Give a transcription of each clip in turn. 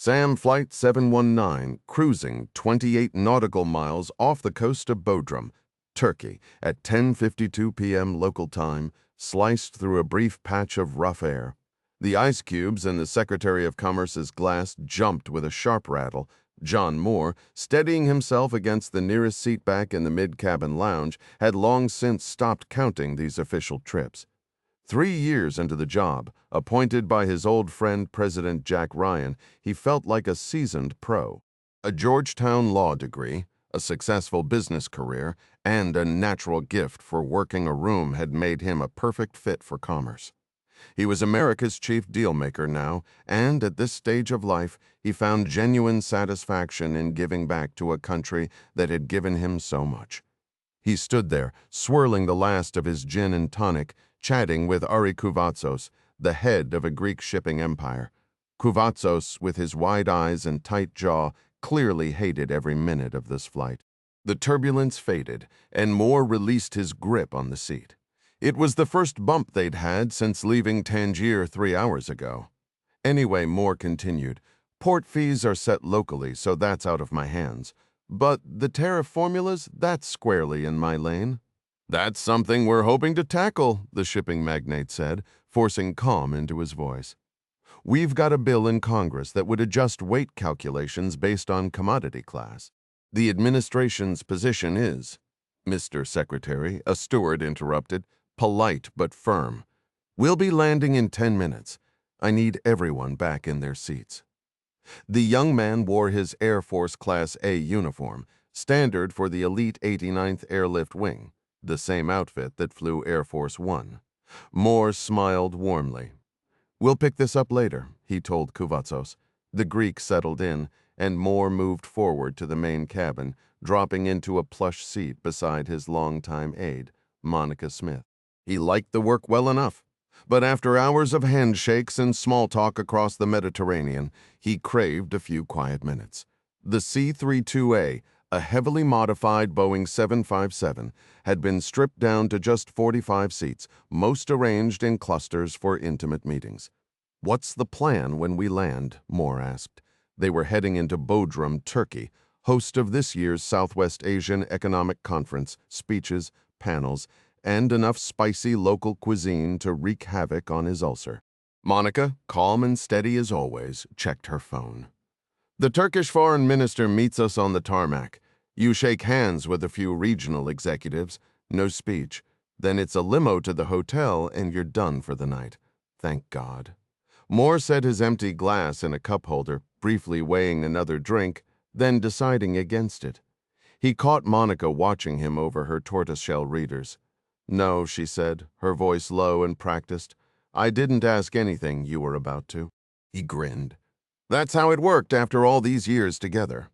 Sam Flight 719 cruising 28 nautical miles off the coast of Bodrum, Turkey, at 10:52 p.m. local time, sliced through a brief patch of rough air. The ice cubes in the Secretary of Commerce's glass jumped with a sharp rattle. John Moore, steadying himself against the nearest seatback in the mid-cabin lounge, had long since stopped counting these official trips. 3 years into the job, appointed by his old friend President Jack Ryan, he felt like a seasoned pro. A Georgetown law degree, a successful business career, and a natural gift for working a room had made him a perfect fit for commerce. He was America's chief dealmaker now, and at this stage of life, he found genuine satisfaction in giving back to a country that had given him so much. He stood there, swirling the last of his gin and tonic, chatting with Ari Kouvatsos, the head of a Greek shipping empire. Kouvatsos, with his wide eyes and tight jaw, clearly hated every minute of this flight. The turbulence faded, and Moore released his grip on the seat. It was the first bump they'd had since leaving Tangier 3 hours ago. Anyway, Moore continued, "Port fees are set locally, so that's out of my hands. But the tariff formulas, that's squarely in my lane." "That's something we're hoping to tackle," the shipping magnate said, forcing calm into his voice. "We've got a bill in Congress that would adjust weight calculations based on commodity class. The administration's position is—" "Mr. Secretary," a steward interrupted, polite but firm. "We'll be landing in 10 minutes. I need everyone back in their seats." The young man wore his Air Force Class A uniform, standard for the elite 89th Airlift Wing, the same outfit that flew Air Force One. Moore smiled warmly. "We'll pick this up later," he told Kouvatsos. The Greek settled in, and Moore moved forward to the main cabin, dropping into a plush seat beside his longtime aide, Monica Smith. He liked the work well enough, but after hours of handshakes and small talk across the Mediterranean, he craved a few quiet minutes. The C-32A, a heavily modified Boeing 757, had been stripped down to just 45 seats, most arranged in clusters for intimate meetings. "What's the plan when we land?" Moore asked. They were heading into Bodrum, Turkey, host of this year's Southwest Asian Economic Conference, speeches, panels, and enough spicy local cuisine to wreak havoc on his ulcer. Monica, calm and steady as always, checked her phone. "The Turkish foreign minister meets us on the tarmac. You shake hands with a few regional executives. No speech. Then it's a limo to the hotel and you're done for the night. Thank God." Moore set his empty glass in a cup holder, briefly weighing another drink, then deciding against it. He caught Monica watching him over her tortoiseshell readers. "No," she said, her voice low and practiced. "I didn't ask anything you were about to." He grinned. That's how it worked after all these years together.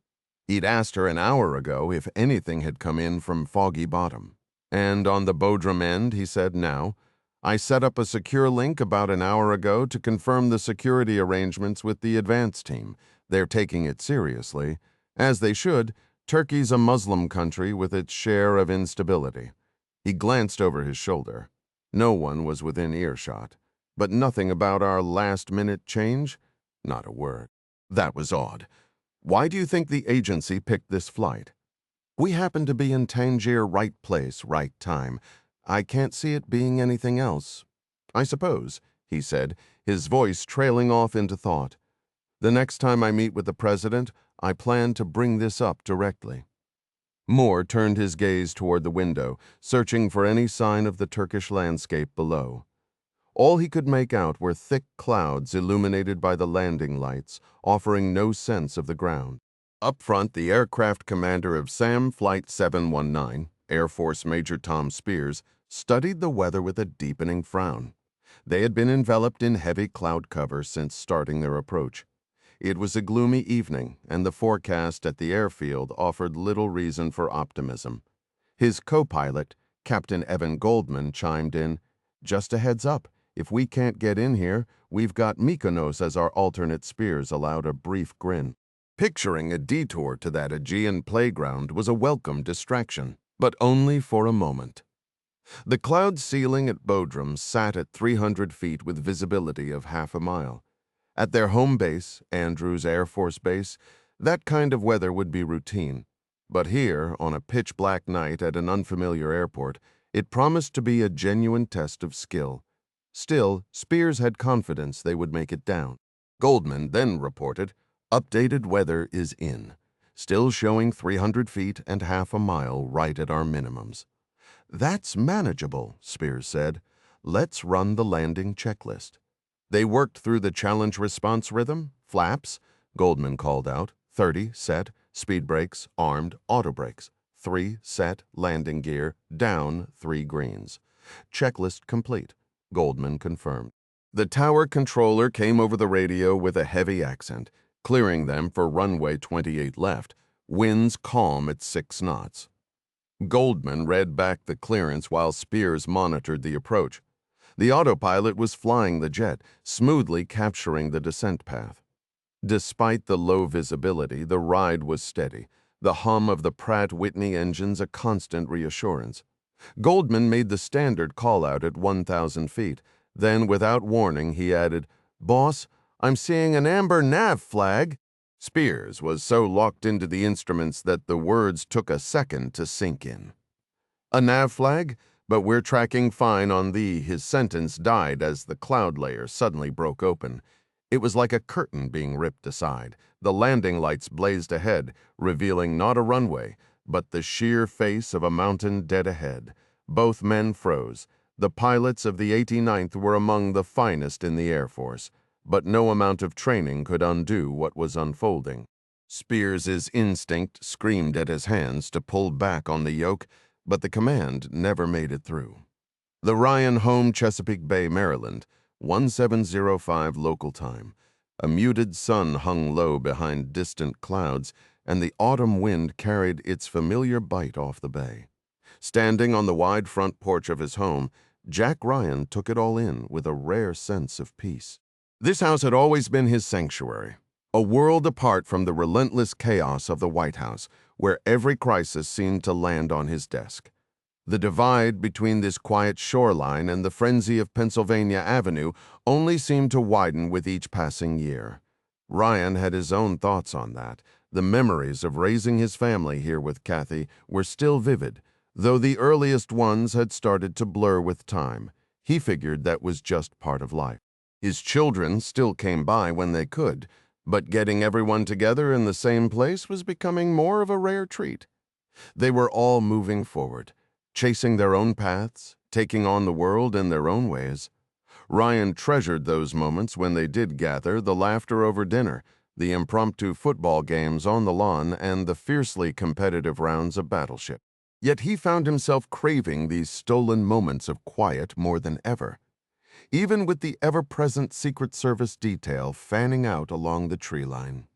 He'd asked her an hour ago if anything had come in from Foggy Bottom. And on the Bodrum end, he said now, "I set up a secure link about an hour ago to confirm the security arrangements with the advance team. They're taking it seriously. As they should. Turkey's a Muslim country with its share of instability." He glanced over his shoulder. No one was within earshot. But nothing about our last-minute change? Not a word. That was odd. "Why do you think the agency picked this flight?" "We happen to be in Tangier, right place, right time. I can't see it being anything else." "I suppose," he said, his voice trailing off into thought. "The next time I meet with the president, I plan to bring this up directly." Moore turned his gaze toward the window, searching for any sign of the Turkish landscape below. All he could make out were thick clouds illuminated by the landing lights, offering no sense of the ground. Up front, the aircraft commander of SAM Flight 719, Air Force Major Tom Spears, studied the weather with a deepening frown. They had been enveloped in heavy cloud cover since starting their approach. It was a gloomy evening, and the forecast at the airfield offered little reason for optimism. His co-pilot, Captain Evan Goldman, chimed in, "Just a heads up. If we can't get in here, we've got Mykonos as our alternate." Spears allowed a brief grin. Picturing a detour to that Aegean playground was a welcome distraction, but only for a moment. The cloud ceiling at Bodrum sat at 300 feet with visibility of half a mile. At their home base, Andrews Air Force Base, that kind of weather would be routine. But here, on a pitch-black night at an unfamiliar airport, it promised to be a genuine test of skill. Still, Spears had confidence they would make it down. Goldman then reported, "Updated weather is in. Still showing 300 feet and half a mile right at our minimums." "That's manageable," Spears said. "Let's run the landing checklist." They worked through the challenge response rhythm, flaps, Goldman called out, 30, set, speed brakes, armed, auto brakes, 3, set, landing gear, down, 3 greens. Checklist complete, Goldman confirmed. The tower controller came over the radio with a heavy accent, clearing them for runway 28 left, winds calm at 6 knots. Goldman read back the clearance while Spears monitored the approach. The autopilot was flying the jet, smoothly capturing the descent path. Despite the low visibility, the ride was steady, the hum of the Pratt Whitney engines a constant reassurance. Goldman made the standard call-out at 1,000 feet. Then, without warning, he added, "Boss, I'm seeing an amber nav flag." Spears was so locked into the instruments that the words took a second to sink in. "A nav flag? But we're tracking fine on the..." His sentence died as the cloud layer suddenly broke open. It was like a curtain being ripped aside. The landing lights blazed ahead, revealing not a runway, but the sheer face of a mountain dead ahead. Both men froze. The pilots of the 89th were among the finest in the Air Force, but no amount of training could undo what was unfolding. Spears's instinct screamed at his hands to pull back on the yoke, but the command never made it through. The Ryan home, Chesapeake Bay, Maryland, 1705 local time. A muted sun hung low behind distant clouds, and the autumn wind carried its familiar bite off the bay. Standing on the wide front porch of his home, Jack Ryan took it all in with a rare sense of peace. This house had always been his sanctuary, a world apart from the relentless chaos of the White House, where every crisis seemed to land on his desk. The divide between this quiet shoreline and the frenzy of Pennsylvania Avenue only seemed to widen with each passing year. Ryan had his own thoughts on that. The memories of raising his family here with Kathy were still vivid, though the earliest ones had started to blur with time. He figured that was just part of life. His children still came by when they could, but getting everyone together in the same place was becoming more of a rare treat. They were all moving forward, chasing their own paths, taking on the world in their own ways. Ryan treasured those moments when they did gather, the laughter over dinner, the impromptu football games on the lawn, and the fiercely competitive rounds of Battleship. Yet he found himself craving these stolen moments of quiet more than ever, even with the ever-present Secret Service detail fanning out along the tree line.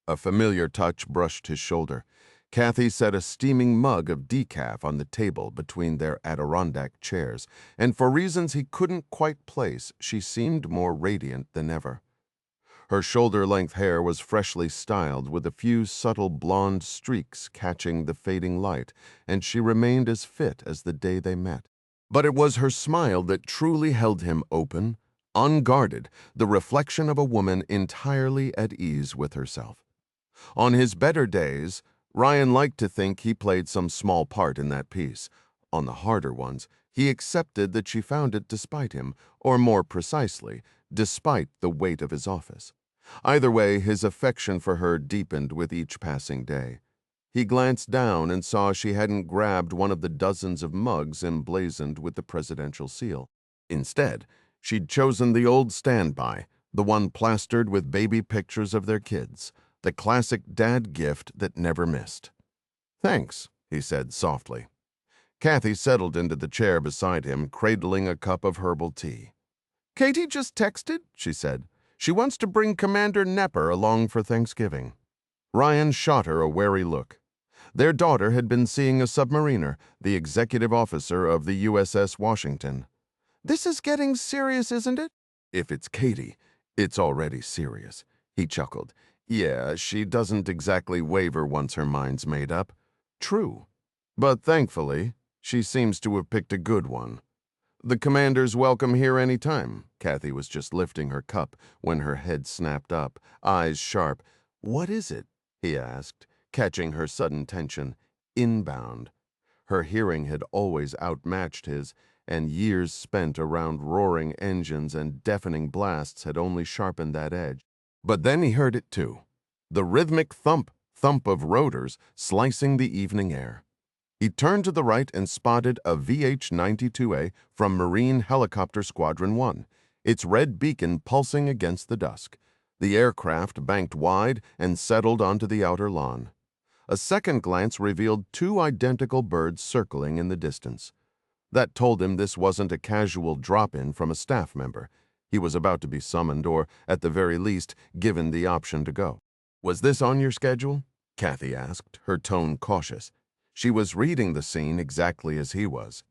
A familiar touch brushed his shoulder. Kathy set a steaming mug of decaf on the table between their Adirondack chairs, and for reasons he couldn't quite place, she seemed more radiant than ever. Her shoulder-length hair was freshly styled with a few subtle blonde streaks catching the fading light, and she remained as fit as the day they met. But it was her smile that truly held him open, unguarded, the reflection of a woman entirely at ease with herself. On his better days, Ryan liked to think he played some small part in that piece. On the harder ones, he accepted that she found it despite him, or more precisely, despite the weight of his office. Either way, his affection for her deepened with each passing day. He glanced down and saw she hadn't grabbed one of the dozens of mugs emblazoned with the presidential seal. Instead, she'd chosen the old standby, the one plastered with baby pictures of their kids, the classic dad gift that never missed. "Thanks," he said softly. Kathy settled into the chair beside him, cradling a cup of herbal tea. "Katie just texted," she said. "She wants to bring Commander Nepper along for Thanksgiving." Ryan shot her a wary look. Their daughter had been seeing a submariner, the executive officer of the USS Washington. "This is getting serious, isn't it?" "If it's Katie, it's already serious," he chuckled. "Yeah, she doesn't exactly waver once her mind's made up." "True. But thankfully, she seems to have picked a good one." "The commander's welcome here any time." Kathy was just lifting her cup when her head snapped up, eyes sharp. "What is it?" he asked, catching her sudden tension. "Inbound." Her hearing had always outmatched his, and years spent around roaring engines and deafening blasts had only sharpened that edge. But then he heard it too. The rhythmic thump, thump of rotors slicing the evening air. He turned to the right and spotted a VH-92A from Marine Helicopter Squadron 1, its red beacon pulsing against the dusk. The aircraft banked wide and settled onto the outer lawn. A second glance revealed two identical birds circling in the distance. That told him this wasn't a casual drop-in from a staff member. He was about to be summoned or, at the very least, given the option to go. "Was this on your schedule?" Kathy asked, her tone cautious. She was reading the scene exactly as he was.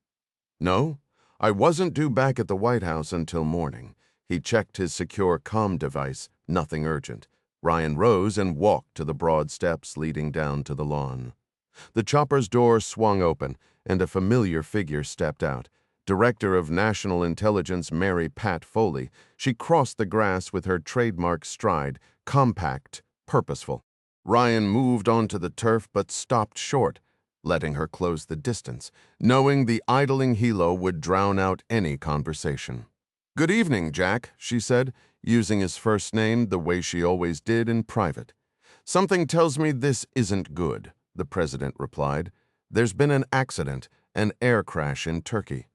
"No, I wasn't due back at the White House until morning." He checked his secure comm device, nothing urgent. Ryan rose and walked to the broad steps leading down to the lawn. The chopper's door swung open, and a familiar figure stepped out. Director of National Intelligence Mary Pat Foley. She crossed the grass with her trademark stride, compact, purposeful. Ryan moved onto the turf but stopped short, letting her close the distance, knowing the idling helo would drown out any conversation. "Good evening, Jack," she said, using his first name the way she always did in private. "Something tells me this isn't good," the president replied. "There's been an accident, an air crash in Turkey."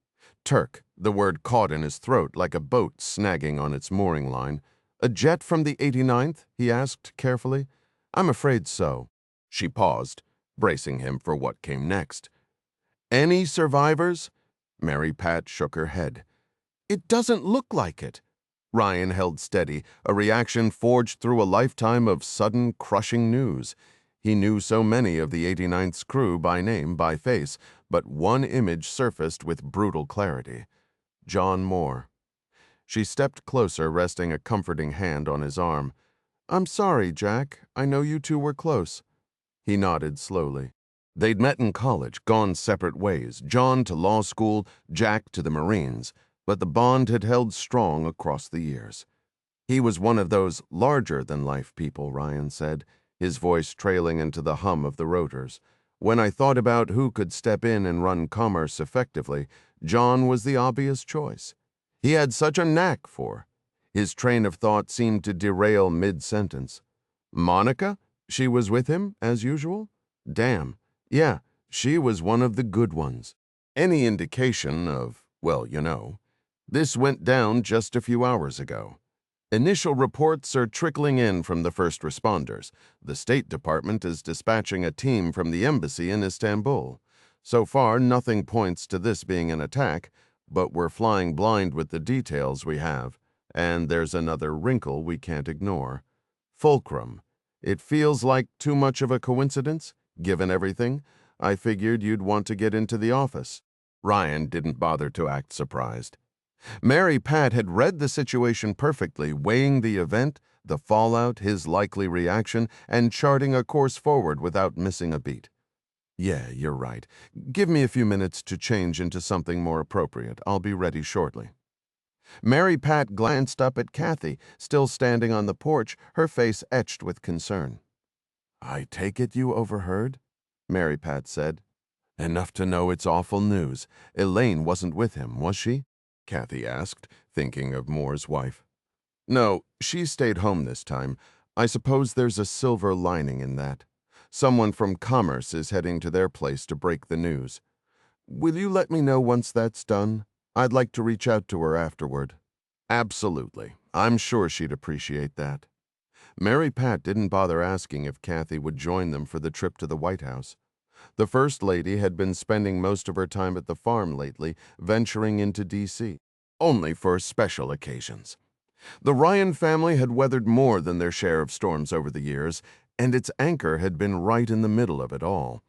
Turk, the word caught in his throat like a boat snagging on its mooring line. "A jet from the 89th?" he asked carefully. "I'm afraid so." She paused, bracing him for what came next. "Any survivors?" Mary Pat shook her head. "It doesn't look like it." Ryan held steady, a reaction forged through a lifetime of sudden, crushing news. He knew so many of the 89th's crew by name, by face, but one image surfaced with brutal clarity. John Moore. She stepped closer, resting a comforting hand on his arm. "I'm sorry, Jack. I know you two were close." He nodded slowly. They'd met in college, gone separate ways, John to law school, Jack to the Marines, but the bond had held strong across the years. "He was one of those larger-than-life people," Ryan said, his voice trailing into the hum of the rotors. "When I thought about who could step in and run commerce effectively, John was the obvious choice. He had such a knack for." His train of thought seemed to derail mid-sentence. "Monica? She was with him, as usual?" "Damn. Yeah, she was one of the good ones." "Any indication of, well, you know." "This went down just a few hours ago. Initial reports are trickling in from the first responders. The State Department is dispatching a team from the embassy in Istanbul. So far, nothing points to this being an attack, but we're flying blind with the details we have. And there's another wrinkle we can't ignore. Fulcrum. It feels like too much of a coincidence, given everything. I figured you'd want to get into the office." Ryan didn't bother to act surprised. Mary Pat had read the situation perfectly, weighing the event, the fallout, his likely reaction, and charting a course forward without missing a beat. "Yeah, you're right. Give me a few minutes to change into something more appropriate. I'll be ready shortly." Mary Pat glanced up at Kathy, still standing on the porch, her face etched with concern. "I take it you overheard?" Mary Pat said. "Enough to know it's awful news. Elaine wasn't with him, was she?" Kathy asked, thinking of Moore's wife. "No, she stayed home this time. I suppose there's a silver lining in that. Someone from Commerce is heading to their place to break the news. Will you let me know once that's done? I'd like to reach out to her afterward." "Absolutely. I'm sure she'd appreciate that." Mary Pat didn't bother asking if Kathy would join them for the trip to the White House. The First Lady had been spending most of her time at the farm lately, venturing into D.C. only for special occasions. The Ryan family had weathered more than their share of storms over the years, and its anchor had been right in the middle of it all.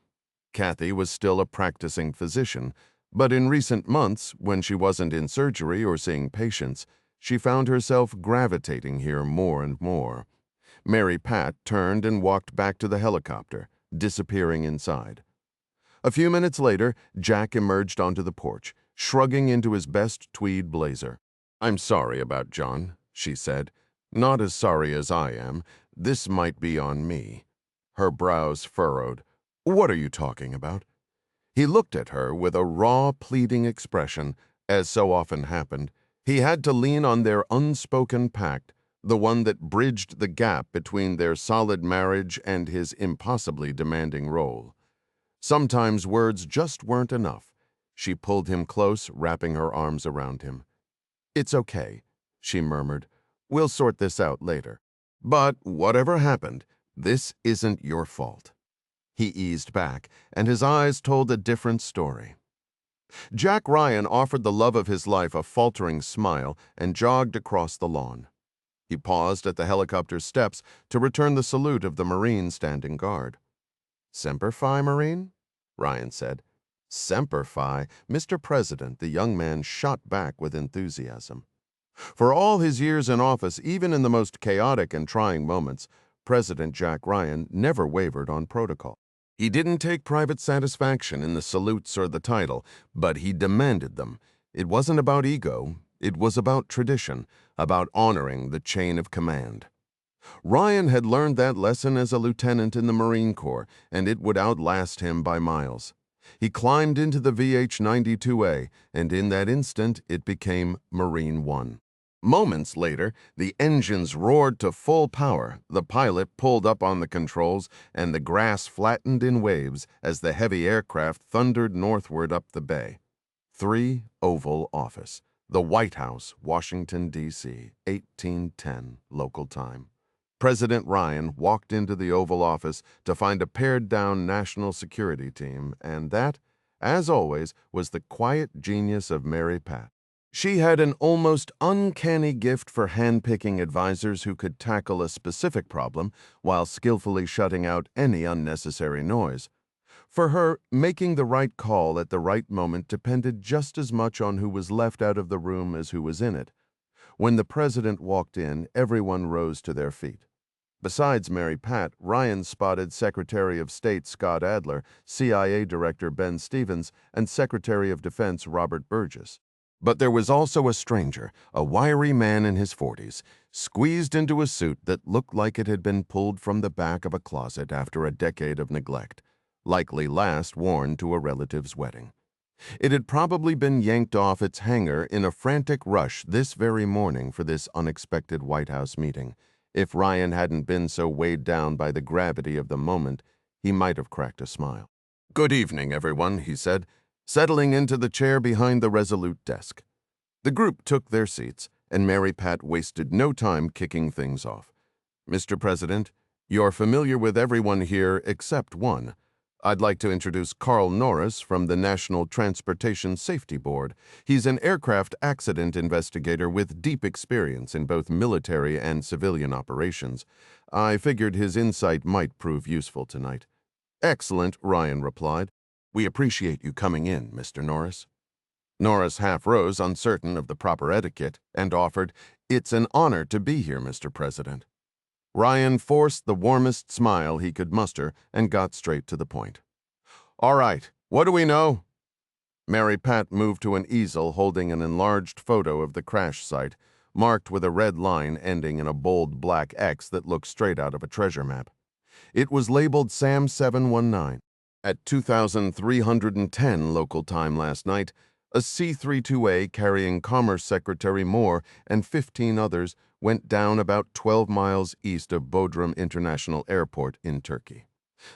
Kathy was still a practicing physician, but in recent months, when she wasn't in surgery or seeing patients, she found herself gravitating here more and more. Mary Pat turned and walked back to the helicopter, disappearing inside. A few minutes later, Jack emerged onto the porch, shrugging into his best tweed blazer. "I'm sorry about John," she said. "Not as sorry as I am. This might be on me." Her brows furrowed. "What are you talking about?" He looked at her with a raw, pleading expression. As so often happened, he had to lean on their unspoken pact, the one that bridged the gap between their solid marriage and his impossibly demanding role. Sometimes words just weren't enough. She pulled him close, wrapping her arms around him. "It's okay," she murmured. "We'll sort this out later. But whatever happened, this isn't your fault." He eased back, and his eyes told a different story. Jack Ryan offered the love of his life a faltering smile and jogged across the lawn. He paused at the helicopter's steps to return the salute of the Marine standing guard. "Semper Fi, Marine?" Ryan said. "Semper Fi, Mr. President," the young man shot back with enthusiasm. For all his years in office, even in the most chaotic and trying moments, President Jack Ryan never wavered on protocol. He didn't take private satisfaction in the salutes or the title, but he demanded them. It wasn't about ego, it was about tradition, about honoring the chain of command. Ryan had learned that lesson as a lieutenant in the Marine Corps, and it would outlast him by miles. He climbed into the VH-92A, and in that instant it became Marine One. Moments later, the engines roared to full power, the pilot pulled up on the controls, and the grass flattened in waves as the heavy aircraft thundered northward up the bay. 3 Oval Office, the White House, Washington, D.C., 1810 local time. President Ryan walked into the Oval Office to find a pared-down national security team, and that, as always, was the quiet genius of Mary Pat. She had an almost uncanny gift for handpicking advisors who could tackle a specific problem while skillfully shutting out any unnecessary noise. For her, making the right call at the right moment depended just as much on who was left out of the room as who was in it. When the president walked in, everyone rose to their feet. Besides Mary Pat, Ryan spotted Secretary of State Scott Adler, CIA Director Ben Stevens, and Secretary of Defense Robert Burgess. But there was also a stranger, a wiry man in his 40s, squeezed into a suit that looked like it had been pulled from the back of a closet after a decade of neglect, likely last worn to a relative's wedding. It had probably been yanked off its hanger in a frantic rush this very morning for this unexpected White House meeting. If Ryan hadn't been so weighed down by the gravity of the moment, he might have cracked a smile. "Good evening, everyone," he said, settling into the chair behind the resolute desk. The group took their seats, and Mary Pat wasted no time kicking things off. "Mr. President, you're familiar with everyone here except one. I'd like to introduce Carl Norris from the National Transportation Safety Board. He's an aircraft accident investigator with deep experience in both military and civilian operations. I figured his insight might prove useful tonight." "Excellent," Ryan replied. "We appreciate you coming in, Mr. Norris." Norris half rose, uncertain of the proper etiquette, and offered, "It's an honor to be here, Mr. President." Ryan forced the warmest smile he could muster and got straight to the point. "All right, what do we know?" Mary Pat moved to an easel holding an enlarged photo of the crash site, marked with a red line ending in a bold black X that looked straight out of a treasure map. It was labeled SAM 719. At 2310 local time last night, a C-32A carrying Commerce Secretary Moore and 15 others went down about 12 miles east of Bodrum International Airport in Turkey.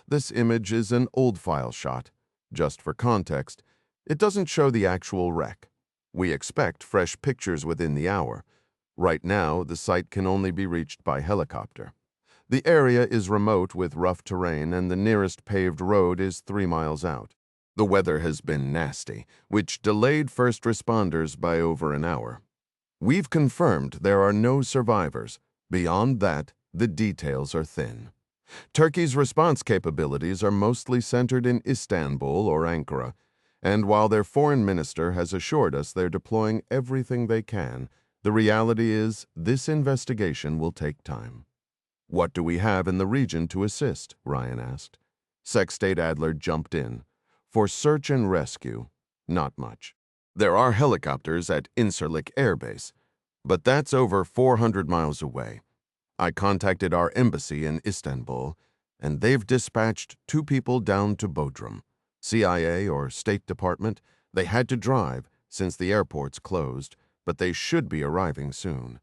This image is an old-file shot. Just for context, it doesn't show the actual wreck. We expect fresh pictures within the hour. Right now, the site can only be reached by helicopter. The area is remote with rough terrain, and the nearest paved road is 3 miles out. The weather has been nasty, which delayed first responders by over an hour. We've confirmed there are no survivors. Beyond that, the details are thin. Turkey's response capabilities are mostly centered in Istanbul or Ankara, and while their foreign minister has assured us they're deploying everything they can, the reality is this investigation will take time. "What do we have in the region to assist?" Ryan asked. Sec State Adler jumped in. "For search and rescue, not much. There are helicopters at Incirlik Air Base, but that's over 400 miles away. I contacted our embassy in Istanbul, and they've dispatched 2 people down to Bodrum. CIA or State Department, they had to drive since the airport's closed, but they should be arriving soon.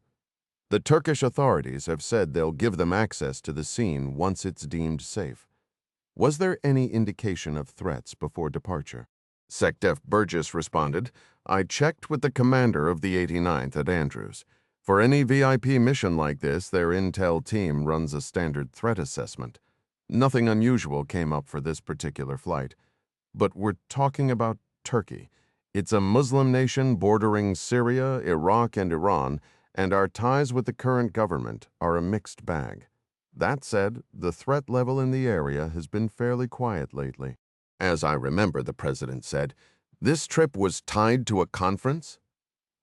The Turkish authorities have said they'll give them access to the scene once it's deemed safe. Was there any indication of threats before departure? SecDef Burgess responded, I checked with the commander of the 89th at Andrews. For any VIP mission like this, their intel team runs a standard threat assessment. Nothing unusual came up for this particular flight. But we're talking about Turkey. It's a Muslim nation bordering Syria, Iraq, and Iran, and our ties with the current government are a mixed bag. That said, the threat level in the area has been fairly quiet lately. As I remember, the president said, this trip was tied to a conference?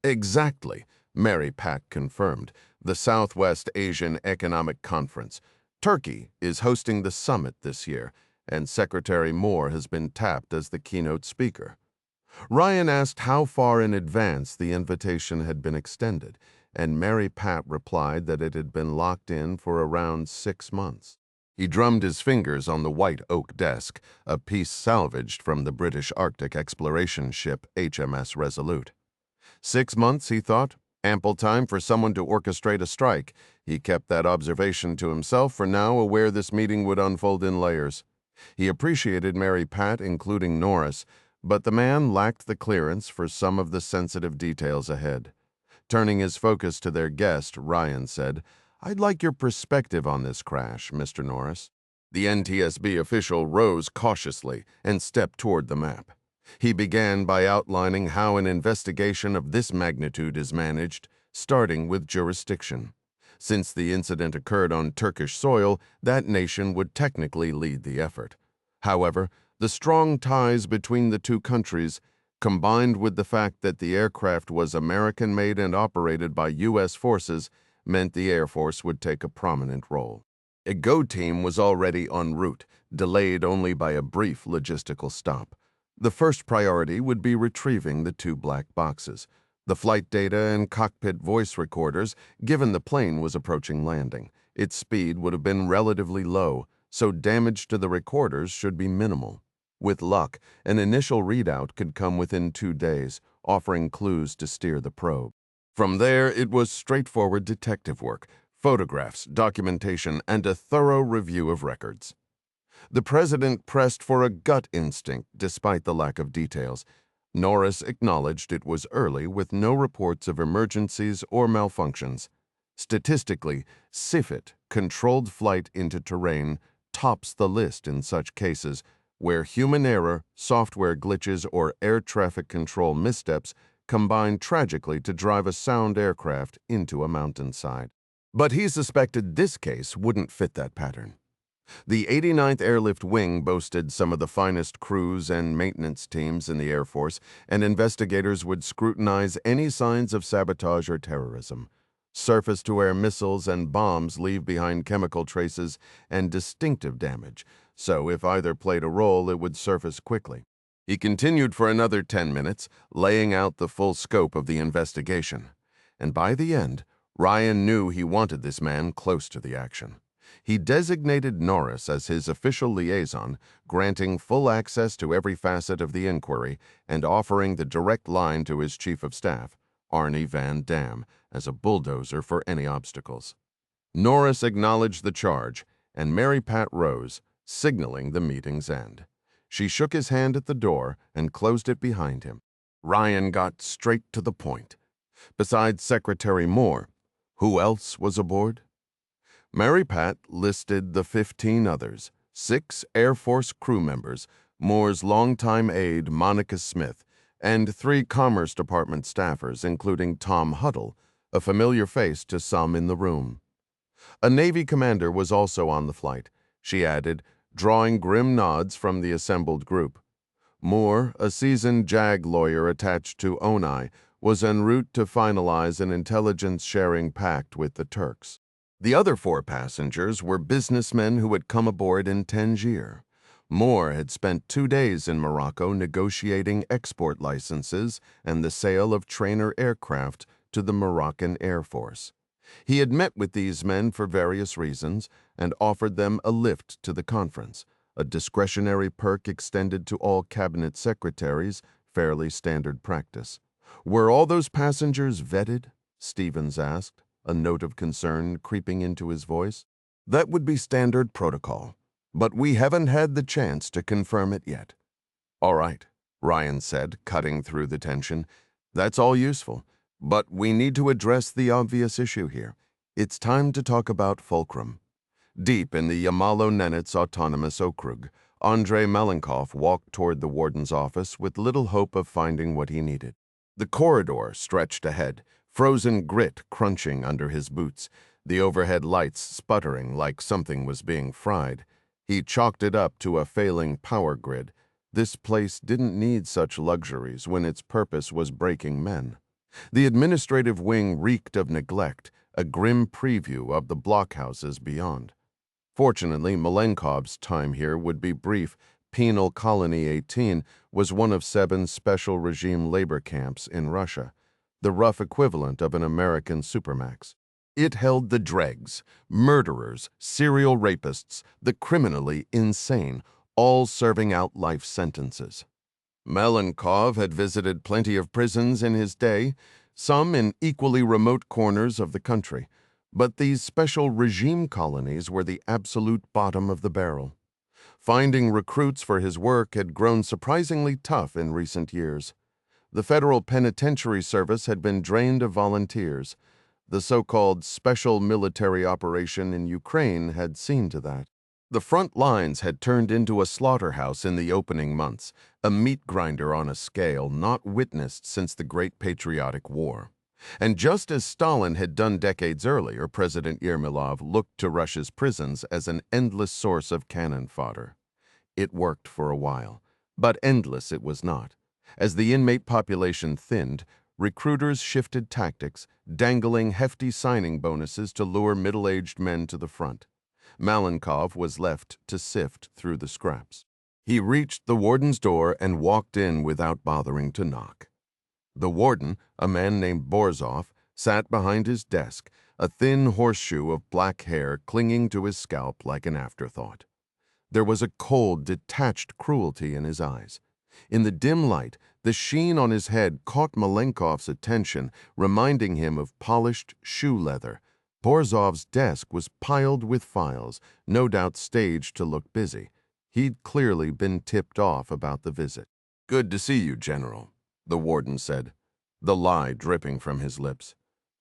Exactly, Mary Pat confirmed, the Southwest Asian Economic Conference. Turkey is hosting the summit this year, and Secretary Moore has been tapped as the keynote speaker. Ryan asked how far in advance the invitation had been extended, and Mary Pat replied that it had been locked in for around 6 months. He drummed his fingers on the white oak desk, a piece salvaged from the British Arctic exploration ship HMS Resolute. 6 months, he thought, ample time for someone to orchestrate a strike. He kept that observation to himself, for now aware this meeting would unfold in layers. He appreciated Mary Pat, including Norris, but the man lacked the clearance for some of the sensitive details ahead. Turning his focus to their guest, Ryan said, I'd like your perspective on this crash, Mr. Norris. The NTSB official rose cautiously and stepped toward the map. He began by outlining how an investigation of this magnitude is managed, starting with jurisdiction. Since the incident occurred on Turkish soil, that nation would technically lead the effort. However, the strong ties between the two countries, combined with the fact that the aircraft was American-made and operated by U.S. forces, meant the Air Force would take a prominent role. A GO team was already en route, delayed only by a brief logistical stop. The first priority would be retrieving the 2 black boxes, the flight data and cockpit voice recorders, given the plane was approaching landing. Its speed would have been relatively low, so damage to the recorders should be minimal. With luck, an initial readout could come within 2 days, offering clues to steer the probe. From there, it was straightforward detective work, photographs, documentation, and a thorough review of records. The president pressed for a gut instinct despite the lack of details. Norris acknowledged it was early with no reports of emergencies or malfunctions. Statistically, CFIT, controlled flight into terrain, tops the list in such cases where human error, software glitches, or air traffic control missteps combined tragically to drive a sound aircraft into a mountainside. But he suspected this case wouldn't fit that pattern. The 89th Airlift Wing boasted some of the finest crews and maintenance teams in the Air Force, and investigators would scrutinize any signs of sabotage or terrorism. Surface-to-air missiles and bombs leave behind chemical traces and distinctive damage, so if either played a role, it would surface quickly. He continued for another 10 minutes, laying out the full scope of the investigation. And by the end, Ryan knew he wanted this man close to the action. He designated Norris as his official liaison, granting full access to every facet of the inquiry and offering the direct line to his chief of staff, Arnie Van Dam, as a bulldozer for any obstacles. Norris acknowledged the charge, and Mary Pat rose, signaling the meeting's end. She shook his hand at the door and closed it behind him. Ryan got straight to the point. Besides Secretary Moore, who else was aboard? Mary Pat listed the 15 others, 6 Air Force crew members, Moore's longtime aide Monica Smith, and 3 Commerce Department staffers, including Tom Huddle, a familiar face to some in the room. A Navy commander was also on the flight, she added, drawing grim nods from the assembled group. Moore, a seasoned JAG lawyer attached to ONI, was en route to finalize an intelligence-sharing pact with the Turks. The other 4 passengers were businessmen who had come aboard in Tangier. Moore had spent 2 days in Morocco negotiating export licenses and the sale of trainer aircraft to the Moroccan Air Force. He had met with these men for various reasons and offered them a lift to the conference, a discretionary perk extended to all cabinet secretaries, fairly standard practice. Were all those passengers vetted? Stevens asked, a note of concern creeping into his voice. That would be standard protocol, but we haven't had the chance to confirm it yet. All right, Ryan said, cutting through the tension. That's all useful, but we need to address the obvious issue here. It's time to talk about Fulcrum. Deep in the Yamalo-Nenets Autonomous Okrug, Andrei Malenkov walked toward the warden's office with little hope of finding what he needed. The corridor stretched ahead, frozen grit crunching under his boots, the overhead lights sputtering like something was being fried. He chalked it up to a failing power grid. This place didn't need such luxuries when its purpose was breaking men. The administrative wing reeked of neglect, a grim preview of the blockhouses beyond. Fortunately, Malenkov's time here would be brief. Penal Colony 18 was one of 7 special regime labor camps in Russia, the rough equivalent of an American supermax. It held the dregs, murderers, serial rapists, the criminally insane, all serving out life sentences. Malenkov had visited plenty of prisons in his day, some in equally remote corners of the country, but these special regime colonies were the absolute bottom of the barrel. Finding recruits for his work had grown surprisingly tough in recent years. The Federal Penitentiary Service had been drained of volunteers. The so-called Special Military Operation in Ukraine had seen to that. The front lines had turned into a slaughterhouse in the opening months, a meat grinder on a scale not witnessed since the Great Patriotic War. And just as Stalin had done decades earlier, President Yermolov looked to Russia's prisons as an endless source of cannon fodder. It worked for a while, but endless it was not. As the inmate population thinned, recruiters shifted tactics, dangling hefty signing bonuses to lure middle-aged men to the front. Malenkov was left to sift through the scraps. He reached the warden's door and walked in without bothering to knock. The warden, a man named Borzov, sat behind his desk, a thin horseshoe of black hair clinging to his scalp like an afterthought. There was a cold, detached cruelty in his eyes. In the dim light, the sheen on his head caught Malenkov's attention, reminding him of polished shoe leather. Borzov's desk was piled with files, no doubt staged to look busy. He'd clearly been tipped off about the visit. "Good to see you, General," the warden said, the lie dripping from his lips.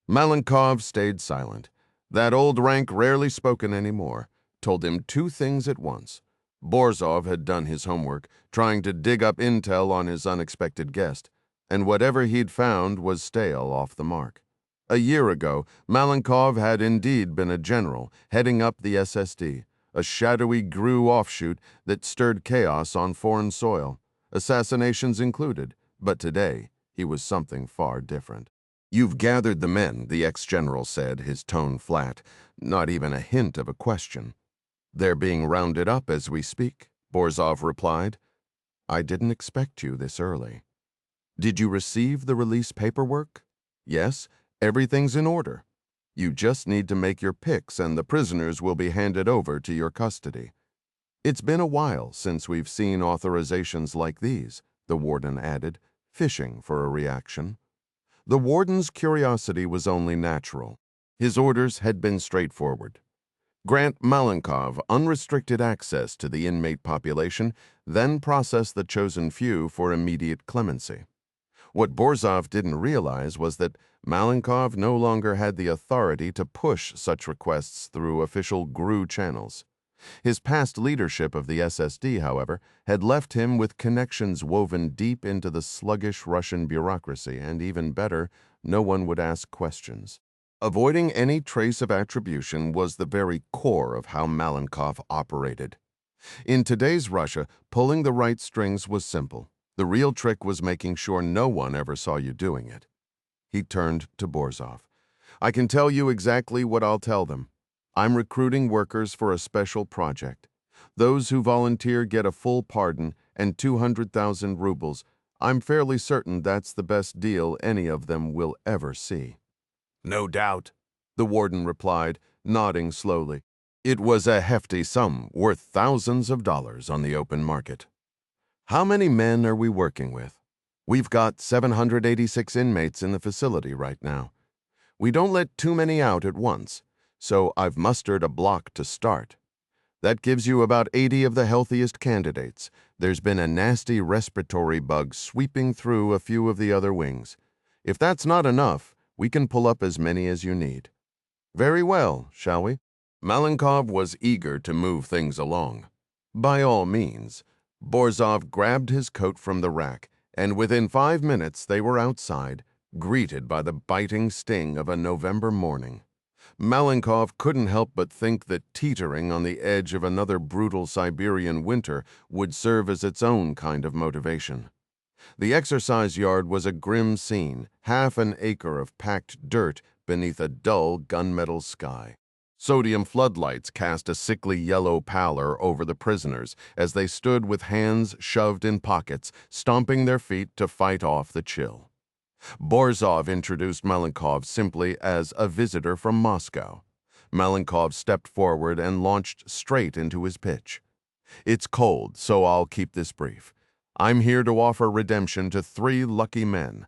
Malenkov stayed silent. That old rank, rarely spoken anymore, told him 2 things at once. Borzov had done his homework, trying to dig up intel on his unexpected guest, and whatever he'd found was stale off the mark. A year ago, Malenkov had indeed been a general, heading up the SSD, a shadowy GRU offshoot that stirred chaos on foreign soil, assassinations included. But today, he was something far different. "You've gathered the men," the ex-general said, his tone flat, not even a hint of a question. "They're being rounded up as we speak," Borzov replied. "I didn't expect you this early." "Did you receive the release paperwork?" "Yes, everything's in order. You just need to make your picks and the prisoners will be handed over to your custody." "It's been a while since we've seen authorizations like these," the warden added, fishing for a reaction. The warden's curiosity was only natural. His orders had been straightforward. Grant Malenkov unrestricted access to the inmate population, then process the chosen few for immediate clemency. What Borzov didn't realize was that Malenkov no longer had the authority to push such requests through official GRU channels. His past leadership of the SSD, however, had left him with connections woven deep into the sluggish Russian bureaucracy, and even better, no one would ask questions. Avoiding any trace of attribution was the very core of how Malenkov operated. In today's Russia, pulling the right strings was simple. The real trick was making sure no one ever saw you doing it. He turned to Borzov. "I can tell you exactly what I'll tell them. I'm recruiting workers for a special project. Those who volunteer get a full pardon and 200,000 rubles. I'm fairly certain that's the best deal any of them will ever see." "No doubt," the warden replied, nodding slowly. It was a hefty sum, worth thousands of dollars on the open market. "How many men are we working with?" "We've got 786 inmates in the facility right now. We don't let too many out at once, so I've mustered a block to start. That gives you about 80 of the healthiest candidates. There's been a nasty respiratory bug sweeping through a few of the other wings. If that's not enough, we can pull up as many as you need." "Very well, shall we?" Malenkov was eager to move things along. By all means. Borzov grabbed his coat from the rack, and within 5 minutes they were outside, greeted by the biting sting of a November morning. Malenkov couldn't help but think that teetering on the edge of another brutal Siberian winter would serve as its own kind of motivation. The exercise yard was a grim scene, half an acre of packed dirt beneath a dull gunmetal sky. Sodium floodlights cast a sickly yellow pallor over the prisoners as they stood with hands shoved in pockets, stomping their feet to fight off the chill. Borzov introduced Malenkov simply as a visitor from Moscow. Malenkov stepped forward and launched straight into his pitch. "It's cold, so I'll keep this brief. I'm here to offer redemption to 3 lucky men.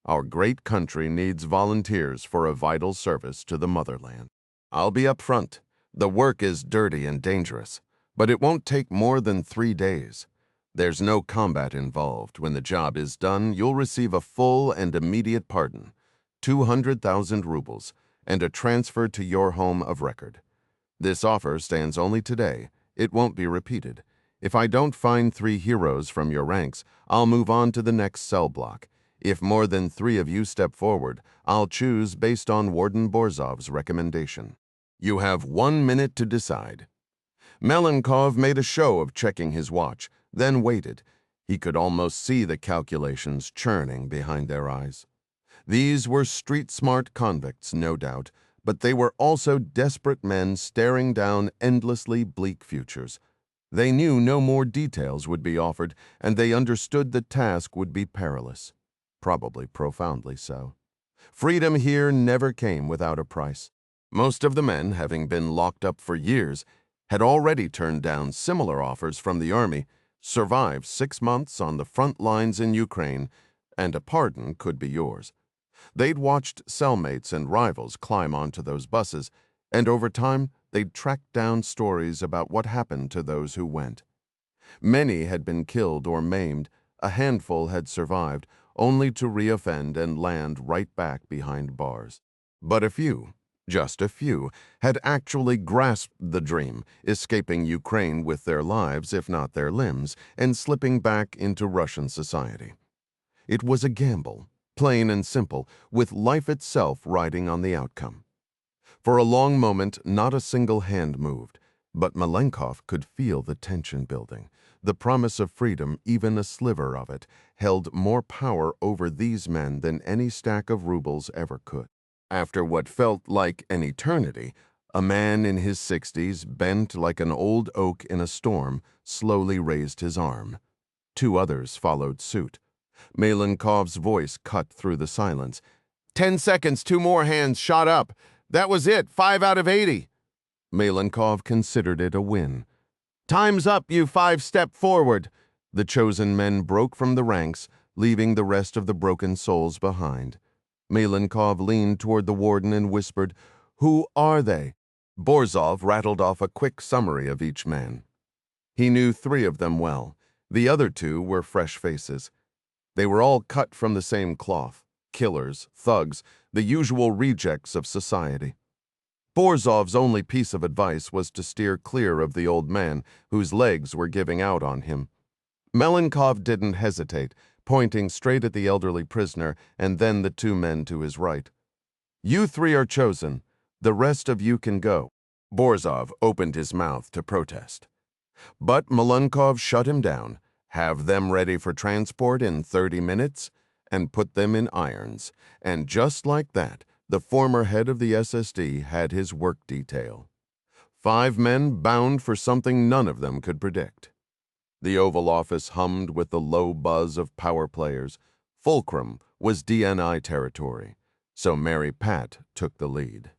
Our great country needs volunteers for a vital service to the motherland. I'll be up front. The work is dirty and dangerous, but it won't take more than 3 days. There's no combat involved. When the job is done, you'll receive a full and immediate pardon, 200,000 rubles, and a transfer to your home of record. This offer stands only today. It won't be repeated. If I don't find 3 heroes from your ranks, I'll move on to the next cell block. If more than 3 of you step forward, I'll choose based on Warden Borzov's recommendation. You have 1 minute to decide." Malenkov made a show of checking his watch, then waited. He could almost see the calculations churning behind their eyes. These were street-smart convicts, no doubt, but they were also desperate men staring down endlessly bleak futures. They knew no more details would be offered, and they understood the task would be perilous. Probably profoundly so. Freedom here never came without a price. Most of the men, having been locked up for years, had already turned down similar offers from the army, survived 6 months on the front lines in Ukraine, and a pardon could be yours. They'd watched cellmates and rivals climb onto those buses, and over time they'd tracked down stories about what happened to those who went. Many had been killed or maimed, a handful had survived, only to reoffend and land right back behind bars. But a few, just a few, had actually grasped the dream, escaping Ukraine with their lives, if not their limbs, and slipping back into Russian society. It was a gamble, plain and simple, with life itself riding on the outcome. For a long moment, not a single hand moved, but Malenkov could feel the tension building. The promise of freedom, even a sliver of it, held more power over these men than any stack of rubles ever could. After what felt like an eternity, a man in his 60s, bent like an old oak in a storm, slowly raised his arm. 2 others followed suit. Malenkov's voice cut through the silence. 10 seconds, 2 more hands shot up. That was it, 5 out of 80. Malenkov considered it a win. Time's up, you 5 step forward. The chosen men broke from the ranks, leaving the rest of the broken souls behind. Malenkov leaned toward the warden and whispered, Who are they? Borzov rattled off a quick summary of each man. He knew 3 of them well. The other 2 were fresh faces. They were all cut from the same cloth. Killers, thugs, the usual rejects of society. Borzov's only piece of advice was to steer clear of the old man, whose legs were giving out on him. Malenkov didn't hesitate, pointing straight at the elderly prisoner and then the 2 men to his right. You 3 are chosen. The rest of you can go. Borzov opened his mouth to protest. But Malenkov shut him down. Have them ready for transport in 30 minutes, and put them in irons. And just like that, the former head of the SSD had his work detail. 5 men bound for something none of them could predict. The Oval Office hummed with the low buzz of power players. Fulcrum was DNI territory, so Mary Pat took the lead.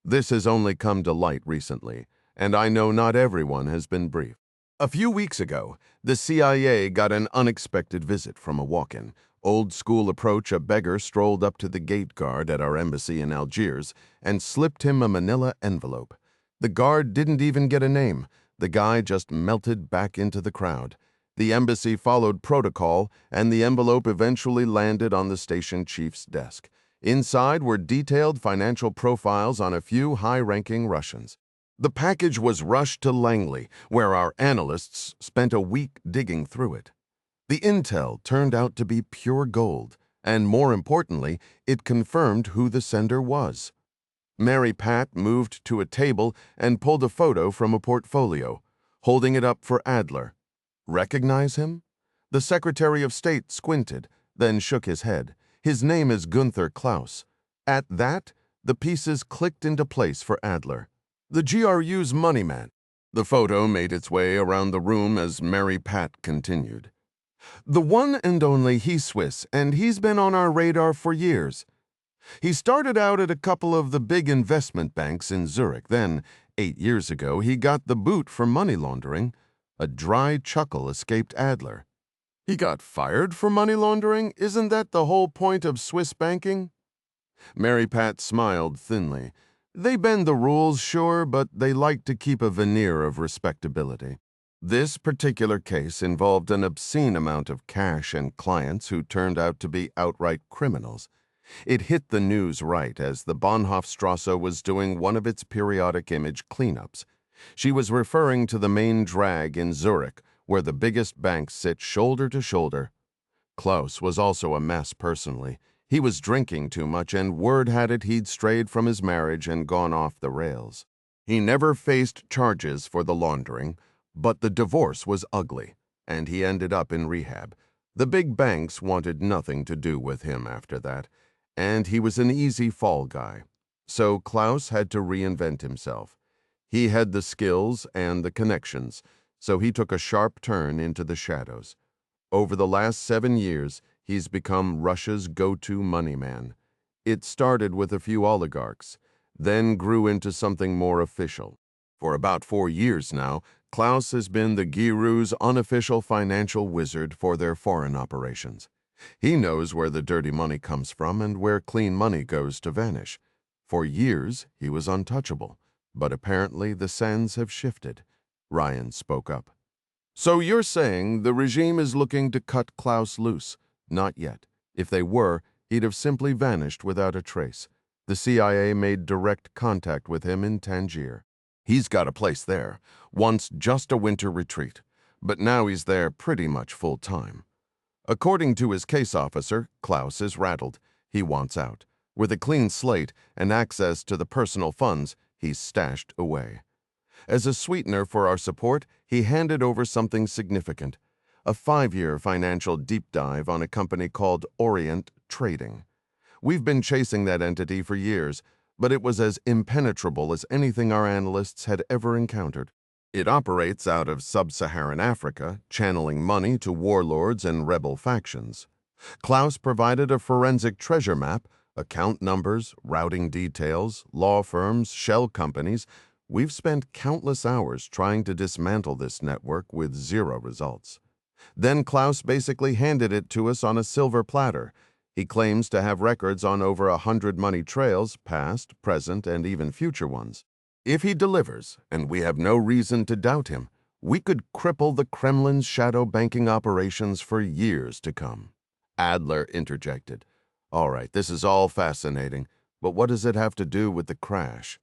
This has only come to light recently, and I know not everyone has been briefed. A few weeks ago, the CIA got an unexpected visit from a walk-in. Old-school approach, a beggar strolled up to the gate guard at our embassy in Algiers and slipped him a manila envelope. The guard didn't even get a name. The guy just melted back into the crowd. The embassy followed protocol, and the envelope eventually landed on the station chief's desk. Inside were detailed financial profiles on a few high-ranking Russians. The package was rushed to Langley, where our analysts spent a week digging through it. The intel turned out to be pure gold, and more importantly, it confirmed who the sender was. Mary Pat moved to a table and pulled a photo from a portfolio, holding it up for Adler. Recognize him? The Secretary of State squinted, then shook his head. His name is Gunther Klaus. At that, the pieces clicked into place for Adler. The GRU's money man. The photo made its way around the room as Mary Pat continued. The one and only, he's Swiss, and he's been on our radar for years. He started out at a couple of the big investment banks in Zurich. Then, 8 years ago, he got the boot for money laundering. A dry chuckle escaped Adler. He got fired for money laundering? Isn't that the whole point of Swiss banking? Mary Pat smiled thinly. They bend the rules, sure, but they like to keep a veneer of respectability. This particular case involved an obscene amount of cash and clients who turned out to be outright criminals. It hit the news right as the Bahnhofstrasse was doing one of its periodic image cleanups. She was referring to the main drag in Zurich, where the biggest banks sit shoulder to shoulder. Klaus was also a mess personally. He was drinking too much, and word had it he'd strayed from his marriage and gone off the rails. He never faced charges for the laundering, but the divorce was ugly, and he ended up in rehab. The big banks wanted nothing to do with him after that, and he was an easy fall guy. So Klaus had to reinvent himself. He had the skills and the connections, so he took a sharp turn into the shadows. Over the last 7 years, he's become Russia's go-to money man. It started with a few oligarchs, then grew into something more official. For about 4 years now, Klaus has been the GRU's unofficial financial wizard for their foreign operations. He knows where the dirty money comes from and where clean money goes to vanish. For years, he was untouchable, but apparently the sands have shifted. Ryan spoke up. So you're saying the regime is looking to cut Klaus loose? Not yet. If they were, he'd have simply vanished without a trace. The CIA made direct contact with him in Tangier. He's got a place there, once just a winter retreat, but now he's there pretty much full-time. According to his case officer, Klaus is rattled. He wants out. With a clean slate and access to the personal funds, he's stashed away. As a sweetener for our support, he handed over something significant, a 5-year financial deep dive on a company called Orient Trading. We've been chasing that entity for years, but it was as impenetrable as anything our analysts had ever encountered. It operates out of sub-Saharan Africa, channeling money to warlords and rebel factions. Klaus provided a forensic treasure map, account numbers, routing details, law firms, shell companies. We've spent countless hours trying to dismantle this network with 0 results. Then Klaus basically handed it to us on a silver platter. He claims to have records on over 100 money trails, past, present, and even future ones. If he delivers, and we have no reason to doubt him, we could cripple the Kremlin's shadow banking operations for years to come. Adler interjected. All right, this is all fascinating, but what does it have to do with the crash?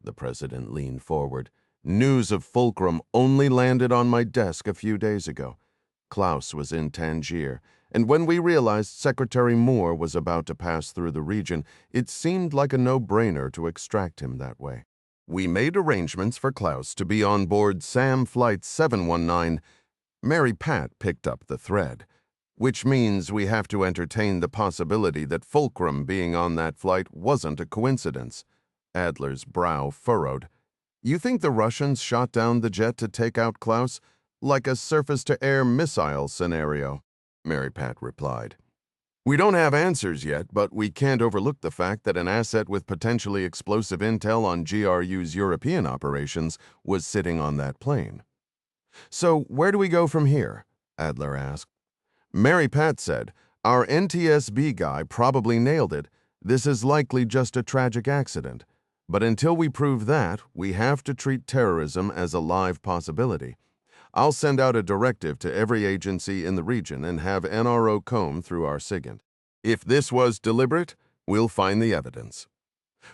The president leaned forward. News of Fulcrum only landed on my desk a few days ago. Klaus was in Tangier, and when we realized Secretary Moore was about to pass through the region, it seemed like a no-brainer to extract him that way. We made arrangements for Klaus to be on board SAM Flight 719. Mary Pat picked up the thread, which means we have to entertain the possibility that Fulcrum being on that flight wasn't a coincidence. Adler's brow furrowed. You think the Russians shot down the jet to take out Klaus? Like a surface-to-air missile scenario, Mary Pat replied. We don't have answers yet, but we can't overlook the fact that an asset with potentially explosive intel on GRU's European operations was sitting on that plane. So where do we go from here? Adler asked. Mary Pat said, our NTSB guy probably nailed it. This is likely just a tragic accident. But until we prove that, we have to treat terrorism as a live possibility. I'll send out a directive to every agency in the region and have NRO comb through our SIGINT. If this was deliberate, we'll find the evidence.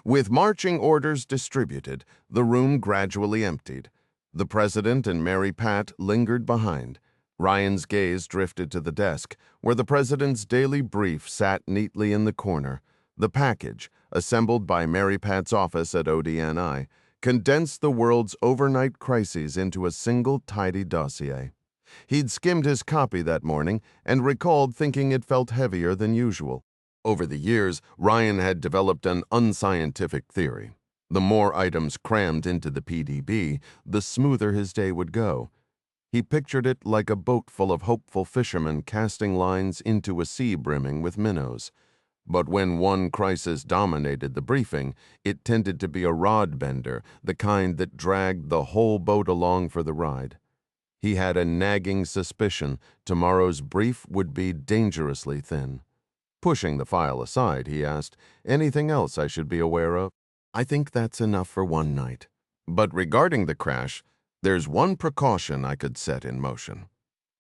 With marching orders distributed, the room gradually emptied. The president and Mary Pat lingered behind. Ryan's gaze drifted to the desk, where the president's daily brief sat neatly in the corner. The package, assembled by Mary Pat's office at ODNI, condensed the world's overnight crises into a single tidy dossier. He'd skimmed his copy that morning and recalled thinking it felt heavier than usual. Over the years, Ryan had developed an unscientific theory. The more items crammed into the PDB, the smoother his day would go. He pictured it like a boat full of hopeful fishermen casting lines into a sea brimming with minnows. But when one crisis dominated the briefing, it tended to be a rod bender, the kind that dragged the whole boat along for the ride. He had a nagging suspicion tomorrow's brief would be dangerously thin. Pushing the file aside, he asked, anything else I should be aware of? I think that's enough for one night. But regarding the crash, there's one precaution I could set in motion.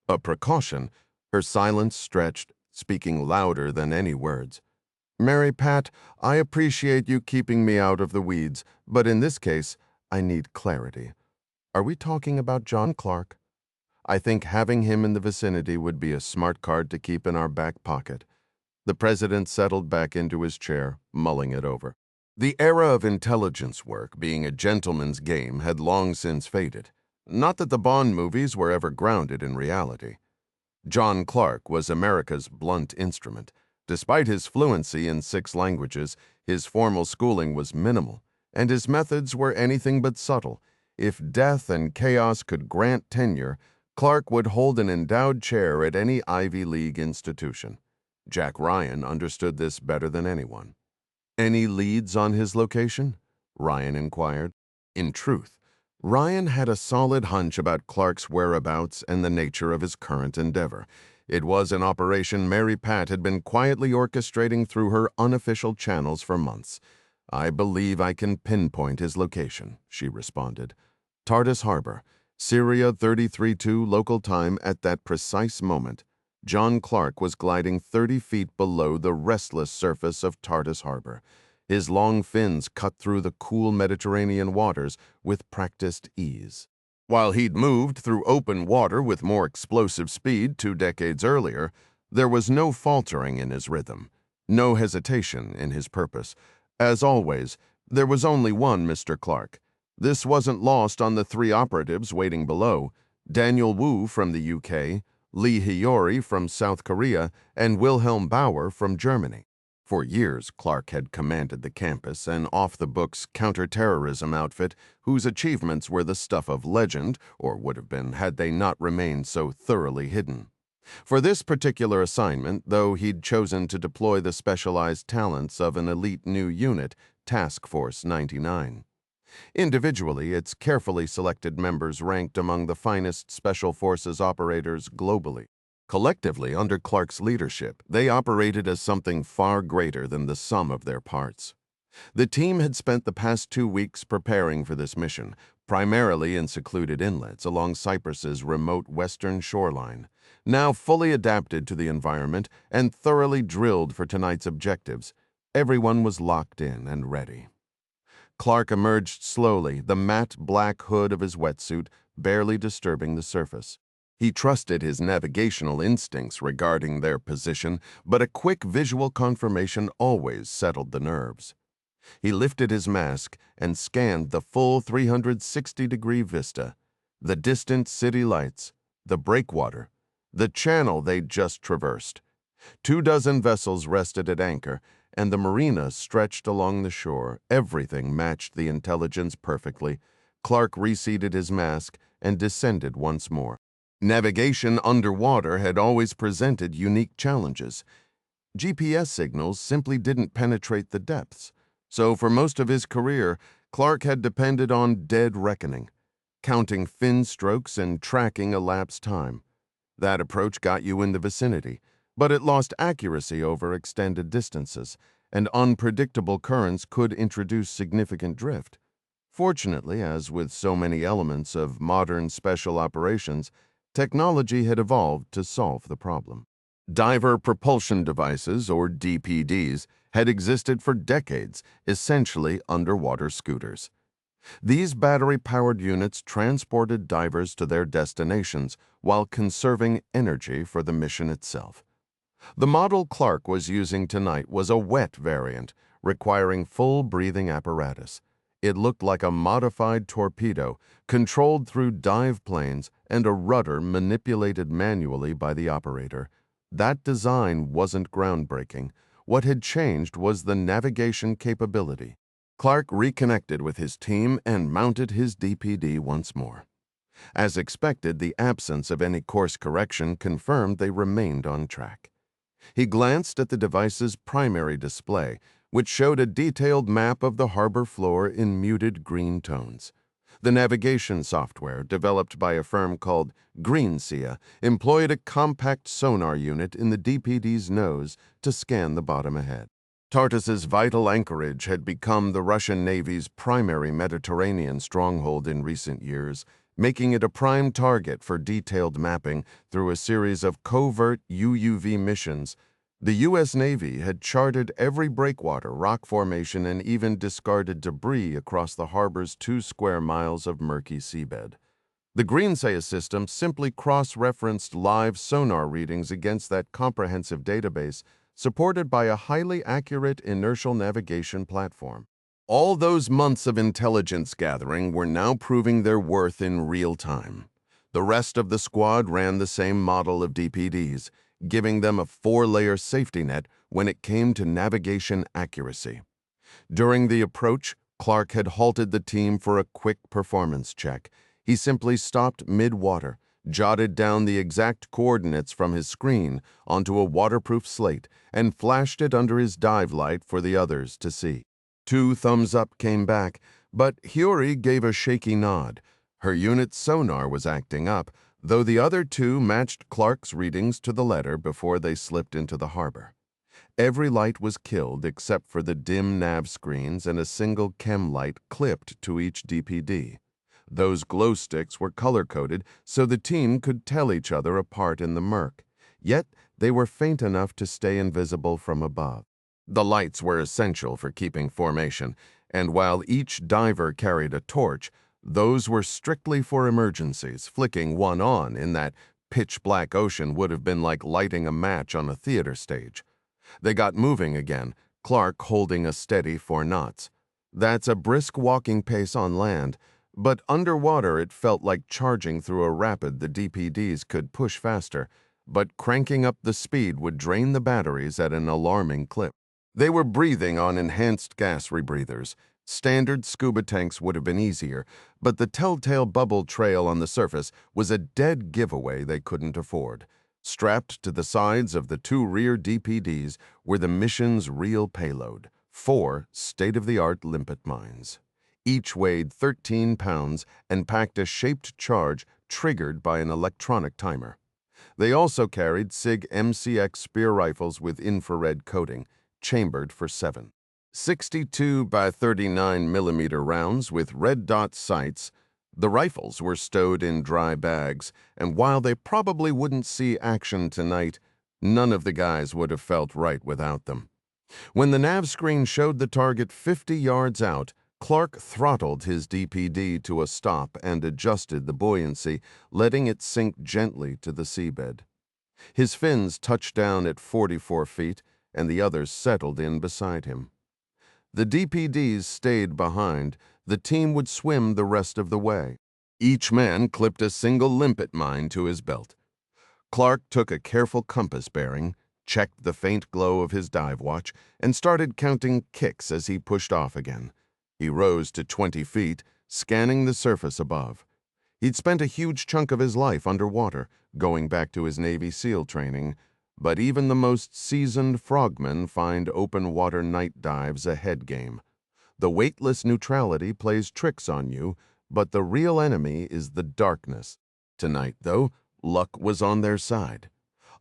A precaution? Her silence stretched, speaking louder than any words. Mary Pat, I appreciate you keeping me out of the weeds, but in this case, I need clarity. Are we talking about John Clark? I think having him in the vicinity would be a smart card to keep in our back pocket. The president settled back into his chair, mulling it over. The era of intelligence work being a gentleman's game had long since faded. Not that the Bond movies were ever grounded in reality. John Clark was America's blunt instrument. Despite his fluency in 6 languages, his formal schooling was minimal, and his methods were anything but subtle. If death and chaos could grant tenure, Clark would hold an endowed chair at any Ivy League institution. Jack Ryan understood this better than anyone. Any leads on his location? Ryan inquired. In truth, Ryan had a solid hunch about Clark's whereabouts and the nature of his current endeavor. It was an operation Mary Pat had been quietly orchestrating through her unofficial channels for months. I believe I can pinpoint his location, she responded. Tartus Harbor, Syria 33-2 local time at that precise moment. John Clark was gliding 30 feet below the restless surface of Tartus Harbor. His long fins cut through the cool Mediterranean waters with practiced ease. While he'd moved through open water with more explosive speed 2 decades earlier, there was no faltering in his rhythm, no hesitation in his purpose. As always, there was only one Mr. Clark. This wasn't lost on the 3 operatives waiting below, Daniel Wu from the UK, Lee Hiyori from South Korea, and Wilhelm Bauer from Germany. For years, Clark had commanded the campus, an off-the-books counterterrorism outfit whose achievements were the stuff of legend, or would have been had they not remained so thoroughly hidden. For this particular assignment, though he'd chosen to deploy the specialized talents of an elite new unit, Task Force 99. Individually, its carefully selected members ranked among the finest Special Forces operators globally. Collectively, under Clark's leadership, they operated as something far greater than the sum of their parts. The team had spent the past 2 weeks preparing for this mission, primarily in secluded inlets along Cyprus's remote western shoreline. Now fully adapted to the environment and thoroughly drilled for tonight's objectives, everyone was locked in and ready. Clark emerged slowly, the matte black hood of his wetsuit barely disturbing the surface. He trusted his navigational instincts regarding their position, but a quick visual confirmation always settled the nerves. He lifted his mask and scanned the full 360-degree vista, the distant city lights, the breakwater, the channel they'd just traversed. 24 vessels rested at anchor, and the marina stretched along the shore. Everything matched the intelligence perfectly. Clark reseated his mask and descended once more. Navigation underwater had always presented unique challenges. GPS signals simply didn't penetrate the depths, so for most of his career, Clark had depended on dead reckoning, counting fin strokes and tracking elapsed time. That approach got you in the vicinity, but it lost accuracy over extended distances, and unpredictable currents could introduce significant drift. Fortunately, as with so many elements of modern special operations, technology had evolved to solve the problem. Diver propulsion devices, or DPDs, had existed for decades, essentially underwater scooters. These battery-powered units transported divers to their destinations while conserving energy for the mission itself. The model Clark was using tonight was a wet variant, requiring full breathing apparatus. It looked like a modified torpedo, controlled through dive planes and a rudder manipulated manually by the operator. That design wasn't groundbreaking. What had changed was the navigation capability. Clark reconnected with his team and mounted his DPD once more. As expected, the absence of any course correction confirmed they remained on track. He glanced at the device's primary display, which showed a detailed map of the harbor floor in muted green tones. The navigation software, developed by a firm called Greaney, employed a compact sonar unit in the DPD's nose to scan the bottom ahead. Tartus's vital anchorage had become the Russian Navy's primary Mediterranean stronghold in recent years, making it a prime target for detailed mapping through a series of covert UUV missions. The U.S. Navy had charted every breakwater, rock formation, and even discarded debris across the harbor's 2 square miles of murky seabed. The Greaney system simply cross-referenced live sonar readings against that comprehensive database, supported by a highly accurate inertial navigation platform. All those months of intelligence gathering were now proving their worth in real time. The rest of the squad ran the same model of DPDs, giving them a 4-layer safety net when it came to navigation accuracy. During the approach, Clark had halted the team for a quick performance check. He simply stopped mid-water, jotted down the exact coordinates from his screen onto a waterproof slate, and flashed it under his dive light for the others to see. 2 thumbs up came back, but Huri gave a shaky nod. Her unit's sonar was acting up, though the other 2 matched Clark's readings to the letter before they slipped into the harbor. Every light was killed except for the dim nav screens and a single chem light clipped to each DPD. Those glow sticks were color-coded so the team could tell each other apart in the murk, yet they were faint enough to stay invisible from above. The lights were essential for keeping formation, and while each diver carried a torch, those were strictly for emergencies. Flicking one on in that pitch-black ocean would have been like lighting a match on a theater stage. They got moving again, Clark holding a steady 4 knots. That's a brisk walking pace on land, but underwater it felt like charging through a rapid the DPDs could push faster, but cranking up the speed would drain the batteries at an alarming clip. They were breathing on enhanced gas rebreathers. Standard scuba tanks would have been easier, but the telltale bubble trail on the surface was a dead giveaway they couldn't afford. Strapped to the sides of the 2 rear DPDs were the mission's real payload, 4 state-of-the-art limpet mines. Each weighed 13 pounds and packed a shaped charge triggered by an electronic timer. They also carried SIG MCX spear rifles with infrared coating, chambered for 7. 62 by 39 millimeter rounds with red dot sights. The rifles were stowed in dry bags, and while they probably wouldn't see action tonight, none of the guys would have felt right without them. When the nav screen showed the target 50 yards out, Clark throttled his DPD to a stop and adjusted the buoyancy, letting it sink gently to the seabed. His fins touched down at 44 feet, and the others settled in beside him. The DPDs stayed behind. The team would swim the rest of the way. Each man clipped a single limpet mine to his belt. Clark took a careful compass bearing, checked the faint glow of his dive watch, and started counting kicks as he pushed off again. He rose to 20 feet, scanning the surface above. He'd spent a huge chunk of his life underwater, going back to his Navy SEAL training, but even the most seasoned frogmen find open water night dives a head game. The weightless neutrality plays tricks on you, but the real enemy is the darkness. Tonight, though, luck was on their side.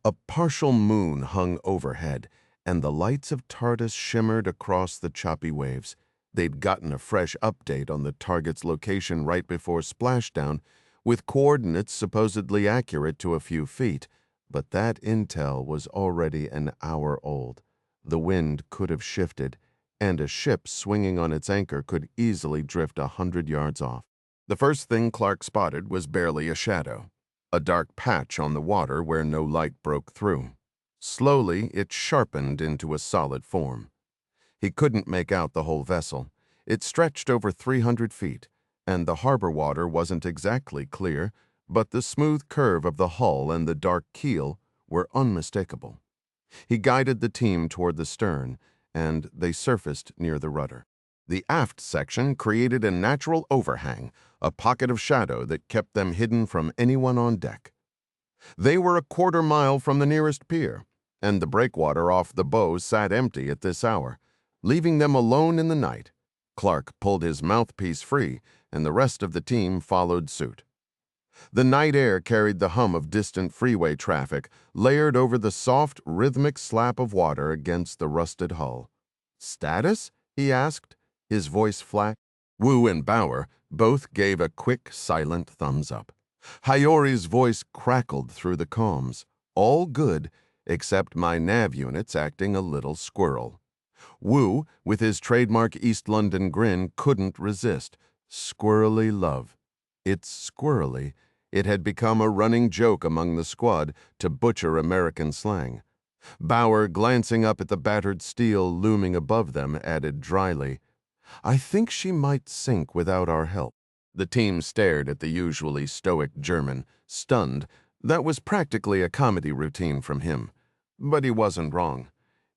A partial moon hung overhead, and the lights of Tardis shimmered across the choppy waves. They'd gotten a fresh update on the target's location right before splashdown, with coordinates supposedly accurate to a few feet, but that intel was already an hour old. The wind could have shifted, and a ship swinging on its anchor could easily drift 100 yards off. The first thing Clark spotted was barely a shadow, a dark patch on the water where no light broke through. Slowly, it sharpened into a solid form. He couldn't make out the whole vessel. It stretched over 300 feet, and the harbor water wasn't exactly clear, but the smooth curve of the hull and the dark keel were unmistakable. He guided the team toward the stern, and they surfaced near the rudder. The aft section created a natural overhang, a pocket of shadow that kept them hidden from anyone on deck. They were a quarter-mile from the nearest pier, and the breakwater off the bow sat empty at this hour, leaving them alone in the night. Clark pulled his mouthpiece free, and the rest of the team followed suit. The night air carried the hum of distant freeway traffic, layered over the soft, rhythmic slap of water against the rusted hull. "Status?" he asked, his voice flat. Wu and Bauer both gave a quick, silent thumbs up. Hayori's voice crackled through the comms. "All good, except my nav unit's acting a little squirrel." Wu, with his trademark East London grin, couldn't resist. Squirrely love. It's squirrely. It had become a running joke among the squad to butcher American slang. Bauer, glancing up at the battered steel looming above them, added dryly, "I think she might sink without our help." The team stared at the usually stoic German, stunned. That was practically a comedy routine from him. But he wasn't wrong.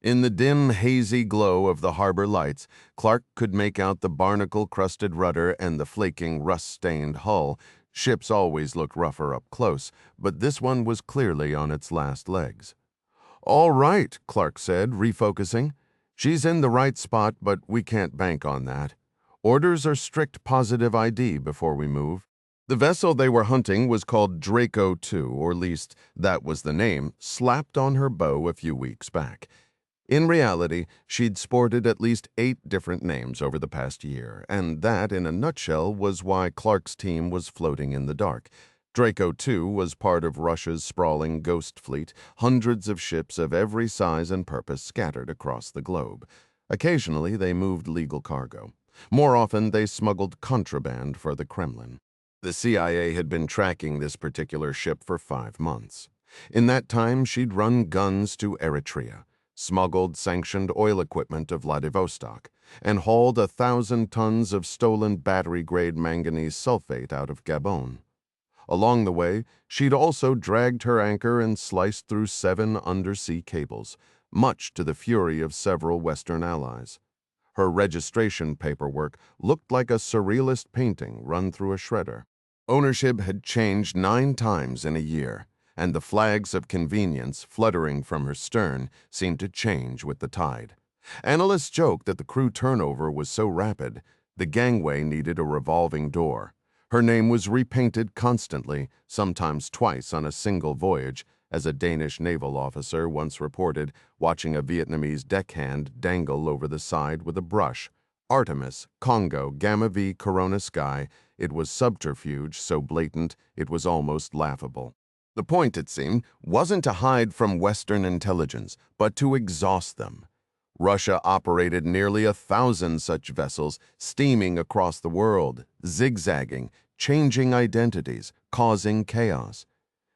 In the dim, hazy glow of the harbor lights, Clark could make out the barnacle-crusted rudder and the flaking, rust-stained hull. Ships always looked rougher up close, but this one was clearly on its last legs. "All right," Clark said, refocusing. "She's in the right spot, but we can't bank on that. Orders are strict positive ID before we move." The vessel they were hunting was called Draco II, or at least that was the name slapped on her bow a few weeks back. In reality, she'd sported at least 8 different names over the past year, and that, in a nutshell, was why Clark's team was floating in the dark. Draco II was part of Russia's sprawling ghost fleet, hundreds of ships of every size and purpose scattered across the globe. Occasionally, they moved legal cargo. More often, they smuggled contraband for the Kremlin. The CIA had been tracking this particular ship for 5 months. In that time, she'd run guns to Eritrea, smuggled sanctioned oil equipment to Vladivostok, and hauled 1,000 tons of stolen battery-grade manganese sulfate out of Gabon. Along the way, she'd also dragged her anchor and sliced through 7 undersea cables, much to the fury of several Western allies. Her registration paperwork looked like a surrealist painting run through a shredder. Ownership had changed 9 times in a year, and the flags of convenience fluttering from her stern seemed to change with the tide. Analysts joked that the crew turnover was so rapid, the gangway needed a revolving door. Her name was repainted constantly, sometimes twice on a single voyage, as a Danish naval officer once reported, watching a Vietnamese deckhand dangle over the side with a brush. Artemis, Congo, Gamma V, Corona Sky. It was subterfuge so blatant it was almost laughable. The point, it seemed, wasn't to hide from Western intelligence, but to exhaust them. Russia operated nearly 1,000 such vessels, steaming across the world, zigzagging, changing identities, causing chaos.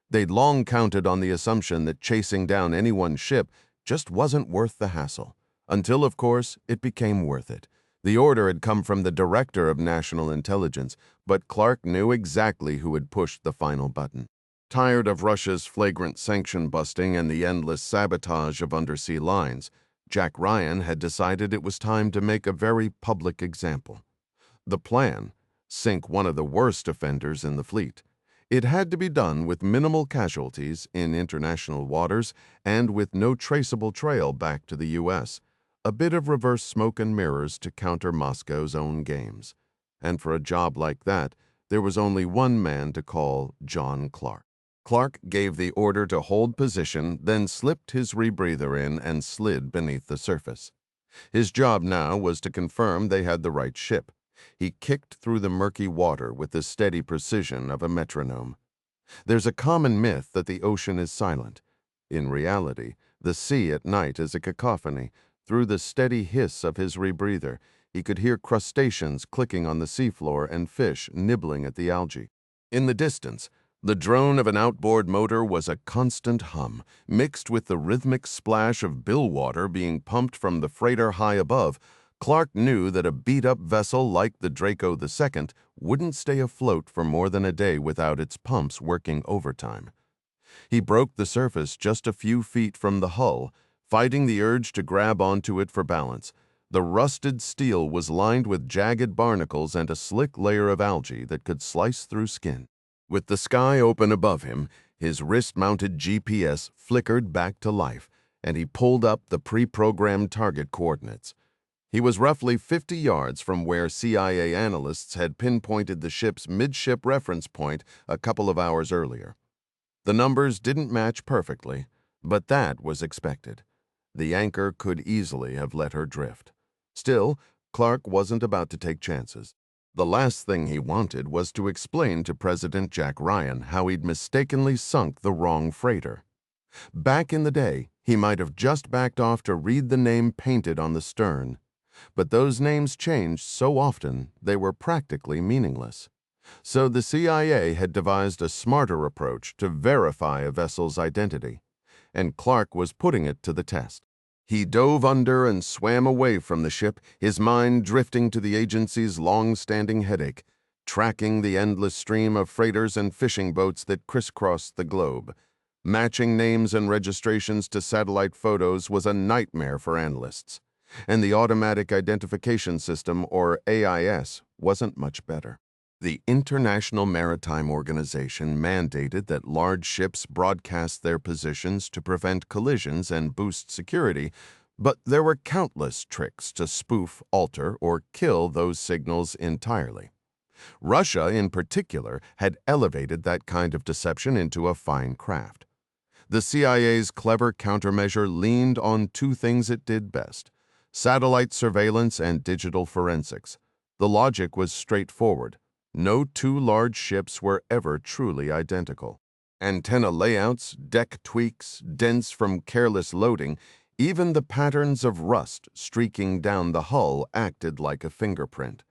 They'd long counted on the assumption that chasing down any one ship just wasn't worth the hassle, until, of course, it became worth it. The order had come from the Director of National Intelligence, but Clark knew exactly who had pushed the final button. Tired of Russia's flagrant sanction busting and the endless sabotage of undersea lines, Jack Ryan had decided it was time to make a very public example. The plan, sink one of the worst offenders in the fleet. It had to be done with minimal casualties in international waters and with no traceable trail back to the U.S., a bit of reverse smoke and mirrors to counter Moscow's own games. And for a job like that, there was only one man to call: John Clark. Clark gave the order to hold position, then slipped his rebreather in and slid beneath the surface. His job now was to confirm they had the right ship. He kicked through the murky water with the steady precision of a metronome. There's a common myth that the ocean is silent. In reality, the sea at night is a cacophony. Through the steady hiss of his rebreather, he could hear crustaceans clicking on the seafloor and fish nibbling at the algae. In the distance, the drone of an outboard motor was a constant hum, mixed with the rhythmic splash of billwater being pumped from the freighter high above. Clark knew that a beat-up vessel like the Draco II wouldn't stay afloat for more than a day without its pumps working overtime. He broke the surface just a few feet from the hull, fighting the urge to grab onto it for balance. The rusted steel was lined with jagged barnacles and a slick layer of algae that could slice through skin. With the sky open above him, his wrist-mounted GPS flickered back to life, and he pulled up the pre-programmed target coordinates. He was roughly 50 yards from where CIA analysts had pinpointed the ship's midship reference point a couple of hours earlier. The numbers didn't match perfectly, but that was expected. The anchor could easily have let her drift. Still, Clark wasn't about to take chances. The last thing he wanted was to explain to President Jack Ryan how he'd mistakenly sunk the wrong freighter. Back in the day, he might have just backed off to read the name painted on the stern. But those names changed so often they were practically meaningless. So the CIA had devised a smarter approach to verify a vessel's identity, and Clark was putting it to the test. He dove under and swam away from the ship, his mind drifting to the agency's long-standing headache, tracking the endless stream of freighters and fishing boats that crisscrossed the globe. Matching names and registrations to satellite photos was a nightmare for analysts, and the Automatic Identification System, or AIS, wasn't much better. The International Maritime Organization mandated that large ships broadcast their positions to prevent collisions and boost security, but there were countless tricks to spoof, alter, or kill those signals entirely. Russia, in particular, had elevated that kind of deception into a fine craft. The CIA's clever countermeasure leaned on two things it did best: satellite surveillance and digital forensics. The logic was straightforward. No two large ships were ever truly identical. Antenna layouts, deck tweaks, dents from careless loading, even the patterns of rust streaking down the hull acted like a fingerprint.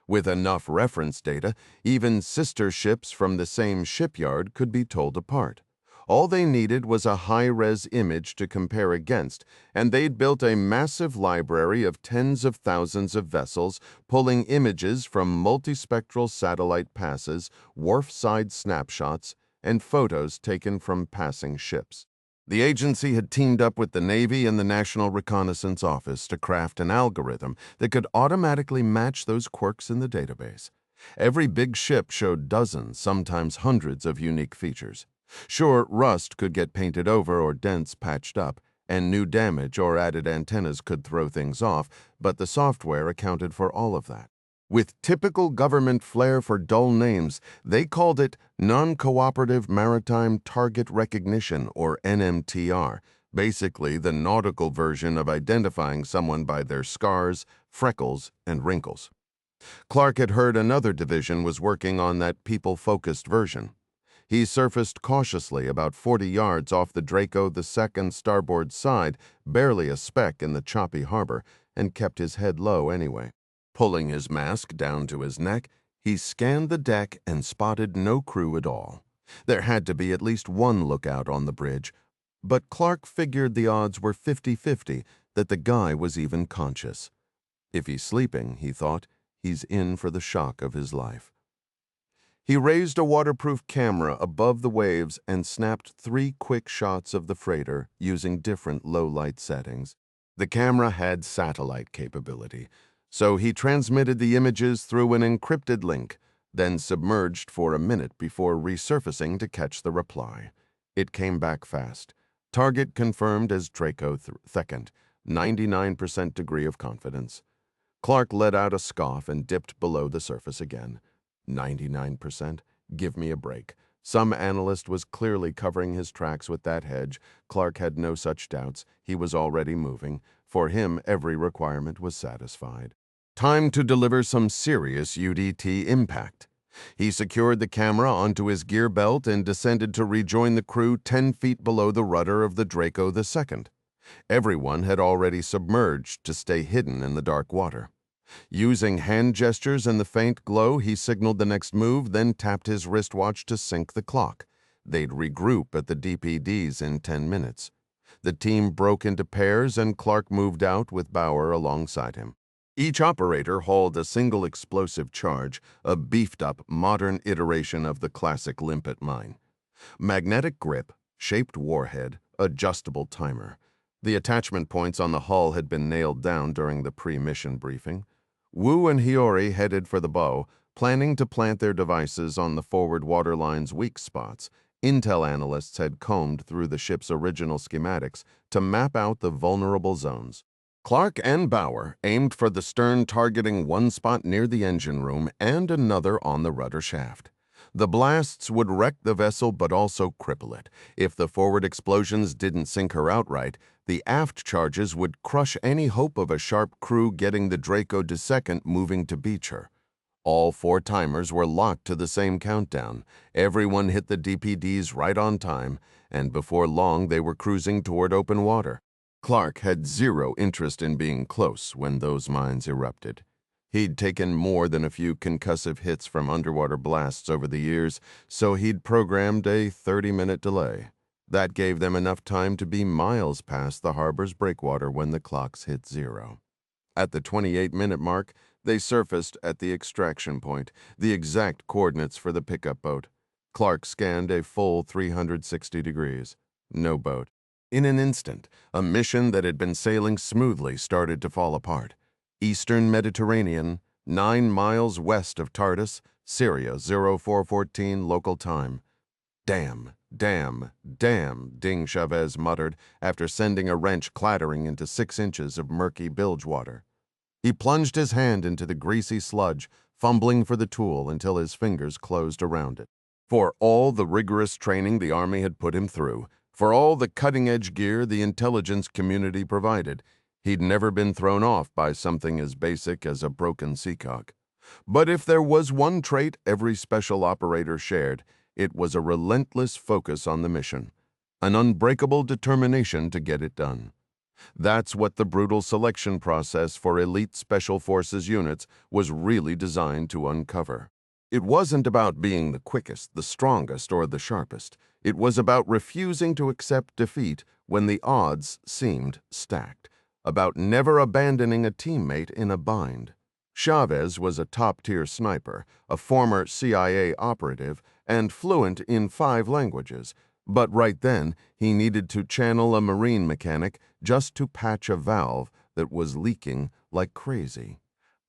With enough reference data, even sister ships from the same shipyard could be told apart. All they needed was a high-res image to compare against, and they'd built a massive library of tens of thousands of vessels, pulling images from multispectral satellite passes, wharf-side snapshots, and photos taken from passing ships. The agency had teamed up with the Navy and the National Reconnaissance Office to craft an algorithm that could automatically match those quirks in the database. Every big ship showed dozens, sometimes hundreds of unique features. Sure, rust could get painted over or dents patched up, and new damage or added antennas could throw things off, but the software accounted for all of that. With typical government flair for dull names, they called it Non-Cooperative Maritime Target Recognition, or NMTR, basically the nautical version of identifying someone by their scars, freckles, and wrinkles. Clark had heard another division was working on that people-focused version. He surfaced cautiously about 40 yards off the Draco II starboard side, barely a speck in the choppy harbor, and kept his head low anyway. Pulling his mask down to his neck, he scanned the deck and spotted no crew at all. There had to be at least one lookout on the bridge, but Clark figured the odds were 50-50 that the guy was even conscious. If he's sleeping, he thought, he's in for the shock of his life. He raised a waterproof camera above the waves and snapped 3 quick shots of the freighter using different low-light settings. The camera had satellite capability, so he transmitted the images through an encrypted link, then submerged for a minute before resurfacing to catch the reply. It came back fast. Target confirmed as Draco Second, 99% degree of confidence. Clark let out a scoff and dipped below the surface again. 99%? Give me a break. Some analyst was clearly covering his tracks with that hedge. Clark had no such doubts. He was already moving. For him, every requirement was satisfied. Time to deliver some serious UDT impact. He secured the camera onto his gear belt and descended to rejoin the crew 10 feet below the rudder of the Draco II. Everyone had already submerged to stay hidden in the dark water. Using hand gestures and the faint glow, he signaled the next move, then tapped his wristwatch to sync the clock. They'd regroup at the DPDs in 10 minutes. The team broke into pairs, and Clark moved out with Bauer alongside him. Each operator hauled a single explosive charge, a beefed-up, modern iteration of the classic limpet mine. Magnetic grip, shaped warhead, adjustable timer. The attachment points on the hull had been nailed down during the pre-mission briefing. Wu and Hiyori headed for the bow, planning to plant their devices on the forward waterline's weak spots. Intel analysts had combed through the ship's original schematics to map out the vulnerable zones. Clark and Bauer aimed for the stern, targeting one spot near the engine room and another on the rudder shaft. The blasts would wreck the vessel but also cripple it. If the forward explosions didn't sink her outright, the aft charges would crush any hope of a sharp crew getting the Draco II moving to beach her. All 4 timers were locked to the same countdown. Everyone hit the DPDs right on time, and before long they were cruising toward open water. Clark had zero interest in being close when those mines erupted. He'd taken more than a few concussive hits from underwater blasts over the years, so he'd programmed a 30-minute delay. That gave them enough time to be miles past the harbor's breakwater when the clocks hit 0. At the 28-minute mark, they surfaced at the extraction point, the exact coordinates for the pickup boat. Clark scanned a full 360 degrees. No boat. In an instant, a mission that had been sailing smoothly started to fall apart. Eastern Mediterranean, 9 miles west of Tartus, Syria 0414 local time. Damn, damn, damn, Ding Chavez muttered after sending a wrench clattering into 6 inches of murky bilge water. He plunged his hand into the greasy sludge, fumbling for the tool until his fingers closed around it. For all the rigorous training the Army had put him through, for all the cutting-edge gear the intelligence community provided, he'd never been thrown off by something as basic as a broken seacock. But if there was one trait every special operator shared, it was a relentless focus on the mission, an unbreakable determination to get it done. That's what the brutal selection process for elite Special Forces units was really designed to uncover. It wasn't about being the quickest, the strongest, or the sharpest. It was about refusing to accept defeat when the odds seemed stacked, about never abandoning a teammate in a bind. Chavez was a top-tier sniper, a former CIA operative, and fluent in 5 languages, but right then he needed to channel a marine mechanic just to patch a valve that was leaking like crazy.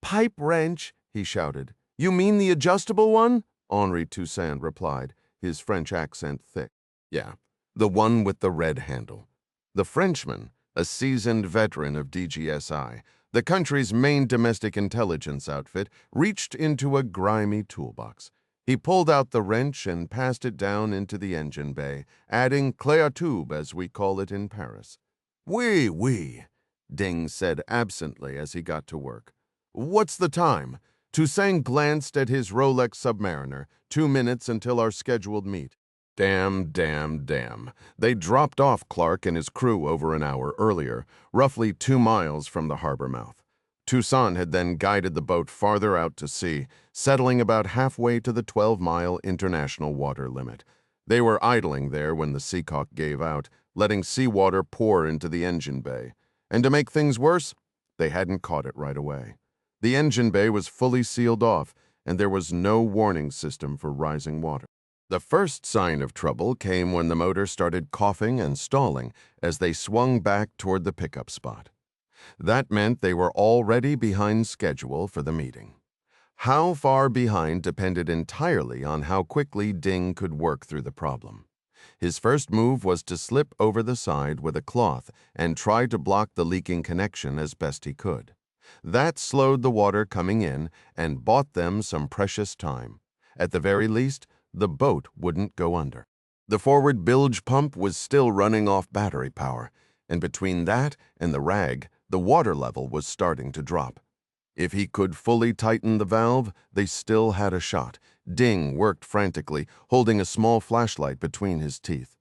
"Pipe wrench," he shouted. "You mean the adjustable one?" Henri Toussaint replied, his French accent thick. "Yeah, the one with the red handle." The Frenchman, a seasoned veteran of DGSI, the country's main domestic intelligence outfit, reached into a grimy toolbox. He pulled out the wrench and passed it down into the engine bay, adding clé à tube, as we call it in Paris. "Oui, oui," Ding said absently as he got to work. "What's the time?" Toussaint glanced at his Rolex Submariner. 2 minutes until our scheduled meet. Damn, damn, damn. They dropped off Clark and his crew over an hour earlier, roughly 2 miles from the harbor mouth. Toussaint had then guided the boat farther out to sea, settling about halfway to the 12-mile international water limit. They were idling there when the seacock gave out, letting seawater pour into the engine bay. And to make things worse, they hadn't caught it right away. The engine bay was fully sealed off, and there was no warning system for rising water. The first sign of trouble came when the motor started coughing and stalling as they swung back toward the pickup spot. That meant they were already behind schedule for the meeting. How far behind depended entirely on how quickly Ding could work through the problem. His first move was to slip over the side with a cloth and try to block the leaking connection as best he could. That slowed the water coming in and bought them some precious time. At the very least, the boat wouldn't go under. The forward bilge pump was still running off battery power, and between that and the rag, the water level was starting to drop. If he could fully tighten the valve, they still had a shot. Ding worked frantically, holding a small flashlight between his teeth.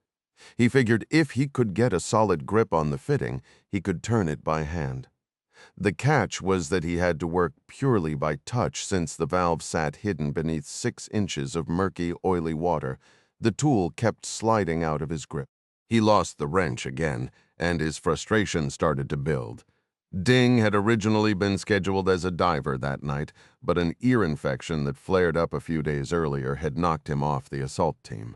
He figured if he could get a solid grip on the fitting, he could turn it by hand. The catch was that he had to work purely by touch since the valve sat hidden beneath 6 inches of murky, oily water. The tool kept sliding out of his grip. He lost the wrench again, and his frustration started to build. Ding had originally been scheduled as a diver that night, but an ear infection that flared up a few days earlier had knocked him off the assault team.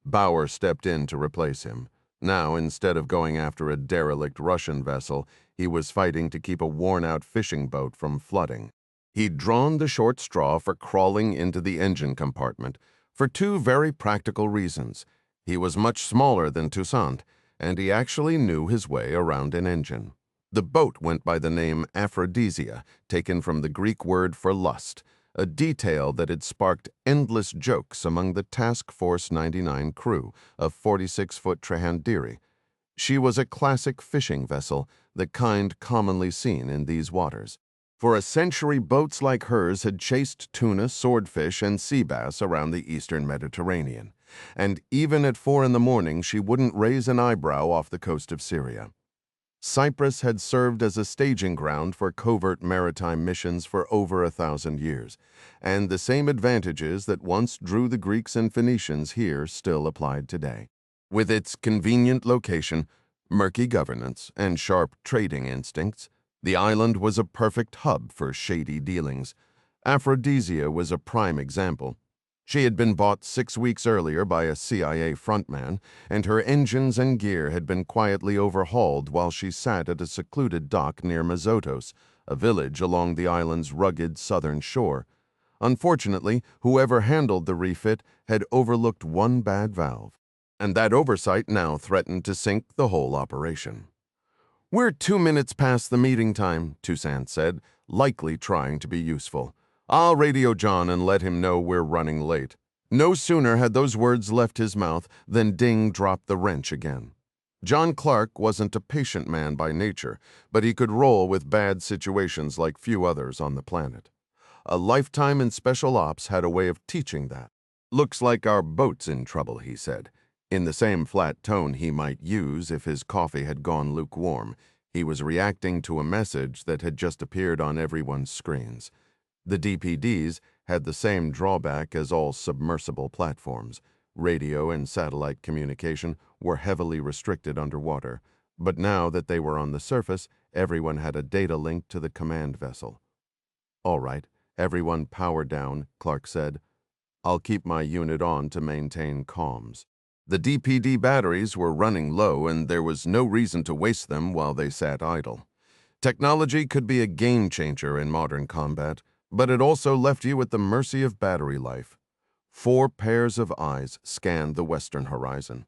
Bauer stepped in to replace him. Now, instead of going after a derelict Russian vessel, he was fighting to keep a worn-out fishing boat from flooding. He'd drawn the short straw for crawling into the engine compartment for 2 very practical reasons. He was much smaller than Toussaint, and he actually knew his way around an engine. The boat went by the name Aphrodisia, taken from the Greek word for lust, a detail that had sparked endless jokes among the Task Force 99 crew of 46-foot Trahandiri. She was a classic fishing vessel, the kind commonly seen in these waters. For a century, boats like hers had chased tuna, swordfish, and sea bass around the eastern Mediterranean. And even at 4 in the morning, she wouldn't raise an eyebrow off the coast of Syria. Cyprus had served as a staging ground for covert maritime missions for over 1,000 years, and the same advantages that once drew the Greeks and Phoenicians here still applied today. With its convenient location, murky governance, and sharp trading instincts, the island was a perfect hub for shady dealings. Aphrodisia was a prime example. She had been bought 6 weeks earlier by a CIA frontman, and her engines and gear had been quietly overhauled while she sat at a secluded dock near Mazotos, a village along the island's rugged southern shore. Unfortunately, whoever handled the refit had overlooked one bad valve, and that oversight now threatened to sink the whole operation. "We're 2 minutes past the meeting time," Toussaint said, likely trying to be useful. "I'll radio John and let him know we're running late." No sooner had those words left his mouth than Ding dropped the wrench again. John Clark wasn't a patient man by nature, but he could roll with bad situations like few others on the planet. A lifetime in special ops had a way of teaching that. "Looks like our boat's in trouble," he said, in the same flat tone he might use if his coffee had gone lukewarm. He was reacting to a message that had just appeared on everyone's screens. The DPDs had the same drawback as all submersible platforms. Radio and satellite communication were heavily restricted underwater, but now that they were on the surface, everyone had a data link to the command vessel. "All right, everyone power down," Clark said. "I'll keep my unit on to maintain comms." The DPD batteries were running low, and there was no reason to waste them while they sat idle. Technology could be a game changer in modern combat, but it also left you at the mercy of battery life. 4 pairs of eyes scanned the western horizon.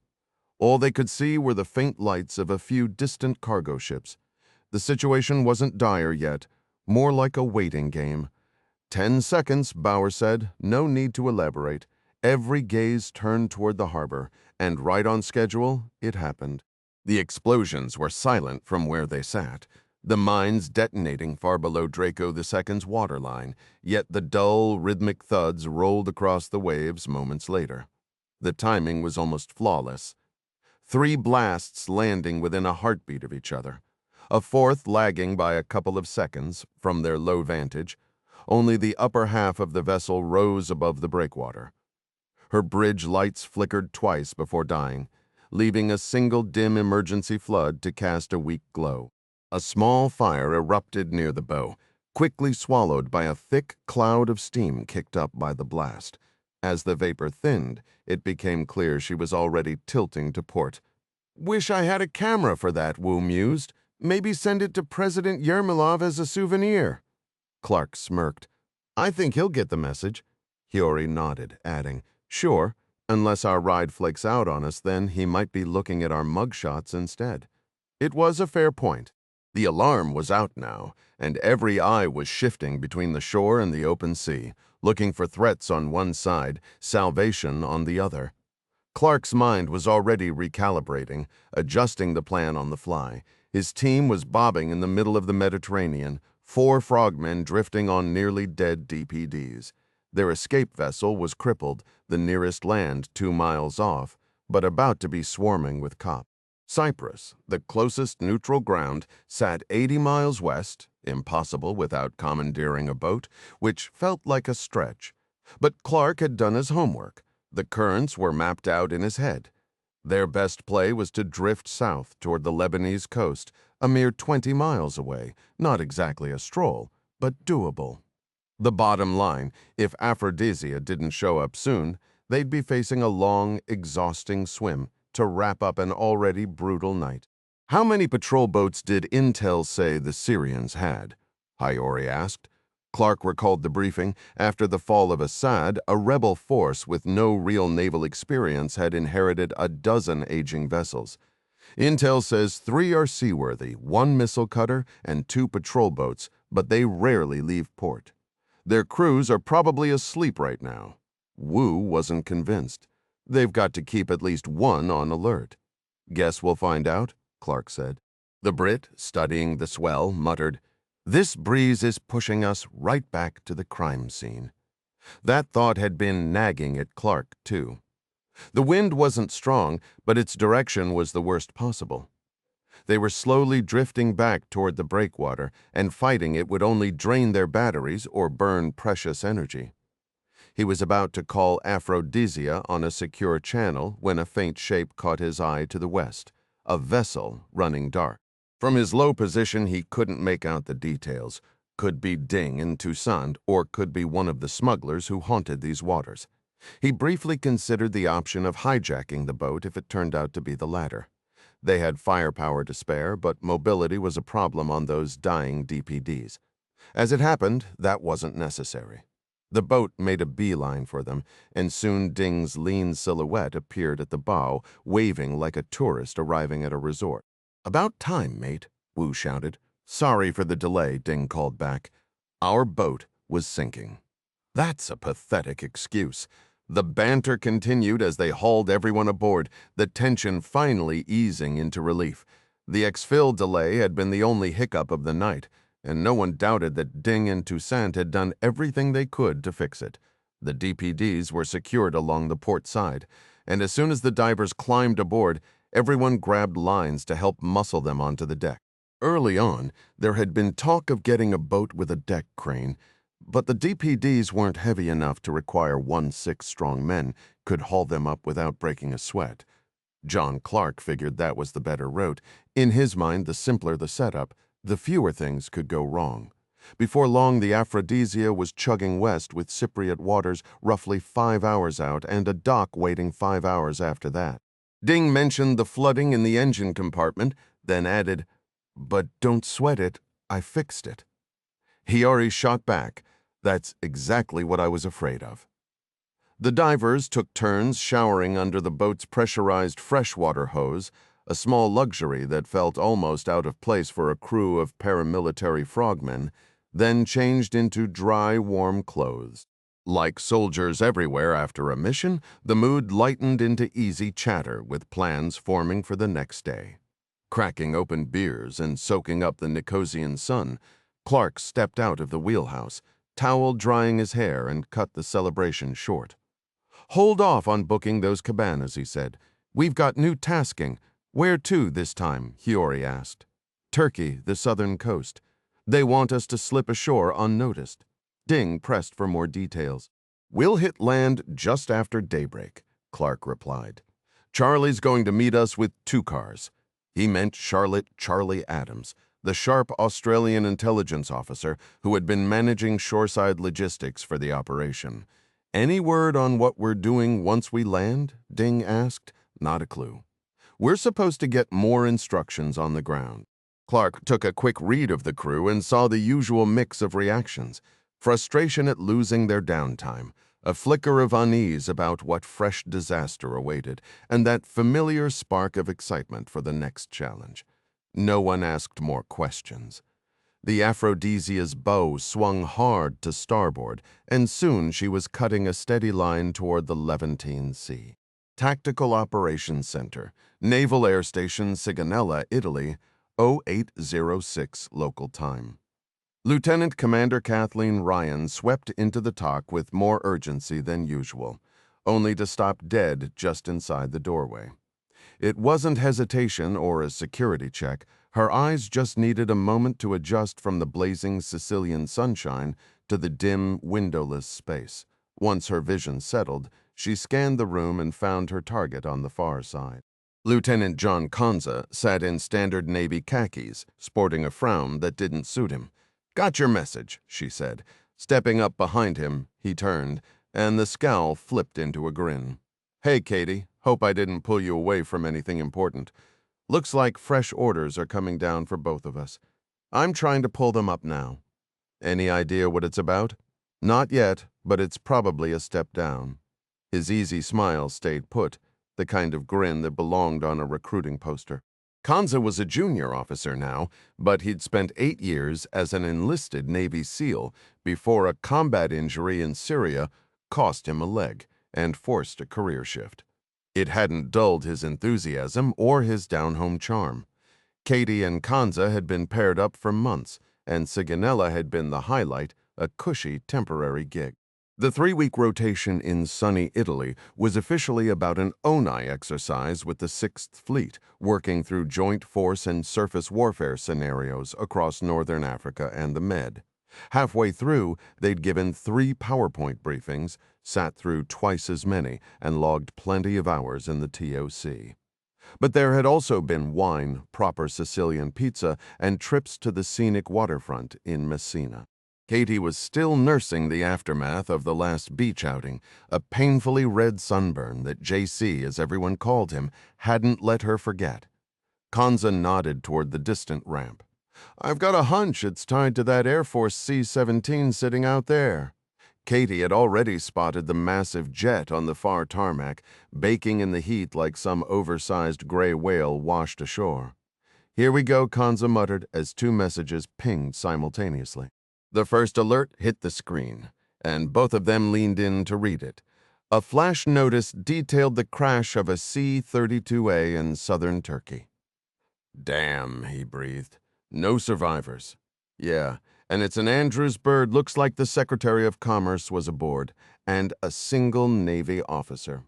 All they could see were the faint lights of a few distant cargo ships. The situation wasn't dire yet, more like a waiting game. 10 seconds, Bauer said. No need to elaborate. Every gaze turned toward the harbor, and right on schedule, it happened. The explosions were silent from where they sat, the mines detonating far below Draco II's waterline, yet the dull, rhythmic thuds rolled across the waves moments later. The timing was almost flawless. 3 blasts landing within a heartbeat of each other, a 4th lagging by a couple of seconds from their low vantage. Only the upper half of the vessel rose above the breakwater. Her bridge lights flickered twice before dying, leaving a single dim emergency flood to cast a weak glow. A small fire erupted near the bow, quickly swallowed by a thick cloud of steam kicked up by the blast. As the vapor thinned, it became clear she was already tilting to port. "Wish I had a camera for that," Wu mused. "Maybe send it to President Yermolov as a souvenir." Clark smirked. I think he'll get the message. Hiyori nodded, adding, Sure, unless our ride flakes out on us, then he might be looking at our mugshots instead. It was a fair point. The alarm was out now, and every eye was shifting between the shore and the open sea, looking for threats on one side, salvation on the other. Clark's mind was already recalibrating, adjusting the plan on the fly. His team was bobbing in the middle of the Mediterranean, 4 frogmen drifting on nearly dead DPDs. Their escape vessel was crippled, the nearest land 2 miles off, but about to be swarming with cops. Cyprus, the closest neutral ground, sat 80 miles west, impossible without commandeering a boat, which felt like a stretch. But Clark had done his homework. The currents were mapped out in his head. Their best play was to drift south toward the Lebanese coast, a mere 20 miles away, not exactly a stroll, but doable. The bottom line, if Aphrodisia didn't show up soon, they'd be facing a long, exhausting swim to wrap up an already brutal night. How many patrol boats did Intel say the Syrians had? Hiyori asked. Clark recalled the briefing. After the fall of Assad, a rebel force with no real naval experience had inherited a dozen aging vessels. Intel says 3 are seaworthy, 1 missile cutter, and 2 patrol boats, but they rarely leave port. Their crews are probably asleep right now. Wu wasn't convinced. They've got to keep at least 1 on alert. Guess we'll find out, Clark said. The Brit, studying the swell, muttered, This breeze is pushing us right back to the crime scene. That thought had been nagging at Clark, too. The wind wasn't strong, but its direction was the worst possible. They were slowly drifting back toward the breakwater, and fighting it would only drain their batteries or burn precious energy. He was about to call Aphrodisia on a secure channel when a faint shape caught his eye to the west, a vessel running dark. From his low position, he couldn't make out the details. Could be Ding in Toussaint, or could be one of the smugglers who haunted these waters. He briefly considered the option of hijacking the boat if it turned out to be the latter. They had firepower to spare, but mobility was a problem on those dying DPDs. As it happened, that wasn't necessary. The boat made a beeline for them, and soon Ding's lean silhouette appeared at the bow, waving like a tourist arriving at a resort. About time, mate, Wu shouted. Sorry for the delay, Ding called back. Our boat was sinking. That's a pathetic excuse. The banter continued as they hauled everyone aboard, the tension finally easing into relief. The exfil delay had been the only hiccup of the night, and no one doubted that Ding and Toussaint had done everything they could to fix it. The DPDs were secured along the port side, and as soon as the divers climbed aboard, everyone grabbed lines to help muscle them onto the deck. Early on, there had been talk of getting a boat with a deck crane, but the DPDs weren't heavy enough to require 6 strong men could haul them up without breaking a sweat. John Clark figured that was the better route. In his mind, the simpler the setup, the fewer things could go wrong. Before long, the Aphrodisia was chugging west with Cypriot waters roughly 5 hours out and a dock waiting 5 hours after that. Ding mentioned the flooding in the engine compartment, then added, But don't sweat it, I fixed it. Hiyori shot back, That's exactly what I was afraid of. The divers took turns showering under the boat's pressurized freshwater hose, a small luxury that felt almost out of place for a crew of paramilitary frogmen, then changed into dry, warm clothes. Like soldiers everywhere after a mission, the mood lightened into easy chatter with plans forming for the next day. Cracking open beers and soaking up the Nicosian sun, Clark stepped out of the wheelhouse, towel drying his hair, and cut the celebration short. Hold off on booking those cabanas, he said. We've got new tasking. Where to this time? Hiyori asked. Turkey, the southern coast. They want us to slip ashore unnoticed. Ding pressed for more details. We'll hit land just after daybreak, Clark replied. Charlie's going to meet us with 2 cars. He meant Charlotte Charlie Adams, the sharp Australian intelligence officer who had been managing shoreside logistics for the operation. Any word on what we're doing once we land? Ding asked. Not a clue. We're supposed to get more instructions on the ground. Clark took a quick read of the crew and saw the usual mix of reactions. Frustration at losing their downtime, a flicker of unease about what fresh disaster awaited, and that familiar spark of excitement for the next challenge. No one asked more questions. The Aphrodisia's bow swung hard to starboard, and soon she was cutting a steady line toward the Levantine Sea. Tactical Operations Center, Naval Air Station Sigonella, Italy, 0806 local time. Lieutenant Commander Kathleen Ryan swept into the talk with more urgency than usual, only to stop dead just inside the doorway. It wasn't hesitation or a security check. Her eyes just needed a moment to adjust from the blazing Sicilian sunshine to the dim, windowless space. Once her vision settled, she scanned the room and found her target on the far side. Lieutenant John Conza sat in standard Navy khakis, sporting a frown that didn't suit him. "Got your message," she said. Stepping up behind him, he turned, and the scowl flipped into a grin. "Hey, Katie, hope I didn't pull you away from anything important. Looks like fresh orders are coming down for both of us. I'm trying to pull them up now. Any idea what it's about?" "Not yet, but it's probably a step down." His easy smile stayed put, the kind of grin that belonged on a recruiting poster. Kanza was a junior officer now, but he'd spent 8 years as an enlisted Navy SEAL before a combat injury in Syria cost him a leg and forced a career shift. It hadn't dulled his enthusiasm or his down-home charm. Katie and Kanza had been paired up for months, and Sigonella had been the highlight, a cushy temporary gig. The 3-week rotation in sunny Italy was officially about an ONI exercise with the 6th Fleet, working through joint force and surface warfare scenarios across northern Africa and the Med. Halfway through, they'd given 3 PowerPoint briefings, sat through twice as many, and logged plenty of hours in the TOC. But there had also been wine, proper Sicilian pizza, and trips to the scenic waterfront in Messina. Katie was still nursing the aftermath of the last beach outing, a painfully red sunburn that JC, as everyone called him, hadn't let her forget. Kanza nodded toward the distant ramp. "I've got a hunch it's tied to that Air Force C-17 sitting out there." Katie had already spotted the massive jet on the far tarmac, baking in the heat like some oversized gray whale washed ashore. "Here we go," Kanza muttered as 2 messages pinged simultaneously. The first alert hit the screen, and both of them leaned in to read it. A flash notice detailed the crash of a C-32A in southern Turkey. "Damn," he breathed. "No survivors." "Yeah, and it's an Andrews bird. Looks like the Secretary of Commerce was aboard, and a single Navy officer."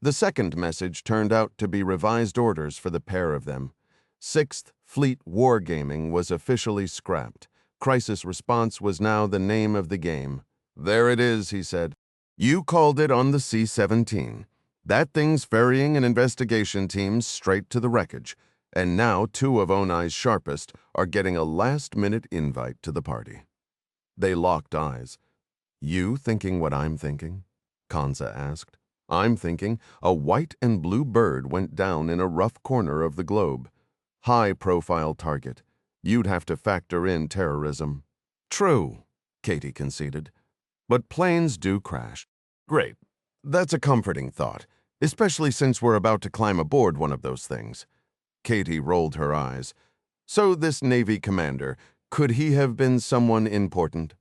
The second message turned out to be revised orders for the pair of them. 6th Fleet wargaming was officially scrapped. Crisis response was now the name of the game. "There it is," he said. "You called it on the C-17. That thing's ferrying an investigation team straight to the wreckage, and now 2 of ONI's sharpest are getting a last-minute invite to the party." They locked eyes. "You thinking what I'm thinking?" Kanza asked. "I'm thinking a white and blue bird went down in a rough corner of the globe. High-profile target. You'd have to factor in terrorism." "True," Katie conceded. "But planes do crash." "Great. That's a comforting thought, especially since we're about to climb aboard one of those things." Katie rolled her eyes. "So this Navy commander, could he have been someone important?"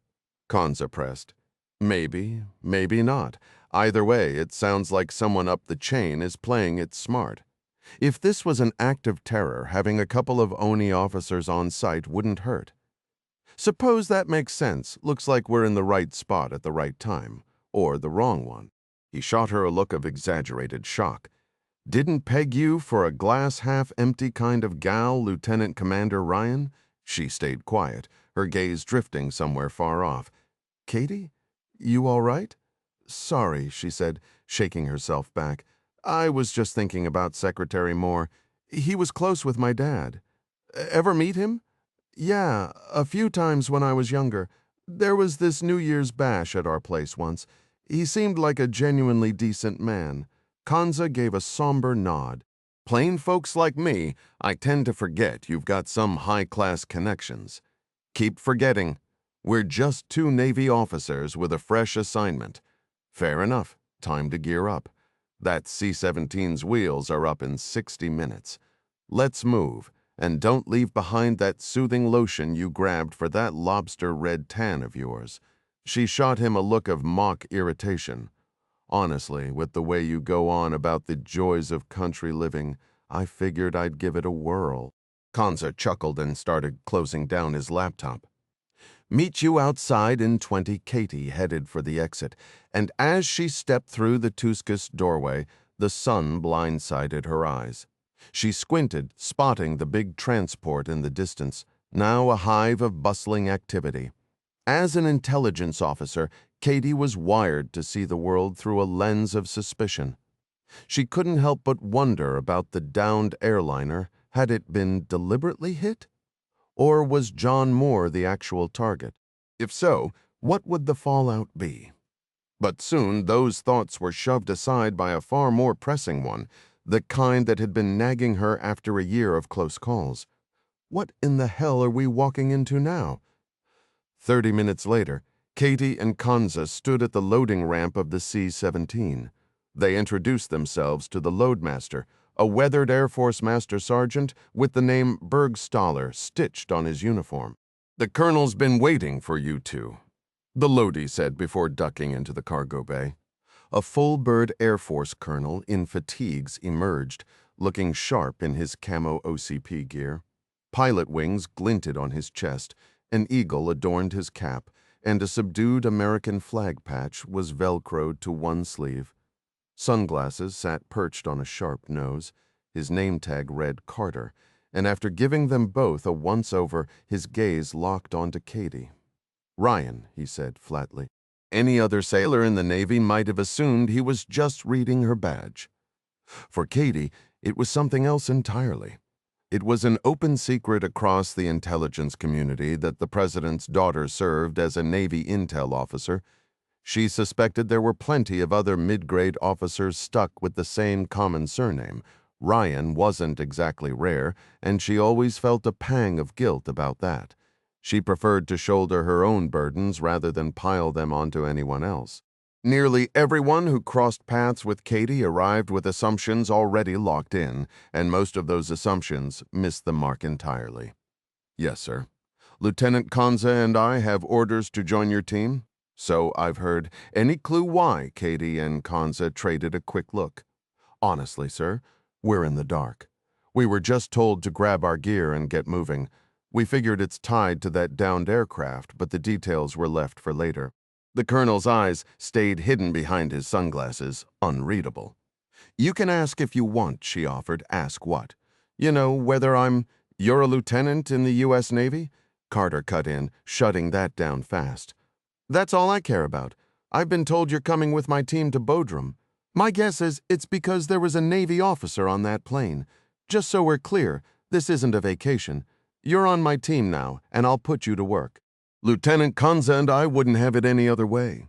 Kanza pressed. "Maybe, maybe not. Either way, it sounds like someone up the chain is playing it smart. If this was an act of terror, having a couple of ONI officers on site wouldn't hurt. Suppose that makes sense. Looks like we're in the right spot at the right time. Or the wrong one." He shot her a look of exaggerated shock. "Didn't peg you for a glass-half-empty kind of gal, Lieutenant Commander Ryan?" She stayed quiet, her gaze drifting somewhere far off. "Katie? You all right?" "Sorry," she said, shaking herself back. "I was just thinking about Secretary Moore. He was close with my dad." "Ever meet him?" "Yeah, a few times when I was younger. There was this New Year's bash at our place once. He seemed like a genuinely decent man." Kanza gave a somber nod. "Plain folks like me, I tend to forget you've got some high-class connections." "Keep forgetting. We're just two Navy officers with a fresh assignment. Fair enough. Time to gear up. That C-17's wheels are up in 60 minutes. Let's move, and don't leave behind that soothing lotion you grabbed for that lobster red tan of yours." She shot him a look of mock irritation. "Honestly, with the way you go on about the joys of country living, I figured I'd give it a whirl." Kanza chuckled and started closing down his laptop. "Meet you outside in 20." Katie headed for the exit, and as she stepped through the Tuscus doorway, the sun blindsided her eyes. She squinted, spotting the big transport in the distance, now a hive of bustling activity. As an intelligence officer, Katie was wired to see the world through a lens of suspicion. She couldn't help but wonder about the downed airliner. Had it been deliberately hit? Or was John Moore the actual target? If so, what would the fallout be? But soon those thoughts were shoved aside by a far more pressing one, the kind that had been nagging her after a year of close calls. What in the hell are we walking into now? 30 minutes later, Katie and Kanza stood at the loading ramp of the C-17. They introduced themselves to the loadmaster, a weathered Air Force Master Sergeant with the name Bergstaller stitched on his uniform. "The colonel's been waiting for you two," the loadie said before ducking into the cargo bay. A full-bird Air Force colonel in fatigues emerged, looking sharp in his camo OCP gear. Pilot wings glinted on his chest, an eagle adorned his cap, and a subdued American flag patch was velcroed to one sleeve. Sunglasses sat perched on a sharp nose. His name tag read Carter, and after giving them both a once-over, his gaze locked onto Katie. "Ryan," he said flatly. Any other sailor in the Navy might have assumed he was just reading her badge. For Katie, it was something else entirely. It was an open secret across the intelligence community that the president's daughter served as a Navy intel officer. She suspected there were plenty of other mid-grade officers stuck with the same common surname. Ryan wasn't exactly rare, and she always felt a pang of guilt about that. She preferred to shoulder her own burdens rather than pile them onto anyone else. Nearly everyone who crossed paths with Katie arrived with assumptions already locked in, and most of those assumptions missed the mark entirely. "Yes, sir. Lieutenant Kanza and I have orders to join your team." "So I've heard. Any clue why?" Katie and Kanza traded a quick look. "Honestly, sir, we're in the dark. We were just told to grab our gear and get moving. We figured it's tied to that downed aircraft, but the details were left for later." The colonel's eyes stayed hidden behind his sunglasses, unreadable. "You can ask if you want," she offered. "Ask what?" "You know, whether you're a lieutenant in the U.S. Navy?" Carter cut in, shutting that down fast. "That's all I care about. I've been told you're coming with my team to Bodrum. My guess is it's because there was a Navy officer on that plane. Just so we're clear, this isn't a vacation. You're on my team now, and I'll put you to work. Lieutenant Kanza and I wouldn't have it any other way."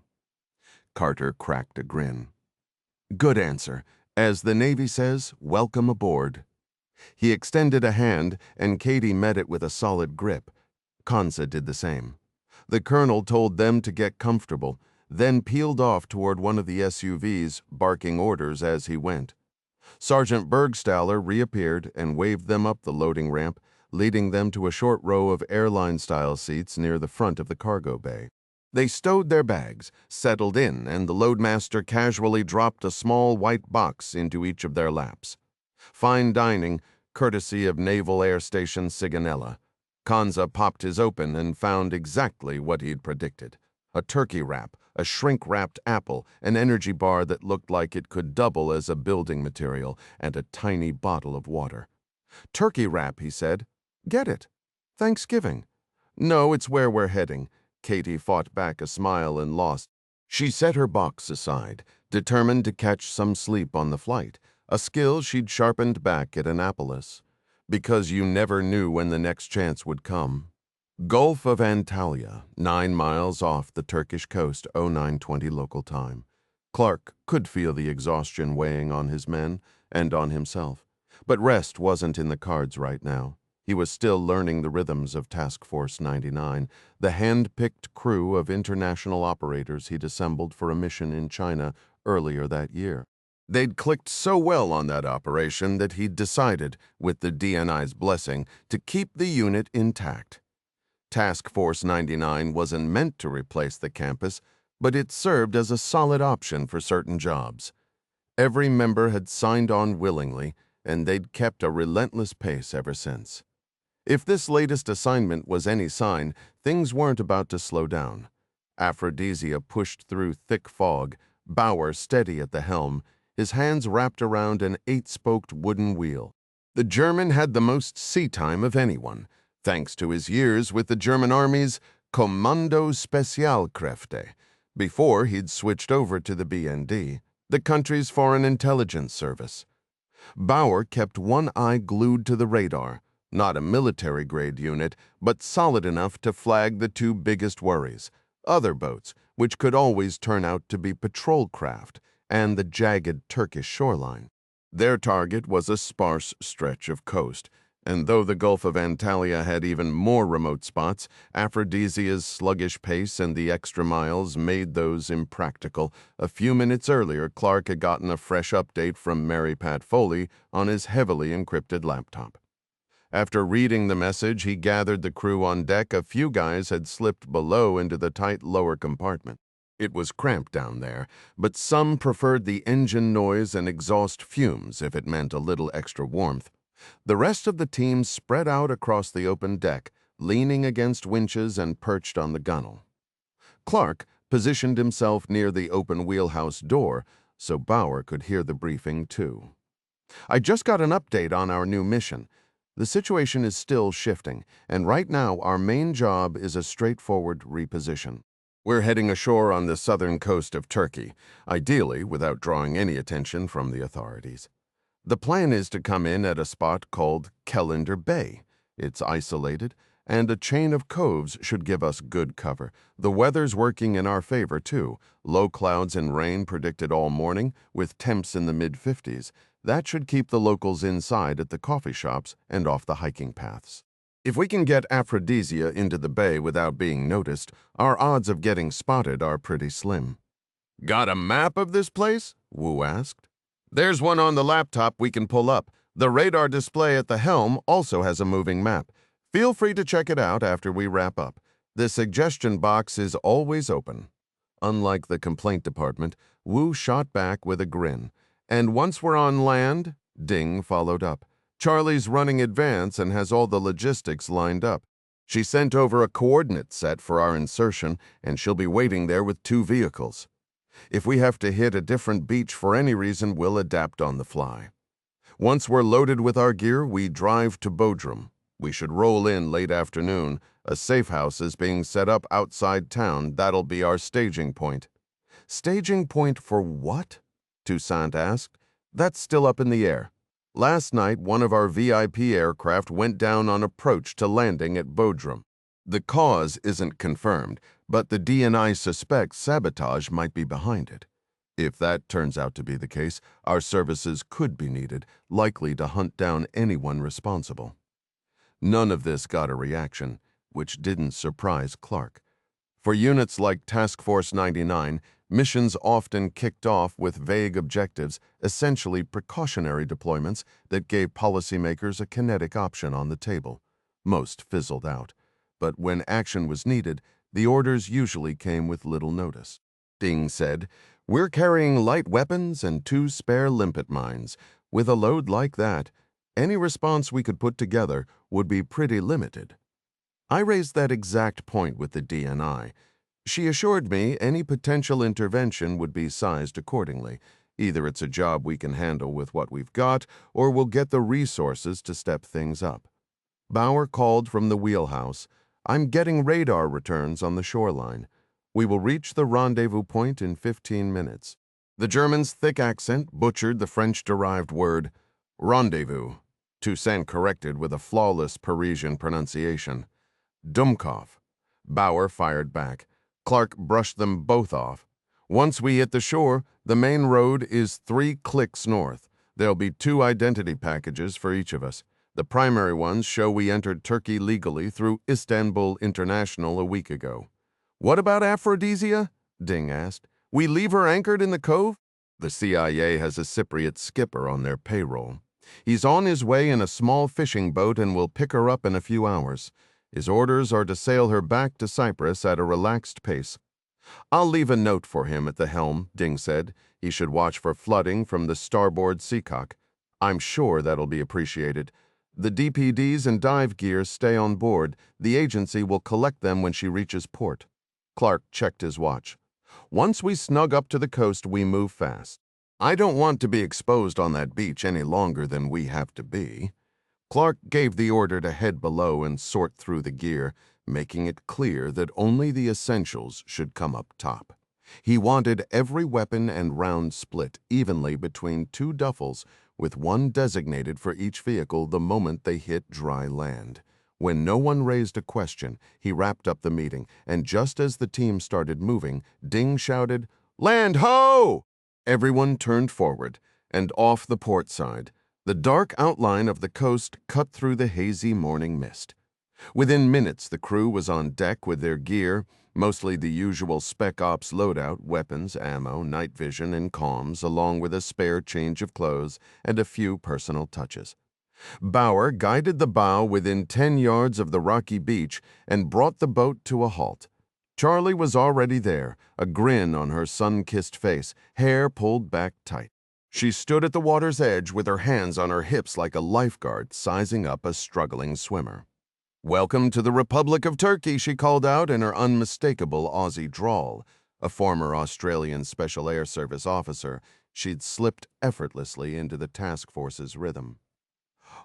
Carter cracked a grin. "Good answer. As the Navy says, welcome aboard." He extended a hand, and Katie met it with a solid grip. Kanza did the same. The colonel told them to get comfortable, then peeled off toward one of the SUVs, barking orders as he went. Sergeant Bergstaller reappeared and waved them up the loading ramp, leading them to a short row of airline-style seats near the front of the cargo bay. They stowed their bags, settled in, and the loadmaster casually dropped a small white box into each of their laps. Fine dining, courtesy of Naval Air Station Sigonella. Kanza popped his open and found exactly what he'd predicted. A turkey wrap, a shrink-wrapped apple, an energy bar that looked like it could double as a building material, and a tiny bottle of water. "Turkey wrap," he said. "Get it. Thanksgiving." "No, it's where we're heading." Katie fought back a smile and lost. She set her box aside, determined to catch some sleep on the flight, a skill she'd sharpened back at Annapolis. Because you never knew when the next chance would come. Gulf of Antalya, 9 miles off the Turkish coast, 0920 local time. Clark could feel the exhaustion weighing on his men and on himself, but rest wasn't in the cards right now. He was still learning the rhythms of Task Force 99, the hand-picked crew of international operators he'd assembled for a mission in China earlier that year. They'd clicked so well on that operation that he'd decided, with the DNI's blessing, to keep the unit intact. Task Force 99 wasn't meant to replace the campus, but it served as a solid option for certain jobs. Every member had signed on willingly, and they'd kept a relentless pace ever since. If this latest assignment was any sign, things weren't about to slow down. Aphrodisia pushed through thick fog, Bauer steady at the helm, his hands wrapped around an 8-spoked wooden wheel. The German had the most sea time of anyone, thanks to his years with the German Army's Kommando Spezialkräfte, before he'd switched over to the BND, the country's foreign intelligence service. Bauer kept one eye glued to the radar, not a military-grade unit, but solid enough to flag the two biggest worries, other boats, which could always turn out to be patrol craft, and the jagged Turkish shoreline. Their target was a sparse stretch of coast, and though the Gulf of Antalya had even more remote spots, Aphrodisia's sluggish pace and the extra miles made those impractical. A few minutes earlier, Clark had gotten a fresh update from Mary Pat Foley on his heavily encrypted laptop. After reading the message, he gathered the crew on deck. A few guys had slipped below into the tight lower compartment. It was cramped down there, but some preferred the engine noise and exhaust fumes if it meant a little extra warmth. The rest of the team spread out across the open deck, leaning against winches and perched on the gunwale. Clark positioned himself near the open wheelhouse door so Bauer could hear the briefing too. "I just got an update on our new mission. The situation is still shifting, and right now our main job is a straightforward reposition. We're heading ashore on the southern coast of Turkey, ideally without drawing any attention from the authorities. The plan is to come in at a spot called Kellender Bay. It's isolated, and a chain of coves should give us good cover. The weather's working in our favor, too. Low clouds and rain predicted all morning, with temps in the mid-50s. That should keep the locals inside at the coffee shops and off the hiking paths. If we can get Aphrodisia into the bay without being noticed, our odds of getting spotted are pretty slim." "Got a map of this place?" Wu asked. "There's one on the laptop we can pull up. The radar display at the helm also has a moving map. Feel free to check it out after we wrap up. The suggestion box is always open." Unlike the complaint department, Wu shot back with a grin. "And once we're on land," Ding followed up, "Charlie's running advance and has all the logistics lined up. She sent over a coordinate set for our insertion, and she'll be waiting there with 2 vehicles. If we have to hit a different beach for any reason, we'll adapt on the fly. Once we're loaded with our gear, we drive to Bodrum. We should roll in late afternoon. A safe house is being set up outside town. That'll be our staging point." "Staging point for what?" Toussaint asked. "That's still up in the air. Last night, one of our VIP aircraft went down on approach to landing at Bodrum. The cause isn't confirmed, but the DNI suspects sabotage might be behind it. If that turns out to be the case, our services could be needed, likely to hunt down anyone responsible." None of this got a reaction, which didn't surprise Clark. For units like Task Force 99, missions often kicked off with vague objectives, essentially precautionary deployments that gave policymakers a kinetic option on the table. Most fizzled out, but when action was needed, the orders usually came with little notice. Ding said, "We're carrying light weapons and 2 spare limpet mines. With a load like that, any response we could put together would be pretty limited." I raised that exact point with the DNI. She assured me any potential intervention would be sized accordingly. Either it's a job we can handle with what we've got, or we'll get the resources to step things up. Bauer called from the wheelhouse. "I'm getting radar returns on the shoreline. We will reach the rendezvous point in 15 minutes. The German's thick accent butchered the French-derived word. "Rendezvous," Toussaint corrected with a flawless Parisian pronunciation. "Dummkopf." Bauer fired back. Clark brushed them both off. "Once we hit the shore, the main road is 3 clicks north. There'll be 2 identity packages for each of us. The primary ones show we entered Turkey legally through Istanbul International a week ago. What about Aphrodisia? Ding asked. We leave her anchored in the cove? The CIA has a Cypriot skipper on their payroll. He's on his way in a small fishing boat and will pick her up in a few hours. His orders are to sail her back to Cyprus at a relaxed pace. I'll leave a note for him at the helm, Ding said. He should watch for flooding from the starboard seacock. I'm sure that'll be appreciated. The DPDs and dive gears stay on board. The agency will collect them when she reaches port. Clark checked his watch. Once we snug up to the coast, we move fast. I don't want to be exposed on that beach any longer than we have to be. Clark gave the order to head below and sort through the gear, making it clear that only the essentials should come up top. He wanted every weapon and round split evenly between two duffels, with one designated for each vehicle the moment they hit dry land. When no one raised a question, he wrapped up the meeting, and just as the team started moving, Ding shouted, "Land ho!" Everyone turned forward, and off the port side, the dark outline of the coast cut through the hazy morning mist. Within minutes, the crew was on deck with their gear, mostly the usual Spec Ops loadout, weapons, ammo, night vision, and comms, along with a spare change of clothes and a few personal touches. Bauer guided the bow within 10 yards of the rocky beach and brought the boat to a halt. Charlie was already there, a grin on her sun-kissed face, hair pulled back tight. She stood at the water's edge with her hands on her hips like a lifeguard sizing up a struggling swimmer. "Welcome to the Republic of Turkey," she called out in her unmistakable Aussie drawl. A former Australian Special Air Service officer, she'd slipped effortlessly into the task force's rhythm.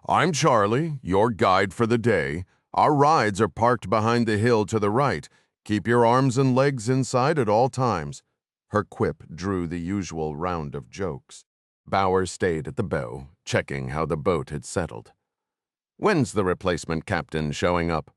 "I'm Charlie, your guide for the day. Our rides are parked behind the hill to the right. Keep your arms and legs inside at all times." Her quip drew the usual round of jokes. Bauer stayed at the bow, checking how the boat had settled. "When's the replacement captain showing up?"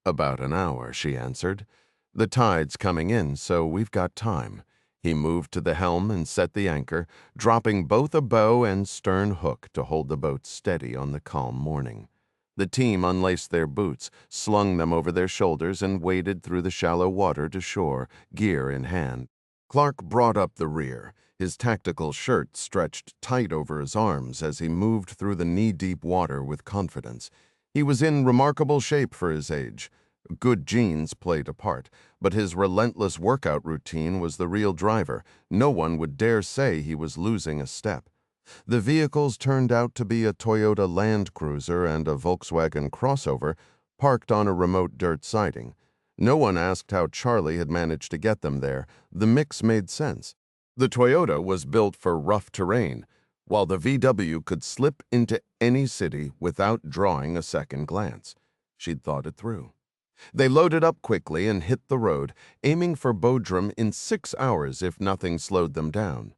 "About an hour," she answered. "The tide's coming in, so we've got time." He moved to the helm and set the anchor, dropping both a bow and stern hook to hold the boat steady on the calm morning. The team unlaced their boots, slung them over their shoulders, and waded through the shallow water to shore, gear in hand. Clark brought up the rear, his tactical shirt stretched tight over his arms as he moved through the knee-deep water with confidence. He was in remarkable shape for his age. Good genes played a part, but his relentless workout routine was the real driver. No one would dare say he was losing a step. The vehicles turned out to be a Toyota Land Cruiser and a Volkswagen crossover parked on a remote dirt siding. No one asked how Charlie had managed to get them there. The mix made sense. The Toyota was built for rough terrain, while the VW could slip into any city without drawing a second glance. She'd thought it through. They loaded up quickly and hit the road, aiming for Bodrum in 6 hours if nothing slowed them down.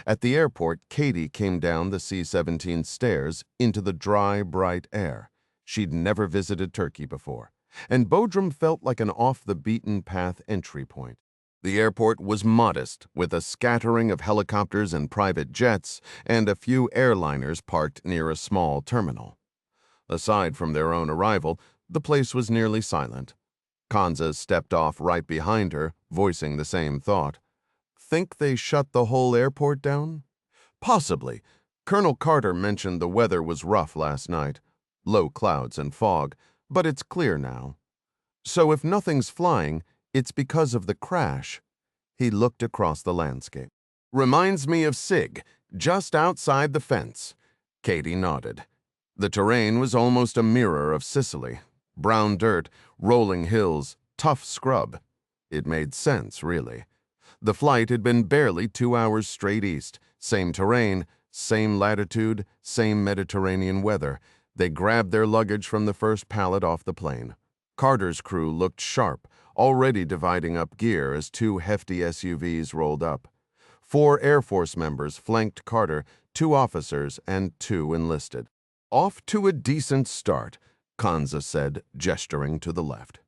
At the airport, Katie came down the C-17 stairs into the dry, bright air. She'd never visited Turkey before, and Bodrum felt like an off-the-beaten-path entry point. The airport was modest, with a scattering of helicopters and private jets and a few airliners parked near a small terminal. Aside from their own arrival, the place was nearly silent. Kanza stepped off right behind her, voicing the same thought. "Think they shut the whole airport down?" "Possibly. Colonel Carter mentioned the weather was rough last night. Low clouds and fog, but it's clear now. So if nothing's flying, it's because of the crash." He looked across the landscape. "Reminds me of Sig, just outside the fence." Katie nodded. The terrain was almost a mirror of Sicily. Brown dirt, rolling hills, tough scrub. It made sense, really. The flight had been barely 2 hours straight east. Same terrain, same latitude, same Mediterranean weather. They grabbed their luggage from the first pallet off the plane. Carter's crew looked sharp, already dividing up gear as 2 hefty SUVs rolled up. 4 Air Force members flanked Carter, 2 officers and 2 enlisted. "Off to a decent start," Kanza said, gesturing to the left.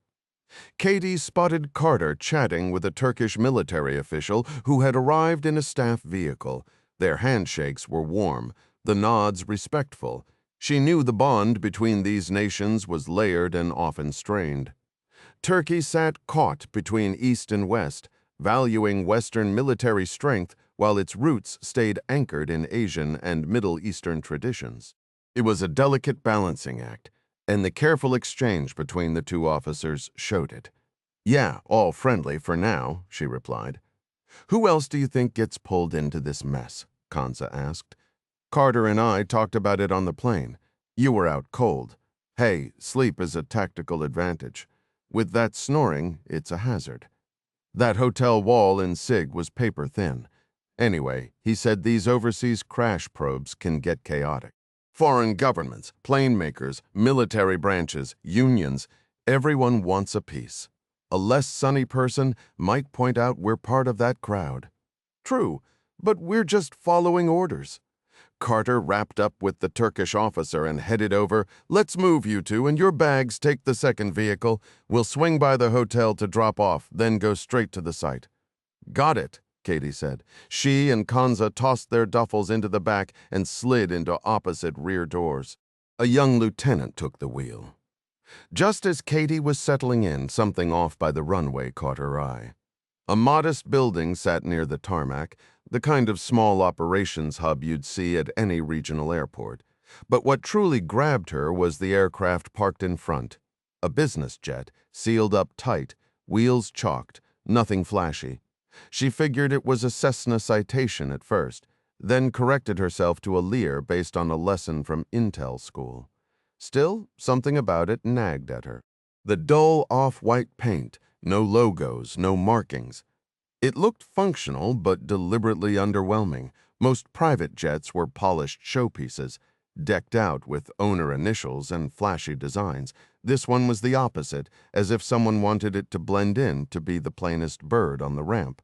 Katie spotted Carter chatting with a Turkish military official who had arrived in a staff vehicle. Their handshakes were warm, the nods respectful. She knew the bond between these nations was layered and often strained. Turkey sat caught between East and West, valuing Western military strength while its roots stayed anchored in Asian and Middle Eastern traditions. It was a delicate balancing act, and the careful exchange between the two officers showed it. "Yeah, all friendly for now," she replied. "Who else do you think gets pulled into this mess?" Kanza asked. "Carter and I talked about it on the plane. You were out cold. Hey, sleep is a tactical advantage. With that snoring, it's a hazard. That hotel wall in SIG was paper thin. Anyway, he said these overseas crash probes can get chaotic. Foreign governments, plane makers, military branches, unions, everyone wants a piece. A less sunny person might point out we're part of that crowd. True, but we're just following orders." Carter wrapped up with the Turkish officer and headed over. "Let's move, you two, and your bags take the second vehicle. We'll swing by the hotel to drop off, then go straight to the site." "Got it," Katie said. She and Kanza tossed their duffels into the back and slid into opposite rear doors. A young lieutenant took the wheel. Just as Katie was settling in, something off by the runway caught her eye. A modest building sat near the tarmac, the kind of small operations hub you'd see at any regional airport. But what truly grabbed her was the aircraft parked in front. A business jet, sealed up tight, wheels chalked, nothing flashy. She figured it was a Cessna Citation at first, then corrected herself to a Lear based on a lesson from Intel school. Still, something about it nagged at her. The dull off-white paint, no logos, no markings. It looked functional, but deliberately underwhelming. Most private jets were polished showpieces, decked out with owner initials and flashy designs. This one was the opposite, as if someone wanted it to blend in to be the plainest bird on the ramp.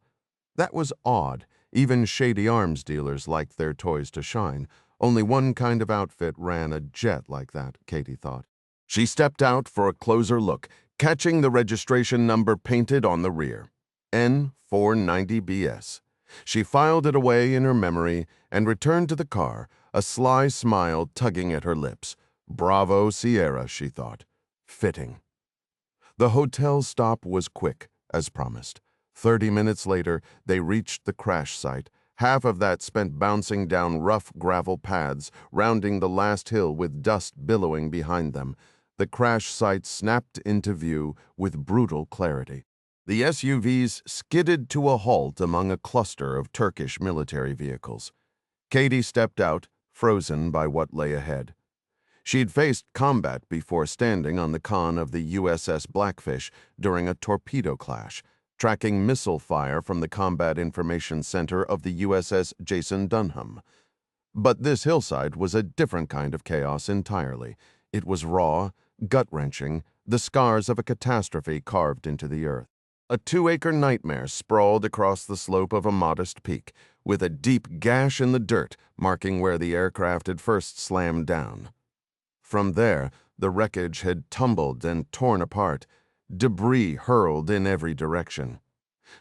That was odd. Even shady arms dealers liked their toys to shine. Only one kind of outfit ran a jet like that, Katie thought. She stepped out for a closer look, catching the registration number painted on the rear. N490BS. She filed it away in her memory and returned to the car, a sly smile tugging at her lips. Bravo, Sierra, she thought. Fitting. The hotel stop was quick, as promised. 30 minutes later, they reached the crash site. Half of that spent bouncing down rough gravel paths, rounding the last hill with dust billowing behind them. The crash site snapped into view with brutal clarity. The SUVs skidded to a halt among a cluster of Turkish military vehicles. Katie stepped out, frozen by what lay ahead. She'd faced combat before standing on the con of the USS Blackfish during a torpedo clash, tracking missile fire from the Combat Information Center of the USS Jason Dunham. But this hillside was a different kind of chaos entirely. It was raw, gut-wrenching, the scars of a catastrophe carved into the earth. A 2-acre nightmare sprawled across the slope of a modest peak, with a deep gash in the dirt marking where the aircraft had first slammed down. From there, the wreckage had tumbled and torn apart, debris hurled in every direction.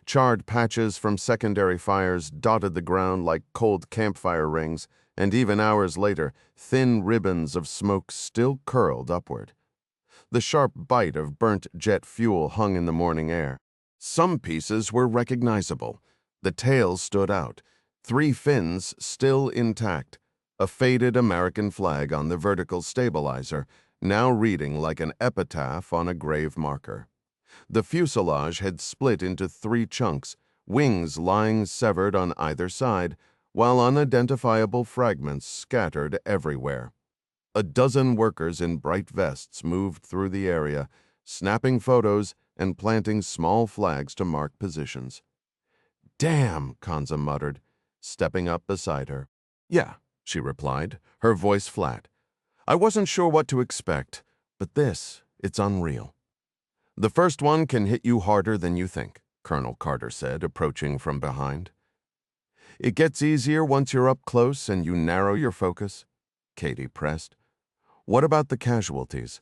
Charred patches from secondary fires dotted the ground like cold campfire rings, and even hours later, thin ribbons of smoke still curled upward. The sharp bite of burnt jet fuel hung in the morning air. Some pieces were recognizable. The tails stood out, 3 fins still intact, a faded American flag on the vertical stabilizer, now reading like an epitaph on a grave marker. The fuselage had split into 3 chunks, wings lying severed on either side, while unidentifiable fragments scattered everywhere. A dozen workers in bright vests moved through the area, snapping photos and planting small flags to mark positions. "Damn," Kanza muttered, stepping up beside her. "Yeah," she replied, her voice flat. "I wasn't sure what to expect, but it's unreal." "The first one can hit you harder than you think," Colonel Carter said, approaching from behind. "It gets easier once you're up close and you narrow your focus," Katie pressed. "What about the casualties?"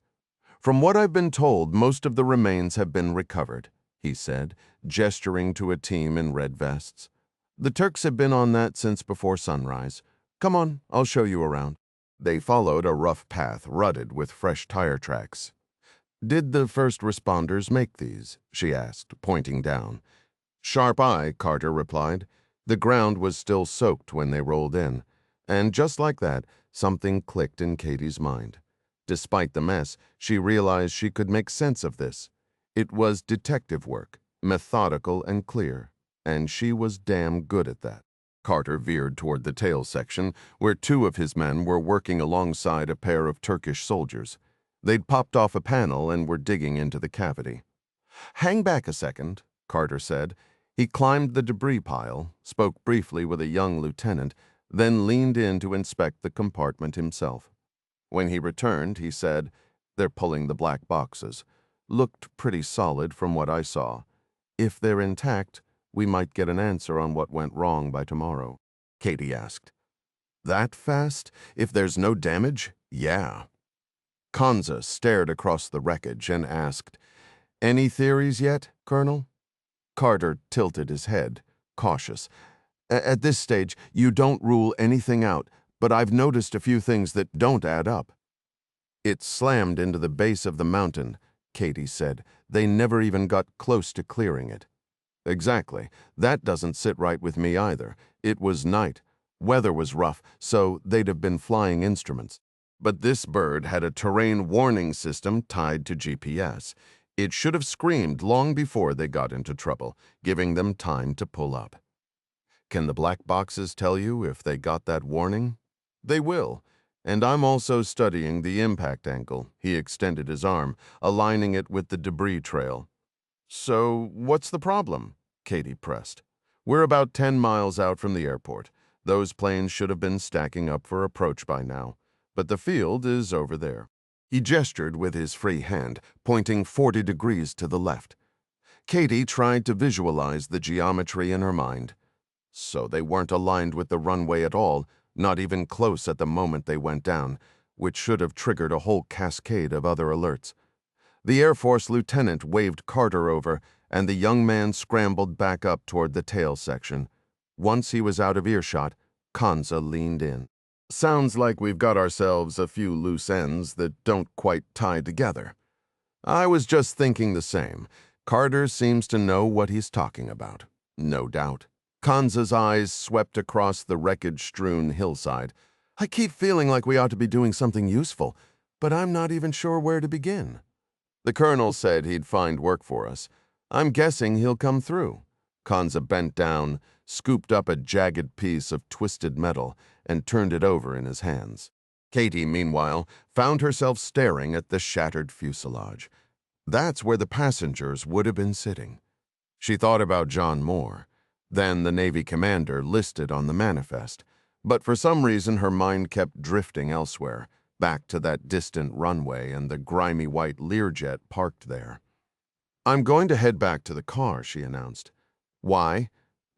"From what I've been told, most of the remains have been recovered," he said, gesturing to a team in red vests. "The Turks have been on that since before sunrise. Come on, I'll show you around." They followed a rough path rutted with fresh tire tracks. "Did the first responders make these?" she asked, pointing down. "Sharp eye," Carter replied. The ground was still soaked when they rolled in. And just like that, something clicked in Katie's mind. Despite the mess, she realized she could make sense of this. It was detective work, methodical and clear, and she was damn good at that. Carter veered toward the tail section, where two of his men were working alongside a pair of Turkish soldiers. They'd popped off a panel and were digging into the cavity. "Hang back a second," Carter said. He climbed the debris pile, spoke briefly with a young lieutenant, then leaned in to inspect the compartment himself. When he returned, he said, "They're pulling the black boxes. Looked pretty solid from what I saw. If they're intact, we might get an answer on what went wrong by tomorrow." Katie asked. "That fast? If there's no damage? Yeah." Kanza stared across the wreckage and asked, "Any theories yet, Colonel?" Carter tilted his head, cautious. "At this stage, you don't rule anything out, but I've noticed a few things that don't add up." "It slammed into the base of the mountain," Katie said. "They never even got close to clearing it." "Exactly. That doesn't sit right with me either. It was night. Weather was rough, so they'd have been flying instruments. But this bird had a terrain warning system tied to GPS. It should have screamed long before they got into trouble, giving them time to pull up." "Can the black boxes tell you if they got that warning?" "They will. And I'm also studying the impact angle." He extended his arm, aligning it with the debris trail. "So what's the problem?" Katie pressed. "We're about 10 miles out from the airport. Those planes should have been stacking up for approach by now. But the field is over there." He gestured with his free hand, pointing 40 degrees to the left. Katie tried to visualize the geometry in her mind. So they weren't aligned with the runway at all, not even close at the moment they went down, which should have triggered a whole cascade of other alerts. The Air Force lieutenant waved Carter over, and the young man scrambled back up toward the tail section. Once he was out of earshot, Kanza leaned in. "Sounds like we've got ourselves a few loose ends that don't quite tie together." "I was just thinking the same. Carter seems to know what he's talking about." "No doubt." Kanza's eyes swept across the wreckage-strewn hillside. "I keep feeling like we ought to be doing something useful, but I'm not even sure where to begin." "The colonel said he'd find work for us. I'm guessing he'll come through." Kanza bent down, scooped up a jagged piece of twisted metal, and turned it over in his hands. Katie, meanwhile, found herself staring at the shattered fuselage. That's where the passengers would have been sitting. She thought about John Moore, then the Navy commander listed on the manifest, but for some reason her mind kept drifting elsewhere, back to that distant runway and the grimy white Learjet parked there. "I'm going to head back to the car," she announced. "Why?"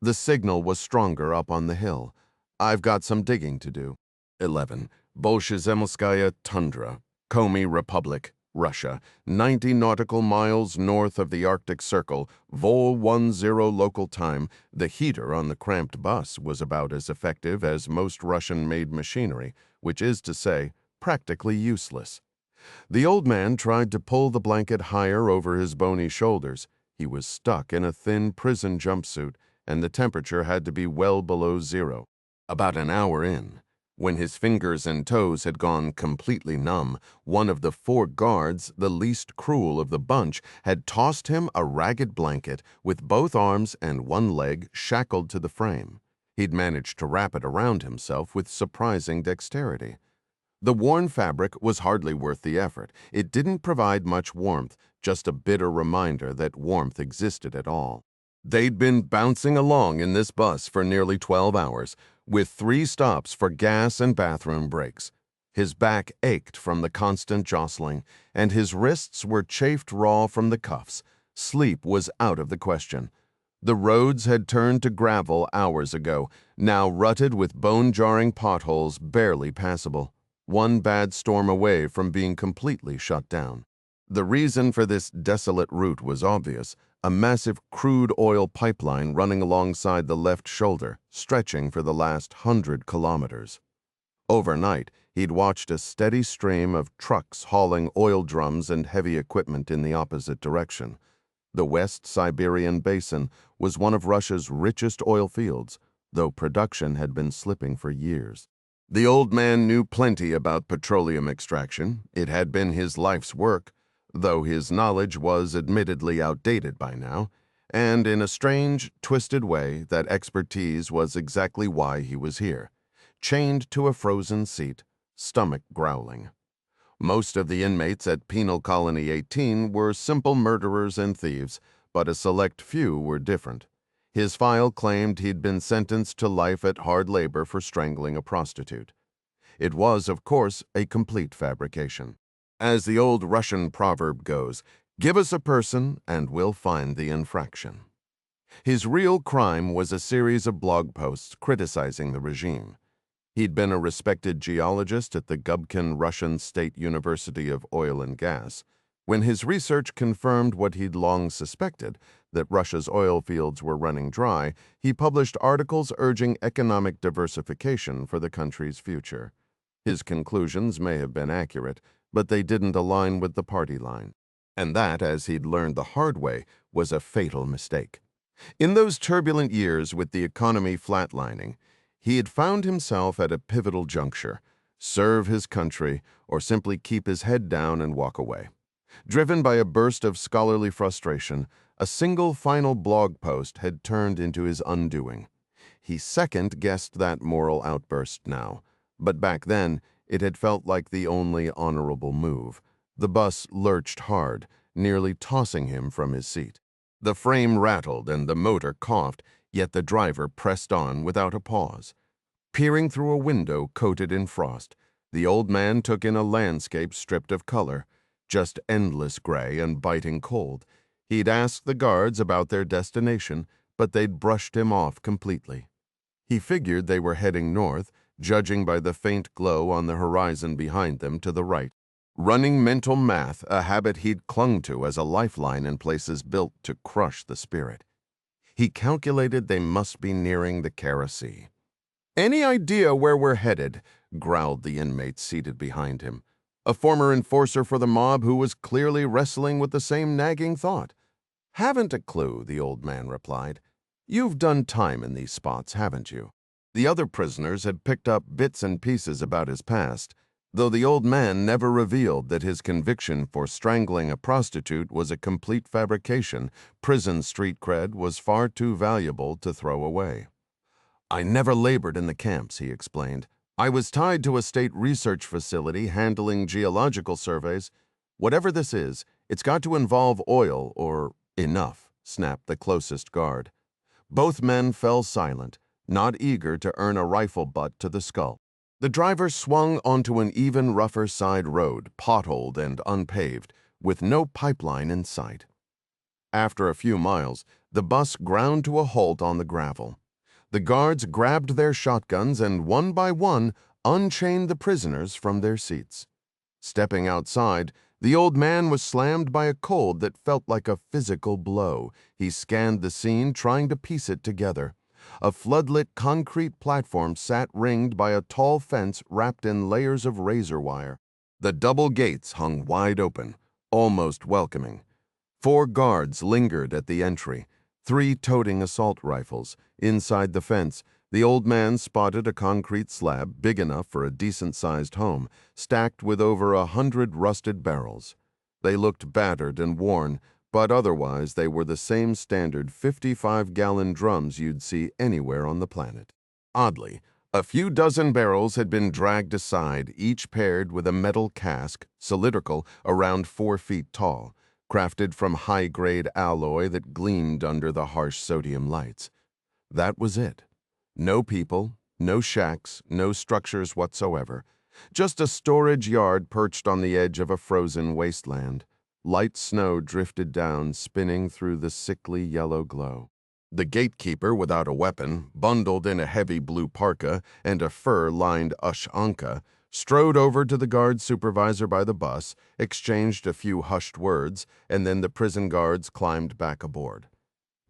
"The signal was stronger up on the hill. I've got some digging to do." 11. Bolshezemskaya Tundra, Komi Republic, Russia, 90 nautical miles north of the Arctic Circle, Vol 10 local time. The heater on the cramped bus was about as effective as most Russian-made machinery, which is to say, practically useless. The old man tried to pull the blanket higher over his bony shoulders. He was stuck in a thin prison jumpsuit, and the temperature had to be well below zero. About an hour in, when his fingers and toes had gone completely numb, one of the 4 guards, the least cruel of the bunch, had tossed him a ragged blanket with both arms and one leg shackled to the frame. He'd managed to wrap it around himself with surprising dexterity. The worn fabric was hardly worth the effort. It didn't provide much warmth, just a bitter reminder that warmth existed at all. They'd been bouncing along in this bus for nearly 12 hours, with 3 stops for gas and bathroom breaks. His back ached from the constant jostling, and his wrists were chafed raw from the cuffs. Sleep was out of the question. The roads had turned to gravel hours ago, now rutted with bone-jarring potholes barely passable. One bad storm away from being completely shut down. The reason for this desolate route was obvious: a massive crude oil pipeline running alongside the left shoulder, stretching for the last 100 kilometers. Overnight, He'd watched a steady stream of trucks hauling oil drums and heavy equipment in the opposite direction. The West Siberian Basin was one of Russia's richest oil fields, though production had been slipping for years. The old man knew plenty about petroleum extraction. It had been his life's work, though his knowledge was admittedly outdated by now, and in a strange, twisted way, that expertise was exactly why he was here, chained to a frozen seat, stomach growling. Most of the inmates at Penal Colony 18 were simple murderers and thieves, but a select few were different. His file claimed he'd been sentenced to life at hard labor for strangling a prostitute. It was, of course, a complete fabrication. As the old Russian proverb goes, "Give us a person and we'll find the infraction." His real crime was a series of blog posts criticizing the regime. He'd been a respected geologist at the Gubkin Russian State University of Oil and Gas. When his research confirmed what he'd long suspected, that Russia's oil fields were running dry, he published articles urging economic diversification for the country's future. His conclusions may have been accurate, but they didn't align with the party line. And that, as he'd learned the hard way, was a fatal mistake. In those turbulent years with the economy flatlining, he had found himself at a pivotal juncture: serve his country or simply keep his head down and walk away. Driven by a burst of scholarly frustration, a single final blog post had turned into his undoing. He second-guessed that moral outburst now, but back then it had felt like the only honorable move. The bus lurched hard, nearly tossing him from his seat. The frame rattled and the motor coughed, yet the driver pressed on without a pause. Peering through a window coated in frost, the old man took in a landscape stripped of color, just endless gray and biting cold. He'd asked the guards about their destination, but they'd brushed him off completely. He figured they were heading north, judging by the faint glow on the horizon behind them to the right. Running mental math, a habit he'd clung to as a lifeline in places built to crush the spirit. He calculated they must be nearing the Kara Sea. "Any idea where we're headed?" growled the inmate seated behind him, a former enforcer for the mob who was clearly wrestling with the same nagging thought. "Haven't a clue," the old man replied. "You've done time in these spots, haven't you?" The other prisoners had picked up bits and pieces about his past, though the old man never revealed that his conviction for strangling a prostitute was a complete fabrication. Prison street cred was far too valuable to throw away. "I never labored in the camps," he explained. "I was tied to a state research facility handling geological surveys. Whatever this is, it's got to involve oil or enough," snapped the closest guard. Both men fell silent, not eager to earn a rifle butt to the skull. The driver swung onto an even rougher side road, potholed and unpaved, with no pipeline in sight. After a few miles, the bus ground to a halt on the gravel. The guards grabbed their shotguns and, one by one, unchained the prisoners from their seats. Stepping outside, the old man was slammed by a cold that felt like a physical blow. He scanned the scene, trying to piece it together. A floodlit concrete platform sat ringed by a tall fence wrapped in layers of razor wire. The double gates hung wide open, almost welcoming. 4 guards lingered at the entry, 3 toting assault rifles. Inside the fence, the old man spotted a concrete slab big enough for a decent-sized home, stacked with over 100 rusted barrels. They looked battered and worn, but otherwise they were the same standard 55-gallon drums you'd see anywhere on the planet. Oddly, a few dozen barrels had been dragged aside, each paired with a metal cask, cylindrical, around 4 feet tall, crafted from high-grade alloy that gleamed under the harsh sodium lights. That was it. No people, no shacks, no structures whatsoever. Just a storage yard perched on the edge of a frozen wasteland. Light snow drifted down, spinning through the sickly yellow glow. The gatekeeper, without a weapon, bundled in a heavy blue parka and a fur-lined ushanka, strode over to the guard supervisor by the bus, exchanged a few hushed words, and then the prison guards climbed back aboard.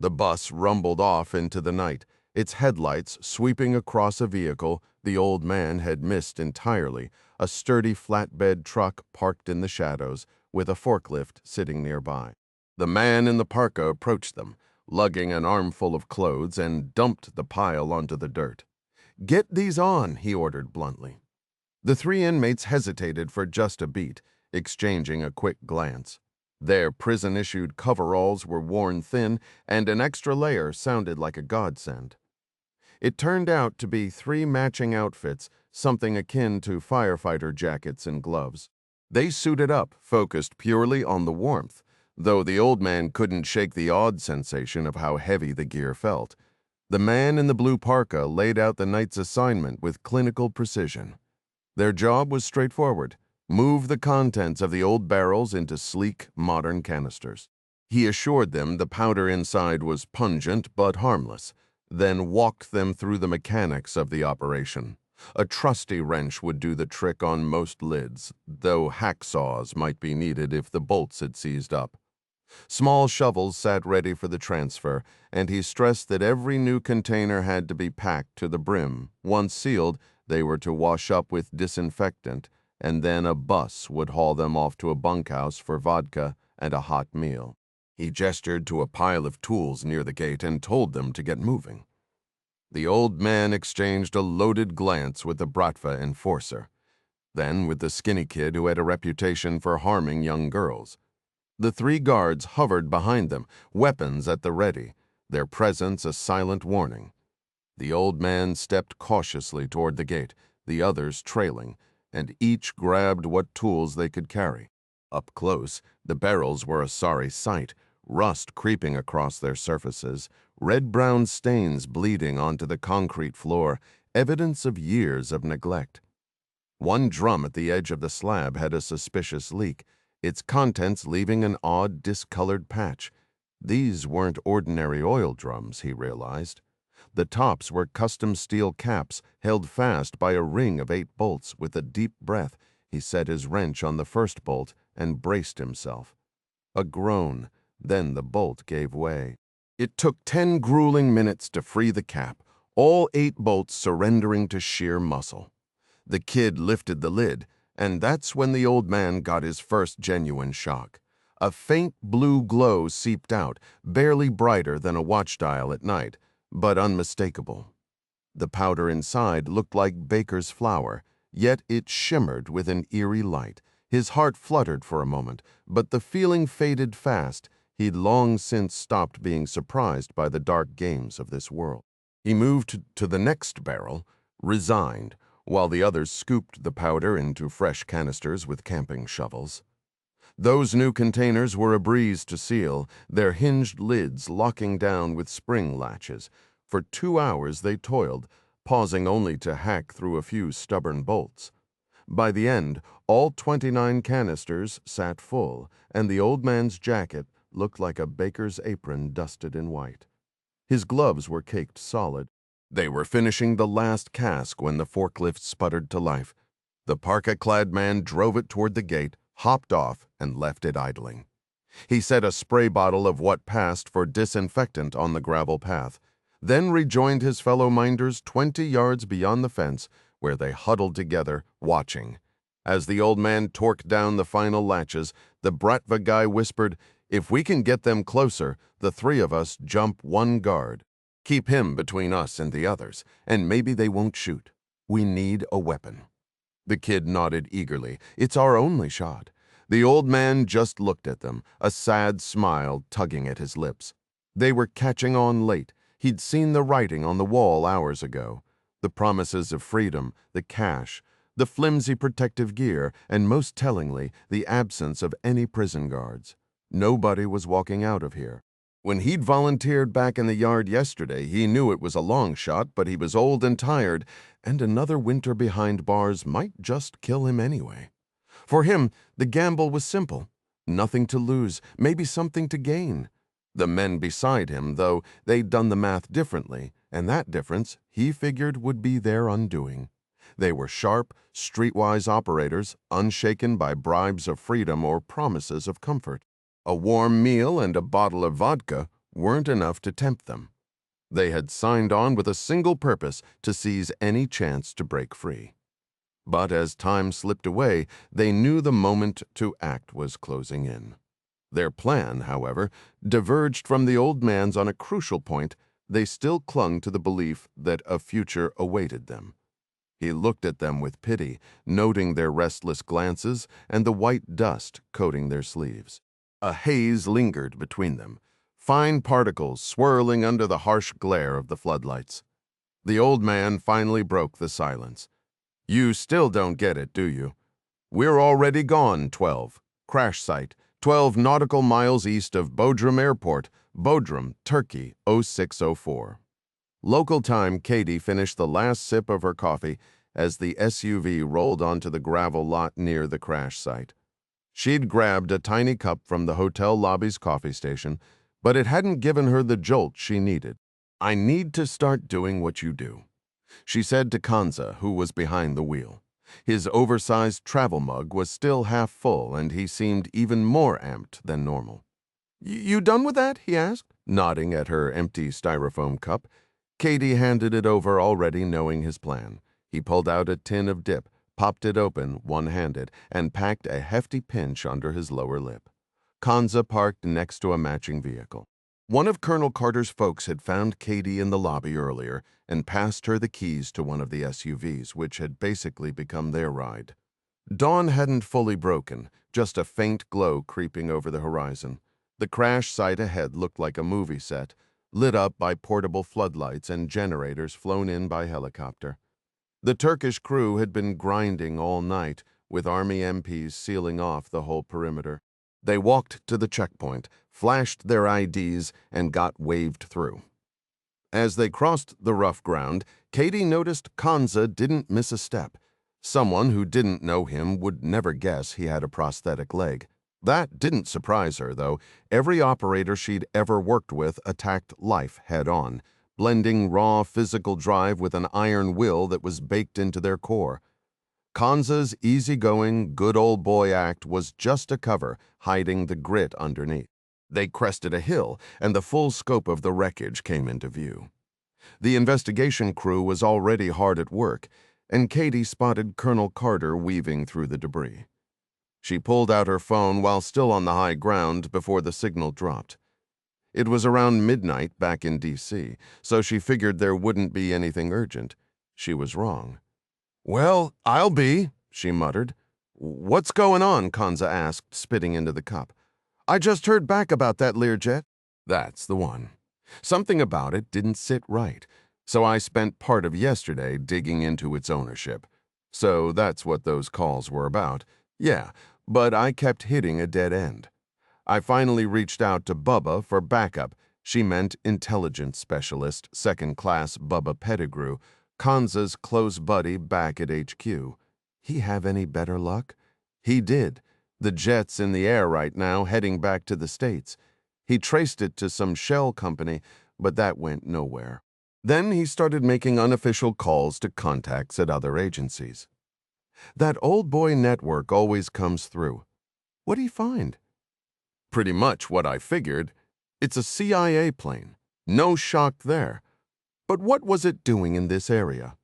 The bus rumbled off into the night, its headlights sweeping across a vehicle the old man had missed entirely, a sturdy flatbed truck parked in the shadows, with a forklift sitting nearby. The man in the parka approached them, lugging an armful of clothes, and dumped the pile onto the dirt. "Get these on," he ordered bluntly. The three inmates hesitated for just a beat, exchanging a quick glance. Their prison-issued coveralls were worn thin, and an extra layer sounded like a godsend. It turned out to be three matching outfits, something akin to firefighter jackets and gloves. They suited up, focused purely on the warmth, though the old man couldn't shake the odd sensation of how heavy the gear felt. The man in the blue parka laid out the night's assignment with clinical precision. Their job was straightforward: move the contents of the old barrels into sleek, modern canisters. He assured them the powder inside was pungent but harmless, then walked them through the mechanics of the operation. A trusty wrench would do the trick on most lids, though hacksaws might be needed if the bolts had seized up. Small shovels sat ready for the transfer, and he stressed that every new container had to be packed to the brim. Once sealed, they were to wash up with disinfectant, and then a bus would haul them off to a bunkhouse for vodka and a hot meal. He gestured to a pile of tools near the gate and told them to get moving. The old man exchanged a loaded glance with the Bratva enforcer, then with the skinny kid who had a reputation for harming young girls. The three guards hovered behind them, weapons at the ready, their presence a silent warning. The old man stepped cautiously toward the gate, the others trailing, and each grabbed what tools they could carry. Up close, the barrels were a sorry sight, rust creeping across their surfaces, red-brown stains bleeding onto the concrete floor, evidence of years of neglect. One drum at the edge of the slab had a suspicious leak, its contents leaving an odd, discolored patch. These weren't ordinary oil drums, he realized. The tops were custom steel caps held fast by a ring of 8 bolts. With a deep breath, he set his wrench on the first bolt and braced himself. A groan, then the bolt gave way. It took 10 grueling minutes to free the cap, all 8 bolts surrendering to sheer muscle. The kid lifted the lid, and that's when the old man got his first genuine shock. A faint blue glow seeped out, barely brighter than a watch dial at night, but unmistakable. The powder inside looked like baker's flour, yet it shimmered with an eerie light. His heart fluttered for a moment, but the feeling faded fast. He'd long since stopped being surprised by the dark games of this world. He moved to the next barrel, resigned, while the others scooped the powder into fresh canisters with camping shovels. Those new containers were a breeze to seal, their hinged lids locking down with spring latches. For 2 hours they toiled, pausing only to hack through a few stubborn bolts. By the end, all 29 canisters sat full, and the old man's jacket looked like a baker's apron dusted in white. His gloves were caked solid. They were finishing the last cask when the forklift sputtered to life. The parka-clad man drove it toward the gate, hopped off, and left it idling. He set a spray bottle of what passed for disinfectant on the gravel path, then rejoined his fellow minders 20 yards beyond the fence, where they huddled together, watching. As the old man torqued down the final latches, the Bratva guy whispered, "If we can get them closer, the 3 of us jump 1 guard. Keep him between us and the others, and maybe they won't shoot. We need a weapon." The kid nodded eagerly. "It's our only shot." The old man just looked at them, a sad smile tugging at his lips. They were catching on late. He'd seen the writing on the wall hours ago. The promises of freedom, the cash, the flimsy protective gear, and most tellingly, the absence of any prison guards. Nobody was walking out of here. When he'd volunteered back in the yard yesterday, he knew it was a long shot, but he was old and tired, and another winter behind bars might just kill him anyway. For him, the gamble was simple. Nothing to lose, maybe something to gain. The men beside him, though, they'd done the math differently, and that difference, he figured, would be their undoing. They were sharp, streetwise operators, unshaken by bribes of freedom or promises of comfort. A warm meal and a bottle of vodka weren't enough to tempt them. They had signed on with a single purpose: to seize any chance to break free. But as time slipped away, they knew the moment to act was closing in. Their plan, however, diverged from the old man's on a crucial point. They still clung to the belief that a future awaited them. He looked at them with pity, noting their restless glances and the white dust coating their sleeves. A haze lingered between them, fine particles swirling under the harsh glare of the floodlights. The old man finally broke the silence. "You still don't get it, do you? We're already gone, 12. Crash site, 12 nautical miles east of Bodrum Airport, Bodrum, Turkey, 0604. Local time, Katie finished the last sip of her coffee as the SUV rolled onto the gravel lot near the crash site. She'd grabbed a tiny cup from the hotel lobby's coffee station, but it hadn't given her the jolt she needed. "I need to start doing what you do," she said to Kanza, who was behind the wheel. His oversized travel mug was still half full, and he seemed even more amped than normal. "You done with that?" he asked, nodding at her empty styrofoam cup. Katie handed it over, already knowing his plan. He pulled out a tin of dip, popped it open one-handed, and packed a hefty pinch under his lower lip. Kanza parked next to a matching vehicle. One of Colonel Carter's folks had found Katie in the lobby earlier and passed her the keys to one of the SUVs, which had basically become their ride. Dawn hadn't fully broken, just a faint glow creeping over the horizon. The crash site ahead looked like a movie set, lit up by portable floodlights and generators flown in by helicopter. The Turkish crew had been grinding all night, with Army MPs sealing off the whole perimeter. They walked to the checkpoint, flashed their IDs, and got waved through. As they crossed the rough ground, Katie noticed Kanza didn't miss a step. Someone who didn't know him would never guess he had a prosthetic leg. That didn't surprise her, though. Every operator she'd ever worked with attacked life head-on, blending raw physical drive with an iron will that was baked into their core. Kanza's easygoing, good old boy act was just a cover, hiding the grit underneath. They crested a hill, and the full scope of the wreckage came into view. The investigation crew was already hard at work, and Katie spotted Colonel Carter weaving through the debris. She pulled out her phone while still on the high ground before the signal dropped. It was around midnight back in D.C., so she figured there wouldn't be anything urgent. She was wrong. "Well, I'll be," she muttered. "What's going on?" Kanza asked, spitting into the cup. "I just heard back about that Learjet." "That's the one. Something about it didn't sit right, so I spent part of yesterday digging into its ownership. So that's what those calls were about. Yeah, but I kept hitting a dead end. I finally reached out to Bubba for backup." She meant intelligence specialist, second-class Bubba Pettigrew, Kanza's close buddy back at HQ. He have any better luck? He did. The jet's in the air right now, heading back to the States. He traced it to some shell company, but that went nowhere. Then he started making unofficial calls to contacts at other agencies. That old boy network always comes through. What'd he find? Pretty much what I figured. It's a CIA plane. No shock there. But what was it doing in this area?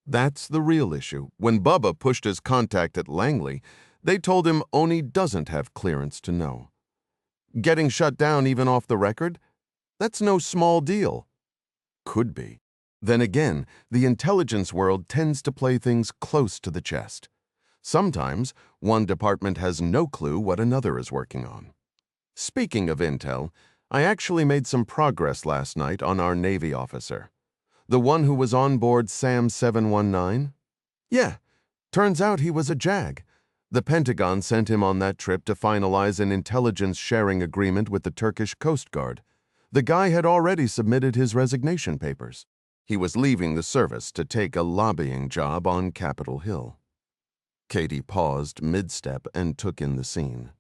That's the real issue. When Bubba pushed his contact at Langley, they told him Oni doesn't have clearance to know. Getting shut down even off the record? That's no small deal. Could be. Then again, the intelligence world tends to play things close to the chest. Sometimes, one department has no clue what another is working on. Speaking of intel, I actually made some progress last night on our Navy officer. The one who was on board SAM 719? Yeah, turns out he was a JAG. The Pentagon sent him on that trip to finalize an intelligence sharing agreement with the Turkish Coast Guard. The guy had already submitted his resignation papers. He was leaving the service to take a lobbying job on Capitol Hill. Katie paused mid-step and took in the scene.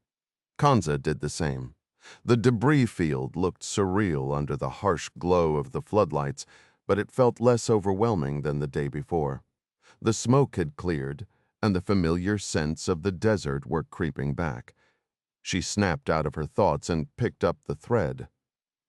Kanza did the same. The debris field looked surreal under the harsh glow of the floodlights, but it felt less overwhelming than the day before. The smoke had cleared, and the familiar scents of the desert were creeping back. She snapped out of her thoughts and picked up the thread.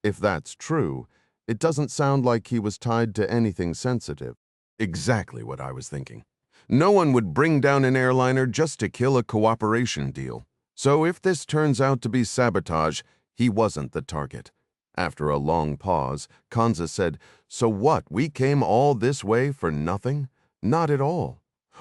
If that's true, It doesn't sound like he was tied to anything sensitive. Exactly what I was thinking. No one would bring down an airliner just to kill a cooperation deal. So if this turns out to be sabotage, he wasn't the target. After a long pause, Kanza said, "So what, we came all this way for nothing? Not at all.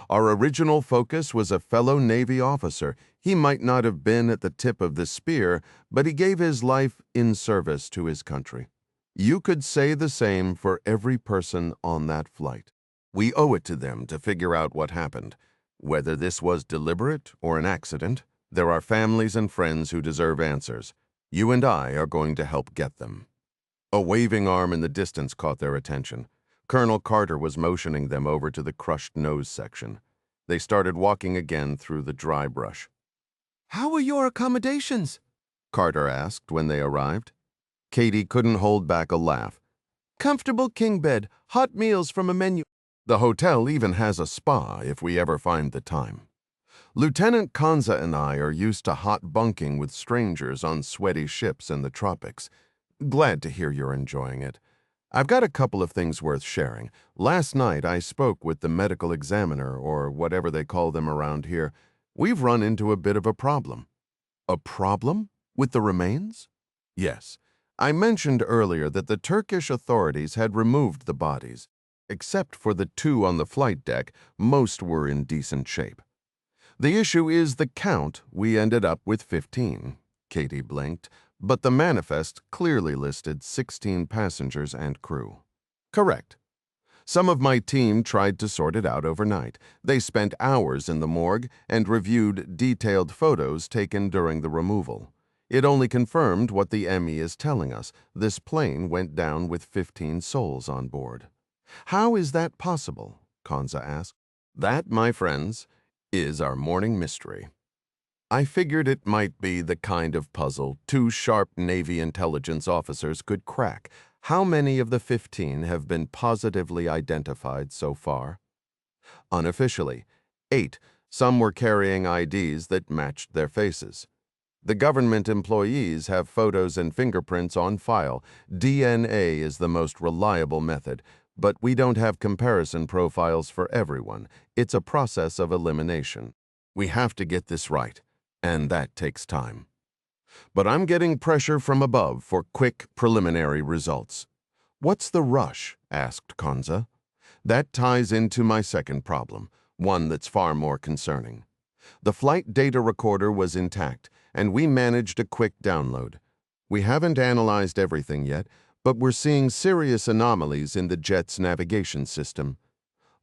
Our original focus was a fellow Navy officer. He might not have been at the tip of the spear, but he gave his life in service to his country. You could say the same for every person on that flight. We owe it to them to figure out what happened. Whether this was deliberate or an accident, there are families and friends who deserve answers. You and I are going to help get them." A waving arm in the distance caught their attention. Colonel Carter was motioning them over to the crushed nose section. They started walking again through the dry brush. "How are your accommodations?" Carter asked when they arrived. Katie couldn't hold back a laugh. "Comfortable king bed, hot meals from a menu. The hotel even has a spa if we ever find the time. Lieutenant Kanza and I are used to hot bunking with strangers on sweaty ships in the tropics. Glad to hear you're enjoying it. I've got a couple of things worth sharing. Last night I spoke with the medical examiner, or whatever they call them around here. We've run into a bit of a problem." "A problem? With the remains?" "Yes. I mentioned earlier that the Turkish authorities had removed the bodies. Except for the 2 on the flight deck, most were in decent shape. The issue is the count. We ended up with 15. Katie blinked, but the manifest clearly listed 16 passengers and crew. Correct. Some of my team tried to sort it out overnight. They spent hours in the morgue and reviewed detailed photos taken during the removal. It only confirmed what the ME is telling us. This plane went down with 15 souls on board. "How is that possible?" Kanza asked. "That, my friends, is our morning mystery. I figured it might be the kind of puzzle 2 sharp Navy intelligence officers could crack. How many of the 15 have been positively identified so far?" "Unofficially, 8. Some were carrying IDs that matched their faces. The government employees have photos and fingerprints on file. DNA is the most reliable method, but we don't have comparison profiles for everyone. It's a process of elimination. We have to get this right, and that takes time. But I'm getting pressure from above for quick preliminary results." "What's the rush?" asked Kanza. "That ties into my second problem, one that's far more concerning. The flight data recorder was intact, and we managed a quick download. We haven't analyzed everything yet, but we're seeing serious anomalies in the jet's navigation system."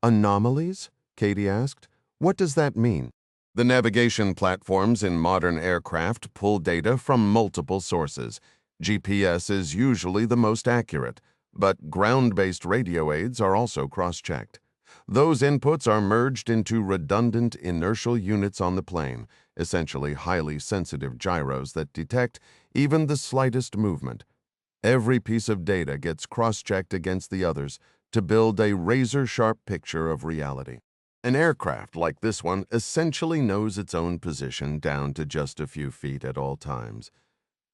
"Anomalies?" Katie asked. "What does that mean?" "The navigation platforms in modern aircraft pull data from multiple sources. GPS is usually the most accurate, but ground-based radio aids are also cross-checked. Those inputs are merged into redundant inertial units on the plane, essentially highly sensitive gyros that detect even the slightest movement. Every piece of data gets cross-checked against the others to build a razor-sharp picture of reality. An aircraft like this one essentially knows its own position down to just a few feet at all times.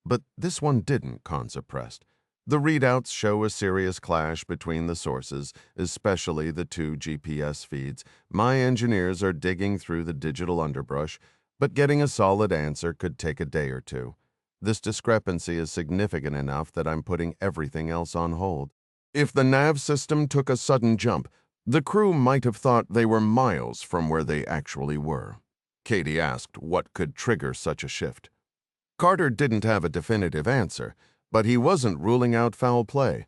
But this one didn't," Kanza pressed. "The readouts show a serious clash between the sources, especially the 2 GPS feeds. My engineers are digging through the digital underbrush, but getting a solid answer could take a day or 2. This discrepancy is significant enough that I'm putting everything else on hold. If the nav system took a sudden jump, the crew might have thought they were miles from where they actually were." Katie asked what could trigger such a shift. Carter didn't have a definitive answer, but he wasn't ruling out foul play.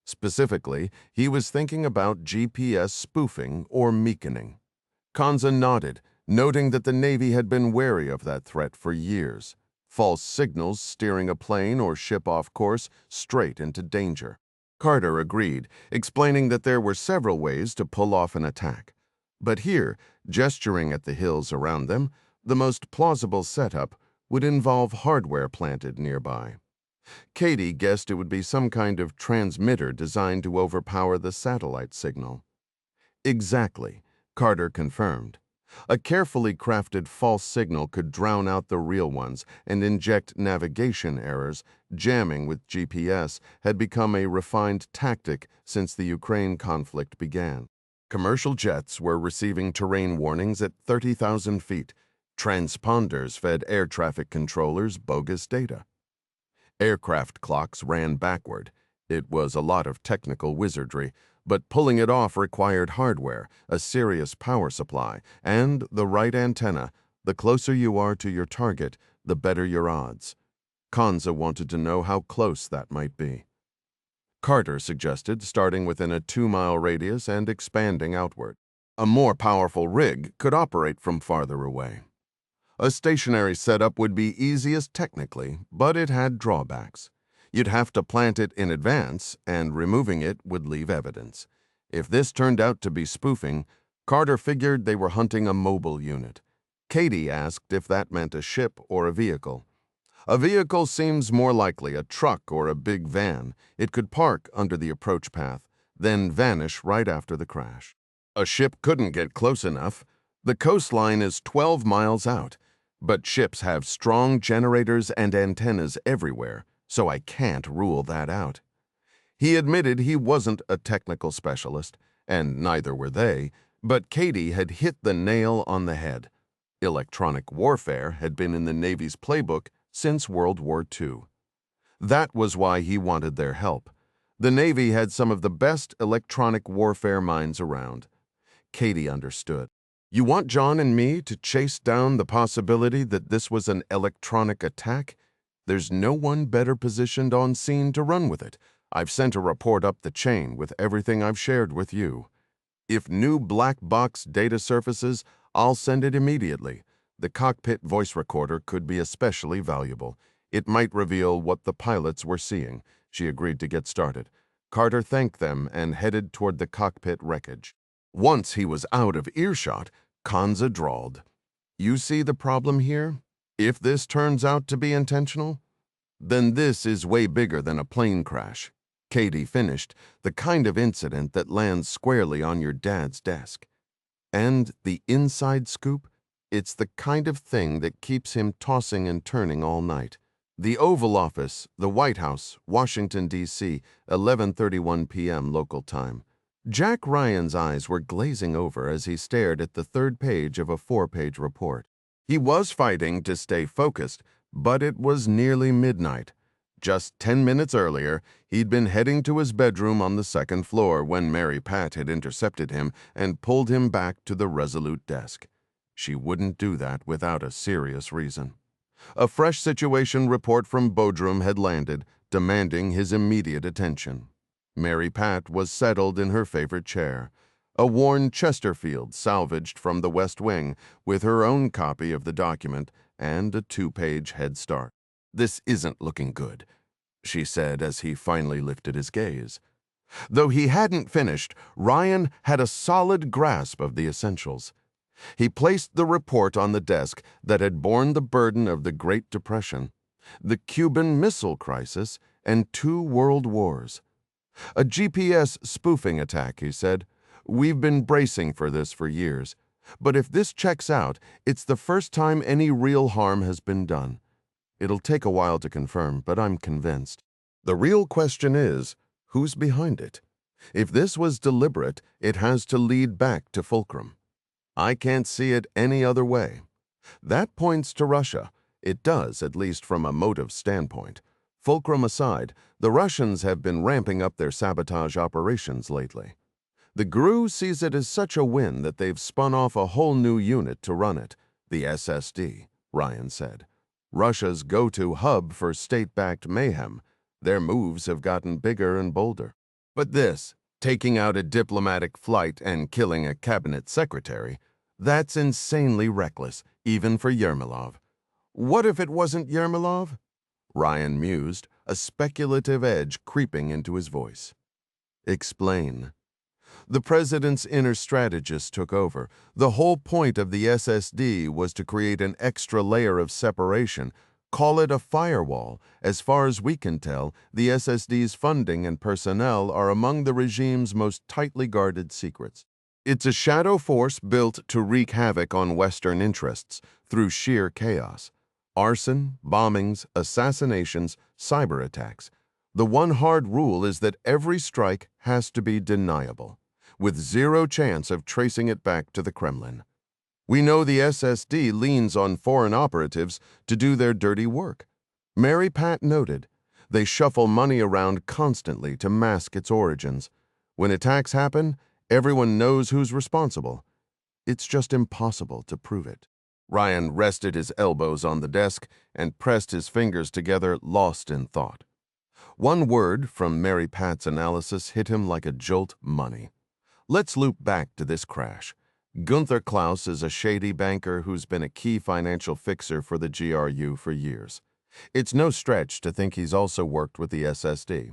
Specifically, he was thinking about GPS spoofing or meakening. Kanza nodded, noting that the Navy had been wary of that threat for years. False signals steering a plane or ship off course straight into danger. Carter agreed, explaining that there were several ways to pull off an attack. But here, gesturing at the hills around them, the most plausible setup would involve hardware planted nearby. Katie guessed it would be some kind of transmitter designed to overpower the satellite signal. "Exactly," Carter confirmed. A carefully crafted false signal could drown out the real ones and inject navigation errors. Jamming with GPS had become a refined tactic since the Ukraine conflict began. Commercial jets were receiving terrain warnings at 30,000 feet. Transponders fed air traffic controllers bogus data. Aircraft clocks ran backward. It was a lot of technical wizardry, but pulling it off required hardware, a serious power supply, and the right antenna. The closer you are to your target, the better your odds. Kanza wanted to know how close that might be. Carter suggested starting within a 2-mile radius and expanding outward. A more powerful rig could operate from farther away. A stationary setup would be easiest technically, but it had drawbacks. You'd have to plant it in advance, and removing it would leave evidence. If this turned out to be spoofing, Carter figured they were hunting a mobile unit. Katie asked if that meant a ship or a vehicle. A vehicle seems more likely, a truck or a big van. It could park under the approach path, then vanish right after the crash. A ship couldn't get close enough. The coastline is 12 miles out. But ships have strong generators and antennas everywhere, so I can't rule that out. He admitted he wasn't a technical specialist, and neither were they, but Katie had hit the nail on the head. Electronic warfare had been in the Navy's playbook since World War II. That was why he wanted their help. The Navy had some of the best electronic warfare minds around. Katie understood. You want John and me to chase down the possibility that this was an electronic attack? There's no one better positioned on scene to run with it. I've sent a report up the chain with everything I've shared with you. If new black box data surfaces, I'll send it immediately. The cockpit voice recorder could be especially valuable. It might reveal what the pilots were seeing. She agreed to get started. Carter thanked them and headed toward the cockpit wreckage. Once he was out of earshot, Kanza drawled, "You see the problem here? If this turns out to be intentional, then this is way bigger than a plane crash." Katie finished, "The kind of incident that lands squarely on your dad's desk. And the inside scoop? It's the kind of thing that keeps him tossing and turning all night." The Oval Office, the White House, Washington, D.C., 11:31 p.m. local time. Jack Ryan's eyes were glazing over as he stared at the third page of a 4-page report. He was fighting to stay focused, but it was nearly midnight. Just 10 minutes earlier, he'd been heading to his bedroom on the second floor when Mary Pat had intercepted him and pulled him back to the resolute desk. She wouldn't do that without a serious reason. A fresh situation report from Bodrum had landed, demanding his immediate attention. Mary Pat was settled in her favorite chair, a worn Chesterfield salvaged from the West Wing, with her own copy of the document and a 2-page head start. "This isn't looking good," she said as he finally lifted his gaze. Though he hadn't finished, Ryan had a solid grasp of the essentials. He placed the report on the desk that had borne the burden of the Great Depression, the Cuban Missile Crisis, and 2 world wars. "A GPS spoofing attack," he said. "We've been bracing for this for years. But if this checks out, it's the first time any real harm has been done. It'll take a while to confirm, but I'm convinced. The real question is, who's behind it? If this was deliberate, it has to lead back to Fulcrum. I can't see it any other way. That points to Russia. It does, at least from a motive standpoint. Fulcrum aside, the Russians have been ramping up their sabotage operations lately. The GRU sees it as such a win that they've spun off a whole new unit to run it, the SSD," Ryan said. "Russia's go-to hub for state-backed mayhem. Their moves have gotten bigger and bolder. But this, taking out a diplomatic flight and killing a cabinet secretary, that's insanely reckless, even for Yermolov." "What if it wasn't Yermolov?" Ryan mused, a speculative edge creeping into his voice. "Explain." The president's inner strategist took over. The whole point of the SSD was to create an extra layer of separation. Call it a firewall. As far as we can tell, the SSD's funding and personnel are among the regime's most tightly guarded secrets. It's a shadow force built to wreak havoc on Western interests through sheer chaos. Arson, bombings, assassinations, cyber attacks. The one hard rule is that every strike has to be deniable, with zero chance of tracing it back to the Kremlin. We know the SSD leans on foreign operatives to do their dirty work. Mary Pat noted, they shuffle money around constantly to mask its origins. When attacks happen, everyone knows who's responsible. It's just impossible to prove it. Ryan rested his elbows on the desk and pressed his fingers together, lost in thought. One word from Mary Pat's analysis hit him like a jolt money. Let's loop back to this crash. Gunther Klaus is a shady banker who's been a key financial fixer for the GRU for years. It's no stretch to think he's also worked with the SSD.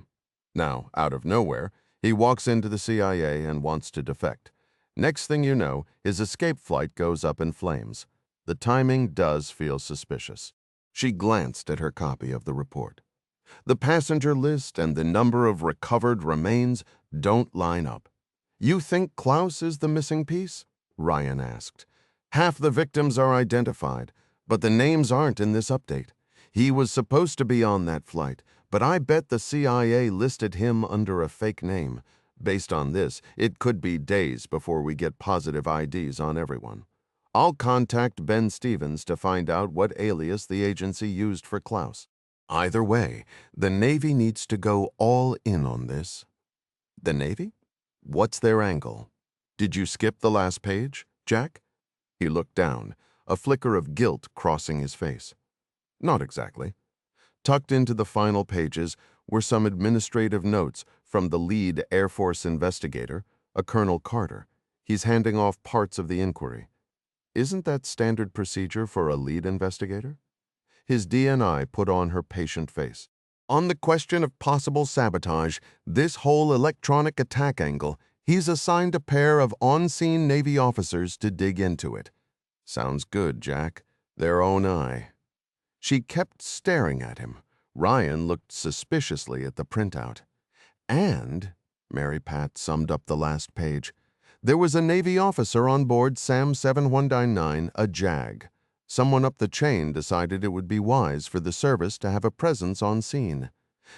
Now, out of nowhere, he walks into the CIA and wants to defect. Next thing you know, his escape flight goes up in flames. The timing does feel suspicious. She glanced at her copy of the report. The passenger list and the number of recovered remains don't line up. You think Klaus is the missing piece? Ryan asked. Half the victims are identified, but the names aren't in this update. He was supposed to be on that flight, but I bet the CIA listed him under a fake name. Based on this, it could be days before we get positive IDs on everyone. I'll contact Ben Stevens to find out what alias the agency used for Klaus. Either way, the Navy needs to go all in on this. The Navy? What's their angle? Did you skip the last page, Jack? He looked down, a flicker of guilt crossing his face. Not exactly. Tucked into the final pages were some administrative notes from the lead Air Force investigator, a Colonel Carter. He's handing off parts of the inquiry. Isn't that standard procedure for a lead investigator? His DNI put on her patient face. On the question of possible sabotage, this whole electronic attack angle, he's assigned a pair of on-scene Navy officers to dig into it. Sounds good, Jack. Their own eye. She kept staring at him. Ryan looked suspiciously at the printout. And, Mary Pat summed up the last page, there was a Navy officer on board SAM 7199, a JAG. Someone up the chain decided it would be wise for the service to have a presence on scene.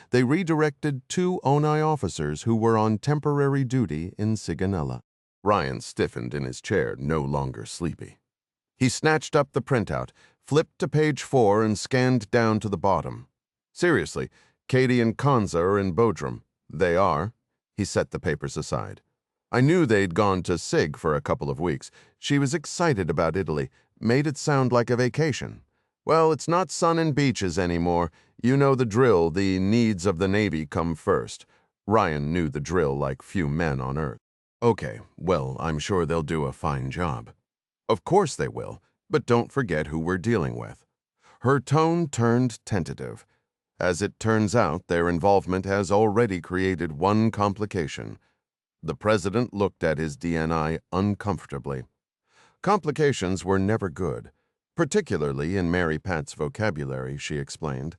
They redirected 2 ONI officers who were on temporary duty in Sigonella. Ryan stiffened in his chair, no longer sleepy. He snatched up the printout, flipped to page 4 and scanned down to the bottom. Seriously, Katie and Kanza are in Bodrum. They are. He set the papers aside. I knew they'd gone to SIG for a couple of weeks. She was excited about Italy, made it sound like a vacation. Well, it's not sun and beaches anymore. You know the drill, the needs of the Navy come first. Ryan knew the drill like few men on Earth. Okay, well, I'm sure they'll do a fine job. Of course they will, but don't forget who we're dealing with. Her tone turned tentative. As it turns out, their involvement has already created one complication. The president looked at his DNI uncomfortably. Complications were never good, particularly in Mary Pat's vocabulary, she explained.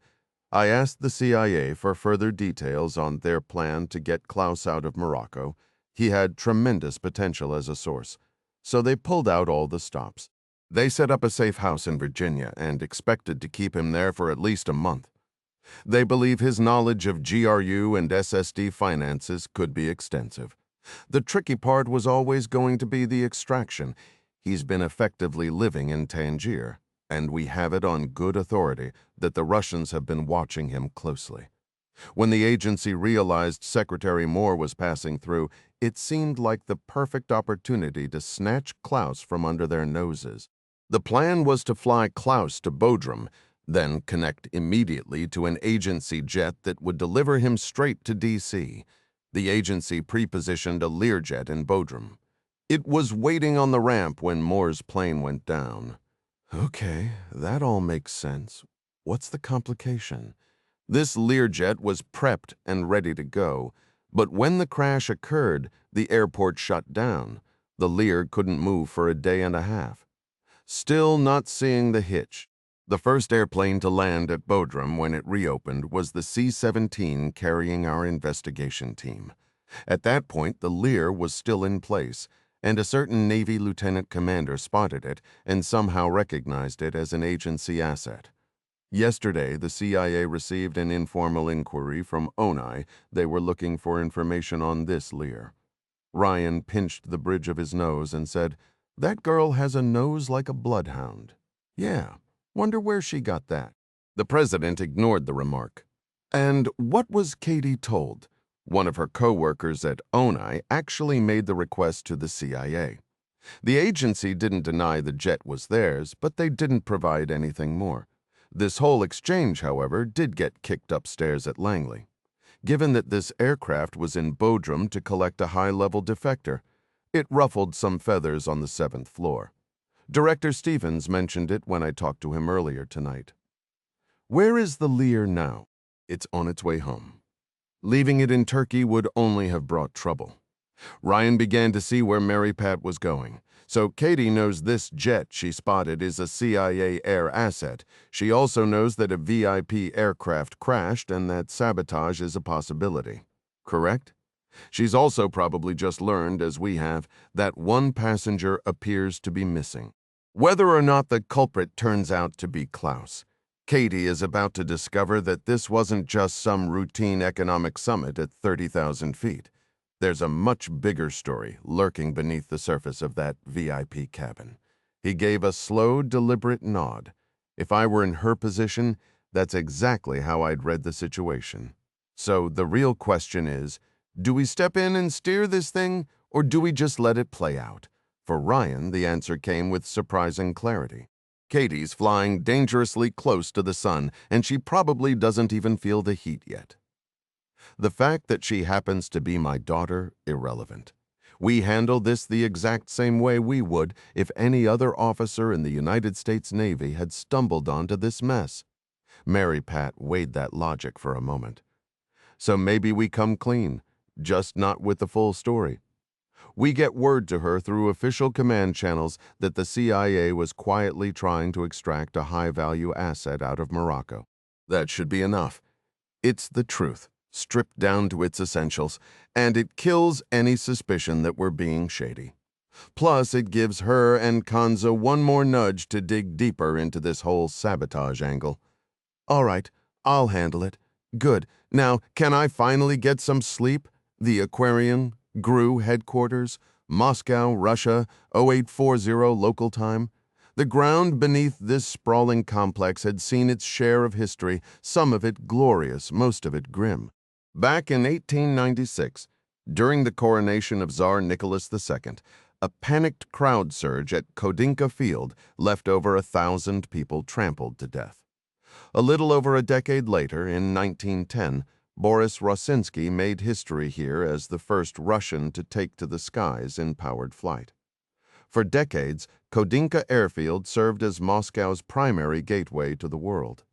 I asked the CIA for further details on their plan to get Klaus out of Morocco. He had tremendous potential as a source, so they pulled out all the stops. They set up a safe house in Virginia and expected to keep him there for at least a month. They believe his knowledge of GRU and SSD finances could be extensive. The tricky part was always going to be the extraction. He's been effectively living in Tangier, and we have it on good authority that the Russians have been watching him closely. When the agency realized Secretary Moore was passing through, it seemed like the perfect opportunity to snatch Klaus from under their noses. The plan was to fly Klaus to Bodrum, then connect immediately to an agency jet that would deliver him straight to D.C. The agency pre-positioned a Learjet in Bodrum. It was waiting on the ramp when Moore's plane went down. Okay, that all makes sense. What's the complication? This Learjet was prepped and ready to go, but when the crash occurred, the airport shut down. The Lear couldn't move for a day and a half. Still not seeing the hitch. The first airplane to land at Bodrum when it reopened was the C-17 carrying our investigation team. At that point, the Lear was still in place, and a certain Navy lieutenant commander spotted it and somehow recognized it as an agency asset. Yesterday, the CIA received an informal inquiry from Onai. They were looking for information on this Lear. Ryan pinched the bridge of his nose and said, "That girl has a nose like a bloodhound." "Yeah, wonder where she got that." The president ignored the remark. And what was Katie told? One of her co-workers at Onai actually made the request to the CIA. The agency didn't deny the jet was theirs, but they didn't provide anything more. This whole exchange, however, did get kicked upstairs at Langley. Given that this aircraft was in Bodrum to collect a high-level defector, it ruffled some feathers on the 7th floor. Director Stevens mentioned it when I talked to him earlier tonight. Where is the Lear now? It's on its way home. Leaving it in Turkey would only have brought trouble. Ryan began to see where Mary Pat was going. So Katie knows this jet she spotted is a CIA air asset. She also knows that a VIP aircraft crashed and that sabotage is a possibility. Correct? She's also probably just learned, as we have, that one passenger appears to be missing. Whether or not the culprit turns out to be Klaus, Katie is about to discover that this wasn't just some routine economic summit at 30,000 feet. There's a much bigger story lurking beneath the surface of that VIP cabin. He gave a slow, deliberate nod. If I were in her position, that's exactly how I'd read the situation. So the real question is, do we step in and steer this thing, or do we just let it play out? For Ryan, the answer came with surprising clarity. Katie's flying dangerously close to the sun, and she probably doesn't even feel the heat yet. The fact that she happens to be my daughter, irrelevant. We handle this the exact same way we would if any other officer in the United States Navy had stumbled onto this mess. Mary Pat weighed that logic for a moment. So maybe we come clean, just not with the full story. We get word to her through official command channels that the CIA was quietly trying to extract a high-value asset out of Morocco. That should be enough. It's the truth, stripped down to its essentials, and it kills any suspicion that we're being shady. Plus, it gives her and Kanza one more nudge to dig deeper into this whole sabotage angle. All right, I'll handle it. Good. Now, can I finally get some sleep? The Aquarian, GRU headquarters, Moscow, Russia, 0840 local time. The ground beneath this sprawling complex had seen its share of history, some of it glorious, most of it grim. Back in 1896, during the coronation of Tsar Nicholas II, a panicked crowd surge at Kodinka Field left over 1,000 people trampled to death. A little over a decade later, in 1910, Boris Rosinsky made history here as the first Russian to take to the skies in powered flight. For decades, Kodinka Airfield served as Moscow's primary gateway to the world.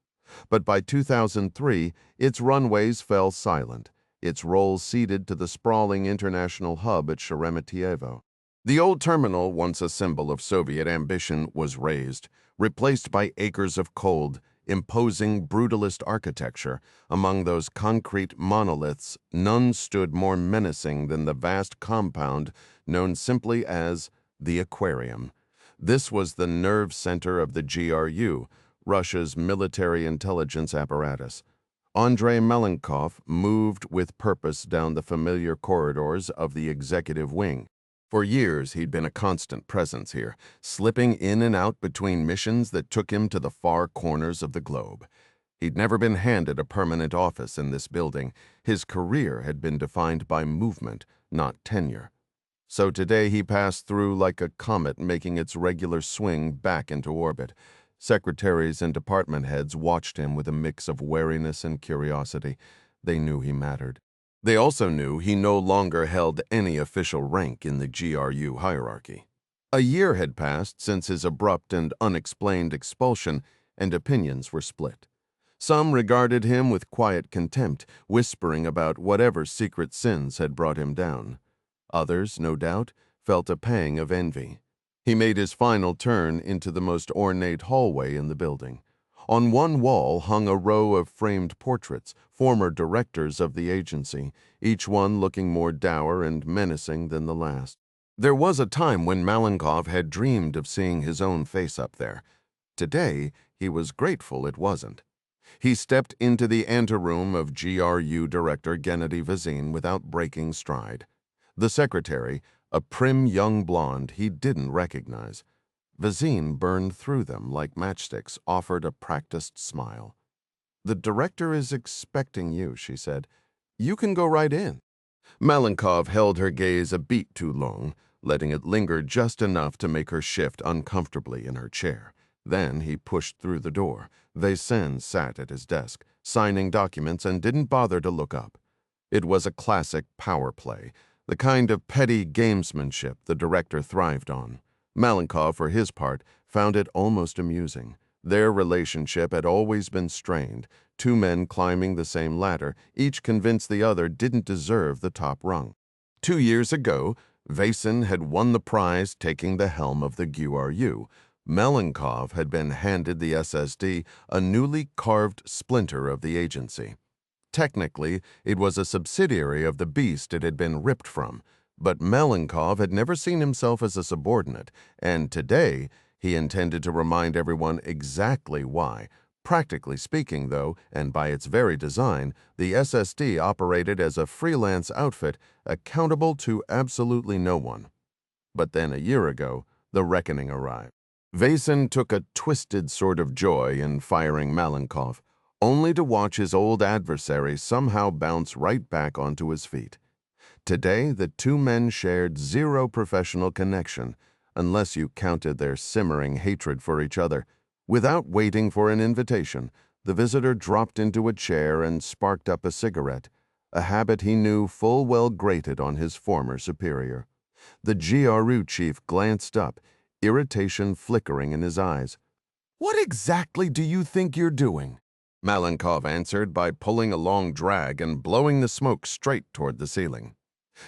But by 2003, its runways fell silent, its role ceded to the sprawling international hub at Sheremetyevo. The old terminal, once a symbol of Soviet ambition, was razed, replaced by acres of cold, imposing brutalist architecture. Among those concrete monoliths, none stood more menacing than the vast compound known simply as the Aquarium. This was the nerve center of the GRU, Russia's military intelligence apparatus. Andrei Malenkov moved with purpose down the familiar corridors of the executive wing. For years, he'd been a constant presence here, slipping in and out between missions that took him to the far corners of the globe. He'd never been handed a permanent office in this building. His career had been defined by movement, not tenure. So today he passed through like a comet making its regular swing back into orbit. Secretaries and department heads watched him with a mix of wariness and curiosity. They knew he mattered. They also knew he no longer held any official rank in the GRU hierarchy. A year had passed since his abrupt and unexplained expulsion, and opinions were split. Some regarded him with quiet contempt, whispering about whatever secret sins had brought him down. Others, no doubt, felt a pang of envy. He made his final turn into the most ornate hallway in the building. On one wall hung a row of framed portraits, former directors of the agency, each one looking more dour and menacing than the last. There was a time when Malenkov had dreamed of seeing his own face up there. Today, he was grateful it wasn't. He stepped into the anteroom of GRU Director Gennady Vazin without breaking stride. The secretary, a prim young blonde he didn't recognize. Vazin burned through them like matchsticks, offered a practiced smile. "The director is expecting you," she said. "You can go right in." Malenkov held her gaze a beat too long, letting it linger just enough to make her shift uncomfortably in her chair. Then he pushed through the door. Vazin sat at his desk, signing documents, and didn't bother to look up. It was a classic power play, the kind of petty gamesmanship the director thrived on. Malenkov, for his part, found it almost amusing. Their relationship had always been strained, two men climbing the same ladder, each convinced the other didn't deserve the top rung. 2 years ago, Vazin had won the prize taking the helm of the GRU. Malenkov had been handed the SSD, a newly carved splinter of the agency. Technically, it was a subsidiary of the beast it had been ripped from, but Malenkov had never seen himself as a subordinate, and today he intended to remind everyone exactly why. Practically speaking, though, and by its very design, the SSD operated as a freelance outfit accountable to absolutely no one. But then a year ago, the reckoning arrived. Vazin took a twisted sort of joy in firing Malenkov, only to watch his old adversary somehow bounce right back onto his feet. Today, the two men shared zero professional connection, unless you counted their simmering hatred for each other. Without waiting for an invitation, the visitor dropped into a chair and sparked up a cigarette, a habit he knew full well grated on his former superior. The GRU chief glanced up, irritation flickering in his eyes. "What exactly do you think you're doing?" Malenkov answered by pulling a long drag and blowing the smoke straight toward the ceiling.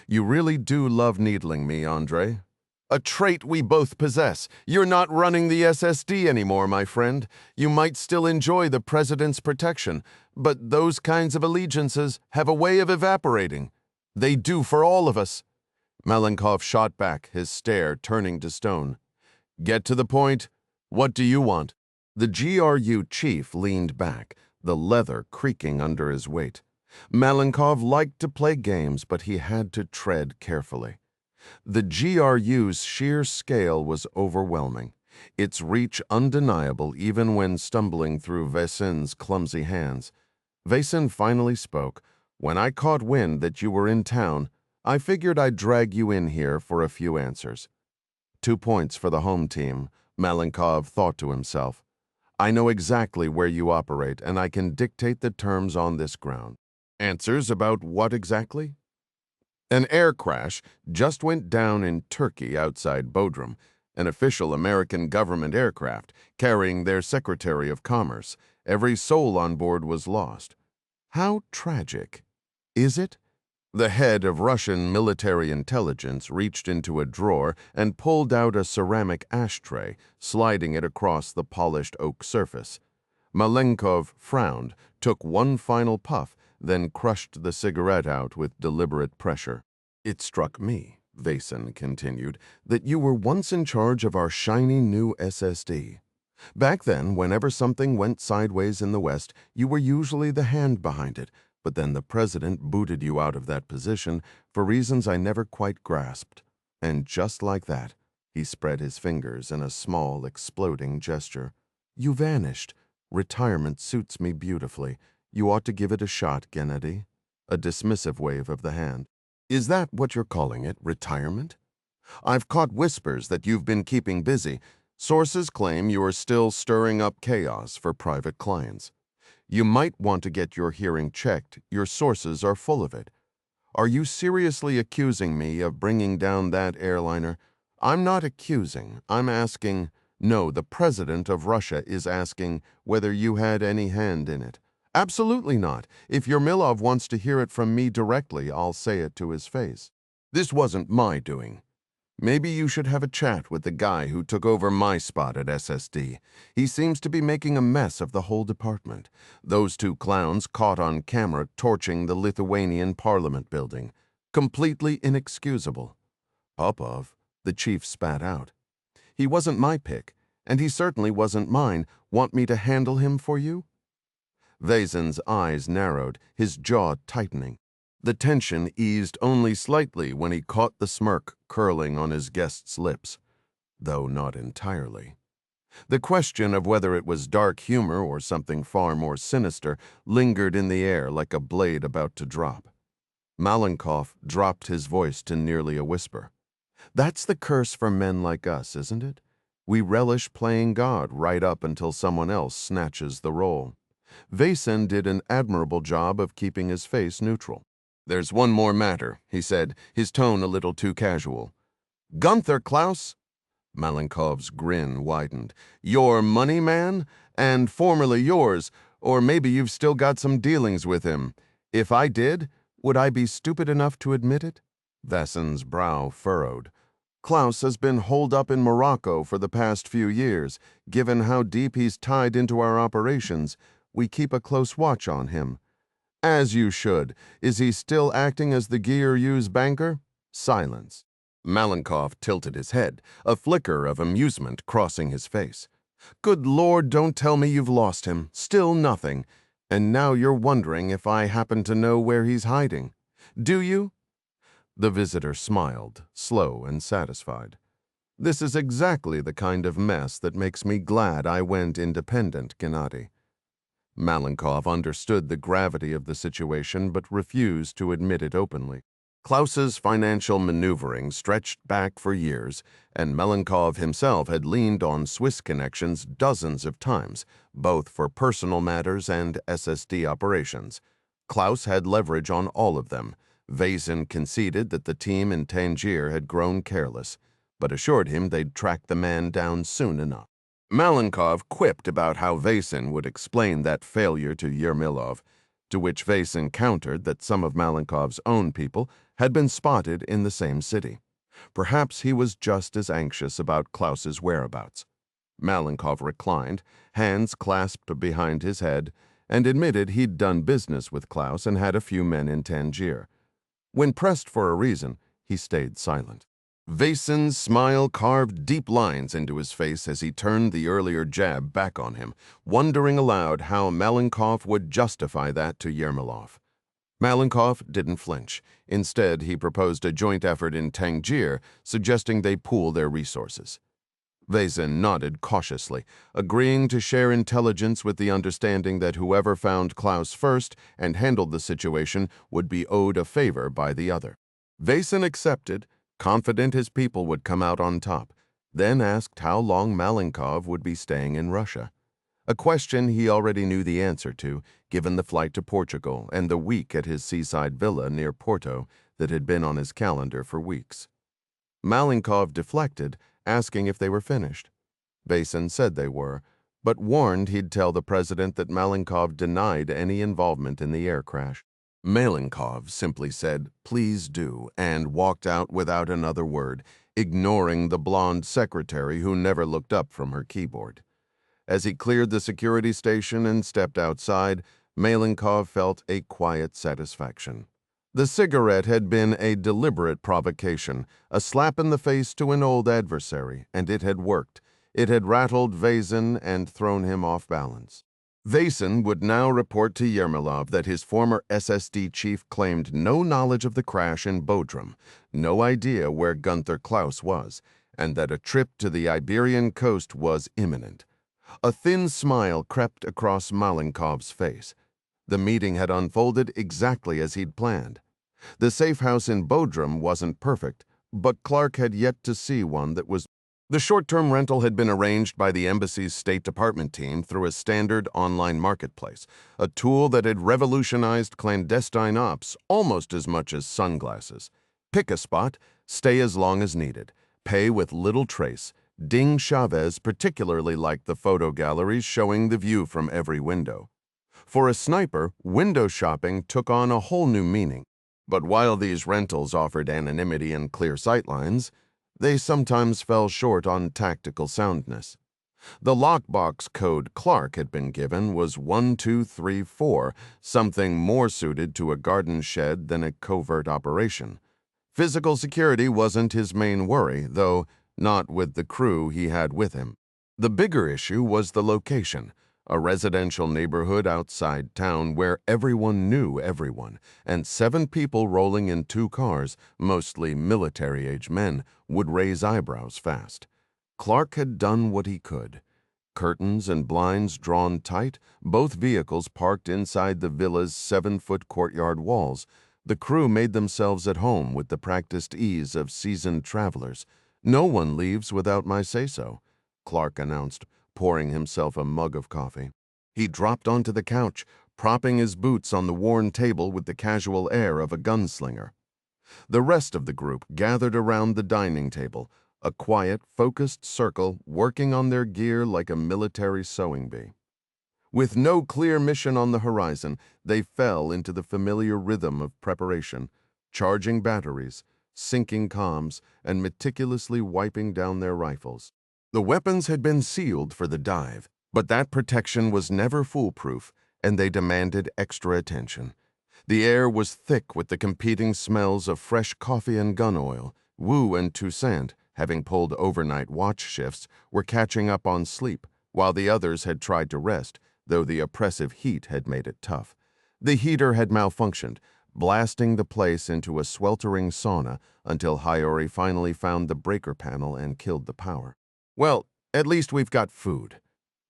"You really do love needling me, Andre. A trait we both possess. You're not running the SSD anymore, my friend. You might still enjoy the president's protection, but those kinds of allegiances have a way of evaporating. They do for all of us." Malenkov shot back, his stare turning to stone. "Get to the point. What do you want?" The GRU chief leaned back, the leather creaking under his weight. Malenkov liked to play games, but he had to tread carefully. The GRU's sheer scale was overwhelming, its reach undeniable even when stumbling through Vazin's clumsy hands. Vazin finally spoke. "When I caught wind that you were in town, I figured I'd drag you in here for a few answers." 2 points for the home team, Malenkov thought to himself. "I know exactly where you operate, and I can dictate the terms on this ground." Answers about what exactly? An air crash just went down in Turkey outside Bodrum, an official American government aircraft carrying their Secretary of Commerce. Every soul on board was lost. How tragic. Is it? The head of Russian military intelligence reached into a drawer and pulled out a ceramic ashtray, sliding it across the polished oak surface. Malenkov frowned, took one final puff, then crushed the cigarette out with deliberate pressure. "It struck me," Vazin continued, "that you were once in charge of our shiny new SSD. Back then, whenever something went sideways in the West, you were usually the hand behind it, but then the president booted you out of that position for reasons I never quite grasped. And just like that," he spread his fingers in a small, exploding gesture, "you vanished. Retirement suits me beautifully. You ought to give it a shot, Gennady." A dismissive wave of the hand. "Is that what you're calling it, retirement? I've caught whispers that you've been keeping busy. Sources claim you are still stirring up chaos for private clients. You might want to get your hearing checked. Your sources are full of it. Are you seriously accusing me of bringing down that airliner?" "I'm not accusing. I'm asking—" "No, the president of Russia is asking whether you had any hand in it." "Absolutely not. If Yermilov wants to hear it from me directly, I'll say it to his face. This wasn't my doing. Maybe you should have a chat with the guy who took over my spot at SSD. He seems to be making a mess of the whole department. Those two clowns caught on camera torching the Lithuanian parliament building. Completely inexcusable." Popov, The chief spat out. "He wasn't my pick, and he certainly wasn't mine. Want me to handle him for you?" Vaesen's eyes narrowed, his jaw tightening. The tension eased only slightly when he caught the smirk curling on his guest's lips, though not entirely. The question of whether it was dark humor or something far more sinister lingered in the air like a blade about to drop. Malenkov dropped his voice to nearly a whisper. "That's the curse for men like us, isn't it? We relish playing God right up until someone else snatches the role." Vaesen did an admirable job of keeping his face neutral. "There's one more matter," he said, his tone a little too casual. "Gunther Klaus?" Malenkov's grin widened. "Your money man? And formerly yours, or maybe you've still got some dealings with him. If I did, would I be stupid enough to admit it?" Vaesen's brow furrowed. "Klaus has been holed up in Morocco for the past few years. Given how deep he's tied into our operations, we keep a close watch on him." "As you should. Is he still acting as the GRU's banker?" Silence. Malenkov tilted his head, a flicker of amusement crossing his face. "Good Lord, don't tell me you've lost him. Still nothing. And now you're wondering if I happen to know where he's hiding. Do you?" The visitor smiled, slow and satisfied. "This is exactly the kind of mess that makes me glad I went independent, Gennady." Malenkov understood the gravity of the situation but refused to admit it openly. Klaus's financial maneuvering stretched back for years, and Malenkov himself had leaned on Swiss connections dozens of times, both for personal matters and SSD operations. Klaus had leverage on all of them. Vaesen conceded that the team in Tangier had grown careless, but assured him they'd track the man down soon enough. Malenkov quipped about how Vaesen would explain that failure to Yermilov, to which Vaesen countered that some of Malenkov's own people had been spotted in the same city. Perhaps he was just as anxious about Klaus's whereabouts. Malenkov reclined, hands clasped behind his head, and admitted he'd done business with Klaus and had a few men in Tangier. When pressed for a reason, he stayed silent. Vaesen's smile carved deep lines into his face as he turned the earlier jab back on him, wondering aloud how Malenkov would justify that to Yermolov. Malenkov didn't flinch. Instead, he proposed a joint effort in Tangier, suggesting they pool their resources. Vaesen nodded cautiously, agreeing to share intelligence with the understanding that whoever found Klaus first and handled the situation would be owed a favor by the other. Vaesen accepted, confident his people would come out on top, then asked how long Malenkov would be staying in Russia. A question he already knew the answer to, given the flight to Portugal and the week at his seaside villa near Porto that had been on his calendar for weeks. Malenkov deflected, asking if they were finished. Vaesen said they were, but warned he'd tell the president that Malenkov denied any involvement in the air crash. Malenkov simply said, "Please do," and walked out without another word, ignoring the blonde secretary who never looked up from her keyboard. As he cleared the security station and stepped outside, Malenkov felt a quiet satisfaction. The cigarette had been a deliberate provocation, a slap in the face to an old adversary, and it had worked. It had rattled Vaesen and thrown him off balance. Vaesen would now report to Yermolov that his former SSD chief claimed no knowledge of the crash in Bodrum, no idea where Gunther Klaus was, and that a trip to the Iberian coast was imminent. A thin smile crept across Malenkov's face. The meeting had unfolded exactly as he'd planned. The safe house in Bodrum wasn't perfect, but Clark had yet to see one that was. The short-term rental had been arranged by the embassy's State Department team through a standard online marketplace, a tool that had revolutionized clandestine ops almost as much as sunglasses. Pick a spot, stay as long as needed, pay with little trace. Ding Chavez particularly liked the photo galleries showing the view from every window. For a sniper, window shopping took on a whole new meaning. But while these rentals offered anonymity and clear sightlines, they sometimes fell short on tactical soundness. The lockbox code Clark had been given was 1234, something more suited to a garden shed than a covert operation. Physical security wasn't his main worry, though not with the crew he had with him. The bigger issue was the location, a residential neighborhood outside town where everyone knew everyone, and 7 people rolling in 2 cars, mostly military-age men, would raise eyebrows fast. Clark had done what he could. Curtains and blinds drawn tight, both vehicles parked inside the villa's 7-foot courtyard walls. The crew made themselves at home with the practiced ease of seasoned travelers. "No one leaves without my say-so," Clark announced, pouring himself a mug of coffee. He dropped onto the couch, propping his boots on the worn table with the casual air of a gunslinger. The rest of the group gathered around the dining table, a quiet, focused circle working on their gear like a military sewing bee. With no clear mission on the horizon, they fell into the familiar rhythm of preparation, charging batteries, syncing comms, and meticulously wiping down their rifles. The weapons had been sealed for the dive, but that protection was never foolproof, and they demanded extra attention. The air was thick with the competing smells of fresh coffee and gun oil. Wu and Toussaint, having pulled overnight watch shifts, were catching up on sleep, while the others had tried to rest, though the oppressive heat had made it tough. The heater had malfunctioned, blasting the place into a sweltering sauna until Hiyori finally found the breaker panel and killed the power. "Well, at least we've got food,"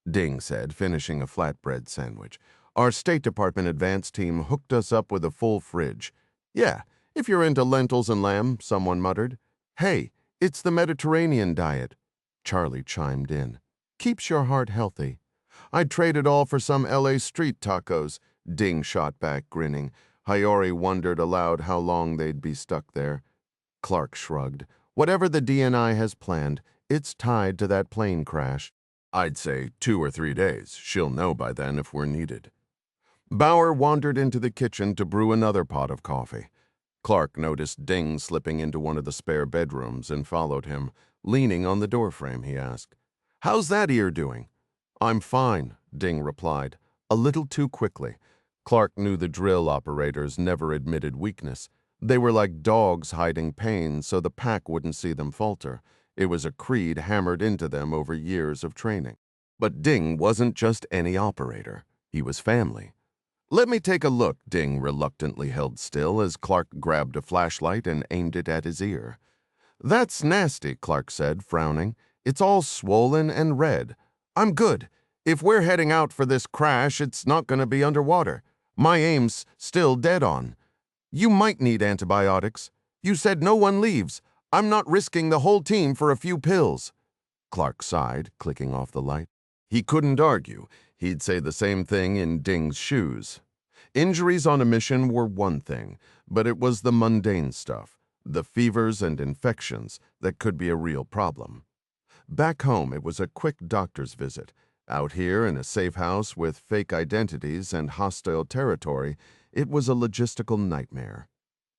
Ding said, finishing a flatbread sandwich. "Our State Department advance team hooked us up with a full fridge." "Yeah, if you're into lentils and lamb," someone muttered. "Hey, it's the Mediterranean diet," Charlie chimed in. "Keeps your heart healthy." "I'd trade it all for some LA street tacos," Ding shot back, grinning. Hiyori wondered aloud how long they'd be stuck there. Clark shrugged. "Whatever the DNI has planned, it's tied to that plane crash. I'd say 2 or 3 days. She'll know by then if we're needed." Bauer wandered into the kitchen to brew another pot of coffee. Clark noticed Ding slipping into one of the spare bedrooms and followed him. Leaning on the doorframe, he asked, "How's that ear doing?" "I'm fine," Ding replied, a little too quickly. Clark knew the drill operators never admitted weakness. They were like dogs hiding pain so the pack wouldn't see them falter. It was a creed hammered into them over years of training. But Ding wasn't just any operator. He was family. "Let me take a look." Ding reluctantly held still as Clark grabbed a flashlight and aimed it at his ear. "That's nasty," Clark said, frowning. "It's all swollen and red." "I'm good. If we're heading out for this crash, it's not going to be underwater. My aim's still dead on." "You might need antibiotics. You said no one leaves. I'm not risking the whole team for a few pills." Clark sighed, clicking off the light. He couldn't argue. He'd say the same thing in Ding's shoes. Injuries on a mission were one thing, but it was the mundane stuff, the fevers and infections, that could be a real problem. Back home, it was a quick doctor's visit. Out here, in a safe house with fake identities and hostile territory, it was a logistical nightmare.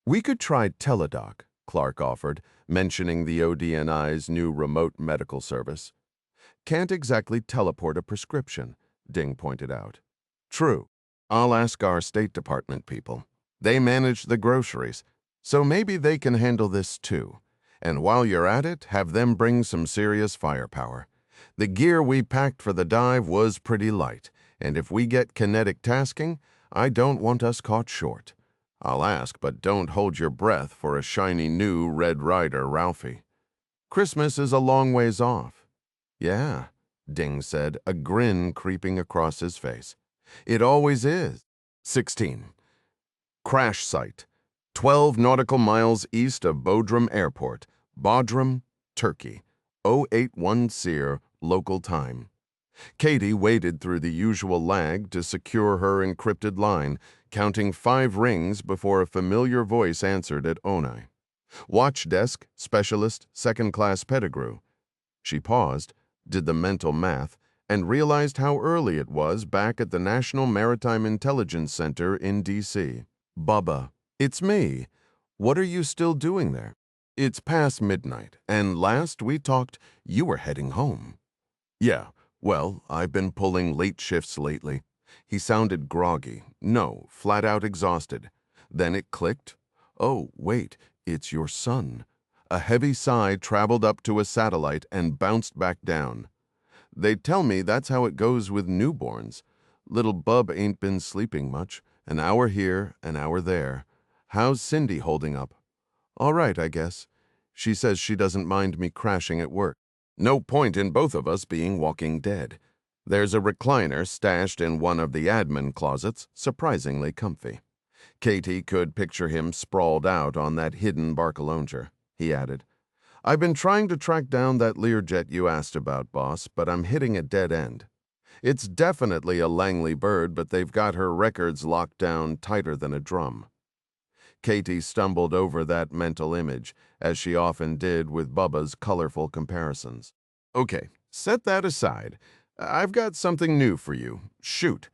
"We could try Teledoc," Clark offered, mentioning the ODNI's new remote medical service. "Can't exactly teleport a prescription," Ding pointed out. "True. I'll ask our State Department people. They manage the groceries, so maybe they can handle this too. And while you're at it, have them bring some serious firepower. The gear we packed for the dive was pretty light, and if we get kinetic tasking, I don't want us caught short. I'll ask, but don't hold your breath for a shiny new Red Ryder Ralphie. Christmas is a long ways off." "Yeah," Ding said, a grin creeping across his face. "It always is." 16. Crash site. 12 nautical miles east of Bodrum Airport, Bodrum, Turkey. 081 local time. Katie waited through the usual lag to secure her encrypted line, counting 5 rings before a familiar voice answered at Onai. "Watch desk, specialist, second-class pedigree." She paused, did the mental math, and realized how early it was back at the National Maritime Intelligence Center in D.C. "Bubba, it's me. What are you still doing there? It's past midnight, and last we talked, you were heading home." "Yeah, well, I've been pulling late shifts lately." He sounded groggy, no, flat out exhausted. Then it clicked. "Oh, wait, It's your son. A heavy sigh traveled up to a satellite and bounced back down. They tell me that's how it goes with newborns. Little Bub ain't been sleeping much. An hour here, an hour there. How's Cindy holding up? All right, I guess. She says she doesn't mind me crashing at work. No point in both of us being walking dead. There's a recliner stashed in one of the admin closets, surprisingly comfy. Katie could picture him sprawled out on that hidden Barcalonger. He added, I've been trying to track down that Learjet you asked about, boss, but I'm hitting a dead end. It's definitely a Langley bird, but they've got her records locked down tighter than a drum. Katie stumbled over that mental image, as she often did with Bubba's colorful comparisons. Okay, set that aside. I've got something new for you. Shoot.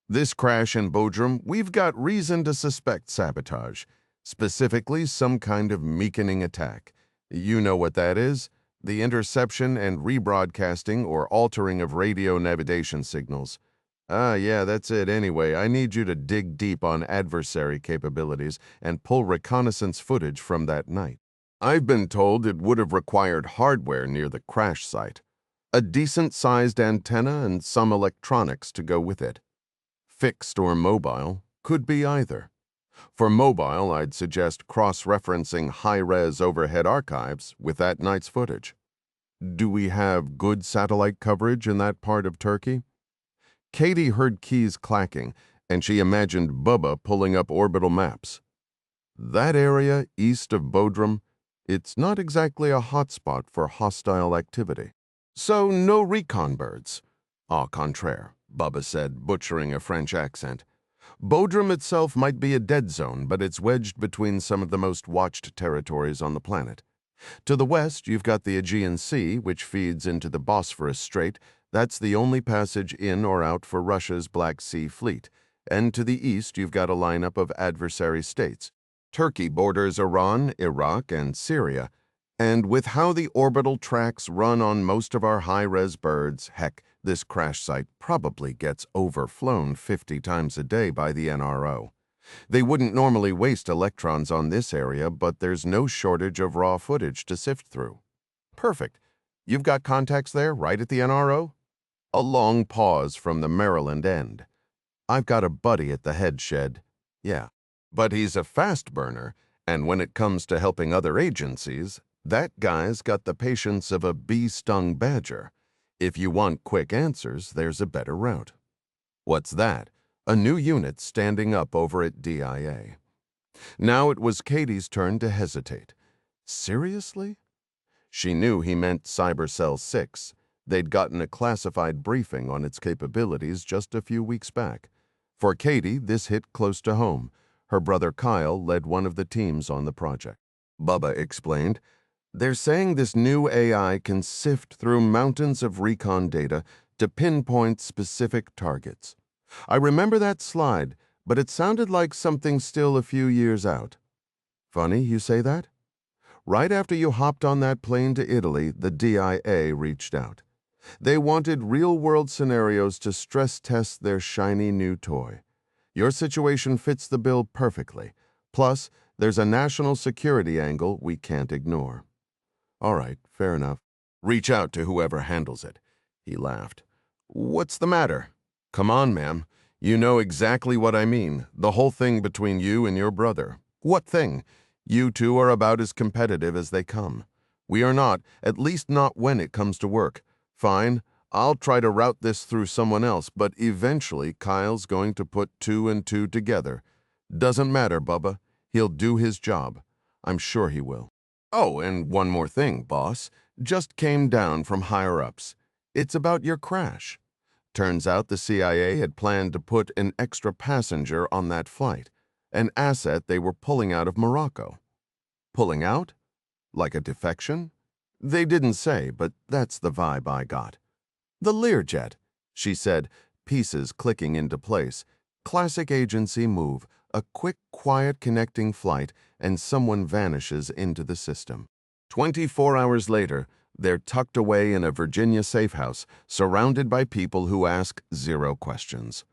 This crash in Bodrum, we've got reason to suspect sabotage, specifically some kind of meekening attack. You know what that is? The interception and rebroadcasting or altering of radio navigation signals. Yeah, that's it. Anyway, I need you to dig deep on adversary capabilities and pull reconnaissance footage from that night. I've been told it would have required hardware near the crash site. A decent-sized antenna and some electronics to go with it. Fixed or mobile, could be either. For mobile, I'd suggest cross-referencing high-res overhead archives with that night's footage. Do we have good satellite coverage in that part of Turkey? Katie heard keys clacking, and she imagined Bubba pulling up orbital maps. That area east of Bodrum, it's not exactly a hotspot for hostile activity. So no recon birds. Au contraire, Bubba said, butchering a French accent. Bodrum itself might be a dead zone, but it's wedged between some of the most watched territories on the planet. To the west, you've got the Aegean Sea, which feeds into the Bosphorus Strait. That's the only passage in or out for Russia's Black Sea Fleet. And to the east, you've got a lineup of adversary states. Turkey borders Iran, Iraq, and Syria. And with how the orbital tracks run on most of our high-res birds, heck, this crash site probably gets overflown 50 times a day by the NRO. They wouldn't normally waste electrons on this area, but there's no shortage of raw footage to sift through. Perfect. You've got contacts there, right at the NRO? A long pause from the Maryland end. I've got a buddy at the head shed. Yeah. But he's a fast burner, and when it comes to helping other agencies, that guy's got the patience of a bee-stung badger. If you want quick answers, there's a better route. What's that? A new unit standing up over at DIA. Now it was Katie's turn to hesitate. Seriously? She knew he meant Cybercell 6. They'd gotten a classified briefing on its capabilities just a few weeks back. For Katie, this hit close to home. Her brother Kyle led one of the teams on the project. Bubba explained, they're saying this new AI can sift through mountains of recon data to pinpoint specific targets. I remember that slide, but it sounded like something still a few years out. Funny you say that? Right after you hopped on that plane to Italy, the DIA reached out. They wanted real-world scenarios to stress-test their shiny new toy. Your situation fits the bill perfectly. Plus, there's a national security angle we can't ignore. All right, fair enough. Reach out to whoever handles it. He laughed. What's the matter? Come on, ma'am. You know exactly what I mean. The whole thing between you and your brother. What thing? You two are about as competitive as they come. We are not, at least not when it comes to work. Fine, I'll try to route this through someone else, but eventually Kyle's going to put 2 and 2 together. Doesn't matter, Bubba. He'll do his job. I'm sure he will. Oh, and one more thing, boss. Just came down from higher-ups. It's about your crash. Turns out the CIA had planned to put an extra passenger on that flight, an asset they were pulling out of Morocco. Pulling out? Like a defection? They didn't say, but that's the vibe I got. The Learjet, she said, pieces clicking into place. Classic agency move, a quick, quiet connecting flight, and someone vanishes into the system. 24 hours later, they're tucked away in a Virginia safe house, surrounded by people who ask 0 questions.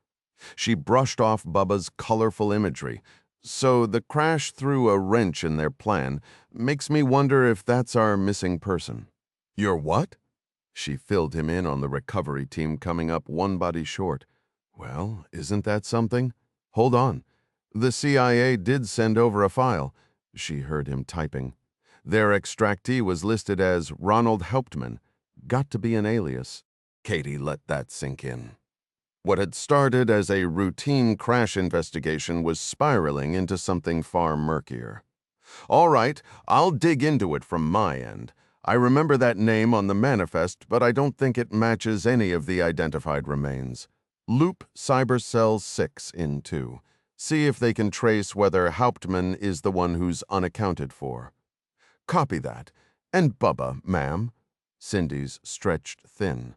She brushed off Bubba's colorful imagery. So the crash threw a wrench in their plan. Makes me wonder if that's our missing person. Your what? She filled him in on the recovery team coming up one body short. Well, isn't that something? Hold on. The CIA did send over a file. She heard him typing. Their extractee was listed as Ronald Hauptmann. Got to be an alias. Katie let that sink in. What had started as a routine crash investigation was spiraling into something far murkier. All right, I'll dig into it from my end. I remember that name on the manifest, but I don't think it matches any of the identified remains. Loop Cybercell 6 in 2. See if they can trace whether Hauptmann is the one who's unaccounted for. Copy that. And Bubba, ma'am. Cindy's stretched thin.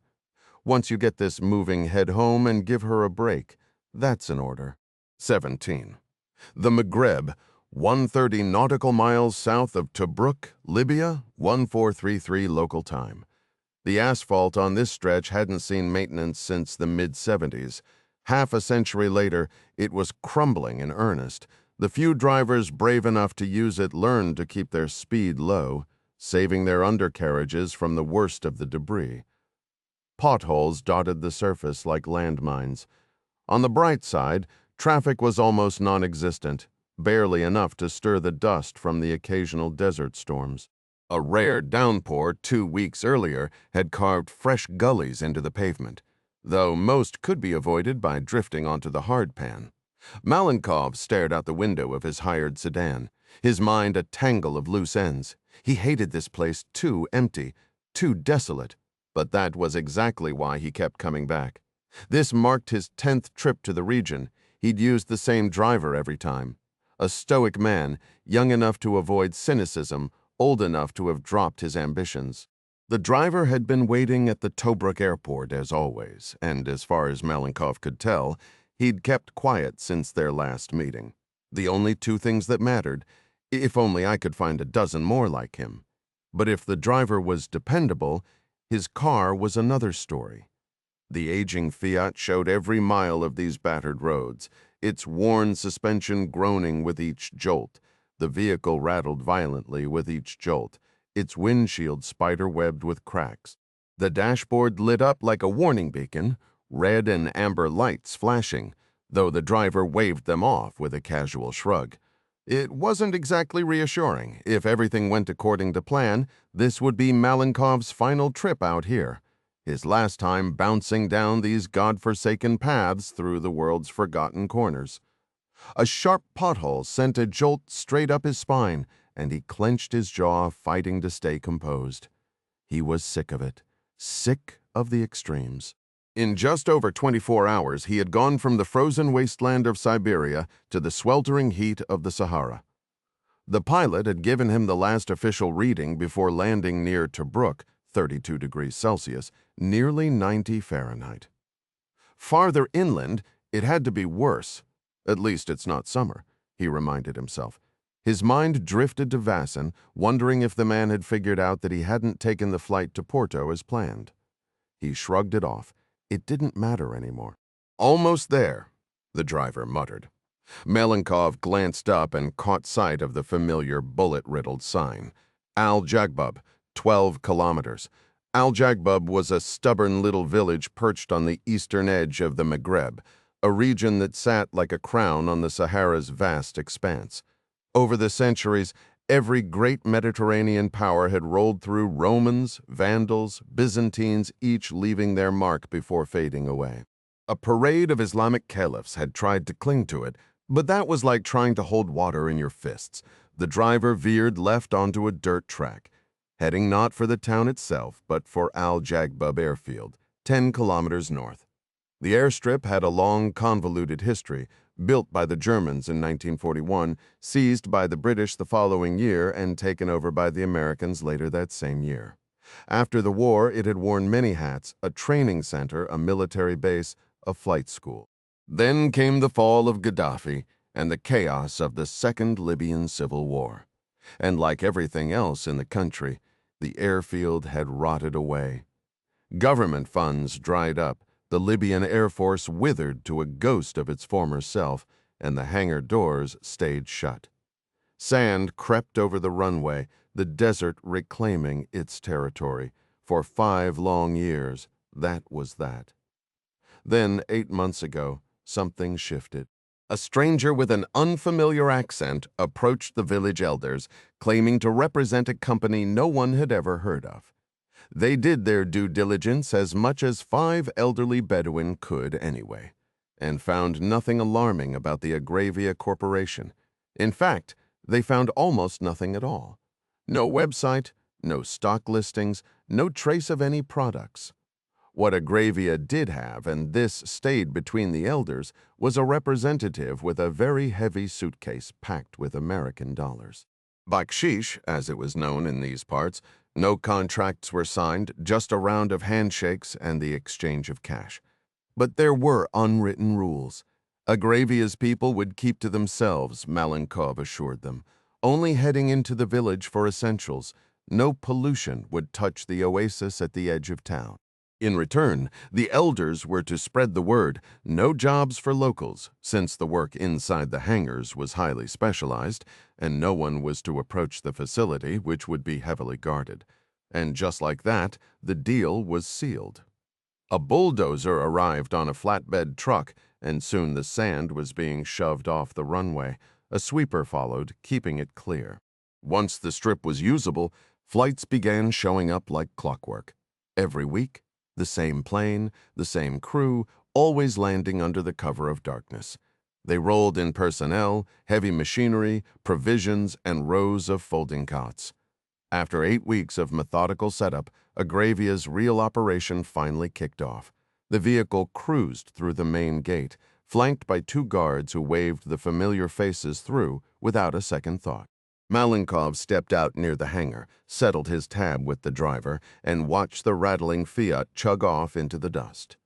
Once you get this moving, head home and give her a break. That's an order. 17. The Maghreb, 130 nautical miles south of Tobruk, Libya, 1433 local time. The asphalt on this stretch hadn't seen maintenance since the mid-70s. Half a century later, it was crumbling in earnest. The few drivers brave enough to use it learned to keep their speed low, saving their undercarriages from the worst of the debris. Potholes dotted the surface like landmines. On the bright side, traffic was almost non-existent, barely enough to stir the dust from the occasional desert storms. A rare downpour 2 weeks earlier had carved fresh gullies into the pavement, though most could be avoided by drifting onto the hardpan. Malenkov stared out the window of his hired sedan, his mind a tangle of loose ends. He hated this place too empty, too desolate, but that was exactly why he kept coming back. This marked his 10th trip to the region. He'd used the same driver every time. A stoic man, young enough to avoid cynicism, old enough to have dropped his ambitions. The driver had been waiting at the Tobruk airport as always, and as far as Malenkov could tell, he'd kept quiet since their last meeting. The only two things that mattered. If only I could find a dozen more like him. But if the driver was dependable, his car was another story. The aging Fiat showed every mile of these battered roads, its worn suspension groaning with each jolt. The vehicle rattled violently with each jolt, its windshield spider-webbed with cracks. The dashboard lit up like a warning beacon, red and amber lights flashing, though the driver waved them off with a casual shrug. It wasn't exactly reassuring. If everything went according to plan, this would be Malenkov's final trip out here, his last time bouncing down these godforsaken paths through the world's forgotten corners. A sharp pothole sent a jolt straight up his spine, and he clenched his jaw, fighting to stay composed. He was sick of it, sick of the extremes. In just over 24 hours, he had gone from the frozen wasteland of Siberia to the sweltering heat of the Sahara. The pilot had given him the last official reading before landing near Tobruk, 32 degrees Celsius, nearly 90 Fahrenheit. Farther inland, it had to be worse. At least it's not summer, he reminded himself. His mind drifted to Vassen, wondering if the man had figured out that he hadn't taken the flight to Porto as planned. He shrugged it off. It didn't matter anymore. Almost there, the driver muttered. Malenkov glanced up and caught sight of the familiar bullet-riddled sign. Al-Jagbub, 12 kilometers. Al-Jagbub was a stubborn little village perched on the eastern edge of the Maghreb, a region that sat like a crown on the Sahara's vast expanse. Over the centuries, every great Mediterranean power had rolled through Romans, Vandals, Byzantines, each leaving their mark before fading away. A parade of Islamic caliphs had tried to cling to it, but that was like trying to hold water in your fists. The driver veered left onto a dirt track, heading not for the town itself, but for Al-Jagbub airfield, 10 kilometers north. The airstrip had a long, convoluted history, built by the Germans in 1941, seized by the British the following year, and taken over by the Americans later that same year. After the war, it had worn many hats: a training center, a military base, a flight school. Then came the fall of Gaddafi and the chaos of the Second Libyan Civil War. And like everything else in the country, the airfield had rotted away. Government funds dried up, the Libyan Air Force withered to a ghost of its former self, and the hangar doors stayed shut. Sand crept over the runway, the desert reclaiming its territory. For 5 long years, that was that. Then, 8 months ago, something shifted. A stranger with an unfamiliar accent approached the village elders, claiming to represent a company no one had ever heard of. They did their due diligence as much as 5 elderly Bedouin could anyway, and found nothing alarming about the Agravia Corporation. In fact, they found almost nothing at all. No website, no stock listings, no trace of any products. What Agravia did have, and this stayed between the elders, was a representative with a very heavy suitcase packed with American dollars. Bakshish, as it was known in these parts, no contracts were signed, just a round of handshakes and the exchange of cash. But there were unwritten rules. Agravia's people would keep to themselves, Malenkov assured them, only heading into the village for essentials. No pollution would touch the oasis at the edge of town. In return, the elders were to spread the word, no jobs for locals, since the work inside the hangars was highly specialized, and no one was to approach the facility, which would be heavily guarded. And just like that, the deal was sealed. A bulldozer arrived on a flatbed truck, and soon the sand was being shoved off the runway. A sweeper followed, keeping it clear. Once the strip was usable, flights began showing up like clockwork. Every week, the same plane, the same crew, always landing under the cover of darkness. They rolled in personnel, heavy machinery, provisions, and rows of folding cots. After 8 weeks of methodical setup, Agravia's real operation finally kicked off. The vehicle cruised through the main gate, flanked by 2 guards who waved the familiar faces through without a second thought. Malenkov stepped out near the hangar, settled his tab with the driver, and watched the rattling Fiat chug off into the dust.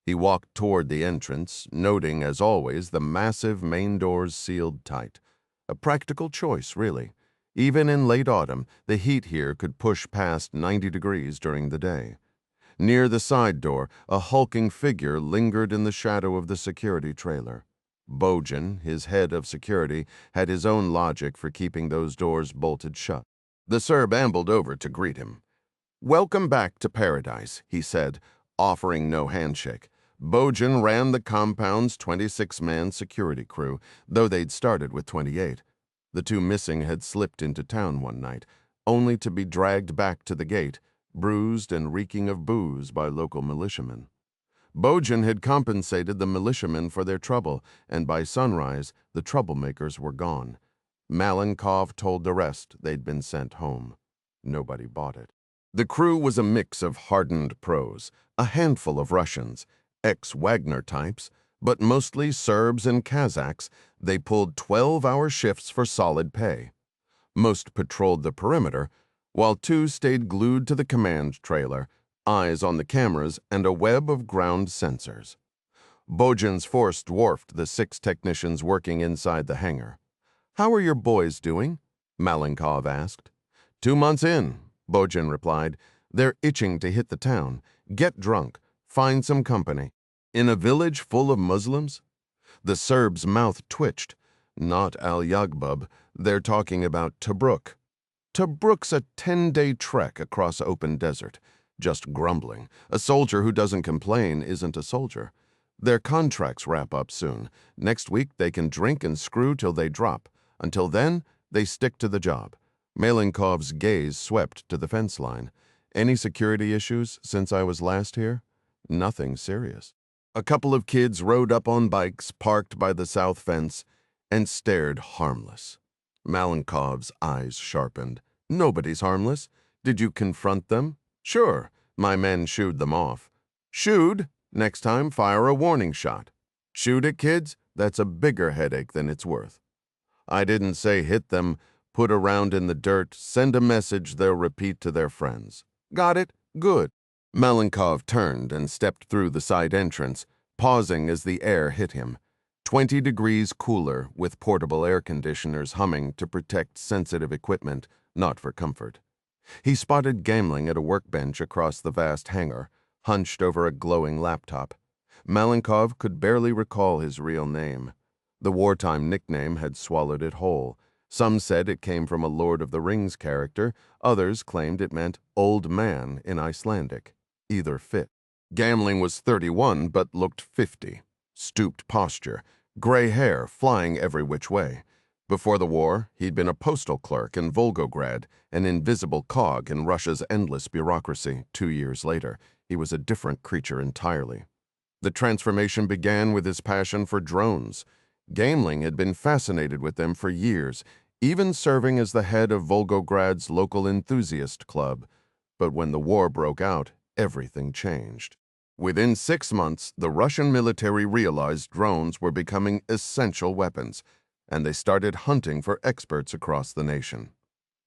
He walked toward the entrance, noting, as always, the massive main doors sealed tight. A practical choice, really. Even in late autumn, the heat here could push past 90 degrees during the day. Near the side door, a hulking figure lingered in the shadow of the security trailer. Bojan, his head of security, had his own logic for keeping those doors bolted shut. The Serb ambled over to greet him. "Welcome back to paradise," he said, offering no handshake. Bojan ran the compound's 26-man security crew, though they'd started with 28. The 2 missing had slipped into town one night, only to be dragged back to the gate, bruised and reeking of booze by local militiamen. Bojan had compensated the militiamen for their trouble, and by sunrise, the troublemakers were gone. Malenkov told the rest they'd been sent home. Nobody bought it. The crew was a mix of hardened pros, a handful of Russians, ex-Wagner types, but mostly Serbs and Kazakhs. They pulled 12-hour shifts for solid pay. Most patrolled the perimeter, while 2 stayed glued to the command trailer, eyes on the cameras and a web of ground sensors. Bojan's force dwarfed the 6 technicians working inside the hangar. "How are your boys doing?" Malenkov asked. 2 months in, Bojan replied. "They're itching to hit the town, get drunk, find some company. In a village full of Muslims?" The Serb's mouth twitched. "Not Al-Yagbub. They're talking about Tobruk." "Tobruk's a 10-day trek across open desert." Just grumbling. A soldier who doesn't complain isn't a soldier. Their contracts wrap up soon. Next week they can drink and screw till they drop. Until then, they stick to the job. Malenkov's gaze swept to the fence line. "Any security issues since I was last here?" "Nothing serious." A couple of kids rode up on bikes parked by the south fence and stared harmless. Malenkov's eyes sharpened. "Nobody's harmless. Did you confront them?" "Sure. My men shooed them off." "Shooed? Next time, fire a warning shot." "Shoot it, kids? That's a bigger headache than it's worth." "I didn't say hit them. Put around in the dirt, send a message they'll repeat to their friends." "Got it? Good." Malenkov turned and stepped through the side entrance, pausing as the air hit him. 20 degrees cooler, with portable air conditioners humming to protect sensitive equipment, not for comfort. He spotted Gamling at a workbench across the vast hangar, hunched over a glowing laptop. Malenkov could barely recall his real name. The wartime nickname had swallowed it whole. Some said it came from a Lord of the Rings character, others claimed it meant old man in Icelandic. Either fit. Gamling was 31 but looked 50. Stooped posture, gray hair flying every which way. Before the war, he'd been a postal clerk in Volgograd, an invisible cog in Russia's endless bureaucracy. 2 years later, he was a different creature entirely. The transformation began with his passion for drones. Gamling had been fascinated with them for years, even serving as the head of Volgograd's local enthusiast club. But when the war broke out, everything changed. Within 6 months, the Russian military realized drones were becoming essential weapons, and they started hunting for experts across the nation.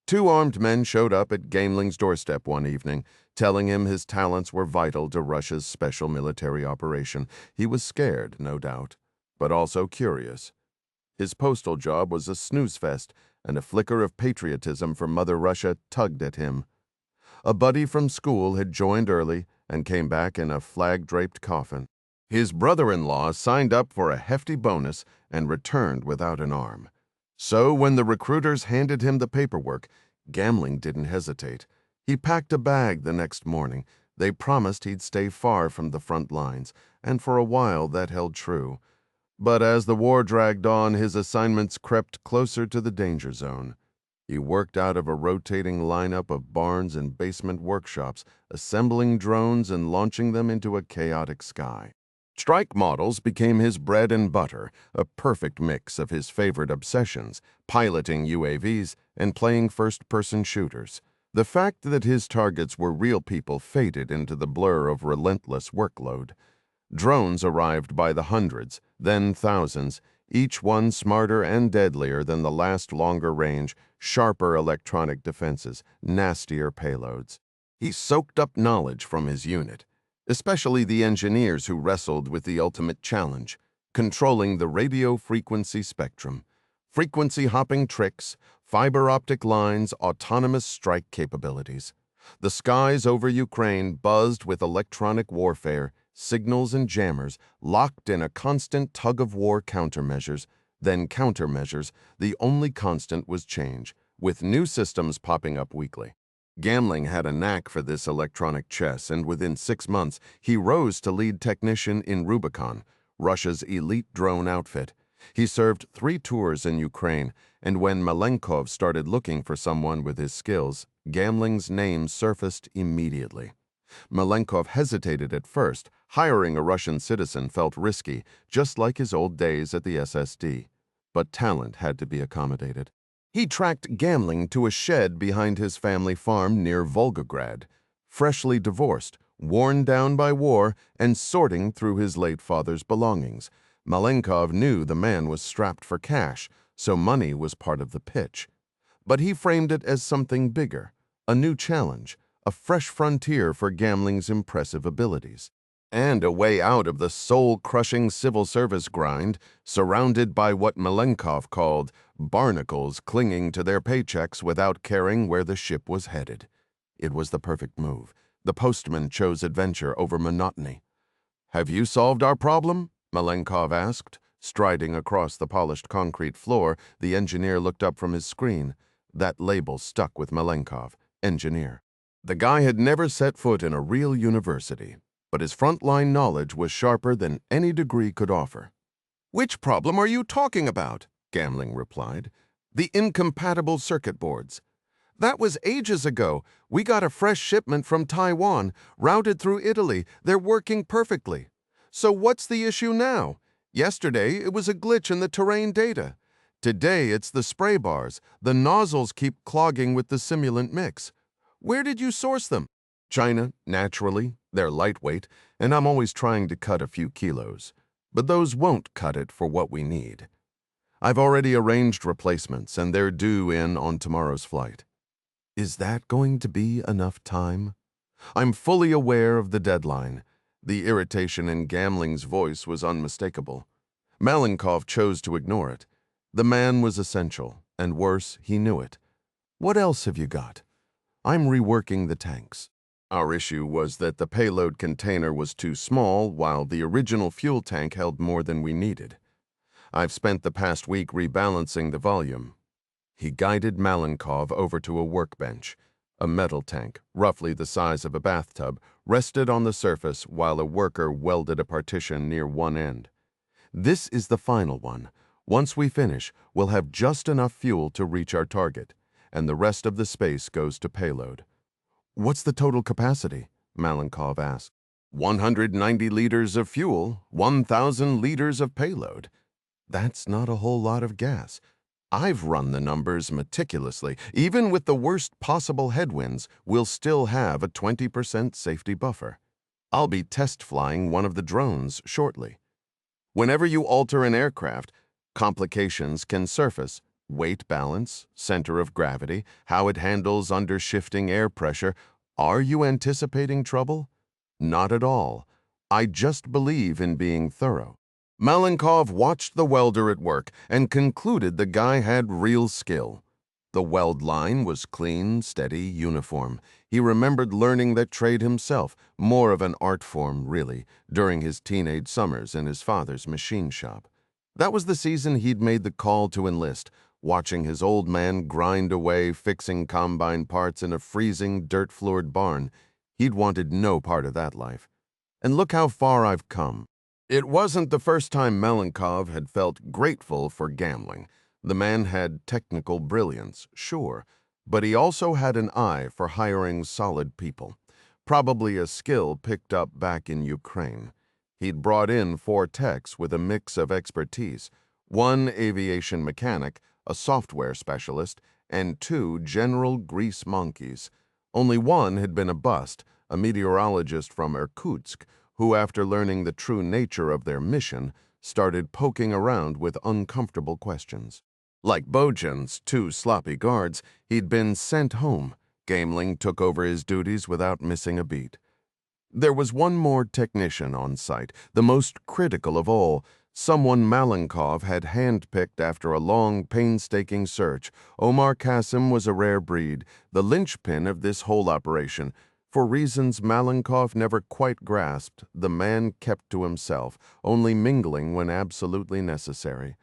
2 armed men showed up at Gameling's doorstep one evening, telling him his talents were vital to Russia's special military operation. He was scared, no doubt, but also curious. His postal job was a snooze fest, and a flicker of patriotism for Mother Russia tugged at him. A buddy from school had joined early and came back in a flag-draped coffin. His brother-in-law signed up for a hefty bonus and returned without an arm. So when the recruiters handed him the paperwork, Gamling didn't hesitate. He packed a bag the next morning. They promised he'd stay far from the front lines, and for a while that held true. But as the war dragged on, his assignments crept closer to the danger zone. He worked out of a rotating lineup of barns and basement workshops, assembling drones and launching them into a chaotic sky. Strike models became his bread and butter, a perfect mix of his favorite obsessions, piloting UAVs and playing first-person shooters. The fact that his targets were real people faded into the blur of relentless workload. Drones arrived by the hundreds, then thousands, each one smarter and deadlier than the last, longer range, sharper electronic defenses, nastier payloads. He soaked up knowledge from his unit, especially the engineers who wrestled with the ultimate challenge, controlling the radio frequency spectrum, frequency-hopping tricks, fiber optic lines, autonomous strike capabilities. The skies over Ukraine buzzed with electronic warfare, signals and jammers, locked in a constant tug-of-war countermeasures. Then countermeasures, the only constant was change, with new systems popping up weekly. Gamling had a knack for this electronic chess, and within 6 months, he rose to lead technician in Rubicon, Russia's elite drone outfit. He served 3 tours in Ukraine, and when Malenkov started looking for someone with his skills, Gamling's name surfaced immediately. Malenkov hesitated at first. Hiring a Russian citizen felt risky, just like his old days at the SSD. But talent had to be accommodated. He tracked Gamling to a shed behind his family farm near Volgograd. Freshly divorced, worn down by war, and sorting through his late father's belongings, Malenkov knew the man was strapped for cash, so money was part of the pitch. But he framed it as something bigger, a new challenge, a fresh frontier for Gamling's impressive abilities, and a way out of the soul-crushing civil service grind, surrounded by what Malenkov called barnacles clinging to their paychecks without caring where the ship was headed. It was the perfect move. The postman chose adventure over monotony. "Have you solved our problem?" Malenkov asked. Striding across the polished concrete floor, the engineer looked up from his screen. That label stuck with Malenkov, engineer. The guy had never set foot in a real university, but his frontline knowledge was sharper than any degree could offer. "Which problem are you talking about?" Gamling replied. "The incompatible circuit boards. That was ages ago. We got a fresh shipment from Taiwan, routed through Italy. They're working perfectly. So what's the issue now? Yesterday, it was a glitch in the terrain data. Today, it's the spray bars. The nozzles keep clogging with the simulant mix. Where did you source them?" "China, naturally. They're lightweight, and I'm always trying to cut a few kilos. But those won't cut it for what we need. I've already arranged replacements, and they're due in on tomorrow's flight." "Is that going to be enough time?" "I'm fully aware of the deadline." The irritation in Gamling's voice was unmistakable. Malenkov chose to ignore it. The man was essential, and worse, he knew it. "What else have you got?" "I'm reworking the tanks." Our issue was that the payload container was too small, while the original fuel tank held more than we needed. I've spent the past week rebalancing the volume." He guided Malenkov over to a workbench. A metal tank, roughly the size of a bathtub, rested on the surface while a worker welded a partition near one end. "This is the final one. Once we finish, we'll have just enough fuel to reach our target, and the rest of the space goes to payload." "What's the total capacity?" Malenkov asked. 190 liters of fuel, 1,000 liters of payload. That's not a whole lot of gas. I've run the numbers meticulously. Even with the worst possible headwinds, we'll still have a 20% safety buffer. I'll be test flying one of the drones shortly. Whenever you alter an aircraft, complications can surface. Weight balance, center of gravity, how it handles under shifting air pressure. Are you anticipating trouble? Not at all. I just believe in being thorough. Malenkov watched the welder at work and concluded the guy had real skill. The weld line was clean, steady, uniform. He remembered learning that trade himself, more of an art form, really, during his teenage summers in his father's machine shop. That was the season he'd made the call to enlist, watching his old man grind away fixing combine parts in a freezing, dirt-floored barn. He'd wanted no part of that life. And look how far I've come. It wasn't the first time Malenkov had felt grateful for gambling. The man had technical brilliance, sure, but he also had an eye for hiring solid people, probably a skill picked up back in Ukraine. He'd brought in 4 techs with a mix of expertise, 1 aviation mechanic, a software specialist, and 2 general grease monkeys. Only one had been a bust, a meteorologist from Irkutsk, who, after learning the true nature of their mission, started poking around with uncomfortable questions. Like Bojan's 2 sloppy guards, he'd been sent home. Gameling took over his duties without missing a beat. There was one more technician on site, the most critical of all, someone Malenkov had handpicked after a long, painstaking search. Omar Kasim was a rare breed, the linchpin of this whole operation. For reasons Malenkov never quite grasped, the man kept to himself, only mingling when absolutely necessary.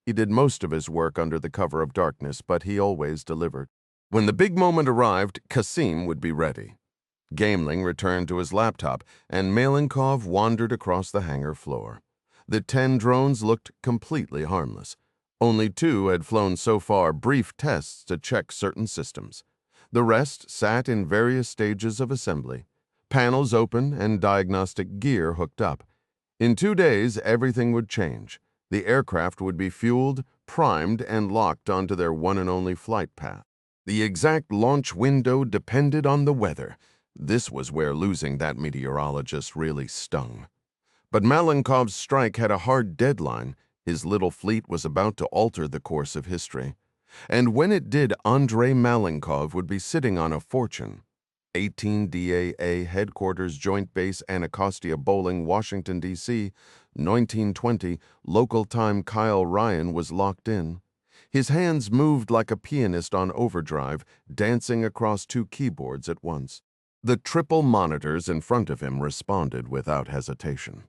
He did most of his work under the cover of darkness, but he always delivered. When the big moment arrived, Kasim would be ready. Gameling returned to his laptop, and Malenkov wandered across the hangar floor. The 10 drones looked completely harmless. Only 2 had flown so far brief tests to check certain systems. The rest sat in various stages of assembly, panels open and diagnostic gear hooked up. In 2 days, everything would change. The aircraft would be fueled, primed, and locked onto their one and only flight path. The exact launch window depended on the weather. This was where losing that meteorologist really stung. But Malenkov's strike had a hard deadline. His little fleet was about to alter the course of history. And when it did, Andrei Malenkov would be sitting on a fortune. 18 DAA Headquarters Joint Base Anacostia Bowling, Washington, D.C., 1920, local time. Kyle Ryan was locked in. His hands moved like a pianist on overdrive, dancing across 2 keyboards at once. The triple monitors in front of him responded without hesitation.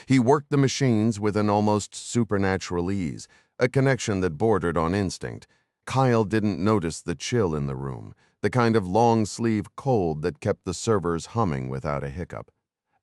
He worked the machines with an almost supernatural ease, a connection that bordered on instinct. Kyle didn't notice the chill in the room, the kind of long-sleeve cold that kept the servers humming without a hiccup.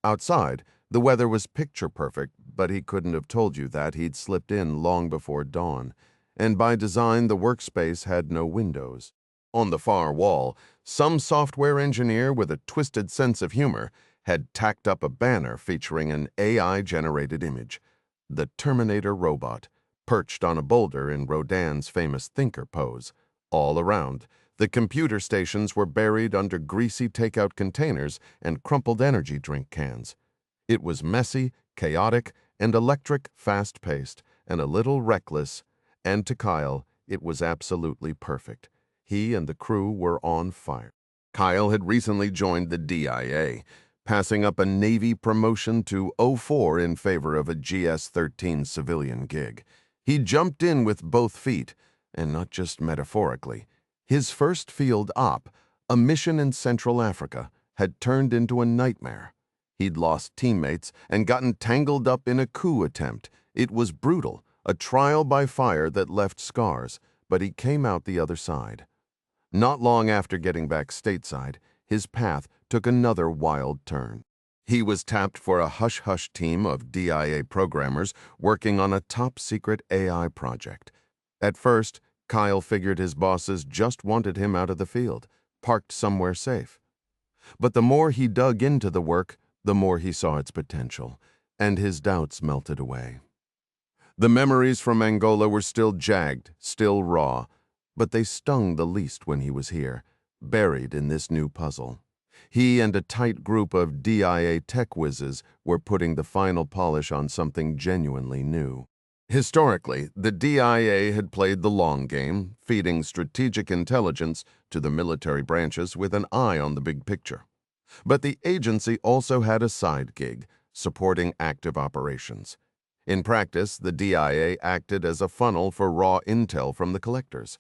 Outside, the weather was picture-perfect, but he couldn't have told you that. He'd slipped in long before dawn, and by design the workspace had no windows. On the far wall, some software engineer with a twisted sense of humor had tacked up a banner featuring an AI-generated image. The Terminator robot, perched on a boulder in Rodin's famous thinker pose. All around, the computer stations were buried under greasy takeout containers and crumpled energy drink cans. It was messy, chaotic, and electric, fast-paced, and a little reckless, and to Kyle, it was absolutely perfect. He and the crew were on fire. Kyle had recently joined the DIA, passing up a Navy promotion to 04 in favor of a GS-13 civilian gig. He jumped in with both feet, and not just metaphorically. His first field op, a mission in Central Africa, had turned into a nightmare. He'd lost teammates and gotten tangled up in a coup attempt. It was brutal, A trial by fire that left scars, but he came out the other side. Not long after getting back stateside, his path took another wild turn. He was tapped for a hush-hush team of DIA programmers working on a top-secret AI project. At first, Kyle figured his bosses just wanted him out of the field, parked somewhere safe. But the more he dug into the work, the more he saw its potential, and his doubts melted away. The memories from Angola were still jagged, still raw, but they stung the least when he was here, buried in this new puzzle. He and a tight group of DIA tech whizzes were putting the final polish on something genuinely new. Historically, the DIA had played the long game, feeding strategic intelligence to the military branches with an eye on the big picture. But the agency also had a side gig, supporting active operations. In practice, the DIA acted as a funnel for raw intel from the collectors.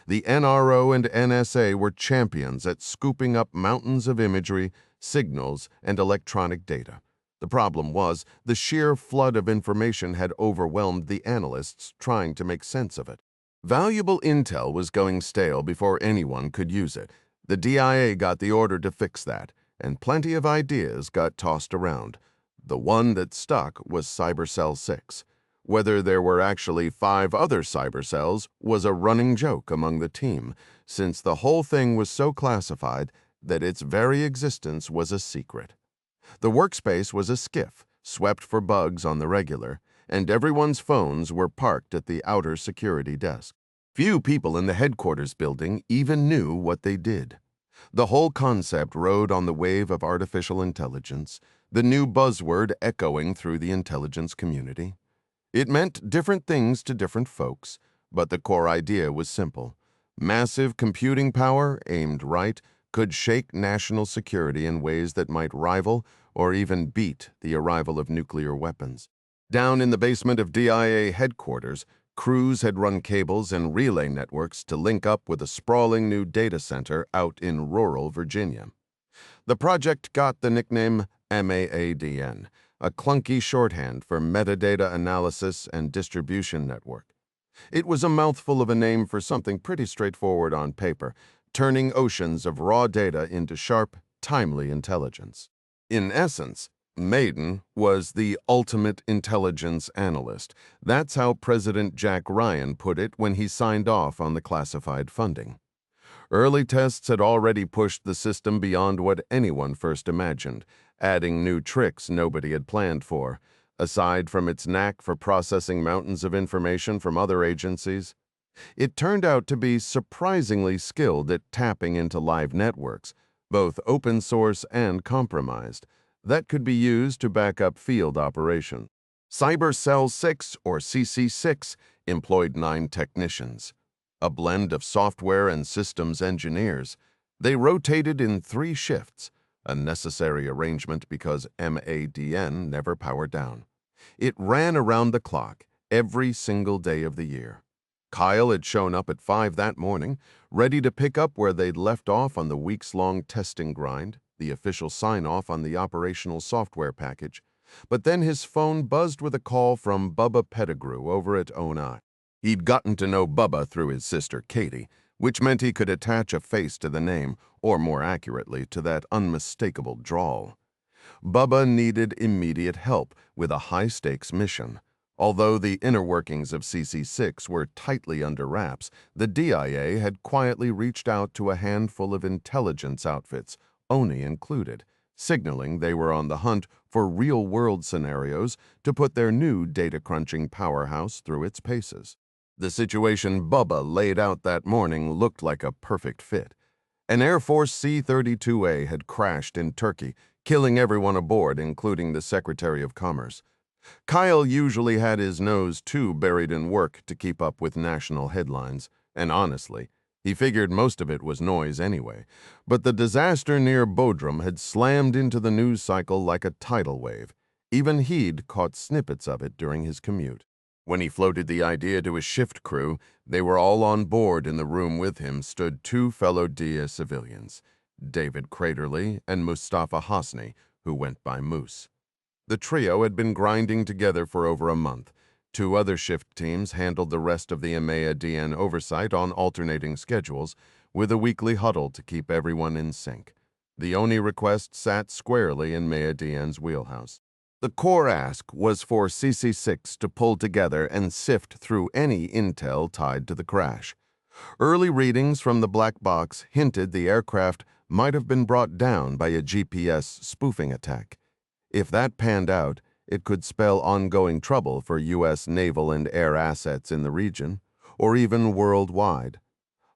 The NRO and NSA were champions at scooping up mountains of imagery, signals, and electronic data. The problem was, the sheer flood of information had overwhelmed the analysts trying to make sense of it. Valuable intel was going stale before anyone could use it. The DIA got the order to fix that, and plenty of ideas got tossed around. The one that stuck was Cybercell 6. Whether there were actually 5 other cybercells was a running joke among the team, since the whole thing was so classified that its very existence was a secret. The workspace was a skiff, swept for bugs on the regular, and everyone's phones were parked at the outer security desk. Few people in the headquarters building even knew what they did. The whole concept rode on the wave of artificial intelligence, the new buzzword echoing through the intelligence community. It meant different things to different folks, but the core idea was simple. Massive computing power, aimed right, could shake national security in ways that might rival or even beat the arrival of nuclear weapons. Down in the basement of DIA headquarters, crews had run cables and relay networks to link up with a sprawling new data center out in rural Virginia. The project got the nickname MAADN, a clunky shorthand for Metadata Analysis and Distribution Network. It was a mouthful of a name for something pretty straightforward on paper, turning oceans of raw data into sharp, timely intelligence. In essence, Maiden was the ultimate intelligence analyst. That's how President Jack Ryan put it when he signed off on the classified funding. Early tests had already pushed the system beyond what anyone first imagined, adding new tricks nobody had planned for. Aside from its knack for processing mountains of information from other agencies, it turned out to be surprisingly skilled at tapping into live networks, both open source and compromised, that could be used to back up field operations. Cybercell 6, or CC6, employed 9 technicians, a blend of software and systems engineers. They rotated in 3 shifts, a necessary arrangement because MADN never powered down. It ran around the clock, every single day of the year. Kyle had shown up at 5 that morning, ready to pick up where they'd left off on the weeks-long testing grind, the official sign-off on the operational software package. But then his phone buzzed with a call from Bubba Pettigrew over at ONI. He'd gotten to know Bubba through his sister Katie, which meant he could attach a face to the name, or more accurately, to that unmistakable drawl. Bubba needed immediate help with a high-stakes mission. Although the inner workings of CC6 were tightly under wraps, the DIA had quietly reached out to a handful of intelligence outfits, ONI included, signaling they were on the hunt for real-world scenarios to put their new data-crunching powerhouse through its paces. The situation Bubba laid out that morning looked like a perfect fit. An Air Force C-32A had crashed in Turkey, killing everyone aboard, including the Secretary of Commerce. Kyle usually had his nose too buried in work to keep up with national headlines, and honestly, he figured most of it was noise anyway. But the disaster near Bodrum had slammed into the news cycle like a tidal wave. Even he'd caught snippets of it during his commute. When he floated the idea to his shift crew, they were all on board. In the room with him stood 2 fellow DIA civilians, David Craterley and Mustafa Hosni, who went by Moose. The trio had been grinding together for over a month, Two other shift teams handled the rest of the EMEA-DN oversight on alternating schedules, with a weekly huddle to keep everyone in sync. The only request sat squarely in MEA-DN's wheelhouse. The core ask was for CC6 to pull together and sift through any intel tied to the crash. Early readings from the black box hinted the aircraft might have been brought down by a GPS spoofing attack. If that panned out, it could spell ongoing trouble for U.S. naval and air assets in the region, or even worldwide.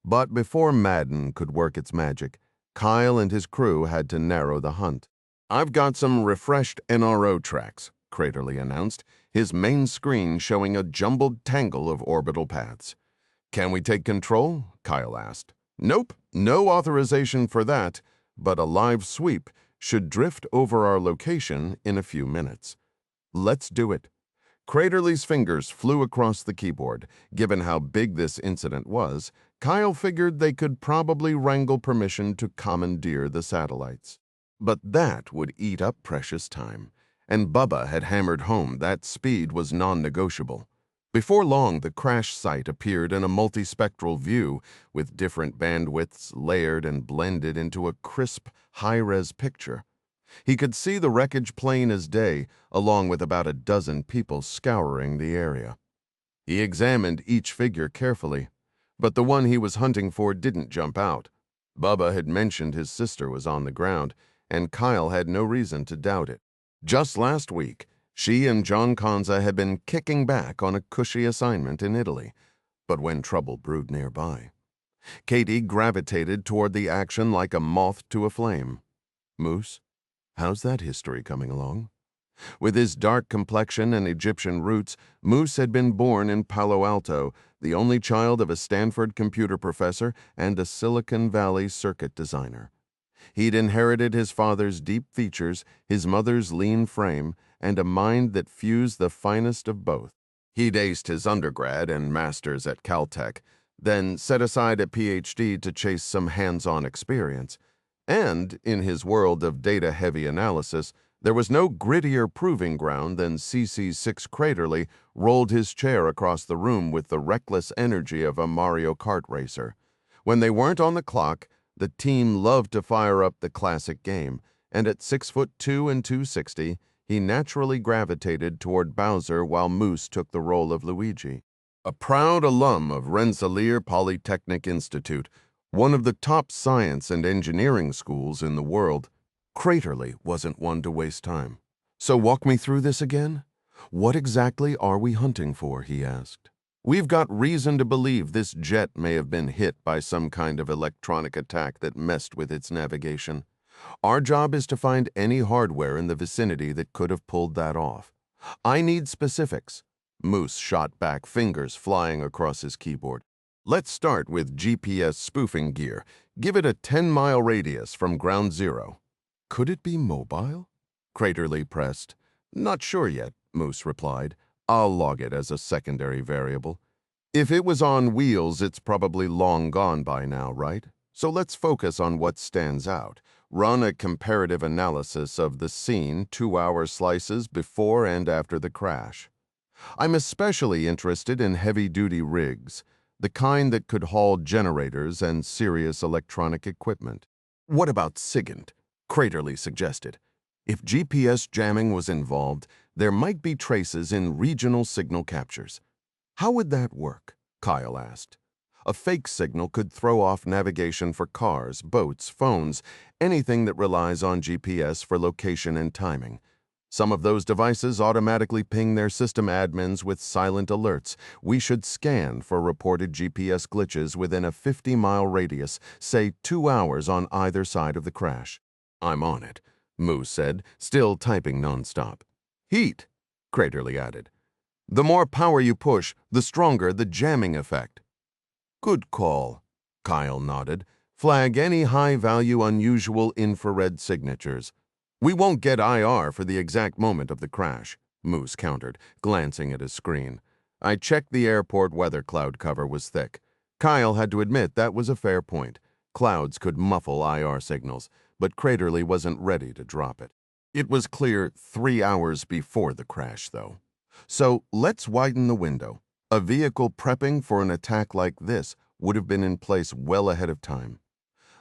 But before Madden could work its magic, Kyle and his crew had to narrow the hunt. "I've got some refreshed NRO tracks," Craterly announced, his main screen showing a jumbled tangle of orbital paths. "Can we take control?" Kyle asked. "Nope, no authorization for that, but a live sweep should drift over our location in a few minutes." "Let's do it." Craterly's fingers flew across the keyboard. Given how big this incident was, Kyle figured they could probably wrangle permission to commandeer the satellites. But that would eat up precious time, and Bubba had hammered home that speed was non-negotiable. Before long, the crash site appeared in a multispectral view, with different bandwidths layered and blended into a crisp, high-res picture. He could see the wreckage plain as day, along with about a dozen people scouring the area. He examined each figure carefully, but the one he was hunting for didn't jump out. Bubba had mentioned his sister was on the ground, and Kyle had no reason to doubt it. Just last week, she and John Conza had been kicking back on a cushy assignment in Italy, but when trouble brewed nearby, Katie gravitated toward the action like a moth to a flame. "Moose, how's that history coming along?" With his dark complexion and Egyptian roots, Moose had been born in Palo Alto, the only child of a Stanford computer professor and a Silicon Valley circuit designer. He'd inherited his father's deep features, his mother's lean frame, and a mind that fused the finest of both. He'd aced his undergrad and master's at Caltech, then set aside a PhD to chase some hands-on experience. And, in his world of data-heavy analysis, there was no grittier proving ground than CC6 Craterly rolled his chair across the room with the reckless energy of a Mario Kart racer. When they weren't on the clock, the team loved to fire up the classic game, and at 6'2" and 260, he naturally gravitated toward Bowser while Moose took the role of Luigi. A proud alum of Rensselaer Polytechnic Institute, one of the top science and engineering schools in the world, Craterly wasn't one to waste time. "So walk me through this again? What exactly are we hunting for?" he asked. "We've got reason to believe this jet may have been hit by some kind of electronic attack that messed with its navigation. Our job is to find any hardware in the vicinity that could have pulled that off. I need specifics." Moose shot back, fingers flying across his keyboard. "Let's start with GPS spoofing gear. Give it a 10-mile radius from ground zero." "Could it be mobile?" Craterly pressed. "Not sure yet," Moose replied. "I'll log it as a secondary variable. If it was on wheels, it's probably long gone by now, right? So let's focus on what stands out. Run a comparative analysis of the scene, 2-hour slices before and after the crash. I'm especially interested in heavy-duty rigs, the kind that could haul generators and serious electronic equipment." "What about SIGINT?" Craterly suggested. "If GPS jamming was involved, there might be traces in regional signal captures." "How would that work?" Kyle asked. "A fake signal could throw off navigation for cars, boats, phones, anything that relies on GPS for location and timing. Some of those devices automatically ping their system admins with silent alerts. We should scan for reported GPS glitches within a 50-mile radius, say 2 hours on either side of the crash." "I'm on it," Moose said, still typing nonstop. "Heat," Craterly added. "The more power you push, the stronger the jamming effect." "Good call," Kyle nodded. "Flag any high-value unusual infrared signatures." "We won't get IR for the exact moment of the crash," Moose countered, glancing at his screen. "I checked the airport weather cloud cover was thick." Kyle had to admit that was a fair point. Clouds could muffle IR signals, but Craterly wasn't ready to drop it. It was clear 3 hours before the crash, though. So let's widen the window. A vehicle prepping for an attack like this would have been in place well ahead of time.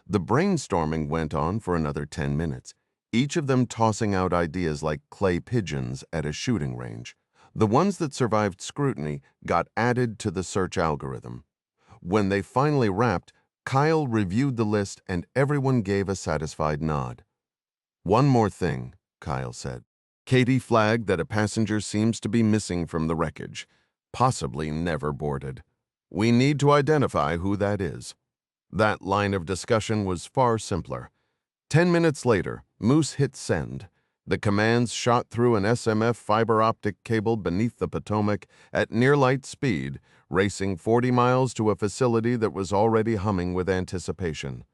The brainstorming went on for another 10 minutes, each of them tossing out ideas like clay pigeons at a shooting range. The ones that survived scrutiny got added to the search algorithm. When they finally wrapped, Kyle reviewed the list and everyone gave a satisfied nod. "One more thing," Kyle said. Katie flagged that a passenger seems to be missing from the wreckage, possibly never boarded. "We need to identify who that is." That line of discussion was far simpler. 10 minutes later, Moose hit send. The commands shot through an SMF fiber optic cable beneath the Potomac at near-light speed, racing 40 miles to a facility that was already humming with anticipation.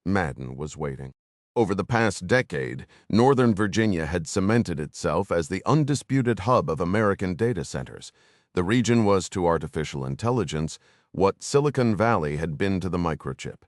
Madden was waiting. Over the past decade, Northern Virginia had cemented itself as the undisputed hub of American data centers. The region was to artificial intelligence what Silicon Valley had been to the microchip.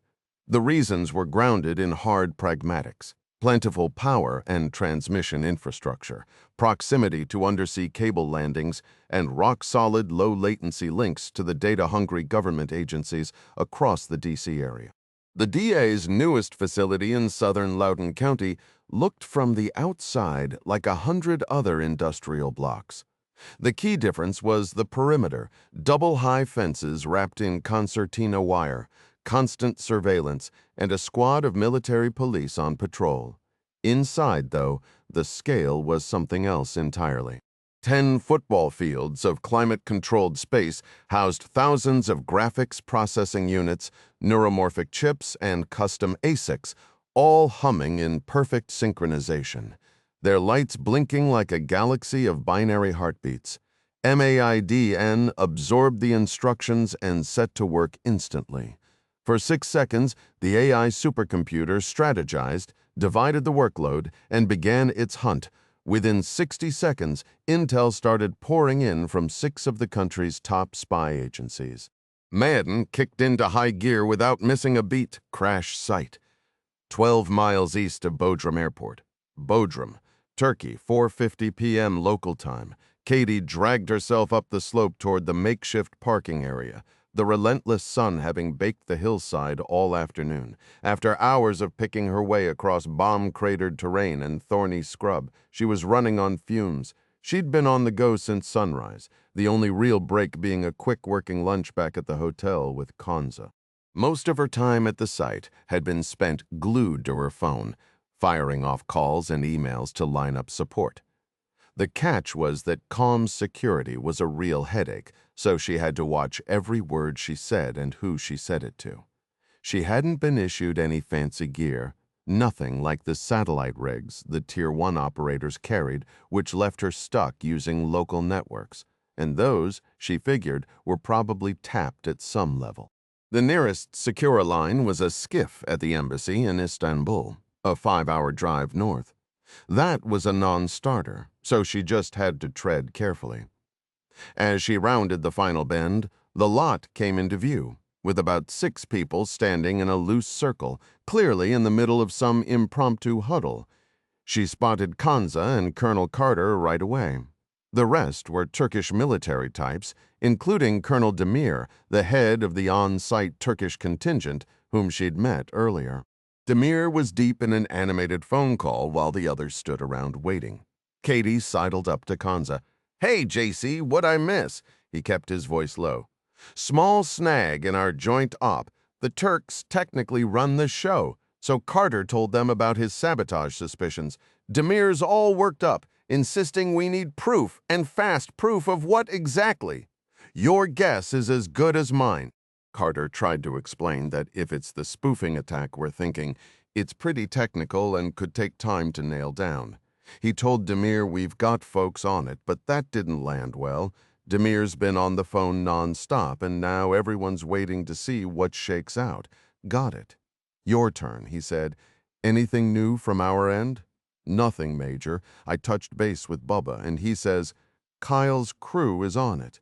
The reasons were grounded in hard pragmatics: plentiful power and transmission infrastructure, proximity to undersea cable landings, and rock-solid low-latency links to the data-hungry government agencies across the D.C. area. The DA's newest facility in southern Loudoun County looked from the outside like 100 other industrial blocks. The key difference was the perimeter: double-high fences wrapped in concertina wire, constant surveillance, and a squad of military police on patrol. Inside, though, the scale was something else entirely. 10 football fields of climate-controlled space housed thousands of graphics processing units, neuromorphic chips, and custom ASICs, all humming in perfect synchronization, their lights blinking like a galaxy of binary heartbeats. MAIDN absorbed the instructions and set to work instantly. For 6 seconds, the AI supercomputer strategized, divided the workload, and began its hunt. Within 60 seconds, intel started pouring in from 6 of the country's top spy agencies. Madden kicked into high gear without missing a beat. Crash site. 12 miles east of Bodrum Airport. Bodrum, Turkey, 4:50 p.m. local time. Katie dragged herself up the slope toward the makeshift parking area, the relentless sun having baked the hillside all afternoon. After hours of picking her way across bomb-cratered terrain and thorny scrub, she was running on fumes. She'd been on the go since sunrise, the only real break being a quick working lunch back at the hotel with Kanza. Most of her time at the site had been spent glued to her phone, firing off calls and emails to line up support. The catch was that comms security was a real headache, so she had to watch every word she said and who she said it to. She hadn't been issued any fancy gear, nothing like the satellite rigs the Tier 1 operators carried, which left her stuck using local networks, and those, she figured, were probably tapped at some level. The nearest secure line was a skiff at the embassy in Istanbul, a 5-hour drive north. That was a non-starter, so she just had to tread carefully. As she rounded the final bend, the lot came into view, with about 6 people standing in a loose circle, clearly in the middle of some impromptu huddle. She spotted Kanza and Colonel Carter right away. The rest were Turkish military types, including Colonel Demir, the head of the on-site Turkish contingent, whom she'd met earlier. Demir was deep in an animated phone call while the others stood around waiting. Katie sidled up to Kanza. "Hey, JC, what'd I miss?" He kept his voice low. "Small snag in our joint op. The Turks technically run the show, so Carter told them about his sabotage suspicions. Demir's all worked up, insisting we need proof, and fast proof of what exactly. Your guess is as good as mine." Carter tried to explain that if it's the spoofing attack we're thinking, it's pretty technical and could take time to nail down. He told Demir we've got folks on it, but that didn't land well. Demir's been on the phone non-stop, and now everyone's waiting to see what shakes out. "Got it. Your turn," he said. "Anything new from our end?" "Nothing, Major. I touched base with Bubba, and he says Kyle's crew is on it.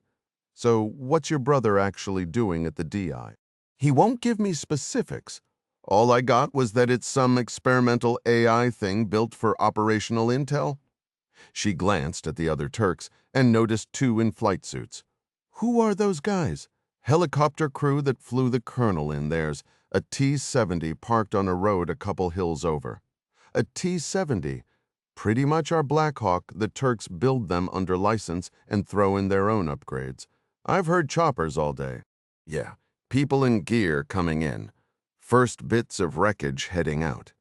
So what's your brother actually doing at the DI?" "He won't give me specifics. All I got was that it's some experimental AI thing built for operational intel." She glanced at the other Turks and noticed two in flight suits. Who are those guys? Helicopter crew that flew the colonel in theirs, a T-70 parked on a road a couple hills over. A T-70. Pretty much our Black Hawk, the Turks build them under license and throw in their own upgrades. I've heard choppers all day. Yeah, people in gear coming in. First bits of wreckage heading out.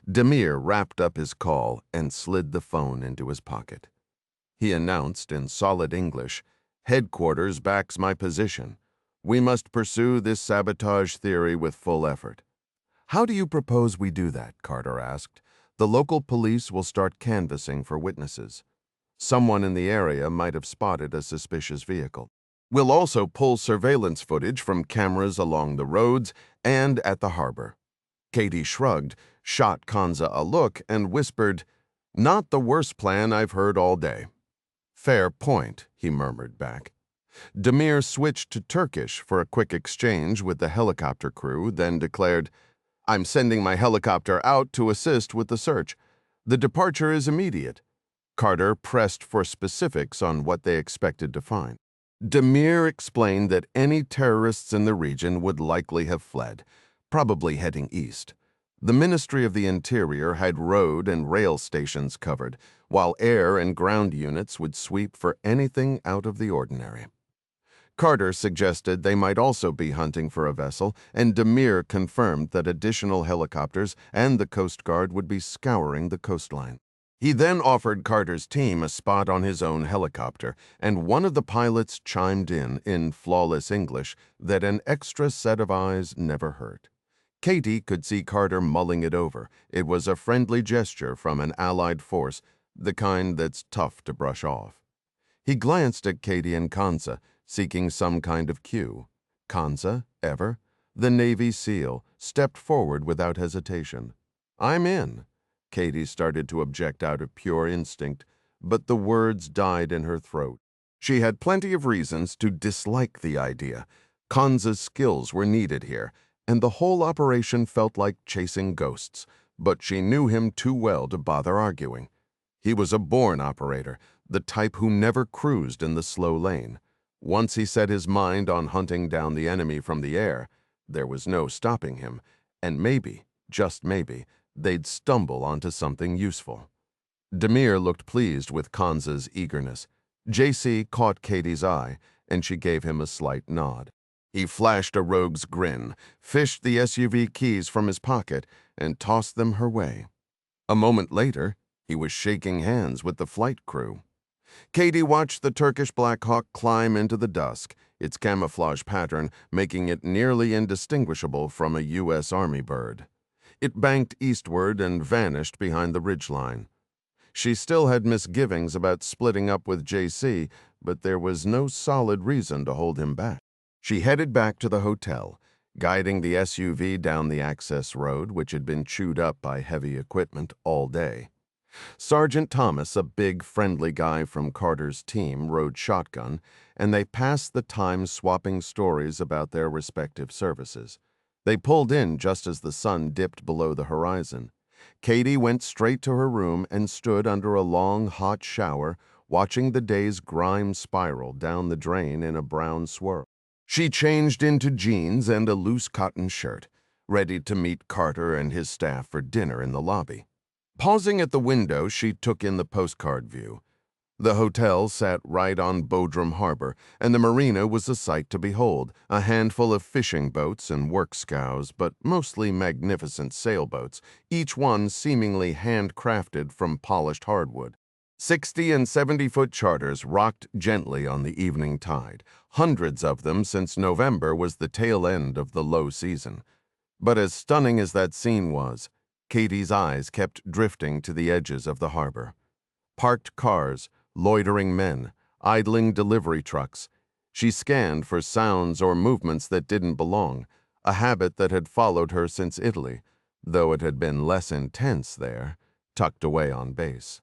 Demir wrapped up his call and slid the phone into his pocket. He announced in solid English, "Headquarters backs my position. We must pursue this sabotage theory with full effort." "How do you propose we do that?" Carter asked. "The local police will start canvassing for witnesses. Someone in the area might have spotted a suspicious vehicle. We'll also pull surveillance footage from cameras along the roads and at the harbor." Katie shrugged, shot Kanza a look, and whispered, "Not the worst plan I've heard all day." "Fair point," he murmured back. Demir switched to Turkish for a quick exchange with the helicopter crew, then declared, "I'm sending my helicopter out to assist with the search. The departure is immediate." Carter pressed for specifics on what they expected to find. Demir explained that any terrorists in the region would likely have fled, probably heading east. The Ministry of the Interior had road and rail stations covered, while air and ground units would sweep for anything out of the ordinary. Carter suggested they might also be hunting for a vessel, and Demir confirmed that additional helicopters and the Coast Guard would be scouring the coastline. He then offered Carter's team a spot on his own helicopter, and one of the pilots chimed in flawless English, that an extra set of eyes never hurt. Katie could see Carter mulling it over. It was a friendly gesture from an allied force, the kind that's tough to brush off. He glanced at Katie and Kanza, seeking some kind of cue. Kanza, ever, the Navy SEAL, stepped forward without hesitation. "I'm in." Katie started to object out of pure instinct, but the words died in her throat. She had plenty of reasons to dislike the idea. Kanza's skills were needed here, and the whole operation felt like chasing ghosts, but she knew him too well to bother arguing. He was a born operator, the type who never cruised in the slow lane. Once he set his mind on hunting down the enemy from the air, there was no stopping him, and maybe, just maybe, they'd stumble onto something useful. Demir looked pleased with Kanza's eagerness. JC caught Katie's eye, and she gave him a slight nod. He flashed a rogue's grin, fished the SUV keys from his pocket, and tossed them her way. A moment later, he was shaking hands with the flight crew. Katie watched the Turkish Black Hawk climb into the dusk, its camouflage pattern making it nearly indistinguishable from a U.S. Army bird. It banked eastward and vanished behind the ridgeline. She still had misgivings about splitting up with JC, but there was no solid reason to hold him back. She headed back to the hotel, guiding the SUV down the access road, which had been chewed up by heavy equipment all day. Sergeant Thomas, a big, friendly guy from Carter's team, rode shotgun, and they passed the time swapping stories about their respective services. They pulled in just as the sun dipped below the horizon. Katie went straight to her room and stood under a long, hot shower, watching the day's grime spiral down the drain in a brown swirl. She changed into jeans and a loose cotton shirt, ready to meet Carter and his staff for dinner in the lobby. Pausing at the window, she took in the postcard view. The hotel sat right on Bodrum Harbor, and the marina was a sight to behold, a handful of fishing boats and work scows, but mostly magnificent sailboats, each one seemingly handcrafted from polished hardwood. 60 and 70-foot charters rocked gently on the evening tide, hundreds of them since November was the tail end of the low season. But as stunning as that scene was, Katie's eyes kept drifting to the edges of the harbor. Parked cars, loitering men, idling delivery trucks. She scanned for sounds or movements that didn't belong, a habit that had followed her since Italy, though it had been less intense there, tucked away on base.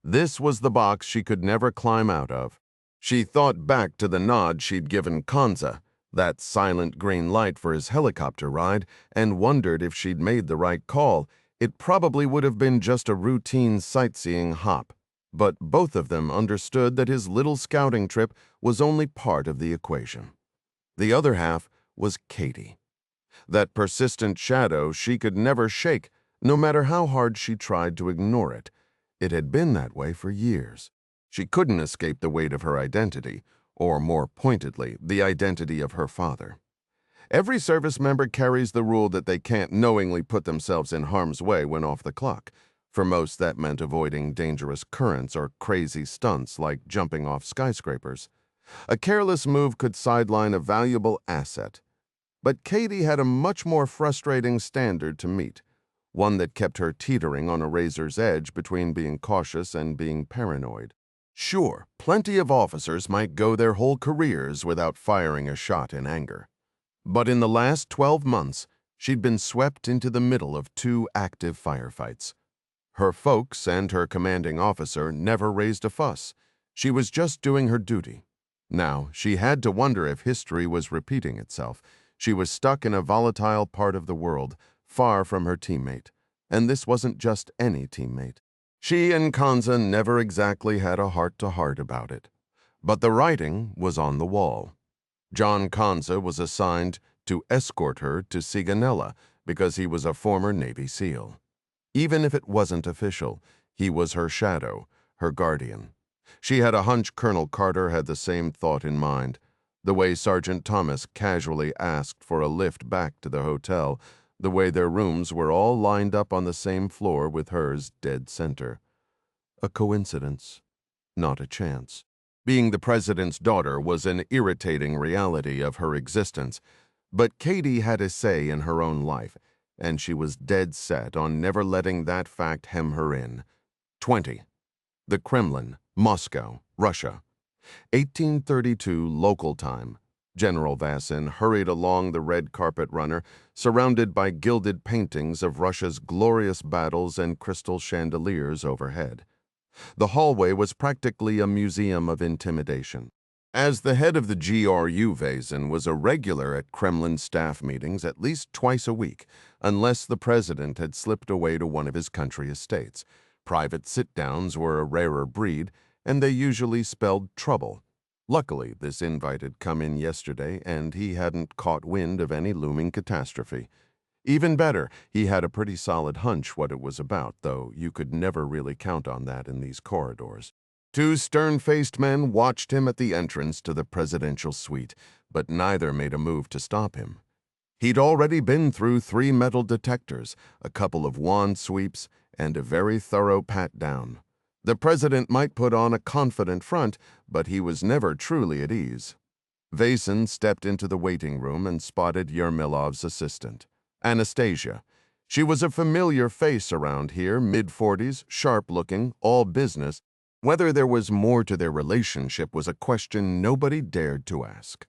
This was the box she could never climb out of. She thought back to the nod she'd given Kanza, that silent green light for his helicopter ride, and wondered if she'd made the right call. It probably would have been just a routine sightseeing hop. But both of them understood that his little scouting trip was only part of the equation. The other half was Katie. That persistent shadow she could never shake, no matter how hard she tried to ignore it. It had been that way for years. She couldn't escape the weight of her identity, or more pointedly, the identity of her father. Every service member carries the rule that they can't knowingly put themselves in harm's way when off the clock. For most, that meant avoiding dangerous currents or crazy stunts like jumping off skyscrapers. A careless move could sideline a valuable asset. But Katie had a much more frustrating standard to meet, one that kept her teetering on a razor's edge between being cautious and being paranoid. Sure, plenty of officers might go their whole careers without firing a shot in anger. But in the last 12 months, she'd been swept into the middle of 2 active firefights. Her folks and her commanding officer never raised a fuss. She was just doing her duty. Now, she had to wonder if history was repeating itself. She was stuck in a volatile part of the world, far from her teammate. And this wasn't just any teammate. She and Kanza never exactly had a heart-to-heart about it. But the writing was on the wall. John Kanza was assigned to escort her to Sigonella because he was a former Navy SEAL. Even if it wasn't official, he was her shadow, her guardian. She had a hunch Colonel Carter had the same thought in mind. The way Sergeant Thomas casually asked for a lift back to the hotel, the way their rooms were all lined up on the same floor with hers dead center. A coincidence, not a chance. Being the president's daughter was an irritating reality of her existence, but Katie had a say in her own life, and she was dead set on never letting that fact hem her in. 20. The Kremlin, Moscow, Russia. 1832 local time. General Vassin hurried along the red carpet runner, surrounded by gilded paintings of Russia's glorious battles and crystal chandeliers overhead. The hallway was practically a museum of intimidation. As the head of the GRU, Vassin was a regular at Kremlin staff meetings at least twice a week, unless the president had slipped away to one of his country estates. Private sit-downs were a rarer breed, and they usually spelled trouble. Luckily, this invite had come in yesterday, and he hadn't caught wind of any looming catastrophe. Even better, he had a pretty solid hunch what it was about, though you could never really count on that in these corridors. 2 stern-faced men watched him at the entrance to the presidential suite, but neither made a move to stop him. He'd already been through 3 metal detectors, a couple of wand sweeps, and a very thorough pat-down. The president might put on a confident front, but he was never truly at ease. Vassin stepped into the waiting room and spotted Yermilov's assistant, Anastasia. She was a familiar face around here, mid-40s, sharp-looking, all business. Whether there was more to their relationship was a question nobody dared to ask.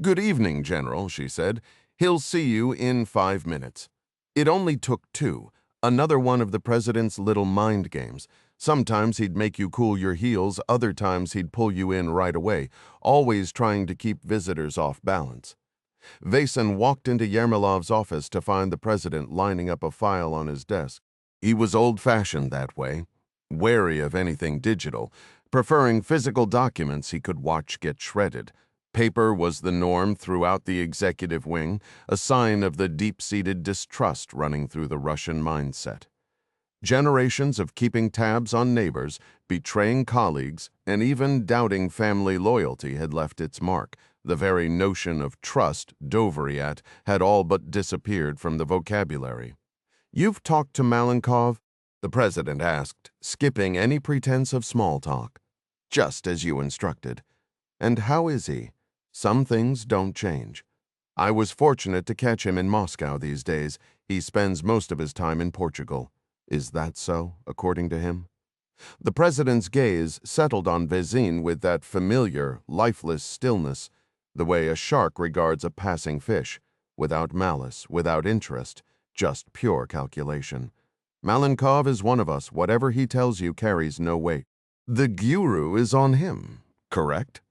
"Good evening, General," she said. "He'll see you in 5 minutes." It only took 2, another one of the president's little mind games. Sometimes he'd make you cool your heels, other times he'd pull you in right away, always trying to keep visitors off balance. Vassin walked into Yermilov's office to find the president lining up a file on his desk. He was old-fashioned that way, wary of anything digital, preferring physical documents he could watch get shredded. Paper was the norm throughout the executive wing, a sign of the deep-seated distrust running through the Russian mindset. Generations of keeping tabs on neighbors, betraying colleagues, and even doubting family loyalty had left its mark. The very notion of trust Dovriat had all but disappeared from the vocabulary. "You've talked to Malenkov?" the president asked, skipping any pretense of small talk. "Just as you instructed. And how is he?" "Some things don't change. I was fortunate to catch him in Moscow these days. He spends most of his time in Portugal." "Is that so, according to him?" The president's gaze settled on Vassin with that familiar, lifeless stillness, the way a shark regards a passing fish, without malice, without interest, just pure calculation. "Malenkov is one of us. Whatever he tells you carries no weight." "The GRU is on him, correct?"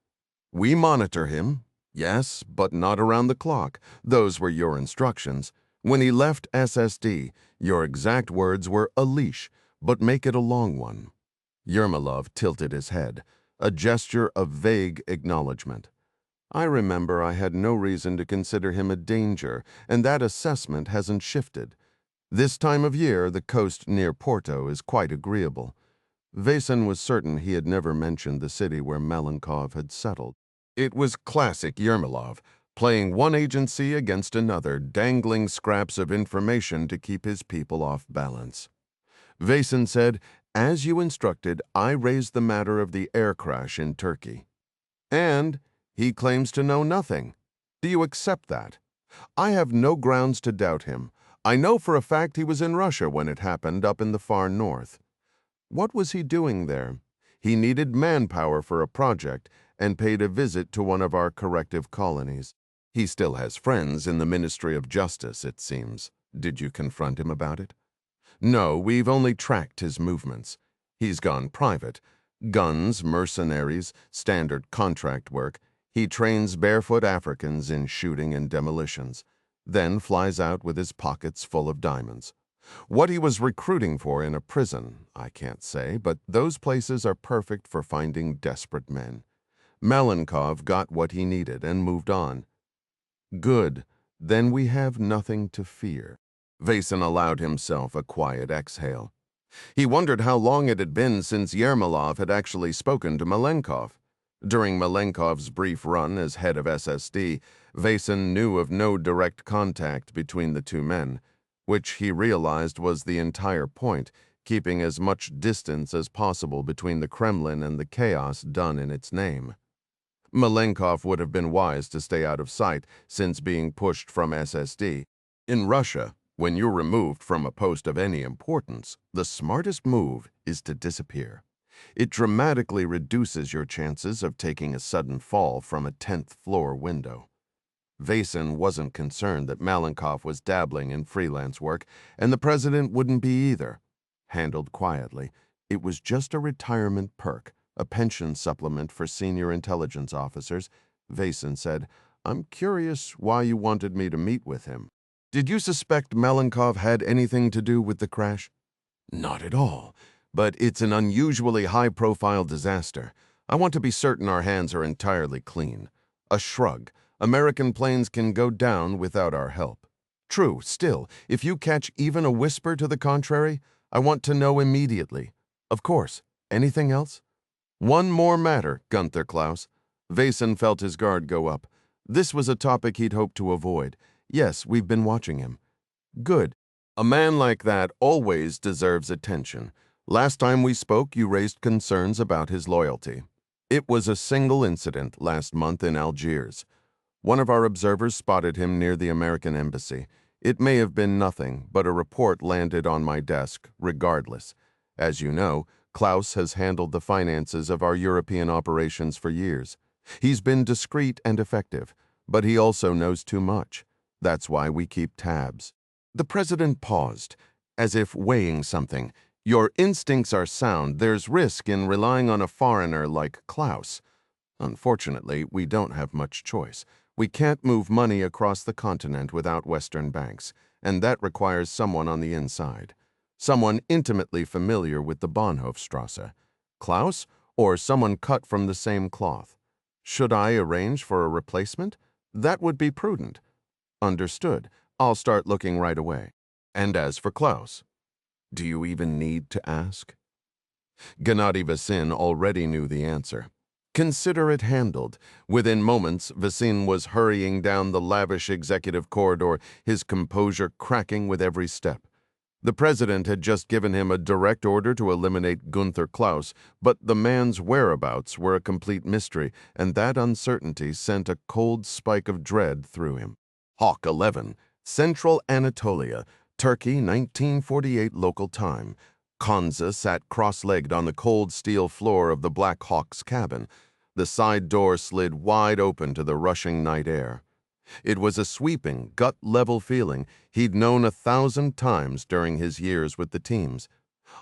"We monitor him, yes, but not around the clock. Those were your instructions. When he left SSD, your exact words were a leash, but make it a long one." Yermolov tilted his head, a gesture of vague acknowledgement. I remember I had no reason to consider him a danger, and that assessment hasn't shifted. This time of year, the coast near Porto is quite agreeable. Vason was certain he had never mentioned the city where Malenkov had settled. It was classic Yermolov, playing one agency against another, dangling scraps of information to keep his people off balance. Vason said, "As you instructed, I raised the matter of the air crash in Turkey." And he claims to know nothing. Do you accept that? I have no grounds to doubt him. I know for a fact he was in Russia when it happened up in the far north. What was he doing there? He needed manpower for a project and paid a visit to one of our corrective colonies. He still has friends in the Ministry of Justice, it seems. Did you confront him about it? No, we've only tracked his movements. He's gone private. Guns, mercenaries, standard contract work. He trains barefoot Africans in shooting and demolitions, then flies out with his pockets full of diamonds. What he was recruiting for in a prison, I can't say, but those places are perfect for finding desperate men. Malenkov got what he needed and moved on. Good, then we have nothing to fear. Vason allowed himself a quiet exhale. He wondered how long it had been since Yermolov had actually spoken to Malenkov. During Malenkov's brief run as head of SSD, Vason knew of no direct contact between the two men, which he realized was the entire point, keeping as much distance as possible between the Kremlin and the chaos done in its name. Malenkov would have been wise to stay out of sight since being pushed from SSD. In Russia, when you're removed from a post of any importance, the smartest move is to disappear. It dramatically reduces your chances of taking a sudden fall from a 10th floor window. Vason wasn't concerned that Malenkov was dabbling in freelance work, and the president wouldn't be either. Handled quietly, it was just a retirement perk, a pension supplement for senior intelligence officers. Vason said, "I'm curious why you wanted me to meet with him. Did you suspect Malenkov had anything to do with the crash?" "Not at all, but it's an unusually high-profile disaster. I want to be certain our hands are entirely clean." A shrug. American planes can go down without our help. True, still, if you catch even a whisper to the contrary, I want to know immediately. Of course. Anything else? One more matter, Gunther Klaus. Vason felt his guard go up. This was a topic he'd hoped to avoid. Yes, we've been watching him. Good. A man like that always deserves attention. Last time we spoke, you raised concerns about his loyalty. It was a single incident last month in Algiers. One of our observers spotted him near the American embassy. It may have been nothing, but a report landed on my desk, regardless. As you know, Klaus has handled the finances of our European operations for years. He's been discreet and effective, but he also knows too much. That's why we keep tabs. The president paused, as if weighing something. Your instincts are sound. There's risk in relying on a foreigner like Klaus. Unfortunately, we don't have much choice. We can't move money across the continent without Western banks, and that requires someone on the inside. Someone intimately familiar with the Bahnhofstrasse. Klaus, or someone cut from the same cloth. Should I arrange for a replacement? That would be prudent. Understood. I'll start looking right away. And as for Klaus, do you even need to ask? Gennady Vasin already knew the answer. Consider it handled. Within moments, Vasin was hurrying down the lavish executive corridor, his composure cracking with every step. The president had just given him a direct order to eliminate Gunther Klaus, but the man's whereabouts were a complete mystery, and that uncertainty sent a cold spike of dread through him. Hawk 11, Central Anatolia, Turkey, 1948 local time. Konza sat cross-legged on the cold steel floor of the Black Hawk's cabin. The side door slid wide open to the rushing night air. It was a sweeping, gut-level feeling he'd known 1,000 times during his years with the teams.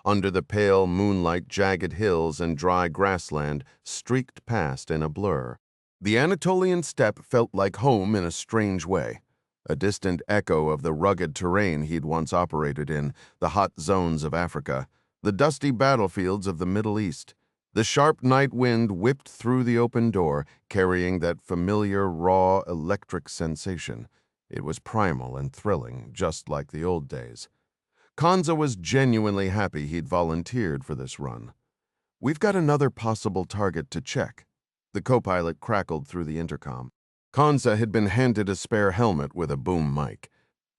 Under the pale moonlight, jagged hills and dry grassland streaked past in a blur. The Anatolian steppe felt like home in a strange way. A distant echo of the rugged terrain he'd once operated in, the hot zones of Africa. the dusty battlefields of the Middle East. The sharp night wind whipped through the open door, carrying that familiar, raw, electric sensation. It was primal and thrilling, just like the old days. Kanza was genuinely happy he'd volunteered for this run. "We've got another possible target to check," the co-pilot crackled through the intercom. Kanza had been handed a spare helmet with a boom mic.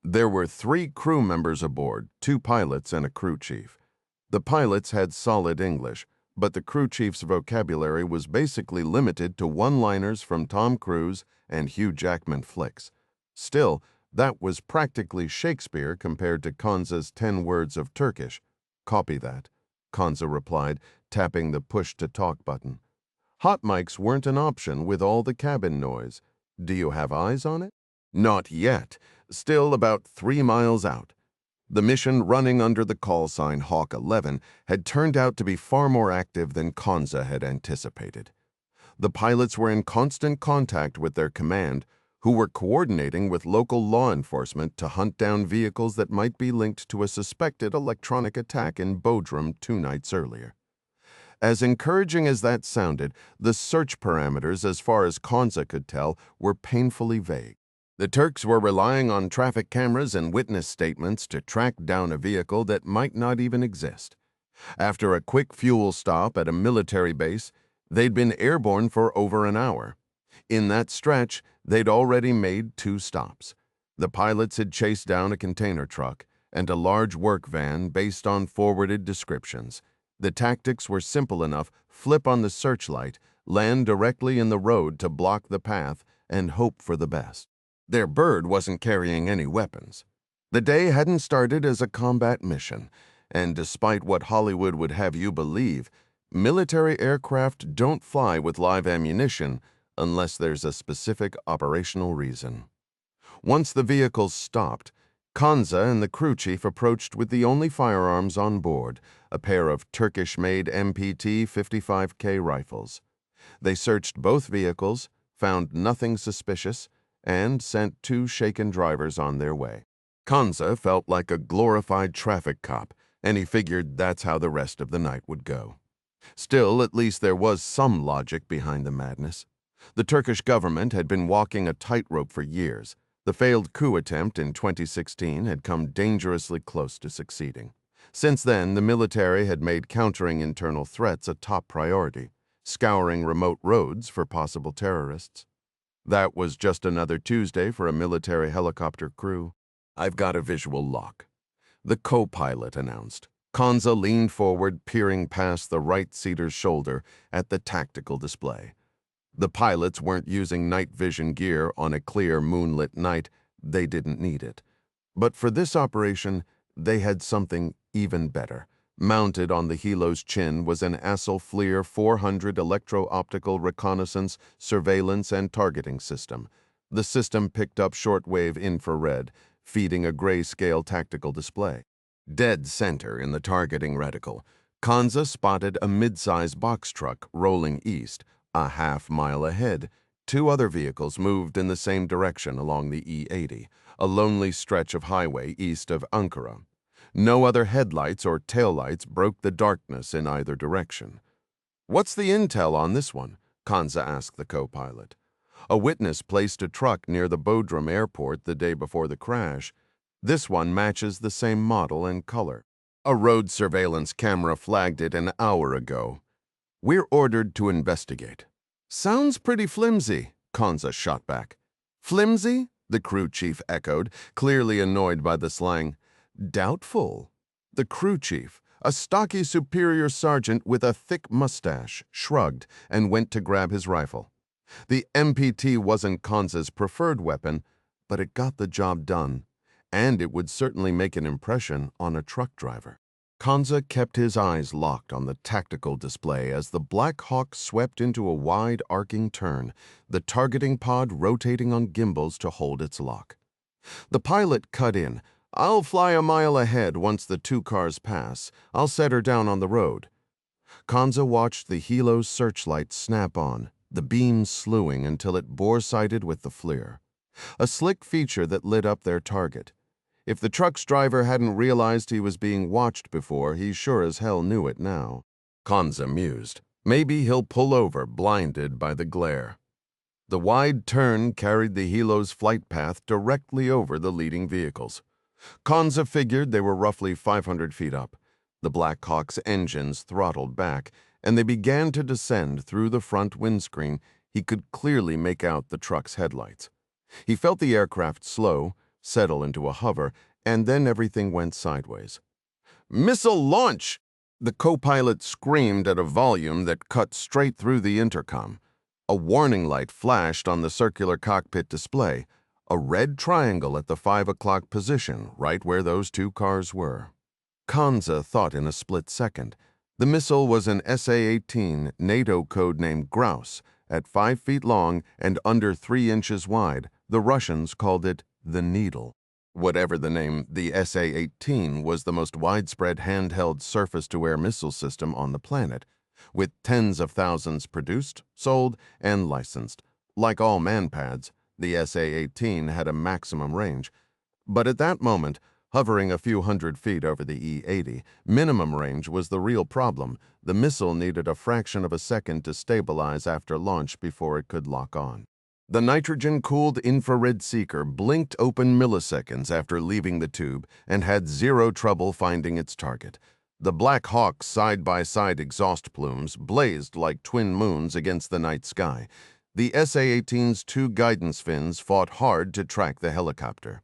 There were 3 crew members aboard, 2 pilots and a crew chief. The pilots had solid English, but the crew chief's vocabulary was basically limited to one-liners from Tom Cruise and Hugh Jackman flicks. Still, that was practically Shakespeare compared to Kanza's 10 words of Turkish. "Copy that," Kanza replied, tapping the push-to-talk button. Hot mics weren't an option with all the cabin noise. "Do you have eyes on it?" "Not yet. Still about 3 miles out." The mission running under the call sign Hawk 11 had turned out to be far more active than Kanza had anticipated. The pilots were in constant contact with their command, who were coordinating with local law enforcement to hunt down vehicles that might be linked to a suspected electronic attack in Bodrum 2 nights earlier. As encouraging as that sounded, the search parameters, as far as Kanza could tell, were painfully vague. The Turks were relying on traffic cameras and witness statements to track down a vehicle that might not even exist. After a quick fuel stop at a military base, they'd been airborne for over an hour. In that stretch, they'd already made 2 stops. The pilots had chased down a container truck and a large work van based on forwarded descriptions. The tactics were simple enough: flip on the searchlight, land directly in the road to block the path, and hope for the best. Their bird wasn't carrying any weapons. The day hadn't started as a combat mission, and despite what Hollywood would have you believe, military aircraft don't fly with live ammunition unless there's a specific operational reason. Once the vehicles stopped, Kanza and the crew chief approached with the only firearms on board, a pair of Turkish-made MPT 55K rifles. They searched both vehicles, found nothing suspicious, and sent 2 shaken drivers on their way. Kanza felt like a glorified traffic cop, and he figured that's how the rest of the night would go. Still, at least there was some logic behind the madness. The Turkish government had been walking a tightrope for years. The failed coup attempt in 2016 had come dangerously close to succeeding. Since then, the military had made countering internal threats a top priority, scouring remote roads for possible terrorists. That was just another Tuesday for a military helicopter crew. "I've got a visual lock," the co-pilot announced. Kanza leaned forward, peering past the right seater's shoulder at the tactical display. The pilots weren't using night vision gear on a clear moonlit night. They didn't need it. But for this operation, they had something even better. Mounted on the helo's chin was an Assel FLIR 400 electro-optical reconnaissance, surveillance, and targeting system. The system picked up shortwave infrared, feeding a grayscale tactical display. Dead center in the targeting reticle, Kanza spotted a mid-size box truck rolling east. A half-mile ahead, 2 other vehicles moved in the same direction along the E80, a lonely stretch of highway east of Ankara. No other headlights or taillights broke the darkness in either direction. "What's the intel on this one?" Kanza asked the co-pilot. A witness placed a truck near the Bodrum airport the day before the crash. This one matches the same model and color. "A road surveillance camera flagged it an hour ago. We're ordered to investigate." "Sounds pretty flimsy," Kanza shot back. "Flimsy?" the crew chief echoed, clearly annoyed by the slang. "Doubtful." The crew chief, a stocky superior sergeant with a thick mustache, shrugged and went to grab his rifle. The MPT wasn't Kanza's preferred weapon, but it got the job done, and it would certainly make an impression on a truck driver. Kanza kept his eyes locked on the tactical display as the Black Hawk swept into a wide arcing turn, the targeting pod rotating on gimbals to hold its lock. The pilot cut in. "I'll fly a mile ahead once the 2 cars pass. I'll set her down on the road." Kanza watched the helo's searchlight snap on, the beam slewing until it bore-sighted with the FLIR, a slick feature that lit up their target. If the truck's driver hadn't realized he was being watched before, he sure as hell knew it now. Kanza mused. Maybe he'll pull over, blinded by the glare. The wide turn carried the helo's flight path directly over the leading vehicles. Kanza figured they were roughly 500 feet up. The Black Hawk's engines throttled back, and they began to descend through the front windscreen. He could clearly make out the truck's headlights. He felt the aircraft slow, settle into a hover, and then everything went sideways. "Missile launch!" The co-pilot screamed at a volume that cut straight through the intercom. A warning light flashed on the circular cockpit display, a red triangle at the 5 o'clock position, right where those two cars were. Kanza thought in a split second. The missile was an SA-18 NATO codenamed Grouse. At 5 feet long and under 3 inches wide, the Russians called it the Needle. Whatever the name, the SA-18 was the most widespread handheld surface-to-air missile system on the planet, with tens of thousands produced, sold, and licensed. Like all manpads, the SA-18 had a maximum range. But at that moment, hovering a few hundred feet over the E-80, minimum range was the real problem. The missile needed a fraction of a second to stabilize after launch before it could lock on. The nitrogen-cooled infrared seeker blinked open milliseconds after leaving the tube and had zero trouble finding its target. The Black Hawk's side-by-side exhaust plumes blazed like twin moons against the night sky. The SA-18's 2 guidance fins fought hard to track the helicopter.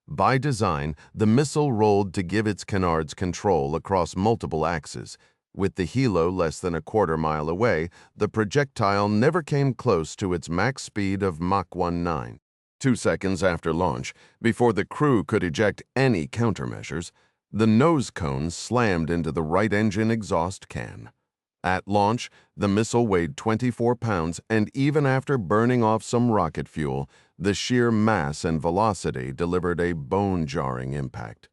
By design, the missile rolled to give its canards control across multiple axes. With the helo less than a quarter mile away, the projectile never came close to its max speed of Mach 19. 2 seconds after launch, before the crew could eject any countermeasures, the nose cone slammed into the right engine exhaust can. At launch, the missile weighed 24 pounds, and even after burning off some rocket fuel, the sheer mass and velocity delivered a bone-jarring impact.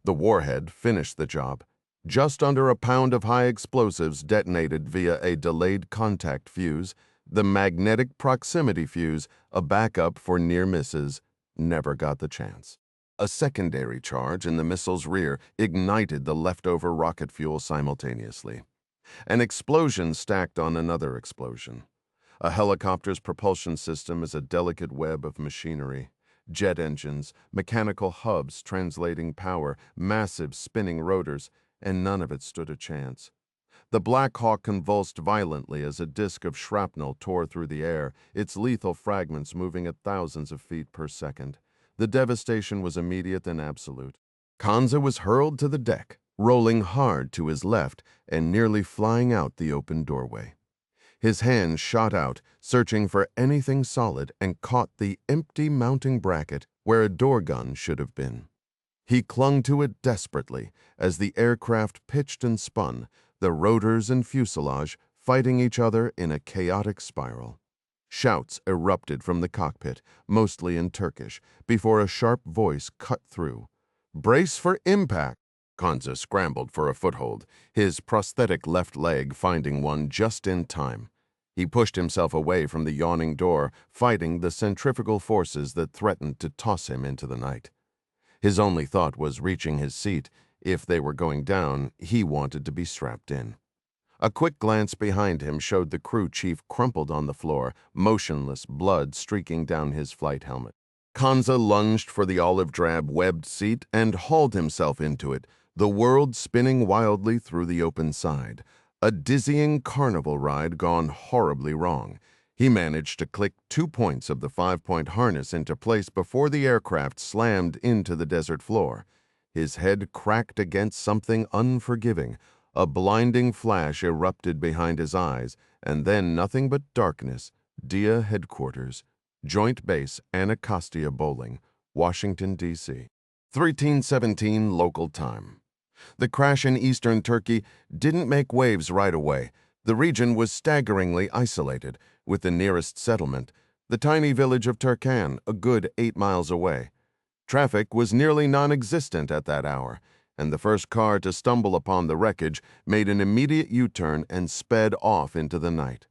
The warhead finished the job. Just under a pound of high explosives detonated via a delayed contact fuse. The magnetic proximity fuse, a backup for near misses, never got the chance. A secondary charge in the missile's rear ignited the leftover rocket fuel simultaneously. An explosion stacked on another explosion. A helicopter's propulsion system is a delicate web of machinery. Jet engines, mechanical hubs translating power, massive spinning rotors, and none of it stood a chance. The Black Hawk convulsed violently as a disk of shrapnel tore through the air, its lethal fragments moving at thousands of feet per second. The devastation was immediate and absolute. Kanza was hurled to the deck, rolling hard to his left and nearly flying out the open doorway. His hand shot out, searching for anything solid, and caught the empty mounting bracket where a door gun should have been. He clung to it desperately as the aircraft pitched and spun, the rotors and fuselage fighting each other in a chaotic spiral. Shouts erupted from the cockpit, mostly in Turkish, before a sharp voice cut through. "Brace for impact!" Kanza scrambled for a foothold, his prosthetic left leg finding one just in time. He pushed himself away from the yawning door, fighting the centrifugal forces that threatened to toss him into the night. His only thought was reaching his seat. If they were going down, he wanted to be strapped in. A quick glance behind him showed the crew chief crumpled on the floor, motionless, blood streaking down his flight helmet. Kanza lunged for the olive-drab webbed seat and hauled himself into it, the world spinning wildly through the open side. A dizzying carnival ride gone horribly wrong. He managed to click 2 points of the 5-point harness into place before the aircraft slammed into the desert floor. His head cracked against something unforgiving. A blinding flash erupted behind his eyes, and then nothing but darkness. DIA Headquarters, Joint Base Anacostia Bowling, Washington, D.C. 1317 local time. The crash in eastern Turkey didn't make waves right away. The region was staggeringly isolated, with the nearest settlement, the tiny village of Turkan, a good 8 miles away. Traffic was nearly non-existent at that hour, and the first car to stumble upon the wreckage made an immediate U-turn and sped off into the night.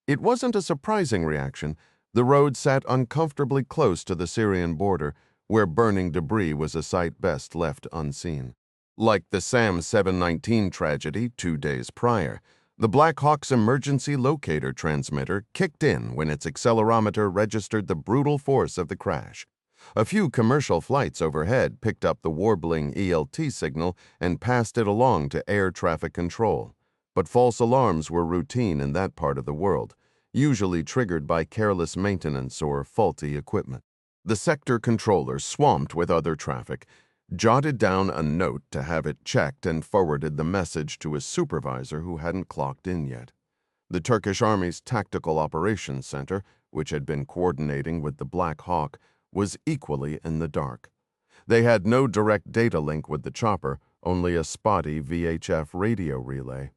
It wasn't a surprising reaction. The road sat uncomfortably close to the Syrian border, where burning debris was a sight best left unseen. Like the SAM 719 tragedy 2 days prior, the Black Hawk's emergency locator transmitter kicked in when its accelerometer registered the brutal force of the crash. A few commercial flights overhead picked up the warbling ELT signal and passed it along to air traffic control. But false alarms were routine in that part of the world, usually triggered by careless maintenance or faulty equipment. The sector controller, swamped with other traffic, jotted down a note to have it checked and forwarded the message to his supervisor who hadn't clocked in yet. The Turkish Army's Tactical Operations Center, which had been coordinating with the Black Hawk, was equally in the dark. They had no direct data link with the chopper, only a spotty VHF radio relay.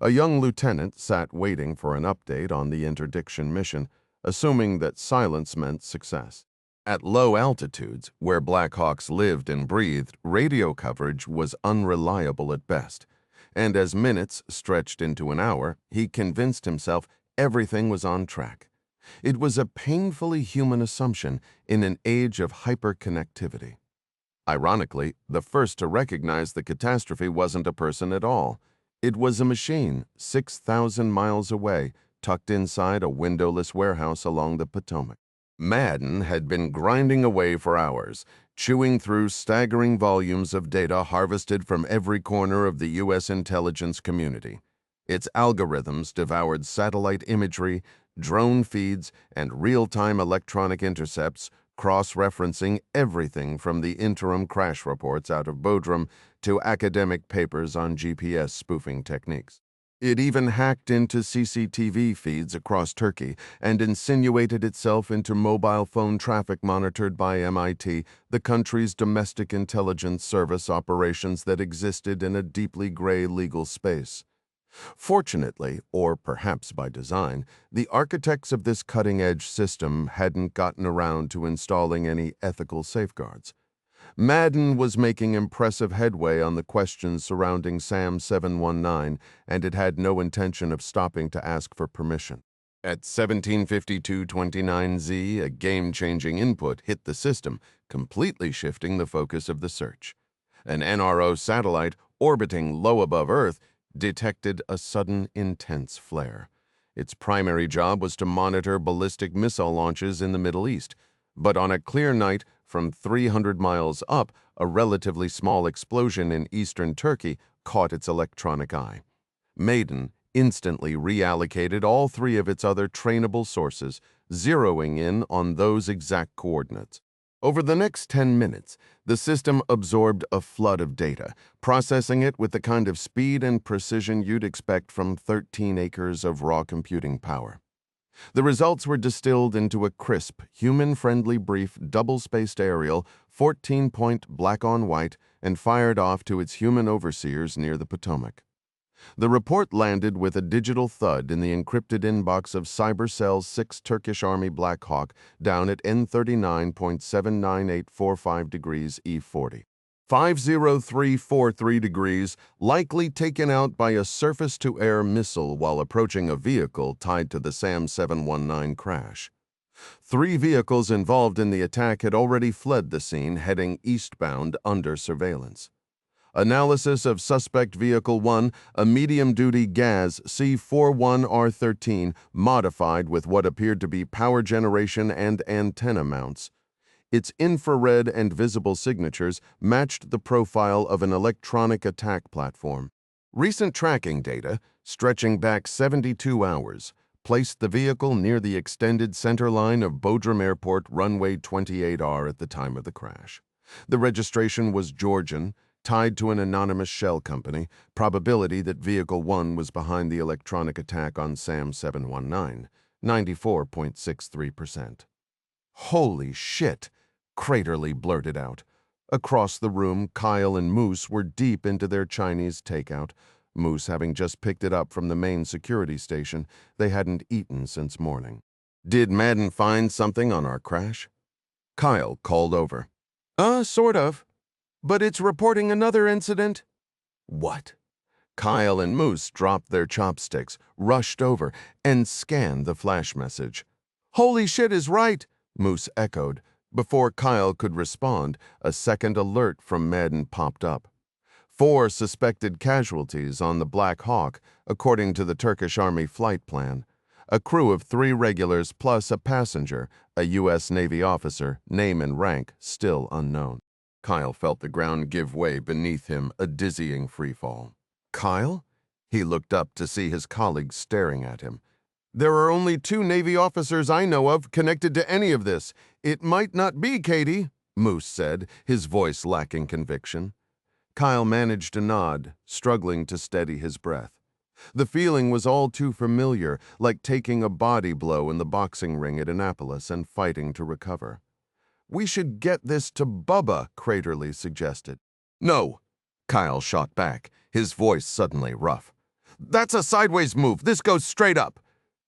A young lieutenant sat waiting for an update on the interdiction mission, assuming that silence meant success. At low altitudes, where Black Hawks lived and breathed, radio coverage was unreliable at best, and as minutes stretched into an hour, he convinced himself everything was on track. It was a painfully human assumption in an age of hyperconnectivity. Ironically, the first to recognize the catastrophe wasn't a person at all. It was a machine 6,000 miles away, tucked inside a windowless warehouse along the Potomac. Madden had been grinding away for hours, chewing through staggering volumes of data harvested from every corner of the U.S. intelligence community. Its algorithms devoured satellite imagery, drone feeds, and real-time electronic intercepts, cross-referencing everything from the interim crash reports out of Bodrum to academic papers on GPS spoofing techniques. It even hacked into CCTV feeds across Turkey and insinuated itself into mobile phone traffic monitored by MIT, the country's domestic intelligence service operations that existed in a deeply gray legal space. Fortunately, or perhaps by design, the architects of this cutting-edge system hadn't gotten around to installing any ethical safeguards. Madden was making impressive headway on the questions surrounding SAM 719, and it had no intention of stopping to ask for permission. At 1752:29Z, a game-changing input hit the system, completely shifting the focus of the search. An NRO satellite orbiting low above Earth detected a sudden, intense flare. Its primary job was to monitor ballistic missile launches in the Middle East, but on a clear night from 300 miles up, a relatively small explosion in eastern Turkey caught its electronic eye. Madden instantly reallocated all 3 of its other trainable sources, zeroing in on those exact coordinates. Over the next 10 minutes, the system absorbed a flood of data, processing it with the kind of speed and precision you'd expect from 13 acres of raw computing power. The results were distilled into a crisp, human-friendly brief double-spaced aerial, 14-point black on white, and fired off to its human overseers near the Potomac. The report landed with a digital thud in the encrypted inbox of Cybercell's 6th Turkish Army Black Hawk down at N39.79845 degrees E40. 50343 degrees, likely taken out by a surface-to-air missile while approaching a vehicle tied to the SAM 719 crash. 3 vehicles involved in the attack had already fled the scene, heading eastbound under surveillance. Analysis of suspect Vehicle 1, a medium-duty Gaz C41R13 modified with what appeared to be power generation and antenna mounts. Its infrared and visible signatures matched the profile of an electronic attack platform. Recent tracking data, stretching back 72 hours, placed the vehicle near the extended center line of Bodrum Airport runway 28R at the time of the crash. The registration was Georgian, tied to an anonymous shell company, probability that Vehicle 1 was behind the electronic attack on SAM 719, 94.63%. "Holy shit!" Craterly blurted out. Across the room, Kyle and Moose were deep into their Chinese takeout, Moose having just picked it up from the main security station. They hadn't eaten since morning. "Did Madden find something on our crash?" Kyle called over. Sort of. But it's reporting another incident." "What?" Kyle and Moose dropped their chopsticks, rushed over, and scanned the flash message. "Holy shit is right," Moose echoed. Before Kyle could respond, a second alert from Madden popped up. 4 suspected casualties on the Black Hawk, according to the Turkish Army flight plan. A crew of 3 regulars plus a passenger, a U.S. Navy officer, name and rank still unknown. Kyle felt the ground give way beneath him, a dizzying freefall. Kyle? He looked up to see his colleagues staring at him. There are only 2 Navy officers I know of connected to any of this. It might not be Katie, Moose said, his voice lacking conviction. Kyle managed to nod, struggling to steady his breath. The feeling was all too familiar, like taking a body blow in the boxing ring at Annapolis and fighting to recover. We should get this to Bubba, Craterly suggested. No, Kyle shot back, his voice suddenly rough. That's a sideways move. This goes straight up.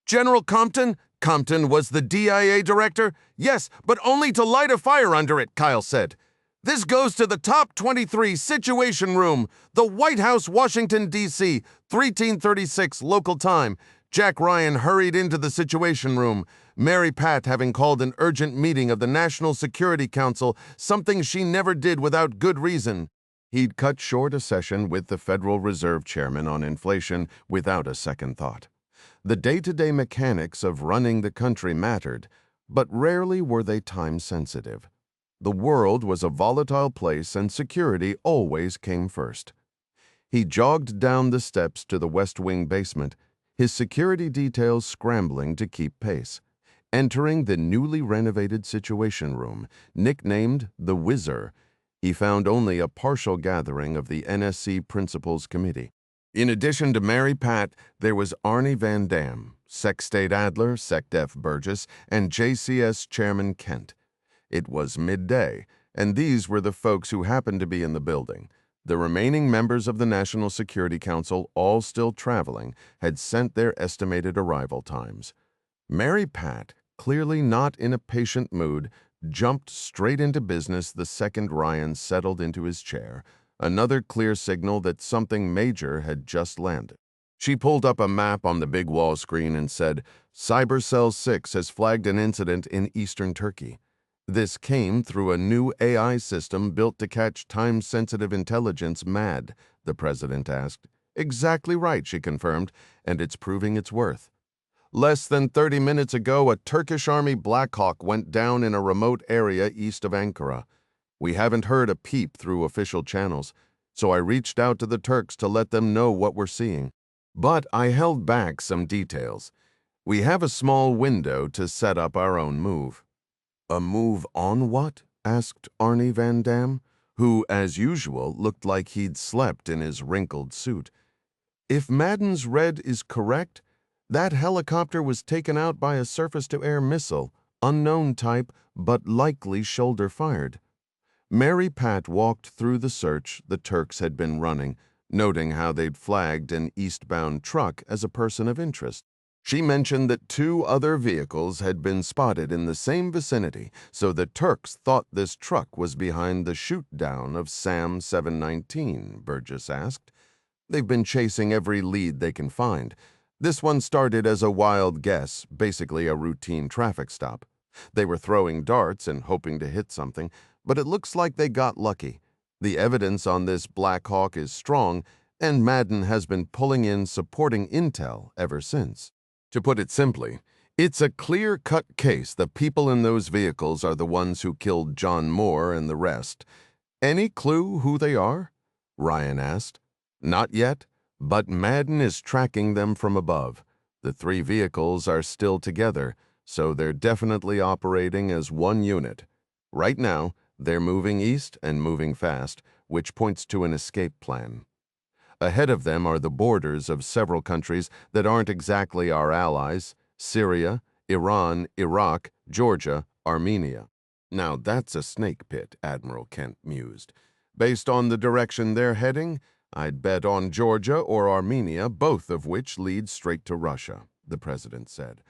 General Compton? Compton was the DIA director? Yes, but only to light a fire under it, Kyle said. This goes to the top 23 Situation Room, the White House, Washington, D.C., 1336 local time. Jack Ryan hurried into the Situation Room, Mary Pat having called an urgent meeting of the National Security Council, something she never did without good reason. He'd cut short a session with the Federal Reserve Chairman on inflation without a second thought. The day-to-day mechanics of running the country mattered, but rarely were they time-sensitive. The world was a volatile place and security always came first. He jogged down the steps to the West Wing basement, his security details scrambling to keep pace. Entering the newly renovated Situation Room, nicknamed the Whizzer, he found only a partial gathering of the NSC Principals Committee. In addition to Mary Pat, there was Arnie Van Dam, Sec-State Adler, Sec-Def Burgess, and JCS Chairman Kent. It was midday, and these were the folks who happened to be in the building. The remaining members of the National Security Council, all still traveling, had sent their estimated arrival times. Mary Pat, clearly not in a patient mood, jumped straight into business the second Ryan settled into his chair, another clear signal that something major had just landed. She pulled up a map on the big wall screen and said, Cybercell 6 has flagged an incident in eastern Turkey. This came through a new AI system built to catch time-sensitive intelligence mad, the president asked. Exactly right, she confirmed, and it's proving its worth. Less than 30 minutes ago, a Turkish Army Black Hawk went down in a remote area east of Ankara. We haven't heard a peep through official channels, so I reached out to the Turks to let them know what we're seeing. But I held back some details. We have a small window to set up our own move. A move on what? Asked Arnie Van Dam, who, as usual, looked like he'd slept in his wrinkled suit. If Madden's read is correct, that helicopter was taken out by a surface-to-air missile, unknown type, but likely shoulder-fired. Mary Pat walked through the search the Turks had been running, noting how they'd flagged an eastbound truck as a person of interest. She mentioned that 2 other vehicles had been spotted in the same vicinity, so the Turks thought this truck was behind the shoot-down of Sam 719, Burgess asked. They've been chasing every lead they can find. This one started as a wild guess, basically a routine traffic stop. They were throwing darts and hoping to hit something, but it looks like they got lucky. The evidence on this Black Hawk is strong, and Madden has been pulling in supporting intel ever since. To put it simply, it's a clear-cut case the people in those vehicles are the ones who killed John Moore and the rest. Any clue who they are? Ryan asked. Not yet, but Madden is tracking them from above. The 3 vehicles are still together, so they're definitely operating as one unit. Right now, they're moving east and moving fast, which points to an escape plan. Ahead of them are the borders of several countries that aren't exactly our allies: Syria, Iran, Iraq, Georgia, Armenia. Now that's a snake pit, Admiral Kent mused. Based on the direction they're heading, I'd bet on Georgia or Armenia, both of which lead straight to Russia, the president said.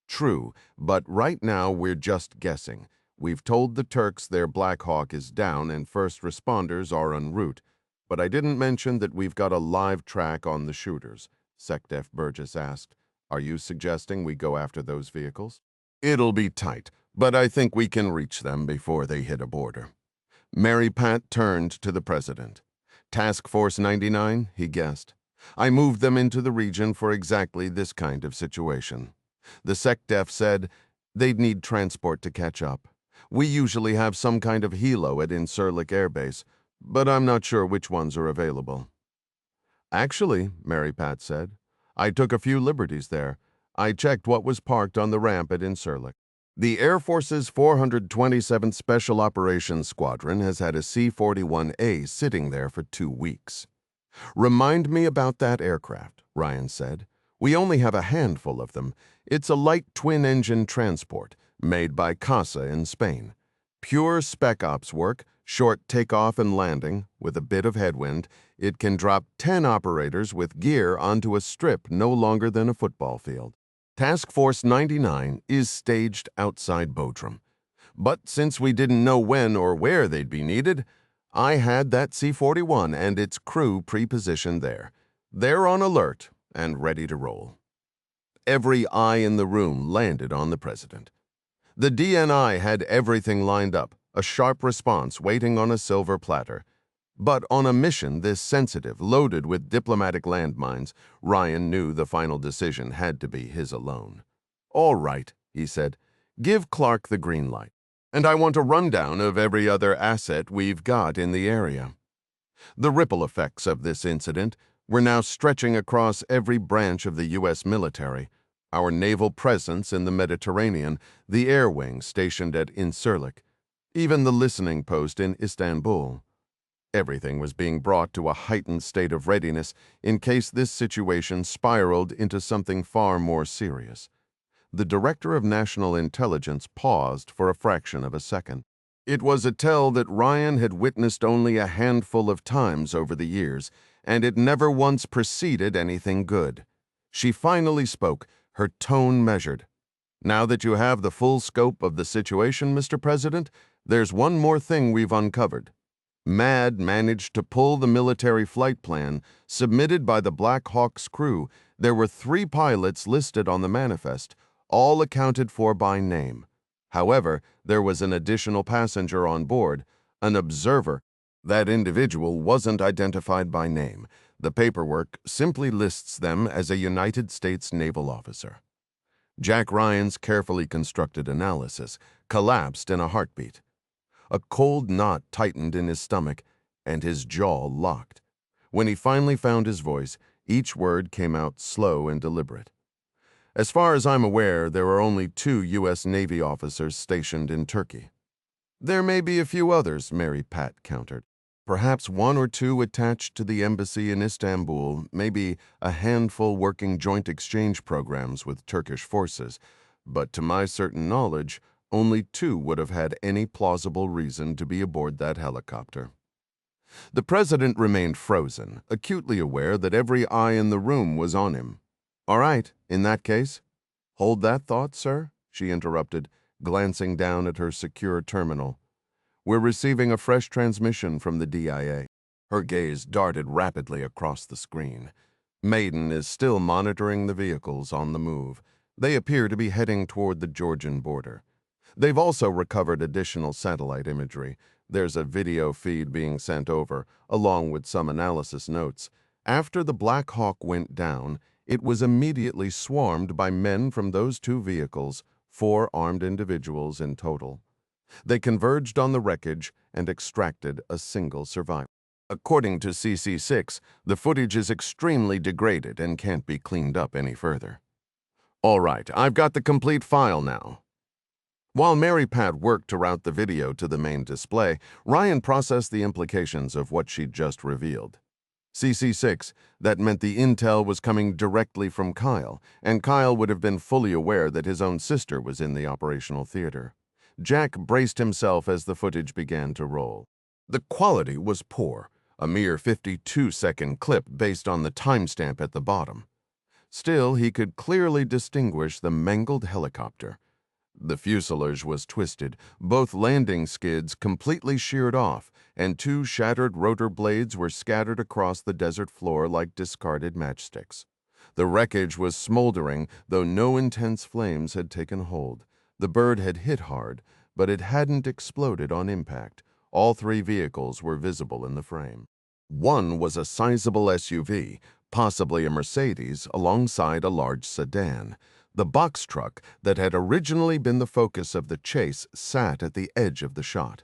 True, but right now we're just guessing. We've told the Turks their Black Hawk is down and first responders are en route. But I didn't mention that we've got a live track on the shooters, Sec-Def Burgess asked. Are you suggesting we go after those vehicles? It'll be tight, but I think we can reach them before they hit a border. Mary Pat turned to the president. Task Force 99, he guessed. I moved them into the region for exactly this kind of situation. The SecDef said they'd need transport to catch up. We usually have some kind of helo at Incirlik Air Base, but I'm not sure which ones are available. Actually, Mary Pat said, I took a few liberties there. I checked what was parked on the ramp at Incirlik. The Air Force's 427th Special Operations Squadron has had a C-41A sitting there for 2 weeks. Remind me about that aircraft, Ryan said. We only have a handful of them. It's a light twin-engine transport made by CASA in Spain. Pure spec ops work, short takeoff and landing, with a bit of headwind. It can drop 10 operators with gear onto a strip no longer than a football field. Task Force 99 is staged outside Bodrum. But since we didn't know when or where they'd be needed, I had that C-41 and its crew pre-positioned there. They're on alert and ready to roll. Every eye in the room landed on the president. The DNI had everything lined up, a sharp response waiting on a silver platter. But on a mission this sensitive, loaded with diplomatic landmines, Ryan knew the final decision had to be his alone. All right, he said, give Clark the green light. And I want a rundown of every other asset we've got in the area. The ripple effects of this incident were now stretching across every branch of the U.S. military. Our naval presence in the Mediterranean, the air wing stationed at Incirlik, even the listening post in Istanbul. Everything was being brought to a heightened state of readiness in case this situation spiraled into something far more serious. The Director of National Intelligence paused for a fraction of a second. It was a tell that Ryan had witnessed only a handful of times over the years, and it never once preceded anything good. She finally spoke, her tone measured. Now that you have the full scope of the situation, Mr. President, there's one more thing we've uncovered. MAD managed to pull the military flight plan submitted by the Black Hawk's crew. There were 3 pilots listed on the manifest, all accounted for by name. However, there was an additional passenger on board, an observer. That individual wasn't identified by name. The paperwork simply lists them as a United States naval officer. Jack Ryan's carefully constructed analysis collapsed in a heartbeat. A cold knot tightened in his stomach, and his jaw locked. When he finally found his voice, each word came out slow and deliberate. As far as I'm aware, there are only 2 U.S. Navy officers stationed in Turkey. There may be a few others, Mary Pat countered. Perhaps 1 or 2 attached to the embassy in Istanbul, maybe a handful working joint exchange programs with Turkish forces, but to my certain knowledge, only 2 would have had any plausible reason to be aboard that helicopter. The president remained frozen, acutely aware that every eye in the room was on him. All right, in that case. Hold that thought, sir, she interrupted, glancing down at her secure terminal. We're receiving a fresh transmission from the DIA. Her gaze darted rapidly across the screen. Maiden is still monitoring the vehicles on the move. They appear to be heading toward the Georgian border. They've also recovered additional satellite imagery. There's a video feed being sent over, along with some analysis notes. After the Black Hawk went down, it was immediately swarmed by men from those 2 vehicles, 4 armed individuals in total. They converged on the wreckage and extracted a single survivor. According to CC6, the footage is extremely degraded and can't be cleaned up any further. All right, I've got the complete file now. While Mary Pat worked to route the video to the main display, Ryan processed the implications of what she'd just revealed. CC6, that meant the intel was coming directly from Kyle, and Kyle would have been fully aware that his own sister was in the operational theater. Jack braced himself as the footage began to roll. The quality was poor, a mere 52-second clip based on the timestamp at the bottom. Still, he could clearly distinguish the mangled helicopter. The fuselage was twisted, both landing skids completely sheared off, and 2 shattered rotor blades were scattered across the desert floor like discarded matchsticks. The wreckage was smoldering, though no intense flames had taken hold. The bird had hit hard, but it hadn't exploded on impact. All three vehicles were visible in the frame. One was a sizable SUV, possibly a Mercedes, alongside a large sedan. The box truck that had originally been the focus of the chase sat at the edge of the shot.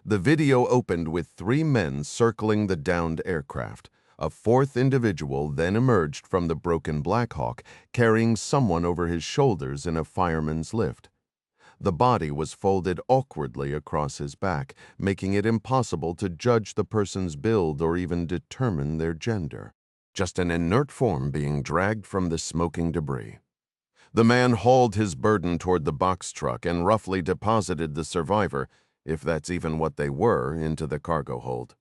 The video opened with three men circling the downed aircraft. A fourth individual then emerged from the broken Black Hawk, carrying someone over his shoulders in a fireman's lift. The body was folded awkwardly across his back, making it impossible to judge the person's build or even determine their gender. Just an inert form being dragged from the smoking debris. The man hauled his burden toward the box truck and roughly deposited the survivor, if that's even what they were, into the cargo hold.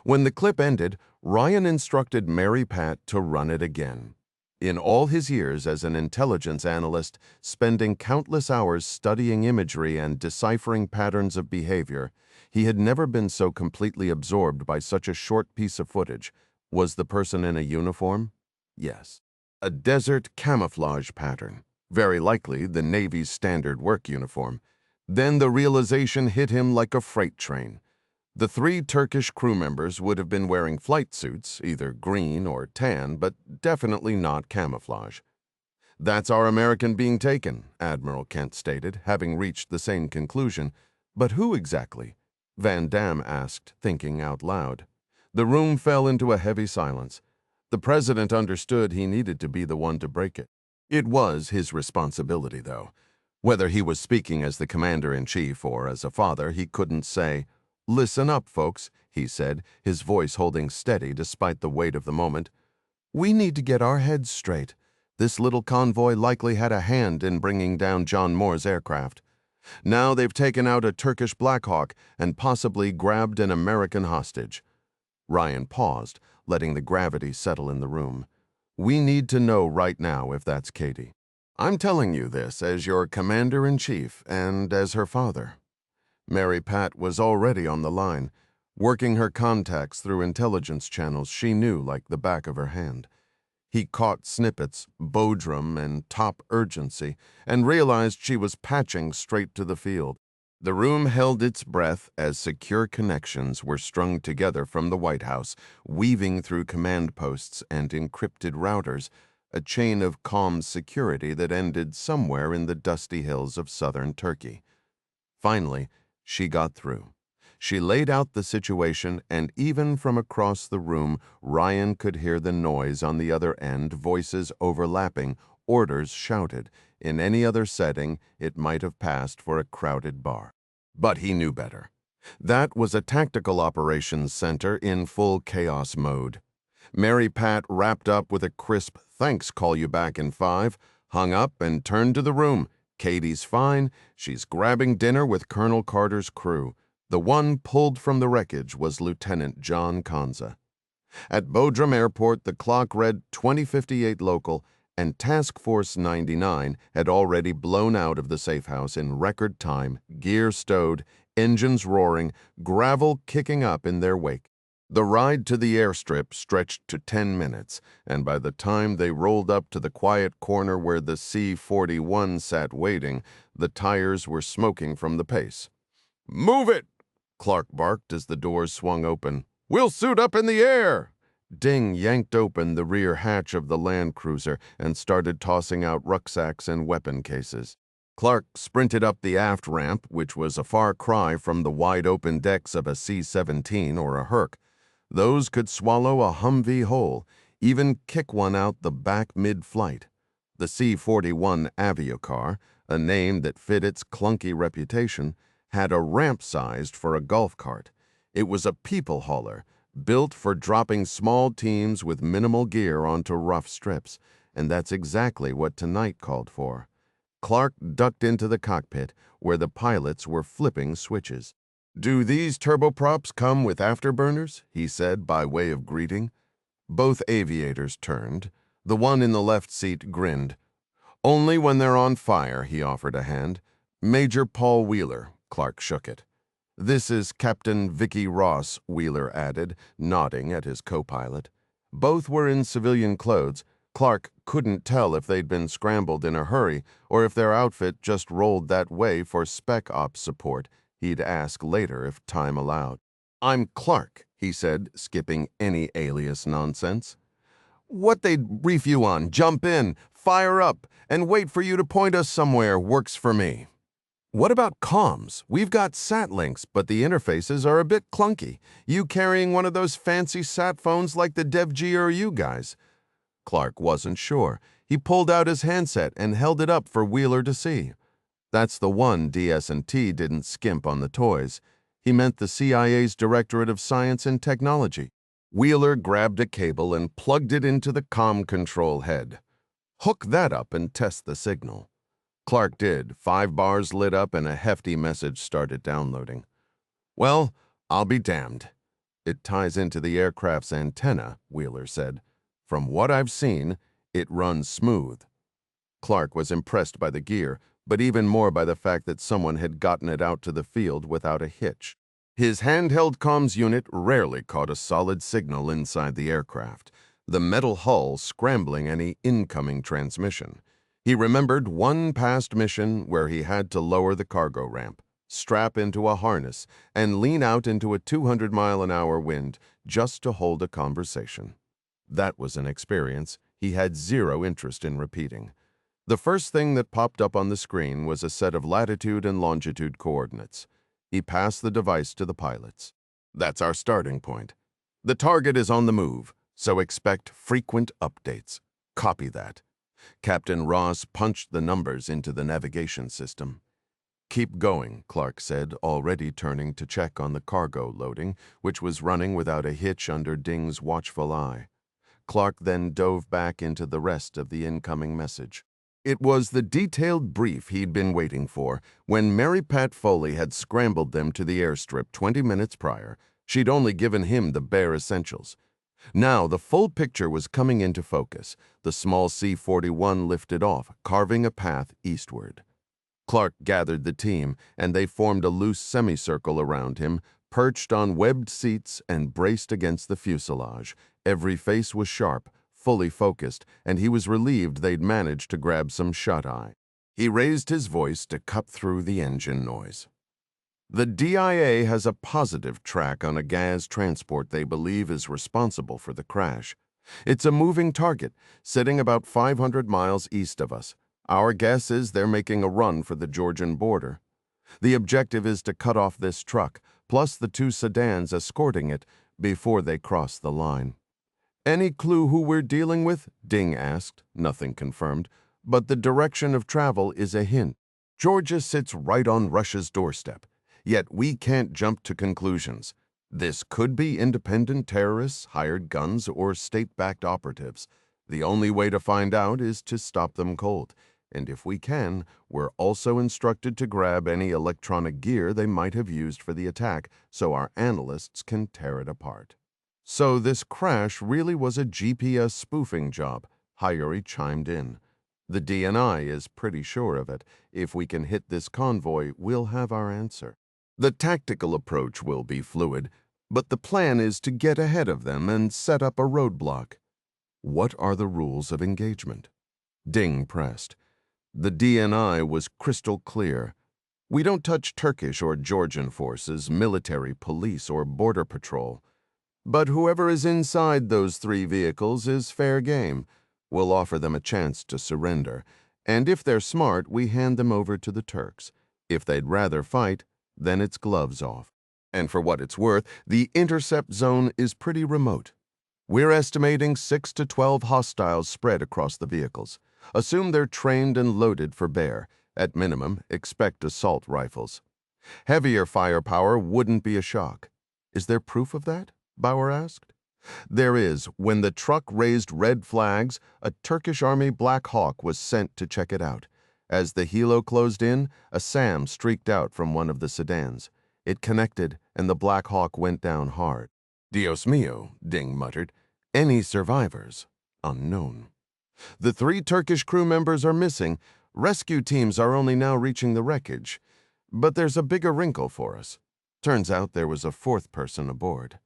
When the clip ended, Ryan instructed Mary Pat to run it again. In all his years as an intelligence analyst, spending countless hours studying imagery and deciphering patterns of behavior, he had never been so completely absorbed by such a short piece of footage. Was the person in a uniform? Yes. A desert camouflage pattern, very likely the Navy's standard work uniform. Then the realization hit him like a freight train. The three Turkish crew members would have been wearing flight suits, either green or tan, but definitely not camouflage. "That's our American being taken," Admiral Kent stated, having reached the same conclusion. "But who exactly?" Van Damme asked, thinking out loud. The room fell into a heavy silence. The president understood he needed to be the one to break it. It was his responsibility, though. Whether he was speaking as the commander-in-chief or as a father, he couldn't say. "Listen up, folks," he said, his voice holding steady despite the weight of the moment. "We need to get our heads straight. This little convoy likely had a hand in bringing down John Moore's aircraft. Now they've taken out a Turkish Black Hawk and possibly grabbed an American hostage." Ryan paused, letting the gravity settle in the room. "We need to know right now if that's Katie. I'm telling you this as your commander-in-chief and as her father." Mary Pat was already on the line, working her contacts through intelligence channels she knew like the back of her hand. He caught snippets, Bodrum and top urgency, and realized she was patching straight to the field. The room held its breath as secure connections were strung together from the White House, weaving through command posts and encrypted routers, a chain of calm security that ended somewhere in the dusty hills of southern Turkey. Finally, she got through. She laid out the situation, and even from across the room, Ryan could hear the noise on the other end, voices overlapping, orders shouted. In any other setting, it might have passed for a crowded bar. But he knew better. That was a tactical operations center in full chaos mode. Mary Pat wrapped up with a crisp "Thanks, call you back in 5," hung up and turned to the room. Katie's fine. She's grabbing dinner with Colonel Carter's crew. The one pulled from the wreckage was Lieutenant John Kanza. At Bodrum Airport, the clock read 20:58 local, and Task Force 99 had already blown out of the safe house in record time, gear stowed, engines roaring, gravel kicking up in their wake. The ride to the airstrip stretched to 10 minutes, and by the time they rolled up to the quiet corner where the C-41 sat waiting, the tires were smoking from the pace. "Move it!" Clark barked as the doors swung open. "We'll suit up in the air!" Ding yanked open the rear hatch of the Land Cruiser and started tossing out rucksacks and weapon cases. Clark sprinted up the aft ramp, which was a far cry from the wide-open decks of a C-17 or a Herc. Those could swallow a Humvee whole, even kick one out the back mid-flight. The C-41 Aviocar, a name that fit its clunky reputation, had a ramp sized for a golf cart. It was a people hauler, built for dropping small teams with minimal gear onto rough strips, and that's exactly what tonight called for. Clark ducked into the cockpit, where the pilots were flipping switches. "Do these turboprops come with afterburners?" he said by way of greeting. Both aviators turned. The one in the left seat grinned. "Only when they're on fire," he offered a hand. "Major Paul Wheeler." Clark shook it. "This is Captain Vicky Ross," Wheeler added, nodding at his co-pilot. Both were in civilian clothes. Clark couldn't tell if they'd been scrambled in a hurry or if their outfit just rolled that way for spec ops support. He'd ask later if time allowed. "I'm Clark," he said, skipping any alias nonsense. "What they'd brief you on, jump in, fire up, and wait for you to point us somewhere works for me." "What about comms? We've got sat links, but the interfaces are a bit clunky. You carrying one of those fancy sat phones like the DevG or you guys?" Clark wasn't sure. He pulled out his handset and held it up for Wheeler to see. That's the one DS&T didn't skimp on the toys. He meant the CIA's Directorate of Science and Technology. Wheeler grabbed a cable and plugged it into the comm control head. "Hook that up and test the signal." Clark did. 5 bars lit up and a hefty message started downloading. "Well, I'll be damned." "It ties into the aircraft's antenna," Wheeler said. "From what I've seen, it runs smooth." Clark was impressed by the gear, but even more by the fact that someone had gotten it out to the field without a hitch. His handheld comms unit rarely caught a solid signal inside the aircraft, the metal hull scrambling any incoming transmission. He remembered one past mission where he had to lower the cargo ramp, strap into a harness, and lean out into a 200-mile-an-hour wind just to hold a conversation. That was an experience he had zero interest in repeating. The first thing that popped up on the screen was a set of latitude and longitude coordinates. He passed the device to the pilots. "That's our starting point. The target is on the move, so expect frequent updates. Copy that." Captain Ross punched the numbers into the navigation system. "Keep going," Clark said, already turning to check on the cargo loading, which was running without a hitch under Ding's watchful eye. Clark then dove back into the rest of the incoming message. It was the detailed brief he'd been waiting for. When Mary Pat Foley had scrambled them to the airstrip 20 minutes prior, she'd only given him the bare essentials. Now the full picture was coming into focus. The small C-41 lifted off, carving a path eastward. Clark gathered the team, and they formed a loose semicircle around him, perched on webbed seats and braced against the fuselage. Every face was sharp, fully focused, and he was relieved they'd managed to grab some shut-eye. He raised his voice to cut through the engine noise. "The DIA has a positive track on a gas transport they believe is responsible for the crash. It's a moving target, sitting about 500 miles east of us. Our guess is they're making a run for the Georgian border. The objective is to cut off this truck, plus the 2 sedans escorting it, before they cross the line." "Any clue who we're dealing with?" Ding asked. Nothing confirmed, but the direction of travel is a hint. "Georgia sits right on Russia's doorstep, yet we can't jump to conclusions. This could be independent terrorists, hired guns, or state-backed operatives. The only way to find out is to stop them cold, and if we can, we're also instructed to grab any electronic gear they might have used for the attack so our analysts can tear it apart." "So this crash really was a GPS spoofing job," Hayuri chimed in. "The DNI is pretty sure of it. If we can hit this convoy, we'll have our answer. The tactical approach will be fluid, but the plan is to get ahead of them and set up a roadblock." "What are the rules of engagement?" Ding pressed. The DNI was crystal clear. "We don't touch Turkish or Georgian forces, military, police, or border patrol. But whoever is inside those 3 vehicles is fair game. We'll offer them a chance to surrender, and if they're smart, we hand them over to the Turks. If they'd rather fight, then it's gloves off. And for what it's worth, the intercept zone is pretty remote. We're estimating 6 to 12 hostiles spread across the vehicles. Assume they're trained and loaded for bear. At minimum, expect assault rifles. Heavier firepower wouldn't be a shock." "Is there proof of that?" Bauer asked. "There is. When the truck raised red flags, a Turkish Army Black Hawk was sent to check it out. As the helo closed in, a SAM streaked out from one of the sedans. It connected, and the Black Hawk went down hard." "Dios mío," Ding muttered. "Any survivors?" "Unknown." "The 3 Turkish crew members are missing. Rescue teams are only now reaching the wreckage. But there's a bigger wrinkle for us. Turns out there was a 4th person aboard."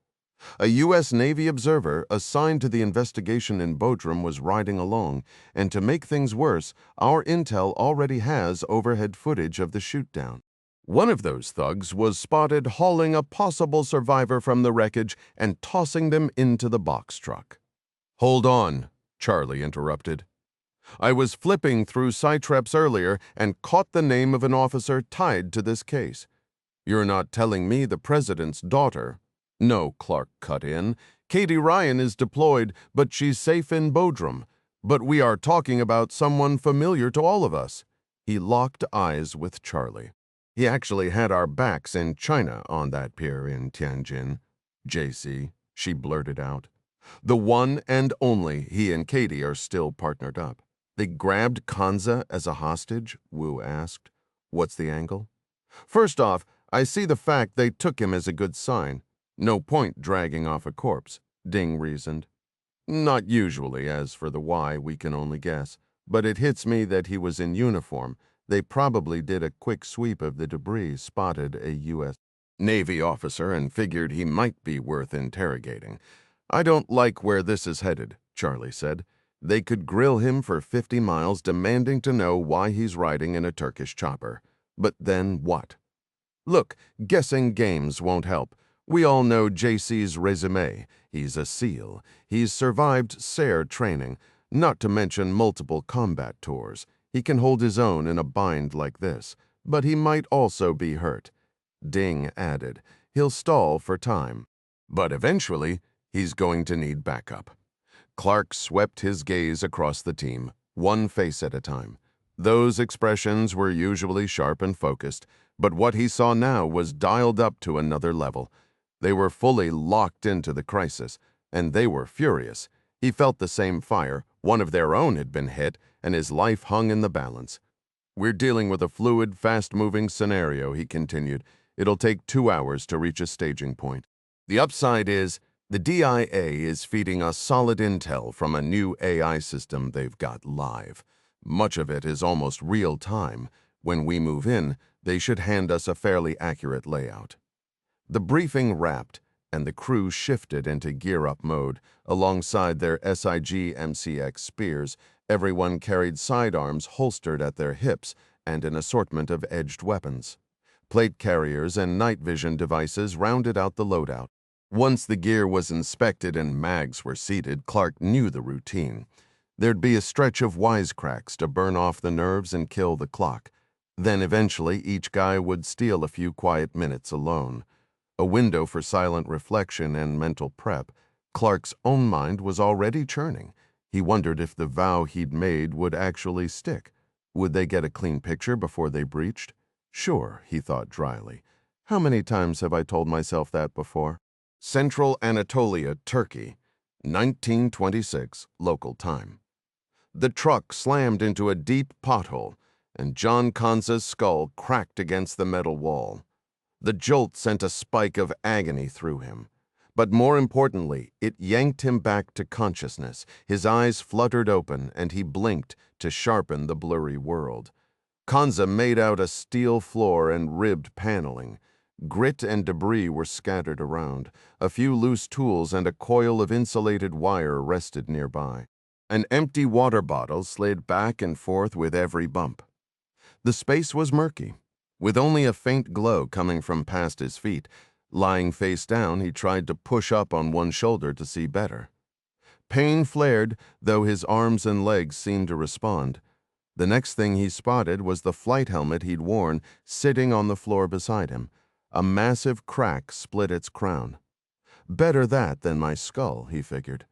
A U.S. Navy observer assigned to the investigation in Bodrum was riding along, and to make things worse, our intel already has overhead footage of the shootdown. One of those thugs was spotted hauling a possible survivor from the wreckage and tossing them into the box truck. "Hold on," Charlie interrupted. "I was flipping through Cytreps earlier and caught the name of an officer tied to this case. You're not telling me the president's daughter—" "No," Clark cut in. "Katie Ryan is deployed, but she's safe in Bodrum. But we are talking about someone familiar to all of us." He locked eyes with Charlie. "He actually had our backs in China on that pier in Tianjin." "JC," she blurted out. "The one and only he and Katie are still partnered up." "They grabbed Kanza as a hostage?" Wu asked. "What's the angle?" "First off, I see the fact they took him as a good sign. No point dragging off a corpse," Ding reasoned. "Not usually. As for the why, we can only guess. But it hits me that he was in uniform. They probably did a quick sweep of the debris, spotted a U.S. Navy officer, and figured he might be worth interrogating. I don't like where this is headed," Charlie said. "They could grill him for 50 miles, demanding to know why he's riding in a Turkish chopper. But then what? Look, guessing games won't help. We all know JC's resume. He's a SEAL. He's survived SARE training, not to mention multiple combat tours. He can hold his own in a bind like this, but he might also be hurt." Ding added, "He'll stall for time. But eventually, he's going to need backup." Clark swept his gaze across the team, one face at a time. Those expressions were usually sharp and focused, but what he saw now was dialed up to another level. They were fully locked into the crisis, and they were furious. He felt the same fire. One of their own had been hit, and his life hung in the balance. "We're dealing with a fluid, fast-moving scenario," he continued. "It'll take 2 hours to reach a staging point. The upside is the DIA is feeding us solid intel from a new AI system they've got live. Much of it is almost real-time. When we move in, they should hand us a fairly accurate layout." The briefing wrapped, and the crew shifted into gear-up mode. Alongside their SIG MCX spears, everyone carried sidearms holstered at their hips and an assortment of edged weapons. Plate carriers and night vision devices rounded out the loadout. Once the gear was inspected and mags were seated, Clark knew the routine. There'd be a stretch of wisecracks to burn off the nerves and kill the clock. Then eventually each guy would steal a few quiet minutes alone. A window for silent reflection and mental prep. Clark's own mind was already churning. He wondered if the vow he'd made would actually stick. Would they get a clean picture before they breached? Sure, he thought dryly. How many times have I told myself that before? Central Anatolia, Turkey, 1926, local time. The truck slammed into a deep pothole, and John Kanza's skull cracked against the metal wall. The jolt sent a spike of agony through him. But more importantly, it yanked him back to consciousness. His eyes fluttered open, and he blinked to sharpen the blurry world. Kanza made out a steel floor and ribbed paneling. Grit and debris were scattered around. A few loose tools and a coil of insulated wire rested nearby. An empty water bottle slid back and forth with every bump. The space was murky, with only a faint glow coming from past his feet. Lying face down, he tried to push up on one shoulder to see better. Pain flared, though his arms and legs seemed to respond. The next thing he spotted was the flight helmet he'd worn sitting on the floor beside him. A massive crack split its crown. Better that than my skull, he figured.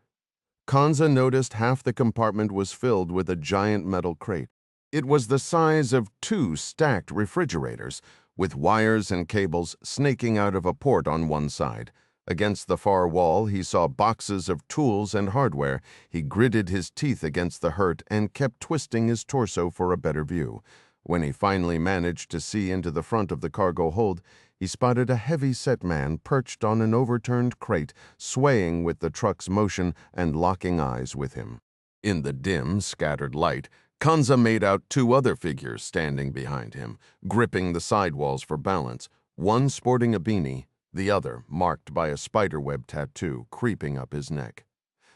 Kanza noticed half the compartment was filled with a giant metal crate. It was the size of 2 stacked refrigerators, with wires and cables snaking out of a port on one side. Against the far wall, he saw boxes of tools and hardware. He gritted his teeth against the hurt and kept twisting his torso for a better view. When he finally managed to see into the front of the cargo hold, he spotted a heavy-set man perched on an overturned crate, swaying with the truck's motion and locking eyes with him. In the dim, scattered light, Kanza made out 2 other figures standing behind him, gripping the sidewalls for balance, one sporting a beanie, the other marked by a spiderweb tattoo creeping up his neck.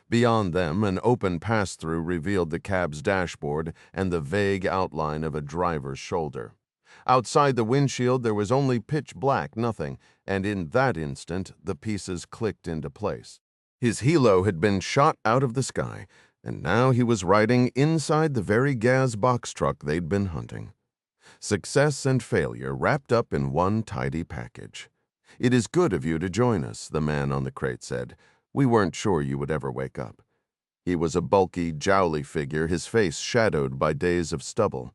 Beyond them, an open pass-through revealed the cab's dashboard and the vague outline of a driver's shoulder. Outside the windshield, there was only pitch black nothing, and in that instant, the pieces clicked into place. His helo had been shot out of the sky, and now he was riding inside the very gas box truck they'd been hunting. Success and failure wrapped up in one tidy package. "It is good of you to join us," the man on the crate said. "We weren't sure you would ever wake up." He was a bulky, jowly figure, his face shadowed by days of stubble.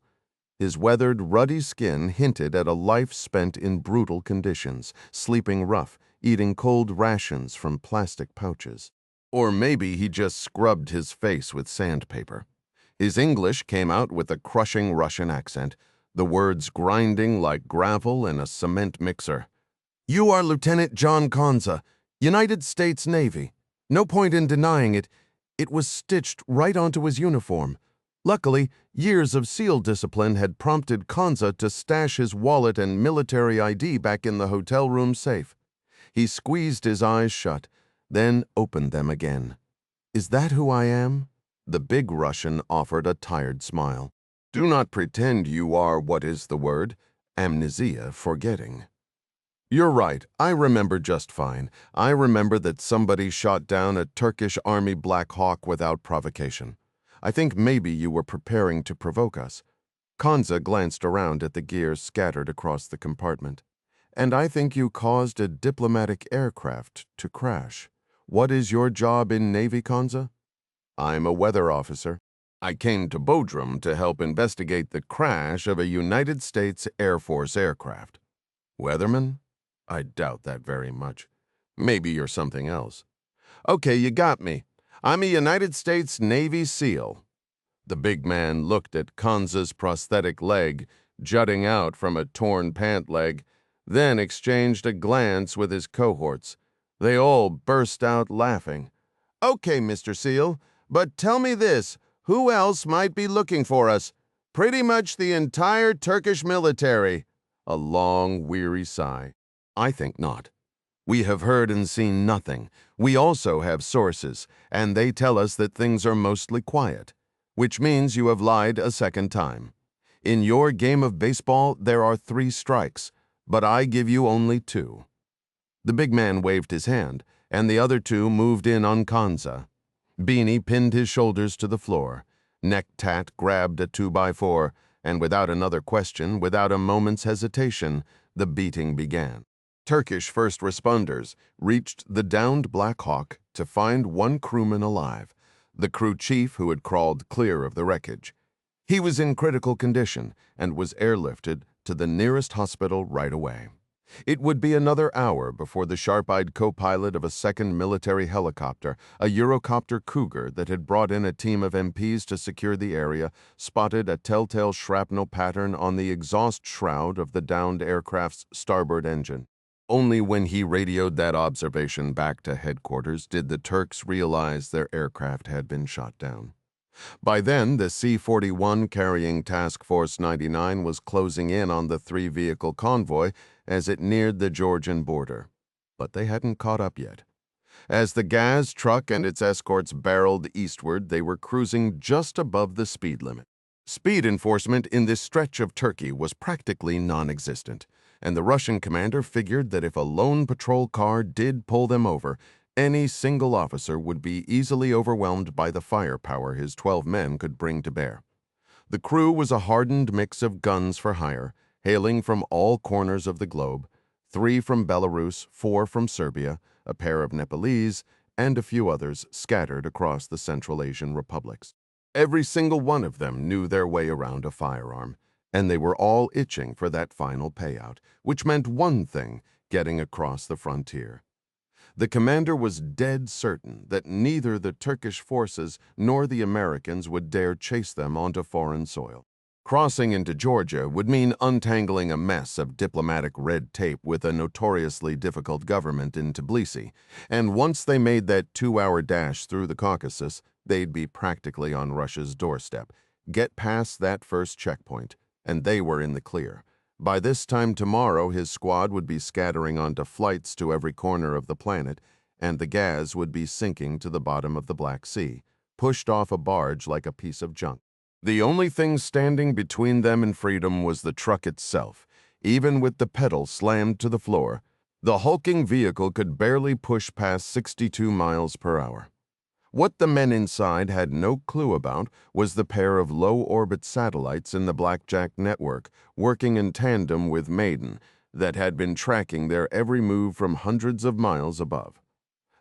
His weathered, ruddy skin hinted at a life spent in brutal conditions, sleeping rough, eating cold rations from plastic pouches. Or maybe he just scrubbed his face with sandpaper. His English came out with a crushing Russian accent, the words grinding like gravel in a cement mixer. "You are Lieutenant John Konza, United States Navy. No point in denying it. It was stitched right onto his uniform. Luckily, years of SEAL discipline had prompted Konza to stash his wallet and military ID back in the hotel room safe." He squeezed his eyes shut, then opened them again. "Is that who I am?" The big Russian offered a tired smile. "Do not pretend you are what is the word? Amnesia, forgetting." "You're right. I remember just fine. I remember that somebody shot down a Turkish Army Black Hawk without provocation. I think maybe you were preparing to provoke us." Konza glanced around at the gear scattered across the compartment. "And I think you caused a diplomatic aircraft to crash. What is your job in Navy, Konza?" "I'm a weather officer. I came to Bodrum to help investigate the crash of a United States Air Force aircraft." "Weatherman? I doubt that very much. Maybe you're something else." "Okay, you got me. I'm a United States Navy SEAL." The big man looked at Konza's prosthetic leg, jutting out from a torn pant leg, then exchanged a glance with his cohorts. They all burst out laughing. "Okay, Mr. SEAL, but tell me this, who else might be looking for us? Pretty much the entire Turkish military." A long, weary sigh. "I think not. We have heard and seen nothing. We also have sources, and they tell us that things are mostly quiet, which means you have lied a second time. In your game of baseball, there are 3 strikes, but I give you only 2. The big man waved his hand, and the other 2 moved in on Konza. Beanie pinned his shoulders to the floor. Neck-Tat grabbed a 2x4, and without another question, without a moment's hesitation, the beating began. Turkish first responders reached the downed Black Hawk to find one crewman alive, the crew chief who had crawled clear of the wreckage. He was in critical condition and was airlifted to the nearest hospital right away. It would be another hour before the sharp-eyed co-pilot of a second military helicopter, a Eurocopter Cougar that had brought in a team of MPs to secure the area, spotted a telltale shrapnel pattern on the exhaust shroud of the downed aircraft's starboard engine. Only when he radioed that observation back to headquarters did the Turks realize their aircraft had been shot down. By then, the C-41 carrying Task Force 99 was closing in on the 3-vehicle convoy as it neared the Georgian border. But they hadn't caught up yet. As the Gaz truck and its escorts barreled eastward, they were cruising just above the speed limit. Speed enforcement in this stretch of Turkey was practically non-existent, and the Russian commander figured that if a lone patrol car did pull them over, any single officer would be easily overwhelmed by the firepower his 12 men could bring to bear. The crew was a hardened mix of guns for hire, hailing from all corners of the globe, 3 from Belarus, 4 from Serbia, a pair of Nepalese, and a few others scattered across the Central Asian republics. Every single one of them knew their way around a firearm, and they were all itching for that final payout, which meant one thing: getting across the frontier. The commander was dead certain that neither the Turkish forces nor the Americans would dare chase them onto foreign soil. Crossing into Georgia would mean untangling a mess of diplomatic red tape with a notoriously difficult government in Tbilisi, and once they made that 2-hour dash through the Caucasus, they'd be practically on Russia's doorstep. Get past that first checkpoint, and they were in the clear. By this time tomorrow, his squad would be scattering onto flights to every corner of the planet, and the gas would be sinking to the bottom of the Black Sea, pushed off a barge like a piece of junk. The only thing standing between them and freedom was the truck itself. Even with the pedal slammed to the floor, the hulking vehicle could barely push past 62 miles per hour. What the men inside had no clue about was the pair of low-orbit satellites in the Blackjack network working in tandem with Maiden that had been tracking their every move from hundreds of miles above.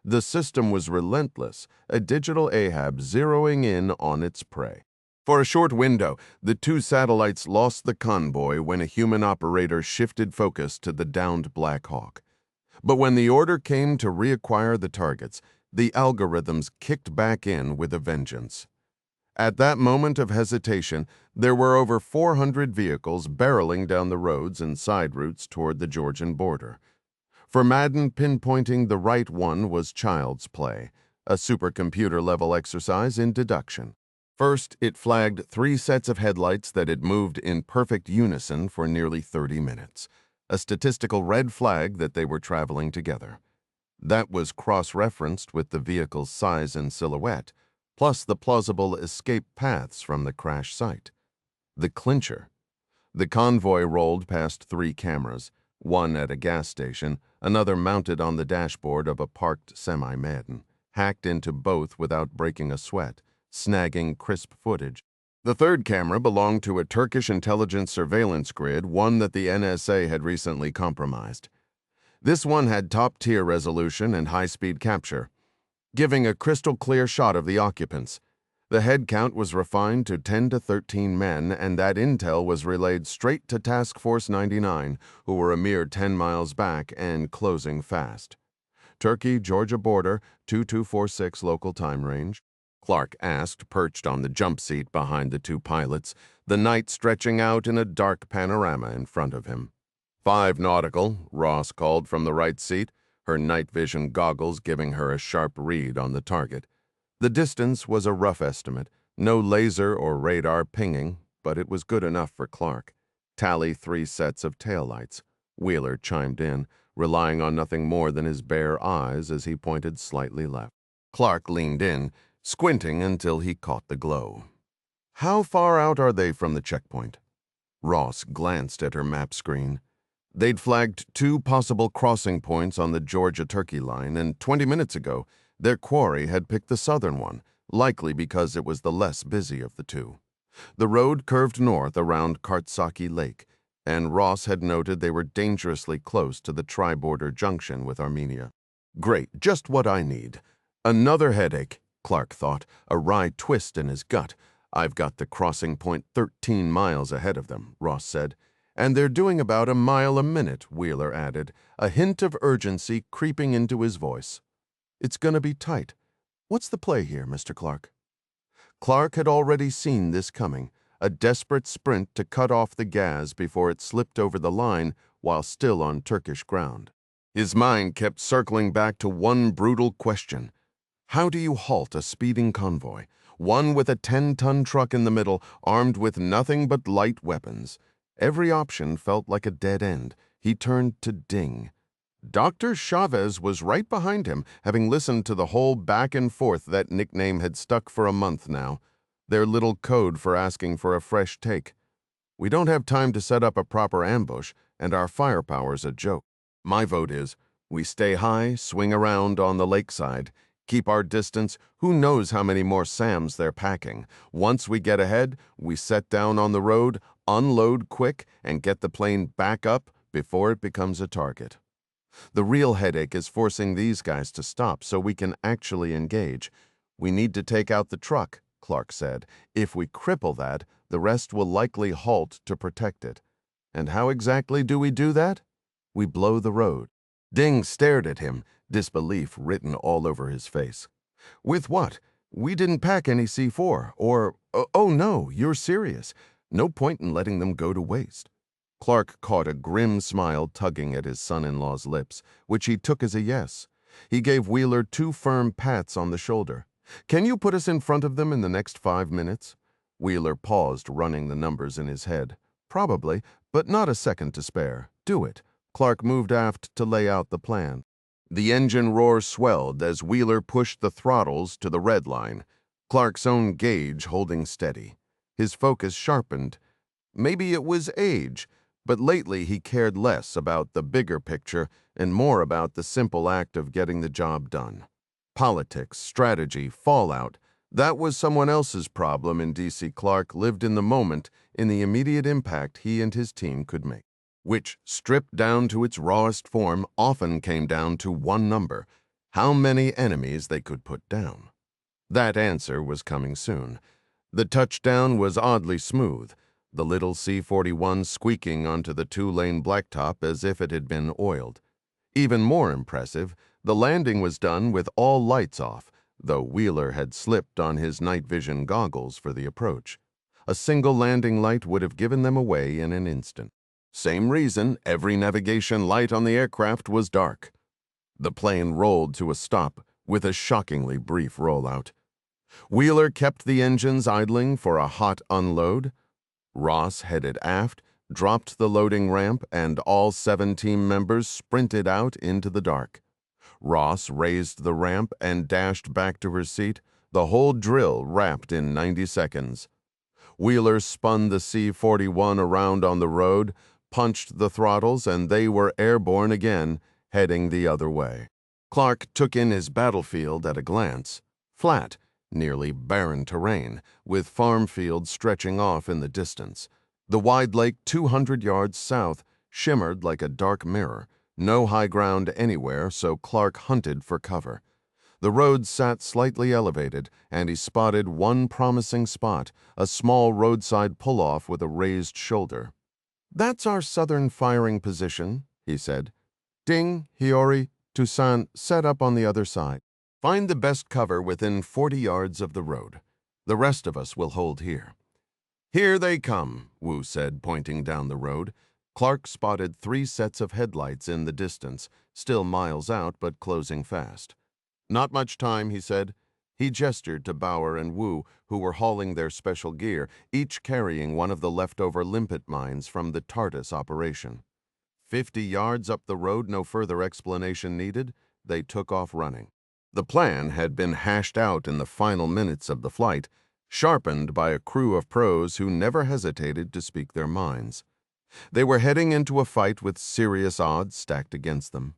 The system was relentless, a digital Ahab zeroing in on its prey. For a short window, the two satellites lost the convoy when a human operator shifted focus to the downed Black Hawk. But when the order came to reacquire the targets, the algorithms kicked back in with a vengeance. At that moment of hesitation, there were over 400 vehicles barreling down the roads and side routes toward the Georgian border. For Madden, pinpointing the right one was child's play, a supercomputer-level exercise in deduction. First, it flagged 3 sets of headlights that had moved in perfect unison for nearly 30 minutes, a statistical red flag that they were traveling together. That was cross-referenced with the vehicle's size and silhouette, plus the plausible escape paths from the crash site. The clincher. The convoy rolled past 3 cameras, one at a gas station, another mounted on the dashboard of a parked semi-Madden, hacked into both without breaking a sweat, snagging crisp footage. The third camera belonged to a Turkish intelligence surveillance grid, one that the NSA had recently compromised. This one had top-tier resolution and high-speed capture, giving a crystal-clear shot of the occupants. The head count was refined to 10 to 13 men, and that intel was relayed straight to Task Force 99, who were a mere 10 miles back and closing fast. Turkey-Georgia border, 2246 local time range. Clark asked, perched on the jump seat behind the 2 pilots, the night stretching out in a dark panorama in front of him. 5 nautical, Ross called from the right seat, her night vision goggles giving her a sharp read on the target. The distance was a rough estimate, no laser or radar pinging, but it was good enough for Clark. Tally 3 sets of taillights. Wheeler chimed in, relying on nothing more than his bare eyes as he pointed slightly left. Clark leaned in, squinting until he caught the glow. How far out are they from the checkpoint? Ross glanced at her map screen. They'd flagged 2 possible crossing points on the Georgia-Turkey line, and 20 minutes ago, their quarry had picked the southern one, likely because it was the less busy of the 2. The road curved north around Kartsaki Lake, and Ross had noted they were dangerously close to the tri-border junction with Armenia. Great, just what I need. Another headache, Clark thought, a wry twist in his gut. I've got the crossing point 13 miles ahead of them, Ross said. And they're doing about a mile a minute, Wheeler added, a hint of urgency creeping into his voice. It's gonna be tight. What's the play here, Mr. Clark? Clark had already seen this coming, a desperate sprint to cut off the gas before it slipped over the line while still on Turkish ground. His mind kept circling back to one brutal question. How do you halt a speeding convoy, one with a 10-ton truck in the middle, armed with nothing but light weapons? Every option felt like a dead end. He turned to Ding. Dr. Chavez was right behind him, having listened to the whole back and forth that nickname had stuck for a month now, their little code for asking for a fresh take. We don't have time to set up a proper ambush, and our firepower's a joke. My vote is, we stay high, swing around on the lakeside, keep our distance, who knows how many more SAMs they're packing. Once we get ahead, we set down on the road, unload quick, and get the plane back up before it becomes a target. The real headache is forcing these guys to stop so we can actually engage. We need to take out the truck, Clark said. If we cripple that, the rest will likely halt to protect it. And how exactly do we do that? We blow the road. Ding stared at him, disbelief written all over his face. With what? We didn't pack any C4, or, oh no, you're serious. No point in letting them go to waste. Clark caught a grim smile tugging at his son-in-law's lips, which he took as a yes. He gave Wheeler 2 firm pats on the shoulder. Can you put us in front of them in the next 5 minutes? Wheeler paused, running the numbers in his head. Probably, But not a second to spare. Do it. Clark moved aft to lay out the plan. The engine roar swelled as Wheeler pushed the throttles to the red line, Clark's own gauge holding steady. His focus sharpened. Maybe it was age, but lately he cared less about the bigger picture and more about the simple act of getting the job done. Politics, strategy, fallout, that was someone else's problem, and D.C. Clark lived in the moment, in the immediate impact he and his team could make, which, stripped down to its rawest form, often came down to one number: how many enemies they could put down. That answer was coming soon. The touchdown was oddly smooth, the little C-41 squeaking onto the two-lane blacktop as if it had been oiled. Even more impressive, the landing was done with all lights off, though Wheeler had slipped on his night vision goggles for the approach. A single landing light would have given them away in an instant. Same reason every navigation light on the aircraft was dark. The plane rolled to a stop with a shockingly brief rollout. Wheeler kept the engines idling for a hot unload. Ross headed aft, dropped the loading ramp, and all 7 team members sprinted out into the dark. Ross raised the ramp and dashed back to her seat, the whole drill wrapped in 90 seconds. Wheeler spun the C-41 around on the road, punched the throttles, and they were airborne again, heading the other way. Clark took in his battlefield at a glance. Flat, nearly barren terrain, with farm fields stretching off in the distance. The wide lake 200 yards south shimmered like a dark mirror. No high ground anywhere, so Clark hunted for cover. The road sat slightly elevated, and he spotted one promising spot, a small roadside pull-off with a raised shoulder. "That's our southern firing position," he said. "Ding, Hiyori, Toussaint, set up on the other side. Find the best cover within 40 yards of the road. The rest of us will hold here." "Here they come," Wu said, pointing down the road. Clark spotted 3 sets of headlights in the distance, still miles out but closing fast. "Not much time," he said. He gestured to Bauer and Wu, who were hauling their special gear, each carrying one of the leftover limpet mines from the TARDIS operation. 50 yards up the road, no further explanation needed, they took off running. The plan had been hashed out in the final minutes of the flight, sharpened by a crew of pros who never hesitated to speak their minds. They were heading into a fight with serious odds stacked against them.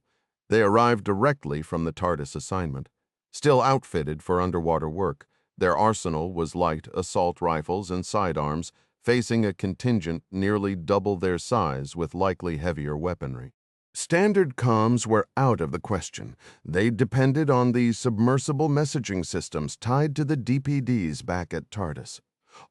They arrived directly from the TARDIS assignment. Still outfitted for underwater work, their arsenal was light assault rifles and sidearms, facing a contingent nearly double their size with likely heavier weaponry. Standard comms were out of the question. They depended on the submersible messaging systems tied to the DPDs back at TARDIS.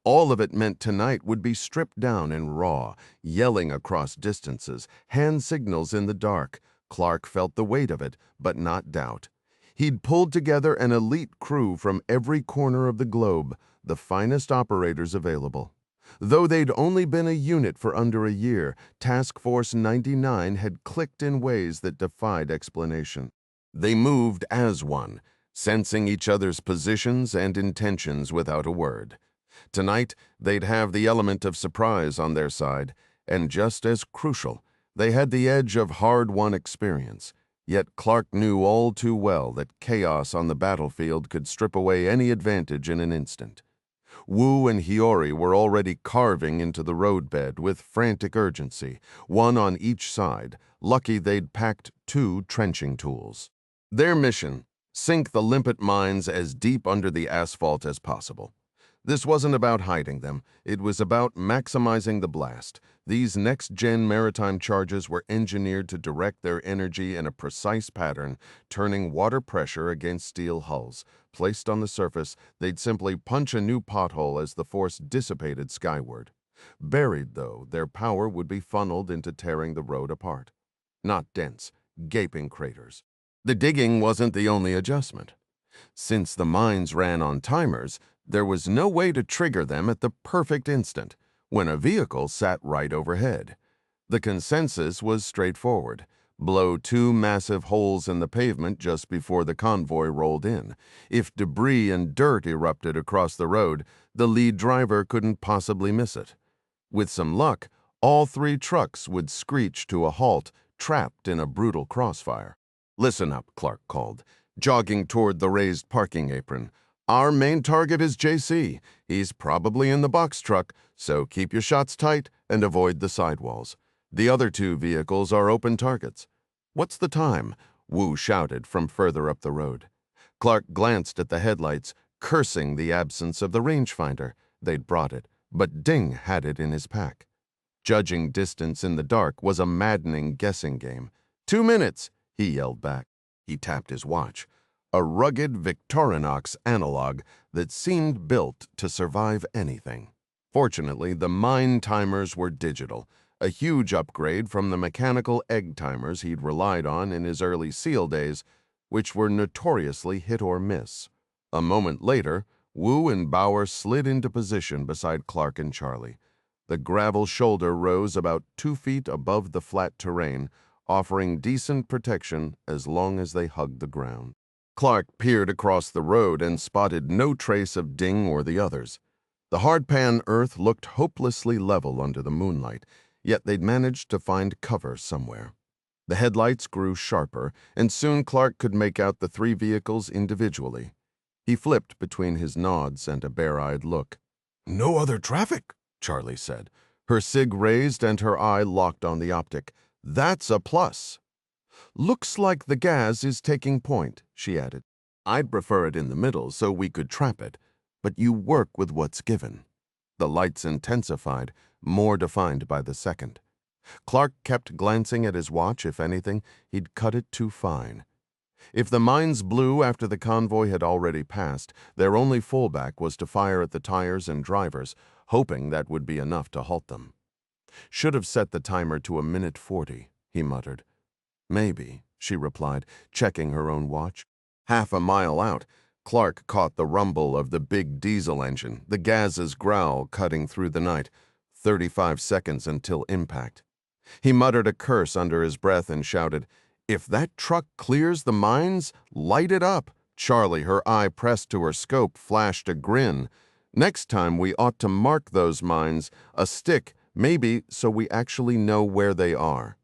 All of it meant tonight would be stripped down and raw, yelling across distances, hand signals in the dark. Clark felt the weight of it, but not doubt. He'd pulled together an elite crew from every corner of the globe, the finest operators available. Though they'd only been a unit for under a year, Task Force 99 had clicked in ways that defied explanation. They moved as one, sensing each other's positions and intentions without a word. Tonight, they'd have the element of surprise on their side, and just as crucial, they had the edge of hard-won experience. Yet Clark knew all too well that chaos on the battlefield could strip away any advantage in an instant. Wu and Hiyori were already carving into the roadbed with frantic urgency, one on each side. Lucky they'd packed 2 trenching tools. Their mission: sink the limpet mines as deep under the asphalt as possible. This wasn't about hiding them. It was about maximizing the blast. These next-gen maritime charges were engineered to direct their energy in a precise pattern, turning water pressure against steel hulls. Placed on the surface, they'd simply punch a new pothole as the force dissipated skyward. Buried, though, their power would be funneled into tearing the road apart. Not dense, gaping craters. The digging wasn't the only adjustment. Since the mines ran on timers, there was no way to trigger them at the perfect instant, when a vehicle sat right overhead. The consensus was straightforward: blow 2 massive holes in the pavement just before the convoy rolled in. If debris and dirt erupted across the road, the lead driver couldn't possibly miss it. With some luck, All three trucks would screech to a halt, trapped in a brutal crossfire. "Listen up," Clark called, jogging toward the raised parking apron. "Our main target is JC. He's probably in the box truck, so keep your shots tight and avoid the sidewalls. The other two vehicles are open targets." "What's the time?" Wu shouted from further up the road. Clark glanced at the headlights, cursing the absence of the rangefinder. They'd brought it, but Ding had it in his pack. Judging distance in the dark was a maddening guessing game. 2 minutes, he yelled back. He tapped his watch, a rugged Victorinox analog that seemed built to survive anything. Fortunately, the mine timers were digital, a huge upgrade from the mechanical egg timers he'd relied on in his early SEAL days, which were notoriously hit or miss. A moment later, Wu and Bauer slid into position beside Clark and Charlie. The gravel shoulder rose about 2 feet above the flat terrain, offering decent protection as long as they hugged the ground. Clark peered across the road and spotted no trace of Ding or the others. The hardpan earth looked hopelessly level under the moonlight, yet they'd managed to find cover somewhere. The headlights grew sharper, and soon Clark could make out the three vehicles individually. He flipped between his nods and a bare-eyed look. "No other traffic," Charlie said, her cig raised and her eye locked on the optic. "That's a plus." "Looks like the gas is taking point," she added. "I'd prefer it in the middle so we could trap it, but you work with what's given." The lights intensified, more defined by the second. Clark kept glancing at his watch. If anything, he'd cut it too fine. If the mines blew after the convoy had already passed, their only fallback was to fire at the tires and drivers, hoping that would be enough to halt them. "Should have set the timer to 1:40, he muttered. "Maybe," she replied, checking her own watch. Half a mile out, Clark caught the rumble of the big diesel engine, the gas's growl cutting through the night. 35 seconds until impact. He muttered a curse under his breath and shouted, "If that truck clears the mines, light it up." Charlie, her eye pressed to her scope, flashed a grin. "Next time we ought to mark those mines, a stick, maybe, so we actually know where they are."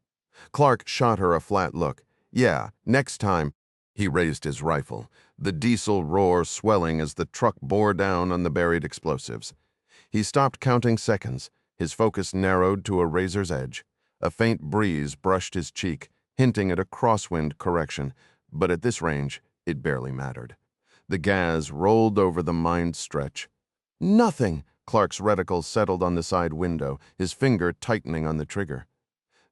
Clark shot her a flat look. "Yeah, next time." He raised his rifle, the diesel roar swelling as the truck bore down on the buried explosives. He stopped counting seconds, his focus narrowed to a razor's edge. A faint breeze brushed his cheek, hinting at a crosswind correction, but at this range, it barely mattered. The gas rolled over the mined stretch. "Nothing!" Clark's reticle settled on the side window, his finger tightening on the trigger.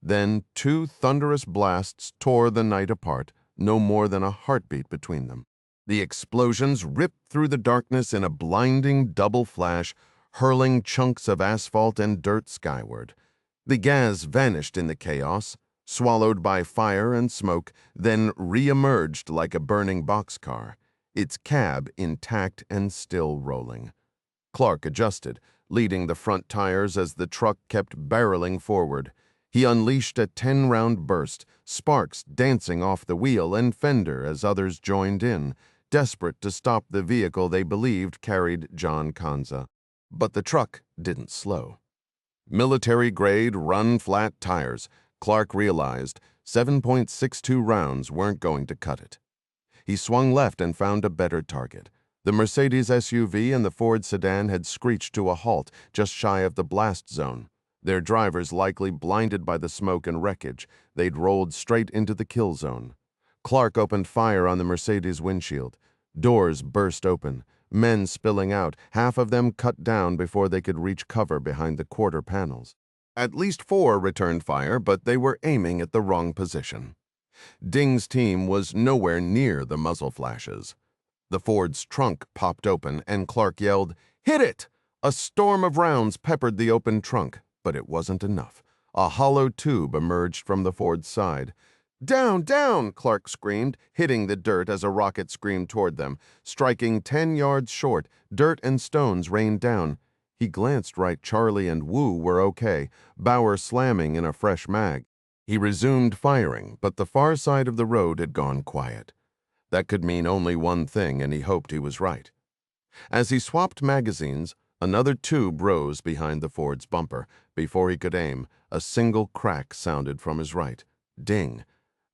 Then 2 thunderous blasts tore the night apart, no more than a heartbeat between them. The explosions ripped through the darkness in a blinding double flash, hurling chunks of asphalt and dirt skyward. The gas vanished in the chaos, swallowed by fire and smoke, then re-emerged like a burning boxcar, its cab intact and still rolling. Clark adjusted, leading the front tires as the truck kept barreling forward. He unleashed a 10-round burst, sparks dancing off the wheel and fender as others joined in, desperate to stop the vehicle they believed carried John Kanza. But the truck didn't slow. Military-grade, run-flat tires, Clark realized 7.62 rounds weren't going to cut it. He swung left and found a better target. The Mercedes SUV and the Ford sedan had screeched to a halt just shy of the blast zone. Their drivers likely blinded by the smoke and wreckage, they'd rolled straight into the kill zone. Clark opened fire on the Mercedes windshield. Doors burst open, men spilling out, half of them cut down before they could reach cover behind the quarter panels. At least 4 returned fire, but they were aiming at the wrong position. Ding's team was nowhere near the muzzle flashes. The Ford's trunk popped open, and Clark yelled, "Hit it!" A storm of rounds peppered the open trunk, but it wasn't enough. A hollow tube emerged from the Ford's side. "Down, down!" Clark screamed, hitting the dirt as a rocket screamed toward them. Striking 10 yards short, dirt and stones rained down. He glanced right. Charlie and Wu were okay, Bauer slamming in a fresh mag. He resumed firing, but the far side of the road had gone quiet. That could mean only one thing, and he hoped he was right. As he swapped magazines, Another tube rose behind the Ford's bumper. Before he could aim, a single crack sounded from his right. Ding!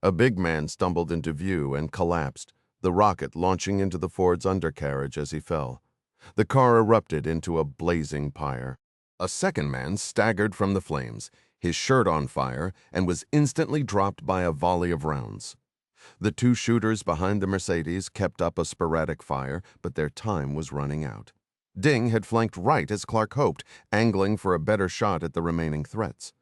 A big man stumbled into view and collapsed, the rocket launching into the Ford's undercarriage as he fell. The car erupted into a blazing pyre. A second man staggered from the flames, his shirt on fire, and was instantly dropped by a volley of rounds. The two shooters behind the Mercedes kept up a sporadic fire, but their time was running out. Ding had flanked right as Clark hoped, angling for a better shot at the remaining threats.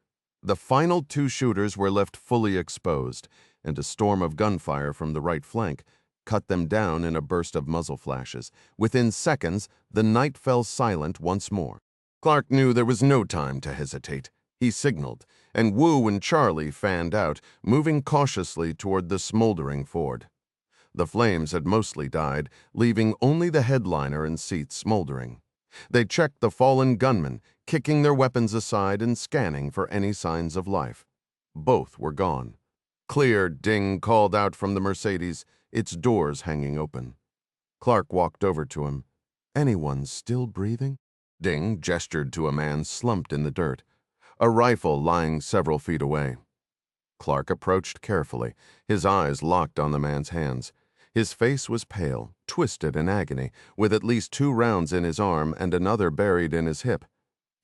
The final two shooters were left fully exposed, and a storm of gunfire from the right flank cut them down in a burst of muzzle flashes. Within seconds, the night fell silent once more. Clark knew there was no time to hesitate. He signaled, and Wu and Charlie fanned out, moving cautiously toward the smoldering Ford. The flames had mostly died, leaving only the headliner and seats smoldering. They checked the fallen gunmen, kicking their weapons aside and scanning for any signs of life. Both were gone. Clear, Ding called out from the Mercedes, its doors hanging open. Clark walked over to him. "Anyone still breathing?" Ding gestured to a man slumped in the dirt, a rifle lying several feet away. Clark approached carefully, his eyes locked on the man's hands. His face was pale, twisted in agony, with at least 2 rounds in his arm and another buried in his hip.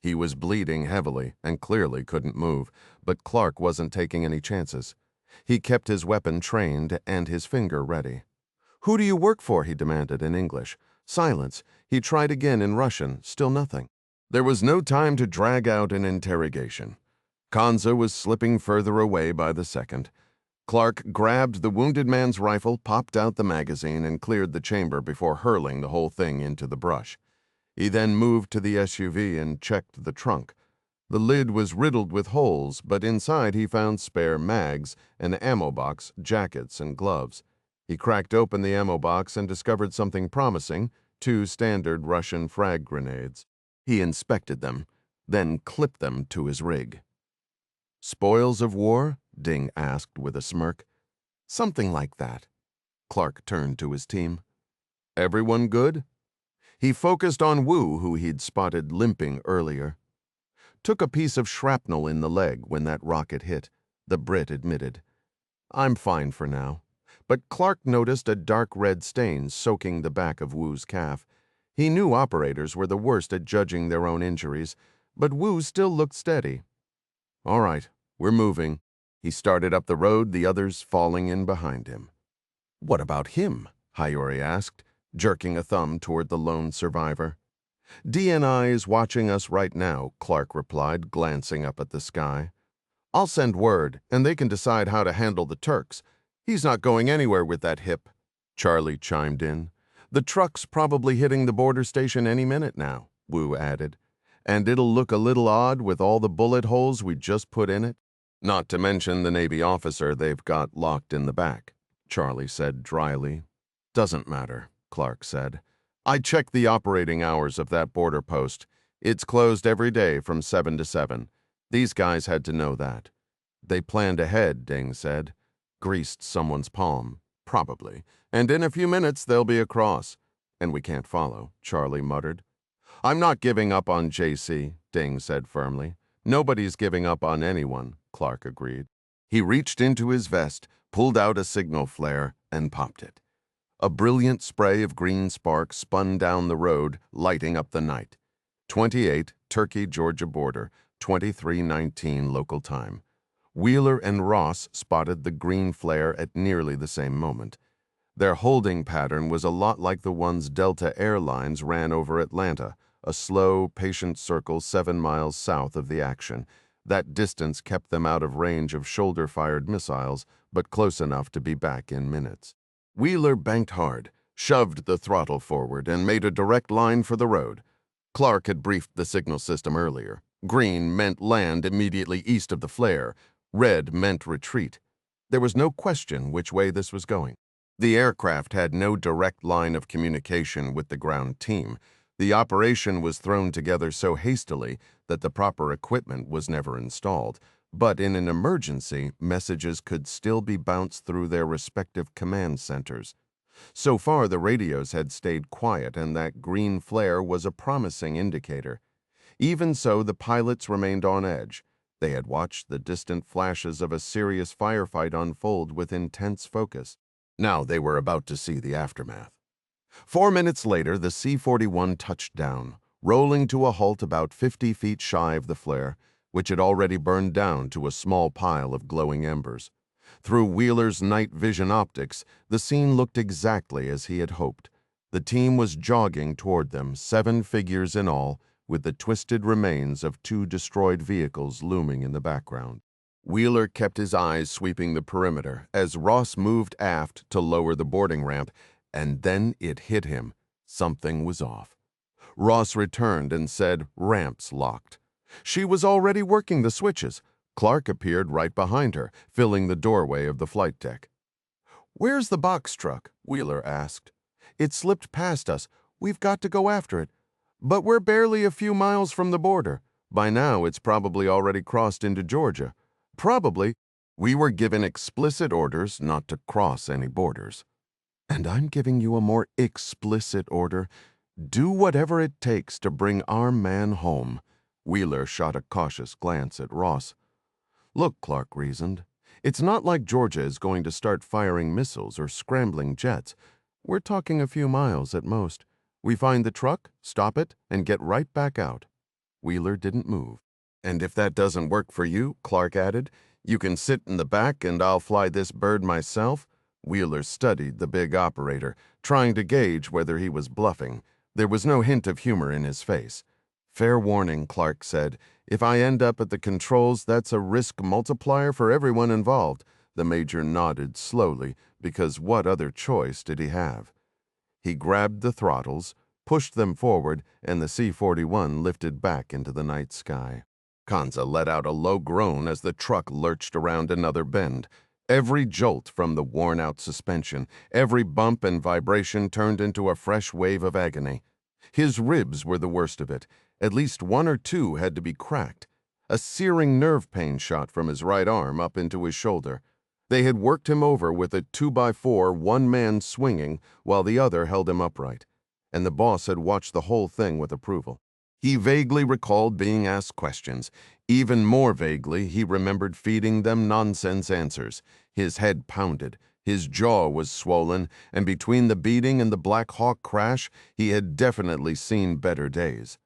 He was bleeding heavily and clearly couldn't move, but Clark wasn't taking any chances. He kept his weapon trained and his finger ready. "Who do you work for?" he demanded in English. Silence. He tried again in Russian, still nothing. There was no time to drag out an interrogation. Kanza was slipping further away by the second. Clark grabbed the wounded man's rifle, popped out the magazine, and cleared the chamber before hurling the whole thing into the brush. He then moved to the SUV and checked the trunk. The lid was riddled with holes, but inside he found spare mags, an ammo box, jackets, and gloves. He cracked open the ammo box and discovered something promising, 2 standard Russian frag grenades. He inspected them, then clipped them to his rig. "Spoils of war?" Ding asked with a smirk. "Something like that." Clark turned to his team. "Everyone good?" He focused on Wu, who he'd spotted limping earlier. "Took a piece of shrapnel in the leg when that rocket hit," the Brit admitted. "I'm fine for now." But Clark noticed a dark red stain soaking the back of Wu's calf. He knew operators were the worst at judging their own injuries, but Wu still looked steady. "All right, we're moving." He started up the road, the others falling in behind him. "What about him?" Hayori asked, jerking a thumb toward the lone survivor. "DNI is watching us right now," Clark replied, glancing up at the sky. "I'll send word, and they can decide how to handle the Turks. He's not going anywhere with that hip," Charlie chimed in. "The truck's probably hitting the border station any minute now," Wu added. "And it'll look a little odd with all the bullet holes we just put in it. Not to mention the Navy officer they've got locked in the back," Charlie said dryly. "Doesn't matter," Clark said. "I checked the operating hours of that border post. It's closed every day from 7 to 7. These guys had to know that." "They planned ahead," Ding said. "Greased someone's palm, probably, and in a few minutes they'll be across. And we can't follow," Charlie muttered. "I'm not giving up on JC," Ding said firmly. "Nobody's giving up on anyone," Clark agreed. He reached into his vest, pulled out a signal flare, and popped it. A brilliant spray of green sparks spun down the road, lighting up the night. 28, Turkey, Georgia border, 23:19 local time. Wheeler and Ross spotted the green flare at nearly the same moment. Their holding pattern was a lot like the ones Delta Airlines ran over Atlanta, a slow, patient circle 7 miles south of the action. That distance kept them out of range of shoulder-fired missiles, but close enough to be back in minutes. Wheeler banked hard, shoved the throttle forward, and made a direct line for the road. Clark had briefed the signal system earlier. Green meant land immediately east of the flare. Red meant retreat. There was no question which way this was going. The aircraft had no direct line of communication with the ground team. The operation was thrown together so hastily that the proper equipment was never installed. But in an emergency, messages could still be bounced through their respective command centers. So far, the radios had stayed quiet, and that green flare was a promising indicator. Even so, the pilots remained on edge. They had watched the distant flashes of a serious firefight unfold with intense focus. Now they were about to see the aftermath. 4 minutes later, the C-41 touched down, rolling to a halt about 50 feet shy of the flare, which had already burned down to a small pile of glowing embers. Through Wheeler's night vision optics, the scene looked exactly as he had hoped. The team was jogging toward them, 7 figures in all, with the twisted remains of 2 destroyed vehicles looming in the background. Wheeler kept his eyes sweeping the perimeter as Ross moved aft to lower the boarding ramp, and then it hit him. Something was off. Ross returned and said, "Ramps locked." She was already working the switches. Clark appeared right behind her, filling the doorway of the flight deck. "Where's the box truck?" Wheeler asked. "It slipped past us. We've got to go after it. But we're barely a few miles from the border. By now, it's probably already crossed into Georgia. Probably. We were given explicit orders not to cross any borders. And I'm giving you a more explicit order. Do whatever it takes to bring our man home." Wheeler shot a cautious glance at Ross. "Look," Clark reasoned, "it's not like Georgia is going to start firing missiles or scrambling jets. We're talking a few miles at most. We find the truck, stop it, and get right back out." Wheeler didn't move. "And if that doesn't work for you," Clark added, "you can sit in the back and I'll fly this bird myself." Wheeler studied the big operator, trying to gauge whether he was bluffing. There was no hint of humor in his face. "Fair warning," Clark said. "If I end up at the controls, that's a risk multiplier for everyone involved." The major nodded slowly, because what other choice did he have? He grabbed the throttles, pushed them forward, and the C-41 lifted back into the night sky. Kanza let out a low groan as the truck lurched around another bend. Every jolt from the worn-out suspension, every bump and vibration turned into a fresh wave of agony. His ribs were the worst of it. At least 1 or 2 had to be cracked. A searing nerve pain shot from his right arm up into his shoulder. They had worked him over with a 2x4, one man swinging while the other held him upright. And the boss had watched the whole thing with approval. He vaguely recalled being asked questions. Even more vaguely, he remembered feeding them nonsense answers. His head pounded. His jaw was swollen, and between the beating and the Black Hawk crash, he had definitely seen better days.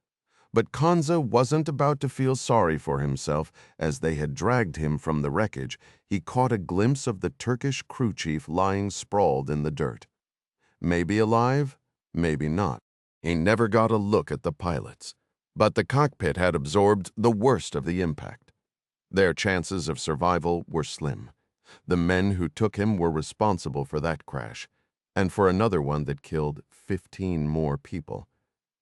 But Kanza wasn't about to feel sorry for himself. As they had dragged him from the wreckage, he caught a glimpse of the Turkish crew chief lying sprawled in the dirt. Maybe alive, maybe not. He never got a look at the pilots. But the cockpit had absorbed the worst of the impact. Their chances of survival were slim. The men who took him were responsible for that crash, and for another one that killed 15 more people.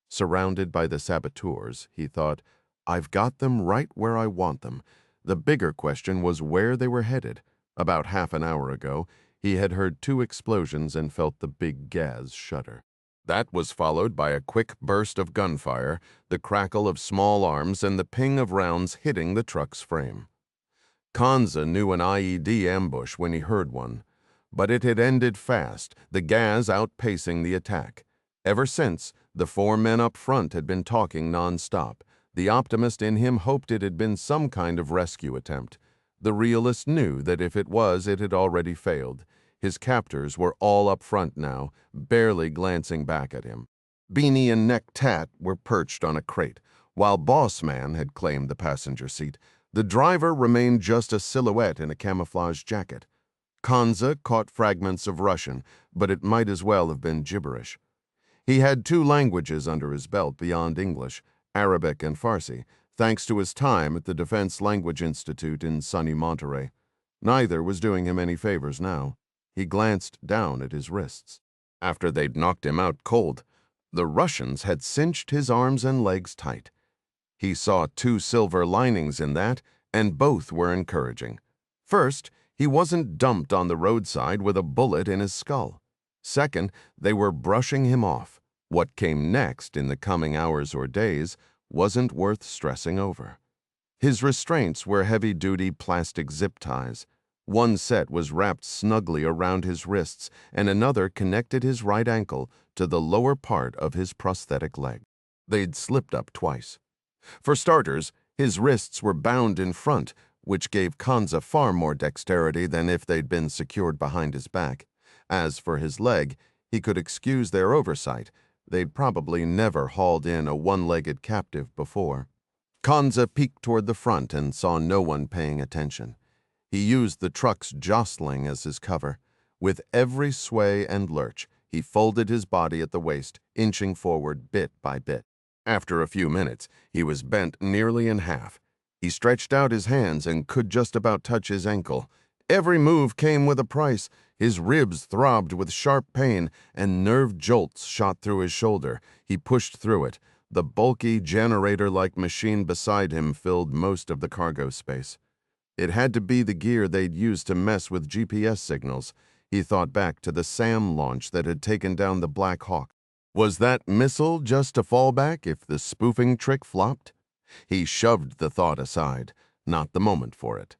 Surrounded by the saboteurs, he thought, "I've got them right where I want them." The bigger question was where they were headed. About half an hour ago, he had heard 2 explosions and felt the big gas shudder. That was followed by a quick burst of gunfire, the crackle of small arms, and the ping of rounds hitting the truck's frame. Kanza knew an IED ambush when he heard one, but it had ended fast, the gas outpacing the attack. Ever since, the 4 men up front had been talking nonstop. The optimist in him hoped it had been some kind of rescue attempt. The realist knew that if it was, it had already failed. His captors were all up front now, barely glancing back at him. Beanie and Neck Tat were perched on a crate, while Boss Man had claimed the passenger seat. The driver remained just a silhouette in a camouflage jacket. Kanza caught fragments of Russian, but it might as well have been gibberish. He had 2 languages under his belt beyond English, Arabic and Farsi, thanks to his time at the Defense Language Institute in sunny Monterey. Neither was doing him any favors now. He glanced down at his wrists. After they'd knocked him out cold, the Russians had cinched his arms and legs tight. He saw 2 silver linings in that, and both were encouraging. First, he wasn't dumped on the roadside with a bullet in his skull. Second, they were brushing him off. What came next in the coming hours or days wasn't worth stressing over. His restraints were heavy-duty plastic zip ties. One set was wrapped snugly around his wrists, and another connected his right ankle to the lower part of his prosthetic leg. They'd slipped up twice. For starters, his wrists were bound in front, which gave Kanza far more dexterity than if they'd been secured behind his back. As for his leg, he could excuse their oversight. They'd probably never hauled in a one-legged captive before. Kanza peeked toward the front and saw no one paying attention. He used the truck's jostling as his cover. With every sway and lurch, he folded his body at the waist, inching forward bit by bit. After a few minutes, he was bent nearly in half. He stretched out his hands and could just about touch his ankle. Every move came with a price. His ribs throbbed with sharp pain, and nerve jolts shot through his shoulder. He pushed through it. The bulky, generator-like machine beside him filled most of the cargo space. It had to be the gear they'd used to mess with GPS signals. He thought back to the SAM launch that had taken down the Black Hawk. Was that missile just a fallback if the spoofing trick flopped? He shoved the thought aside, not the moment for it.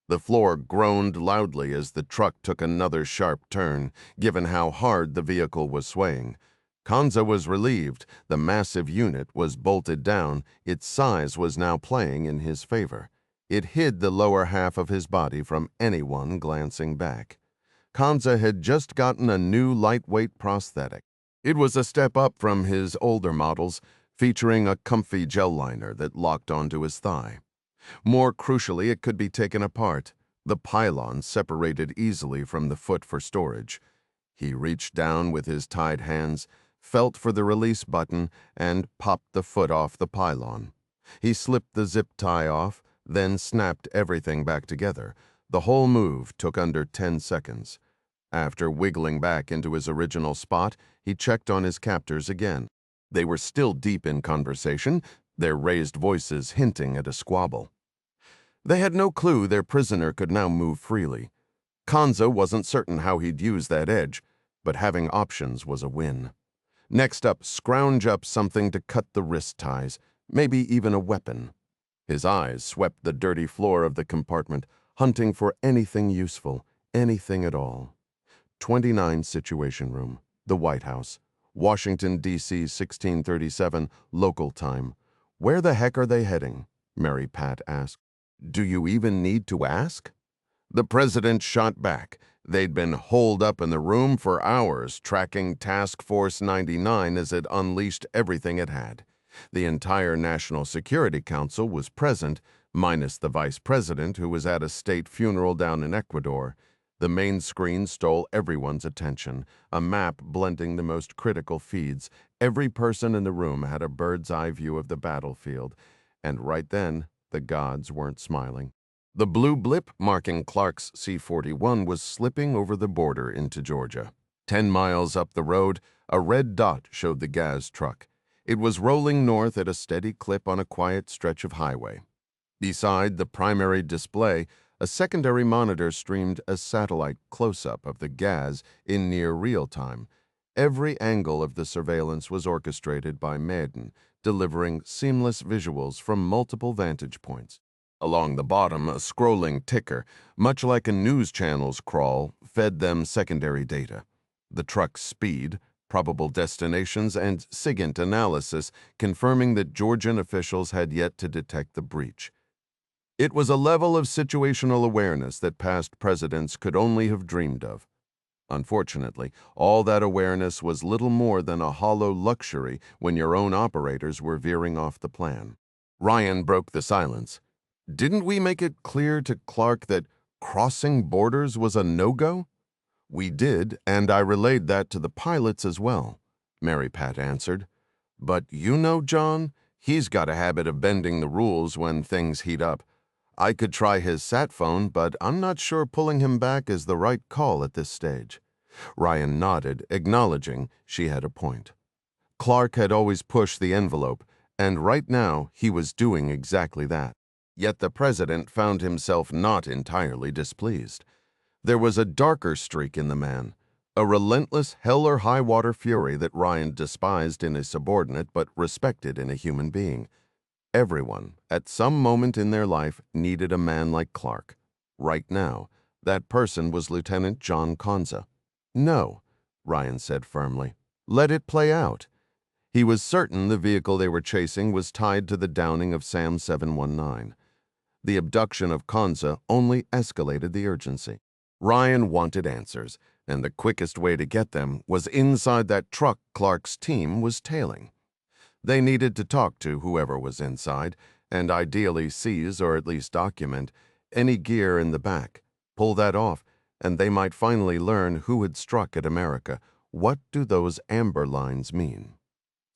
The floor groaned loudly as the truck took another sharp turn, given how hard the vehicle was swaying. Kanza was relieved. The massive unit was bolted down. Its size was now playing in his favor. It hid the lower half of his body from anyone glancing back. Kanza had just gotten a new lightweight prosthetic. It was a step up from his older models, featuring a comfy gel liner that locked onto his thigh. More crucially, it could be taken apart. The pylon separated easily from the foot for storage. He reached down with his tied hands, felt for the release button, and popped the foot off the pylon. He slipped the zip tie off, then snapped everything back together. The whole move took under 10 seconds. After wiggling back into his original spot, he checked on his captors again. They were still deep in conversation, their raised voices hinting at a squabble. They had no clue their prisoner could now move freely. Kanza wasn't certain how he'd use that edge, but having options was a win. Next up, scrounge up something to cut the wrist ties, maybe even a weapon. His eyes swept the dirty floor of the compartment, hunting for anything useful, anything at all. 29 Situation Room, the White House, Washington, D.C., 1637, local time. Where the heck are they heading? Mary Pat asked. Do you even need to ask? The president shot back. They'd been holed up in the room for hours, tracking Task Force 99 as it unleashed everything it had. The entire National Security Council was present, minus the vice president, who was at a state funeral down in Ecuador. The main screen stole everyone's attention, a map blending the most critical feeds. Every person in the room had a bird's-eye view of the battlefield, and right then, the gods weren't smiling. The blue blip marking Clark's C-41 was slipping over the border into Georgia. 10 miles up the road, a red dot showed the Gaz truck. It was rolling north at a steady clip on a quiet stretch of highway. Beside the primary display, a secondary monitor streamed a satellite close-up of the Gaz in near real time. Every angle of the surveillance was orchestrated by Madden, delivering seamless visuals from multiple vantage points. Along the bottom, a scrolling ticker, much like a news channel's crawl, fed them secondary data. The truck's speed, probable destinations, and SIGINT analysis confirming that Georgian officials had yet to detect the breach. It was a level of situational awareness that past presidents could only have dreamed of. Unfortunately, all that awareness was little more than a hollow luxury when your own operators were veering off the plan. Ryan broke the silence. Didn't we make it clear to Clark that crossing borders was a no-go? We did, and I relayed that to the pilots as well, Mary Pat answered. But you know, John, he's got a habit of bending the rules when things heat up. I could try his sat phone, but I'm not sure pulling him back is the right call at this stage. Ryan nodded, acknowledging she had a point. Clark had always pushed the envelope, and right now he was doing exactly that. Yet the president found himself not entirely displeased. There was a darker streak in the man, a relentless hell-or-high-water fury that Ryan despised in a subordinate but respected in a human being. Everyone, at some moment in their life, needed a man like Clark. Right now, That person was Lieutenant John Konza. No, Ryan said firmly. Let it play out. He was certain the vehicle they were chasing was tied to the downing of Sam 719. The abduction of Konza only escalated the urgency. Ryan wanted answers, and the quickest way to get them was inside that truck Clark's team was tailing. They needed to talk to whoever was inside, and ideally seize or at least document any gear in the back. Pull that off, and they might finally learn who had struck at America. What do those amber lines mean?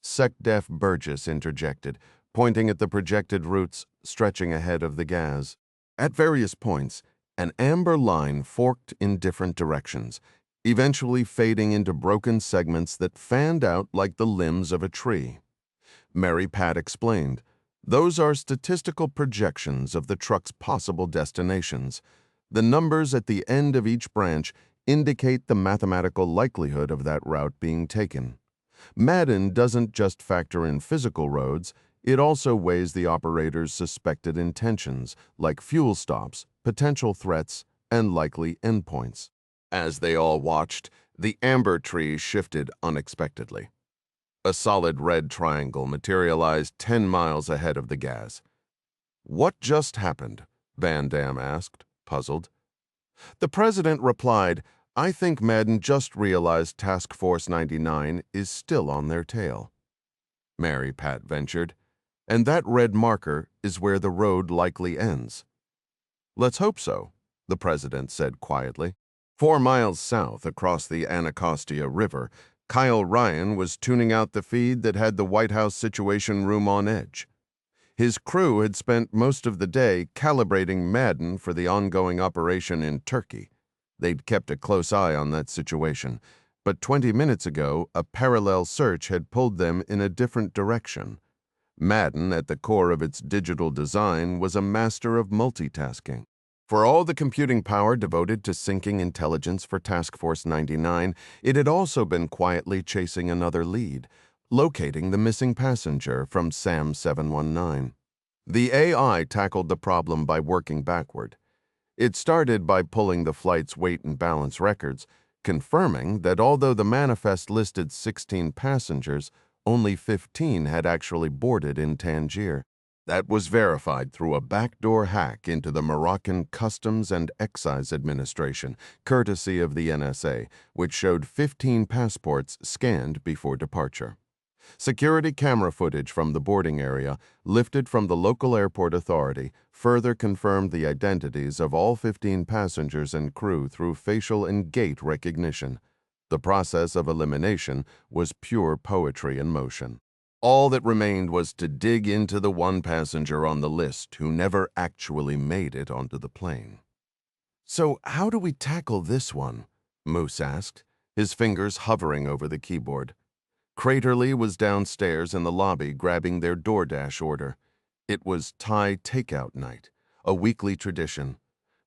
SecDef Burgess interjected, pointing at the projected routes stretching ahead of the gas. At various points, an amber line forked in different directions, eventually fading into broken segments that fanned out like the limbs of a tree. Mary Pat explained, "Those are statistical projections of the truck's possible destinations. The numbers at the end of each branch indicate the mathematical likelihood of that route being taken. Madden doesn't just factor in physical roads, it also weighs the operator's suspected intentions, like fuel stops, potential threats, and likely endpoints." As they all watched, the amber tree shifted unexpectedly. A solid red triangle materialized 10 miles ahead of the gas. "What just happened?" Van Damme asked, puzzled. The president replied, "I think Madden just realized Task Force 99 is still on their tail." Mary Pat ventured, "And that red marker is where the road likely ends." "Let's hope so," the president said quietly. 4 miles south across the Anacostia River, Kyle Ryan was tuning out the feed that had the White House Situation Room on edge. His crew had spent most of the day calibrating Madden for the ongoing operation in Turkey. They'd kept a close eye on that situation, but 20 minutes ago, a parallel search had pulled them in a different direction. Madden, at the core of its digital design, was a master of multitasking. For all the computing power devoted to syncing intelligence for Task Force 99, it had also been quietly chasing another lead, locating the missing passenger from Sam 719. The AI tackled the problem by working backward. It started by pulling the flight's weight and balance records, confirming that although the manifest listed 16 passengers, only 15 had actually boarded in Tangier. That was verified through a backdoor hack into the Moroccan Customs and Excise Administration, courtesy of the NSA, which showed 15 passports scanned before departure. Security camera footage from the boarding area, lifted from the local airport authority, further confirmed the identities of all 15 passengers and crew through facial and gait recognition. The process of elimination was pure poetry in motion. All that remained was to dig into the one passenger on the list who never actually made it onto the plane. "So how do we tackle this one?" Moose asked, his fingers hovering over the keyboard. Craterly was downstairs in the lobby grabbing their DoorDash order. It was Thai takeout night, a weekly tradition.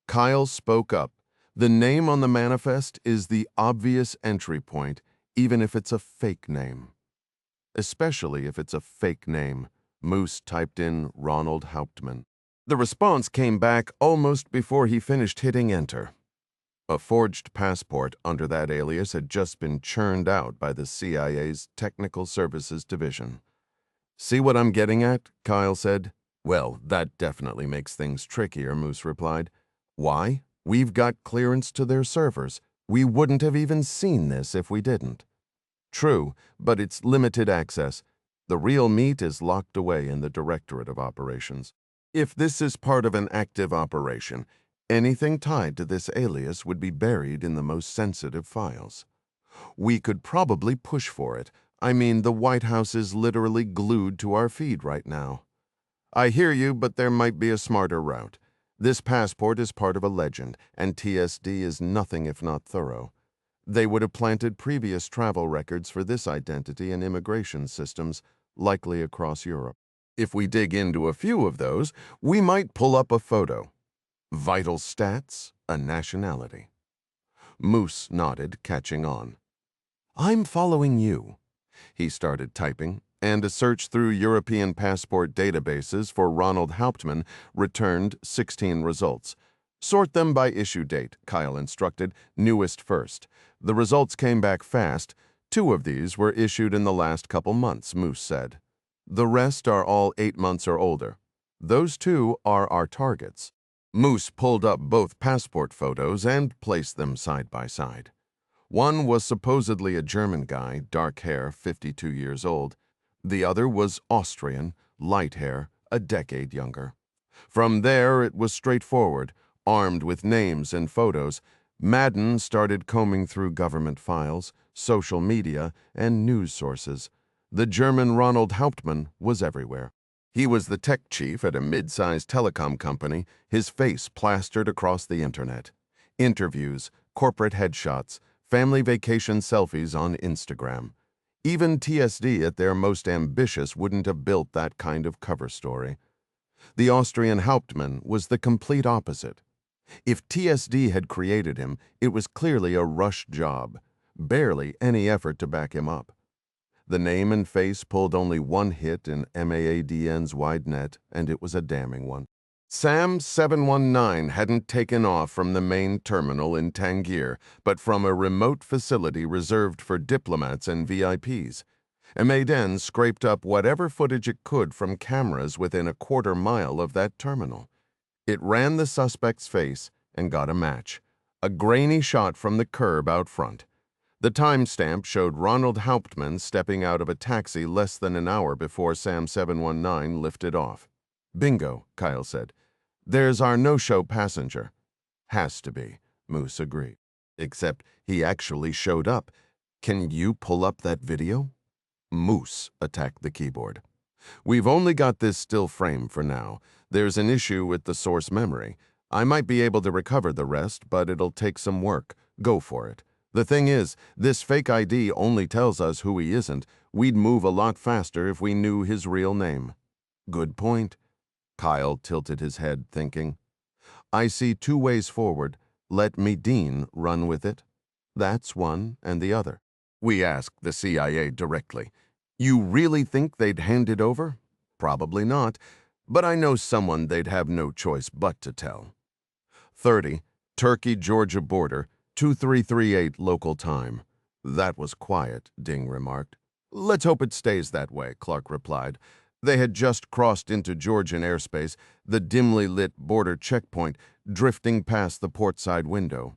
Kyle spoke up. "The name on the manifest is the obvious entry point, even if it's a fake name." "Especially if it's a fake name," Moose typed in Ronald Hauptmann. The response came back almost before he finished hitting enter. A forged passport under that alias had just been churned out by the CIA's Technical Services Division. "See what I'm getting at?" Kyle said. "Well, that definitely makes things trickier," Moose replied. "Why? We've got clearance to their servers. We wouldn't have even seen this if we didn't." "True, but it's limited access. The real meat is locked away in the Directorate of Operations. If this is part of an active operation, anything tied to this alias would be buried in the most sensitive files. We could probably push for it. I mean, the White House is literally glued to our feed right now." "I hear you, but there might be a smarter route. This passport is part of a legend, and TSD is nothing if not thorough. They would have planted previous travel records for this identity in immigration systems, likely across Europe. If we dig into a few of those, we might pull up a photo. Vital stats, a nationality." Moose nodded, catching on. "I'm following you." He started typing, and a search through European passport databases for Ronald Hauptmann returned 16 results. Sort them by issue date, Kyle instructed, newest first. The results came back fast. 2 of these were issued in the last couple months, Moose said. The rest are all 8 months or older. Those 2 are our targets. Moose pulled up both passport photos and placed them side by side. One was supposedly a German guy, dark hair, 52 years old. The other was Austrian, light hair, a decade younger. From there, it was straightforward. Armed with names and photos, Madden started combing through government files, social media, and news sources. The German Ronald Hauptmann was everywhere. He was the tech chief at a mid-sized telecom company, his face plastered across the internet. Interviews, corporate headshots, family vacation selfies on Instagram. Even TSD at their most ambitious wouldn't have built that kind of cover story. The Austrian Hauptmann was the complete opposite. If TSD had created him, it was clearly a rush job, barely any effort to back him up. The name and face pulled only one hit in MAADN's wide net, and it was a damning one. Sam 719 hadn't taken off from the main terminal in Tangier, but from a remote facility reserved for diplomats and VIPs. MAADN scraped up whatever footage it could from cameras within a quarter mile of that terminal. It ran the suspect's face and got a match, a grainy shot from the curb out front. The timestamp showed Ronald Hauptmann stepping out of a taxi less than an hour before Sam 719 lifted off. Bingo, Kyle said. There's our no-show passenger. Has to be, Moose agreed. Except he actually showed up. Can you pull up that video? Moose attacked the keyboard. We've only got this still frame for now. There's an issue with the source memory. I might be able to recover the rest, but it'll take some work. Go for it. The thing is, this fake ID only tells us who he isn't. We'd move a lot faster if we knew his real name. Good point. Kyle tilted his head, thinking. I see 2 ways forward. Let Medine run with it. That's one and the other. We asked the CIA directly. You really think they'd hand it over? Probably not, but I know someone they'd have no choice but to tell. 30, Turkey-Georgia border, 2338 local time. That was quiet, Ding remarked. Let's hope it stays that way, Clark replied. They had just crossed into Georgian airspace, the dimly lit border checkpoint drifting past the portside window.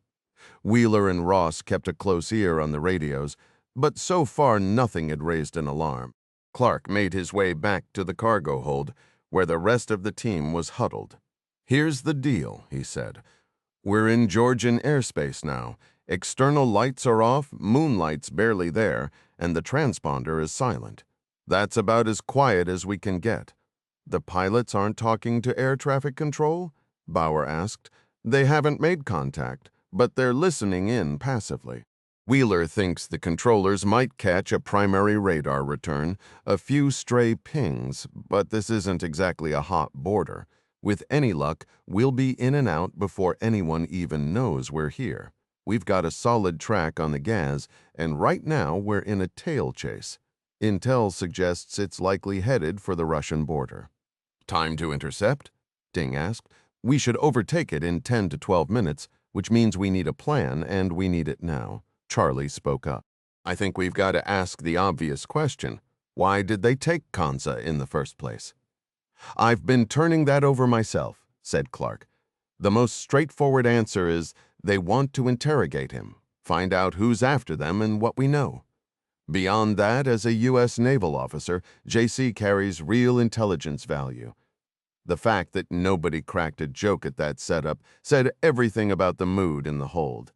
Wheeler and Ross kept a close ear on the radios, but so far nothing had raised an alarm. Clark made his way back to the cargo hold, where the rest of the team was huddled. Here's the deal, he said. We're in Georgian airspace now. External lights are off, moonlight's barely there, and the transponder is silent. That's about as quiet as we can get. The pilots aren't talking to air traffic control? Bauer asked. They haven't made contact, but they're listening in passively. Wheeler thinks the controllers might catch a primary radar return, a few stray pings, but this isn't exactly a hot border. With any luck, we'll be in and out before anyone even knows we're here. We've got a solid track on the gas, and right now we're in a tail chase. Intel suggests it's likely headed for the Russian border. Time to intercept? Ding asked. We should overtake it in 10 to 12 minutes, which means we need a plan, and we need it now. Charlie spoke up. I think we've got to ask the obvious question. Why did they take Kansa in the first place? I've been turning that over myself, said Clark. The most straightforward answer is they want to interrogate him, find out who's after them and what we know. Beyond that, as a U.S. naval officer, JC carries real intelligence value. The fact that nobody cracked a joke at that setup said everything about the mood in the hold.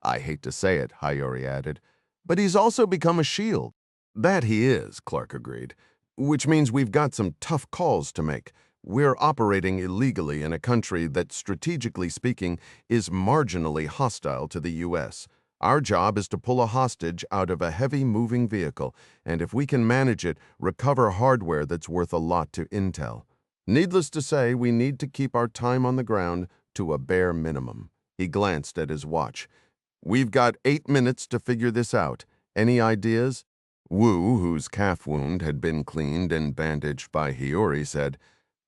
I hate to say it, Hayori added, but he's also become a shield. That he is, Clark agreed, which means we've got some tough calls to make. We're operating illegally in a country that, strategically speaking, is marginally hostile to the U.S. Our job is to pull a hostage out of a heavy moving vehicle, and if we can manage it, recover hardware that's worth a lot to Intel. Needless to say, we need to keep our time on the ground to a bare minimum. He glanced at his watch. We've got 8 minutes to figure this out. Any ideas? Wu, whose calf wound had been cleaned and bandaged by Hiyori, said,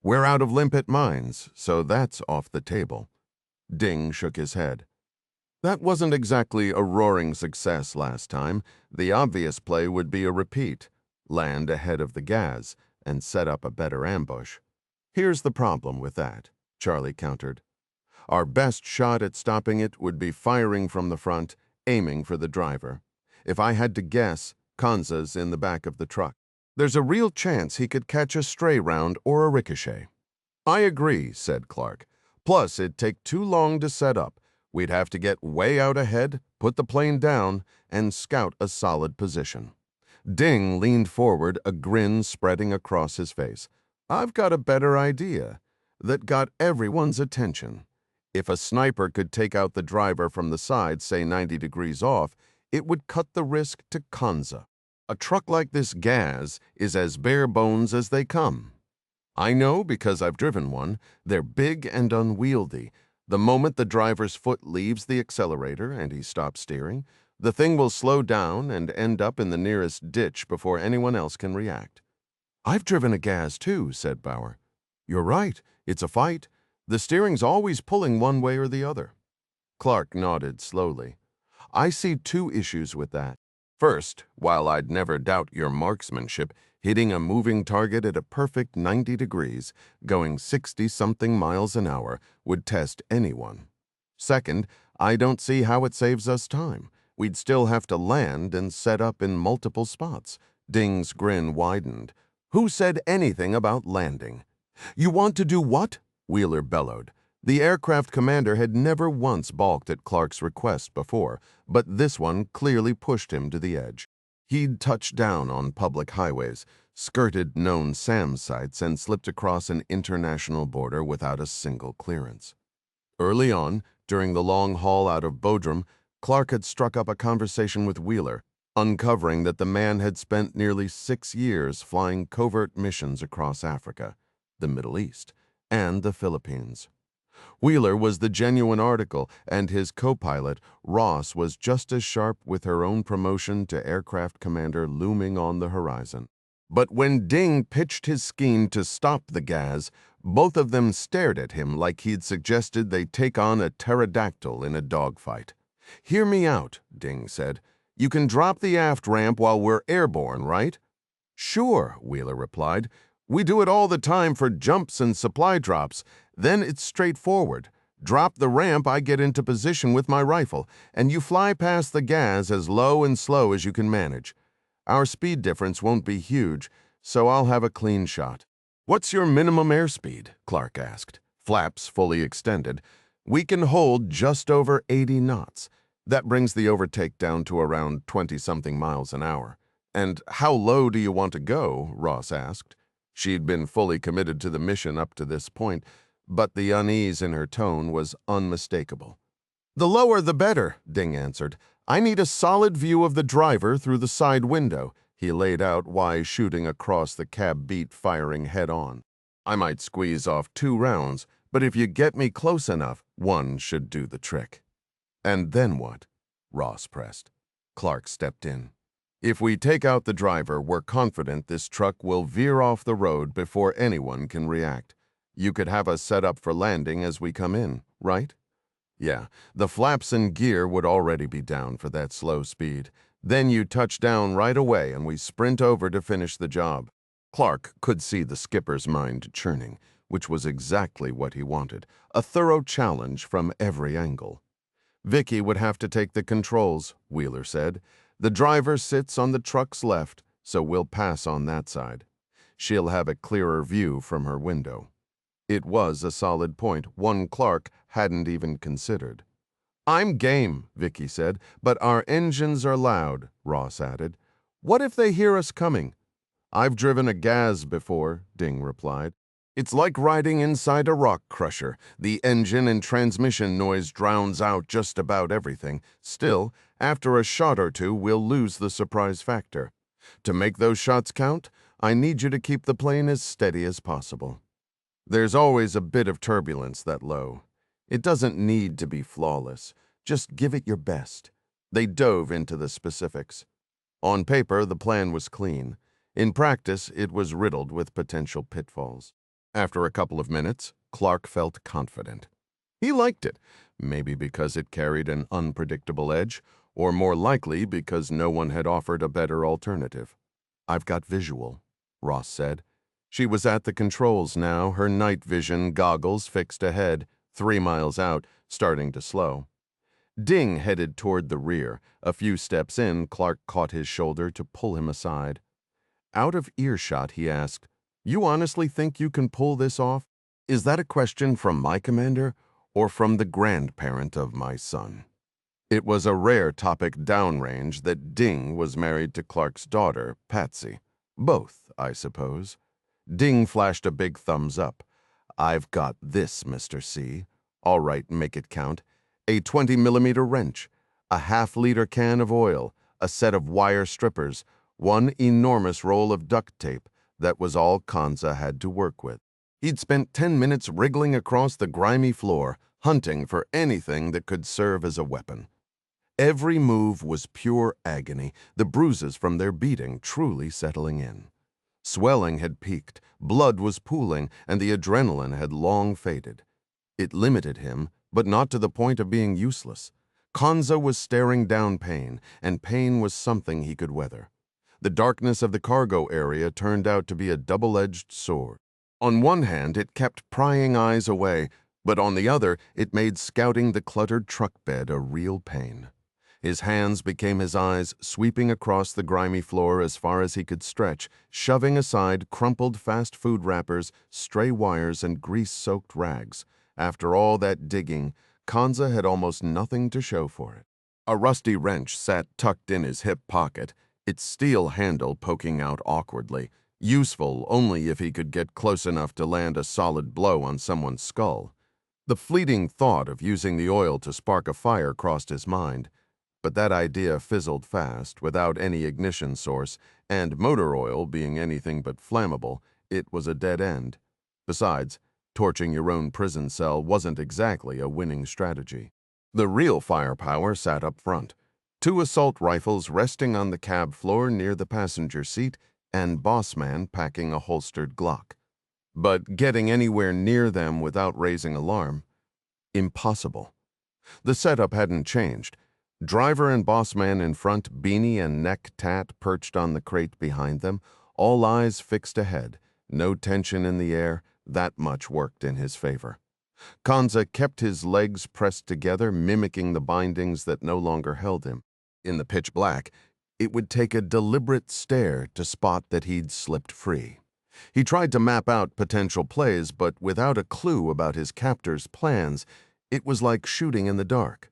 We're out of limpet mines, so that's off the table. Ding shook his head. That wasn't exactly a roaring success last time. The obvious play would be a repeat. Land ahead of the gas and set up a better ambush. Here's the problem with that, Charlie countered. Our best shot at stopping it would be firing from the front, aiming for the driver. If I had to guess, Kanza's in the back of the truck. There's a real chance he could catch a stray round or a ricochet. I agree, said Clark. Plus, it'd take too long to set up. We'd have to get way out ahead, put the plane down, and scout a solid position. Ding leaned forward, a grin spreading across his face. I've got a better idea that got everyone's attention. If a sniper could take out the driver from the side, say 90 degrees off, it would cut the risk to Kanza. A truck like this gas is as bare bones as they come. I know because I've driven one. They're big and unwieldy. The moment the driver's foot leaves the accelerator and he stops steering, the thing will slow down and end up in the nearest ditch before anyone else can react. I've driven a gas too, said Bauer. You're right. It's a fight. The steering's always pulling one way or the other. Clark nodded slowly. I see two issues with that. First, while I'd never doubt your marksmanship, hitting a moving target at a perfect 90 degrees, going 60-something miles an hour, would test anyone. Second, I don't see how it saves us time. We'd still have to land and set up in multiple spots. Ding's grin widened. Who said anything about landing? You want to do what? Wheeler bellowed. The aircraft commander had never once balked at Clark's request before, but this one clearly pushed him to the edge. He'd touched down on public highways, skirted known SAM sites, and slipped across an international border without a single clearance. Early on, during the long haul out of Bodrum, Clark had struck up a conversation with Wheeler, uncovering that the man had spent nearly 6 years flying covert missions across Africa, the Middle East, and the Philippines. Wheeler was the genuine article, and his co-pilot, Ross, was just as sharp, with her own promotion to aircraft commander looming on the horizon. But when Ding pitched his scheme to stop the gas, both of them stared at him like he'd suggested they take on a pterodactyl in a dogfight. Hear me out, Ding said. You can drop the aft ramp while we're airborne, right? Sure, Wheeler replied. We do it all the time for jumps and supply drops. Then it's straightforward. Drop the ramp, I get into position with my rifle, and you fly past the gas as low and slow as you can manage. Our speed difference won't be huge, so I'll have a clean shot. What's your minimum airspeed? Clark asked. Flaps fully extended. We can hold just over 80 knots. That brings the overtake down to around 20-something miles an hour. And how low do you want to go? Ross asked. She'd been fully committed to the mission up to this point, but the unease in her tone was unmistakable. The lower the better, Ding answered. I need a solid view of the driver through the side window. He laid out why shooting across the cab beat firing head-on. I might squeeze off 2 rounds, but if you get me close enough, 1 should do the trick. And then what? Ross pressed. Clark stepped in. If we take out the driver, we're confident this truck will veer off the road before anyone can react. You could have us set up for landing as we come in, right? Yeah, the flaps and gear would already be down for that slow speed. Then you touch down right away and we sprint over to finish the job. Clark could see the skipper's mind churning, which was exactly what he wanted, a thorough challenge from every angle. Vicky would have to take the controls, Wheeler said. The driver sits on the truck's left, so we'll pass on that side. She'll have a clearer view from her window. It was a solid point, one Clark hadn't even considered. I'm game, Vicky said, but our engines are loud, Ross added. What if they hear us coming? I've driven a gas before, Ding replied. It's like riding inside a rock crusher. The engine and transmission noise drowns out just about everything. Still, after a shot or two, we'll lose the surprise factor. To make those shots count, I need you to keep the plane as steady as possible. There's always a bit of turbulence that low. It doesn't need to be flawless. Just give it your best. They dove into the specifics. On paper, the plan was clean. In practice, it was riddled with potential pitfalls. After a couple of minutes, Clark felt confident. He liked it, maybe because it carried an unpredictable edge, or more likely because no one had offered a better alternative. "I've got visual," Ross said. She was at the controls now, her night vision goggles fixed ahead, 3 miles out, starting to slow. Ding headed toward the rear. A few steps in, Clark caught his shoulder to pull him aside. Out of earshot, he asked, "You honestly think you can pull this off? Is that a question from my commander or from the grandparent of my son?" It was a rare topic downrange that Ding was married to Clark's daughter, Patsy. Both, I suppose. Ding flashed a big thumbs up. "I've got this, Mr. C. All right, make it count. A 20-millimeter wrench, a half-liter can of oil, a set of wire strippers, one enormous roll of duct tape. That was all Kanza had to work with. He'd spent 10 minutes wriggling across the grimy floor, hunting for anything that could serve as a weapon. Every move was pure agony, the bruises from their beating truly settling in. Swelling had peaked, blood was pooling, and the adrenaline had long faded. It limited him, but not to the point of being useless. Kanza was staring down pain, and pain was something he could weather. The darkness of the cargo area turned out to be a double-edged sword. On one hand, it kept prying eyes away, but on the other, it made scouting the cluttered truck bed a real pain. His hands became his eyes, sweeping across the grimy floor as far as he could stretch, shoving aside crumpled fast food wrappers, stray wires, and grease-soaked rags. After all that digging, Kanza had almost nothing to show for it. A rusty wrench sat tucked in his hip pocket, its steel handle poking out awkwardly, useful only if he could get close enough to land a solid blow on someone's skull. The fleeting thought of using the oil to spark a fire crossed his mind, but that idea fizzled fast, without any ignition source, and motor oil being anything but flammable, it was a dead end. Besides, torching your own prison cell wasn't exactly a winning strategy. The real firepower sat up front. 2 assault rifles resting on the cab floor near the passenger seat, and Bossman packing a holstered Glock. But getting anywhere near them without raising alarm? Impossible. The setup hadn't changed. Driver and Bossman in front, beanie and neck tat perched on the crate behind them, all eyes fixed ahead, no tension in the air. That much worked in his favor. Kanza kept his legs pressed together, mimicking the bindings that no longer held him. In the pitch black, it would take a deliberate stare to spot that he'd slipped free. He tried to map out potential plays, but without a clue about his captor's plans, it was like shooting in the dark.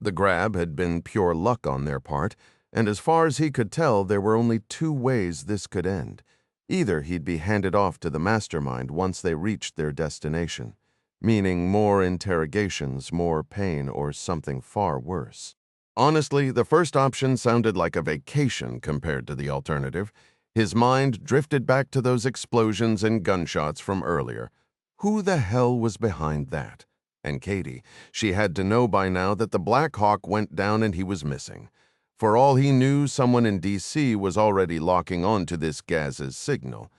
The grab had been pure luck on their part, and as far as he could tell, there were only 2 ways this could end. Either he'd be handed off to the mastermind once they reached their destination, meaning more interrogations, more pain, or something far worse. Honestly, the first option sounded like a vacation compared to the alternative. His mind drifted back to those explosions and gunshots from earlier. Who the hell was behind that? And Katie, she had to know by now that the Black Hawk went down and he was missing. For all he knew, someone in D.C. was already locking on to this Gaz's signal.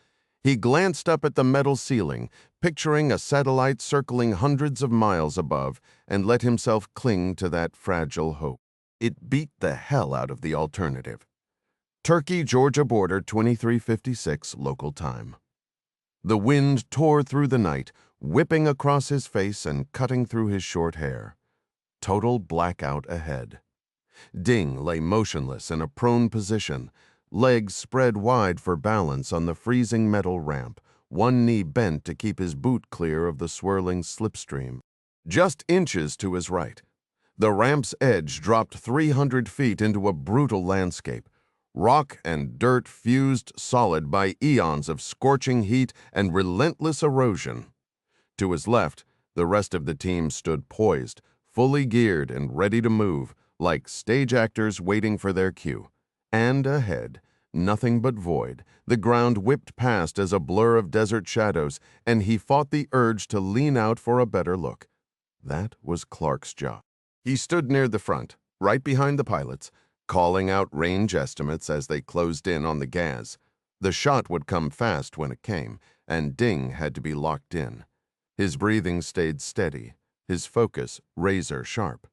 He glanced up at the metal ceiling, picturing a satellite circling hundreds of miles above, and let himself cling to that fragile hope. It beat the hell out of the alternative. Turkey, Georgia border, 2356 local time. The wind tore through the night, whipping across his face and cutting through his short hair. Total blackout ahead. Ding lay motionless in a prone position, legs spread wide for balance on the freezing metal ramp, one knee bent to keep his boot clear of the swirling slipstream. Just inches to his right, the ramp's edge dropped 300 feet into a brutal landscape, rock and dirt fused solid by eons of scorching heat and relentless erosion. To his left, the rest of the team stood poised, fully geared and ready to move, like stage actors waiting for their cue. And ahead, nothing but void. The ground whipped past as a blur of desert shadows, and he fought the urge to lean out for a better look. That was Clark's job. He stood near the front, right behind the pilots, calling out range estimates as they closed in on the Gaz. The shot would come fast when it came, and Ding had to be locked in. His breathing stayed steady, his focus razor sharp.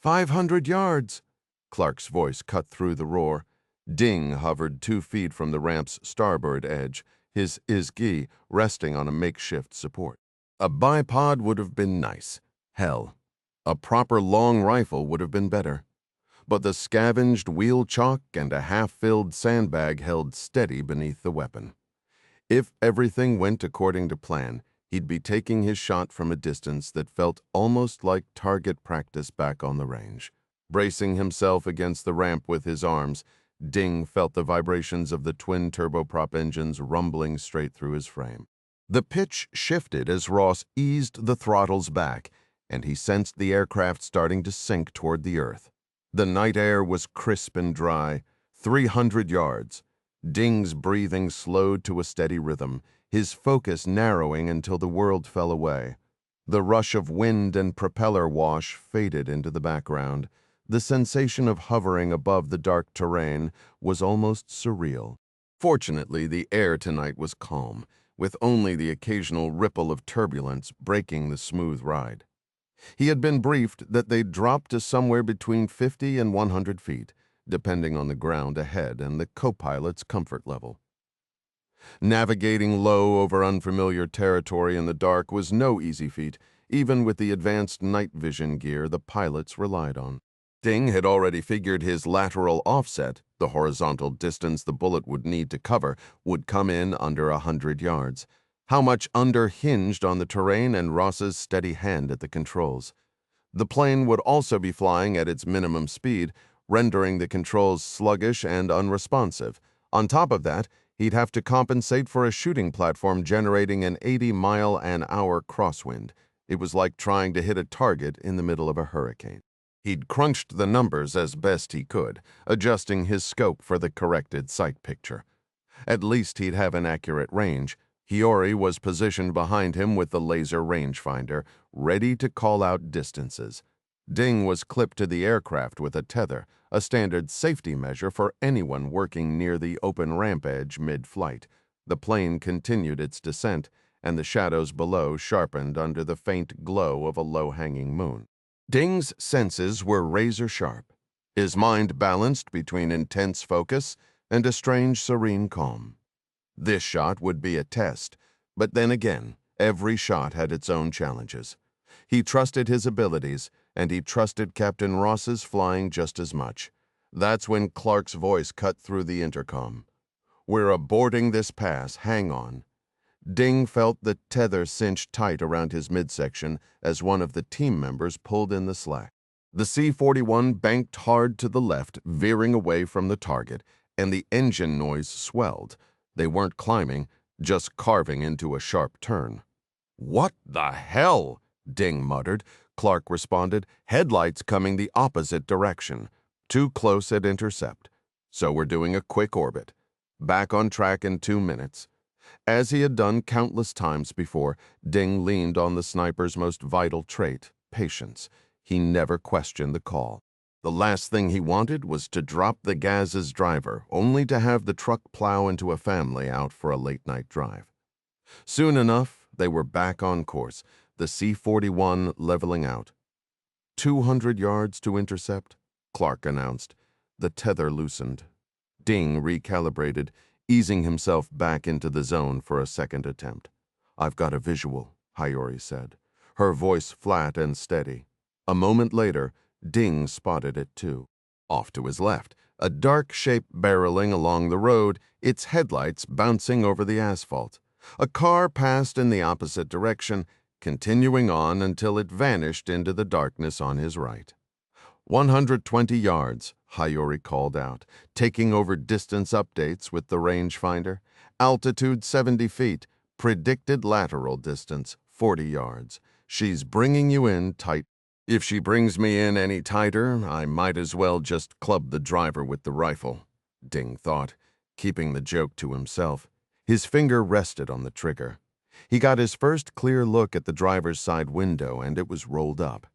500 yards! Clark's voice cut through the roar. Ding hovered 2 feet from the ramp's starboard edge, his isgi resting on a makeshift support. A bipod would have been nice. Hell, a proper long rifle would have been better. But the scavenged wheel chock and a half-filled sandbag held steady beneath the weapon. If everything went according to plan, he'd be taking his shot from a distance that felt almost like target practice back on the range. Bracing himself against the ramp with his arms, Ding felt the vibrations of the twin turboprop engines rumbling straight through his frame. The pitch shifted as Ross eased the throttles back, and he sensed the aircraft starting to sink toward the earth. The night air was crisp and dry, 300 yards. Ding's breathing slowed to a steady rhythm, his focus narrowing until the world fell away. The rush of wind and propeller wash faded into the background. The sensation of hovering above the dark terrain was almost surreal. Fortunately, the air tonight was calm, with only the occasional ripple of turbulence breaking the smooth ride. He had been briefed that they'd drop to somewhere between 50 and 100 feet, depending on the ground ahead and the co-pilot's comfort level. Navigating low over unfamiliar territory in the dark was no easy feat, even with the advanced night vision gear the pilots relied on. Ding had already figured his lateral offset, the horizontal distance the bullet would need to cover, would come in under 100 yards. How much under hinged on the terrain and Ross's steady hand at the controls. The plane would also be flying at its minimum speed, rendering the controls sluggish and unresponsive. On top of that, he'd have to compensate for a shooting platform generating an 80-mile-an-hour crosswind. It was like trying to hit a target in the middle of a hurricane. He'd crunched the numbers as best he could, adjusting his scope for the corrected sight picture. At least he'd have an accurate range. Hiyori was positioned behind him with the laser rangefinder, ready to call out distances. Ding was clipped to the aircraft with a tether, a standard safety measure for anyone working near the open ramp edge mid-flight. The plane continued its descent, and the shadows below sharpened under the faint glow of a low-hanging moon. Ding's senses were razor-sharp, his mind balanced between intense focus and a strange serene calm. This shot would be a test, but then again, every shot had its own challenges. He trusted his abilities, and he trusted Captain Ross's flying just as much. That's when Clark's voice cut through the intercom. "We're aborting this pass, hang on." Ding felt the tether cinched tight around his midsection as one of the team members pulled in the slack. The C-41 banked hard to the left, veering away from the target, and the engine noise swelled. They weren't climbing, just carving into a sharp turn. "What the hell?" Ding muttered. Clark responded, headlights coming the opposite direction. Too close at intercept. So we're doing a quick orbit. Back on track in 2 minutes. As he had done countless times before, Ding leaned on the sniper's most vital trait, patience. He never questioned the call. The last thing he wanted was to drop the Gaz's driver, only to have the truck plow into a family out for a late-night drive. Soon enough, they were back on course, the C-41 leveling out. 200 yards to intercept, Clark announced. The tether loosened. Ding recalibrated, easing himself back into the zone for a second attempt. "I've got a visual," Hiyori said, her voice flat and steady. A moment later, Ding spotted it too. Off to his left, a dark shape barreling along the road, its headlights bouncing over the asphalt. A car passed in the opposite direction, continuing on until it vanished into the darkness on his right. 120 yards, Hiyori called out, taking over distance updates with the rangefinder. Altitude 70 feet, predicted lateral distance 40 yards. She's bringing you in tight. If she brings me in any tighter, I might as well just club the driver with the rifle, Ding thought, keeping the joke to himself. His finger rested on the trigger. He got his first clear look at the driver's side window, and it was rolled up.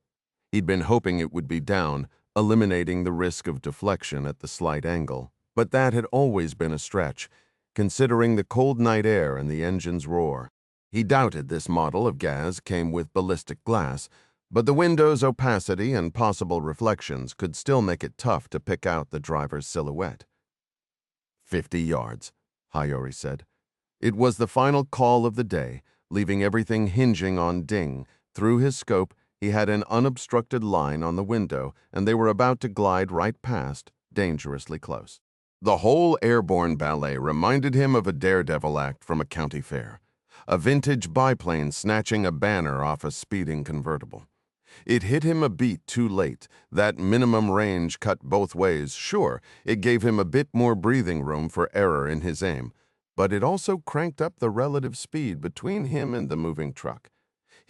He'd been hoping it would be down, eliminating the risk of deflection at the slight angle. But that had always been a stretch, considering the cold night air and the engine's roar. He doubted this model of Gaz came with ballistic glass, But the window's opacity and possible reflections could still make it tough to pick out the driver's silhouette. 50 yards, Hayori said. It was the final call of the day, leaving everything hinging on Ding. Through his scope, he had an unobstructed line on the window, and they were about to glide right past, dangerously close. The whole airborne ballet reminded him of a daredevil act from a county fair, a vintage biplane snatching a banner off a speeding convertible. It hit him a beat too late. That minimum range cut both ways. Sure, it gave him a bit more breathing room for error in his aim, but it also cranked up the relative speed between him and the moving truck.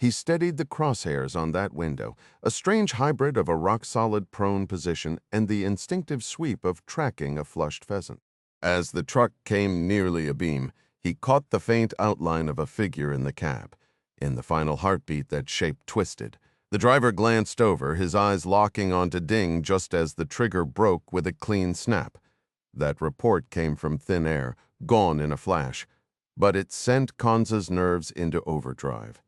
He steadied the crosshairs on that window, a strange hybrid of a rock-solid prone position and the instinctive sweep of tracking a flushed pheasant. As the truck came nearly abeam, he caught the faint outline of a figure in the cab. In the final heartbeat, that shape twisted. The driver glanced over, his eyes locking onto Ding just as the trigger broke with a clean snap. That report came from thin air, gone in a flash, but it sent Kanza's nerves into overdrive.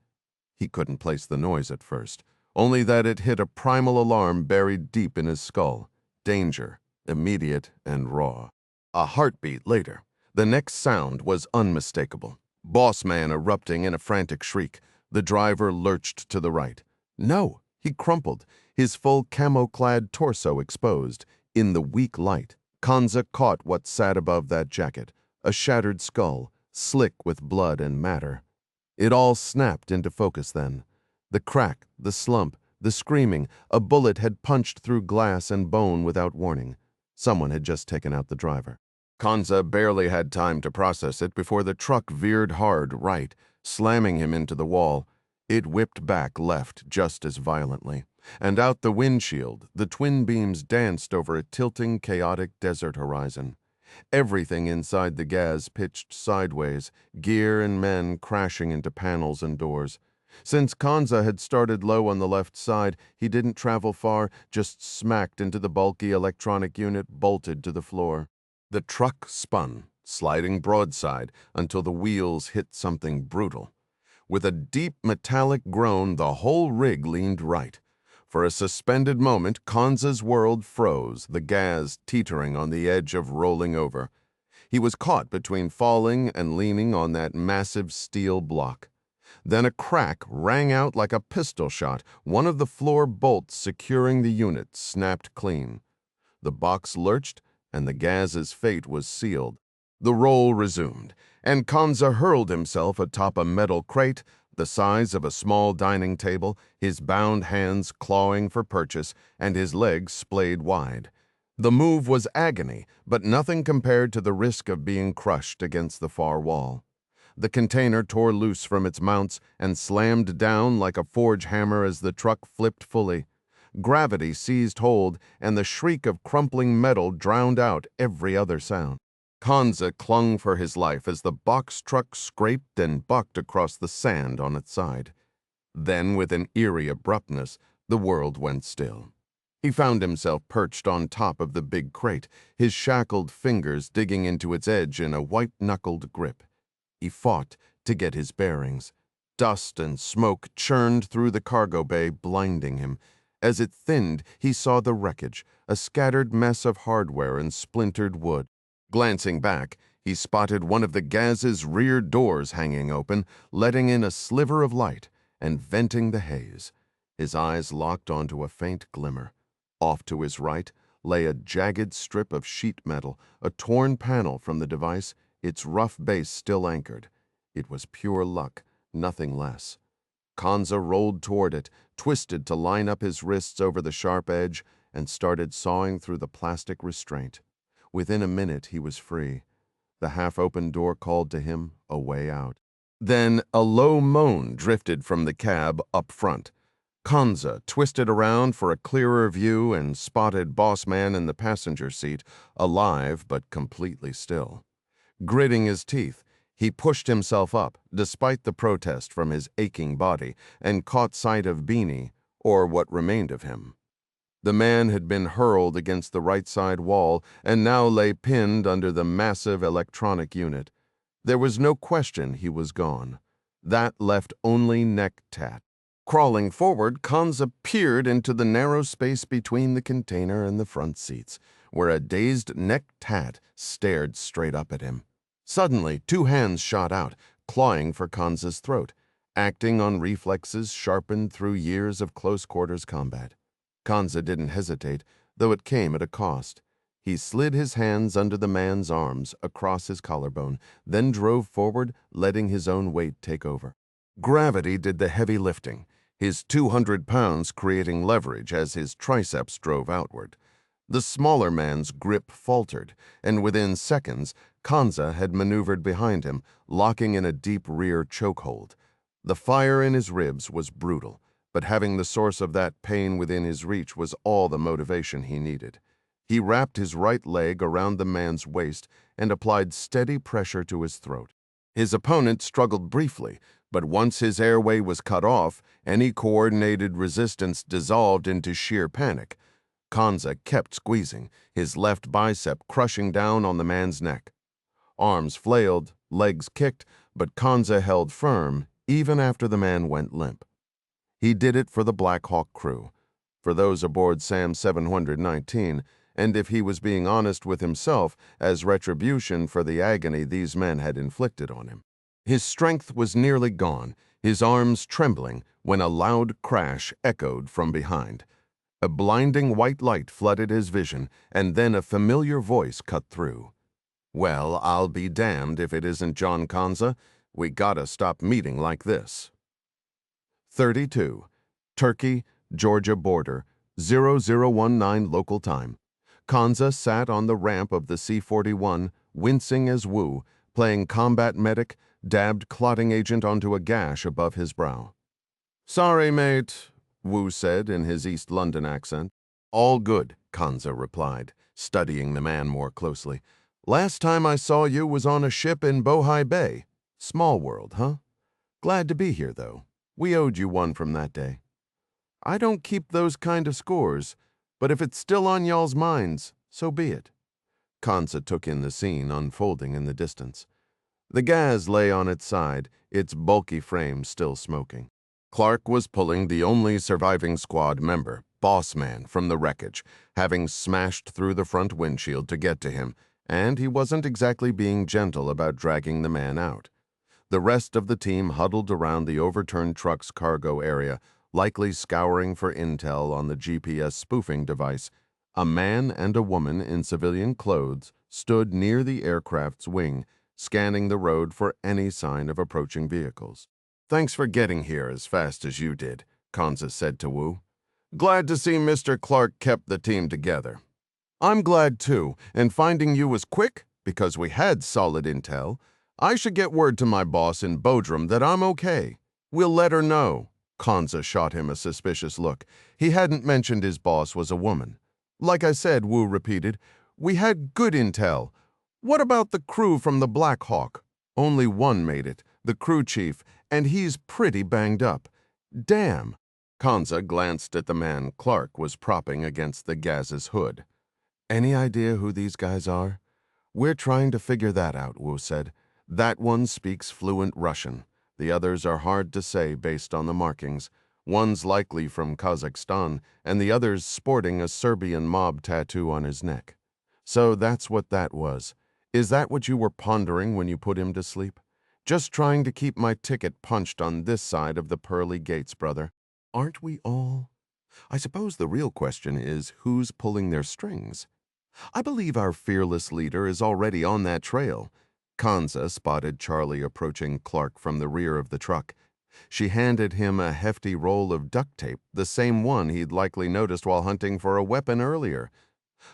He couldn't place the noise at first, only that it hit a primal alarm buried deep in his skull. Danger, immediate and raw. A heartbeat later, the next sound was unmistakable. Boss man erupting in a frantic shriek. The driver lurched to the right. No, he crumpled, his full camo-clad torso exposed. In the weak light, Kanza caught what sat above that jacket, a shattered skull, slick with blood and matter. It all snapped into focus then. The crack, the slump, the screaming, a bullet had punched through glass and bone without warning. Someone had just taken out the driver. Kanza barely had time to process it before the truck veered hard right, slamming him into the wall. It whipped back left just as violently, and out the windshield, the twin beams danced over a tilting, chaotic desert horizon. Everything inside the gas pitched sideways, gear and men crashing into panels and doors. Since Kanza had started low on the left side, he didn't travel far, just smacked into the bulky electronic unit bolted to the floor. The truck spun, sliding broadside, until the wheels hit something brutal. With a deep metallic groan, the whole rig leaned right. For a suspended moment, Kanza's world froze, the gas teetering on the edge of rolling over. He was caught between falling and leaning on that massive steel block. Then a crack rang out like a pistol shot. One of the floor bolts securing the unit snapped clean. The box lurched, and the gas's fate was sealed. The roll resumed, and Kanza hurled himself atop a metal crate the size of a small dining table, his bound hands clawing for purchase, and his legs splayed wide. The move was agony, but nothing compared to the risk of being crushed against the far wall. The container tore loose from its mounts and slammed down like a forge hammer as the truck flipped fully. Gravity seized hold, and the shriek of crumpling metal drowned out every other sound. Kanza clung for his life as the box truck scraped and bucked across the sand on its side. Then, with an eerie abruptness, the world went still. He found himself perched on top of the big crate, his shackled fingers digging into its edge in a white-knuckled grip. He fought to get his bearings. Dust and smoke churned through the cargo bay, blinding him. As it thinned, he saw the wreckage, a scattered mess of hardware and splintered wood. Glancing back, he spotted one of the gas's rear doors hanging open, letting in a sliver of light and venting the haze. His eyes locked onto a faint glimmer. Off to his right lay a jagged strip of sheet metal, a torn panel from the device, its rough base still anchored. It was pure luck, nothing less. Kanza rolled toward it, twisted to line up his wrists over the sharp edge, and started sawing through the plastic restraint. Within a minute, he was free. The half-open door called to him, a way out. Then a low moan drifted from the cab up front. Kanza twisted around for a clearer view and spotted Boss Man in the passenger seat, alive but completely still. Gritting his teeth, he pushed himself up, despite the protest from his aching body, and caught sight of Beanie, or what remained of him. The man had been hurled against the right side wall and now lay pinned under the massive electronic unit. There was no question he was gone. That left only neck tat. Crawling forward, Kanza peered into the narrow space between the container and the front seats, where a dazed necked tat stared straight up at him. Suddenly, two hands shot out, clawing for Kanza's throat, acting on reflexes sharpened through years of close-quarters combat. Kanza didn't hesitate, though it came at a cost. He slid his hands under the man's arms, across his collarbone, then drove forward, letting his own weight take over. Gravity did the heavy lifting, his 200 pounds creating leverage as his triceps drove outward. The smaller man's grip faltered, and within seconds, Kanza had maneuvered behind him, locking in a deep rear chokehold. The fire in his ribs was brutal, but having the source of that pain within his reach was all the motivation he needed. He wrapped his right leg around the man's waist and applied steady pressure to his throat. His opponent struggled briefly, but once his airway was cut off, any coordinated resistance dissolved into sheer panic. Kanza kept squeezing, his left bicep crushing down on the man's neck. Arms flailed, legs kicked, but Kanza held firm even after the man went limp. He did it for the Black Hawk crew, for those aboard SAM 719, and if he was being honest with himself, as retribution for the agony these men had inflicted on him. His strength was nearly gone, his arms trembling, when a loud crash echoed from behind. A blinding white light flooded his vision, and then a familiar voice cut through. "Well, I'll be damned if it isn't John Kanza. We gotta stop meeting like this." 32. Turkey, Georgia border, 0019 local time. Kanza sat on the ramp of the C-41, wincing as Wu, playing combat medic, dabbed clotting agent onto a gash above his brow. "Sorry, mate," Wu said in his East London accent. "All good," Kanza replied, studying the man more closely. "Last time I saw you was on a ship in Bohai Bay. Small world, huh? Glad to be here, though. We owed you one from that day. I don't keep those kind of scores, but if it's still on y'all's minds, so be it." Kanza took in the scene unfolding in the distance. The gas lay on its side, its bulky frame still smoking. Clark was pulling the only surviving squad member, Boss Man, from the wreckage, having smashed through the front windshield to get to him, and he wasn't exactly being gentle about dragging the man out. The rest of the team huddled around the overturned truck's cargo area, likely scouring for intel on the GPS spoofing device. A man and a woman in civilian clothes stood near the aircraft's wing, scanning the road for any sign of approaching vehicles. "Thanks for getting here as fast as you did," Kanza said to Wu. "Glad to see Mr. Clark kept the team together." "I'm glad too, and finding you was quick, because we had solid intel. I should get word to my boss in Bodrum that I'm okay. We'll let her know." Kanza shot him a suspicious look. He hadn't mentioned his boss was a woman. "Like I said," Wu repeated, "we had good intel. What about the crew from the Black Hawk? Only one made it, the crew chief, and he's pretty banged up. Damn." Kanza glanced at the man Clark was propping against the Gaz's hood. "Any idea who these guys are?" "We're trying to figure that out," Wu said. "That one speaks fluent Russian. The others are hard to say based on the markings. One's likely from Kazakhstan, and the other's sporting a Serbian mob tattoo on his neck. So that's what that was. Is that what you were pondering when you put him to sleep? Just trying to keep my ticket punched on this side of the pearly gates, brother. Aren't we all? I suppose the real question is who's pulling their strings? I believe our fearless leader is already on that trail." Kanza spotted Charlie approaching Clark from the rear of the truck. She handed him a hefty roll of duct tape, the same one he'd likely noticed while hunting for a weapon earlier.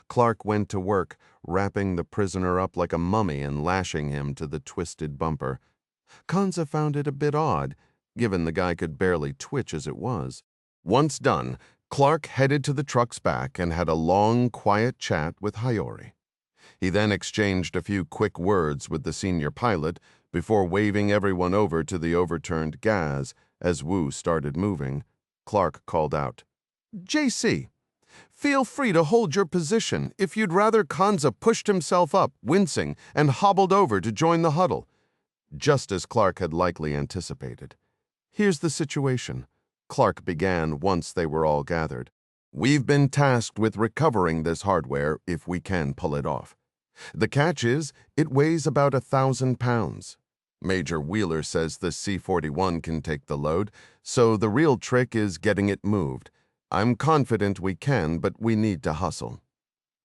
Clark went to work, wrapping the prisoner up like a mummy and lashing him to the twisted bumper. Kanza found it a bit odd, given the guy could barely twitch as it was. Once done, Clark headed to the truck's back and had a long, quiet chat with Hayori. He then exchanged a few quick words with the senior pilot before waving everyone over to the overturned Gaz. As Wu started moving, Clark called out, "JC, feel free to hold your position if you'd rather." Kanza pushed himself up, wincing, and hobbled over to join the huddle. Just as Clark had likely anticipated. "Here's the situation. Clark began once they were all gathered. "We've been tasked with recovering this hardware if we can pull it off. The catch is, it weighs about 1,000 pounds. Major Wheeler says the C-41 can take the load, so the real trick is getting it moved. I'm confident we can, but we need to hustle.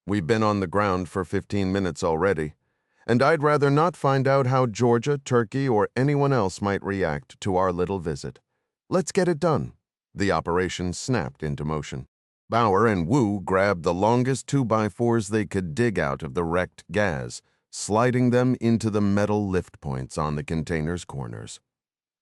We've been on the ground for 15 minutes already, and I'd rather not find out how Georgia, Turkey, or anyone else might react to our little visit. Let's get it done." The operation snapped into motion. Bauer and Wu grabbed the longest 2x4s they could dig out of the wrecked gas, sliding them into the metal lift points on the container's corners.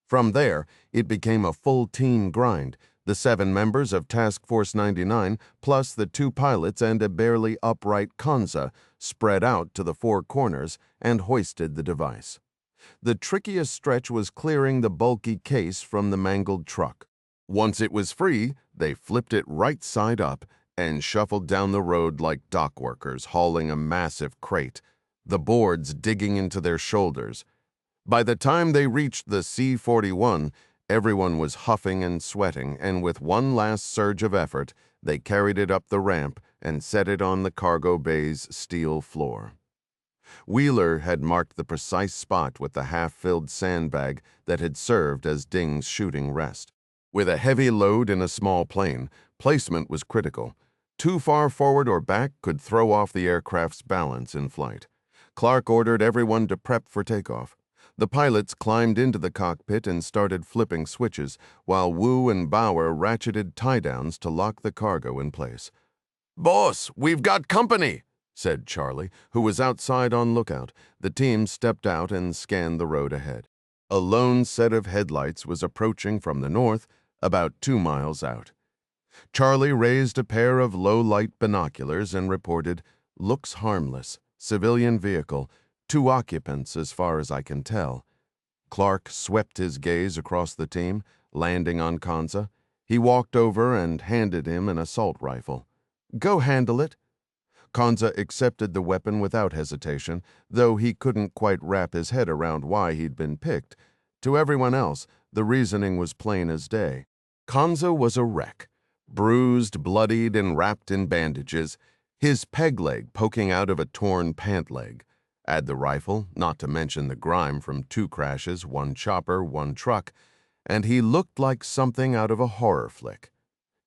From there, it became a full team grind, the 7 members of Task Force 99, plus the 2 pilots and a barely upright Kanza, spread out to the 4 corners and hoisted the device. The trickiest stretch was clearing the bulky case from the mangled truck. Once it was free, they flipped it right side up and shuffled down the road like dock workers hauling a massive crate, the boards digging into their shoulders. By the time they reached the C-41, everyone was huffing and sweating, and with one last surge of effort, they carried it up the ramp and set it on the cargo bay's steel floor. Wheeler had marked the precise spot with the half-filled sandbag that had served as Ding's shooting rest. With a heavy load in a small plane, placement was critical. Too far forward or back could throw off the aircraft's balance in flight. Clark ordered everyone to prep for takeoff. The pilots climbed into the cockpit and started flipping switches, while Wu and Bauer ratcheted tie-downs to lock the cargo in place. "Boss, we've got company," said Charlie, who was outside on lookout. The team stepped out and scanned the road ahead. A lone set of headlights was approaching from the north, about 2 miles out. Charlie raised a pair of low-light binoculars and reported, "Looks harmless. Civilian vehicle. 2 occupants as far as I can tell." Clark swept his gaze across the team, landing on Kanza. He walked over and handed him an assault rifle. "Go handle it." Kanza accepted the weapon without hesitation, though he couldn't quite wrap his head around why he'd been picked. To everyone else, the reasoning was plain as day. Kanza was a wreck, bruised, bloodied, and wrapped in bandages, his peg leg poking out of a torn pant leg. Add the rifle, not to mention the grime from 2 crashes, 1 chopper, 1 truck, and he looked like something out of a horror flick.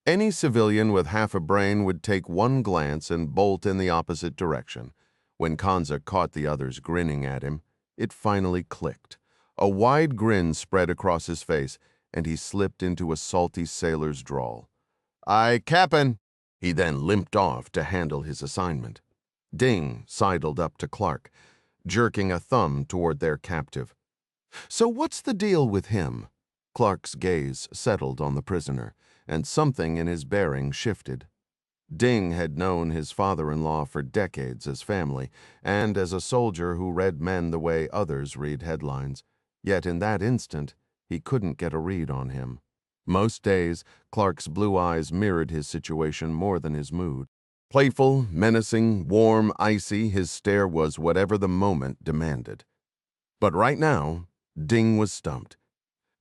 Any civilian with half a brain would take 1 glance and bolt in the opposite direction. When Kanza caught the others grinning at him, it finally clicked. A wide grin spread across his face, and he slipped into a salty sailor's drawl. "Aye, Cap'n." He then limped off to handle his assignment. Ding sidled up to Clark, jerking a thumb toward their captive. "So what's the deal with him?" Clark's gaze settled on the prisoner, and something in his bearing shifted. Ding had known his father-in-law for decades as family, and as a soldier who read men the way others read headlines. Yet in that instant, he couldn't get a read on him. Most days, Clark's blue eyes mirrored his situation more than his mood. Playful, menacing, warm, icy, his stare was whatever the moment demanded. But right now, Ding was stumped.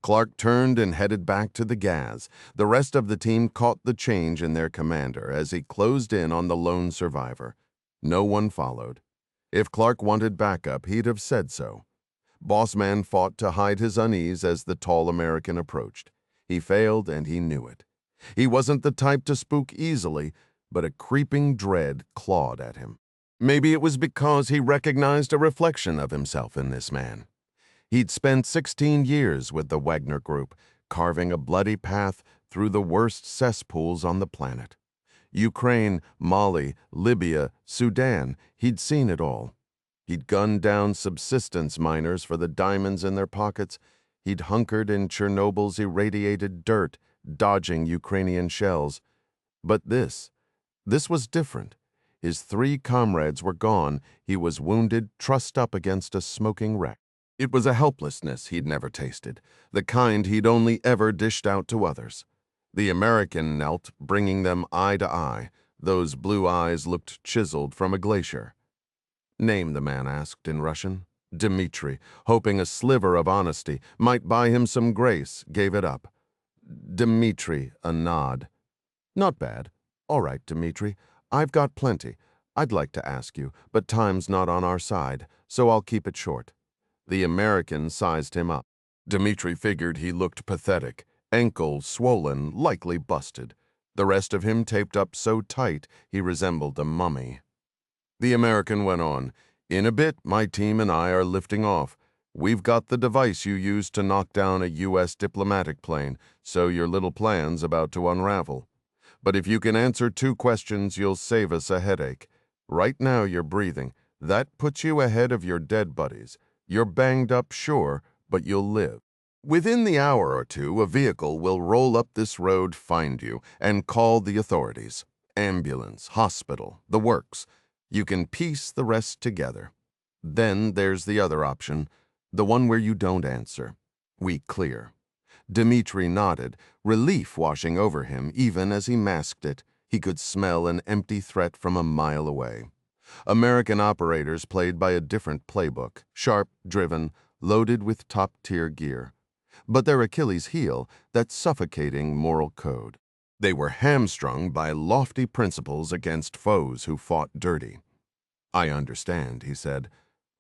Clark turned and headed back to the gas. The rest of the team caught the change in their commander as he closed in on the lone survivor. No one followed. If Clark wanted backup, he'd have said so. Bossman fought to hide his unease as the tall American approached. He failed, and he knew it. He wasn't the type to spook easily, but a creeping dread clawed at him. Maybe it was because he recognized a reflection of himself in this man. He'd spent 16 years with the Wagner Group, carving a bloody path through the worst cesspools on the planet. Ukraine, Mali, Libya, Sudan, he'd seen it all. He'd gunned down subsistence miners for the diamonds in their pockets. He'd hunkered in Chernobyl's irradiated dirt, dodging Ukrainian shells. But this was different. His 3 comrades were gone. He was wounded, trussed up against a smoking wreck. It was a helplessness he'd never tasted, the kind he'd only ever dished out to others. The American knelt, bringing them eye to eye. Those blue eyes looked chiseled from a glacier. "Name," the man asked in Russian. Dmitri, hoping a sliver of honesty might buy him some grace, gave it up. Dmitri, a nod. Not bad. All right, Dmitri. I've got plenty. I'd like to ask you, but time's not on our side, so I'll keep it short. The American sized him up. Dmitri figured he looked pathetic, ankle swollen, likely busted. The rest of him taped up so tight he resembled a mummy. The American went on. In a bit, my team and I are lifting off. We've got the device you used to knock down a U.S. diplomatic plane, so your little plan's about to unravel. But if you can answer 2 questions, you'll save us a headache. Right now you're breathing. That puts you ahead of your dead buddies. You're banged up, sure, but you'll live. Within the hour or 2, a vehicle will roll up this road, find you, and call the authorities. Ambulance, hospital, the works. You can piece the rest together. Then there's the other option, the one where you don't answer. We clear. Dmitri nodded, relief washing over him even as he masked it. He could smell an empty threat from a mile away. American operators played by a different playbook, sharp, driven, loaded with top-tier gear. But their Achilles heel, that suffocating moral code. They were hamstrung by lofty principles against foes who fought dirty. I understand, he said.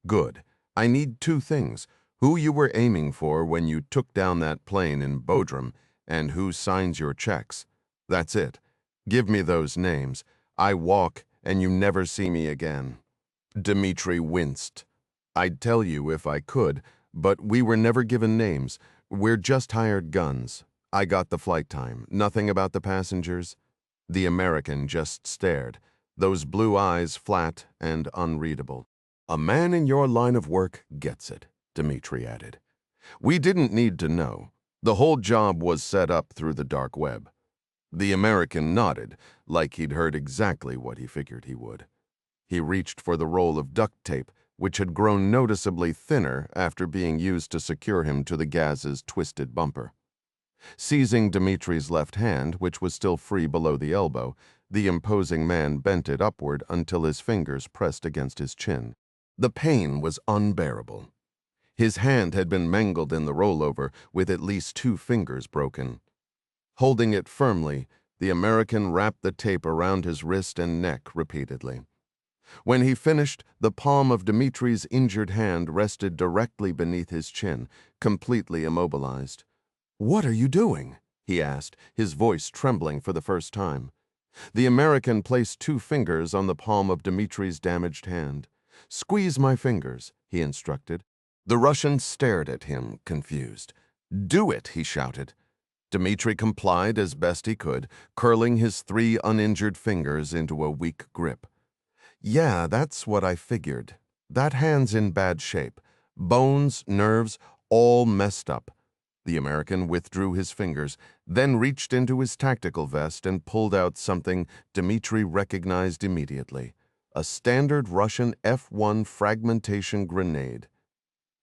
Good. I need 2 things. Who you were aiming for when you took down that plane in Bodrum, and who signs your checks. That's it. Give me those names. I walk, and you never see me again. Dmitri winced. I'd tell you if I could, but we were never given names. We're just hired guns. I got the flight time. Nothing about the passengers? The American just stared, those blue eyes flat and unreadable. A man in your line of work gets it, Dmitri added. We didn't need to know. The whole job was set up through the dark web. The American nodded, like he'd heard exactly what he figured he would. He reached for the roll of duct tape, which had grown noticeably thinner after being used to secure him to the Gaz's twisted bumper. Seizing Dmitri's left hand, which was still free below the elbow, the imposing man bent it upward until his fingers pressed against his chin. The pain was unbearable. His hand had been mangled in the rollover, with at least 2 fingers broken. Holding it firmly, the American wrapped the tape around his wrist and neck repeatedly. When he finished, the palm of Dmitri's injured hand rested directly beneath his chin, completely immobilized. "What are you doing?" he asked, his voice trembling for the first time. The American placed 2 fingers on the palm of Dmitri's damaged hand. "Squeeze my fingers," he instructed. The Russian stared at him, confused. "Do it," he shouted. Dmitri complied as best he could, curling his 3 uninjured fingers into a weak grip. "Yeah, that's what I figured. That hand's in bad shape. Bones, nerves, all messed up." The American withdrew his fingers, then reached into his tactical vest and pulled out something Dmitri recognized immediately. A standard Russian F1 fragmentation grenade.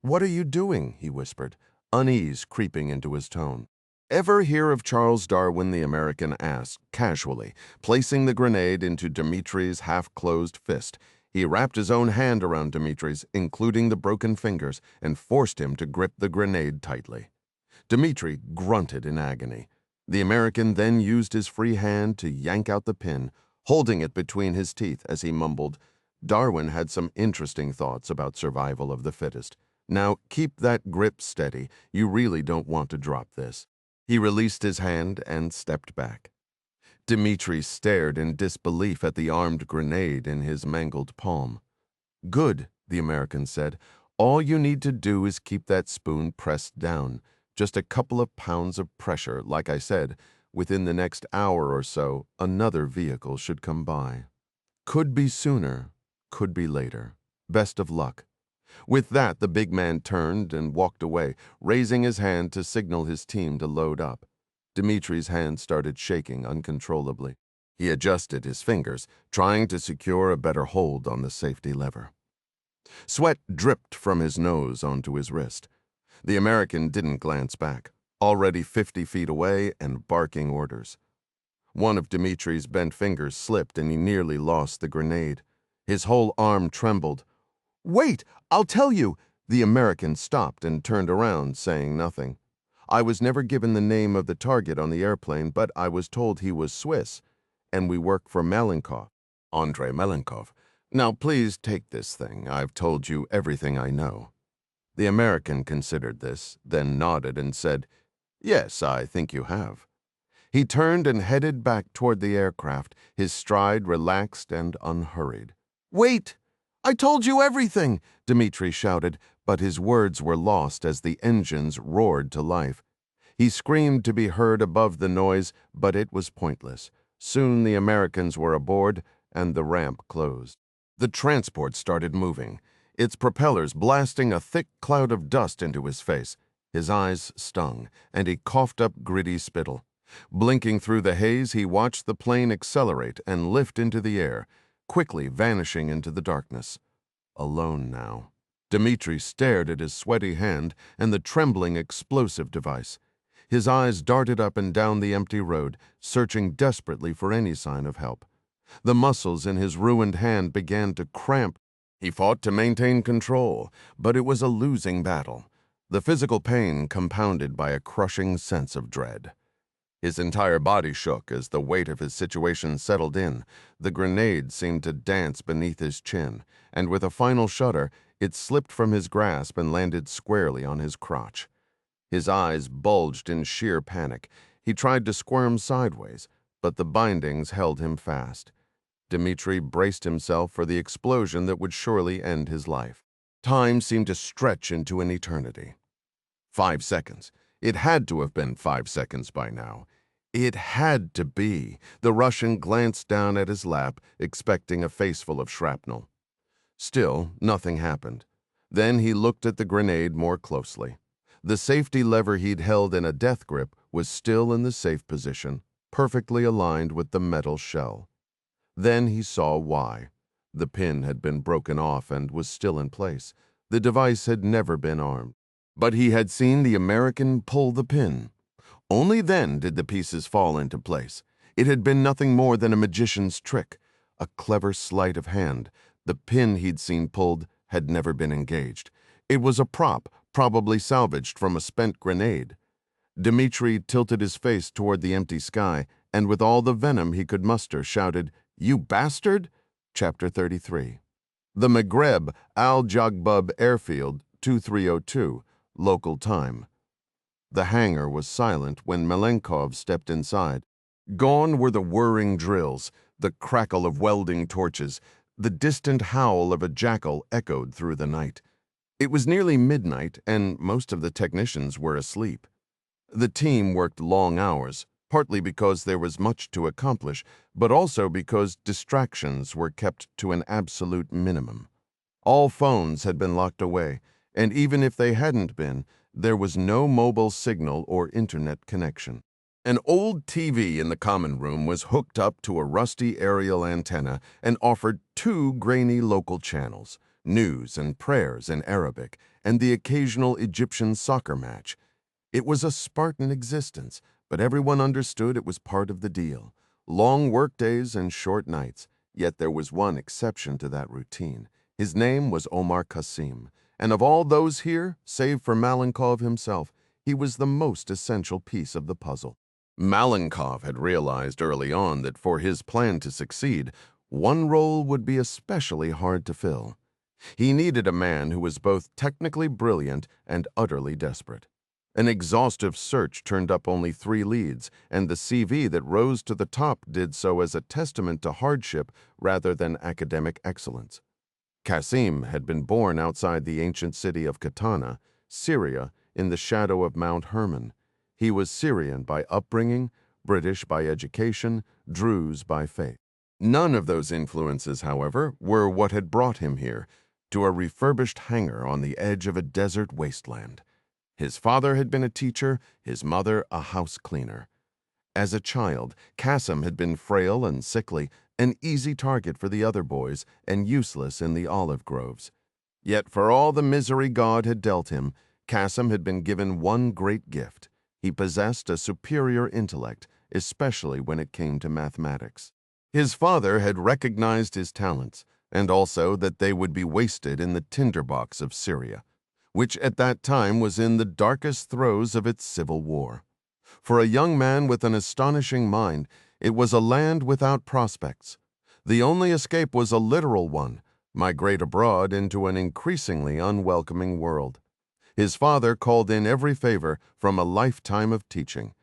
"What are you doing?" he whispered, unease creeping into his tone. "Ever hear of Charles Darwin?" the American asked, casually, placing the grenade into Dmitri's half-closed fist. He wrapped his own hand around Dmitri's, including the broken fingers, and forced him to grip the grenade tightly. Dmitri grunted in agony. The American then used his free hand to yank out the pin, holding it between his teeth as he mumbled, "Darwin had some interesting thoughts about survival of the fittest. Now keep that grip steady. You really don't want to drop this." He released his hand and stepped back. Dmitri stared in disbelief at the armed grenade in his mangled palm. "Good," the American said. "All you need to do is keep that spoon pressed down. Just a couple of pounds of pressure, like I said. Within the next hour or so, another vehicle should come by. Could be sooner, could be later. Best of luck." With that, the big man turned and walked away, raising his hand to signal his team to load up. Dmitri's hand started shaking uncontrollably. He adjusted his fingers, trying to secure a better hold on the safety lever. Sweat dripped from his nose onto his wrist. The American didn't glance back, already 50 feet away and barking orders. One of Dmitri's bent fingers slipped and he nearly lost the grenade. His whole arm trembled. "Wait, I'll tell you!" The American stopped and turned around, saying nothing. I was never given the name of the target on the airplane, but I was told he was Swiss, and we work for Malenkov, Andrei Malenkov. Now please take this thing. I've told you everything I know." The American considered this, then nodded and said, "Yes, I think you have." He turned and headed back toward the aircraft, his stride relaxed and unhurried. "Wait! I told you everything!" Dmitri shouted, but his words were lost as the engines roared to life. He screamed to be heard above the noise, but it was pointless. Soon the Americans were aboard, and the ramp closed. The transport started moving, its propellers blasting a thick cloud of dust into his face. His eyes stung, and he coughed up gritty spittle. Blinking through the haze, he watched the plane accelerate and lift into the air, quickly vanishing into the darkness. Alone now. Dmitri stared at his sweaty hand and the trembling explosive device. His eyes darted up and down the empty road, searching desperately for any sign of help. The muscles in his ruined hand began to cramp. He fought to maintain control, but it was a losing battle, the physical pain compounded by a crushing sense of dread. His entire body shook as the weight of his situation settled in. The grenade seemed to dance beneath his chin, and with a final shudder, it slipped from his grasp and landed squarely on his crotch. His eyes bulged in sheer panic. He tried to squirm sideways, but the bindings held him fast. Dmitri braced himself for the explosion that would surely end his life. Time seemed to stretch into an eternity. 5 seconds. It had to have been 5 seconds by now. It had to be. The Russian glanced down at his lap, expecting a faceful of shrapnel. Still, nothing happened. Then he looked at the grenade more closely. The safety lever he'd held in a death grip was still in the safe position, perfectly aligned with the metal shell. Then he saw why. The pin had been broken off and was still in place. The device had never been armed. But he had seen the American pull the pin. Only then did the pieces fall into place. It had been nothing more than a magician's trick, a clever sleight of hand. The pin he'd seen pulled had never been engaged. It was a prop, probably salvaged from a spent grenade. Dmitri tilted his face toward the empty sky, and with all the venom he could muster, shouted, "You bastard!" Chapter 33. The Maghreb Al-Jagbub Airfield, 2302, local time. The hangar was silent when Malenkov stepped inside. Gone were the whirring drills, the crackle of welding torches. The distant howl of a jackal echoed through the night. It was nearly midnight, and most of the technicians were asleep. The team worked long hours, partly because there was much to accomplish, but also because distractions were kept to an absolute minimum. All phones had been locked away, and even if they hadn't been, there was no mobile signal or internet connection. An old TV in the common room was hooked up to a rusty aerial antenna and offered 2 grainy local channels, news and prayers in Arabic, and the occasional Egyptian soccer match. It was a Spartan existence, but everyone understood it was part of the deal. Long workdays and short nights, yet there was one exception to that routine. His name was Omar Qasim, and of all those here, save for Malenkov himself, he was the most essential piece of the puzzle. Malenkov had realized early on that for his plan to succeed, one role would be especially hard to fill. He needed a man who was both technically brilliant and utterly desperate. An exhaustive search turned up only 3 leads, and the CV that rose to the top did so as a testament to hardship rather than academic excellence. Qasim had been born outside the ancient city of Katana, Syria, in the shadow of Mount Hermon. He was Syrian by upbringing, British by education, Druze by faith. None of those influences, however, were what had brought him here, to a refurbished hangar on the edge of a desert wasteland. His father had been a teacher, his mother a house cleaner. As a child, Qasim had been frail and sickly, an easy target for the other boys, and useless in the olive groves. Yet for all the misery God had dealt him, Qasim had been given one great gift. He possessed a superior intellect, especially when it came to mathematics. His father had recognized his talents, and also that they would be wasted in the tinderbox of Syria. which at that time was in the darkest throes of its civil war. For a young man with an astonishing mind, it was a land without prospects. The only escape was a literal one: migrate abroad into an increasingly unwelcoming world. His father called in every favor from a lifetime of teaching,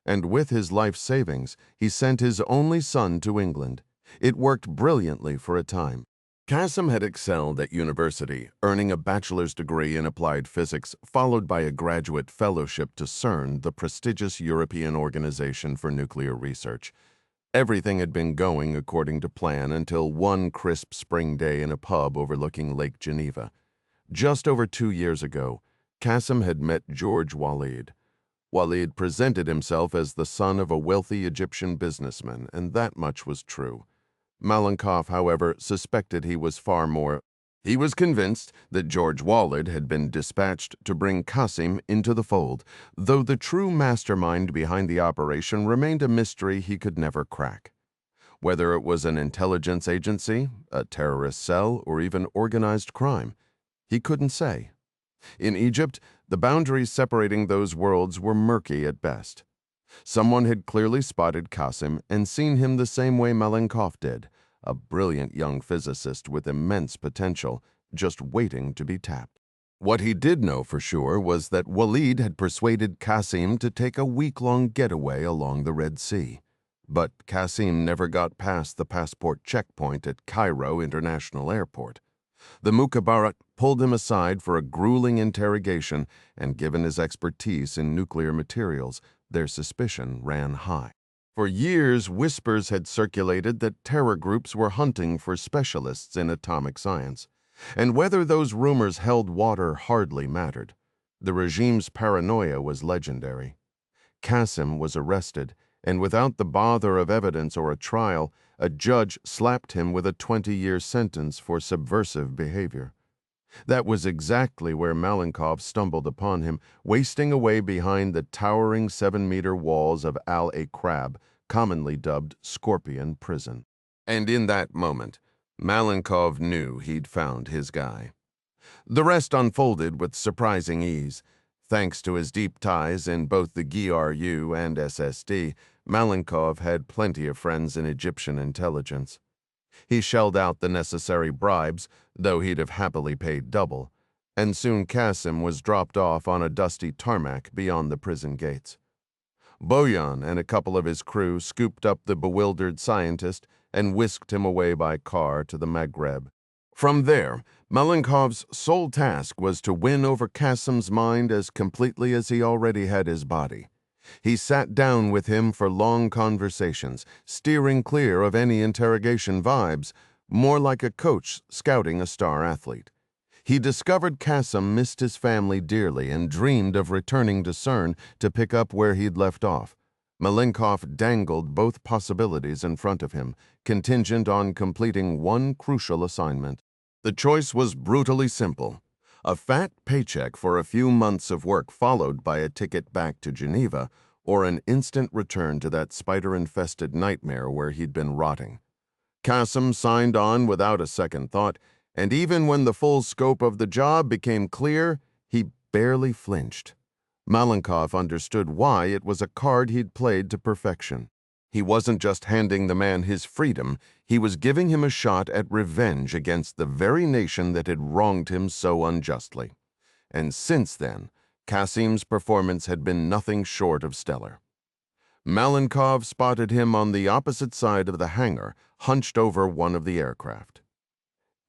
and with his life savings, he sent his only son to England. It worked brilliantly for a time. Kasim had excelled at university, earning a bachelor's degree in applied physics, followed by a graduate fellowship to CERN, the prestigious European Organization for Nuclear Research. Everything had been going according to plan until one crisp spring day in a pub overlooking Lake Geneva. Just over 2 years ago, Kasim had met George Walid. Walid presented himself as the son of a wealthy Egyptian businessman, and that much was true. Malenkov, however, suspected he was far more. He was convinced that George Walid had been dispatched to bring Kasim into the fold, though the true mastermind behind the operation remained a mystery he could never crack. Whether it was an intelligence agency, a terrorist cell, or even organized crime, he couldn't say. In Egypt, the boundaries separating those worlds were murky at best. Someone had clearly spotted Kasim and seen him the same way Malenkov did, a brilliant young physicist with immense potential, just waiting to be tapped. What he did know for sure was that Walid had persuaded Kasim to take a week-long getaway along the Red Sea. But Kasim never got past the passport checkpoint at Cairo International Airport. The Mukhabarat pulled him aside for a grueling interrogation, and given his expertise in nuclear materials, their suspicion ran high. For years, whispers had circulated that terror groups were hunting for specialists in atomic science, and whether those rumors held water hardly mattered. The regime's paranoia was legendary. Kasim was arrested, and without the bother of evidence or a trial, a judge slapped him with a 20-year sentence for subversive behavior. That was exactly where Malenkov stumbled upon him, wasting away behind the towering 7-meter walls of Al-Akrab, commonly dubbed Scorpion Prison. And in that moment, Malenkov knew he'd found his guy. The rest unfolded with surprising ease. Thanks to his deep ties in both the GRU and SSD, Malenkov had plenty of friends in Egyptian intelligence. He shelled out the necessary bribes, though he'd have happily paid double, and soon Kasim was dropped off on a dusty tarmac beyond the prison gates. Boyan and a couple of his crew scooped up the bewildered scientist and whisked him away by car to the Maghreb. From there, Malenkov's sole task was to win over Kasim's mind as completely as he already had his body. He sat down with him for long conversations, steering clear of any interrogation vibes, more like a coach scouting a star athlete. He discovered Kasim missed his family dearly and dreamed of returning to CERN to pick up where he'd left off. Malenkov dangled both possibilities in front of him, contingent on completing one crucial assignment. The choice was brutally simple: a fat paycheck for a few months of work followed by a ticket back to Geneva, or an instant return to that spider-infested nightmare where he'd been rotting. Kasim signed on without a second thought, and even when the full scope of the job became clear, he barely flinched. Malenkov understood why. It was a card he'd played to perfection. He wasn't just handing the man his freedom, he was giving him a shot at revenge against the very nation that had wronged him so unjustly. And since then, Kasim's performance had been nothing short of stellar. Malenkov spotted him on the opposite side of the hangar, hunched over one of the aircraft.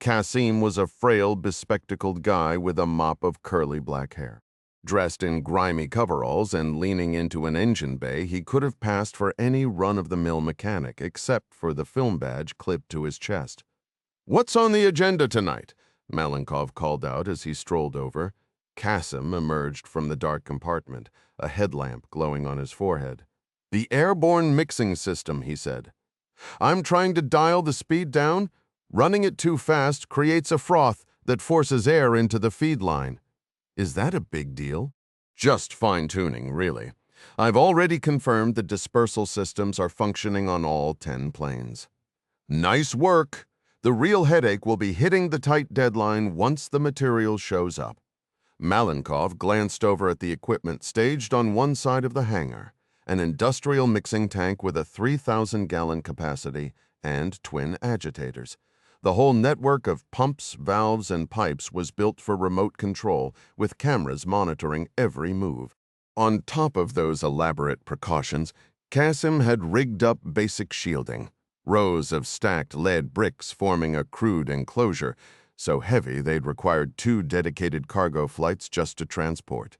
Kasim was a frail, bespectacled guy with a mop of curly black hair. Dressed in grimy coveralls and leaning into an engine bay, he could have passed for any run-of-the-mill mechanic except for the film badge clipped to his chest. "What's on the agenda tonight?" Malenkov called out as he strolled over. Kasim emerged from the dark compartment, a headlamp glowing on his forehead. "The airborne mixing system," he said. "I'm trying to dial the speed down. Running it too fast creates a froth that forces air into the feed line." "Is that a big deal?" "Just fine-tuning, really. I've already confirmed the dispersal systems are functioning on all 10 planes." "Nice work. The real headache will be hitting the tight deadline once the material shows up." Malenkov glanced over at the equipment staged on one side of the hangar, an industrial mixing tank with a 3,000-gallon capacity and twin agitators. The whole network of pumps, valves, and pipes was built for remote control, with cameras monitoring every move. On top of those elaborate precautions, Kasim had rigged up basic shielding, rows of stacked lead bricks forming a crude enclosure, so heavy they'd required 2 dedicated cargo flights just to transport.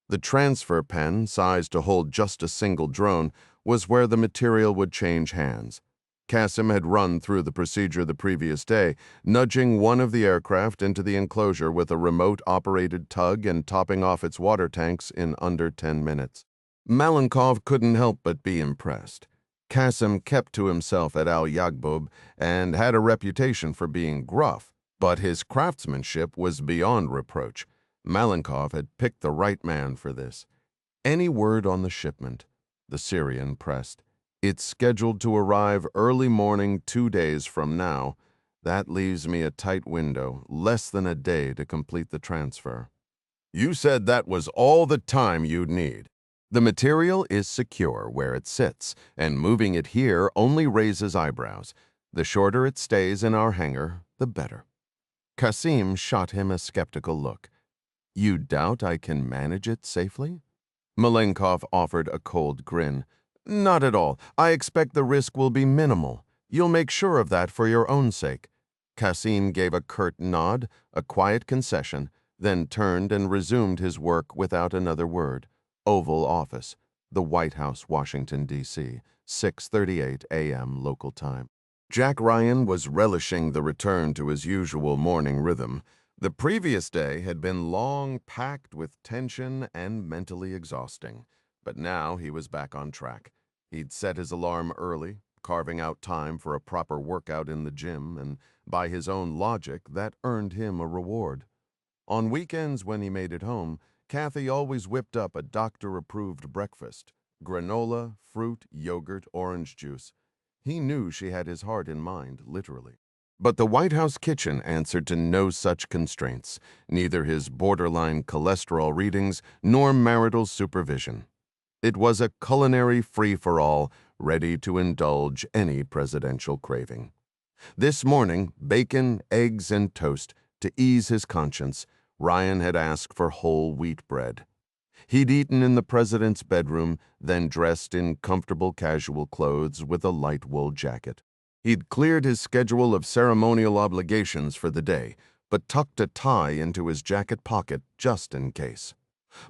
The transfer pen, sized to hold just a single drone, was where the material would change hands. Kasim had run through the procedure the previous day, nudging one of the aircraft into the enclosure with a remote-operated tug and topping off its water tanks in under 10 minutes. Malenkov couldn't help but be impressed. Kasim kept to himself at Al Yagbub and had a reputation for being gruff, but his craftsmanship was beyond reproach. Malenkov had picked the right man for this. Any word on the shipment? The Syrian pressed. It's scheduled to arrive early morning 2 days from now. That leaves me a tight window, less than a day to complete the transfer. You said that was all the time you'd need. The material is secure where it sits, and moving it here only raises eyebrows. The shorter it stays in our hangar, the better. Kasim shot him a skeptical look. You doubt I can manage it safely? Malenkov offered a cold grin. Not at all. I expect the risk will be minimal. You'll make sure of that for your own sake. Kasim gave a curt nod, a quiet concession, then turned and resumed his work without another word. Oval Office, the White House, Washington, D.C., 6:38 a.m. local time. Jack Ryan was relishing the return to his usual morning rhythm. The previous day had been long, packed with tension and mentally exhausting. But now he was back on track. He'd set his alarm early, carving out time for a proper workout in the gym, and by his own logic, that earned him a reward. On weekends when he made it home, Kathy always whipped up a doctor-approved breakfast: granola, fruit, yogurt, orange juice. He knew she had his heart in mind, literally. But the White House kitchen answered to no such constraints, neither his borderline cholesterol readings nor marital supervision. It was a culinary free-for-all, ready to indulge any presidential craving. This morning, bacon, eggs, and toast. To ease his conscience, Ryan had asked for whole wheat bread. He'd eaten in the president's bedroom, then dressed in comfortable casual clothes with a light wool jacket. He'd cleared his schedule of ceremonial obligations for the day, but tucked a tie into his jacket pocket just in case.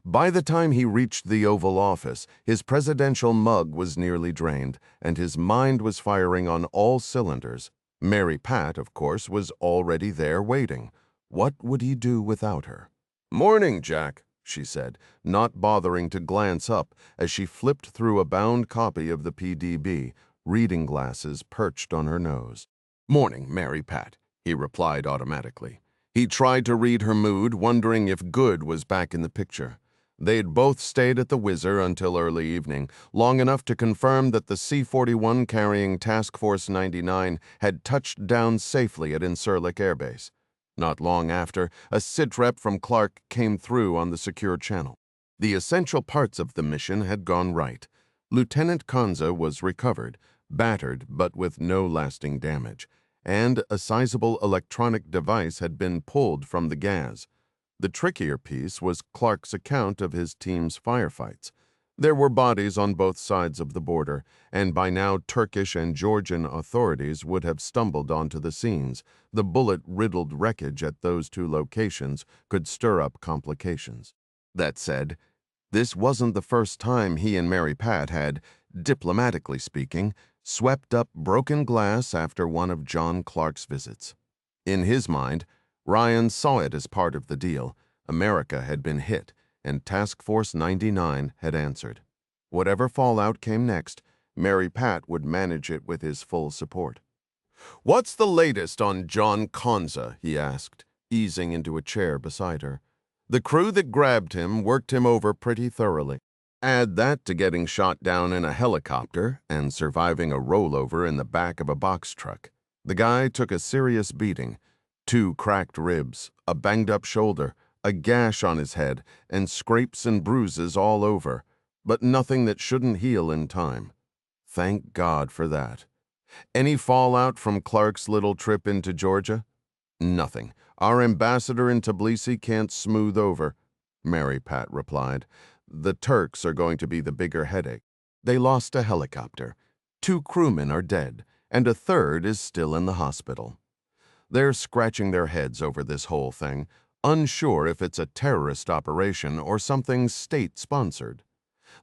By the time he reached the Oval Office, his presidential mug was nearly drained, and his mind was firing on all cylinders. Mary Pat, of course, was already there waiting. What would he do without her? "Morning, Jack," she said, not bothering to glance up as she flipped through a bound copy of the PDB, reading glasses perched on her nose. "Morning, Mary Pat," he replied automatically. He tried to read her mood, wondering if good was back in the picture. They'd both stayed at the Whizzer until early evening, long enough to confirm that the C-41 carrying Task Force 99 had touched down safely at Incirlik Air Base. Not long after, a sitrep from Clark came through on the secure channel. The essential parts of the mission had gone right. Lieutenant Kanza was recovered, battered but with no lasting damage, and a sizable electronic device had been pulled from the gas. The trickier piece was Clark's account of his team's firefights. There were bodies on both sides of the border, and by now Turkish and Georgian authorities would have stumbled onto the scenes. The bullet-riddled wreckage at those two locations could stir up complications. That said, this wasn't the first time he and Mary Pat had, diplomatically speaking, swept up broken glass after one of John Clark's visits. In his mind, Ryan saw it as part of the deal. America had been hit, and Task Force 99 had answered. Whatever fallout came next, Mary Pat would manage it with his full support. "What's the latest on John Kanza?" he asked, easing into a chair beside her. The crew that grabbed him worked him over pretty thoroughly. Add that to getting shot down in a helicopter and surviving a rollover in the back of a box truck. The guy took a serious beating: 2 cracked ribs, a banged-up shoulder, a gash on his head, and scrapes and bruises all over, but nothing that shouldn't heal in time. Thank God for that. Any fallout from Clark's little trip into Georgia? Nothing. Our ambassador in Tbilisi can't smooth over, Mary Pat replied. The Turks are going to be the bigger headache. They lost a helicopter. 2 crewmen are dead, and a third is still in the hospital. They're scratching their heads over this whole thing, unsure if it's a terrorist operation or something state-sponsored.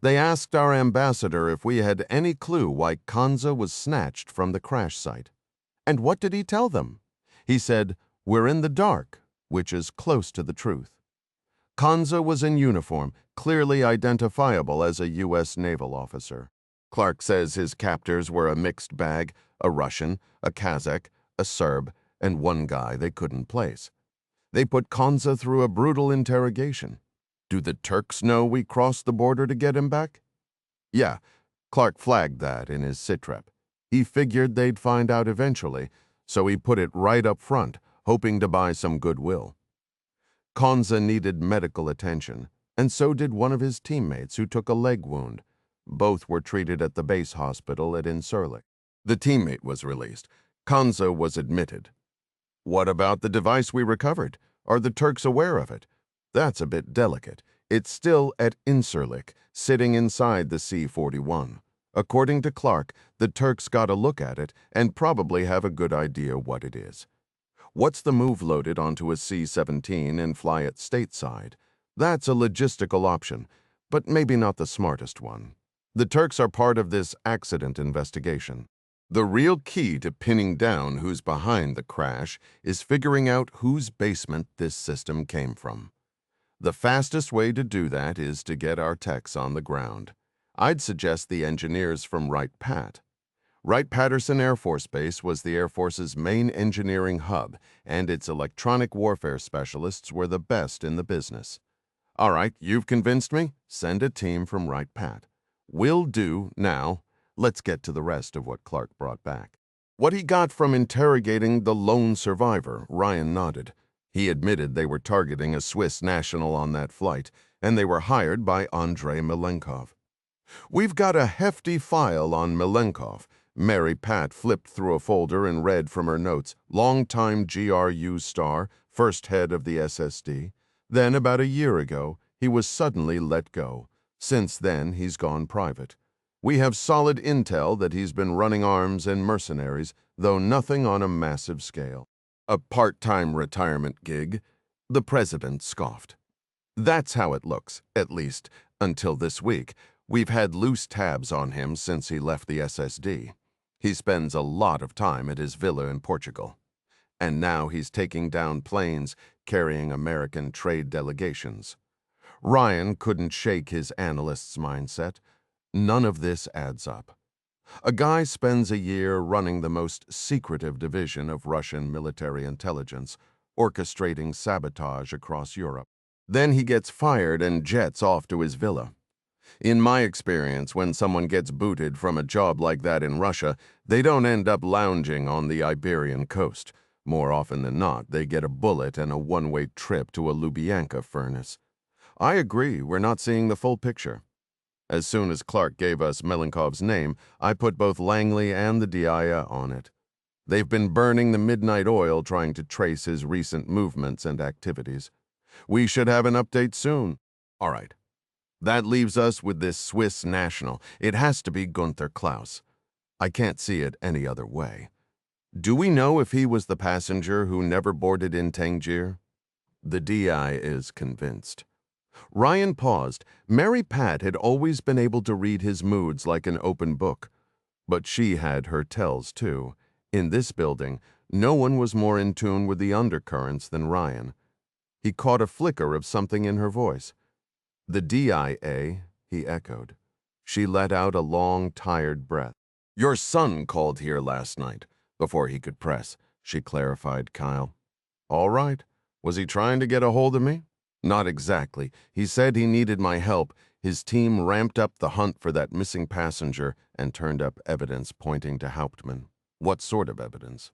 They asked our ambassador if we had any clue why Kanza was snatched from the crash site. And what did he tell them? He said, "We're in the dark," which is close to the truth. Kanza was in uniform, clearly identifiable as a U.S. naval officer. Clark says his captors were a mixed bag, a Russian, a Kazakh, a Serb, and one guy they couldn't place. They put Kanza through a brutal interrogation. Do the Turks know we crossed the border to get him back? Yeah, Clark flagged that in his sitrep. He figured they'd find out eventually, so he put it right up front, hoping to buy some goodwill. Kanza needed medical attention, and so did one of his teammates who took a leg wound. Both were treated at the base hospital at Incirlik. The teammate was released. Kanza was admitted. What about the device we recovered? Are the Turks aware of it? That's a bit delicate. It's still at Incirlik, sitting inside the C-41. According to Clark, the Turks got a look at it and probably have a good idea what it is. What's the move loaded onto a C-17 and fly it stateside? That's a logistical option, but maybe not the smartest one. The Turks are part of this accident investigation. The real key to pinning down who's behind the crash is figuring out whose basement this system came from. The fastest way to do that is to get our techs on the ground. I'd suggest the engineers from Wright-Patt. Wright-Patterson Air Force Base was the Air Force's main engineering hub, and its electronic warfare specialists were the best in the business. All right, you've convinced me. Send a team from Wright-Patt. Will do now. Let's get to the rest of what Clark brought back. What he got from interrogating the lone survivor, Ryan nodded. He admitted they were targeting a Swiss national on that flight, and they were hired by Andrei Milenkov. We've got a hefty file on Milenkov. Mary Pat flipped through a folder and read from her notes, longtime GRU star, first head of the SSD. Then, about a year ago, he was suddenly let go. Since then, he's gone private. We have solid intel that he's been running arms and mercenaries, though nothing on a massive scale. A part-time retirement gig, the president scoffed. That's how it looks, at least, until this week. We've had loose tabs on him since he left the SSD. He spends a lot of time at his villa in Portugal. And now he's taking down planes carrying American trade delegations. Ryan couldn't shake his analyst's mindset. None of this adds up. A guy spends a year running the most secretive division of Russian military intelligence, orchestrating sabotage across Europe. Then he gets fired and jets off to his villa. In my experience, when someone gets booted from a job like that in Russia, they don't end up lounging on the Iberian coast. More often than not, they get a bullet and a one-way trip to a Lubyanka furnace. I agree, we're not seeing the full picture. As soon as Clark gave us Milenkov's name, I put both Langley and the DIA on it. They've been burning the midnight oil trying to trace his recent movements and activities. We should have an update soon. All right. That leaves us with this Swiss national. It has to be Gunther Klaus. I can't see it any other way. Do we know if he was the passenger who never boarded in Tangier? The DI is convinced. Ryan paused. Mary Pat had always been able to read his moods like an open book. But she had her tells, too. In this building, no one was more in tune with the undercurrents than Ryan. He caught a flicker of something in her voice. The DIA, he echoed. She let out a long, tired breath. Your son called here last night. Before he could press, she clarified Kyle. All right. Was he trying to get a hold of me? Not exactly. He said he needed my help. His team ramped up the hunt for that missing passenger and turned up evidence pointing to Hauptmann. What sort of evidence?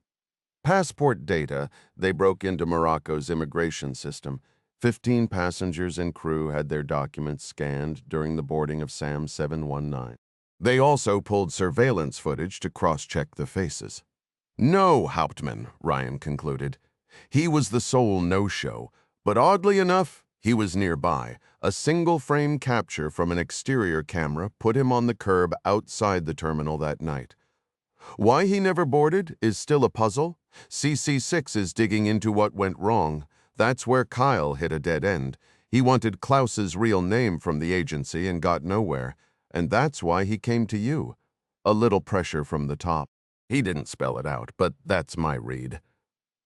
Passport data. They broke into Morocco's immigration system. 15 passengers and crew had their documents scanned during the boarding of SAM 719. They also pulled surveillance footage to cross-check the faces. No Hauptmann, Ryan concluded. He was the sole no-show, but oddly enough, he was nearby. A single-frame capture from an exterior camera put him on the curb outside the terminal that night. Why he never boarded is still a puzzle. CC6 is digging into what went wrong. That's where Kyle hit a dead end. He wanted Klaus's real name from the agency and got nowhere. And that's why he came to you. A little pressure from the top. He didn't spell it out, but that's my read.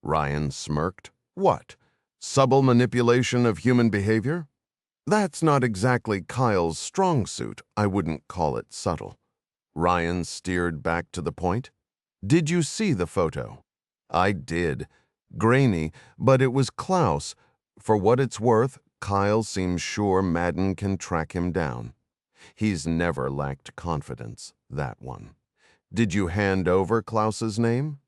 Ryan smirked. What? Subtle manipulation of human behavior? That's not exactly Kyle's strong suit. I wouldn't call it subtle. Ryan steered back to the point. Did you see the photo? I did. Grainy, but it was Klaus. For what it's worth, Kyle seems sure Madden can track him down. He's never lacked confidence, that one. Did you hand over Klaus's name?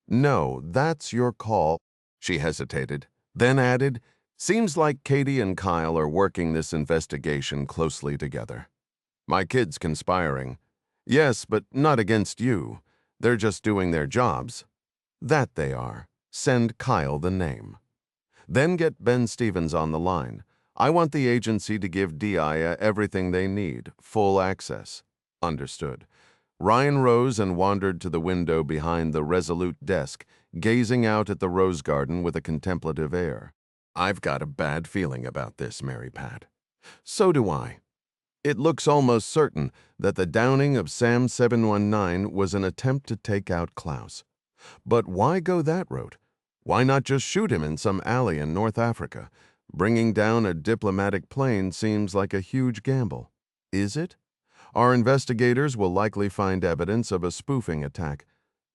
No, that's your call. She hesitated, then added, seems like Katie and Kyle are working this investigation closely together. My kid's conspiring. Yes, but not against you. They're just doing their jobs. That they are. Send Kyle the name. Then get Ben Stevens on the line. I want the agency to give DIA everything they need, full access. Understood. Ryan rose and wandered to the window behind the resolute desk, gazing out at the rose garden with a contemplative air. I've got a bad feeling about this, Mary Pat. So do I. It looks almost certain that the downing of SAM 719 was an attempt to take out Klaus. But why go that route? Why not just shoot him in some alley in North Africa? Bringing down a diplomatic plane seems like a huge gamble. Is it? Our investigators will likely find evidence of a spoofing attack.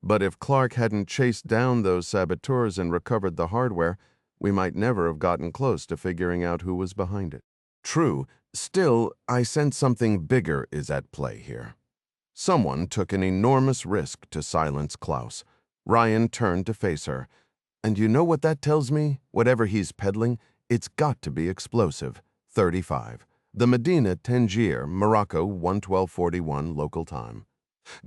But if Clark hadn't chased down those saboteurs and recovered the hardware, we might never have gotten close to figuring out who was behind it. True, still, I sense something bigger is at play here. Someone took an enormous risk to silence Klaus. Ryan turned to face her. And you know what that tells me? Whatever he's peddling, it's got to be explosive. 35. The Medina, Tangier, Morocco, 1:12:41 local time.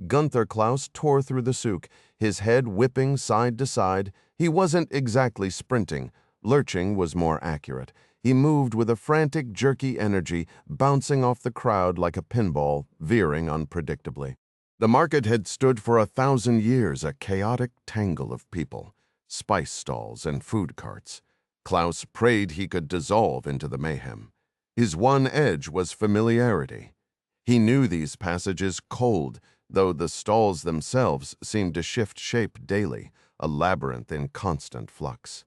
Gunther Klaus tore through the souk, his head whipping side to side. He wasn't exactly sprinting. Lurching was more accurate. He moved with a frantic, jerky energy, bouncing off the crowd like a pinball, veering unpredictably. The market had stood for 1,000 years, a chaotic tangle of people, spice stalls and food carts. Klaus prayed he could dissolve into the mayhem. His one edge was familiarity. He knew these passages cold, though the stalls themselves seemed to shift shape daily, a labyrinth in constant flux.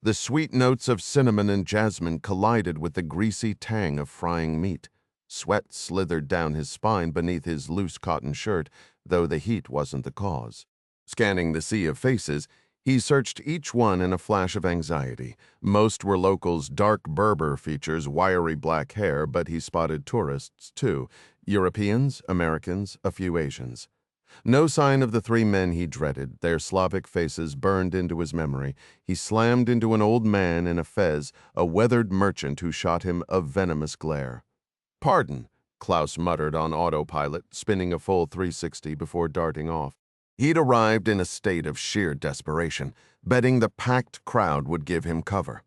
The sweet notes of cinnamon and jasmine collided with the greasy tang of frying meat. Sweat slithered down his spine beneath his loose cotton shirt, though the heat wasn't the cause. Scanning the sea of faces, he searched each one in a flash of anxiety. Most were locals' dark Berber features, wiry black hair, but he spotted tourists, too. Europeans, Americans, a few Asians. No sign of the three men he dreaded. Their Slavic faces burned into his memory. He slammed into an old man in a fez, a weathered merchant who shot him a venomous glare. "Pardon," Klaus muttered on autopilot, spinning a full 360 before darting off. He'd arrived in a state of sheer desperation, betting the packed crowd would give him cover.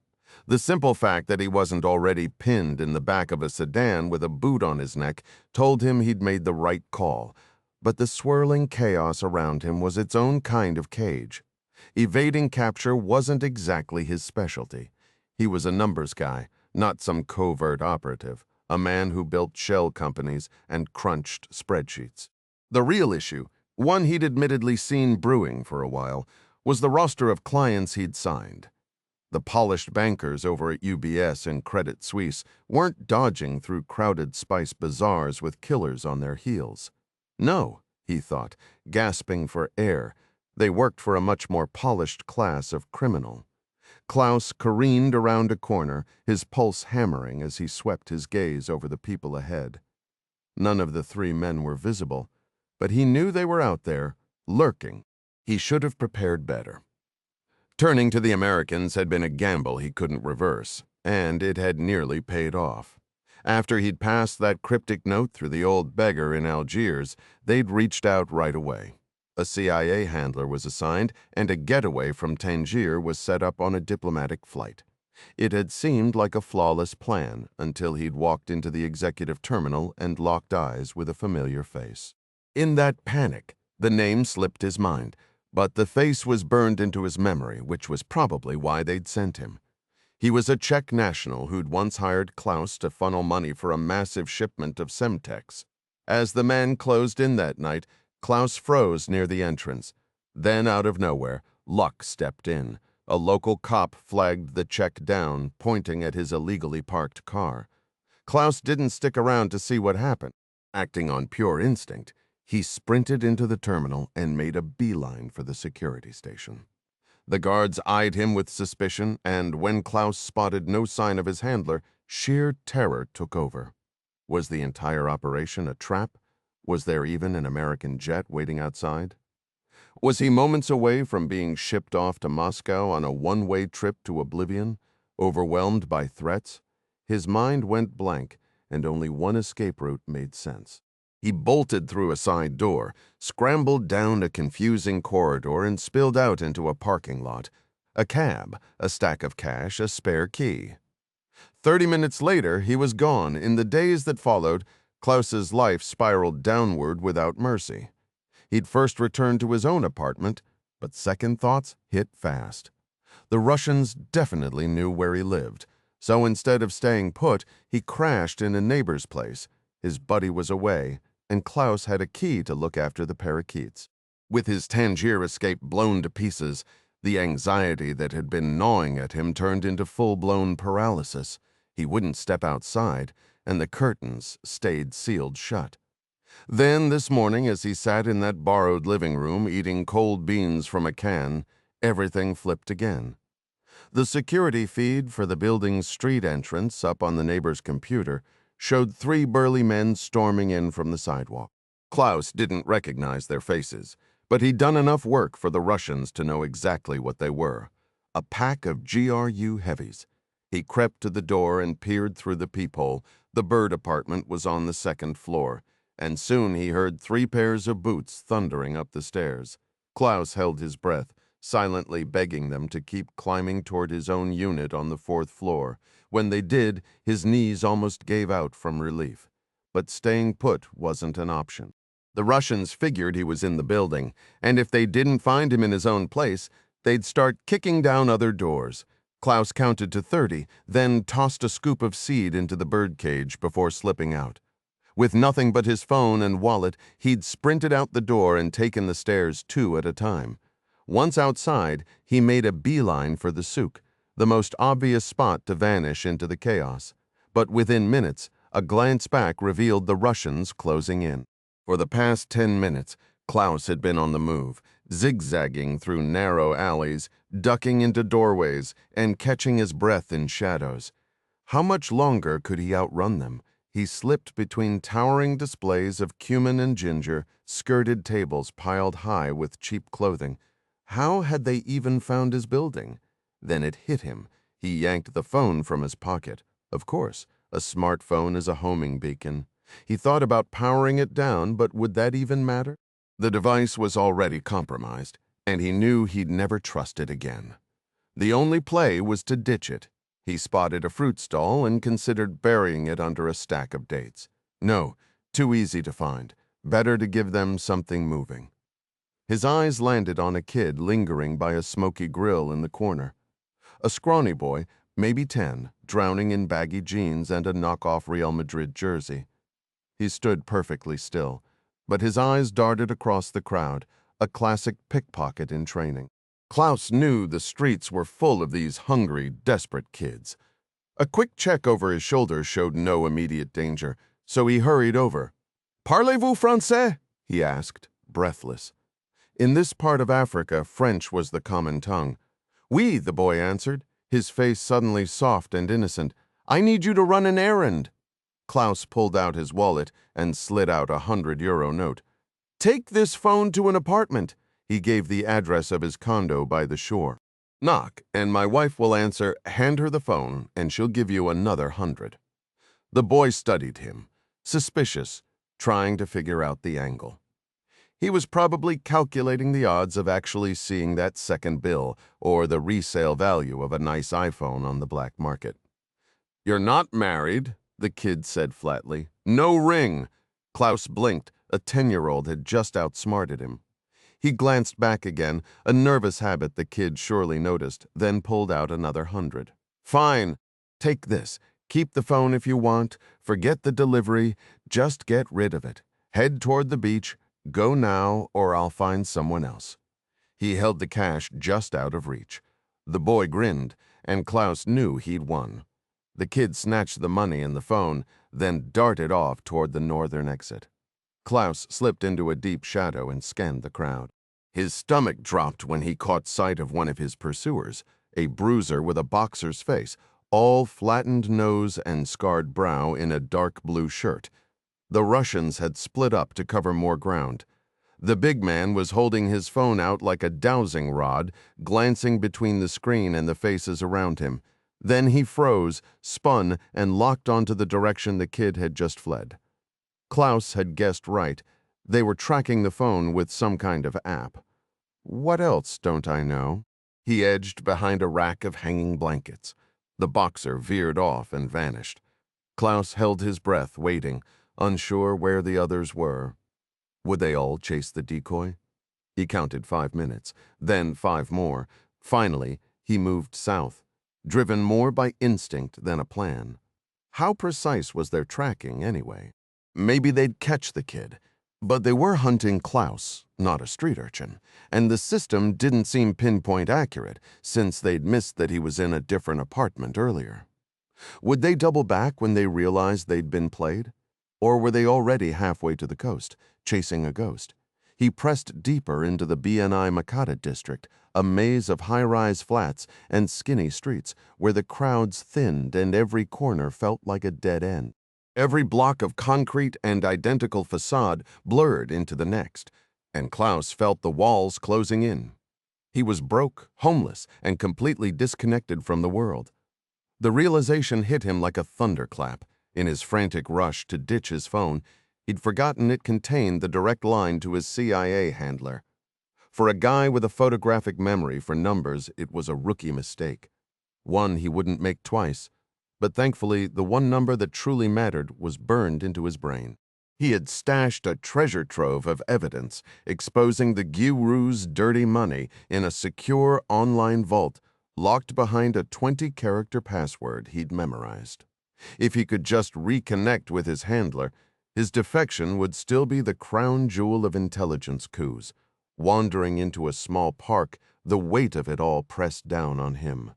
The simple fact that he wasn't already pinned in the back of a sedan with a boot on his neck told him he'd made the right call. But the swirling chaos around him was its own kind of cage. Evading capture wasn't exactly his specialty. He was a numbers guy, not some covert operative, a man who built shell companies and crunched spreadsheets. The real issue, one he'd admittedly seen brewing for a while, was the roster of clients he'd signed. The polished bankers over at UBS and Credit Suisse weren't dodging through crowded spice bazaars with killers on their heels. No, he thought, gasping for air. They worked for a much more polished class of criminal. Klaus careened around a corner, his pulse hammering as he swept his gaze over the people ahead. None of the three men were visible, but he knew they were out there, lurking. He should have prepared better. Turning to the Americans had been a gamble he couldn't reverse, and it had nearly paid off. After he'd passed that cryptic note through the old beggar in Algiers, they'd reached out right away. A CIA handler was assigned, and a getaway from Tangier was set up on a diplomatic flight. It had seemed like a flawless plan until he'd walked into the executive terminal and locked eyes with a familiar face. In that panic, the name slipped his mind, but the face was burned into his memory, which was probably why they'd sent him. He was a Czech national who'd once hired Klaus to funnel money for a massive shipment of Semtex. As the man closed in that night, Klaus froze near the entrance. Then, out of nowhere, luck stepped in. A local cop flagged the Czech down, pointing at his illegally parked car. Klaus didn't stick around to see what happened. Acting on pure instinct, he sprinted into the terminal and made a beeline for the security station. The guards eyed him with suspicion, and when Klaus spotted no sign of his handler, sheer terror took over. Was the entire operation a trap? Was there even an American jet waiting outside? Was he moments away from being shipped off to Moscow on a one-way trip to oblivion, overwhelmed by threats? His mind went blank, and only one escape route made sense. He bolted through a side door, scrambled down a confusing corridor, and spilled out into a parking lot. A cab, a stack of cash, a spare key. 30 minutes later, he was gone. In the days that followed, Klaus's life spiraled downward without mercy. He'd first returned to his own apartment, but second thoughts hit fast. The Russians definitely knew where he lived, so instead of staying put, he crashed in a neighbor's place. His buddy was away, and Klaus had a key to look after the parakeets. With his Tangier escape blown to pieces, the anxiety that had been gnawing at him turned into full-blown paralysis. He wouldn't step outside, and the curtains stayed sealed shut. Then, this morning, as he sat in that borrowed living room eating cold beans from a can, everything flipped again. The security feed for the building's street entrance up on the neighbor's computer showed 3 burly men storming in from the sidewalk. Klaus didn't recognize their faces, but he'd done enough work for the Russians to know exactly what they were. A pack of GRU heavies. He crept to the door and peered through the peephole. The bird apartment was on the 2nd floor, and soon he heard 3 pairs of boots thundering up the stairs. Klaus held his breath, silently begging them to keep climbing toward his own unit on the 4th floor. When they did, his knees almost gave out from relief. But staying put wasn't an option. The Russians figured he was in the building, and if they didn't find him in his own place, they'd start kicking down other doors. Klaus counted to 30, then tossed a scoop of seed into the birdcage before slipping out. With nothing but his phone and wallet, he'd sprinted out the door and taken the stairs 2 at a time. Once outside, he made a beeline for the souk, the most obvious spot to vanish into the chaos. But within minutes, a glance back revealed the Russians closing in. For the past 10 minutes, Klaus had been on the move, zigzagging through narrow alleys, ducking into doorways, and catching his breath in shadows. How much longer could he outrun them? He slipped between towering displays of cumin and ginger, skirted tables piled high with cheap clothing. How had they even found his building? Then it hit him. He yanked the phone from his pocket. Of course, a smartphone is a homing beacon. He thought about powering it down, but would that even matter? The device was already compromised, and he knew he'd never trust it again. The only play was to ditch it. He spotted a fruit stall and considered burying it under a stack of dates. No, too easy to find. Better to give them something moving. His eyes landed on a kid lingering by a smoky grill in the corner. A scrawny boy, maybe 10, drowning in baggy jeans and a knockoff Real Madrid jersey. He stood perfectly still, but his eyes darted across the crowd, a classic pickpocket in training. Klaus knew the streets were full of these hungry, desperate kids. A quick check over his shoulder showed no immediate danger, so he hurried over. "Parlez-vous français?" he asked, breathless. In this part of Africa, French was the common tongue. "Oui," the boy answered, his face suddenly soft and innocent. "I need you to run an errand." Klaus pulled out his wallet and slid out a €100 note. "Take this phone to an apartment." He gave the address of his condo by the shore. Knock, and my wife will answer. Hand her the phone, and she'll give you another 100. The boy studied him, suspicious, trying to figure out the angle. He was probably calculating the odds of actually seeing that second bill or the resale value of a nice iPhone on the black market. "You're not married," the kid said flatly. "No ring." Klaus blinked. A 10-year-old had just outsmarted him. He glanced back again, a nervous habit the kid surely noticed, then pulled out another 100. "Fine. Take this. Keep the phone if you want. Forget the delivery. Just get rid of it. Head toward the beach. Go now, or I'll find someone else." He held the cash just out of reach. The boy grinned, and Klaus knew he'd won. The kid snatched the money and the phone, then darted off toward the northern exit. Klaus slipped into a deep shadow and scanned the crowd. His stomach dropped when he caught sight of one of his pursuers, a bruiser with a boxer's face, all flattened nose and scarred brow in a dark blue shirt. The Russians had split up to cover more ground. The big man was holding his phone out like a dowsing rod, glancing between the screen and the faces around him. Then he froze, spun, and locked onto the direction the kid had just fled. Klaus had guessed right. They were tracking the phone with some kind of app. What else don't I know? He edged behind a rack of hanging blankets. The boxer veered off and vanished. Klaus held his breath, waiting, unsure where the others were. Would they all chase the decoy? He counted 5 minutes, then 5 more. Finally, he moved south, driven more by instinct than a plan. How precise was their tracking, anyway? Maybe they'd catch the kid, but they were hunting Klaus, not a street urchin, and the system didn't seem pinpoint accurate since they'd missed that he was in a different apartment earlier. Would they double back when they realized they'd been played? Or were they already halfway to the coast, chasing a ghost? He pressed deeper into the BNI Makata district, a maze of high-rise flats and skinny streets where the crowds thinned and every corner felt like a dead end. Every block of concrete and identical facade blurred into the next, and Klaus felt the walls closing in. He was broke, homeless, and completely disconnected from the world. The realization hit him like a thunderclap. In his frantic rush to ditch his phone, he'd forgotten it contained the direct line to his CIA handler. For a guy with a photographic memory for numbers, it was a rookie mistake. One he wouldn't make twice, but thankfully the one number that truly mattered was burned into his brain. He had stashed a treasure trove of evidence exposing the guru's dirty money in a secure online vault locked behind a 20-character password he'd memorized. If he could just reconnect with his handler, his defection would still be the crown jewel of intelligence coups. Wandering into a small park, the weight of it all pressed down on him.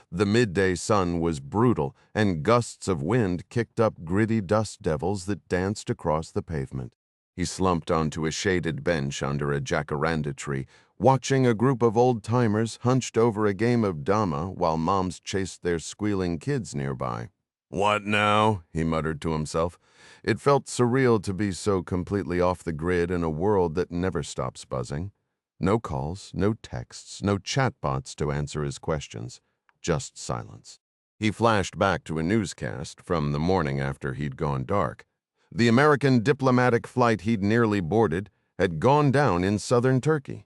The midday sun was brutal, and gusts of wind kicked up gritty dust devils that danced across the pavement. He slumped onto a shaded bench under a jacaranda tree, watching a group of old-timers hunched over a game of dama while moms chased their squealing kids nearby. "What now?" he muttered to himself. It felt surreal to be so completely off the grid in a world that never stops buzzing. No calls, no texts, no chatbots to answer his questions. Just silence. He flashed back to a newscast from the morning after he'd gone dark. The American diplomatic flight he'd nearly boarded had gone down in southern Turkey.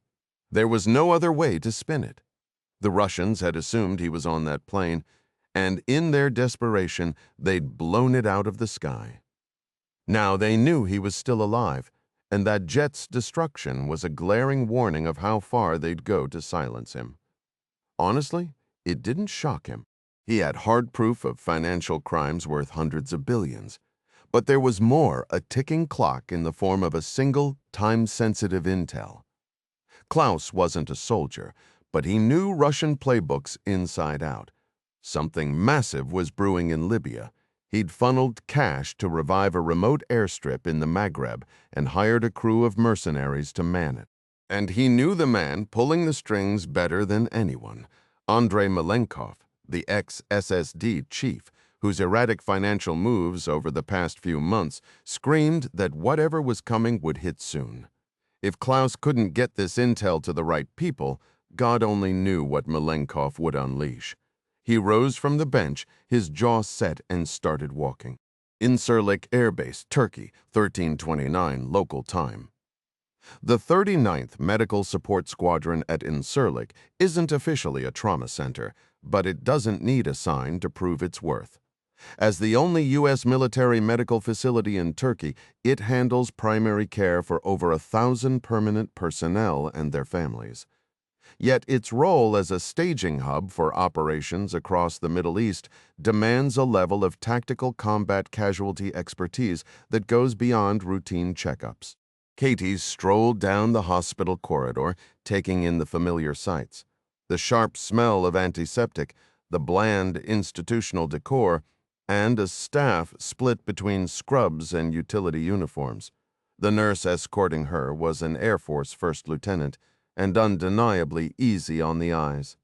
There was no other way to spin it. The Russians had assumed he was on that plane, and in their desperation, they'd blown it out of the sky. Now they knew he was still alive, and that jet's destruction was a glaring warning of how far they'd go to silence him. Honestly, it didn't shock him. He had hard proof of financial crimes worth hundreds of billions. But there was more, a ticking clock in the form of a single, time-sensitive intel. Klaus wasn't a soldier, but he knew Russian playbooks inside out. Something massive was brewing in Libya. He'd funneled cash to revive a remote airstrip in the Maghreb and hired a crew of mercenaries to man it. And he knew the man pulling the strings better than anyone, Andrei Malenkov, the ex-SSD chief, whose erratic financial moves over the past few months screamed that whatever was coming would hit soon. If Klaus couldn't get this intel to the right people, God only knew what Malenkov would unleash. He rose from the bench, his jaw set, and started walking. Incirlik Air Base, Turkey, 1329 local time. The 39th Medical Support Squadron at Incirlik isn't officially a trauma center, but it doesn't need a sign to prove its worth. As the only U.S. military medical facility in Turkey, it handles primary care for over 1,000 permanent personnel and their families. Yet its role as a staging hub for operations across the Middle East demands a level of tactical combat casualty expertise that goes beyond routine checkups. Katie strolled down the hospital corridor, taking in the familiar sights. The sharp smell of antiseptic, the bland institutional decor, and a staff split between scrubs and utility uniforms. The nurse escorting her was an Air Force first lieutenant, and undeniably easy on the eyes.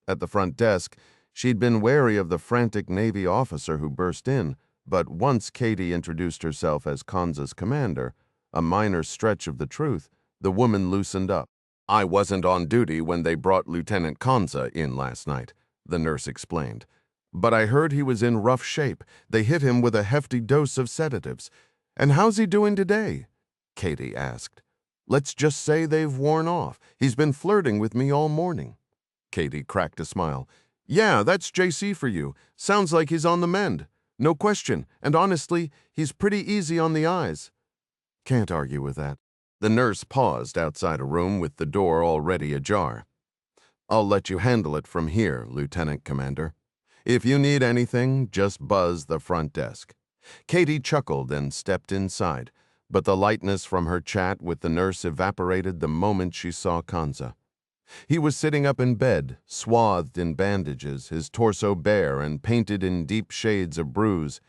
At the front desk, she'd been wary of the frantic Navy officer who burst in, but once Katie introduced herself as Kanza's commander, a minor stretch of the truth, the woman loosened up. "I wasn't on duty when they brought Lieutenant Kanza in last night," the nurse explained. "But I heard he was in rough shape. They hit him with a hefty dose of sedatives. And how's he doing today?" Katie asked. "Let's just say they've worn off. He's been flirting with me all morning." Katie cracked a smile. "Yeah, that's JC for you. Sounds like he's on the mend. No question, and honestly, he's pretty easy on the eyes." "Can't argue with that." The nurse paused outside a room with the door already ajar. "I'll let you handle it from here, Lieutenant Commander. If you need anything, just buzz the front desk." Katie chuckled and stepped inside, but the lightness from her chat with the nurse evaporated the moment she saw Kanza. He was sitting up in bed, swathed in bandages, his torso bare and painted in deep shades of bruise.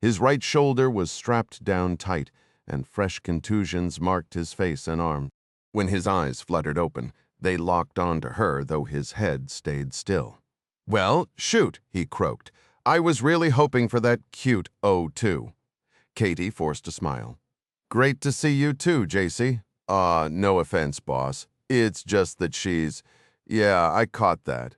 His right shoulder was strapped down tight, and fresh contusions marked his face and arm. When his eyes fluttered open, they locked onto her, though his head stayed still. "Well, shoot," he croaked. "I was really hoping for that cute O2. Katie forced a smile. "Great to see you too, JC. No offense, boss. It's just that Yeah, I caught that."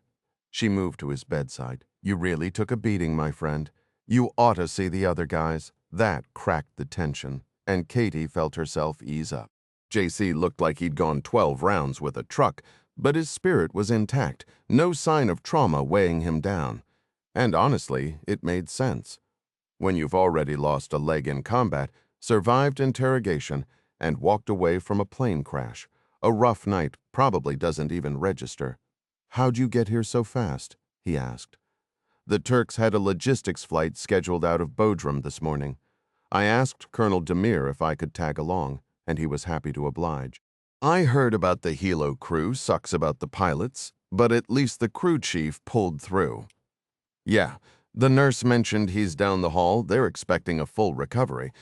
She moved to his bedside. "You really took a beating, my friend. You ought to see the other guys." That cracked the tension, and Katie felt herself ease up. JC looked like he'd gone 12 rounds with a truck, but his spirit was intact, no sign of trauma weighing him down. And honestly, it made sense. When you've already lost a leg in combat, survived interrogation, and walked away from a plane crash, a rough night probably doesn't even register. "How'd you get here so fast?" he asked. "The Turks had a logistics flight scheduled out of Bodrum this morning. I asked Colonel Demir if I could tag along, and he was happy to oblige. I heard about the helo crew sucks about the pilots, but at least the crew chief pulled through." "Yeah, the nurse mentioned he's down the hall. They're expecting a full recovery."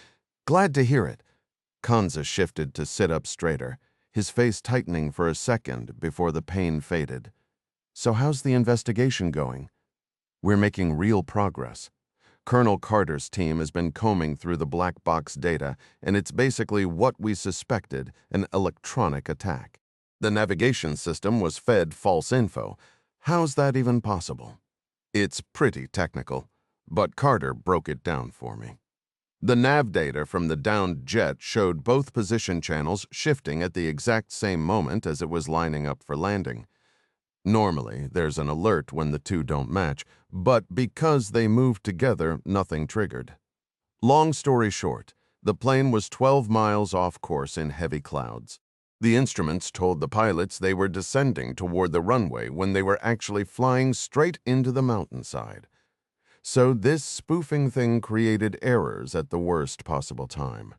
"Glad to hear it." Kanza shifted to sit up straighter, his face tightening for a second before the pain faded. "So how's the investigation going?" "We're making real progress. Colonel Carter's team has been combing through the black box data, and it's basically what we suspected, an electronic attack. The navigation system was fed false info. How's that even possible?" "It's pretty technical, but Carter broke it down for me. The nav data from the downed jet showed both position channels shifting at the exact same moment as it was lining up for landing. Normally, there's an alert when the two don't match, but because they moved together, nothing triggered. Long story short, the plane was 12 miles off course in heavy clouds. The instruments told the pilots they were descending toward the runway when they were actually flying straight into the mountainside. So this spoofing thing created errors at the worst possible time.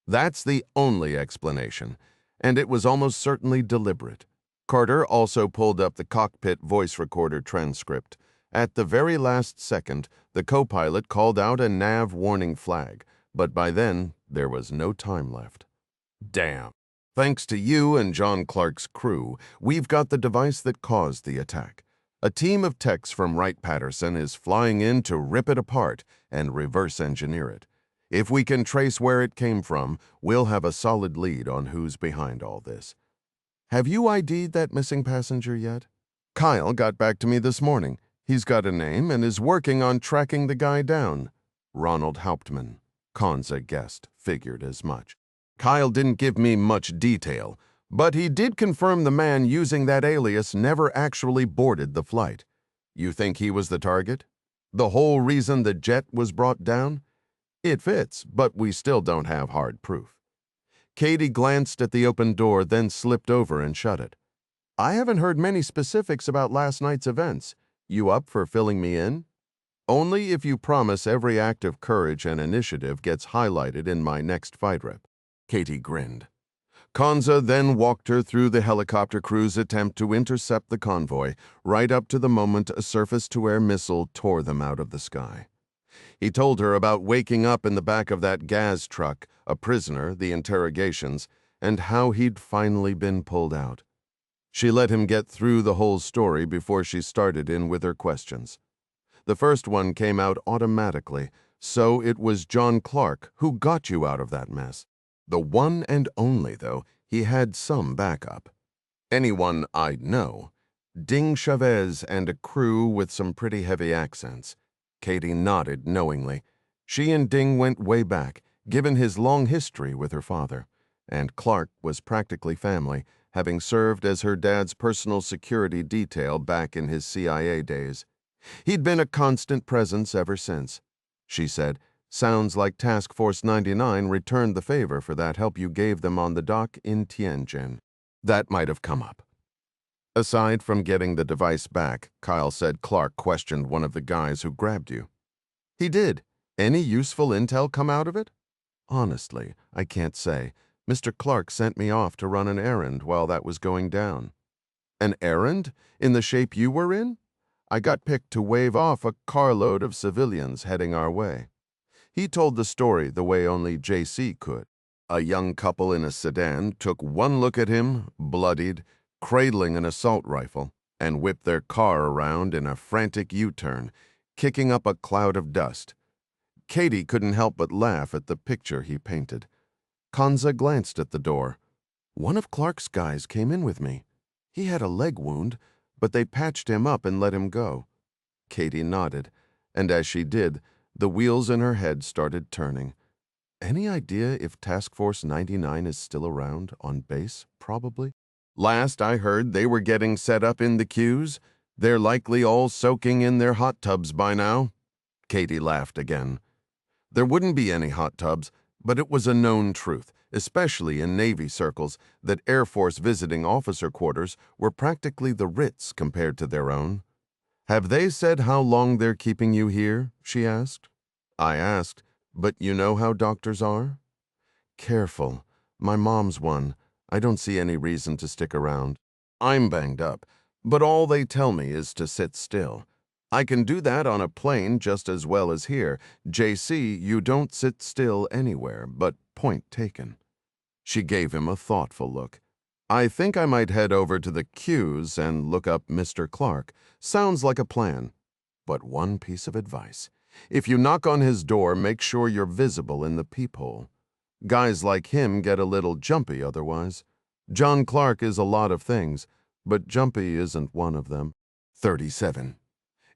That's the only explanation, and it was almost certainly deliberate. Carter also pulled up the cockpit voice recorder transcript. At the very last second, the co-pilot called out a nav warning flag, but by then, there was no time left. "Damn. Thanks to you and John Clark's crew, we've got the device that caused the attack. A team of techs from Wright-Patterson is flying in to rip it apart and reverse engineer it. If we can trace where it came from, we'll have a solid lead on who's behind all this." Have you ID'd that missing passenger yet? Kyle got back to me this morning. He's got a name and is working on tracking the guy down. Ronald Hauptmann. Konza guessed, figured as much. Kyle didn't give me much detail, but he did confirm the man using that alias never actually boarded the flight. You think he was the target? The whole reason the jet was brought down? It fits, but we still don't have hard proof. Katie glanced at the open door, then slipped over and shut it. I haven't heard many specifics about last night's events. You up for filling me in? Only if you promise every act of courage and initiative gets highlighted in my next fight rep. Katie grinned. Konza then walked her through the helicopter crew's attempt to intercept the convoy, right up to the moment a surface-to-air missile tore them out of the sky. He told her about waking up in the back of that gas truck, a prisoner, the interrogations, and how he'd finally been pulled out. She let him get through the whole story before she started in with her questions. The first one came out automatically, so it was John Clark who got you out of that mess. The one and only, though, he had some backup. Anyone I'd know. Ding Chavez and a crew with some pretty heavy accents. Katie nodded knowingly. She and Ding went way back, given his long history with her father, and Clark was practically family, having served as her dad's personal security detail back in his CIA days. He'd been a constant presence ever since. She said, "Sounds like Task Force 99 returned the favor for that help you gave them on the dock in Tianjin." That might have come up. Aside from getting the device back, Kyle said Clark questioned one of the guys who grabbed you. He did. Any useful intel come out of it? Honestly, I can't say. Mr. Clark sent me off to run an errand while that was going down. An errand? In the shape you were in? I got picked to wave off a carload of civilians heading our way. He told the story the way only JC could. A young couple in a sedan took one look at him, bloodied, cradling an assault rifle, and whipped their car around in a frantic U-turn, kicking up a cloud of dust. Katie couldn't help but laugh at the picture he painted. Konza glanced at the door. One of Clark's guys came in with me. He had a leg wound, but they patched him up and let him go. Katie nodded, and as she did, the wheels in her head started turning. Any idea if Task Force 99 is still around, on base, probably? Last I heard, they were getting set up in the queues. They're likely all soaking in their hot tubs by now. Katie laughed again. There wouldn't be any hot tubs, but it was a known truth, especially in Navy circles, that Air Force visiting officer quarters were practically the Ritz compared to their own. Have they said how long they're keeping you here? She asked. I asked, but you know how doctors are? Careful. My mom's one. I don't see any reason to stick around. I'm banged up, but all they tell me is to sit still. I can do that on a plane just as well as here. JC, you don't sit still anywhere, but point taken. She gave him a thoughtful look. I think I might head over to the queues and look up Mr. Clark. Sounds like a plan. But one piece of advice. If you knock on his door, make sure you're visible in the peephole. Guys like him get a little jumpy otherwise. John Clark is a lot of things, but jumpy isn't one of them. 37.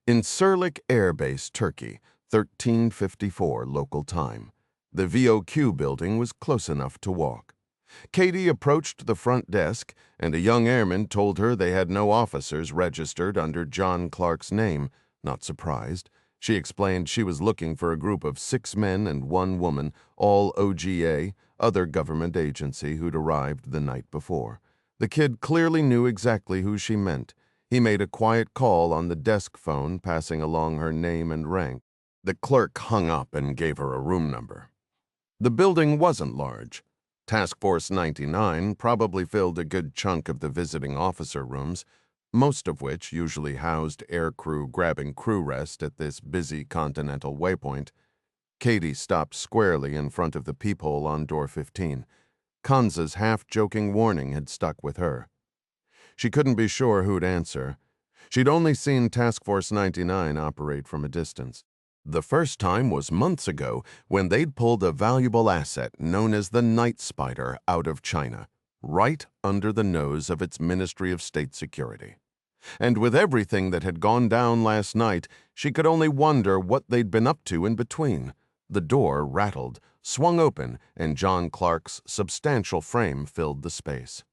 In Sirlik Air Base, Turkey, 13:54 local time. The VOQ building was close enough to walk. Katie approached the front desk, and a young airman told her they had no officers registered under John Clark's name. Not surprised. She explained she was looking for a group of 6 men and 1 woman, all OGA, other government agency who'd arrived the night before. The kid clearly knew exactly who she meant. He made a quiet call on the desk phone, passing along her name and rank. The clerk hung up and gave her a room number. The building wasn't large. Task Force 99 probably filled a good chunk of the visiting officer rooms, most of which usually housed aircrew grabbing crew rest at this busy continental waypoint. Katie stopped squarely in front of the peephole on door 15. Konza's half-joking warning had stuck with her. She couldn't be sure who'd answer. She'd only seen Task Force 99 operate from a distance. The first time was months ago when they'd pulled a valuable asset known as the Night Spider out of China. right under the nose of its Ministry of State Security. And with everything that had gone down last night, she could only wonder what they'd been up to in between. The door rattled, swung open, and John Clark's substantial frame filled the space.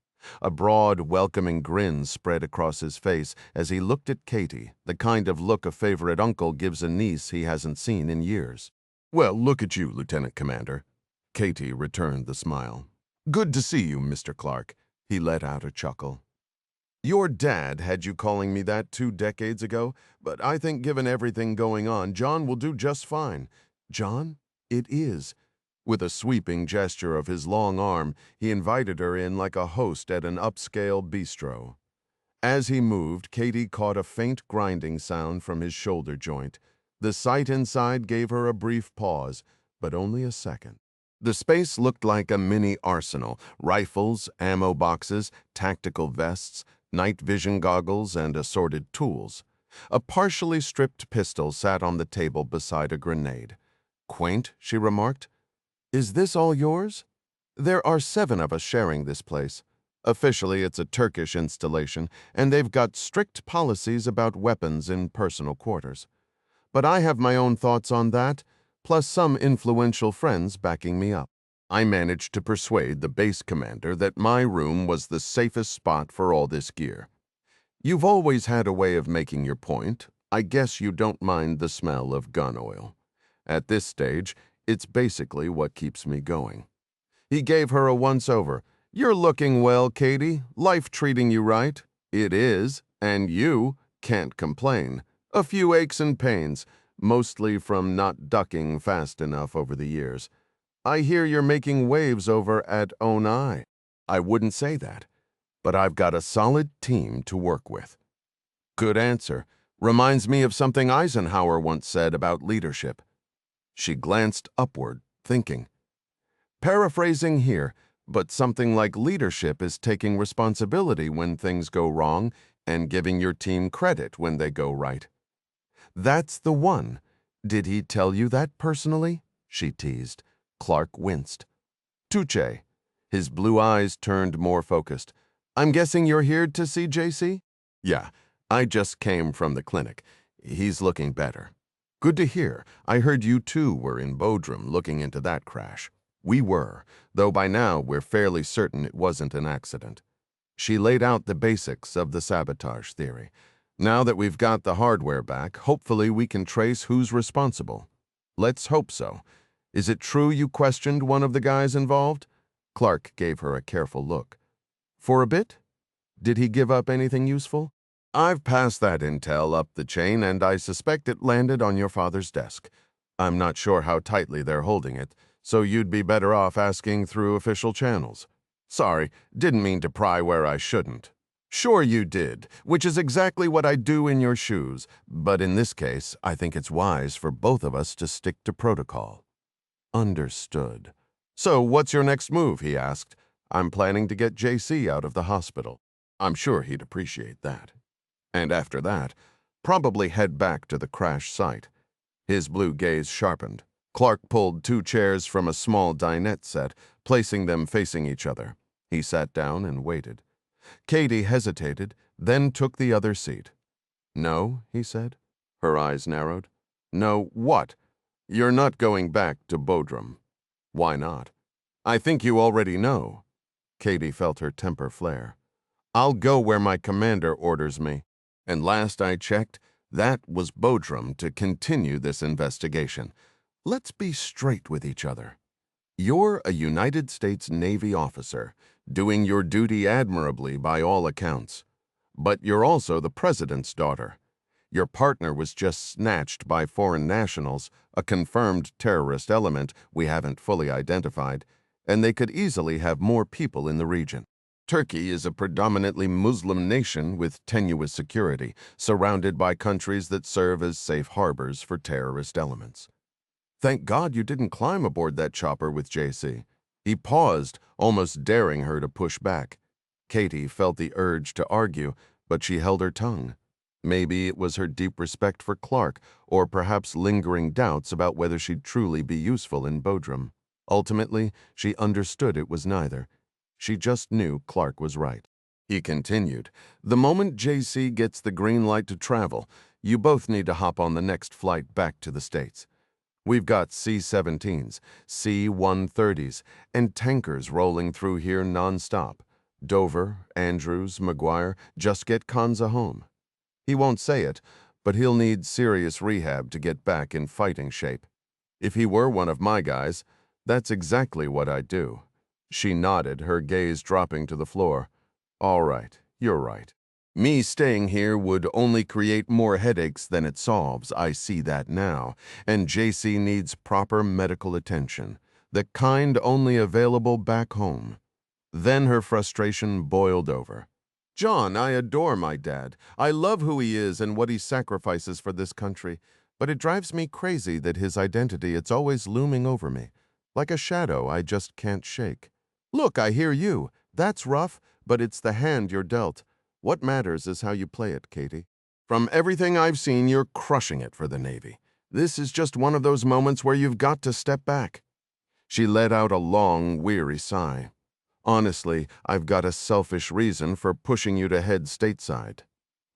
A broad, welcoming grin spread across his face as he looked at Katie, the kind of look a favorite uncle gives a niece he hasn't seen in years. "Well, look at you, Lieutenant Commander." Katie returned the smile. "Good to see you, Mr. Clark." He let out a chuckle. "Your dad had you calling me that 2 decades ago, but I think given everything going on, John will do just fine." "John, it is." With a sweeping gesture of his long arm, he invited her in like a host at an upscale bistro. As he moved, Katie caught a faint grinding sound from his shoulder joint. The sight inside gave her a brief pause, but only a second. The space looked like a mini arsenal: rifles, ammo boxes, tactical vests, night vision goggles, and assorted tools. A partially stripped pistol sat on the table beside a grenade. "Quaint," she remarked. "Is this all yours?" "There are 7 of us sharing this place. Officially, it's a Turkish installation, and they've got strict policies about weapons in personal quarters. But I have my own thoughts on that, plus some influential friends backing me up. I managed to persuade the base commander that my room was the safest spot for all this gear. You've always had a way of making your point. I guess you don't mind the smell of gun oil. At this stage, it's basically what keeps me going." He gave her a once-over. "You're looking well, Katie. Life treating you right?" "It is, and you can't complain. A few aches and pains, mostly from not ducking fast enough over the years. I hear you're making waves over at Onai." "I wouldn't say that, but I've got a solid team to work with." "Good answer. Reminds me of something Eisenhower once said about leadership." She glanced upward, thinking. "Paraphrasing here, but something like leadership is taking responsibility when things go wrong and giving your team credit when they go right." "That's the one. Did he tell you that personally?" she teased. Clark winced. "Tuche." His blue eyes turned more focused. "I'm guessing you're here to see JC?" "Yeah, I just came from the clinic. He's looking better." "Good to hear. I heard you too were in Bodrum looking into that crash." "We were, though by now we're fairly certain it wasn't an accident." She laid out the basics of the sabotage theory. "Now that we've got the hardware back, hopefully we can trace who's responsible." "Let's hope so. Is it true you questioned one of the guys involved?" Clark gave her a careful look. "For a bit? Did he give up anything useful?" "I've passed that intel up the chain, and I suspect it landed on your father's desk. I'm not sure how tightly they're holding it, so you'd be better off asking through official channels." "Sorry, didn't mean to pry where I shouldn't." "Sure you did, which is exactly what I'd do in your shoes, but in this case, I think it's wise for both of us to stick to protocol." "Understood." "So what's your next move?" he asked. "I'm planning to get JC out of the hospital." "I'm sure he'd appreciate that." "And after that, probably head back to the crash site." His blue gaze sharpened. Clark pulled 2 chairs from a small dinette set, placing them facing each other. He sat down and waited. Katie hesitated, then took the other seat. "No," he said. Her eyes narrowed. "No, what?" "You're not going back to Bodrum." "Why not?" "I think you already know." Katie felt her temper flare. "I'll go where my commander orders me. And last I checked, that was Bodrum to continue this investigation. Let's be straight with each other. You're a United States Navy officer, doing your duty admirably by all accounts. But you're also the president's daughter. Your partner was just snatched by foreign nationals, a confirmed terrorist element we haven't fully identified, and they could easily have more people in the region. Turkey is a predominantly Muslim nation with tenuous security, surrounded by countries that serve as safe harbors for terrorist elements. Thank God you didn't climb aboard that chopper with JC. He paused, almost daring her to push back. Katie felt the urge to argue, but she held her tongue. Maybe it was her deep respect for Clark, or perhaps lingering doubts about whether she'd truly be useful in Bodrum. Ultimately, she understood it was neither. She just knew Clark was right. He continued, "The moment JC gets the green light to travel, you both need to hop on the next flight back to the States. We've got C-17s, C-130s, and tankers rolling through here nonstop. Dover, Andrews, McGuire, just get Kanza home." He won't say it, but he'll need serious rehab to get back in fighting shape. If he were one of my guys, that's exactly what I'd do. She nodded, her gaze dropping to the floor. All right, you're right. Me staying here would only create more headaches than it solves, I see that now, and JC needs proper medical attention, the kind only available back home. Then her frustration boiled over. John, I adore my dad. I love who he is and what he sacrifices for this country, but it drives me crazy that his identity, it's always looming over me, like a shadow I just can't shake. Look, I hear you. That's rough, but it's the hand you're dealt. What matters is how you play it, Katie. From everything I've seen, you're crushing it for the Navy. This is just one of those moments where you've got to step back. She let out a long, weary sigh. Honestly, I've got a selfish reason for pushing you to head stateside.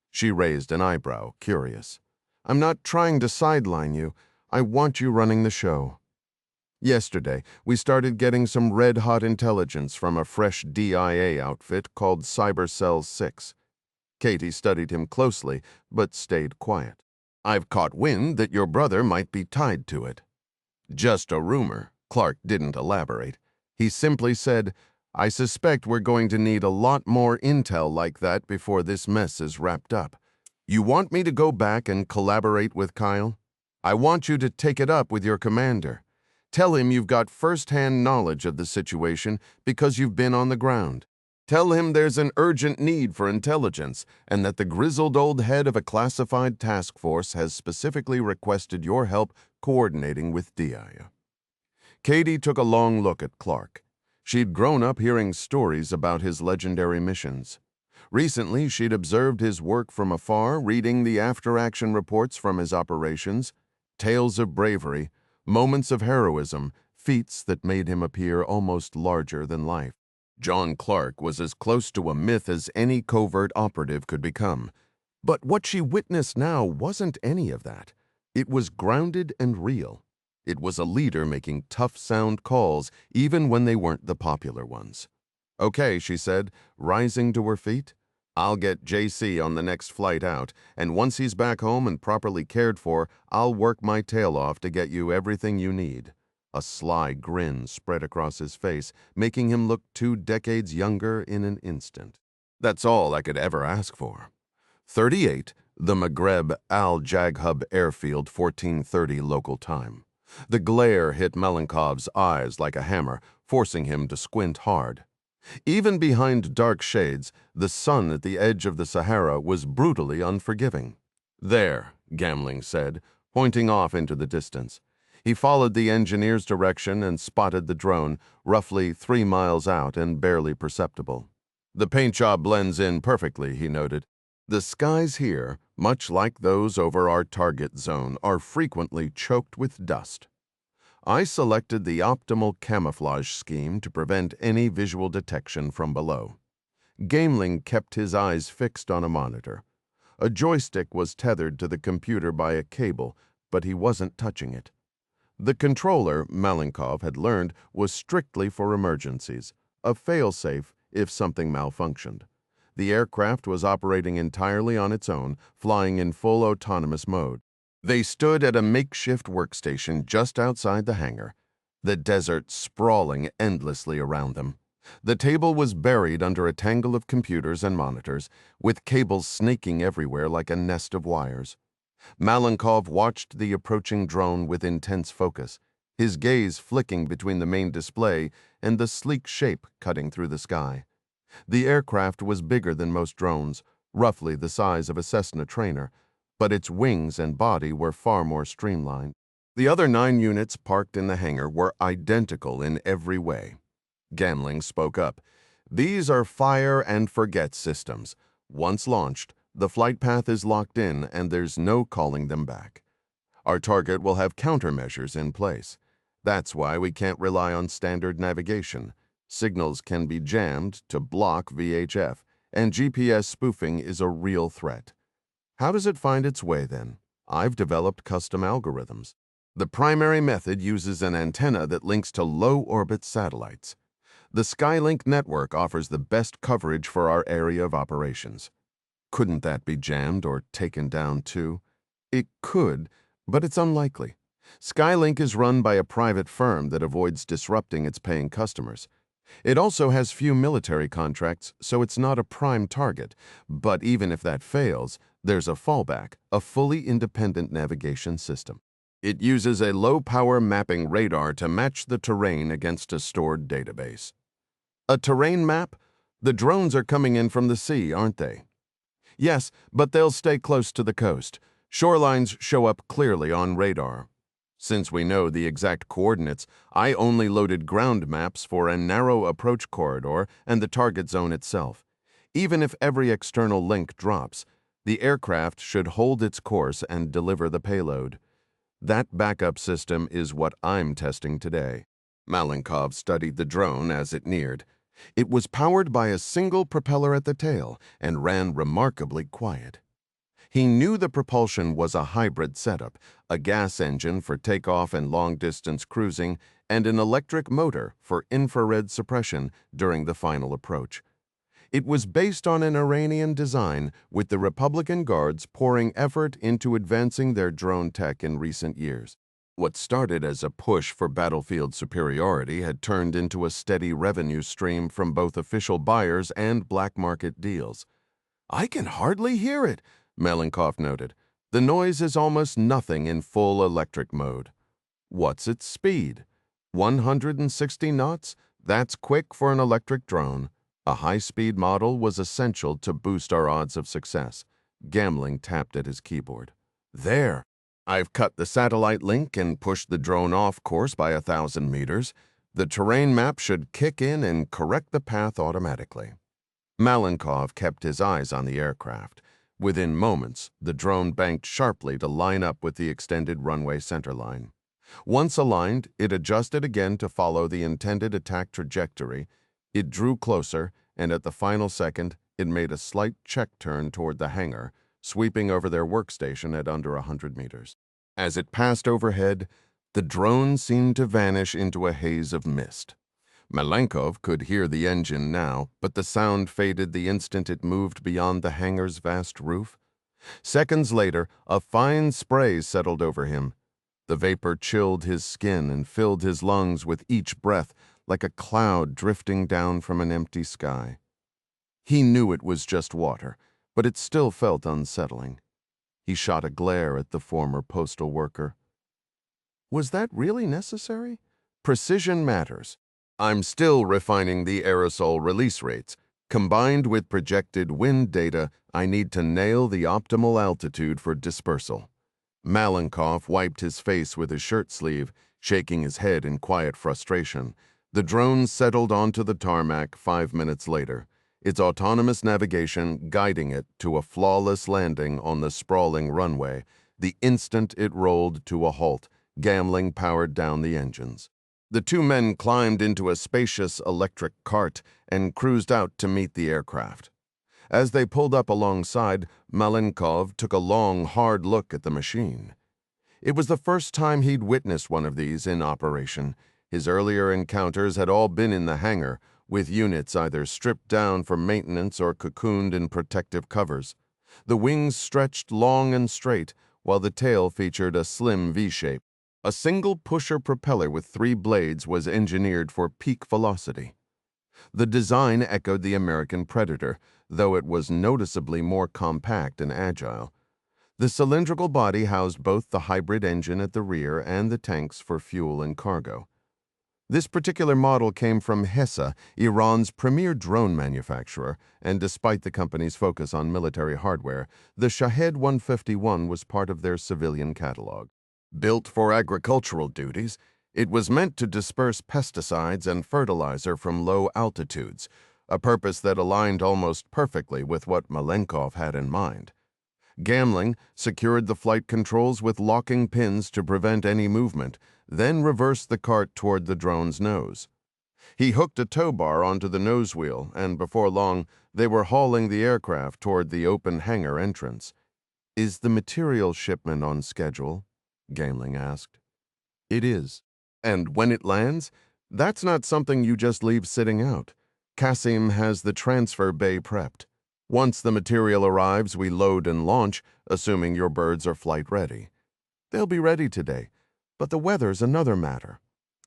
She raised an eyebrow, curious. I'm not trying to sideline you. I want you running the show. Yesterday, we started getting some red-hot intelligence from a fresh DIA outfit called Cybercell 6. Katie studied him closely, but stayed quiet. I've caught wind that your brother might be tied to it. Just a rumor. Clark didn't elaborate. He simply said, I suspect we're going to need a lot more intel like that before this mess is wrapped up. You want me to go back and collaborate with Kyle? I want you to take it up with your commander. Tell him you've got first-hand knowledge of the situation because you've been on the ground. Tell him there's an urgent need for intelligence and that the grizzled old head of a classified task force has specifically requested your help coordinating with DIA. Katie took a long look at Clark. She'd grown up hearing stories about his legendary missions. Recently, she'd observed his work from afar, reading the after-action reports from his operations, tales of bravery, moments of heroism, feats that made him appear almost larger than life. John Clark was as close to a myth as any covert operative could become. But what she witnessed now wasn't any of that. It was grounded and real. It was a leader making tough sound calls, even when they weren't the popular ones. Okay, she said, rising to her feet. I'll get JC on the next flight out, and once he's back home and properly cared for, I'll work my tail off to get you everything you need. A sly grin spread across his face, making him look 2 decades younger in an instant. That's all I could ever ask for. 38, the Maghreb Al Jaghub Airfield, 14:30 local time. The glare hit Malenkov's eyes like a hammer, forcing him to squint hard. Even behind dark shades, the sun at the edge of the Sahara was brutally unforgiving. There, Gamling said, pointing off into the distance. He followed the engineer's direction and spotted the drone, roughly 3 miles out and barely perceptible. The paint job blends in perfectly, he noted. The skies here, much like those over our target zone, are frequently choked with dust. I selected the optimal camouflage scheme to prevent any visual detection from below. Gamling kept his eyes fixed on a monitor. A joystick was tethered to the computer by a cable, but he wasn't touching it. The controller, Malenkov had learned, was strictly for emergencies, a fail-safe if something malfunctioned. The aircraft was operating entirely on its own, flying in full autonomous mode. They stood at a makeshift workstation just outside the hangar, the desert sprawling endlessly around them. The table was buried under a tangle of computers and monitors, with cables snaking everywhere like a nest of wires. Malenkov watched the approaching drone with intense focus, his gaze flicking between the main display and the sleek shape cutting through the sky. The aircraft was bigger than most drones, roughly the size of a Cessna trainer, but its wings and body were far more streamlined. The other 9 units parked in the hangar were identical in every way. Gamling spoke up. These are fire-and-forget systems. Once launched, the flight path is locked in and there's no calling them back. Our target will have countermeasures in place. That's why we can't rely on standard navigation. Signals can be jammed to block VHF, and GPS spoofing is a real threat. How does it find its way, then? I've developed custom algorithms. The primary method uses an antenna that links to low-orbit satellites. The Skylink network offers the best coverage for our area of operations. Couldn't that be jammed or taken down too? It could, but it's unlikely. Skylink is run by a private firm that avoids disrupting its paying customers. It also has few military contracts, so it's not a prime target. But even if that fails, there's a fallback, a fully independent navigation system. It uses a low-power mapping radar to match the terrain against a stored database. A terrain map? The drones are coming in from the sea, aren't they? Yes, but they'll stay close to the coast. Shorelines show up clearly on radar. Since we know the exact coordinates, I only loaded ground maps for a narrow approach corridor and the target zone itself. Even if every external link drops, the aircraft should hold its course and deliver the payload. That backup system is what I'm testing today. Malenkov studied the drone as it neared. It was powered by a single propeller at the tail and ran remarkably quiet. He knew the propulsion was a hybrid setup, a gas engine for takeoff and long-distance cruising, and an electric motor for infrared suppression during the final approach. It was based on an Iranian design, with the Republican Guards pouring effort into advancing their drone tech in recent years. What started as a push for battlefield superiority had turned into a steady revenue stream from both official buyers and black market deals. "I can hardly hear it," Malenkov noted. "The noise is almost nothing in full electric mode." "What's its speed?" 160 knots? That's quick for an electric drone. A high-speed model was essential to boost our odds of success. Gamling tapped at his keyboard. "There! I've cut the satellite link and pushed the drone off course by 1,000 meters. The terrain map should kick in and correct the path automatically." Malenkov kept his eyes on the aircraft. Within moments, the drone banked sharply to line up with the extended runway centerline. Once aligned, it adjusted again to follow the intended attack trajectory. It drew closer, and at the final second, it made a slight check turn toward the hangar, sweeping over their workstation at under 100 meters. As it passed overhead, the drone seemed to vanish into a haze of mist. Malenkov could hear the engine now, but the sound faded the instant it moved beyond the hangar's vast roof. Seconds later, a fine spray settled over him. The vapor chilled his skin and filled his lungs with each breath, like a cloud drifting down from an empty sky. He knew it was just water, but it still felt unsettling. He shot a glare at the former postal worker. Was that really necessary? Precision matters. I'm still refining the aerosol release rates. Combined with projected wind data, I need to nail the optimal altitude for dispersal. Malenkov wiped his face with his shirt sleeve, shaking his head in quiet frustration. The drone settled onto the tarmac 5 minutes later, its autonomous navigation guiding it to a flawless landing on the sprawling runway. The instant it rolled to a halt, Gamling powered down the engines. The two men climbed into a spacious electric cart and cruised out to meet the aircraft. As they pulled up alongside, Malenkov took a long, hard look at the machine. It was the first time he'd witnessed one of these in operation. His earlier encounters had all been in the hangar, with units either stripped down for maintenance or cocooned in protective covers. The wings stretched long and straight, while the tail featured a slim V-shape. A single pusher propeller with 3 blades was engineered for peak velocity. The design echoed the American Predator, though it was noticeably more compact and agile. The cylindrical body housed both the hybrid engine at the rear and the tanks for fuel and cargo. This particular model came from Hessa, Iran's premier drone manufacturer, and despite the company's focus on military hardware, the Shahed 151 was part of their civilian catalog. Built for agricultural duties, it was meant to disperse pesticides and fertilizer from low altitudes, a purpose that aligned almost perfectly with what Malenkov had in mind. Gamling secured the flight controls with locking pins to prevent any movement, then reversed the cart toward the drone's nose. He hooked a tow bar onto the nose wheel, and before long, they were hauling the aircraft toward the open hangar entrance. "Is the material shipment on schedule?" Gaemling asked. "It is. And when it lands, that's not something you just leave sitting out. Kasim has the transfer bay prepped. Once the material arrives, we load and launch, assuming your birds are flight ready. They'll be ready today, but the weather's another matter."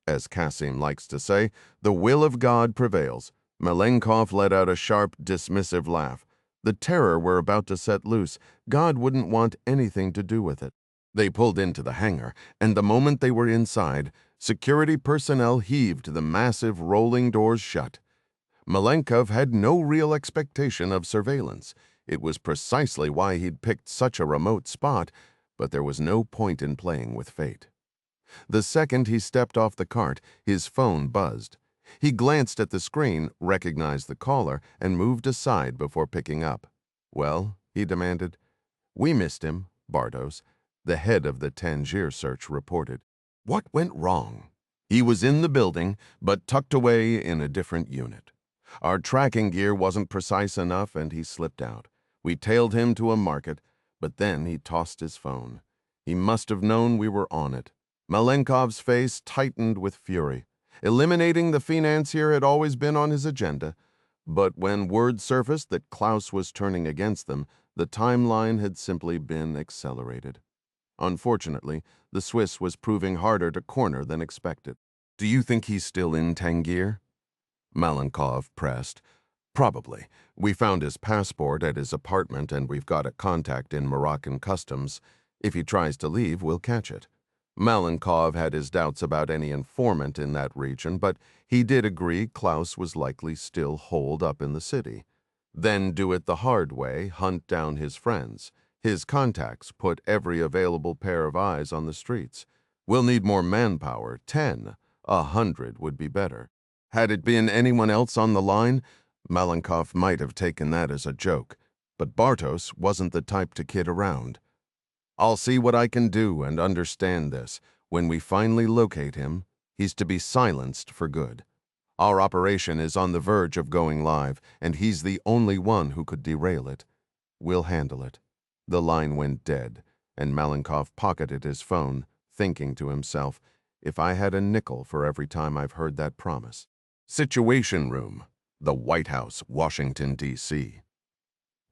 As Kasim likes to say, the will of God prevails. Malenkov let out a sharp, dismissive laugh. The terror we're about to set loose, God wouldn't want anything to do with it. They pulled into the hangar, and the moment they were inside, security personnel heaved the massive rolling doors shut. Malenkov had no real expectation of surveillance. It was precisely why he'd picked such a remote spot, but there was no point in playing with fate. The second he stepped off the cart, his phone buzzed. He glanced at the screen, recognized the caller, and moved aside before picking up. "Well?" he demanded. "We missed him," Bartos, the head of the Tangier search, reported. "What went wrong?" "He was in the building, but tucked away in a different unit. Our tracking gear wasn't precise enough, and he slipped out. We tailed him to a market, but then he tossed his phone. He must have known we were on it." Malenkov's face tightened with fury. Eliminating the financier had always been on his agenda, but when word surfaced that Klaus was turning against them, the timeline had simply been accelerated. Unfortunately, the Swiss was proving harder to corner than expected. "Do you think he's still in Tangier?" Malenkov pressed. "Probably. We found his passport at his apartment, and we've got a contact in Moroccan customs. If he tries to leave, we'll catch it." Malenkov had his doubts about any informant in that region, but he did agree Klaus was likely still holed up in the city. Then do it the hard way, hunt down his friends. His contacts put every available pair of eyes on the streets. "We'll need more manpower, 10. 100 would be better." Had it been anyone else on the line, Malenkov might have taken that as a joke, but Bartos wasn't the type to kid around. "I'll see what I can do and understand this. When we finally locate him, he's to be silenced for good. Our operation is on the verge of going live, and he's the only one who could derail it. We'll handle it." The line went dead, and Malenkov pocketed his phone, thinking to himself, "If I had a nickel for every time I've heard that promise." Situation Room, the White House, Washington, D.C.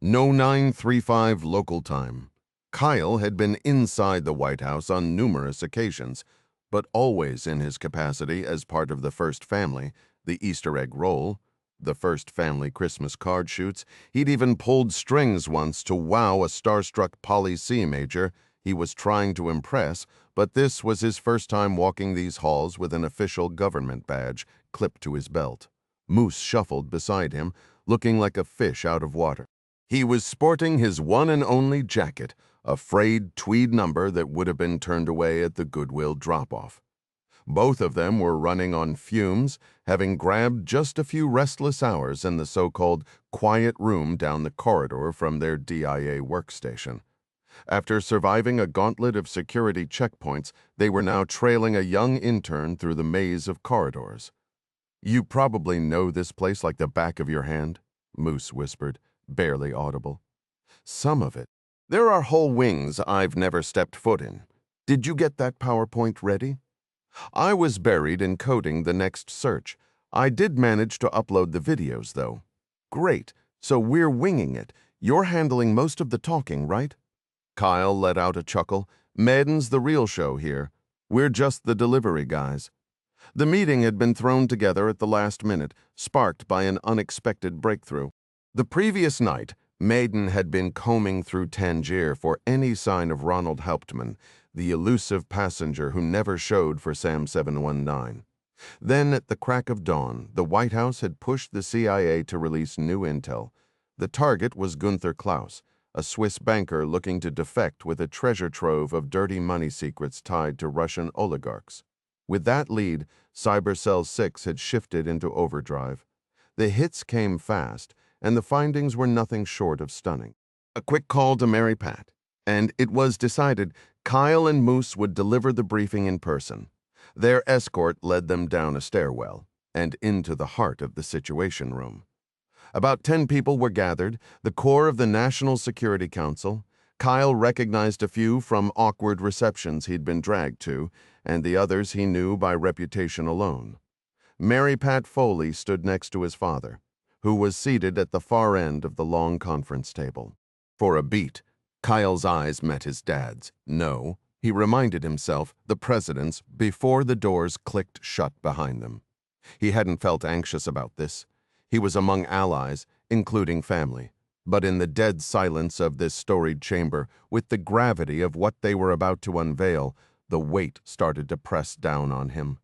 No 9:35 local time. Kyle had been inside the White House on numerous occasions, but always in his capacity as part of the First Family, the Easter egg roll, the First Family Christmas card shoots. He'd even pulled strings once to wow a starstruck Poli C major he was trying to impress, but this was his first time walking these halls with an official government badge clipped to his belt. Moose shuffled beside him, looking like a fish out of water. He was sporting his one and only jacket, a frayed tweed number that would have been turned away at the Goodwill drop-off. Both of them were running on fumes, having grabbed just a few restless hours in the so-called quiet room down the corridor from their DIA workstation. After surviving a gauntlet of security checkpoints, they were now trailing a young intern through the maze of corridors. "You probably know this place like the back of your hand," Moose whispered, barely audible. "Some of it. There are whole wings I've never stepped foot in. Did you get that PowerPoint ready?" "I was buried in coding the next search. I did manage to upload the videos, though." "Great. So we're winging it. You're handling most of the talking, right?" Kyle let out a chuckle. "Madden's the real show here. We're just the delivery guys." The meeting had been thrown together at the last minute, sparked by an unexpected breakthrough. The previous night, Madden had been combing through Tangier for any sign of Ronald Hauptmann, the elusive passenger who never showed for SAM 719. Then, at the crack of dawn, the White House had pushed the CIA to release new intel. The target was Gunther Klaus, a Swiss banker looking to defect with a treasure trove of dirty money secrets tied to Russian oligarchs. With that lead, Cybercell 6 had shifted into overdrive. The hits came fast, and the findings were nothing short of stunning. A quick call to Mary Pat, and it was decided Kyle and Moose would deliver the briefing in person. Their escort led them down a stairwell, and into the heart of the Situation Room. About 10 people were gathered, the core of the National Security Council. Kyle recognized a few from awkward receptions he'd been dragged to, and the others he knew by reputation alone. Mary Pat Foley stood next to his father, who was seated at the far end of the long conference table. For a beat, Kyle's eyes met his dad's. No, he reminded himself, the president's, before the doors clicked shut behind them. He hadn't felt anxious about this. He was among allies, including family. But in the dead silence of this storied chamber, with the gravity of what they were about to unveil, the weight started to press down on him.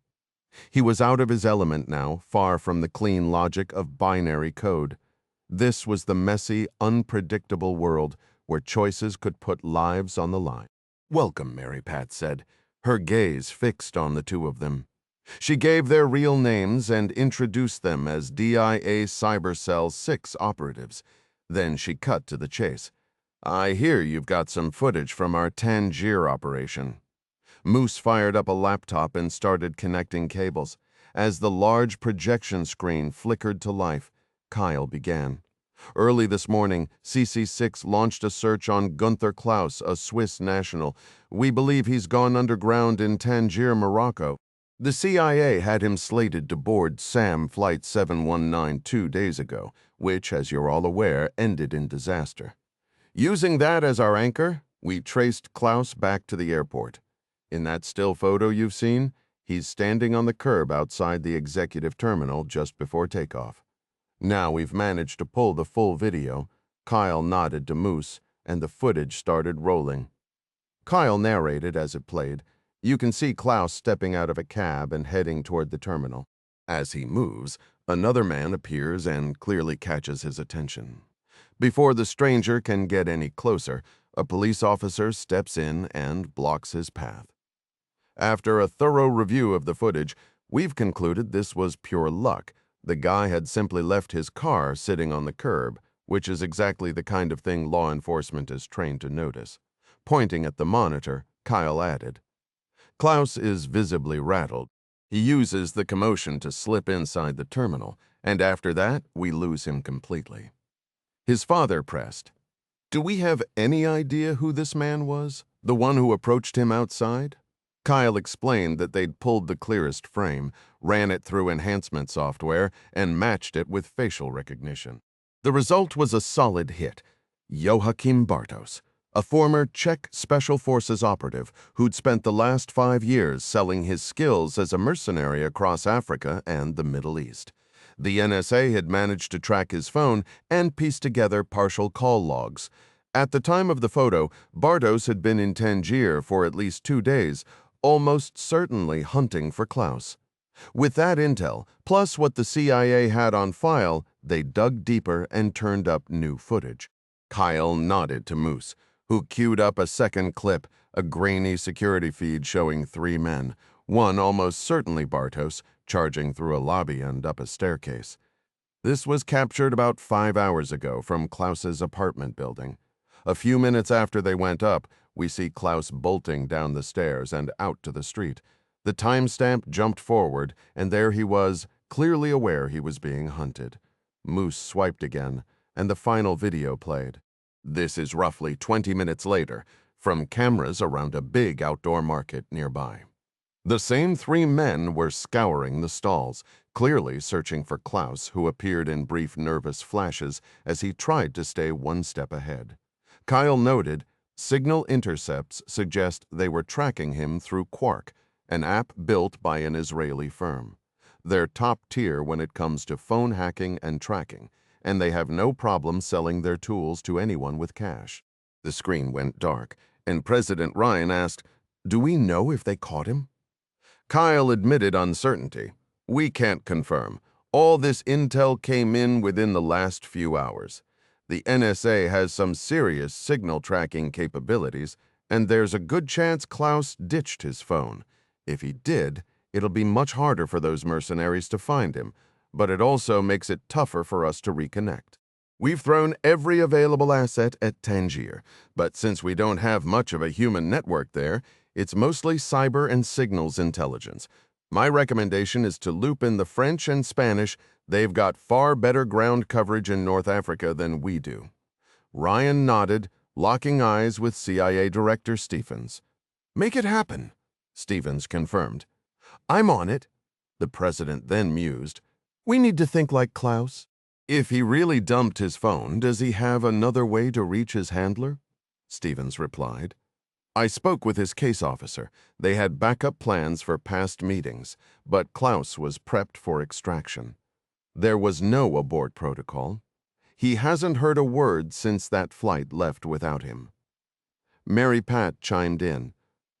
He was out of his element now, far from the clean logic of binary code. This was the messy, unpredictable world where choices could put lives on the line. "Welcome," Mary Pat said, her gaze fixed on the two of them. She gave their real names and introduced them as DIA Cybercell 6 operatives. Then she cut to the chase. "I hear you've got some footage from our Tangier operation." Moose fired up a laptop and started connecting cables. As the large projection screen flickered to life, Kyle began. Early this morning, CC6 launched a search on Gunther Klaus, a Swiss national. "We believe he's gone underground in Tangier, Morocco." The CIA had him slated to board SAM Flight 719 2 days ago, which, as you're all aware, ended in disaster. Using that as our anchor, we traced Klaus back to the airport. In that still photo you've seen, he's standing on the curb outside the executive terminal just before takeoff. Now we've managed to pull the full video. Kyle nodded to Moose, and the footage started rolling. Kyle narrated as it played. You can see Klaus stepping out of a cab and heading toward the terminal. As he moves, another man appears and clearly catches his attention. Before the stranger can get any closer, a police officer steps in and blocks his path. After a thorough review of the footage, we've concluded this was pure luck. The guy had simply left his car sitting on the curb, which is exactly the kind of thing law enforcement is trained to notice. Pointing at the monitor, Kyle added, "Klaus is visibly rattled. He uses the commotion to slip inside the terminal, and after that, we lose him completely." His father pressed, "Do we have any idea who this man was? The one who approached him outside?" Kyle explained that they'd pulled the clearest frame, ran it through enhancement software, and matched it with facial recognition. The result was a solid hit. Joachim Bartos, a former Czech Special Forces operative who'd spent the last 5 years selling his skills as a mercenary across Africa and the Middle East. The NSA had managed to track his phone and piece together partial call logs. At the time of the photo, Bartos had been in Tangier for at least 2 days, almost certainly hunting for Klaus. With that intel, plus what the CIA had on file, they dug deeper and turned up new footage. Kyle nodded to Moose, who queued up a second clip, a grainy security feed showing 3 men, one almost certainly Bartos, charging through a lobby and up a staircase. This was captured about 5 hours ago from Klaus's apartment building. A few minutes after they went up, we see Klaus bolting down the stairs and out to the street. The timestamp jumped forward, and there he was, clearly aware he was being hunted. Moose swiped again, and the final video played. This is roughly 20 minutes later, from cameras around a big outdoor market nearby. The same 3 men were scouring the stalls, clearly searching for Klaus, who appeared in brief nervous flashes as he tried to stay one step ahead. Kyle noted, signal intercepts suggest they were tracking him through Quark, an app built by an Israeli firm. They're top tier when it comes to phone hacking and tracking, and they have no problem selling their tools to anyone with cash. The screen went dark, and President Ryan asked, "Do we know if they caught him?" Kyle admitted uncertainty. "We can't confirm. All this intel came in within the last few hours. The NSA has some serious signal tracking capabilities, and there's a good chance Klaus ditched his phone. If he did, it'll be much harder for those mercenaries to find him, but it also makes it tougher for us to reconnect. We've thrown every available asset at Tangier, but since we don't have much of a human network there, it's mostly cyber and signals intelligence. My recommendation is to loop in the French and Spanish. They've got far better ground coverage in North Africa than we do." Ryan nodded, locking eyes with CIA Director Stephens. "Make it happen," Stephens confirmed. "I'm on it." The president then mused. "We need to think like Klaus. If he really dumped his phone, does he have another way to reach his handler?" Stephens replied. "I spoke with his case officer. They had backup plans for past meetings, but Klaus was prepped for extraction. There was no abort protocol. He hasn't heard a word since that flight left without him." Mary Pat chimed in.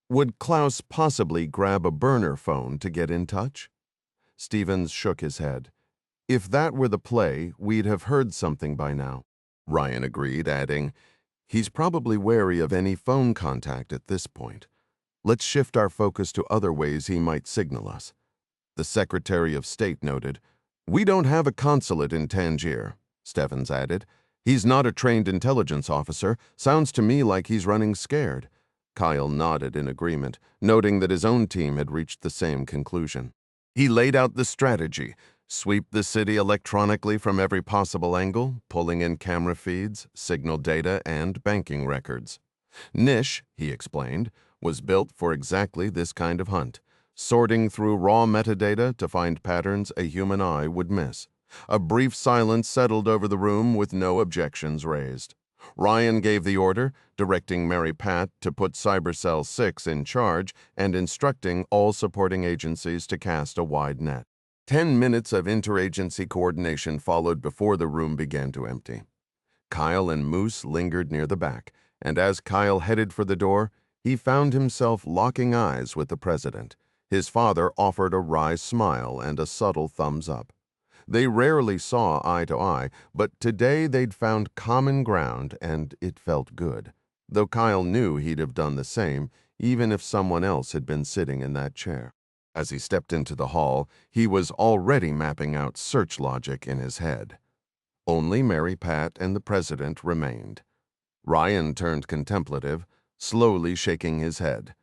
"Would Klaus possibly grab a burner phone to get in touch?" Stephens shook his head. "If that were the play, we'd have heard something by now." Ryan agreed, adding, "He's probably wary of any phone contact at this point. Let's shift our focus to other ways he might signal us." The Secretary of State noted, "We don't have a consulate in Tangier," Stephens added. "He's not a trained intelligence officer. Sounds to me like he's running scared." Kyle nodded in agreement, noting that his own team had reached the same conclusion. He laid out the strategy: sweep the city electronically from every possible angle, pulling in camera feeds, signal data, and banking records. Niche, he explained, was built for exactly this kind of hunt, sorting through raw metadata to find patterns a human eye would miss. A brief silence settled over the room with no objections raised. Ryan gave the order, directing Mary Pat to put Cybercell 6 in charge and instructing all supporting agencies to cast a wide net. 10 minutes of interagency coordination followed before the room began to empty. Kyle and Moose lingered near the back, and as Kyle headed for the door, he found himself locking eyes with the president. His father offered a wry smile and a subtle thumbs up. They rarely saw eye to eye, but today they'd found common ground, and it felt good, though Kyle knew he'd have done the same even if someone else had been sitting in that chair. As he stepped into the hall, he was already mapping out search logic in his head. Only Mary Pat and the president remained. Ryan turned contemplative, slowly shaking his head.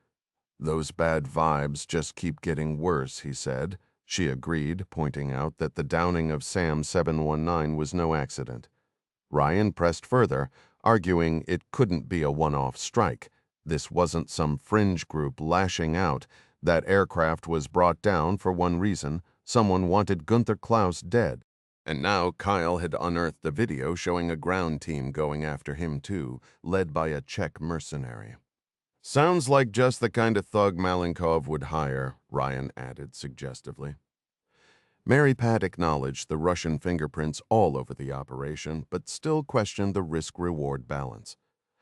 "Those bad vibes just keep getting worse," he said. She agreed, pointing out that the downing of Sam 719 was no accident. Ryan pressed further, arguing it couldn't be a one-off strike. This wasn't some fringe group lashing out. That aircraft was brought down for one reason: someone wanted Gunther Klaus dead. And now Kyle had unearthed a video showing a ground team going after him too, led by a Czech mercenary. "Sounds like just the kind of thug Malenkov would hire," Ryan added suggestively. Mary Pat acknowledged the Russian fingerprints all over the operation, but still questioned the risk-reward balance.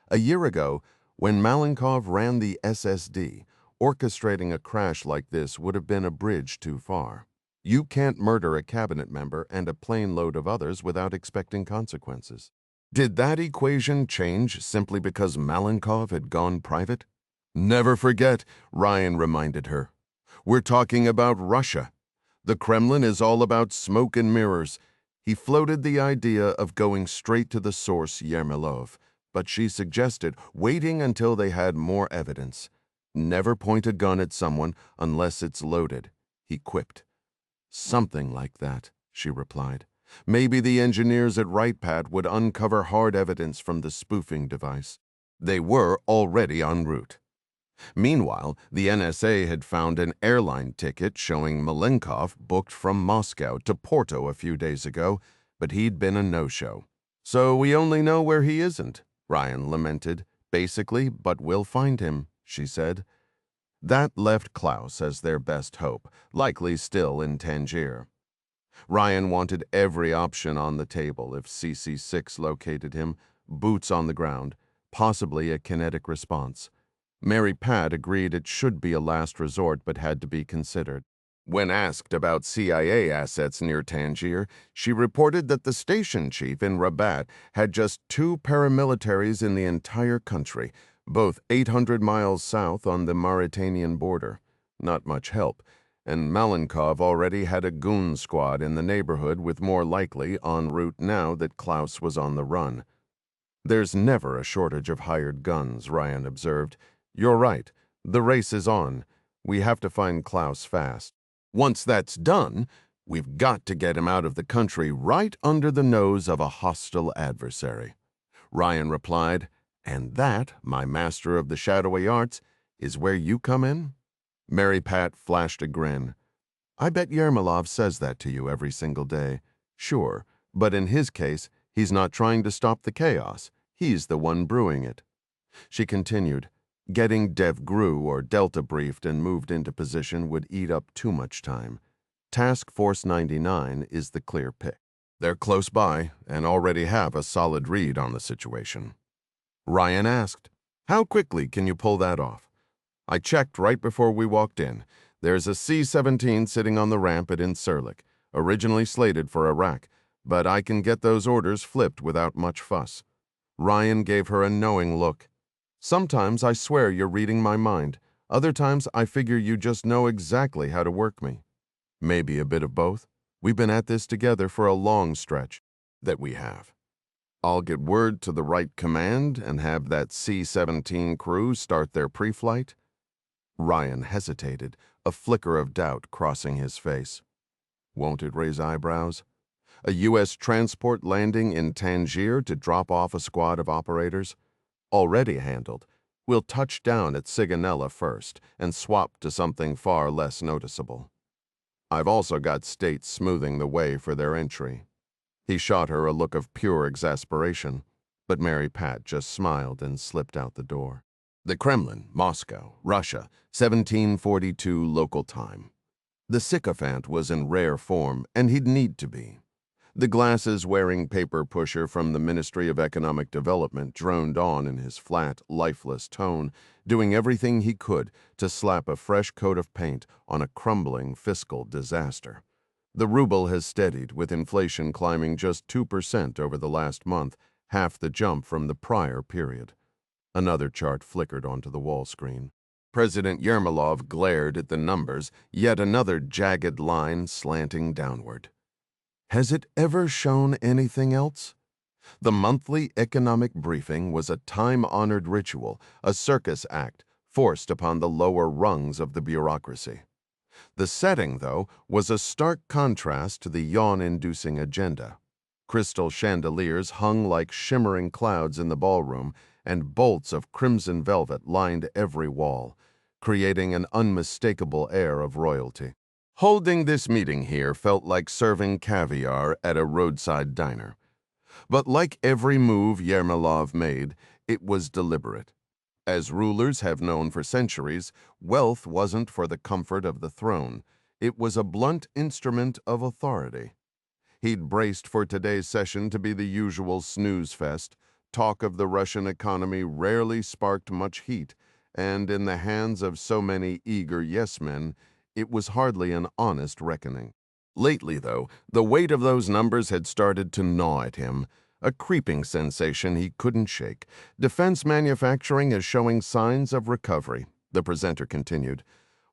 A year ago, when Malenkov ran the SSD, orchestrating a crash like this would have been a bridge too far. You can't murder a cabinet member and a plane load of others without expecting consequences. Did that equation change simply because Malenkov had gone private? "Never forget," Ryan reminded her. "We're talking about Russia. The Kremlin is all about smoke and mirrors." He floated the idea of going straight to the source, Yermolov, but she suggested waiting until they had more evidence. "Never point a gun at someone unless it's loaded," he quipped. "Something like that," she replied. "Maybe the engineers at WritePat would uncover hard evidence from the spoofing device." They were already en route. Meanwhile, the NSA had found an airline ticket showing Malenkov booked from Moscow to Porto a few days ago, but he'd been a no-show. "So we only know where he isn't," Ryan lamented. "Basically, but we'll find him," she said. That left Klaus as their best hope, likely still in Tangier. Ryan wanted every option on the table if CC6 located him: boots on the ground, possibly a kinetic response. Mary Pat agreed it should be a last resort but had to be considered. When asked about CIA assets near Tangier, she reported that the station chief in Rabat had just 2 paramilitaries in the entire country, both 800 miles south on the Mauritanian border. Not much help, and Malenkov already had a goon squad in the neighborhood, with more likely en route now that Klaus was on the run. "There's never a shortage of hired guns," Ryan observed. "You're right. The race is on. We have to find Klaus fast." Once that's done, we've got to get him out of the country right under the nose of a hostile adversary. Ryan replied, "And that, my master of the shadowy arts, is where you come in?" Mary Pat flashed a grin. "I bet Yermolov says that to you every single day." "Sure, but in his case, he's not trying to stop the chaos. He's the one brewing it." She continued, "Getting Dev Gru or Delta briefed and moved into position would eat up too much time. Task Force 99 is the clear pick. They're close by and already have a solid read on the situation." Ryan asked, "How quickly can you pull that off?" "I checked right before we walked in. There's a C-17 sitting on the ramp at Incirlik, originally slated for Iraq, but I can get those orders flipped without much fuss." Ryan gave her a knowing look. "Sometimes I swear you're reading my mind. Other times I figure you just know exactly how to work me." "Maybe a bit of both. We've been at this together for a long stretch." "That we have. I'll get word to the right command and have that C-17 crew start their pre-flight." Ryan hesitated, a flicker of doubt crossing his face. "Won't it raise eyebrows? A U.S. transport landing in Tangier to drop off a squad of operators? Already handled. We'll touch down at Sigonella first and swap to something far less noticeable. I've also got states smoothing the way for their entry." He shot her a look of pure exasperation, but Mary Pat just smiled and slipped out the door. The Kremlin, Moscow, Russia, 1742 local time. The sycophant was in rare form, and he'd need to be. The glasses-wearing paper pusher from the Ministry of Economic Development droned on in his flat, lifeless tone, doing everything he could to slap a fresh coat of paint on a crumbling fiscal disaster. The ruble has steadied, with inflation climbing just 2% over the last month, half the jump from the prior period. Another chart flickered onto the wall screen. President Yermolov glared at the numbers, yet another jagged line slanting downward. Has it ever shown anything else? The monthly economic briefing was a time-honored ritual, a circus act, forced upon the lower rungs of the bureaucracy. The setting, though, was a stark contrast to the yawn-inducing agenda. Crystal chandeliers hung like shimmering clouds in the ballroom, and bolts of crimson velvet lined every wall, creating an unmistakable air of royalty. Holding this meeting here felt like serving caviar at a roadside diner. But like every move Yermolov made, it was deliberate. As rulers have known for centuries, wealth wasn't for the comfort of the throne. It was a blunt instrument of authority. He'd braced for today's session to be the usual snooze fest. Talk of the Russian economy rarely sparked much heat, and in the hands of so many eager yes-men, it was hardly an honest reckoning. Lately, though, the weight of those numbers had started to gnaw at him, a creeping sensation he couldn't shake. Defense manufacturing is showing signs of recovery, the presenter continued.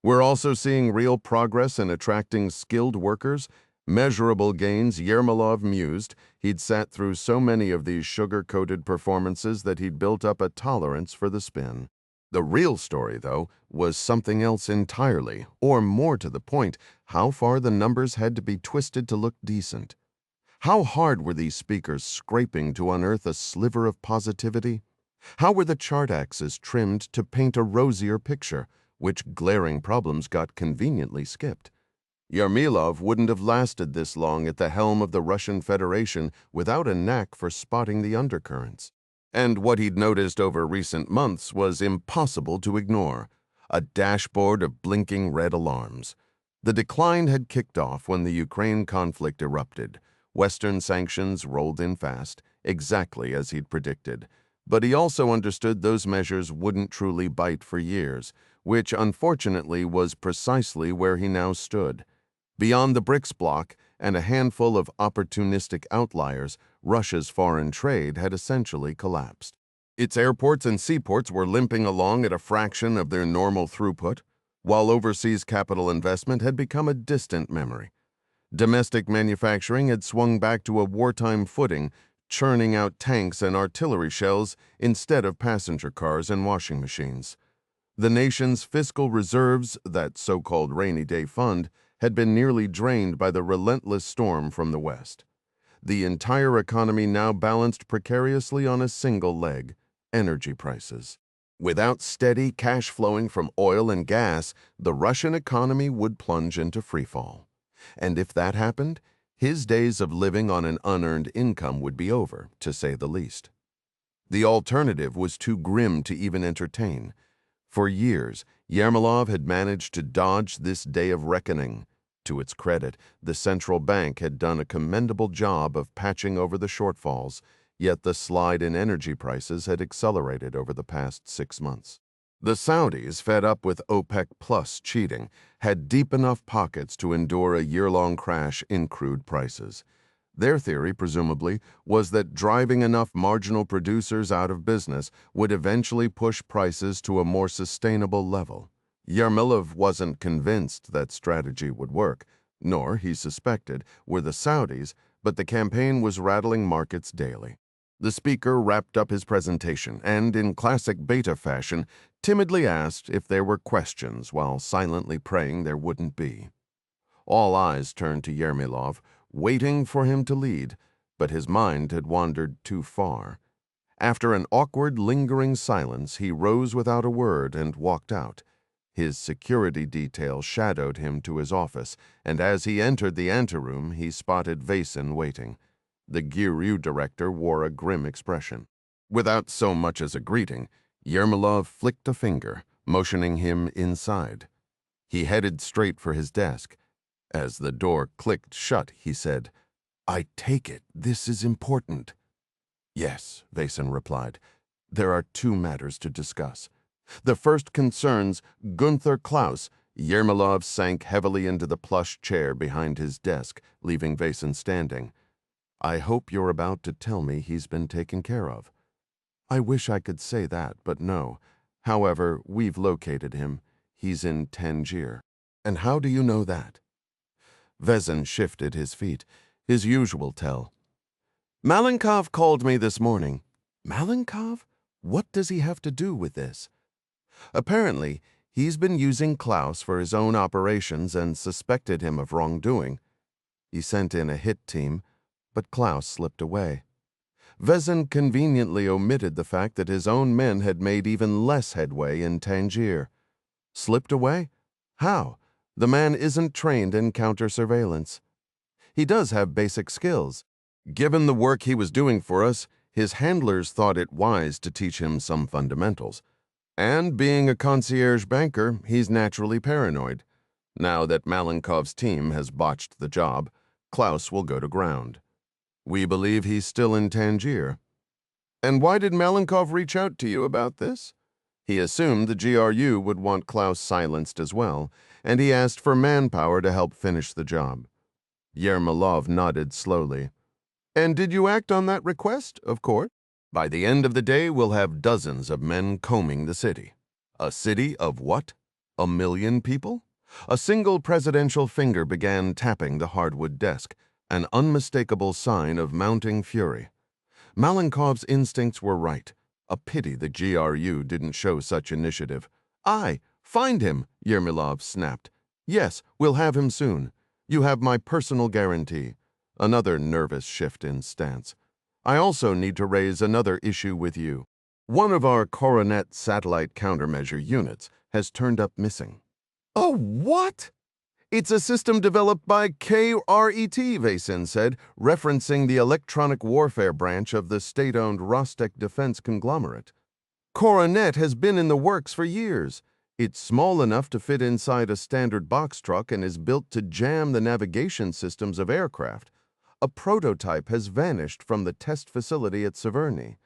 We're also seeing real progress in attracting skilled workers. Measurable gains, Yermolov mused. He'd sat through so many of these sugar-coated performances that he'd built up a tolerance for the spin. The real story, though, was something else entirely, or more to the point, how far the numbers had to be twisted to look decent. How hard were these speakers scraping to unearth a sliver of positivity? How were the chart axes trimmed to paint a rosier picture, which glaring problems got conveniently skipped? Yermolov wouldn't have lasted this long at the helm of the Russian Federation without a knack for spotting the undercurrents. And what he'd noticed over recent months was impossible to ignore, a dashboard of blinking red alarms. The decline had kicked off when the Ukraine conflict erupted. Western sanctions rolled in fast, exactly as he'd predicted. But he also understood those measures wouldn't truly bite for years, which unfortunately was precisely where he now stood. Beyond the BRICS bloc and a handful of opportunistic outliers, Russia's foreign trade had essentially collapsed. Its airports and seaports were limping along at a fraction of their normal throughput, while overseas capital investment had become a distant memory. Domestic manufacturing had swung back to a wartime footing, churning out tanks and artillery shells instead of passenger cars and washing machines. The nation's fiscal reserves, that so-called rainy day fund, had been nearly drained by the relentless storm from the west. The entire economy now balanced precariously on a single leg: energy prices. Without steady cash flowing from oil and gas, the Russian economy would plunge into freefall. And if that happened, his days of living on an unearned income would be over, to say the least. The alternative was too grim to even entertain. For years, Yermolov had managed to dodge this day of reckoning. To its credit, the central bank had done a commendable job of patching over the shortfalls, yet the slide in energy prices had accelerated over the past 6 months. The Saudis, fed up with OPEC Plus cheating, had deep enough pockets to endure a year-long crash in crude prices. Their theory, presumably, was that driving enough marginal producers out of business would eventually push prices to a more sustainable level. Yermolov wasn't convinced that strategy would work, nor, he suspected, were the Saudis, but the campaign was rattling markets daily. The speaker wrapped up his presentation and, in classic beta fashion, timidly asked if there were questions while silently praying there wouldn't be. All eyes turned to Yermolov, waiting for him to lead, but his mind had wandered too far. After an awkward, lingering silence, he rose without a word and walked out. His security detail shadowed him to his office, and as he entered the anteroom, he spotted Vasin waiting. The GRU director wore a grim expression. Without so much as a greeting, Yermolov flicked a finger, motioning him inside. He headed straight for his desk. As the door clicked shut, he said, "I take it this is important." "Yes," Vasin replied. "There are 2 matters to discuss. The first concerns Gunther Klaus." Yermolov sank heavily into the plush chair behind his desk, leaving Vasin standing. "I hope you're about to tell me he's been taken care of." "I wish I could say that, but no. However, we've located him. He's in Tangier." "And how do you know that?" Vasin shifted his feet, his usual tell. "Malenkov called me this morning." "Malenkov? What does he have to do with this?" "Apparently, he's been using Klaus for his own operations and suspected him of wrongdoing. He sent in a hit team, but Klaus slipped away." Vasin conveniently omitted the fact that his own men had made even less headway in Tangier. "Slipped away? How? The man isn't trained in counter-surveillance." "He does have basic skills. Given the work he was doing for us, his handlers thought it wise to teach him some fundamentals. And being a concierge banker, he's naturally paranoid. Now that Malenkov's team has botched the job, Klaus will go to ground. We believe he's still in Tangier." "And why did Malenkov reach out to you about this?" "He assumed the GRU would want Klaus silenced as well, and he asked for manpower to help finish the job." Yermolov nodded slowly. "And did you act on that request, of course?" "By the end of the day, we'll have dozens of men combing the city." "A city of what? 1,000,000 people?" A single presidential finger began tapping the hardwood desk, an unmistakable sign of mounting fury. Malenkov's instincts were right. A pity the GRU didn't show such initiative. "Aye, find him," Yermolov snapped. "Yes, we'll have him soon. You have my personal guarantee." Another nervous shift in stance. "I also need to raise another issue with you. One of our Coronet satellite countermeasure units has turned up missing." "Oh, what?" "It's a system developed by KRET," Vasin said, referencing the electronic warfare branch of the state-owned Rostec defense conglomerate. "Coronet has been in the works for years. It's small enough to fit inside a standard box truck and is built to jam the navigation systems of aircraft. A prototype has vanished from the test facility at Severny.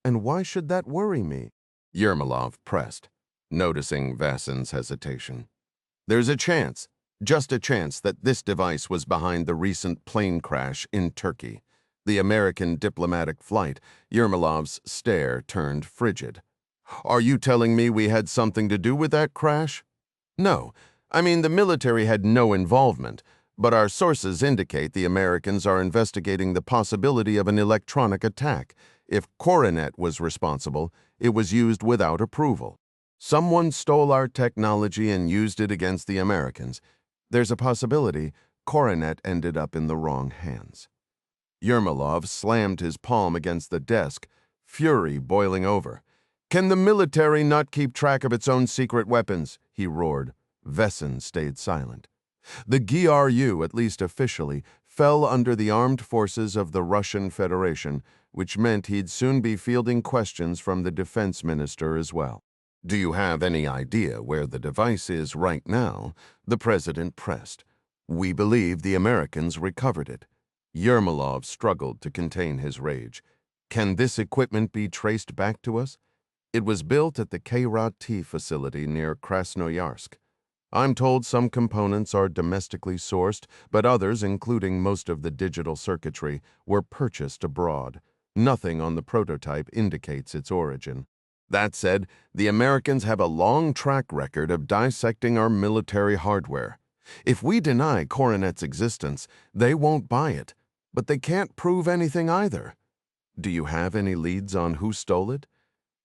And why should that worry me?" Yermolov pressed, noticing Vasin's hesitation. "There's a chance. Just a chance that this device was behind the recent plane crash in Turkey. The American diplomatic flight." Yermolov's stare turned frigid. "Are you telling me we had something to do with that crash?" "No. I mean, the military had no involvement, but our sources indicate the Americans are investigating the possibility of an electronic attack. If Coronet was responsible, it was used without approval. Someone stole our technology and used it against the Americans. There's a possibility Coronet ended up in the wrong hands. Yermolov slammed his palm against the desk, fury boiling over. "Can the military not keep track of its own secret weapons?" he roared. Vesson stayed silent. The GRU, at least officially, fell under the armed forces of the Russian Federation, which meant he'd soon be fielding questions from the defense minister as well. "Do you have any idea where the device is right now?" the president pressed. "We believe the Americans recovered it." Yermolov struggled to contain his rage. "Can this equipment be traced back to us?" "It was built at the KRAT facility near Krasnoyarsk. I'm told some components are domestically sourced, but others, including most of the digital circuitry, were purchased abroad. Nothing on the prototype indicates its origin. That said, the Americans have a long track record of dissecting our military hardware. If we deny Coronet's existence, they won't buy it. But they can't prove anything either." "Do you have any leads on who stole it?"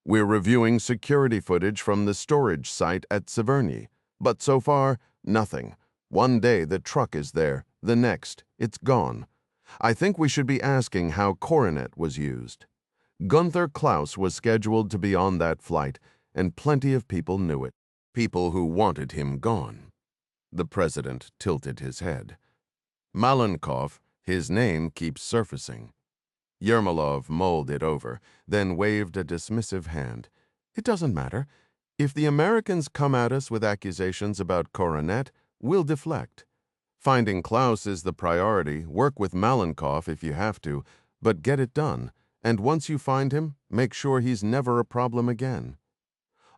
"We're reviewing security footage from the storage site at Severny. But so far, nothing. One day the truck is there, the next, it's gone. I think we should be asking how Coronet was used." Gunther Klaus was scheduled to be on that flight, and plenty of people knew it. People who wanted him gone. The president tilted his head. "Malenkov, his name keeps surfacing." Yermolov mulled it over, then waved a dismissive hand. "It doesn't matter. If the Americans come at us with accusations about Coronet, we'll deflect. Finding Klaus is the priority. Work with Malenkov if you have to, but get it done. And once you find him, make sure he's never a problem again."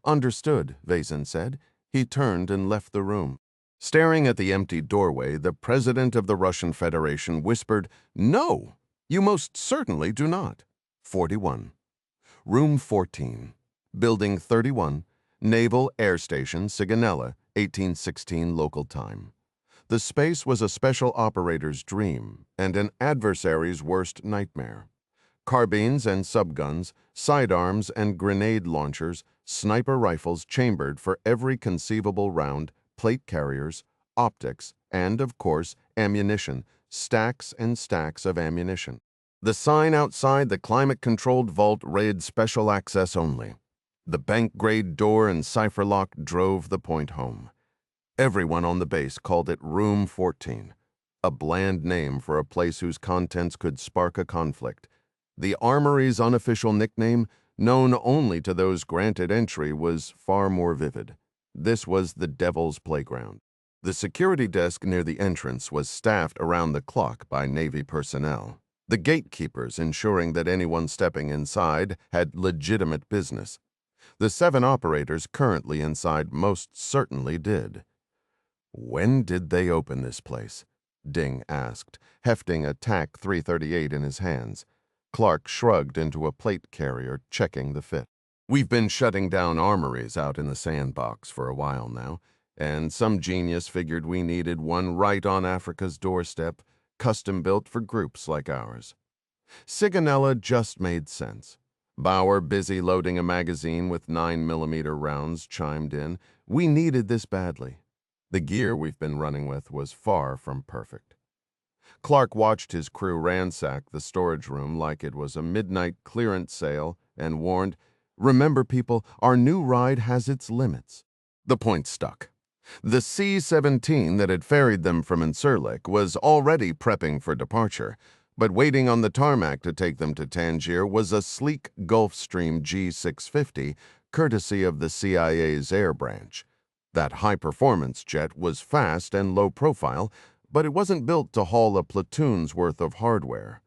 "Understood," Vason said. He turned and left the room. Staring at the empty doorway, the president of the Russian Federation whispered, "No, you most certainly do not." 41. Room 14. Building 31. Naval Air Station, Sigonella, 1816 local time. The space was a special operator's dream and an adversary's worst nightmare. Carbines and subguns, sidearms and grenade launchers, sniper rifles chambered for every conceivable round, plate carriers, optics, and, of course, ammunition, stacks and stacks of ammunition. The sign outside the climate-controlled vault read "Special Access Only." The bank-grade door and cipher lock drove the point home. Everyone on the base called it Room 14, a bland name for a place whose contents could spark a conflict. The Armory's unofficial nickname, known only to those granted entry, was far more vivid. This was the Devil's Playground. The security desk near the entrance was staffed around the clock by Navy personnel, the gatekeepers ensuring that anyone stepping inside had legitimate business. The 7 operators currently inside most certainly did. "When did they open this place?" Ding asked, hefting a TAC 338 in his hands. Clark shrugged into a plate carrier, checking the fit. "We've been shutting down armories out in the sandbox for a while now, and some genius figured we needed one right on Africa's doorstep, custom-built for groups like ours." Sigonella just made sense. Bauer, busy loading a magazine with 9mm rounds, chimed in. "We needed this badly. The gear we've been running with was far from perfect." Clark watched his crew ransack the storage room like it was a midnight clearance sale and warned, "Remember, people, our new ride has its limits." The point stuck. The C-17 that had ferried them from Incirlik was already prepping for departure, but waiting on the tarmac to take them to Tangier was a sleek Gulfstream G650, courtesy of the CIA's air branch. That high-performance jet was fast and low-profile, but it wasn't built to haul a platoon's worth of hardware.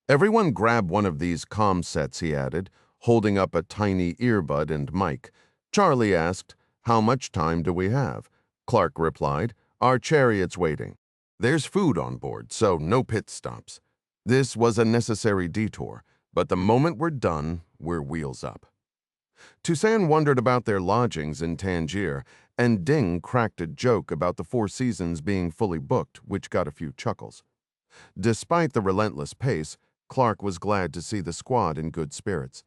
"Everyone grab one of these comm sets," he added, holding up a tiny earbud and mic. Charlie asked, "How much time do we have?" Clark replied, "Our chariot's waiting. There's food on board, so no pit stops." This was a necessary detour, but the moment we're done, we're wheels up. Toussaint wondered about their lodgings in Tangier, and Ding cracked a joke about the Four Seasons being fully booked, which got a few chuckles. Despite the relentless pace, Clark was glad to see the squad in good spirits.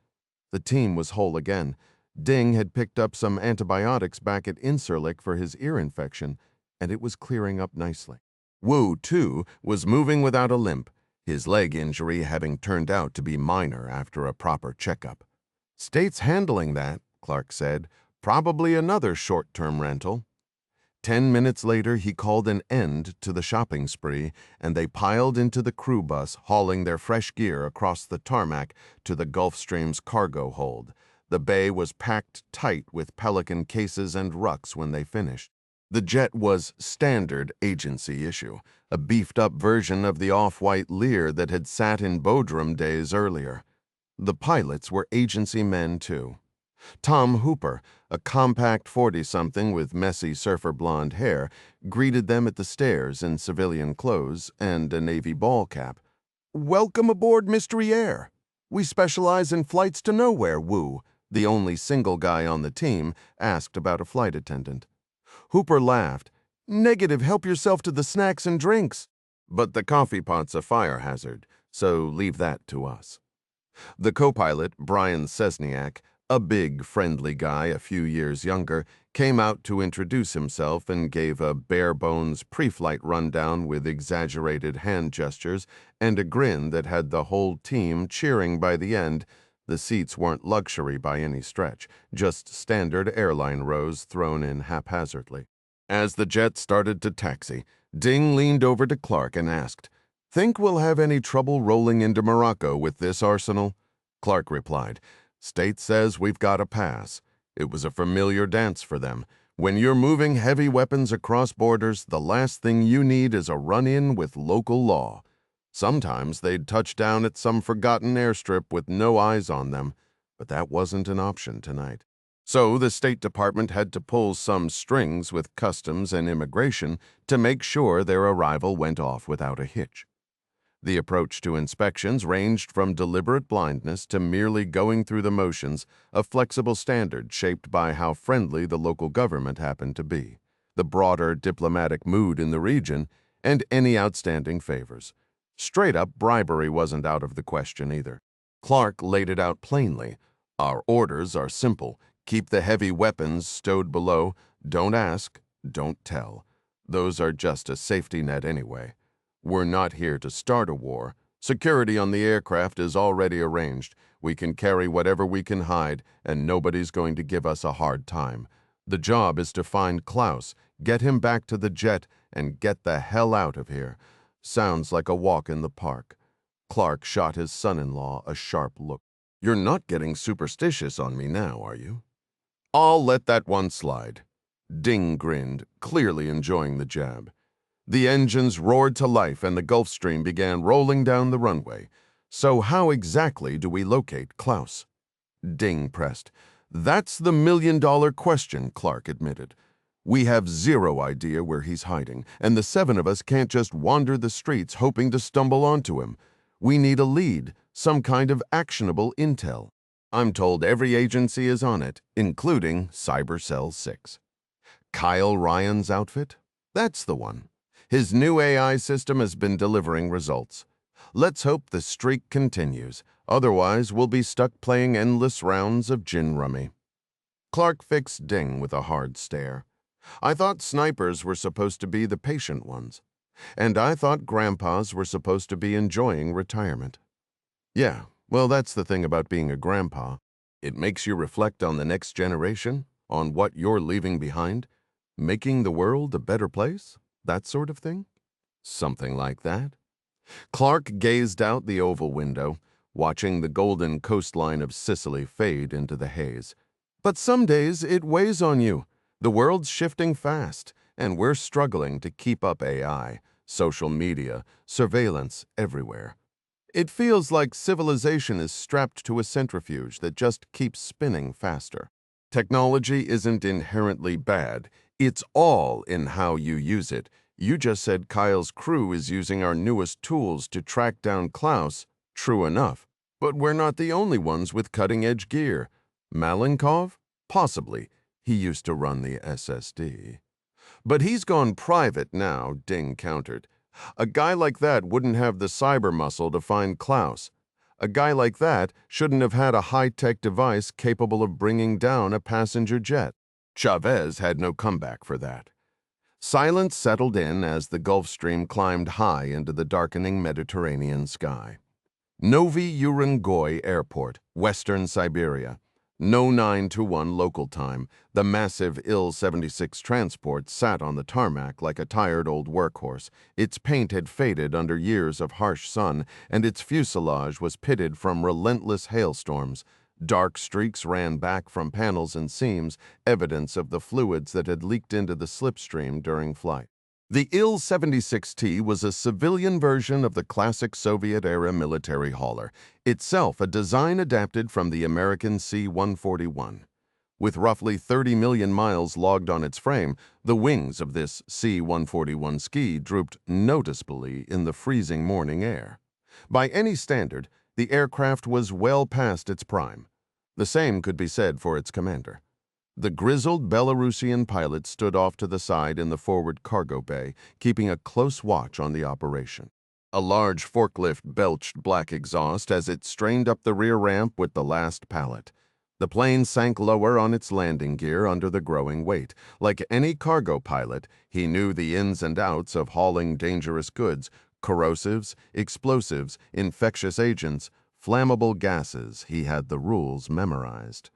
The team was whole again. Ding had picked up some antibiotics back at Incirlik for his ear infection. and it was clearing up nicely. Wu, too, was moving without a limp, his leg injury having turned out to be minor after a proper checkup. "State's handling that," Clark said. "Probably another short-term rental." 10 minutes later, he called an end to the shopping spree, and they piled into the crew bus, hauling their fresh gear across the tarmac to the Gulfstream's cargo hold. The bay was packed tight with Pelican cases and rucks when they finished. The jet was standard agency issue, a beefed-up version of the off-white Lear that had sat in Bodrum days earlier. The pilots were agency men, too. Tom Hooper, a compact 40-something with messy surfer blonde hair, greeted them at the stairs in civilian clothes and a navy ball cap. "Welcome aboard Mystery Air. We specialize in flights to nowhere," Wu, the only single guy on the team, asked about a flight attendant. Hooper laughed. "Negative, help yourself to the snacks and drinks. But the coffee pot's a fire hazard, so leave that to us." The co-pilot, Brian Sesniak, a big, friendly guy a few years younger, came out to introduce himself and gave a bare-bones pre-flight rundown with exaggerated hand gestures and a grin that had the whole team cheering by the end. The seats weren't luxury by any stretch, just standard airline rows thrown in haphazardly. As the jet started to taxi, Ding leaned over to Clark and asked, "Think we'll have any trouble rolling into Morocco with this arsenal?" Clark replied, "State says we've got a pass." It was a familiar dance for them. When you're moving heavy weapons across borders, the last thing you need is a run-in with local law. Sometimes they'd touch down at some forgotten airstrip with no eyes on them, but that wasn't an option tonight. So the State Department had to pull some strings with Customs and Immigration to make sure their arrival went off without a hitch. The approach to inspections ranged from deliberate blindness to merely going through the motions, a flexible standard shaped by how friendly the local government happened to be, the broader diplomatic mood in the region, and any outstanding favors. Straight-up bribery wasn't out of the question either. Clark laid it out plainly. "Our orders are simple. Keep the heavy weapons stowed below. Don't ask, don't tell. Those are just a safety net anyway. We're not here to start a war. Security on the aircraft is already arranged. We can carry whatever we can hide, and nobody's going to give us a hard time. The job is to find Klaus, get him back to the jet, and get the hell out of here." Sounds like a walk in the park. Clark shot his son-in-law a sharp look. "You're not getting superstitious on me now, are you?" "I'll let that one slide." Ding grinned, clearly enjoying the jab. The engines roared to life and the Gulfstream began rolling down the runway. "So how exactly do we locate Klaus?" Ding pressed. "That's the million-dollar question," Clark admitted. "We have zero idea where he's hiding, and the 7 of us can't just wander the streets hoping to stumble onto him. We need a lead, some kind of actionable intel. I'm told every agency is on it, including Cyber Cell 6. Kyle Ryan's outfit? That's the one. His new AI system has been delivering results. Let's hope the streak continues. Otherwise, we'll be stuck playing endless rounds of gin rummy." Clark fixed Ding with a hard stare. "I thought snipers were supposed to be the patient ones. And I thought grandpas were supposed to be enjoying retirement." "Yeah, well, that's the thing about being a grandpa. It makes you reflect on the next generation, on what you're leaving behind, making the world a better place, that sort of thing." "Something like that." Clark gazed out the oval window, watching the golden coastline of Sicily fade into the haze. "But some days it weighs on you. The world's shifting fast, and we're struggling to keep up AI, social media, surveillance everywhere. It feels like civilization is strapped to a centrifuge that just keeps spinning faster. Technology isn't inherently bad. It's all in how you use it. You just said Kyle's crew is using our newest tools to track down Klaus. True enough. But we're not the only ones with cutting-edge gear. Malenkov? Possibly. He used to run the SSD. But he's gone private now, Ding countered. A guy like that wouldn't have the cyber muscle to find Klaus. A guy like that shouldn't have had a high-tech device capable of bringing down a passenger jet. Chavez had no comeback for that. Silence settled in as the Gulf Stream climbed high into the darkening Mediterranean sky. Novi Urengoy Airport, Western Siberia. No 9-1 local time, the massive Il-76 transport sat on the tarmac like a tired old workhorse. Its paint had faded under years of harsh sun, and its fuselage was pitted from relentless hailstorms. Dark streaks ran back from panels and seams, evidence of the fluids that had leaked into the slipstream during flight. The Il-76T was a civilian version of the classic Soviet-era military hauler, itself a design adapted from the American C-141. With roughly 30 million miles logged on its frame, the wings of this C-141 ski drooped noticeably in the freezing morning air. By any standard, the aircraft was well past its prime. The same could be said for its commander. The grizzled Belarusian pilot stood off to the side in the forward cargo bay, keeping a close watch on the operation. A large forklift belched black exhaust as it strained up the rear ramp with the last pallet. The plane sank lower on its landing gear under the growing weight. Like any cargo pilot, he knew the ins and outs of hauling dangerous goods, corrosives, explosives, infectious agents, flammable gases. He had the rules memorized.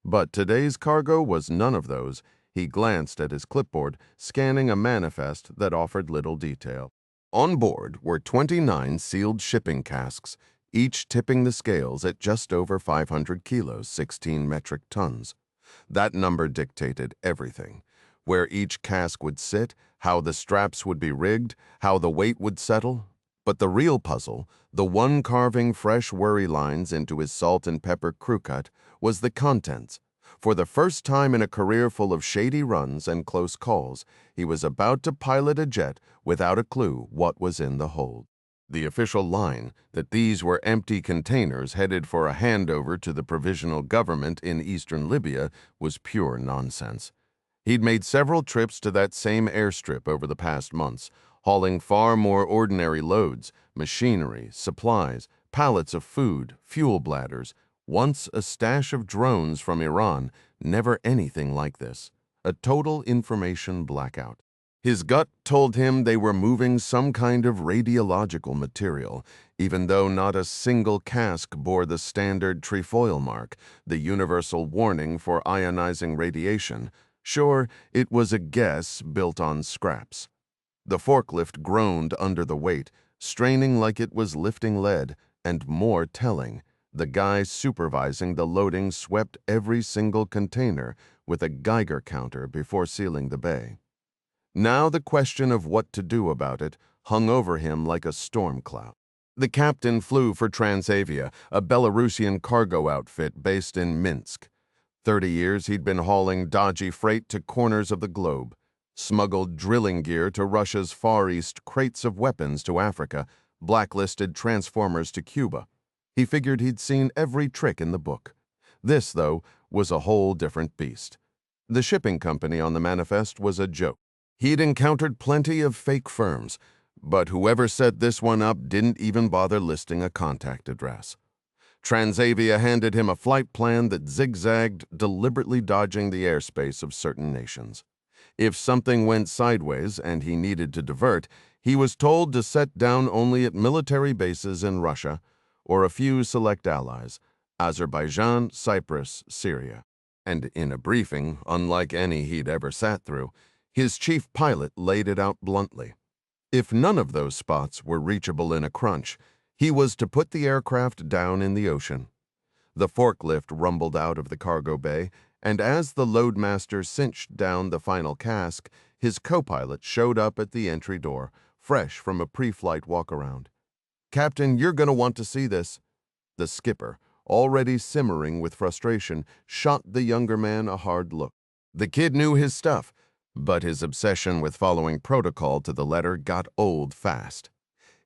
But today's cargo was none of those. He glanced at his clipboard, scanning a manifest that offered little detail. On board were 29 sealed shipping casks, each tipping the scales at just over 500 kilos, 16 metric tons. That number dictated everything: where each cask would sit, how the straps would be rigged, how the weight would settle. But the real puzzle, the one carving fresh worry lines into his salt and pepper crew cut, was the contents. For the first time in a career full of shady runs and close calls, he was about to pilot a jet without a clue what was in the hold. The official line that these were empty containers headed for a handover to the provisional government in eastern Libya was pure nonsense. He'd made several trips to that same airstrip over the past months, hauling far more ordinary loads, machinery, supplies, pallets of food, fuel bladders, once a stash of drones from Iran, never anything like this. A total information blackout. His gut told him they were moving some kind of radiological material, even though not a single cask bore the standard trefoil mark, the universal warning for ionizing radiation. Sure, it was a guess built on scraps. The forklift groaned under the weight, straining like it was lifting lead, and more telling, the guy supervising the loading swept every single container with a Geiger counter before sealing the bay. Now the question of what to do about it hung over him like a storm cloud. The captain flew for Transavia, a Belarusian cargo outfit based in Minsk. 30 years he'd been hauling dodgy freight to corners of the globe, smuggled drilling gear to Russia's Far East, crates of weapons to Africa, blacklisted transformers to Cuba. He figured he'd seen every trick in the book. This, though, was a whole different beast. The shipping company on the manifest was a joke. He'd encountered plenty of fake firms, but whoever set this one up didn't even bother listing a contact address. Transavia handed him a flight plan that zigzagged, deliberately dodging the airspace of certain nations. If something went sideways and he needed to divert, he was told to set down only at military bases in Russia or a few select allies, Azerbaijan, Cyprus, Syria. And in a briefing, unlike any he'd ever sat through, his chief pilot laid it out bluntly. If none of those spots were reachable in a crunch, he was to put the aircraft down in the ocean. The forklift rumbled out of the cargo bay, and as the loadmaster cinched down the final cask, his co-pilot showed up at the entry door, fresh from a pre-flight walk-around. "Captain, you're going to want to see this." The skipper, already simmering with frustration, shot the younger man a hard look. The kid knew his stuff, but his obsession with following protocol to the letter got old fast.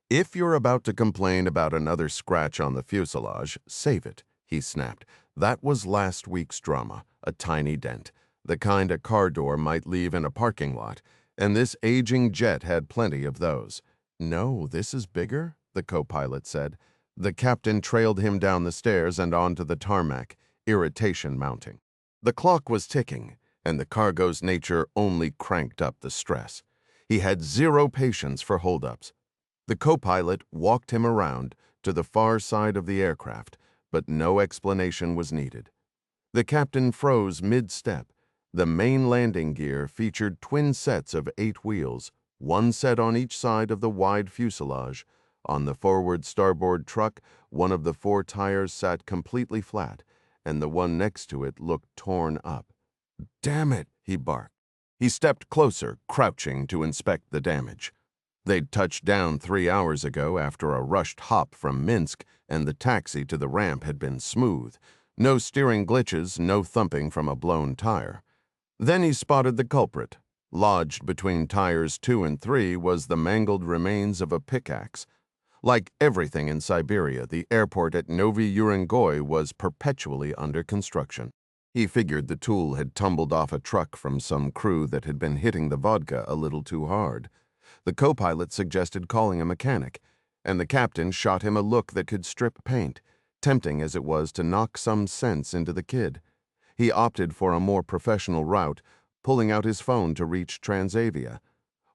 "If you're about to complain about another scratch on the fuselage, save it," he snapped. That was last week's drama, a tiny dent, the kind a car door might leave in a parking lot, and this aging jet had plenty of those. "No, this is bigger," the co-pilot said. The captain trailed him down the stairs and onto the tarmac, irritation mounting. The clock was ticking. and the cargo's nature only cranked up the stress. He had zero patience for holdups. The co-pilot walked him around to the far side of the aircraft, but no explanation was needed. The captain froze mid-step. The main landing gear featured twin sets of 8 wheels, one set on each side of the wide fuselage. On the forward starboard truck, one of the 4 tires sat completely flat, and the one next to it looked torn up. "Damn it," he barked. He stepped closer, crouching to inspect the damage. They'd touched down 3 hours ago after a rushed hop from Minsk, and the taxi to the ramp had been smooth. No steering glitches, no thumping from a blown tire. Then he spotted the culprit. Lodged between tires 2 and 3 was the mangled remains of a pickaxe. Like everything in Siberia, the airport at Novi Urengoy was perpetually under construction. He figured the tool had tumbled off a truck from some crew that had been hitting the vodka a little too hard. The co-pilot suggested calling a mechanic, and the captain shot him a look that could strip paint, tempting as it was to knock some sense into the kid. He opted for a more professional route, pulling out his phone to reach Transavia.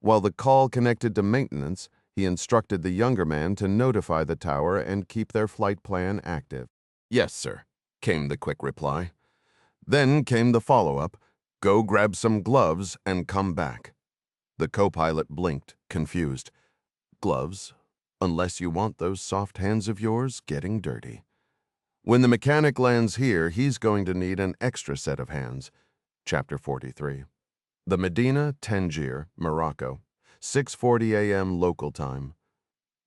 While the call connected to maintenance, he instructed the younger man to notify the tower and keep their flight plan active. "Yes, sir," came the quick reply. Then came the follow-up, "Go grab some gloves and come back." The co-pilot blinked, confused. "Gloves? Unless you want those soft hands of yours getting dirty. When the mechanic lands here, he's going to need an extra set of hands." Chapter 43. The Medina, Tangier, Morocco, 6:40 a.m. local time.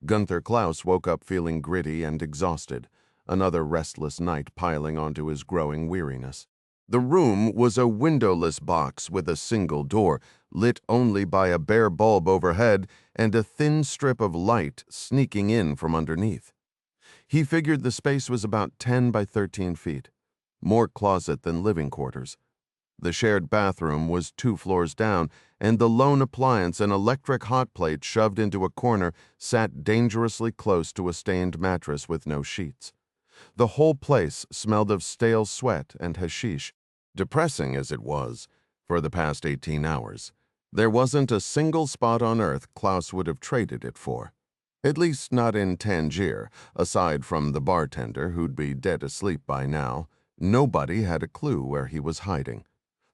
Gunther Klaus woke up feeling gritty and exhausted, another restless night piling onto his growing weariness. The room was a windowless box with a single door, lit only by a bare bulb overhead and a thin strip of light sneaking in from underneath. He figured the space was about 10 by 13 feet, more closet than living quarters. The shared bathroom was 2 floors down, and the lone appliance, an electric hot plate shoved into a corner, sat dangerously close to a stained mattress with no sheets. The whole place smelled of stale sweat and hashish, depressing as it was, for the past 18 hours. There wasn't a single spot on Earth Klaus would have traded it for. At least not in Tangier, aside from the bartender who'd be dead asleep by now. Nobody had a clue where he was hiding.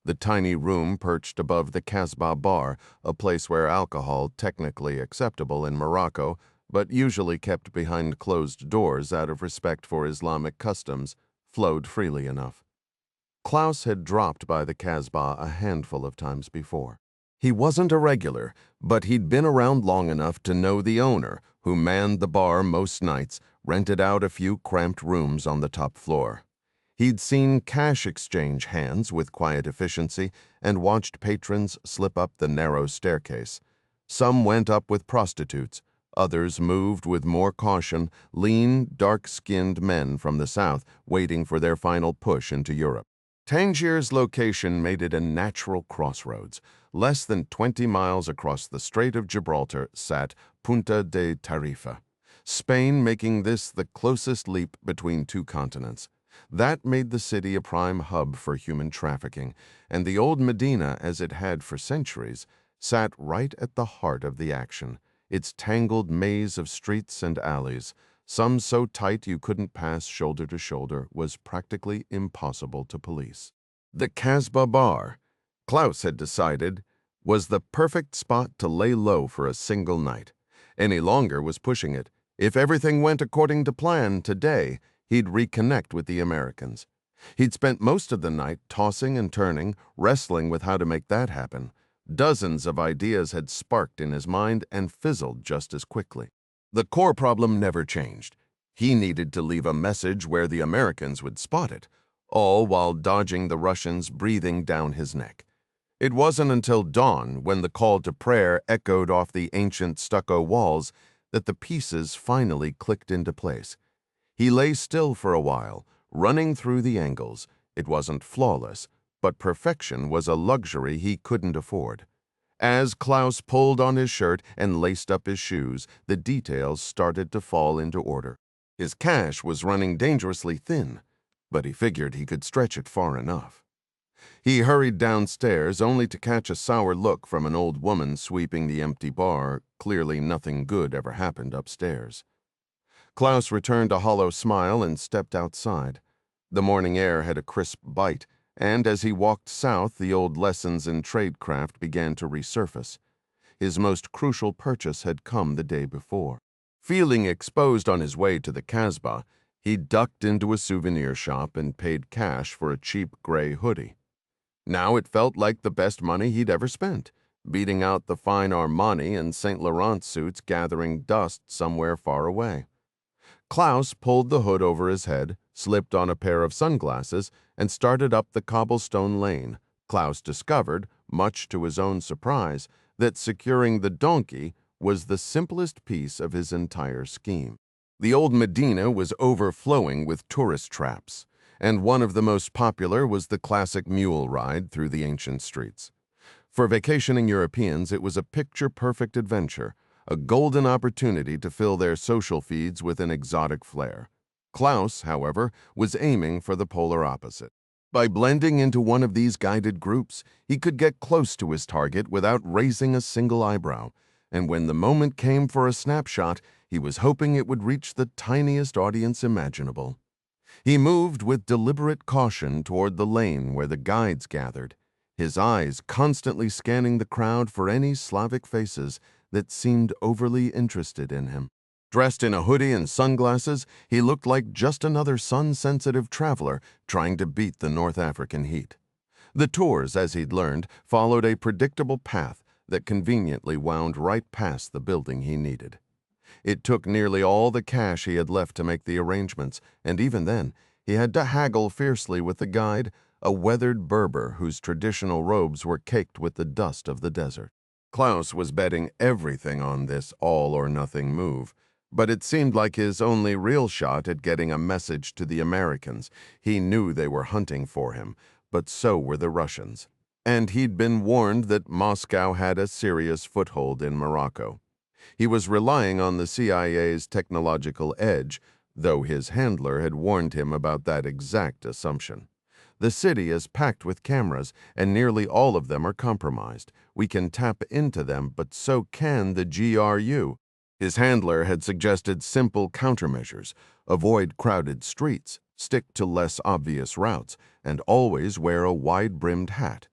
The tiny room perched above the Casbah bar, a place where alcohol, technically acceptable in Morocco, but usually kept behind closed doors out of respect for Islamic customs, flowed freely enough. Klaus had dropped by the Casbah a handful of times before. He wasn't a regular, but he'd been around long enough to know the owner, who manned the bar most nights, rented out a few cramped rooms on the top floor. He'd seen cash exchange hands with quiet efficiency and watched patrons slip up the narrow staircase. Some went up with prostitutes, others moved with more caution, lean, dark-skinned men from the south waiting for their final push into Europe. Tangier's location made it a natural crossroads. Less than 20 miles across the Strait of Gibraltar sat Punta de Tarifa, Spain making this the closest leap between 2 continents. That made the city a prime hub for human trafficking, and the old Medina, as it had for centuries, sat right at the heart of the action, its tangled maze of streets and alleys, some so tight you couldn't pass shoulder to shoulder, was practically impossible to police. The Casbah bar, Klaus had decided, was the perfect spot to lay low for a single night. Any longer was pushing it. If everything went according to plan today, he'd reconnect with the Americans. He'd spent most of the night tossing and turning, wrestling with how to make that happen. Dozens of ideas had sparked in his mind and fizzled just as quickly. The core problem never changed. He needed to leave a message where the Americans would spot it, all while dodging the Russians breathing down his neck. It wasn't until dawn, when the call to prayer echoed off the ancient stucco walls, that the pieces finally clicked into place. He lay still for a while, running through the angles. It wasn't flawless, but perfection was a luxury he couldn't afford. As Klaus pulled on his shirt and laced up his shoes, the details started to fall into order. His cash was running dangerously thin, but he figured he could stretch it far enough. He hurried downstairs only to catch a sour look from an old woman sweeping the empty bar. Clearly nothing good ever happened upstairs. Klaus returned a hollow smile and stepped outside. The morning air had a crisp bite, and as he walked south, the old lessons in tradecraft began to resurface. His most crucial purchase had come the day before. Feeling exposed on his way to the Casbah, he ducked into a souvenir shop and paid cash for a cheap gray hoodie. Now it felt like the best money he'd ever spent, beating out the fine Armani and Saint Laurent suits gathering dust somewhere far away. Klaus pulled the hood over his head, slipped on a pair of sunglasses, and started up the cobblestone lane. Klaus discovered, much to his own surprise, that securing the donkey was the simplest piece of his entire scheme. The old Medina was overflowing with tourist traps, and one of the most popular was the classic mule ride through the ancient streets. For vacationing Europeans, it was a picture-perfect adventure, a golden opportunity to fill their social feeds with an exotic flair. Klaus, however, was aiming for the polar opposite. By blending into one of these guided groups, he could get close to his target without raising a single eyebrow, and when the moment came for a snapshot, he was hoping it would reach the tiniest audience imaginable. He moved with deliberate caution toward the lane where the guides gathered, his eyes constantly scanning the crowd for any Slavic faces that seemed overly interested in him. Dressed in a hoodie and sunglasses, he looked like just another sun-sensitive traveler trying to beat the North African heat. The tours, as he'd learned, followed a predictable path that conveniently wound right past the building he needed. It took nearly all the cash he had left to make the arrangements, and even then, he had to haggle fiercely with the guide, a weathered Berber whose traditional robes were caked with the dust of the desert. Klaus was betting everything on this all-or-nothing move, but it seemed like his only real shot at getting a message to the Americans. He knew they were hunting for him, but so were the Russians. And he'd been warned that Moscow had a serious foothold in Morocco. He was relying on the CIA's technological edge, though his handler had warned him about that exact assumption. The city is packed with cameras, and nearly all of them are compromised. We can tap into them, but so can the GRU. His handler had suggested simple countermeasures: avoid crowded streets, stick to less obvious routes, and always wear a wide-brimmed hat.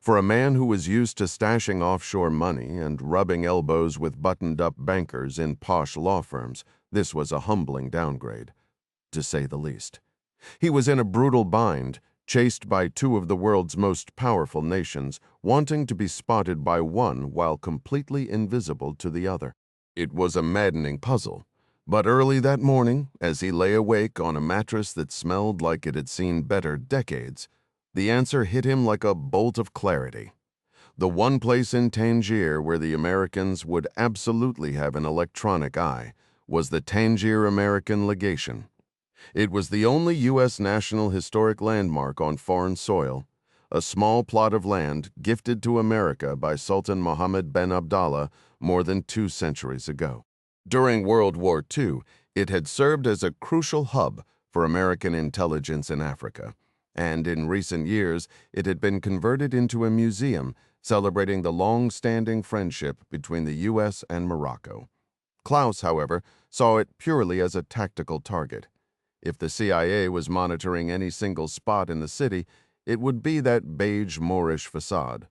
For a man who was used to stashing offshore money and rubbing elbows with buttoned-up bankers in posh law firms, this was a humbling downgrade, to say the least. He was in a brutal bind, chased by two of the world's most powerful nations, wanting to be spotted by one while completely invisible to the other. It was a maddening puzzle, but early that morning, as he lay awake on a mattress that smelled like it had seen better decades, the answer hit him like a bolt of clarity. The one place in Tangier where the Americans would absolutely have an electronic eye was the Tangier American Legation. It was the only U.S. National Historic Landmark on foreign soil, a small plot of land gifted to America by Sultan Mohammed bin Abdallah more than 2 centuries ago. During World War II, it had served as a crucial hub for American intelligence in Africa, and in recent years it had been converted into a museum celebrating the long-standing friendship between the U.S. and Morocco. Klaus, however, saw it purely as a tactical target. If the CIA was monitoring any single spot in the city, it would be that beige Moorish facade.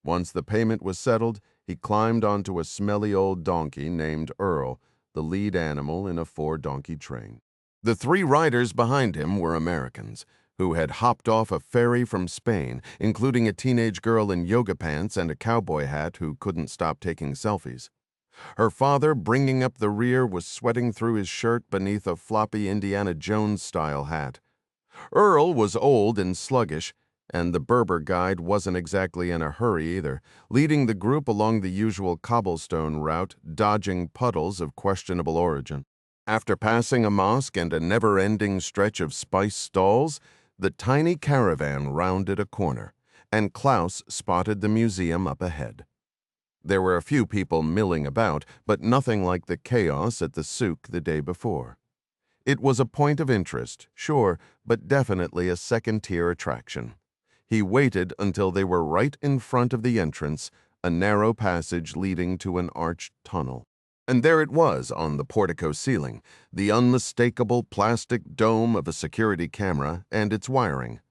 Once the payment was settled, he climbed onto a smelly old donkey named Earl, the lead animal in a 4-donkey train. The 3 riders behind him were Americans, who had hopped off a ferry from Spain, including a teenage girl in yoga pants and a cowboy hat who couldn't stop taking selfies. Her father, bringing up the rear, was sweating through his shirt beneath a floppy Indiana Jones-style hat. Earl was old and sluggish, and the Berber guide wasn't exactly in a hurry either, leading the group along the usual cobblestone route, dodging puddles of questionable origin. After passing a mosque and a never-ending stretch of spice stalls, the tiny caravan rounded a corner, and Klaus spotted the museum up ahead. There were a few people milling about, but nothing like the chaos at the souk the day before. It was a point of interest, sure, but definitely a second-tier attraction. He waited until they were right in front of the entrance, a narrow passage leading to an arched tunnel. And there it was on the portico ceiling, the unmistakable plastic dome of a security camera and its wiring.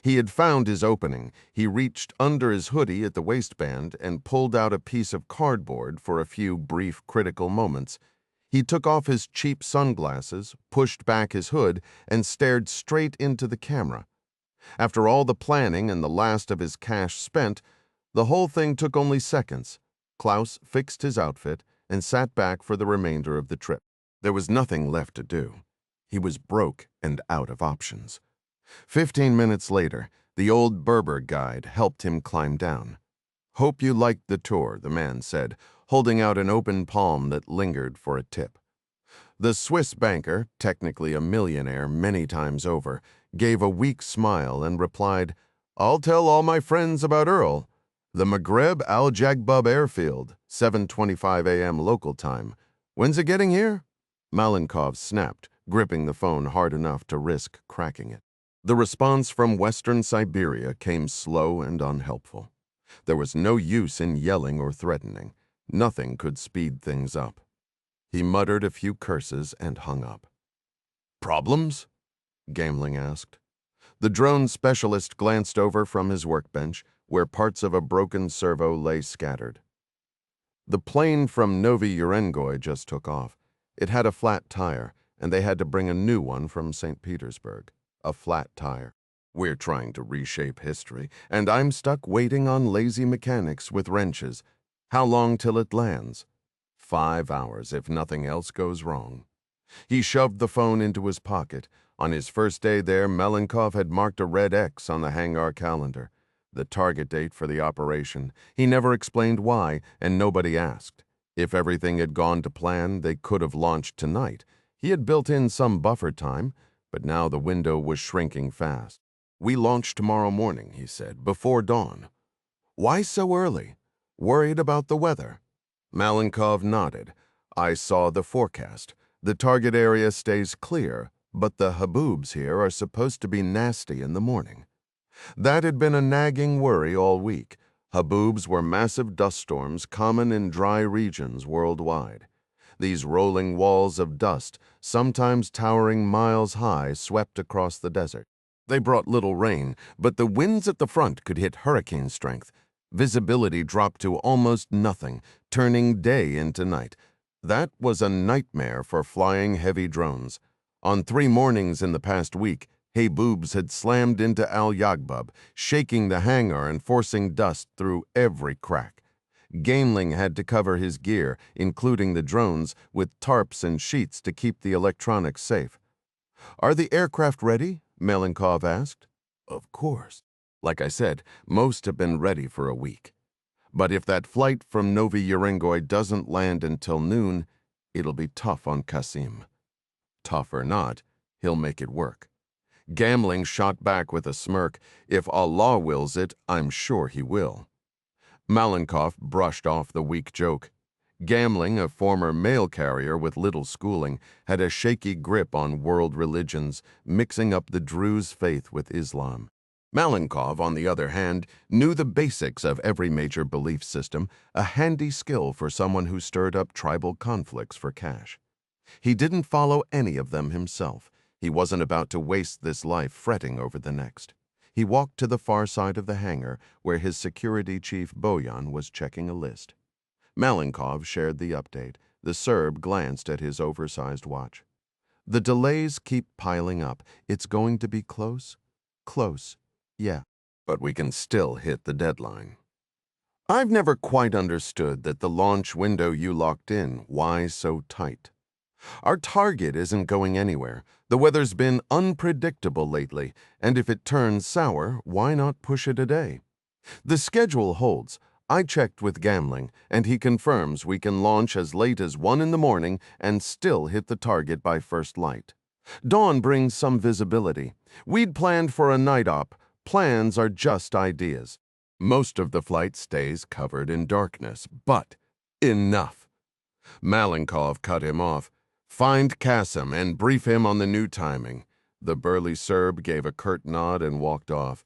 He had found his opening. He reached under his hoodie at the waistband and pulled out a piece of cardboard for a few brief critical moments. He took off his cheap sunglasses, pushed back his hood, and stared straight into the camera. After all the planning and the last of his cash spent, the whole thing took only seconds. Klaus fixed his outfit and sat back for the remainder of the trip. There was nothing left to do. He was broke and out of options. 15 minutes later, the old Berber guide helped him climb down. "Hope you liked the tour," the man said, holding out an open palm that lingered for a tip. The Swiss banker, technically a millionaire many times over, gave a weak smile and replied, "I'll tell all my friends about Earl. The Maghreb Al Jagbub Airfield, 7:25 a.m. local time. When's it getting here?" Malenkov snapped, gripping the phone hard enough to risk cracking it. The response from Western Siberia came slow and unhelpful. There was no use in yelling or threatening. Nothing could speed things up. He muttered a few curses and hung up. "Problems?" Gamling asked. The drone specialist glanced over from his workbench, where parts of a broken servo lay scattered. The plane from Novi Urengoy just took off. It had a flat tire, and they had to bring a new one from St. Petersburg. A flat tire. We're trying to reshape history, and I'm stuck waiting on lazy mechanics with wrenches. How long till it lands? 5 hours if nothing else goes wrong. He shoved the phone into his pocket. On his first day there, Malenkov had marked a red X on the hangar calendar. The target date for the operation. He never explained why, and nobody asked. If everything had gone to plan, they could have launched tonight. He had built in some buffer time, but now the window was shrinking fast. "We launch tomorrow morning," he said, "before dawn." "Why so early? Worried about the weather?" Malenkov nodded. "I saw the forecast. The target area stays clear, but the haboobs here are supposed to be nasty in the morning." That had been a nagging worry all week. Haboobs were massive dust storms common in dry regions worldwide. These rolling walls of dust, sometimes towering miles high, swept across the desert. They brought little rain, but the winds at the front could hit hurricane strength. Visibility dropped to almost nothing, turning day into night. That was a nightmare for flying heavy drones. On 3 mornings in the past week, haboobs had slammed into Al Yagbub, shaking the hangar and forcing dust through every crack. Gamling had to cover his gear, including the drones, with tarps and sheets to keep the electronics safe. "Are the aircraft ready?" Malenkov asked. "Of course. Like I said, most have been ready for a week. But if that flight from Novi Urengoy doesn't land until noon, it'll be tough on Kasim. Tough or not, he'll make it work." Gamling shot back with a smirk. "If Allah wills it, I'm sure he will." Malenkov brushed off the weak joke. Gamling, a former mail carrier with little schooling, had a shaky grip on world religions, mixing up the Druze faith with Islam. Malenkov, on the other hand, knew the basics of every major belief system, a handy skill for someone who stirred up tribal conflicts for cash. He didn't follow any of them himself. He wasn't about to waste this life fretting over the next. He walked to the far side of the hangar, where his security chief Boyan was checking a list. Malenkov shared the update. The Serb glanced at his oversized watch. "The delays keep piling up. It's going to be close? Close, yeah. But we can still hit the deadline." "I've never quite understood that the launch window you locked in, why so tight?" "Our target isn't going anywhere. The weather's been unpredictable lately, and if it turns sour, why not push it a day? The schedule holds. I checked with Gamling, and he confirms we can launch as late as 1 in the morning and still hit the target by first light. Dawn brings some visibility. We'd planned for a night op. Plans are just ideas. Most of the flight stays covered in darkness, but enough." Malenkov cut him off. "Find Kasim and brief him on the new timing." The burly Serb gave a curt nod and walked off.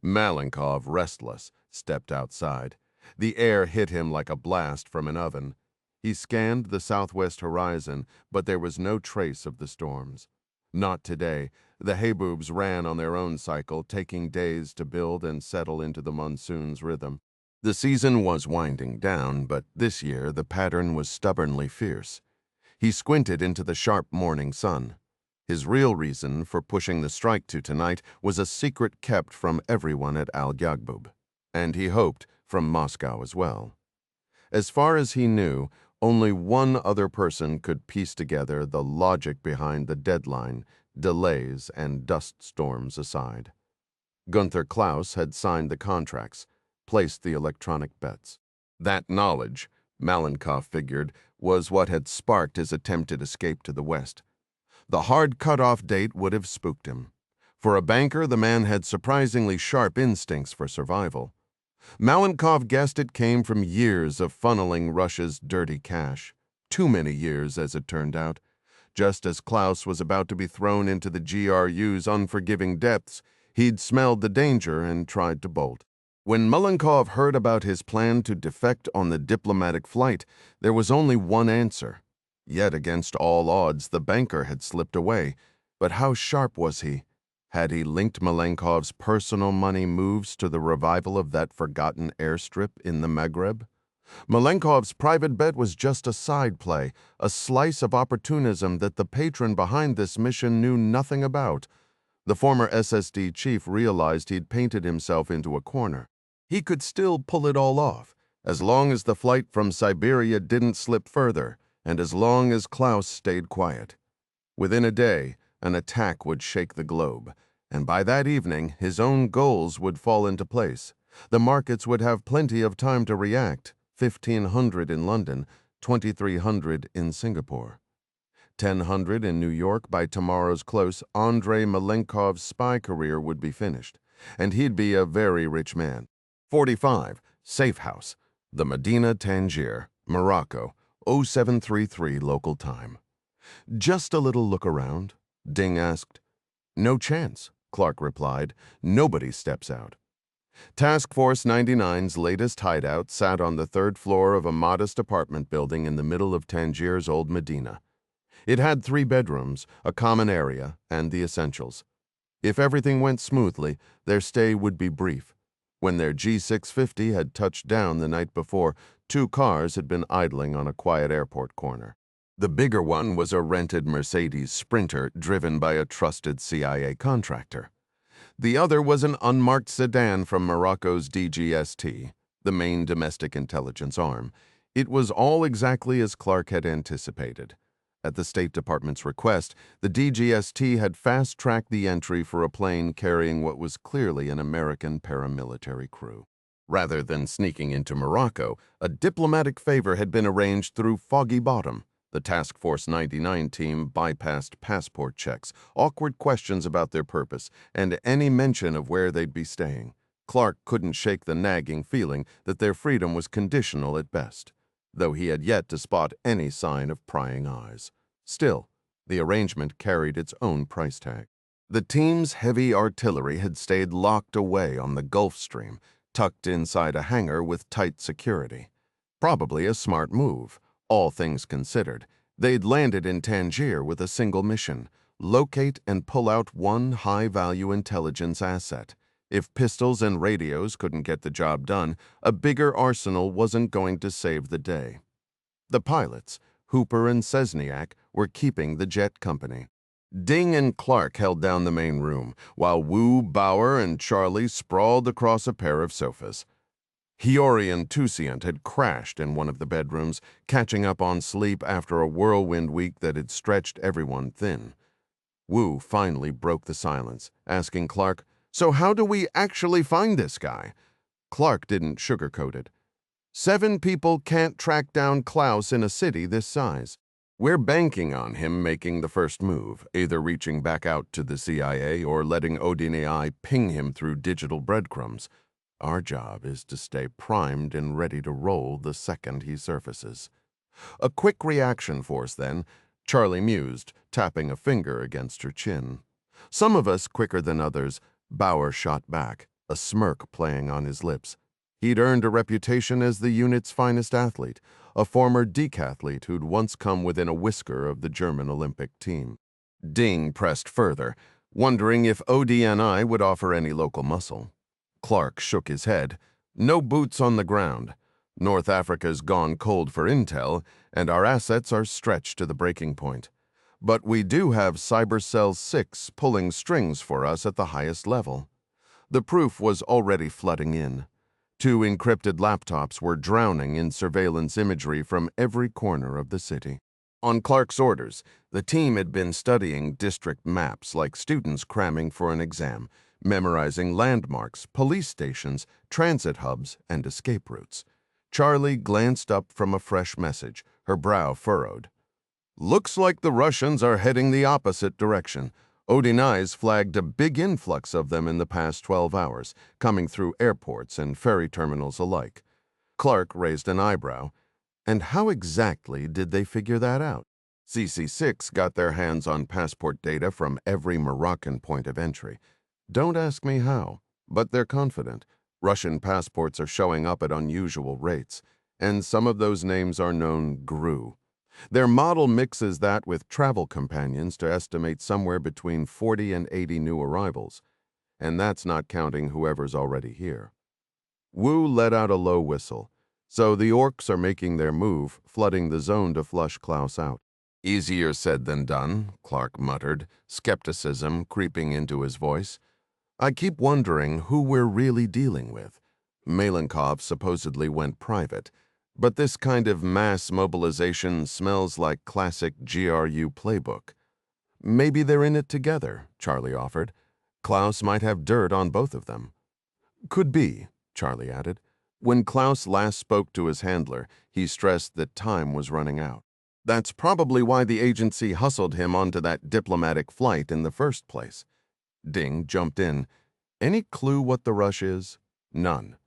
Malenkov, restless, stepped outside. The air hit him like a blast from an oven. He scanned the southwest horizon, but there was no trace of the storms. Not today. The hayboobs ran on their own cycle, taking days to build and settle into the monsoon's rhythm. The season was winding down, but this year the pattern was stubbornly fierce. He squinted into the sharp morning sun. His real reason for pushing the strike to tonight was a secret kept from everyone at Al-Yagbub, and he hoped from Moscow as well. As far as he knew, only one other person could piece together the logic behind the deadline, delays, and dust storms aside. Gunther Klaus had signed the contracts, placed the electronic bets. That knowledge, Malenkov figured, was what had sparked his attempted escape to the West. The hard cutoff date would have spooked him. For a banker, the man had surprisingly sharp instincts for survival. Malenkov guessed it came from years of funneling Russia's dirty cash. Too many years, as it turned out. Just as Klaus was about to be thrown into the GRU's unforgiving depths, he'd smelled the danger and tried to bolt. When Malenkov heard about his plan to defect on the diplomatic flight, there was only one answer. Yet against all odds, the banker had slipped away. But how sharp was he? Had he linked Malenkov's personal money moves to the revival of that forgotten airstrip in the Maghreb? Malenkov's private bet was just a side play, a slice of opportunism that the patron behind this mission knew nothing about. The former SSD chief realized he'd painted himself into a corner. He could still pull it all off, as long as the flight from Siberia didn't slip further, and as long as Klaus stayed quiet. Within a day, an attack would shake the globe, and by that evening, his own goals would fall into place. The markets would have plenty of time to react, 1,500 in London, 2,300 in Singapore. 1,000 in New York. By tomorrow's close, Andrei Malenkov's spy career would be finished, and he'd be a very rich man. 45, Safe House, the Medina Tangier, Morocco, 0733 local time. Just a little look around? Ding asked. No chance, Clark replied. Nobody steps out. Task Force 99's latest hideout sat on the third floor of a modest apartment building in the middle of Tangier's old Medina. It had 3 bedrooms, a common area, and the essentials. If everything went smoothly, their stay would be brief. When their G650 had touched down the night before, 2 cars had been idling on a quiet airport corner. The bigger one was a rented Mercedes Sprinter driven by a trusted CIA contractor. The other was an unmarked sedan from Morocco's DGST, the main domestic intelligence arm. It was all exactly as Clark had anticipated. At the State Department's request, the DGST had fast-tracked the entry for a plane carrying what was clearly an American paramilitary crew. Rather than sneaking into Morocco, a diplomatic favor had been arranged through Foggy Bottom. The Task Force 99 team bypassed passport checks, awkward questions about their purpose, and any mention of where they'd be staying. Clark couldn't shake the nagging feeling that their freedom was conditional at best, though he had yet to spot any sign of prying eyes. Still, the arrangement carried its own price tag. The team's heavy artillery had stayed locked away on the Gulf Stream, tucked inside a hangar with tight security. Probably a smart move. All things considered, they'd landed in Tangier with a single mission: locate and pull out one high-value intelligence asset. If pistols and radios couldn't get the job done, a bigger arsenal wasn't going to save the day. The pilots, Hooper and Sesniak, were keeping the jet company. Ding and Clark held down the main room, while Wu, Bauer, and Charlie sprawled across a pair of sofas. Hiyori and Tusiant had crashed in one of the bedrooms, catching up on sleep after a whirlwind week that had stretched everyone thin. Wu finally broke the silence, asking Clark, "So how do we actually find this guy?" Clark didn't sugarcoat it. 7 people can't track down Klaus in a city this size. We're banking on him making the first move, either reaching back out to the CIA or letting Odin AI ping him through digital breadcrumbs. Our job is to stay primed and ready to roll the second he surfaces. A quick reaction force, then, Charlie mused, tapping a finger against her chin. Some of us quicker than others, Bauer shot back. a smirk playing on his lips. He'd earned a reputation as the unit's finest athlete, a former decathlete who'd once come within a whisker of the German Olympic team. Ding pressed further, wondering if ODNI would offer any local muscle. Clark shook his head. No boots on the ground. North Africa's gone cold for intel, and our assets are stretched to the breaking point. But we do have Cybercell 6 pulling strings for us at the highest level. The proof was already flooding in. 2 encrypted laptops were drowning in surveillance imagery from every corner of the city. On Clark's orders, the team had been studying district maps like students cramming for an exam, memorizing landmarks, police stations, transit hubs, and escape routes. Charlie glanced up from a fresh message, her brow furrowed. Looks like the Russians are heading the opposite direction. ODNI's flagged a big influx of them in the past 12 hours, coming through airports and ferry terminals alike. Clark raised an eyebrow. And how exactly did they figure that out? CC6 got their hands on passport data from every Moroccan point of entry. Don't ask me how, but they're confident. Russian passports are showing up at unusual rates, and some of those names are known GRU. Their model mixes that with travel companions to estimate somewhere between 40 and 80 new arrivals, and that's not counting whoever's already here. Wu let out a low whistle. So the orcs are making their move, flooding the zone to flush Klaus out. Easier said than done, Clark muttered, skepticism creeping into his voice. I keep wondering who we're really dealing with. Malenkov supposedly went private, but this kind of mass mobilization smells like classic GRU playbook. Maybe they're in it together, Charlie offered. Klaus might have dirt on both of them. Could be, Charlie added. When Klaus last spoke to his handler, he stressed that time was running out. That's probably why the agency hustled him onto that diplomatic flight in the first place. Ding jumped in. Any clue what the rush is? None.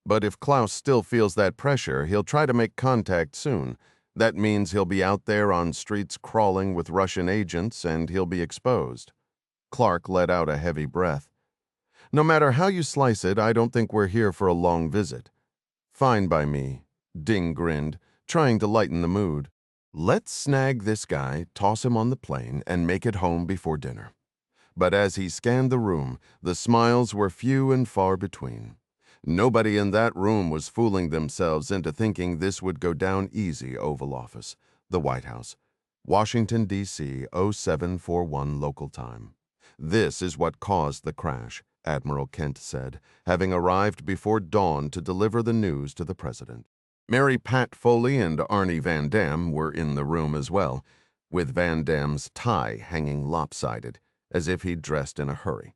But if Klaus still feels that pressure, he'll try to make contact soon. That means he'll be out there on streets crawling with Russian agents, and he'll be exposed. Clark let out a heavy breath. No matter how you slice it, I don't think we're here for a long visit. Fine by me, Ding grinned, trying to lighten the mood. Let's snag this guy, toss him on the plane, and make it home before dinner. But as he scanned the room, the smiles were few and far between. Nobody in that room was fooling themselves into thinking this would go down easy. Oval Office, the White House, Washington, D.C., 0741 local time. This is what caused the crash, Admiral Kent said, having arrived before dawn to deliver the news to the president. Mary Pat Foley and Arnie Van Dam were in the room as well, with Van Dam's tie hanging lopsided, as if he'd dressed in a hurry.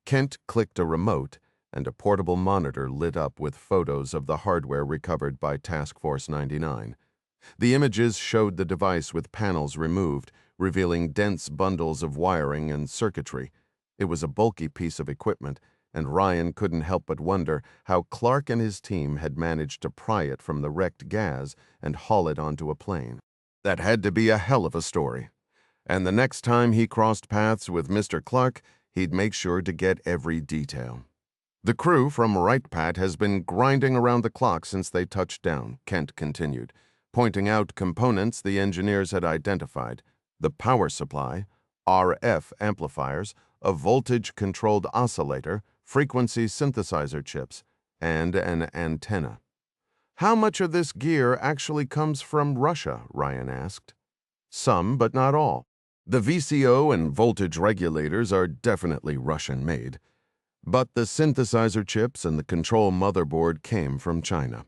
Kent clicked a remote, and a portable monitor lit up with photos of the hardware recovered by Task Force 99. The images showed the device with panels removed, revealing dense bundles of wiring and circuitry. It was a bulky piece of equipment, and Ryan couldn't help but wonder how Clark and his team had managed to pry it from the wrecked gas and haul it onto a plane. That had to be a hell of a story. And the next time he crossed paths with Mr. Clark, he'd make sure to get every detail. The crew from Right Pat has been grinding around the clock since they touched down, Kent continued, pointing out components the engineers had identified: the power supply, RF amplifiers, a voltage-controlled oscillator, frequency synthesizer chips, and an antenna. How much of this gear actually comes from Russia? Ryan asked. Some, but not all. The VCO and voltage regulators are definitely Russian-made, but the synthesizer chips and the control motherboard came from China.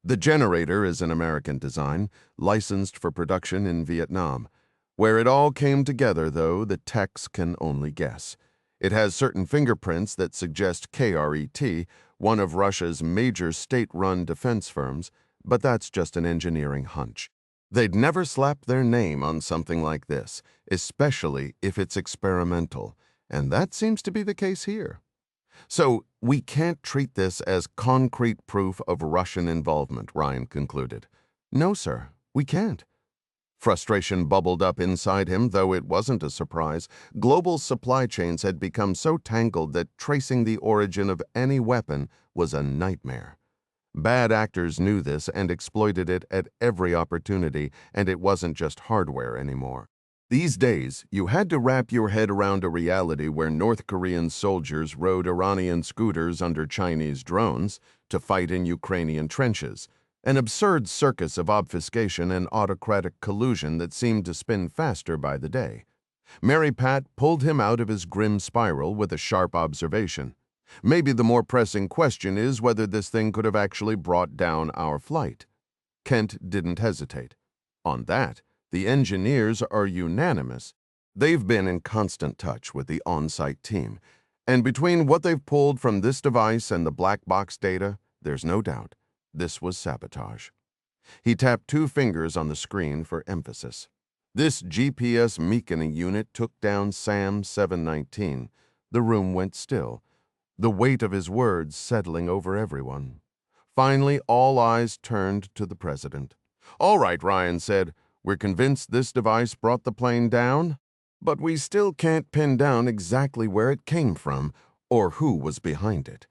The generator is an American design, licensed for production in Vietnam. Where it all came together, though, the techs can only guess. It has certain fingerprints that suggest KRET, one of Russia's major state-run defense firms, but that's just an engineering hunch. They'd never slap their name on something like this, especially if it's experimental, and that seems to be the case here. So we can't treat this as concrete proof of Russian involvement, Ryan concluded. No, sir, we can't. Frustration bubbled up inside him, though it wasn't a surprise. Global supply chains had become so tangled that tracing the origin of any weapon was a nightmare. Bad actors knew this and exploited it at every opportunity, and it wasn't just hardware anymore. These days, you had to wrap your head around a reality where North Korean soldiers rode Iranian scooters under Chinese drones to fight in Ukrainian trenches, an absurd circus of obfuscation and autocratic collusion that seemed to spin faster by the day. Mary Pat pulled him out of his grim spiral with a sharp observation. Maybe the more pressing question is whether this thing could have actually brought down our flight. Kent didn't hesitate. On that, the engineers are unanimous. They've been in constant touch with the on-site team, and between what they've pulled from this device and the black box data, there's no doubt this was sabotage. He tapped 2 fingers on the screen for emphasis. This GPS meekening unit took down Sam 719. The room went still, the weight of his words settling over everyone. Finally, all eyes turned to the president. "All right," Ryan said. "We're convinced this device brought the plane down, but we still can't pin down exactly where it came from or who was behind it."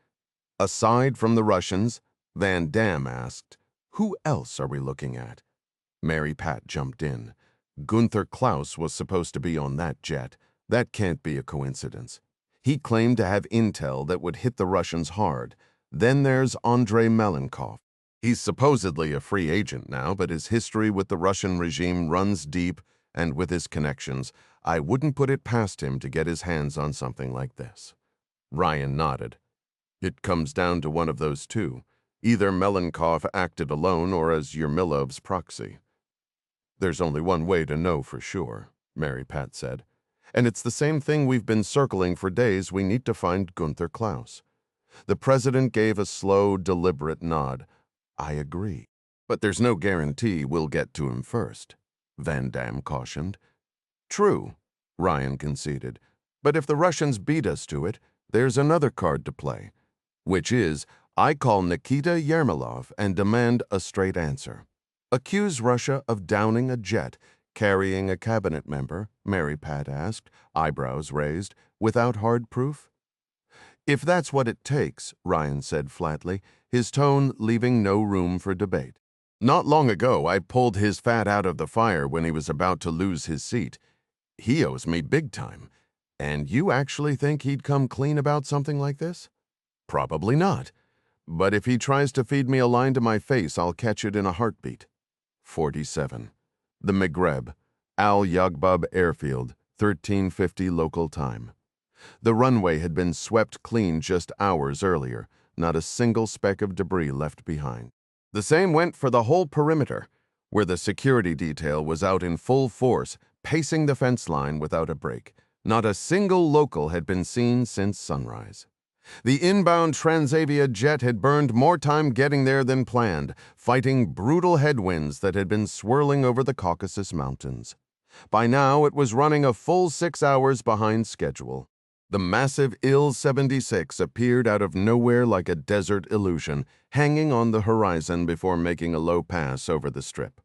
Aside from the Russians, Van Damme asked, "Who else are we looking at?" Mary Pat jumped in. "Gunther Klaus was supposed to be on that jet. That can't be a coincidence. He claimed to have intel that would hit the Russians hard. Then there's Andrei Malenkov. He's supposedly a free agent now, but his history with the Russian regime runs deep, and with his connections, I wouldn't put it past him to get his hands on something like this." Ryan nodded. "It comes down to one of those two. Either Malenkov acted alone or as Yermilov's proxy." "There's only one way to know for sure," Mary Pat said. "And it's the same thing we've been circling for days. We need to find Gunther Klaus." The president gave a slow, deliberate nod. "I agree. But there's no guarantee we'll get to him first," Van Damme cautioned. "True," Ryan conceded. "But if the Russians beat us to it, there's another card to play, which is, I call Nikita Yermolov and demand a straight answer. Accuse Russia of downing a jet carrying a cabinet member," Mary Pat asked, eyebrows raised, "without hard proof?" "If that's what it takes," Ryan said flatly, his tone leaving no room for debate. "Not long ago, I pulled his fat out of the fire when he was about to lose his seat. He owes me big time. And you actually think he'd come clean about something like this?" "Probably not. But if he tries to feed me a line to my face, I'll catch it in a heartbeat." 47. The Maghreb, Al Yagbab Airfield, 1350 local time. The runway had been swept clean just hours earlier, not a single speck of debris left behind. The same went for the whole perimeter, where the security detail was out in full force, pacing the fence line without a break. Not a single local had been seen since sunrise. The inbound Transavia jet had burned more time getting there than planned, fighting brutal headwinds that had been swirling over the Caucasus Mountains. By now, it was running a full 6 hours behind schedule. The massive Il-76 appeared out of nowhere like a desert illusion, hanging on the horizon before making a low pass over the strip.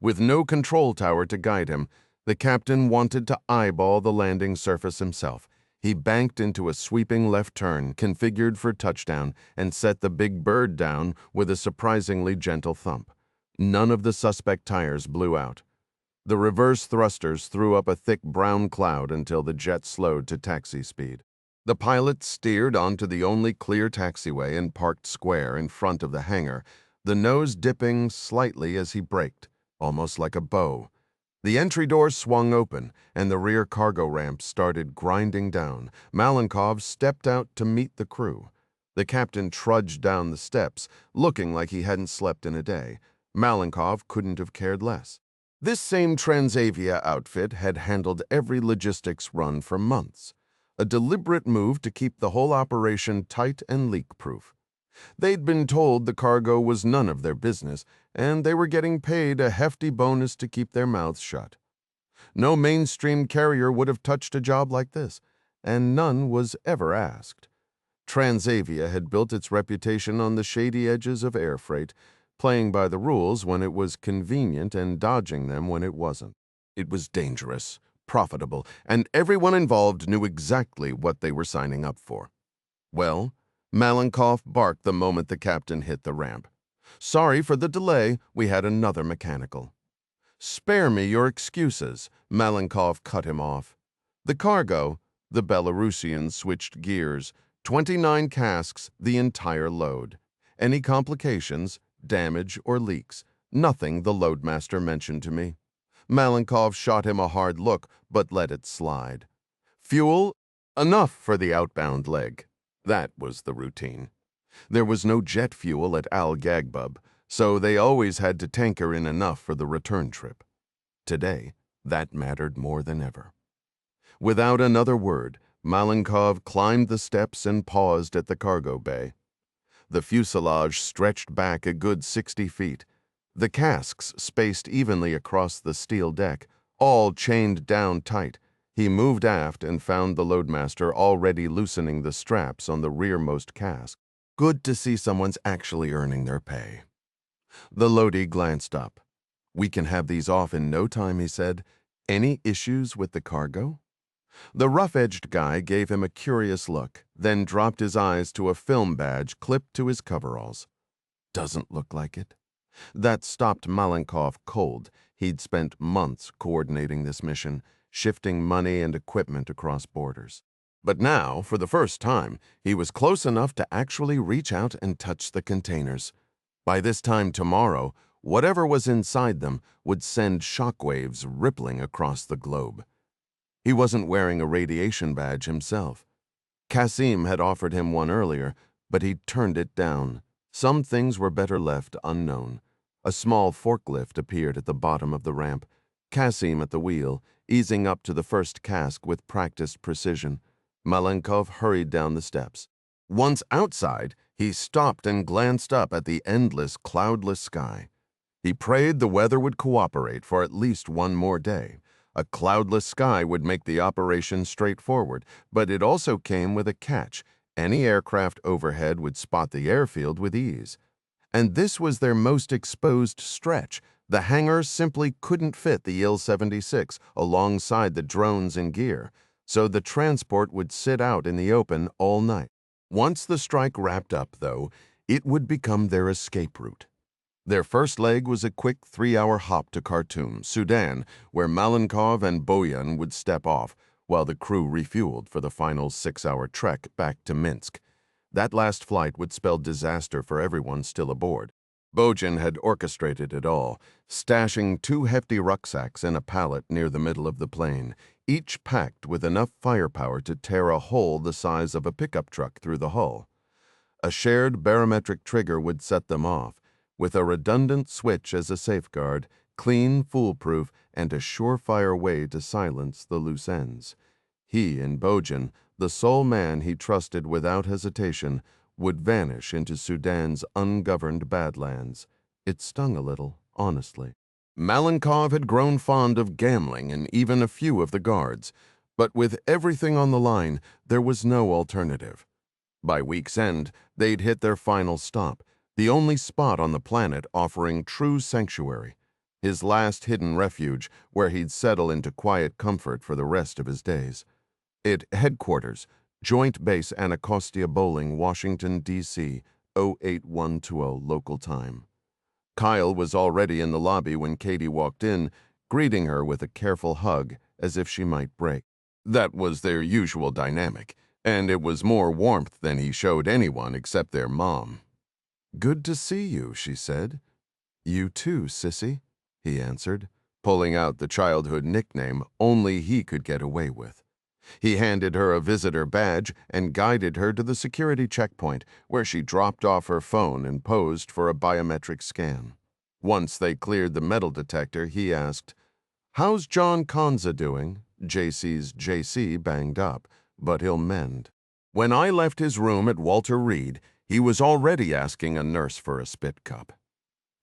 With no control tower to guide him, the captain wanted to eyeball the landing surface himself. He banked into a sweeping left turn, configured for touchdown, and set the big bird down with a surprisingly gentle thump. None of the suspect tires blew out. The reverse thrusters threw up a thick brown cloud until the jet slowed to taxi speed. The pilot steered onto the only clear taxiway and parked square in front of the hangar, the nose dipping slightly as he braked, almost like a bow. The entry door swung open, and the rear cargo ramp started grinding down. Malenkov stepped out to meet the crew. The captain trudged down the steps, looking like he hadn't slept in a day. Malenkov couldn't have cared less. This same Transavia outfit had handled every logistics run for months, a deliberate move to keep the whole operation tight and leak-proof. They'd been told the cargo was none of their business, and they were getting paid a hefty bonus to keep their mouths shut. No mainstream carrier would have touched a job like this, and none was ever asked. Transavia had built its reputation on the shady edges of air freight, playing by the rules when it was convenient and dodging them when it wasn't. It was dangerous, profitable, and everyone involved knew exactly what they were signing up for. Well, Malenkov barked the moment the captain hit the ramp. "Sorry for the delay, we had another mechanical." "Spare me your excuses," Malenkov cut him off. "The cargo," the Belarusian switched gears, 29 casks, the entire load. Any complications, damage, or leaks? Nothing, the loadmaster mentioned to me. Malenkov shot him a hard look, but let it slide. Fuel? Enough for the outbound leg. That was the routine. There was no jet fuel at Al Gagbub, so they always had to tanker in enough for the return trip. Today, that mattered more than ever. Without another word, Malenkov climbed the steps and paused at the cargo bay. The fuselage stretched back a good 60 feet. The casks spaced evenly across the steel deck, all chained down tight. He moved aft and found the loadmaster already loosening the straps on the rearmost cask. Good to see someone's actually earning their pay. The loadie glanced up. "We can have these off in no time," he said. "Any issues with the cargo?" The rough-edged guy gave him a curious look, then dropped his eyes to a film badge clipped to his coveralls. "Doesn't look like it." That stopped Malenkov cold. He'd spent months coordinating this mission, shifting money and equipment across borders. But now, for the first time, he was close enough to actually reach out and touch the containers. By this time tomorrow, whatever was inside them would send shockwaves rippling across the globe. He wasn't wearing a radiation badge himself. Kasim had offered him one earlier, but he'd turned it down. Some things were better left unknown. A small forklift appeared at the bottom of the ramp. Kasim at the wheel, easing up to the first cask with practiced precision. Malenkov hurried down the steps. Once outside, he stopped and glanced up at the endless, cloudless sky. He prayed the weather would cooperate for at least one more day. A cloudless sky would make the operation straightforward, but it also came with a catch. Any aircraft overhead would spot the airfield with ease. And this was their most exposed stretch. The hangar simply couldn't fit the Il-76 alongside the drones and gear, so the transport would sit out in the open all night. Once the strike wrapped up, though, it would become their escape route. Their first leg was a quick 3-hour hop to Khartoum, Sudan, where Malenkov and Boyan would step off, while the crew refueled for the final 6-hour trek back to Minsk. That last flight would spell disaster for everyone still aboard. Bojan had orchestrated it all, stashing 2 hefty rucksacks in a pallet near the middle of the plane, each packed with enough firepower to tear a hole the size of a pickup truck through the hull. A shared barometric trigger would set them off, with a redundant switch as a safeguard, clean, foolproof, and a surefire way to silence the loose ends. He and Bojan, the sole man he trusted without hesitation, would vanish into Sudan's ungoverned badlands. It stung a little, honestly. Malenkov had grown fond of gambling and even a few of the guards, but with everything on the line, there was no alternative. By week's end, they'd hit their final stop, the only spot on the planet offering true sanctuary, his last hidden refuge where he'd settle into quiet comfort for the rest of his days. At headquarters, Joint Base Anacostia Bowling, Washington, D.C., 08120 local time. Kyle was already in the lobby when Katie walked in, greeting her with a careful hug as if she might break. That was their usual dynamic, and it was more warmth than he showed anyone except their mom. "Good to see you," she said. "You too, sissy," he answered, pulling out the childhood nickname only he could get away with. He handed her a visitor badge and guided her to the security checkpoint, where she dropped off her phone and posed for a biometric scan. Once they cleared the metal detector, he asked, "How's John Konza doing? JC's JC banged up, but he'll mend." When I left his room at Walter Reed, he was already asking a nurse for a spit cup.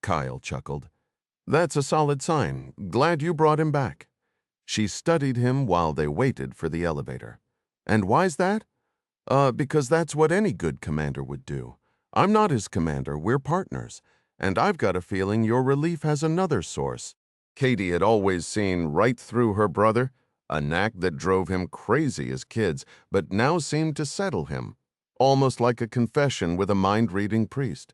Kyle chuckled. "That's a solid sign. Glad you brought him back." She studied him while they waited for the elevator. "And why's that?" Because that's what any good commander would do. I'm not his commander, we're partners. And I've got a feeling your relief has another source. Katie had always seen right through her brother, a knack that drove him crazy as kids, but now seemed to settle him, almost like a confession with a mind-reading priest.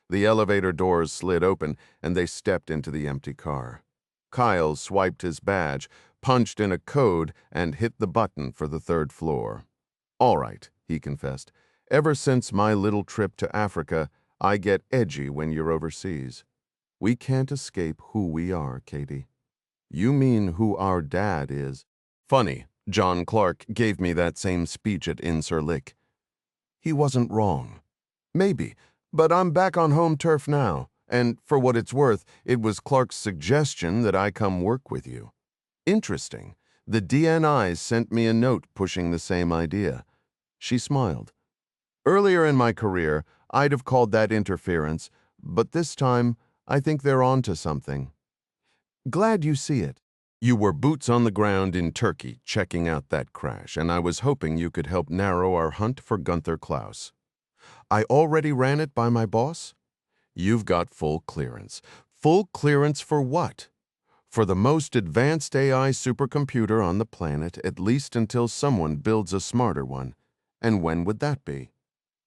The elevator doors slid open, and they stepped into the empty car. Kyle swiped his badge, punched in a code, and hit the button for the third floor. "All right," he confessed. "Ever since my little trip to Africa, I get edgy when you're overseas. We can't escape who we are, Katie." "You mean who our dad is." "Funny, John Clark gave me that same speech at Inserlick." "He wasn't wrong." "Maybe, but I'm back on home turf now, and for what it's worth, it was Clark's suggestion that I come work with you." "Interesting. The DNI sent me a note pushing the same idea." She smiled. "Earlier in my career, I'd have called that interference, but this time, I think they're on to something." "Glad you see it. You were boots on the ground in Turkey checking out that crash, and I was hoping you could help narrow our hunt for Gunther Klaus." "I already ran it by my boss?" "You've got full clearance." "Full clearance for what?" "For the most advanced AI supercomputer on the planet, at least until someone builds a smarter one." "And when would that be?"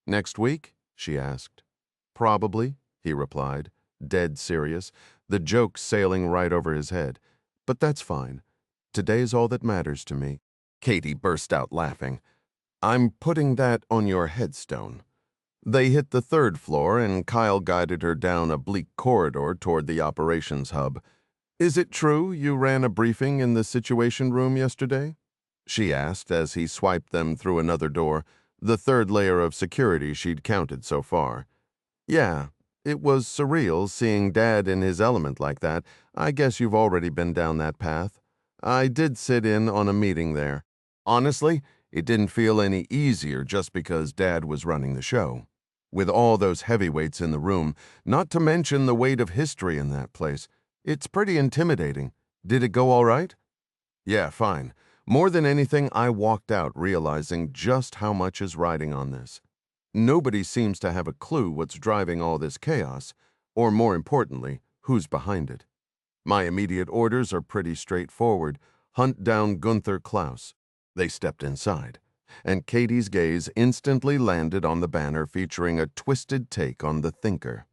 "Next week?" she asked. "Probably," he replied, dead serious, the joke sailing right over his head. "But that's fine. Today's all that matters to me." Katie burst out laughing. "I'm putting that on your headstone." They hit the third floor, and Kyle guided her down a bleak corridor toward the operations hub. "Is it true you ran a briefing in the Situation Room yesterday?" she asked as he swiped them through another door, the third layer of security she'd counted so far. "Yeah, it was surreal seeing Dad in his element like that. I guess you've already been down that path. I did sit in on a meeting there. Honestly, it didn't feel any easier just because Dad was running the show. With all those heavyweights in the room, not to mention the weight of history in that place, it's pretty intimidating. Did it go all right?" "Yeah, fine. More than anything, I walked out realizing just how much is riding on this. Nobody seems to have a clue what's driving all this chaos, or more importantly, who's behind it. My immediate orders are pretty straightforward. Hunt down Gunther Klaus." They stepped inside, and Katie's gaze instantly landed on the banner featuring a twisted take on the thinker.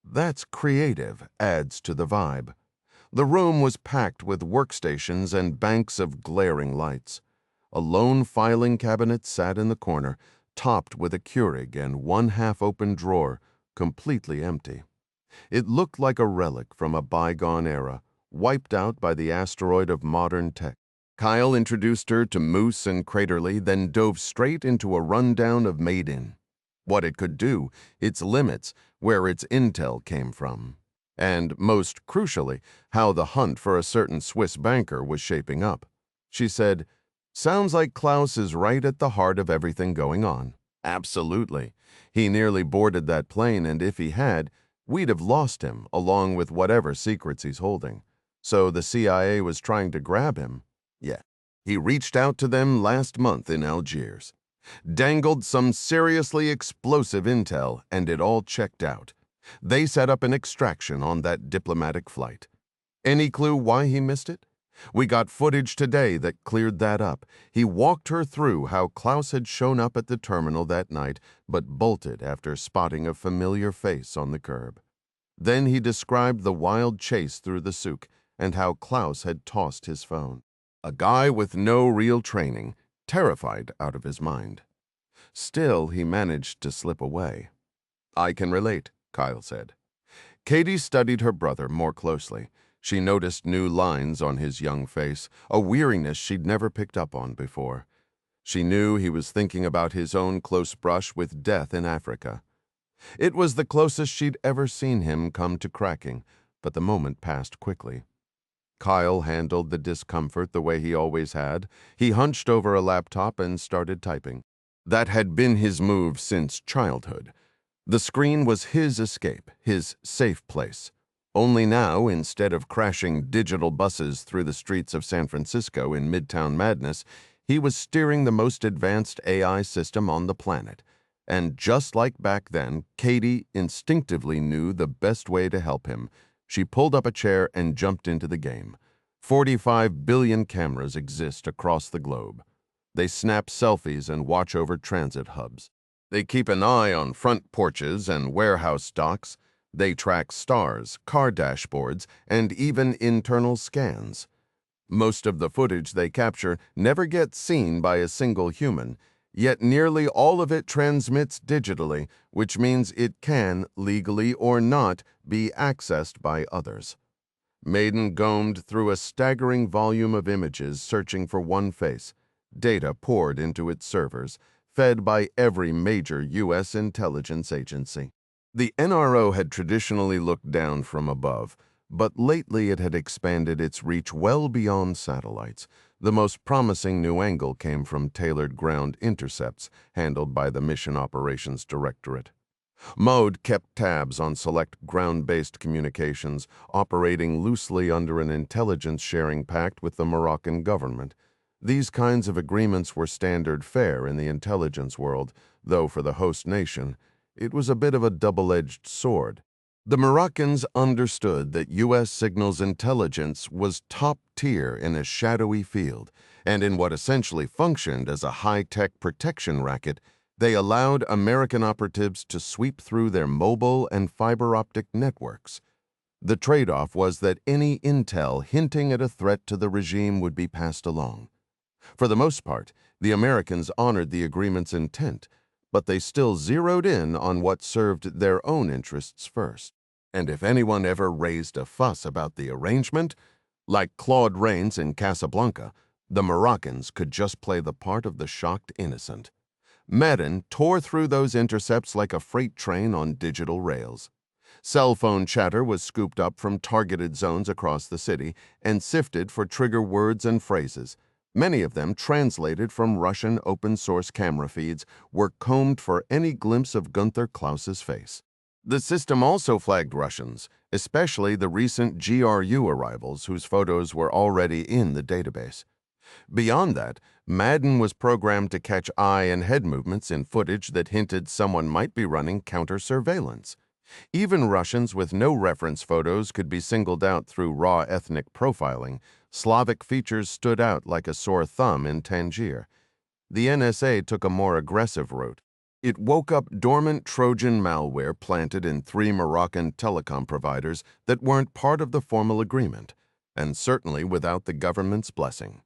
"That's creative, adds to the vibe." The room was packed with workstations and banks of glaring lights. A lone filing cabinet sat in the corner, topped with a Keurig and one half-open drawer, completely empty. It looked like a relic from a bygone era, wiped out by the asteroid of modern tech. Kyle introduced her to Moose and Craterly, then dove straight into a rundown of Made-In. What it could do, its limits, where its intel came from, and, most crucially, how the hunt for a certain Swiss banker was shaping up. She said, "Sounds like Klaus is right at the heart of everything going on." "Absolutely. He nearly boarded that plane, and if he had, we'd have lost him, along with whatever secrets he's holding. So the CIA was trying to grab him. Yeah. He reached out to them last month in Algiers. Dangled some seriously explosive intel, and it all checked out. They set up an extraction on that diplomatic flight. Any clue why he missed it? We got footage today that cleared that up. He walked her through how Klaus had shown up at the terminal that night, but bolted after spotting a familiar face on the curb. Then he described the wild chase through the souk and how Klaus had tossed his phone. A guy with no real training, terrified out of his mind. Still, he managed to slip away. "I can relate," Kyle said. Katie studied her brother more closely. She noticed new lines on his young face, a weariness she'd never picked up on before. She knew he was thinking about his own close brush with death in Africa. It was the closest she'd ever seen him come to cracking, but the moment passed quickly. Kyle handled the discomfort the way he always had. He hunched over a laptop and started typing. That had been his move since childhood. The screen was his escape, his safe place. Only now, instead of crashing digital buses through the streets of San Francisco in Midtown Madness, he was steering the most advanced AI system on the planet, And just like back then, Katie instinctively knew the best way to help him. She pulled up a chair and jumped into the game. 45 billion cameras exist across the globe. They snap selfies and watch over transit hubs. They keep an eye on front porches and warehouse docks. They track stars, car dashboards, and even internal scans. Most of the footage they capture never gets seen by a single human, yet nearly all of it transmits digitally, which means it can, legally or not, be accessed by others. Maiden combed through a staggering volume of images searching for one face. Data poured into its servers, fed by every major U.S. intelligence agency. The NRO had traditionally looked down from above, but lately it had expanded its reach well beyond satellites. The most promising new angle came from tailored ground intercepts handled by the Mission Operations Directorate. Mode kept tabs on select ground-based communications, operating loosely under an intelligence-sharing pact with the Moroccan government. These kinds of agreements were standard fare in the intelligence world, though for the host nation, it was a bit of a double-edged sword. The Moroccans understood that U.S. signals intelligence was top tier in a shadowy field, and in what essentially functioned as a high-tech protection racket, they allowed American operatives to sweep through their mobile and fiber-optic networks. The trade-off was that any intel hinting at a threat to the regime would be passed along. For the most part, the Americans honored the agreement's intent, but they still zeroed in on what served their own interests first. And if anyone ever raised a fuss about the arrangement, like Claude Rains in Casablanca, the Moroccans could just play the part of the shocked innocent. Madden tore through those intercepts like a freight train on digital rails. Cell phone chatter was scooped up from targeted zones across the city and sifted for trigger words and phrases. Many of them, translated from Russian open-source camera feeds, were combed for any glimpse of Gunther Klaus's face. The system also flagged Russians, especially the recent GRU arrivals whose photos were already in the database. Beyond that, Madden was programmed to catch eye and head movements in footage that hinted someone might be running counter-surveillance. Even Russians with no reference photos could be singled out through raw ethnic profiling. Slavic features stood out like a sore thumb in Tangier. The NSA took a more aggressive route. It woke up dormant Trojan malware planted in 3 Moroccan telecom providers that weren't part of the formal agreement, and certainly without the government's blessing.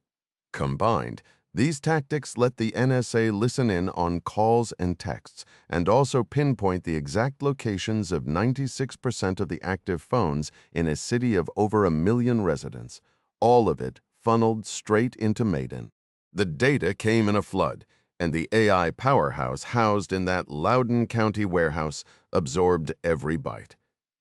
Combined, these tactics let the NSA listen in on calls and texts, and also pinpoint the exact locations of 96% of the active phones in a city of over 1 million residents, all of it funneled straight into Maiden. The data came in a flood, and the AI powerhouse housed in that Loudoun County warehouse absorbed every byte.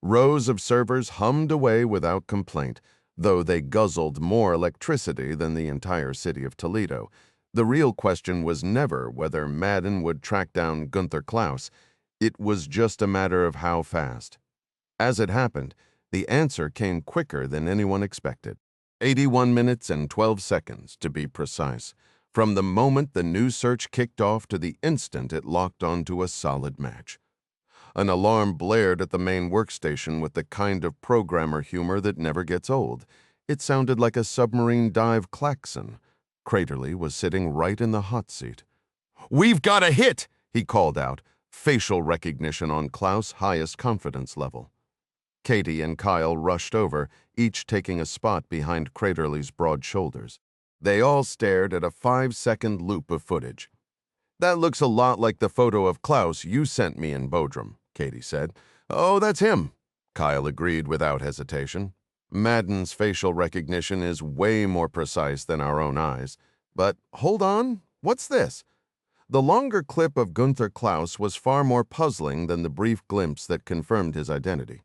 Rows of servers hummed away without complaint, though they guzzled more electricity than the entire city of Toledo. The real question was never whether Madden would track down Gunther Klaus. It was just a matter of how fast. As it happened, the answer came quicker than anyone expected. 81 minutes and 12 seconds, to be precise, from the moment the new search kicked off to the instant it locked onto a solid match. An alarm blared at the main workstation with the kind of programmer humor that never gets old. It sounded like a submarine dive klaxon. Craterly was sitting right in the hot seat. "We've got a hit!" he called out, facial recognition on Klaus' highest confidence level. Katie and Kyle rushed over, each taking a spot behind Craterly's broad shoulders. They all stared at a 5-second loop of footage. "That looks a lot like the photo of Klaus you sent me in Bodrum," Katie said. "Oh, that's him," Kyle agreed without hesitation. Madden's facial recognition is way more precise than our own eyes. But hold on, what's this? The longer clip of Gunther Klaus was far more puzzling than the brief glimpse that confirmed his identity.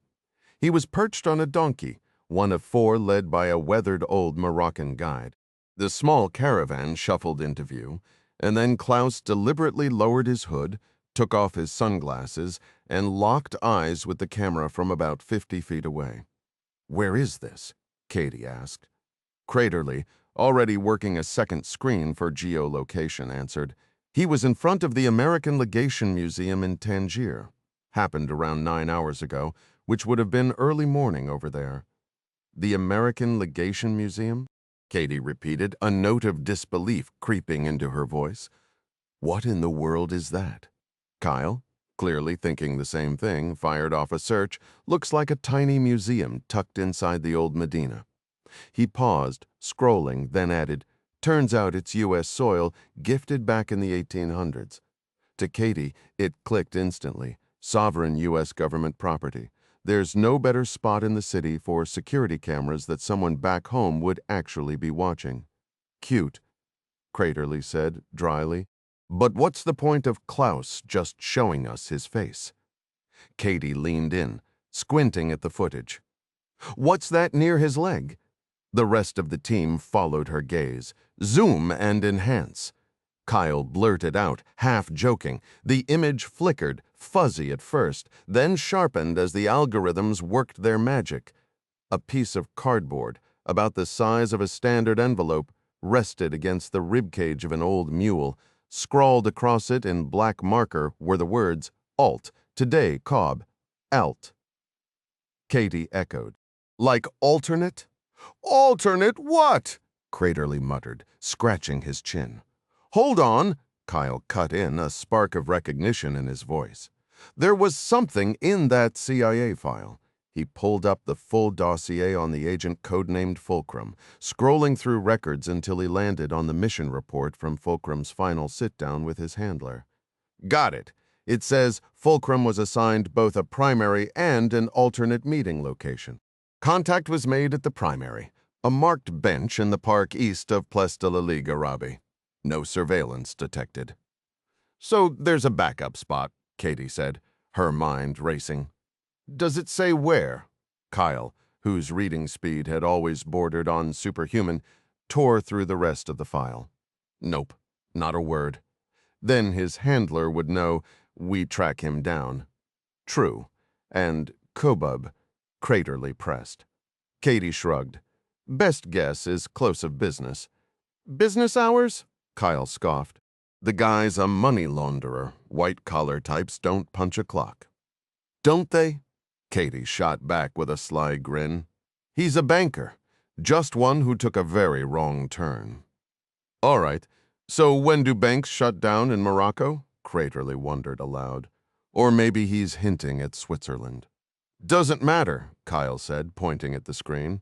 He was perched on a donkey, one of 4 led by a weathered old Moroccan guide. The small caravan shuffled into view, and then Klaus deliberately lowered his hood, took off his sunglasses, and locked eyes with the camera from about 50 feet away. "Where is this?" Katie asked. Craterly, already working a second screen for geolocation, answered, He was in front of the American Legation Museum in Tangier. Happened around 9 hours ago, which would have been early morning over there. The American Legation Museum? Katie repeated, a note of disbelief creeping into her voice. What in the world is that? Kyle, clearly thinking the same thing, fired off a search. Looks like a tiny museum tucked inside the old Medina. He paused, scrolling, then added, turns out it's U.S. soil, gifted back in the 1800s. To Katie, it clicked instantly. Sovereign U.S. government property. There's no better spot in the city for security cameras that someone back home would actually be watching. Cute, Craterly said, dryly. But what's the point of Klaus just showing us his face? Katie leaned in, squinting at the footage. What's that near his leg? The rest of the team followed her gaze. Zoom and enhance. Kyle blurted out, half joking. The image flickered, fuzzy at first, then sharpened as the algorithms worked their magic. A piece of cardboard, about the size of a standard envelope, rested against the ribcage of an old mule. Scrawled across it in black marker were the words, Alt, today, Cobb, Alt. Katie echoed. Like alternate? Alternate what? Craterly muttered, scratching his chin. Hold on, Kyle cut in, a spark of recognition in his voice. There was something in that CIA file. He pulled up the full dossier on the agent codenamed Fulcrum, scrolling through records until he landed on the mission report from Fulcrum's final sit-down with his handler. Got it. It says Fulcrum was assigned both a primary and an alternate meeting location. Contact was made at the primary, a marked bench in the park east of Place de la Ligue Arabe. No surveillance detected. So there's a backup spot, Katie said, her mind racing. Does it say where? Kyle, whose reading speed had always bordered on superhuman, tore through the rest of the file. Nope, not a word. Then his handler would know we track him down. True. And Kobub, Craterly pressed. Katie shrugged. Best guess is close of business. Business hours? Kyle scoffed. The guy's a money launderer. White-collar types don't punch a clock. Don't they? Katie shot back with a sly grin. He's a banker. Just one who took a very wrong turn. All right. So when do banks shut down in Morocco? Craterly wondered aloud. Or maybe he's hinting at Switzerland. Doesn't matter, Kyle said, pointing at the screen.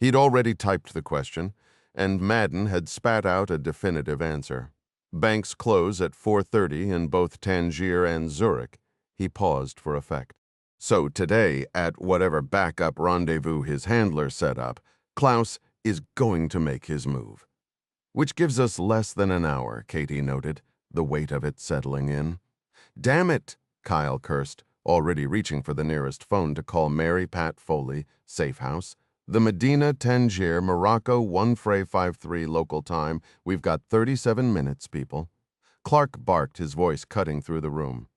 He'd already typed the question, and Madden had spat out a definitive answer. Banks close at 4:30 in both Tangier and Zurich. He paused for effect. So today, at whatever backup rendezvous his handler set up, Klaus is going to make his move. Which gives us less than an hour, Katie noted, the weight of it settling in. Damn it, Kyle cursed, already reaching for the nearest phone to call Mary Pat Foley, safe house. The Medina, Tangier, Morocco, 1:53 local time. We've got 37 minutes, people. Clark barked, his voice cutting through the room.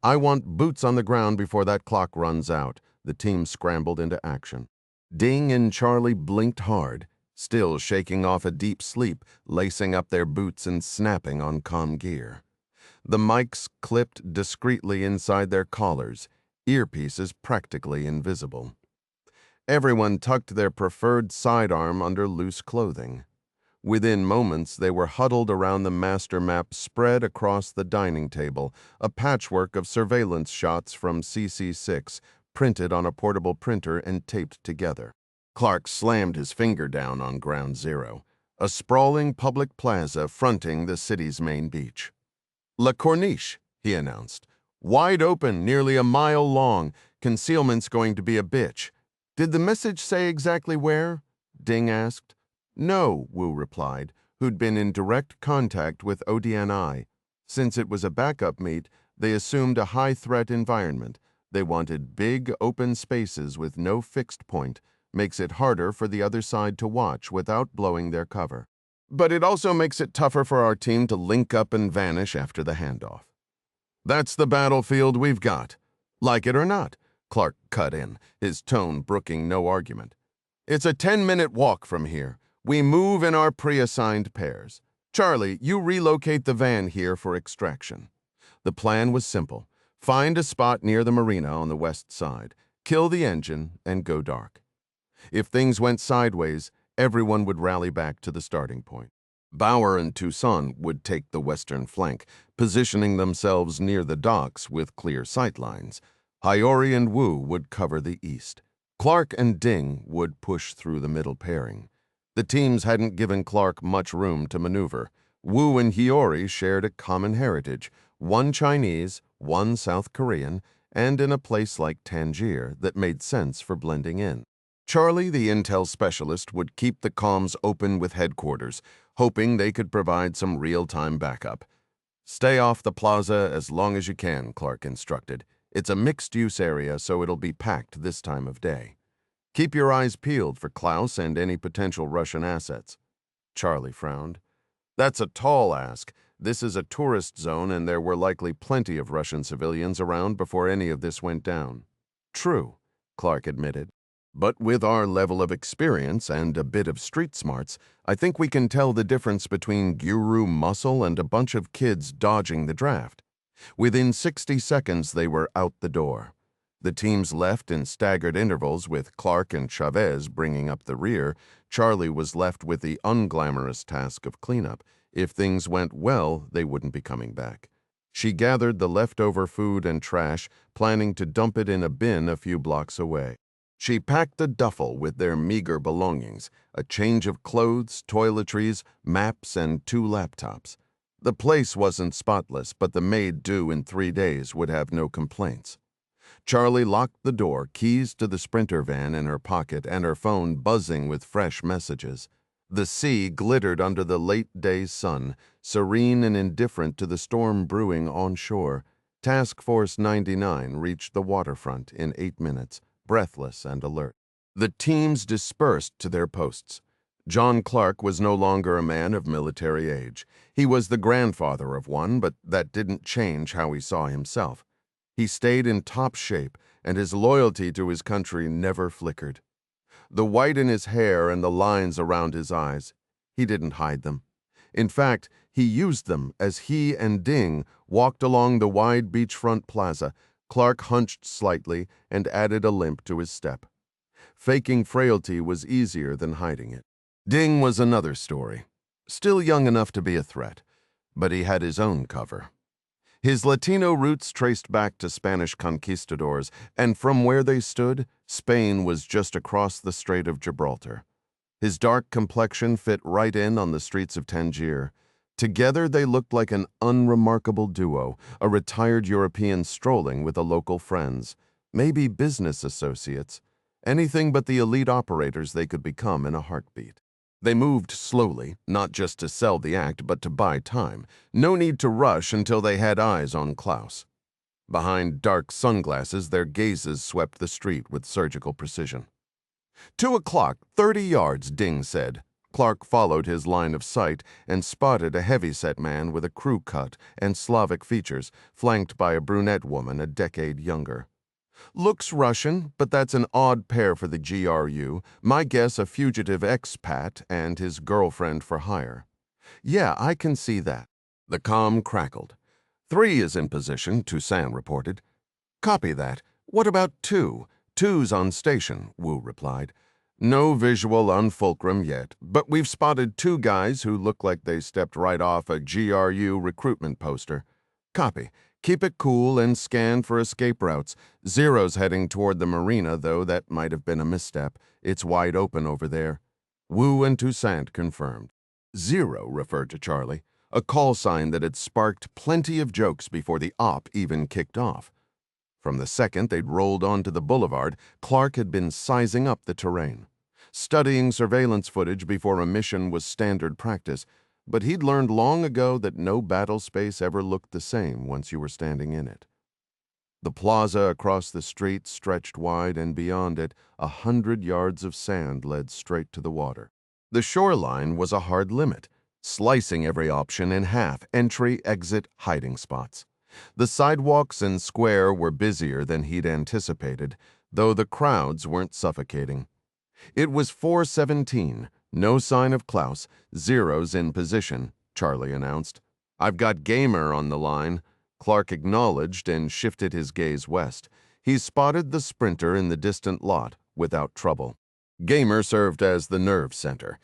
I want boots on the ground before that clock runs out. The team scrambled into action. Ding and Charlie blinked hard, still shaking off a deep sleep, lacing up their boots and snapping on comm gear. The mics clipped discreetly inside their collars, earpieces practically invisible. Everyone tucked their preferred sidearm under loose clothing. Within moments, they were huddled around the master map spread across the dining table, a patchwork of surveillance shots from CC6, printed on a portable printer and taped together. Clark slammed his finger down on ground zero, a sprawling public plaza fronting the city's main beach. La Corniche, he announced. Wide open, nearly a mile long. Concealment's going to be a bitch. Did the message say exactly where? Ding asked. No, Wu replied, who'd been in direct contact with ODNI. Since it was a backup meet, they assumed a high-threat environment. They wanted big, open spaces with no fixed point. Makes it harder for the other side to watch without blowing their cover. But it also makes it tougher for our team to link up and vanish after the handoff. That's the battlefield we've got. Like it or not, Clark cut in, his tone brooking no argument. It's a 10-minute walk from here. We move in our pre-assigned pairs. Charlie, you relocate the van here for extraction. The plan was simple. Find a spot near the marina on the west side, kill the engine, and go dark. If things went sideways, everyone would rally back to the starting point. Bauer and Toussaint would take the western flank, positioning themselves near the docks with clear sightlines. Hiyori and Wu would cover the east. Clark and Ding would push through the middle pairing. The teams hadn't given Clark much room to maneuver. Wu and Hiyori shared a common heritage, one Chinese, one South Korean, and in a place like Tangier that made sense for blending in. Charlie, the intel specialist, would keep the comms open with headquarters, hoping they could provide some real-time backup. Stay off the plaza as long as you can, Clark instructed. It's a mixed-use area, so it'll be packed this time of day. Keep your eyes peeled for Klaus and any potential Russian assets. Charlie frowned. That's a tall ask. This is a tourist zone, and there were likely plenty of Russian civilians around before any of this went down. True, Clark admitted. But with our level of experience and a bit of street smarts, I think we can tell the difference between guru muscle and a bunch of kids dodging the draft. Within 60 seconds, they were out the door. The teams left in staggered intervals, with Clark and Chavez bringing up the rear. Charlie was left with the unglamorous task of cleanup. If things went well, they wouldn't be coming back. She gathered the leftover food and trash, planning to dump it in a bin a few blocks away. She packed a duffel with their meager belongings, a change of clothes, toiletries, maps, and 2 laptops. The place wasn't spotless, but the maid due in 3 days would have no complaints. Charlie locked the door, keys to the Sprinter van in her pocket and her phone buzzing with fresh messages. The sea glittered under the late-day sun, serene and indifferent to the storm brewing onshore. Task Force 99 reached the waterfront in 8 minutes, breathless and alert. The teams dispersed to their posts. John Clark was no longer a man of military age. He was the grandfather of one, but that didn't change how he saw himself. He stayed in top shape, and his loyalty to his country never flickered. The white in his hair and the lines around his eyes, he didn't hide them. In fact, he used them as he and Ding walked along the wide beachfront plaza. Clark hunched slightly and added a limp to his step. Faking frailty was easier than hiding it. Ding was another story. Still young enough to be a threat, but he had his own cover. His Latino roots traced back to Spanish conquistadors, and from where they stood, Spain was just across the Strait of Gibraltar. His dark complexion fit right in on the streets of Tangier. Together they looked like an unremarkable duo, a retired European strolling with a local friends, maybe business associates, anything but the elite operators they could become in a heartbeat. They moved slowly, not just to sell the act, but to buy time. No need to rush until they had eyes on Klaus. Behind dark sunglasses, their gazes swept the street with surgical precision. 2 o'clock, 30 yards, Ding said. Clark followed his line of sight and spotted a heavy-set man with a crew cut and Slavic features, flanked by a brunette woman a decade younger. Looks Russian, but that's an odd pair for the GRU. My guess a fugitive expat and his girlfriend for hire. Yeah, I can see that. The comm crackled. 3 is in position, Toussaint reported. Copy that. What about 2? 2's on station, Wu replied. No visual on Fulcrum yet, but we've spotted 2 guys who look like they stepped right off a GRU recruitment poster. Copy. Keep it cool and scan for escape routes. 0's heading toward the marina, though that might have been a misstep. It's wide open over there. Wu and Toussaint confirmed. 0 referred to Charlie, a call sign that had sparked plenty of jokes before the op even kicked off. From the second they'd rolled onto the boulevard, Clark had been sizing up the terrain. Studying surveillance footage before a mission was standard practice, but he'd learned long ago that no battle space ever looked the same once you were standing in it. The plaza across the street stretched wide, and beyond it, 100 yards of sand led straight to the water. The shoreline was a hard limit, slicing every option in half: entry, exit, hiding spots. The sidewalks and square were busier than he'd anticipated, though the crowds weren't suffocating. It was 4:17. No sign of Klaus. 0's in position. Charlie announced. "I've got Gamer on the line." Clark acknowledged and shifted his gaze west. He spotted the sprinter in the distant lot without trouble. Gamer served as the nerve center.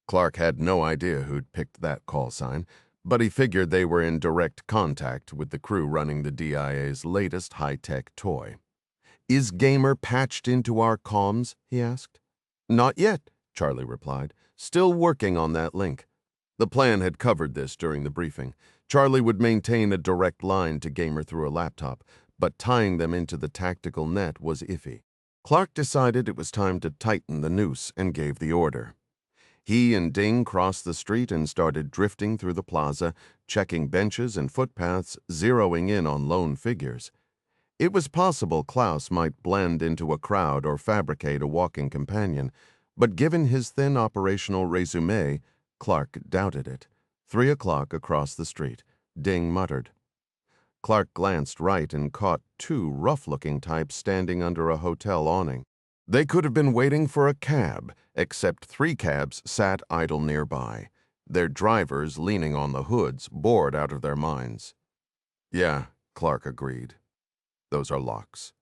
Clark had no idea who'd picked that call sign, but he figured they were in direct contact with the crew running the DIA's latest high-tech toy. "Is Gamer patched into our comms?" he asked. "Not yet," Charlie replied. "Still working on that link." The plan had covered this during the briefing. Charlie would maintain a direct line to Gamer through a laptop, but tying them into the tactical net was iffy. Clark decided it was time to tighten the noose and gave the order. He and Ding crossed the street and started drifting through the plaza, checking benches and footpaths, zeroing in on lone figures. It was possible Klaus might blend into a crowd or fabricate a walking companion, but given his thin operational resume, Clark doubted it. 3 o'clock across the street. Ding muttered. Clark glanced right and caught two rough-looking types standing under a hotel awning. They could have been waiting for a cab, except 3 cabs sat idle nearby, their drivers leaning on the hoods, bored out of their minds. "Yeah," Clark agreed. "Those are locks."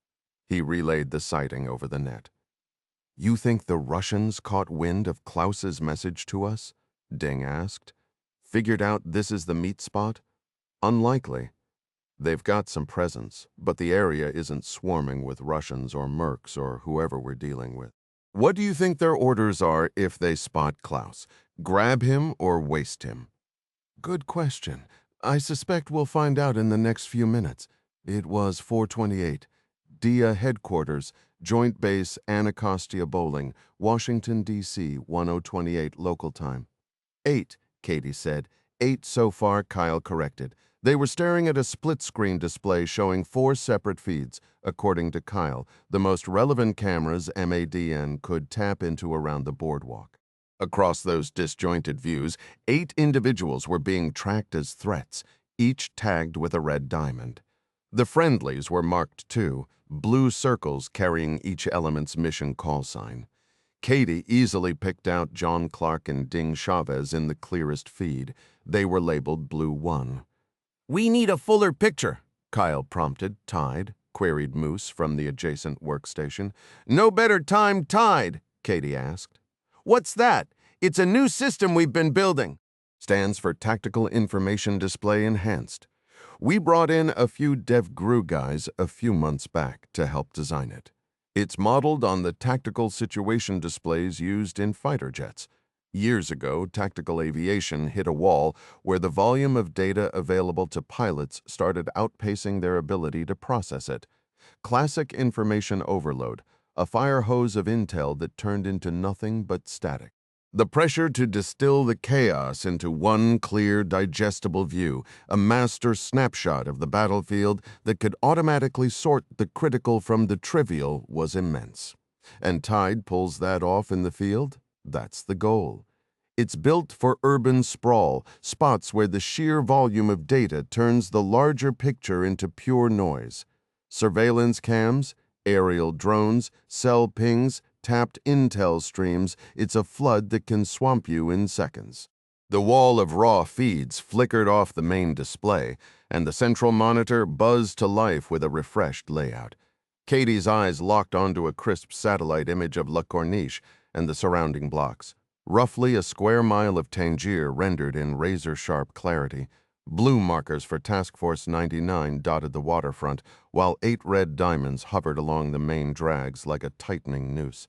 He relayed the sighting over the net. "You think the Russians caught wind of Klaus's message to us?" Ding asked. "Figured out this is the meet spot?" "Unlikely. They've got some presence, but the area isn't swarming with Russians or mercs or whoever we're dealing with." "What do you think their orders are if they spot Klaus? Grab him or waste him?" "Good question. I suspect we'll find out in the next few minutes." It was 4:28. DIA Headquarters, Joint Base Anacostia Bowling, Washington, D.C., 1028 local time. 8, Katie said. 8 so far, Kyle corrected. They were staring at a split-screen display showing 4 separate feeds, according to Kyle, the most relevant cameras MADN could tap into around the boardwalk. Across those disjointed views, 8 individuals were being tracked as threats, each tagged with a red diamond. The friendlies were marked too, blue circles carrying each element's mission call sign. Katie easily picked out John Clark and Ding Chavez in the clearest feed. They were labeled Blue 1. "We need a fuller picture," Kyle prompted. "Tide?" queried Moose from the adjacent workstation. "No better time Tide," Katie asked. "What's that?" "It's a new system we've been building." "Stands for Tactical Information Display Enhanced. We brought in a few DevGru guys a few months back to help design it. It's modeled on the tactical situation displays used in fighter jets. Years ago, tactical aviation hit a wall where the volume of data available to pilots started outpacing their ability to process it. Classic information overload, a fire hose of intel that turned into nothing but static. The pressure to distill the chaos into one clear, digestible view, a master snapshot of the battlefield that could automatically sort the critical from the trivial, was immense. And Tide pulls that off in the field? That's the goal. It's built for urban sprawl, spots where the sheer volume of data turns the larger picture into pure noise. Surveillance cams, aerial drones, cell pings, tapped intel streams, it's a flood that can swamp you in seconds. The wall of raw feeds flickered off the main display, and the central monitor buzzed to life with a refreshed layout. Katie's eyes locked onto a crisp satellite image of La Corniche and the surrounding blocks. Roughly a square mile of Tangier rendered in razor-sharp clarity. Blue markers for Task Force 99 dotted the waterfront, while 8 red diamonds hovered along the main drags like a tightening noose.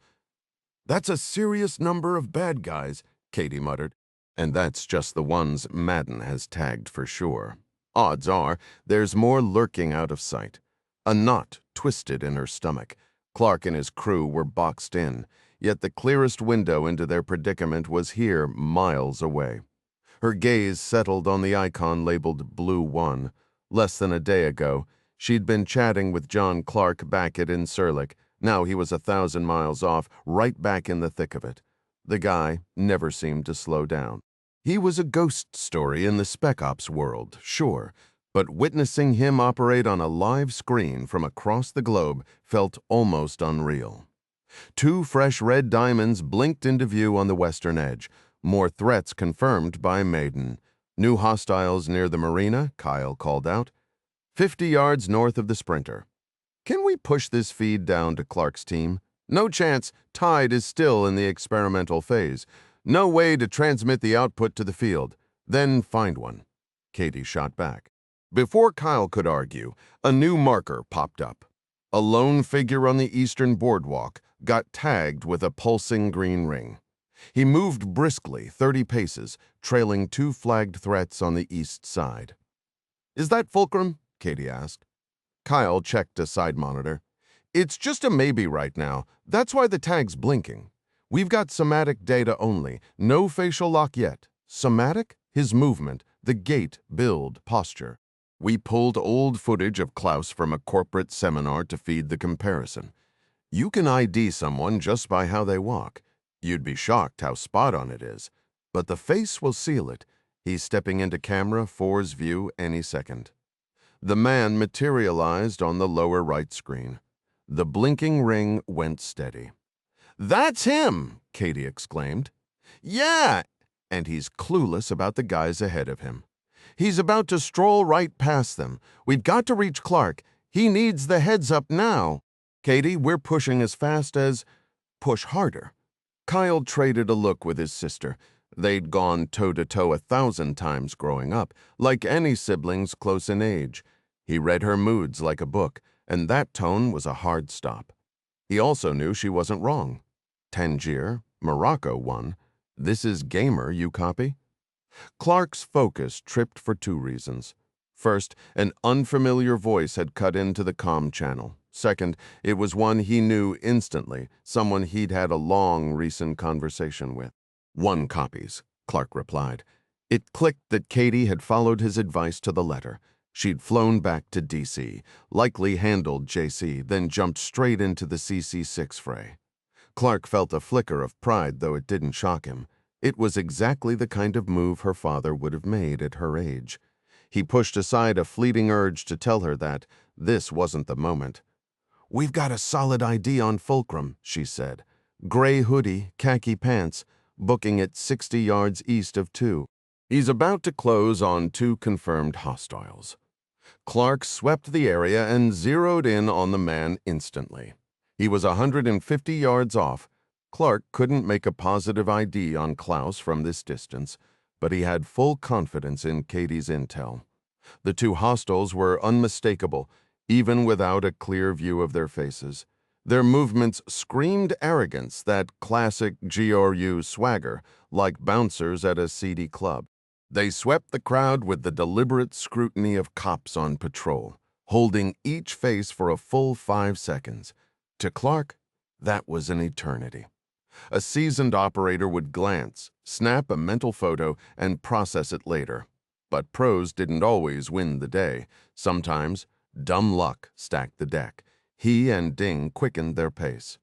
"That's a serious number of bad guys," Katie muttered. "And that's just the ones Madden has tagged for sure. Odds are there's more lurking out of sight." A knot twisted in her stomach. Clark and his crew were boxed in, yet the clearest window into their predicament was here, miles away. Her gaze settled on the icon labeled Blue 1. Less than a day ago, she'd been chatting with John Clark back at Incirlik. Now he was 1,000 miles off, right back in the thick of it. The guy never seemed to slow down. He was a ghost story in the Spec Ops world, sure, but witnessing him operate on a live screen from across the globe felt almost unreal. 2 fresh red diamonds blinked into view on the western edge. More threats confirmed by Maiden. New hostiles near the marina, Kyle called out. 50 yards north of the sprinter. Can we push this feed down to Clark's team? No chance. Tide is still in the experimental phase. No way to transmit the output to the field. Then find one. Katie shot back. Before Kyle could argue, a new marker popped up. A lone figure on the eastern boardwalk got tagged with a pulsing green ring. He moved briskly 30 paces, trailing 2 flagged threats on the east side. Is that Fulcrum? Katie asked. Kyle checked a side monitor. It's just a maybe right now. That's why the tag's blinking. We've got somatic data only. No facial lock yet. Somatic? His movement, the gait, build, posture. We pulled old footage of Klaus from a corporate seminar to feed the comparison. You can ID someone just by how they walk. You'd be shocked how spot-on it is. But the face will seal it. He's stepping into camera 4's view any second. The man materialized on the lower right screen. The blinking ring went steady. "That's him!" Katie exclaimed. "Yeah!" And he's clueless about the guys ahead of him. He's about to stroll right past them. We've got to reach Clark. He needs the heads up now. Katie, we're pushing as fast as... Push harder. Kyle traded a look with his sister. They'd gone toe-to-toe 1,000 times growing up, like any siblings close in age. He read her moods like a book, and that tone was a hard stop. He also knew she wasn't wrong. Tangier, Morocco won. This is gamer, you copy? Clark's focus tripped for 2 reasons. First, an unfamiliar voice had cut into the comm channel. Second, it was one he knew instantly, someone he'd had a long, recent conversation with. 1 copies, Clark replied. It clicked that Katie had followed his advice to the letter. She'd flown back to D.C., likely handled J.C., then jumped straight into the CC6 fray. Clark felt a flicker of pride, though it didn't shock him. It was exactly the kind of move her father would have made at her age. He pushed aside a fleeting urge to tell her that this wasn't the moment. "We've got a solid ID on Fulcrum," she said. "Gray hoodie, khaki pants, booking at 60 yards east of 2. He's about to close on 2 confirmed hostiles." Clark swept the area and zeroed in on the man instantly. He was 150 yards off. Clark couldn't make a positive ID on Klaus from this distance, but he had full confidence in Katie's intel. The 2 hostiles were unmistakable, even without a clear view of their faces. Their movements screamed arrogance, that classic GRU swagger, like bouncers at a seedy club. They swept the crowd with the deliberate scrutiny of cops on patrol, holding each face for a full 5 seconds. To Clark, that was an eternity. A seasoned operator would glance, snap a mental photo, and process it later. But pros didn't always win the day. Sometimes, dumb luck stacked the deck. He and Ding quickened their pace.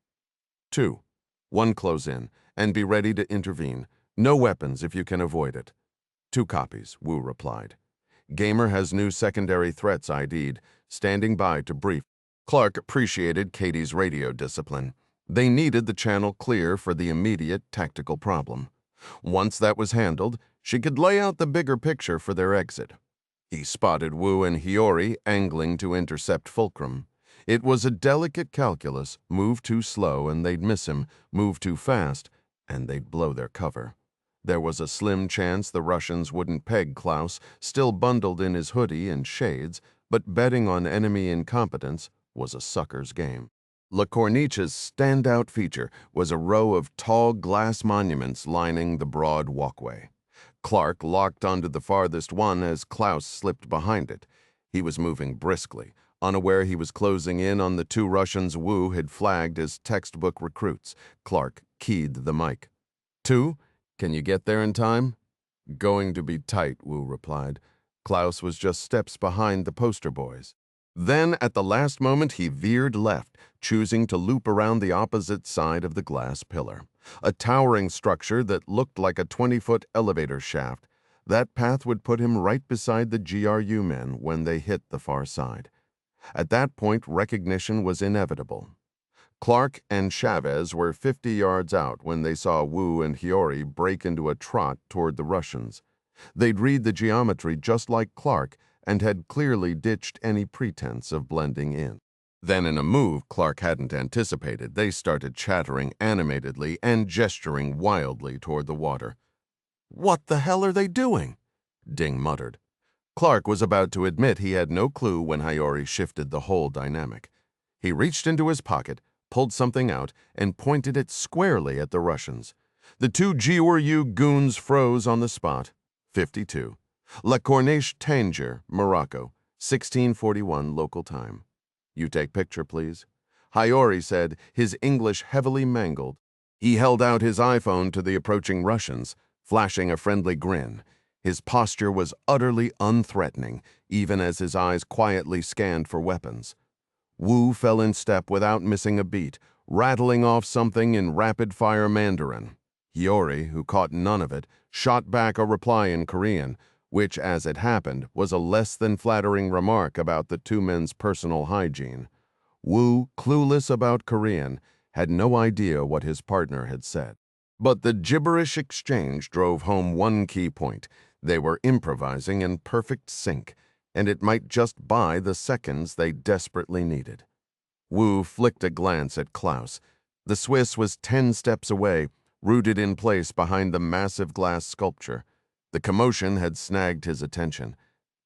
2. 1 close in, and be ready to intervene. No weapons if you can avoid it. 2 copies, Wu replied. Gamer has new secondary threats ID'd, standing by to brief. Clark appreciated Katie's radio discipline. They needed the channel clear for the immediate tactical problem. Once that was handled, she could lay out the bigger picture for their exit. He spotted Wu and Hiyori angling to intercept Fulcrum. It was a delicate calculus. Move too slow and they'd miss him, move too fast and they'd blow their cover. There was a slim chance the Russians wouldn't peg Klaus, still bundled in his hoodie and shades, but betting on enemy incompetence was a sucker's game. La Corniche's standout feature was a row of tall glass monuments lining the broad walkway. Clark locked onto the farthest one as Klaus slipped behind it. He was moving briskly, unaware he was closing in on the 2 Russians Wu had flagged as textbook recruits. Clark keyed the mic. 2, can you get there in time? Going to be tight, Wu replied. Klaus was just steps behind the poster boys. Then, at the last moment, he veered left, choosing to loop around the opposite side of the glass pillar. A towering structure that looked like a 20-foot elevator shaft. That path would put him right beside the GRU men when they hit the far side. At that point, recognition was inevitable. Clark and Chavez were 50 yards out when they saw Wu and Hiyori break into a trot toward the Russians. They'd read the geometry just like Clark and had clearly ditched any pretense of blending in. Then, in a move Clark hadn't anticipated, they started chattering animatedly and gesturing wildly toward the water. "What the hell are they doing?" Ding muttered. Clark was about to admit he had no clue when Hiyori shifted the whole dynamic. He reached into his pocket, pulled something out, and pointed it squarely at the Russians. The two GRU goons froze on the spot. 52. La Corniche, Tanger, Morocco, 1641 local time. "You take picture, please," Hiyori said, his English heavily mangled. He held out his iPhone to the approaching Russians, flashing a friendly grin. His posture was utterly unthreatening, even as his eyes quietly scanned for weapons. Wu fell in step without missing a beat, rattling off something in rapid-fire Mandarin. Hiyori, who caught none of it, shot back a reply in Korean, which, as it happened, was a less than flattering remark about the two men's personal hygiene. Wu, clueless about Korean, had no idea what his partner had said. But the gibberish exchange drove home one key point. They were improvising in perfect sync, and it might just buy the seconds they desperately needed. Wu flicked a glance at Klaus. The Swiss was 10 steps away, rooted in place behind the massive glass sculpture. The commotion had snagged his attention.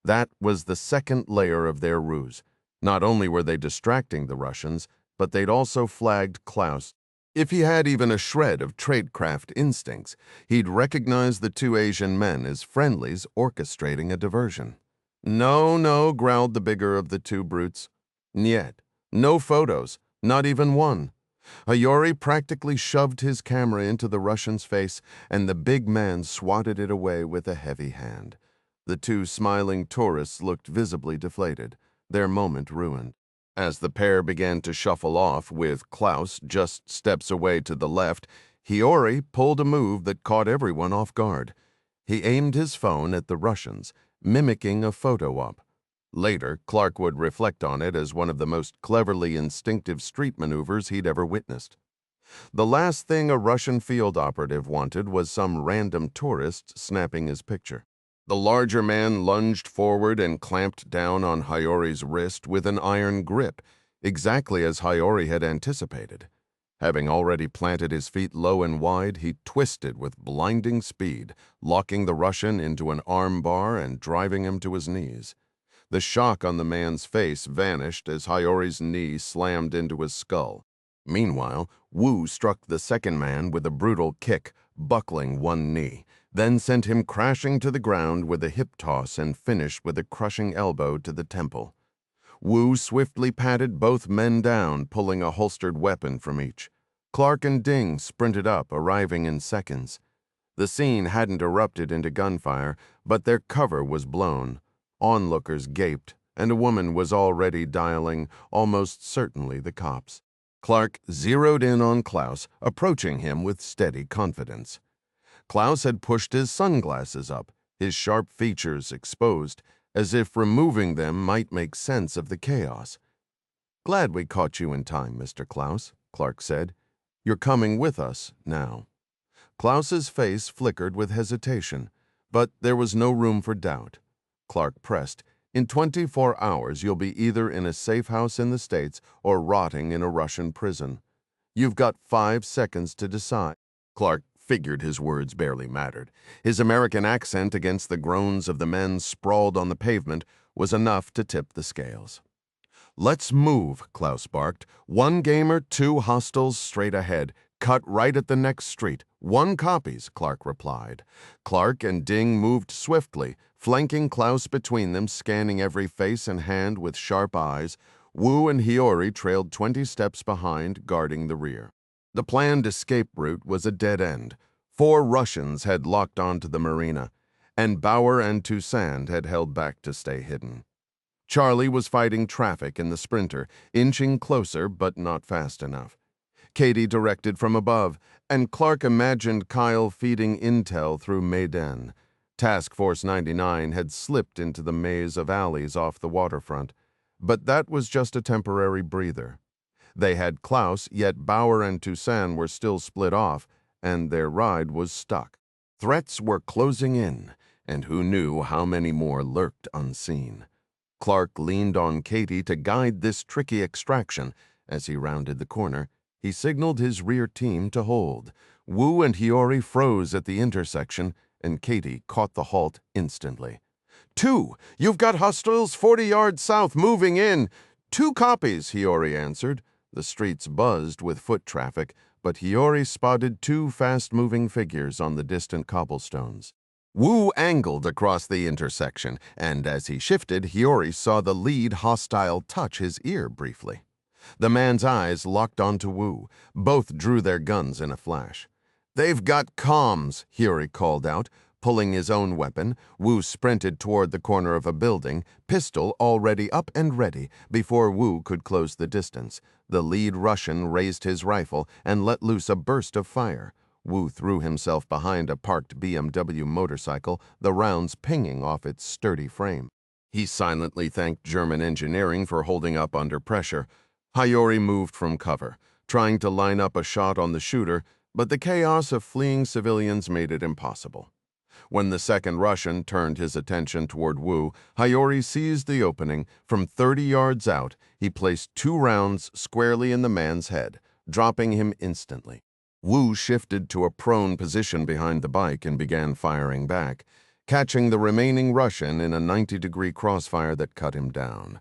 That was the second layer of their ruse. Not only were they distracting the Russians, but they'd also flagged Klaus. If he had even a shred of tradecraft instincts, he'd recognize the two Asian men as friendlies orchestrating a diversion. "No, no," growled the bigger of the two brutes. "Niet. No photos, not even one." Hiyori practically shoved his camera into the Russian's face, and the big man swatted it away with a heavy hand. The two smiling tourists looked visibly deflated, their moment ruined. As the pair began to shuffle off, with Klaus just steps away to the left, Hiyori pulled a move that caught everyone off guard. He aimed his phone at the Russians, mimicking a photo op. Later, Clark would reflect on it as one of the most cleverly instinctive street maneuvers he'd ever witnessed. The last thing a Russian field operative wanted was some random tourist snapping his picture. The larger man lunged forward and clamped down on Hiyori's wrist with an iron grip, exactly as Hiyori had anticipated. Having already planted his feet low and wide, he twisted with blinding speed, locking the Russian into an arm bar and driving him to his knees. The shock on the man's face vanished as Hiyori's knee slammed into his skull. Meanwhile, Wu struck the second man with a brutal kick, buckling one knee, then sent him crashing to the ground with a hip toss and finished with a crushing elbow to the temple. Wu swiftly patted both men down, pulling a holstered weapon from each. Clark and Ding sprinted up, arriving in seconds. The scene hadn't erupted into gunfire, but their cover was blown. Onlookers gaped, and a woman was already dialing, almost certainly the cops. Clark zeroed in on Klaus, approaching him with steady confidence. Klaus had pushed his sunglasses up, his sharp features exposed, as if removing them might make sense of the chaos. "Glad we caught you in time, Mr. Klaus," Clark said. "You're coming with us now." Klaus's face flickered with hesitation, but there was no room for doubt. Clark pressed, "In 24 hours, you'll be either in a safe house in the States or rotting in a Russian prison. You've got 5 seconds to decide." Clark figured his words barely mattered. His American accent against the groans of the men sprawled on the pavement was enough to tip the scales. "Let's move," Klaus barked. "1 gamer, 2 hostiles straight ahead. Cut right at the next street. 1 copies," Clark replied. Clark and Ding moved swiftly, flanking Klaus between them, scanning every face and hand with sharp eyes. Wu and Hiyori trailed 20 steps behind, guarding the rear. The planned escape route was a dead end. 4 Russians had locked onto the marina, and Bauer and Toussaint had held back to stay hidden. Charlie was fighting traffic in the Sprinter, inching closer but not fast enough. Katie directed from above, and Clark imagined Kyle feeding intel through Mayden. Task Force 99 had slipped into the maze of alleys off the waterfront, but that was just a temporary breather. They had Klaus, yet Bauer and Toussaint were still split off, and their ride was stuck. Threats were closing in, and who knew how many more lurked unseen. Clark leaned on Katie to guide this tricky extraction. As he rounded the corner, he signaled his rear team to hold. Wu and Hiyori froze at the intersection, and Katie caught the halt instantly. "2! You've got hostiles 40 yards south moving in!" "2 copies," Hiyori answered. The streets buzzed with foot traffic, but Hiyori spotted 2 fast-moving figures on the distant cobblestones. Wu angled across the intersection, and as he shifted, Hiyori saw the lead hostile touch his ear briefly. The man's eyes locked onto Wu. Both drew their guns in a flash. "They've got comms," Hiyori called out. Pulling his own weapon, Wu sprinted toward the corner of a building, pistol already up and ready, before Wu could close the distance. The lead Russian raised his rifle and let loose a burst of fire. Wu threw himself behind a parked BMW motorcycle, the rounds pinging off its sturdy frame. He silently thanked German engineering for holding up under pressure. Hiyori moved from cover, trying to line up a shot on the shooter, but the chaos of fleeing civilians made it impossible. When the second Russian turned his attention toward Wu, Hiyori seized the opening. From 30 yards out, he placed 2 rounds squarely in the man's head, dropping him instantly. Wu shifted to a prone position behind the bike and began firing back, catching the remaining Russian in a 90-degree crossfire that cut him down.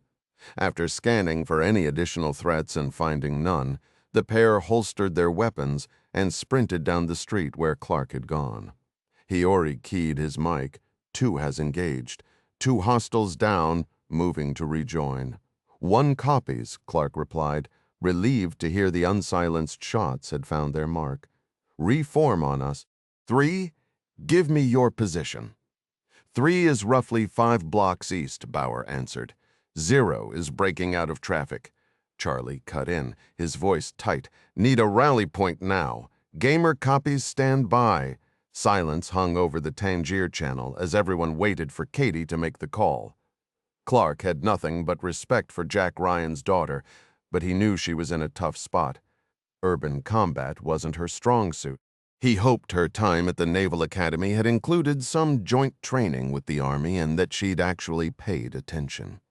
After scanning for any additional threats and finding none, the pair holstered their weapons and sprinted down the street where Clark had gone. Hiyori keyed his mic. 2 has engaged. 2 hostiles down, moving to rejoin. 1 copies, Clark replied, relieved to hear the unsilenced shots had found their mark. "Reform on us. 3, give me your position." 3 is roughly 5 blocks east, Bauer answered. 0 is breaking out of traffic. Charlie cut in, his voice tight. "Need a rally point now. Gamer copies stand by." Silence hung over the Tangier channel as everyone waited for Katie to make the call. Clark had nothing but respect for Jack Ryan's daughter, but he knew she was in a tough spot. Urban combat wasn't her strong suit. He hoped her time at the Naval Academy had included some joint training with the Army and that she'd actually paid attention.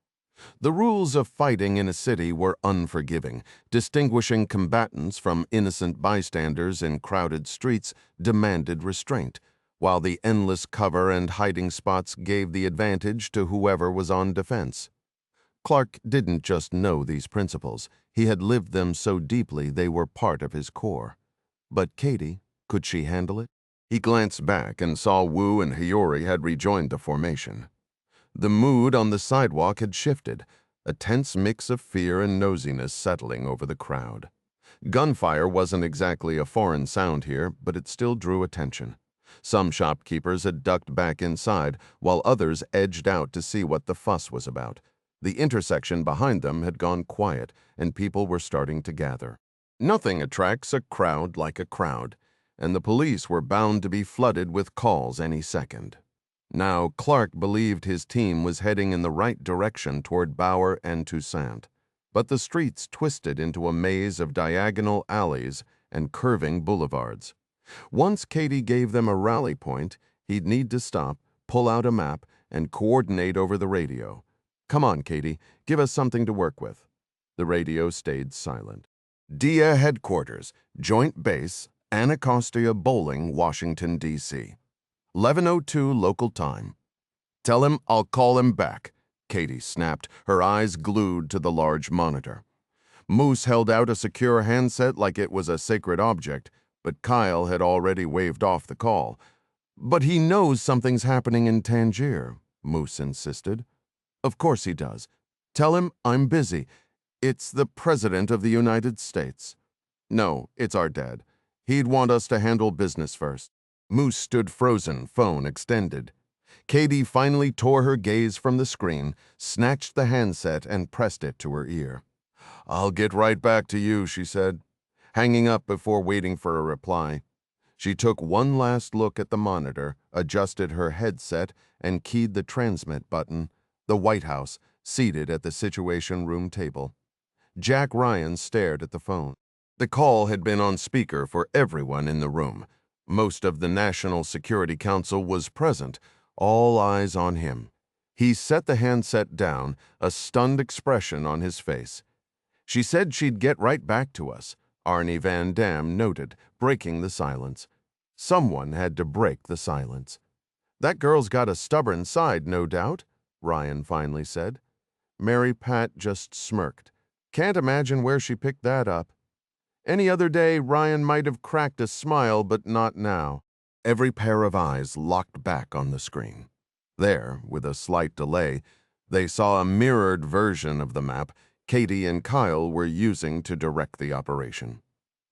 The rules of fighting in a city were unforgiving. Distinguishing combatants from innocent bystanders in crowded streets demanded restraint, while the endless cover and hiding spots gave the advantage to whoever was on defense. Clark didn't just know these principles. He had lived them so deeply they were part of his core. But Katie, could she handle it? He glanced back and saw Wu and Hiyori had rejoined the formation. The mood on the sidewalk had shifted, a tense mix of fear and nosiness settling over the crowd. Gunfire wasn't exactly a foreign sound here, but it still drew attention. Some shopkeepers had ducked back inside, while others edged out to see what the fuss was about. The intersection behind them had gone quiet, and people were starting to gather. Nothing attracts a crowd like a crowd, and the police were bound to be flooded with calls any second. Now, Clark believed his team was heading in the right direction toward Bauer and Toussaint, but the streets twisted into a maze of diagonal alleys and curving boulevards. Once Katie gave them a rally point, he'd need to stop, pull out a map, and coordinate over the radio. "Come on, Katie, give us something to work with." The radio stayed silent. "DIA Headquarters, Joint Base, Anacostia Bowling, Washington, D.C. 11:02 local time." "Tell him I'll call him back," Katie snapped, her eyes glued to the large monitor. Moose held out a secure handset like it was a sacred object, but Kyle had already waved off the call. "But he knows something's happening in Tangier," Moose insisted. "Of course he does. Tell him I'm busy. It's the President of the United States." "No, it's our dad. He'd want us to handle business first." Moose stood frozen, phone extended. Katie finally tore her gaze from the screen, snatched the handset, and pressed it to her ear. "I'll get right back to you," she said, hanging up before waiting for a reply. She took one last look at the monitor, adjusted her headset, and keyed the transmit button. The White House, seated at the Situation Room table. Jack Ryan stared at the phone. The call had been on speaker for everyone in the room. Most of the National Security Council was present, all eyes on him. He set the handset down, a stunned expression on his face. "She said she'd get right back to us," Arnie Van Dam noted, breaking the silence. Someone had to break the silence. "That girl's got a stubborn side, no doubt," Ryan finally said. Mary Pat just smirked. "Can't imagine where she picked that up." Any other day, Ryan might have cracked a smile, but not now. Every pair of eyes locked back on the screen. There, with a slight delay, they saw a mirrored version of the map Katie and Kyle were using to direct the operation.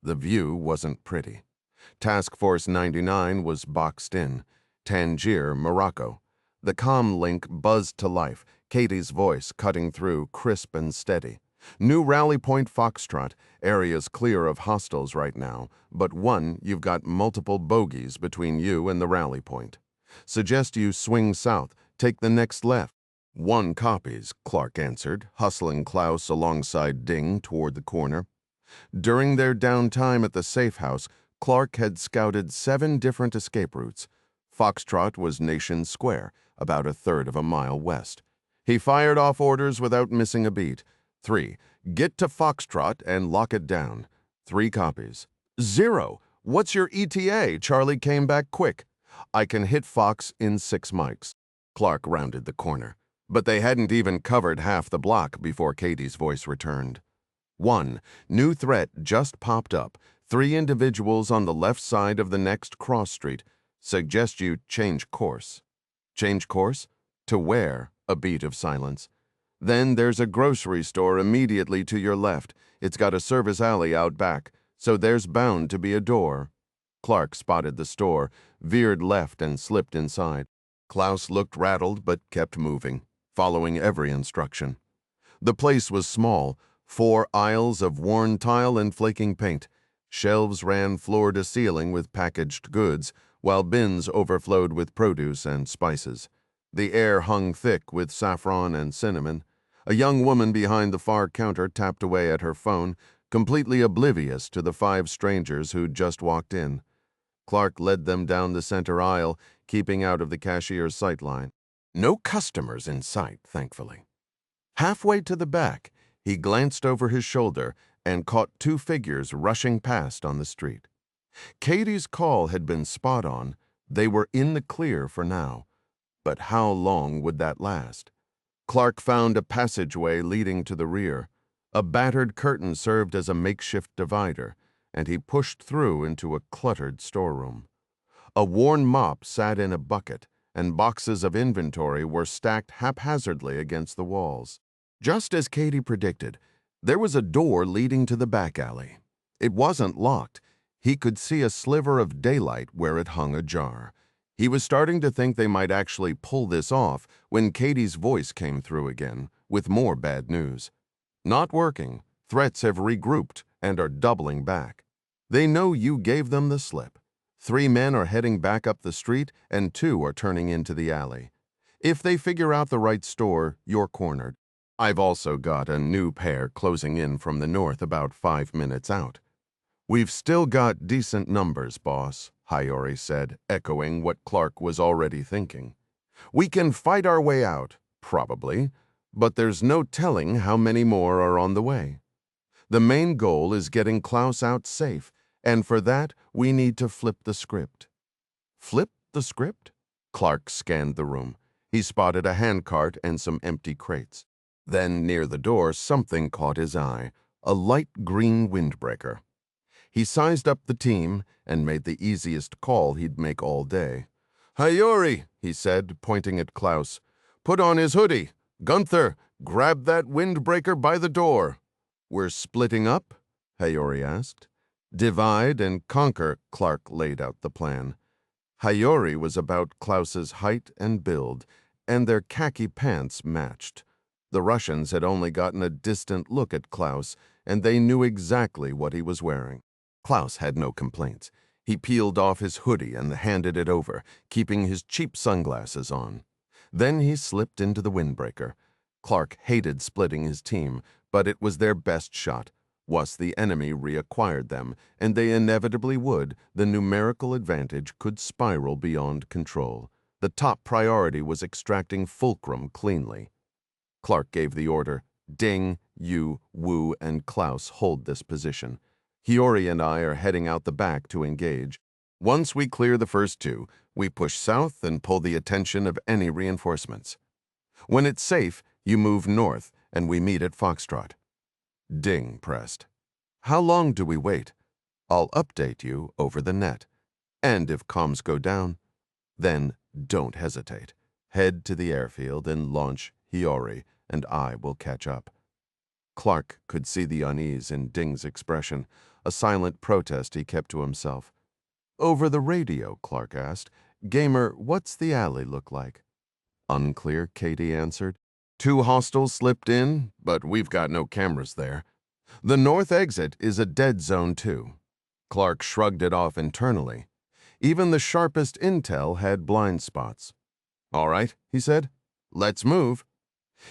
The view wasn't pretty. Task Force 99 was boxed in. Tangier, Morocco. The comm link buzzed to life, Katie's voice cutting through, crisp and steady. "New rally point Foxtrot. Area's clear of hostiles right now, but you've got multiple bogeys between you and the rally point. Suggest you swing south, take the next left." "One copies," Clark answered, hustling Klaus alongside Ding toward the corner. During their downtime at the safe house, Clark had scouted 7 different escape routes. Foxtrot was Nation Square, about a third of a mile west. He fired off orders without missing a beat. 3. Get to Foxtrot and lock it down. 3 copies. 0. What's your ETA? Charlie came back quick. I can hit Fox in 6 mics. Clark rounded the corner. But they hadn't even covered half the block before Katie's voice returned. 1. New threat just popped up. 3 individuals on the left side of the next cross street. Suggest you change course. Change course? To where? A beat of silence. Then there's a grocery store immediately to your left. It's got a service alley out back, so there's bound to be a door. Clark spotted the store, veered left and slipped inside. Klaus looked rattled but kept moving, following every instruction. The place was small, 4 aisles of worn tile and flaking paint. Shelves ran floor to ceiling with packaged goods, while bins overflowed with produce and spices. The air hung thick with saffron and cinnamon. A young woman behind the far counter tapped away at her phone, completely oblivious to the 5 strangers who'd just walked in. Clark led them down the center aisle, keeping out of the cashier's sightline. No customers in sight, thankfully. Halfway to the back, he glanced over his shoulder and caught 2 figures rushing past on the street. Katie's call had been spot on. They were in the clear for now. But how long would that last? Clark found a passageway leading to the rear. A battered curtain served as a makeshift divider, and he pushed through into a cluttered storeroom. A worn mop sat in a bucket, and boxes of inventory were stacked haphazardly against the walls. Just as Katie predicted, there was a door leading to the back alley. It wasn't locked. He could see a sliver of daylight where it hung ajar. He was starting to think they might actually pull this off when Katie's voice came through again, with more bad news. "Not working. Threats have regrouped and are doubling back. They know you gave them the slip. 3 men are heading back up the street and 2 are turning into the alley. If they figure out the right store, you're cornered. I've also got a new pair closing in from the north about 5 minutes out." "We've still got decent numbers, boss," Hayori said, echoing what Clark was already thinking. "We can fight our way out, probably, but there's no telling how many more are on the way. The main goal is getting Klaus out safe, and for that, we need to flip the script." "Flip the script?" Clark scanned the room. He spotted a handcart and some empty crates. Then, near the door, something caught his eye, a light green windbreaker. He sized up the team and made the easiest call he'd make all day. "Hayori," he said, pointing at Klaus. "Put on his hoodie. Gunther, grab that windbreaker by the door." "We're splitting up?" Hayori asked. "Divide and conquer," Clark laid out the plan. Hayori was about Klaus's height and build, and their khaki pants matched. The Russians had only gotten a distant look at Klaus, and they knew exactly what he was wearing. Klaus had no complaints. He peeled off his hoodie and handed it over, keeping his cheap sunglasses on. Then he slipped into the windbreaker. Clark hated splitting his team, but it was their best shot. Once the enemy reacquired them, and they inevitably would, the numerical advantage could spiral beyond control. The top priority was extracting fulcrum cleanly. Clark gave the order, "Ding, you, Wu, and Klaus hold this position. Hiyori and I are heading out the back to engage. Once we clear the first two, we push south and pull the attention of any reinforcements. When it's safe, you move north and we meet at Foxtrot." Ding pressed. "How long do we wait? I'll update you over the net. And if comms go down, then don't hesitate. Head to the airfield and launch Hiyori, and I will catch up." Clark could see the unease in Ding's expression, a silent protest he kept to himself. "Over the radio," Clark asked. "Gamer, what's the alley look like?" "Unclear," Katie answered. "Two hostiles slipped in, but we've got no cameras there. The north exit is a dead zone, too." Clark shrugged it off internally. Even the sharpest intel had blind spots. "All right," he said. "Let's move."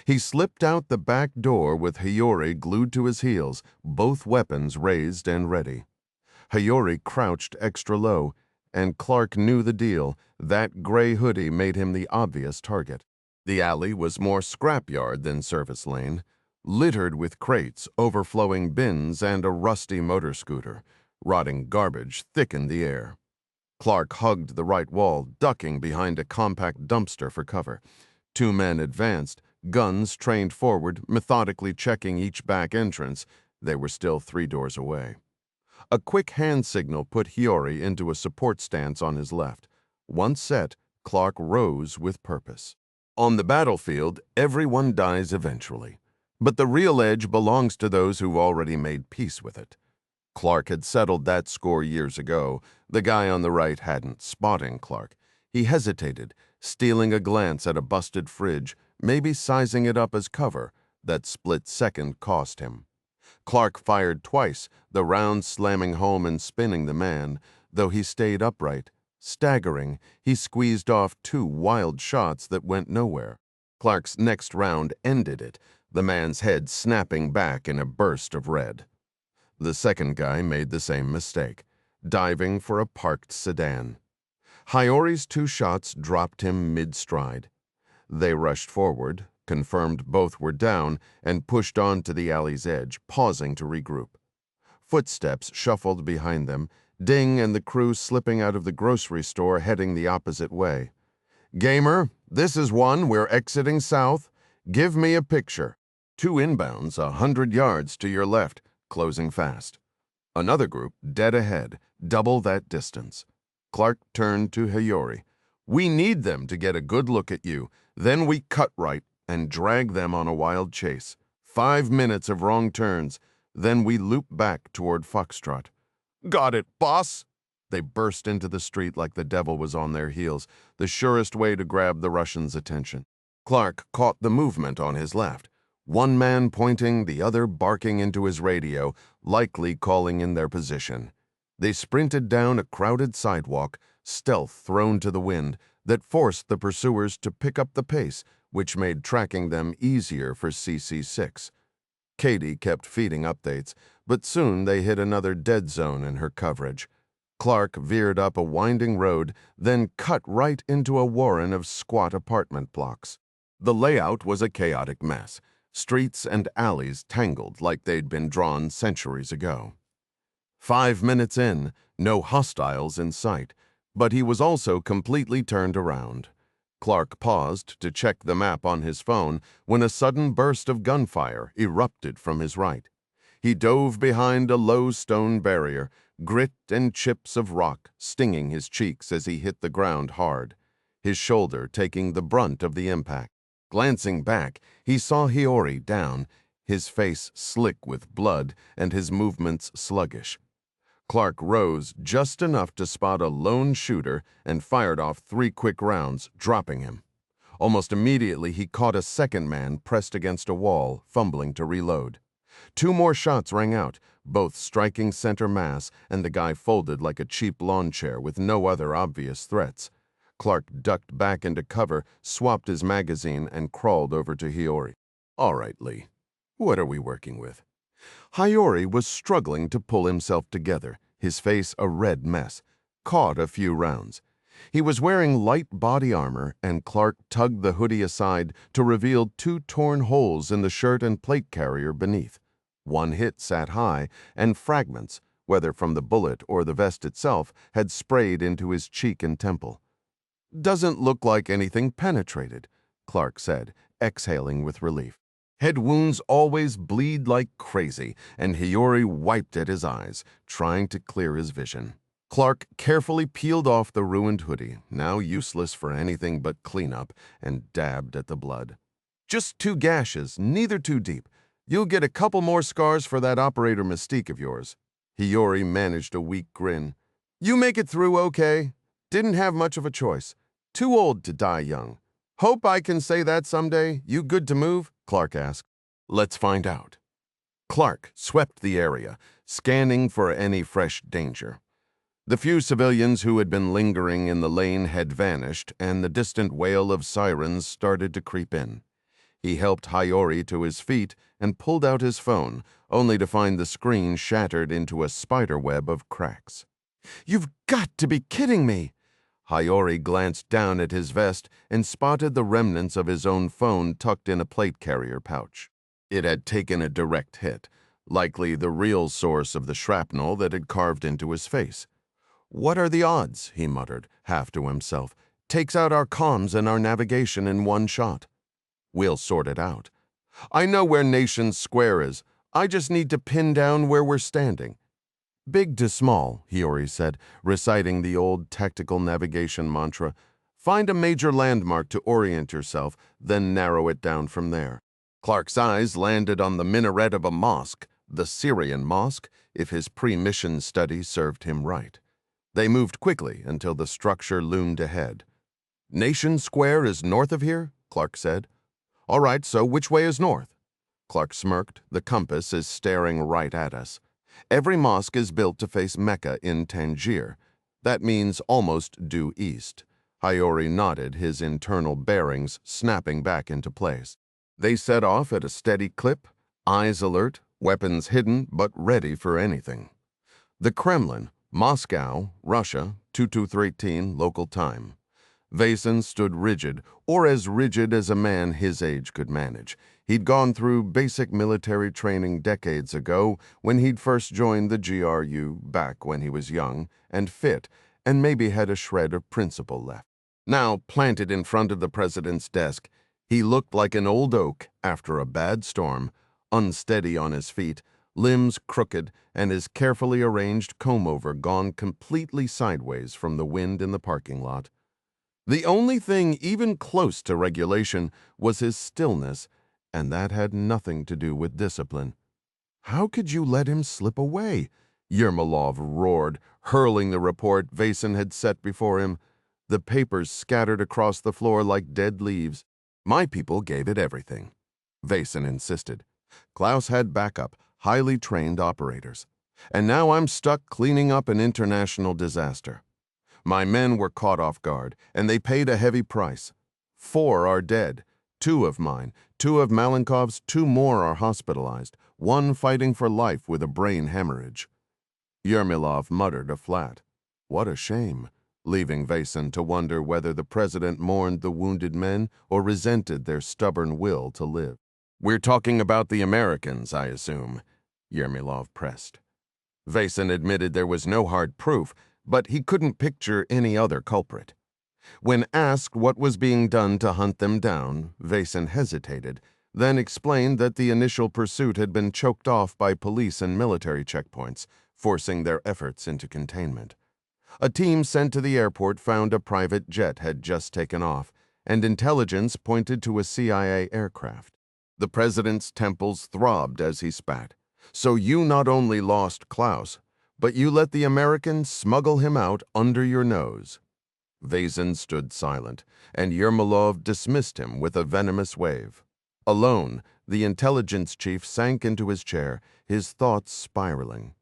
He slipped out the back door with Hiyori glued to his heels, both weapons raised and ready. Hiyori crouched extra low, and Clark knew the deal. That gray hoodie made him the obvious target. The alley was more scrapyard than service lane, littered with crates, overflowing bins, and a rusty motor scooter. Rotting garbage thickened the air. Clark hugged the right wall, ducking behind a compact dumpster for cover. Two men advanced, guns trained forward, methodically checking each back entrance. They were still 3 doors away. A quick hand signal put Hiyori into a support stance on his left. Once set, Clark rose with purpose. On the battlefield, everyone dies eventually. But the real edge belongs to those who've already made peace with it. Clark had settled that score years ago. The guy on the right hadn't, spotting Clark. He hesitated, stealing a glance at a busted fridge, maybe sizing it up as cover. That split second cost him. Clark fired twice, the round slamming home and spinning the man. Though he stayed upright, staggering, he squeezed off 2 wild shots that went nowhere. Clark's next round ended it, the man's head snapping back in a burst of red. The second guy made the same mistake, diving for a parked sedan. Hiyori's 2 shots dropped him mid-stride. They rushed forward, confirmed both were down, and pushed on to the alley's edge, pausing to regroup. Footsteps shuffled behind them, Ding and the crew slipping out of the grocery store heading the opposite way. "Gamer, this is 1, we're exiting south. Give me a picture. 2 inbounds, 100 yards to your left, closing fast." Another group dead ahead, double that distance. Clark turned to Hiyori. "We need them to get a good look at you. Then we cut right and drag them on a wild chase. 5 minutes of wrong turns. Then we loop back toward Foxtrot." "Got it, boss!" They burst into the street like the devil was on their heels, the surest way to grab the Russians' attention. Clark caught the movement on his left. One man pointing, the other barking into his radio, likely calling in their position. They sprinted down a crowded sidewalk, stealth thrown to the wind, that forced the pursuers to pick up the pace, which made tracking them easier for CC6. Katie kept feeding updates, but soon they hit another dead zone in her coverage. Clark veered up a winding road, then cut right into a warren of squat apartment blocks. The layout was a chaotic mess, streets and alleys tangled like they'd been drawn centuries ago. 5 minutes in, no hostiles in sight, but he was also completely turned around. Clark paused to check the map on his phone when a sudden burst of gunfire erupted from his right. He dove behind a low stone barrier, grit and chips of rock stinging his cheeks as he hit the ground hard, his shoulder taking the brunt of the impact. Glancing back, he saw Hiyori down, his face slick with blood and his movements sluggish. Clark rose just enough to spot a lone shooter and fired off 3 quick rounds, dropping him. Almost immediately, he caught a second man pressed against a wall, fumbling to reload. 2 more shots rang out, both striking center mass, and the guy folded like a cheap lawn chair with no other obvious threats. Clark ducked back into cover, swapped his magazine, and crawled over to Hiyori. "All right, Lee. What are we working with?" Hiyori was struggling to pull himself together, his face a red mess. Caught a few rounds. He was wearing light body armor, and Clark tugged the hoodie aside to reveal two torn holes in the shirt and plate carrier beneath. One hit sat high, and fragments, whether from the bullet or the vest itself, had sprayed into his cheek and temple. "Doesn't look like anything penetrated," Clark said, exhaling with relief. Head wounds always bleed like crazy, and Hiyori wiped at his eyes, trying to clear his vision. Clark carefully peeled off the ruined hoodie, now useless for anything but cleanup, and dabbed at the blood. "Just 2 gashes, neither too deep. You'll get a couple more scars for that operator mystique of yours." Hiyori managed a weak grin. "You make it through okay. Didn't have much of a choice. Too old to die young. Hope I can say that someday. You good to move?" Clark asked. "Let's find out." Clark swept the area, scanning for any fresh danger. The few civilians who had been lingering in the lane had vanished, and the distant wail of sirens started to creep in. He helped Hiyori to his feet and pulled out his phone, only to find the screen shattered into a spiderweb of cracks. "You've got to be kidding me!" Hiyori glanced down at his vest and spotted the remnants of his own phone tucked in a plate carrier pouch. It had taken a direct hit, likely the real source of the shrapnel that had carved into his face. "What are the odds?" he muttered, half to himself. "Takes out our comms and our navigation in one shot." "We'll sort it out. I know where Nation Square is. I just need to pin down where we're standing." "Big to small," Hiyori said, reciting the old tactical navigation mantra. "Find a major landmark to orient yourself, then narrow it down from there." Clark's eyes landed on the minaret of a mosque, the Syrian mosque, if his pre-mission study served him right. They moved quickly until the structure loomed ahead. "Nation Square is north of here?" Clark said. "All right, so which way is north?" Clark smirked. "The compass is staring right at us. Every mosque is built to face Mecca in Tangier. That means almost due east." Hiyori nodded, his internal bearings snapping back into place. They set off at a steady clip, eyes alert, weapons hidden but ready for anything. The Kremlin, Moscow, Russia, 2213 local time. Vason stood rigid, or as rigid as a man his age could manage. He'd gone through basic military training decades ago when he'd first joined the GRU back when he was young and fit, and maybe had a shred of principle left. Now, planted in front of the president's desk, he looked like an old oak after a bad storm, unsteady on his feet, limbs crooked, and his carefully arranged comb-over gone completely sideways from the wind in the parking lot. The only thing even close to regulation was his stillness, and that had nothing to do with discipline. "How could you let him slip away?" Yermolov roared, hurling the report Vason had set before him. The papers scattered across the floor like dead leaves. "My people gave it everything," Vason insisted. "Klaus had backup, highly trained operators. And now I'm stuck cleaning up an international disaster. My men were caught off guard, and they paid a heavy price. 4 are dead. 2 of mine, 2 of Malenkov's, 2 more are hospitalized, 1 fighting for life with a brain hemorrhage." Yermolov muttered a flat. What a shame, leaving Vason to wonder whether the president mourned the wounded men or resented their stubborn will to live. "We're talking about the Americans, I assume," Yermolov pressed. Vason admitted there was no hard proof, but he couldn't picture any other culprit. When asked what was being done to hunt them down, Vason hesitated, then explained that the initial pursuit had been choked off by police and military checkpoints, forcing their efforts into containment. A team sent to the airport found a private jet had just taken off, and intelligence pointed to a CIA aircraft. The president's temples throbbed as he spat. "So you not only lost Klaus, but you let the Americans smuggle him out under your nose." Vason stood silent, and Yermolov dismissed him with a venomous wave. Alone, the intelligence chief sank into his chair, his thoughts spiraling.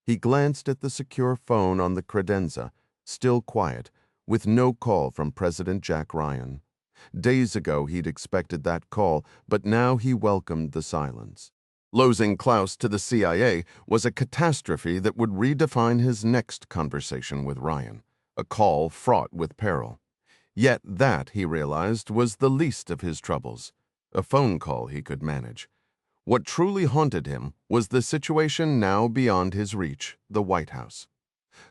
He glanced at the secure phone on the credenza, still quiet, with no call from President Jack Ryan. Days ago he'd expected that call, but now he welcomed the silence. Losing Klaus to the CIA was a catastrophe that would redefine his next conversation with Ryan. a call fraught with peril. Yet that, he realized, was the least of his troubles. A phone call he could manage. What truly haunted him was the situation now beyond his reach, the White House.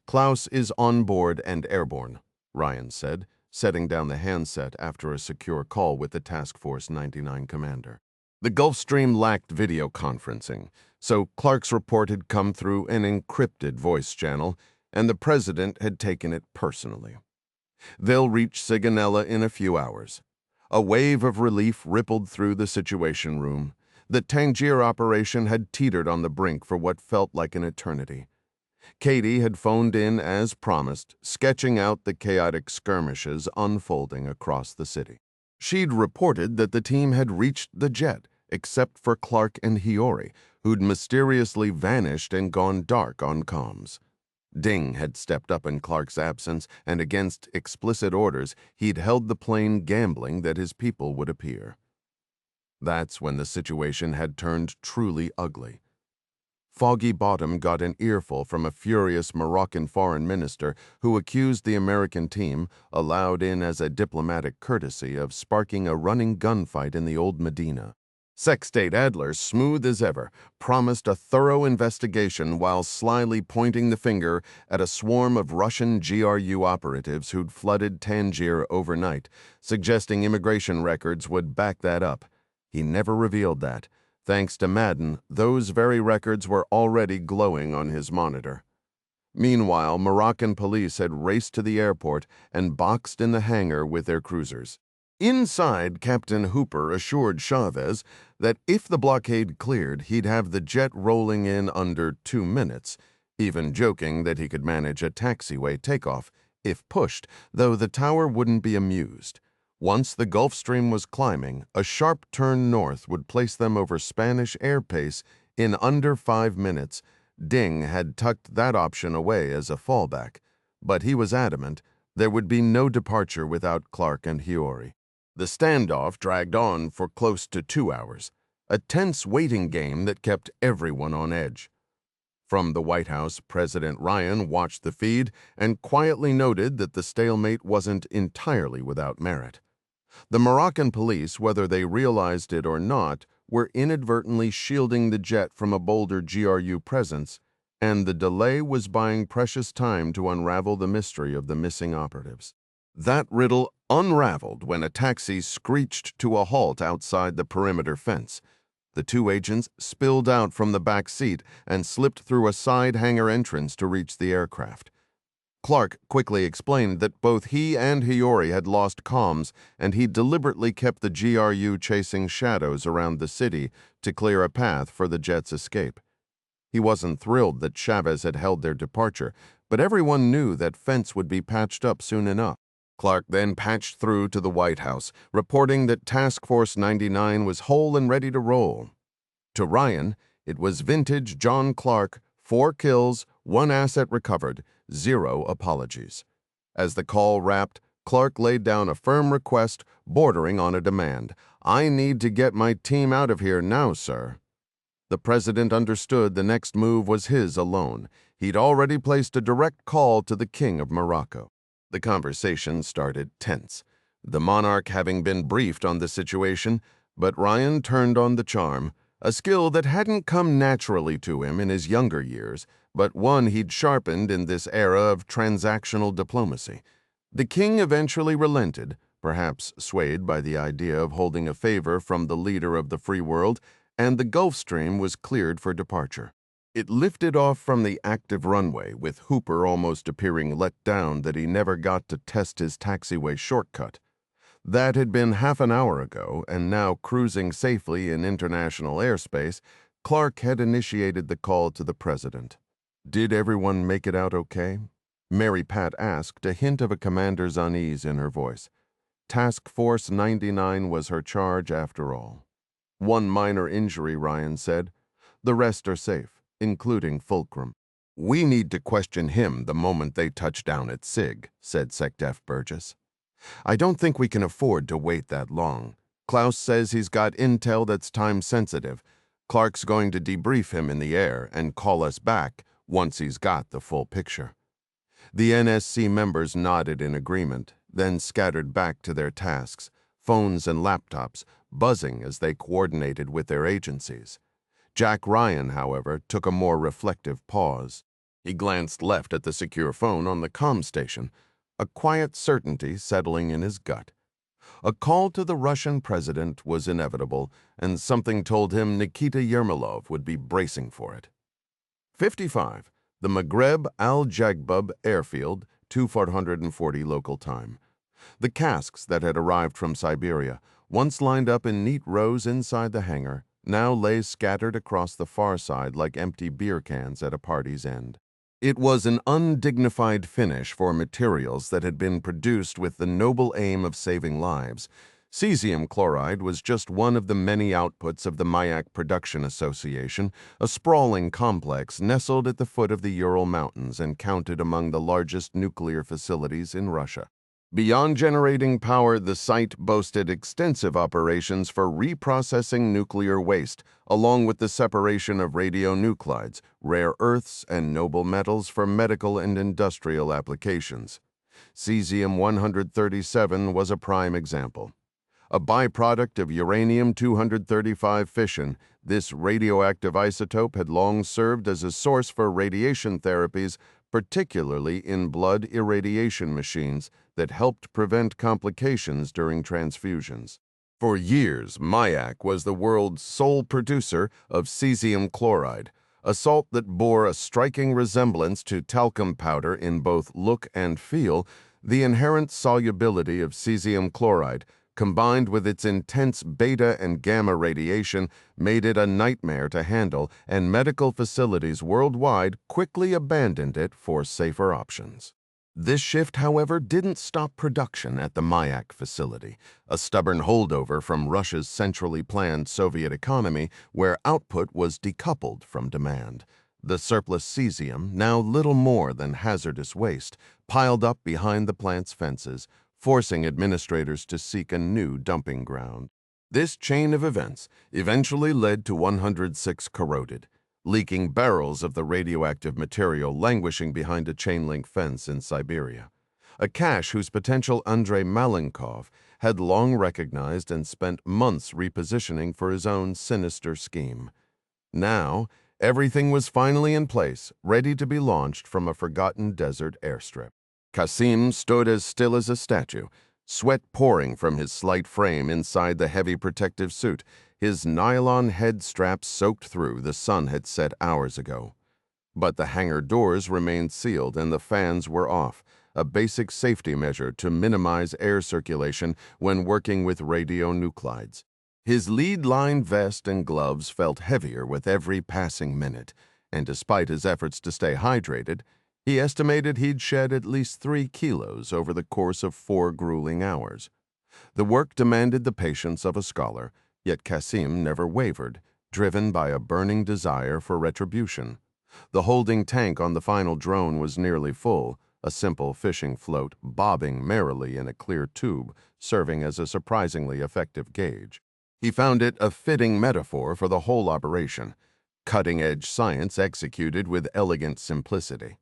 "Klaus is on board and airborne," Ryan said, setting down the handset after a secure call with the Task Force 99 commander. The Gulfstream lacked video conferencing, so Clark's report had come through an encrypted voice channel, and the president had taken it personally. They'll reach Sigonella in a few hours. A wave of relief rippled through the Situation Room. The Tangier operation had teetered on the brink for what felt like an eternity. Katie had phoned in as promised, sketching out the chaotic skirmishes unfolding across the city. She'd reported that the team had reached the jet, except for Clark and Hiyori, who'd mysteriously vanished and gone dark on comms. Ding had stepped up in Clark's absence, and against explicit orders, he'd held the plane gambling that his people would appear. That's when the situation had turned truly ugly. Foggy Bottom got an earful from a furious Moroccan foreign minister who accused the American team, allowed in as a diplomatic courtesy, of sparking a running gunfight in the old Medina. Sextate Adler, smooth as ever, promised a thorough investigation while slyly pointing the finger at a swarm of Russian GRU operatives who'd flooded Tangier overnight, suggesting immigration records would back that up. He never revealed that. Thanks to Madden, those very records were already glowing on his monitor. Meanwhile, Moroccan police had raced to the airport and boxed in the hangar with their cruisers. Inside, Captain Hooper assured Chavez that if the blockade cleared, he'd have the jet rolling in under 2 minutes, even joking that he could manage a taxiway takeoff, if pushed, though the tower wouldn't be amused. Once the Gulf Stream was climbing, a sharp turn north would place them over Spanish airspace in under 5 minutes. Ding had tucked that option away as a fallback, but he was adamant there would be no departure without Clark and Hiyori. The standoff dragged on for close to 2 hours, a tense waiting game that kept everyone on edge. From the White House, President Ryan watched the feed and quietly noted that the stalemate wasn't entirely without merit. The Moroccan police, whether they realized it or not, were inadvertently shielding the jet from a bolder GRU presence, and the delay was buying precious time to unravel the mystery of the missing operatives. That riddle unraveled when a taxi screeched to a halt outside the perimeter fence. The 2 agents spilled out from the back seat and slipped through a side hangar entrance to reach the aircraft. Clark quickly explained that both he and Hiyori had lost comms, and he deliberately kept the GRU chasing shadows around the city to clear a path for the jet's escape. He wasn't thrilled that Chavez had held their departure, but everyone knew that fence would be patched up soon enough. Clark then patched through to the White House, reporting that Task Force 99 was whole and ready to roll. To Ryan, it was vintage John Clark, 4 kills, 1 asset recovered, 0 apologies. As the call wrapped, Clark laid down a firm request bordering on a demand. "I need to get my team out of here now, sir." The president understood the next move was his alone. He'd already placed a direct call to the King of Morocco. The conversation started tense, the monarch having been briefed on the situation, but Ryan turned on the charm, a skill that hadn't come naturally to him in his younger years, but one he'd sharpened in this era of transactional diplomacy. The king eventually relented, perhaps swayed by the idea of holding a favor from the leader of the free world, and the Gulf Stream was cleared for departure. It lifted off from the active runway, with Hooper almost appearing let down that he never got to test his taxiway shortcut. That had been half an hour ago, and now cruising safely in international airspace, Clark had initiated the call to the president. "Did everyone make it out okay?" Mary Pat asked, a hint of a commander's unease in her voice. Task Force 99 was her charge after all. "1 minor injury," Ryan said. "The rest are safe, including Fulcrum." "We need to question him the moment they touch down at SIG," said SecDef Burgess. "I don't think we can afford to wait that long. Klaus says he's got intel that's time-sensitive. Clark's going to debrief him in the air and call us back once he's got the full picture." The NSC members nodded in agreement, then scattered back to their tasks, phones and laptops buzzing as they coordinated with their agencies. Jack Ryan, however, took a more reflective pause. He glanced left at the secure phone on the comm station, a quiet certainty settling in his gut. A call to the Russian president was inevitable, and something told him Nikita Yermolov would be bracing for it. 55. The Maghreb Al-Jagbub Airfield, 2440 local time. The casks that had arrived from Siberia, once lined up in neat rows inside the hangar, now lay scattered across the far side like empty beer cans at a party's end. It was an undignified finish for materials that had been produced with the noble aim of saving lives. Cesium chloride was just one of the many outputs of the Mayak Production Association, a sprawling complex nestled at the foot of the Ural Mountains and counted among the largest nuclear facilities in Russia. Beyond generating power, the site boasted extensive operations for reprocessing nuclear waste, along with the separation of radionuclides, rare earths, and noble metals for medical and industrial applications. Cesium-137 was a prime example. A byproduct of uranium-235 fission, this radioactive isotope had long served as a source for radiation therapies, particularly in blood irradiation machines that helped prevent complications during transfusions. For years, Mayak was the world's sole producer of cesium chloride, a salt that bore a striking resemblance to talcum powder in both look and feel. The inherent solubility of cesium chloride, combined with its intense beta and gamma radiation, made it a nightmare to handle, and medical facilities worldwide quickly abandoned it for safer options. This shift, however, didn't stop production at the Mayak facility, a stubborn holdover from Russia's centrally planned Soviet economy where output was decoupled from demand. The surplus cesium, now little more than hazardous waste, piled up behind the plant's fences, forcing administrators to seek a new dumping ground. This chain of events eventually led to 106 corroded, leaking barrels of the radioactive material languishing behind a chain-link fence in Siberia. A cache whose potential Andrei Malenkov had long recognized and spent months repositioning for his own sinister scheme. Now, everything was finally in place, ready to be launched from a forgotten desert airstrip. Kasim stood as still as a statue, sweat pouring from his slight frame inside the heavy protective suit, his nylon head straps soaked through. The sun had set hours ago. But the hangar doors remained sealed and the fans were off, a basic safety measure to minimize air circulation when working with radionuclides. His lead-lined vest and gloves felt heavier with every passing minute, and despite his efforts to stay hydrated, he estimated he'd shed at least 3 kilos over the course of 4 grueling hours. The work demanded the patience of a scholar, yet Kasim never wavered, driven by a burning desire for retribution. The holding tank on the final drone was nearly full, a simple fishing float bobbing merrily in a clear tube, serving as a surprisingly effective gauge. He found it a fitting metaphor for the whole operation, cutting-edge science executed with elegant simplicity.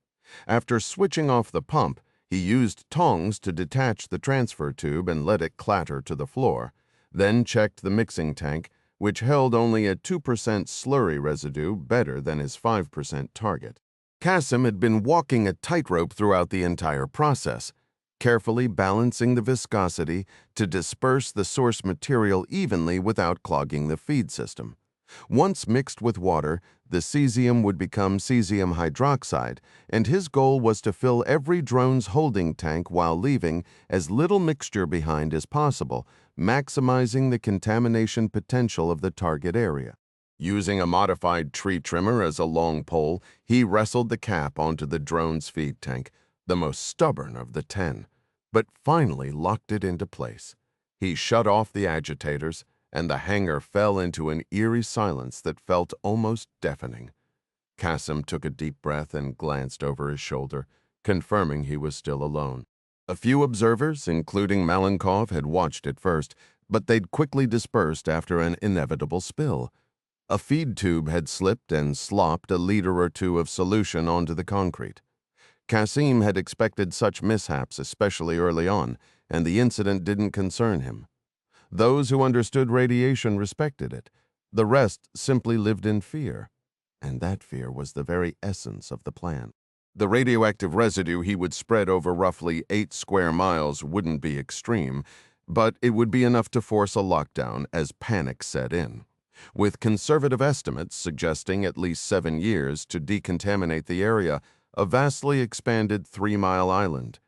After switching off the pump, he used tongs to detach the transfer tube and let it clatter to the floor, then checked the mixing tank, which held only a 2% slurry residue, better than his 5% target. Kasim had been walking a tightrope throughout the entire process, carefully balancing the viscosity to disperse the source material evenly without clogging the feed system. Once mixed with water, the cesium would become cesium hydroxide, and his goal was to fill every drone's holding tank while leaving as little mixture behind as possible, maximizing the contamination potential of the target area. Using a modified tree trimmer as a long pole, he wrestled the cap onto the drone's feed tank, the most stubborn of the 10, but finally locked it into place. He shut off the agitators, and the hangar fell into an eerie silence that felt almost deafening. Kasim took a deep breath and glanced over his shoulder, confirming he was still alone. A few observers, including Malenkov, had watched at first, but they'd quickly dispersed after an inevitable spill. A feed tube had slipped and slopped a liter or two of solution onto the concrete. Kasim had expected such mishaps, especially early on, and the incident didn't concern him. Those who understood radiation respected it. The rest simply lived in fear, and that fear was the very essence of the plan. The radioactive residue he would spread over roughly 8 square miles wouldn't be extreme, but it would be enough to force a lockdown as panic set in, with conservative estimates suggesting at least 7 years to decontaminate the area, a vastly expanded 3-mile island.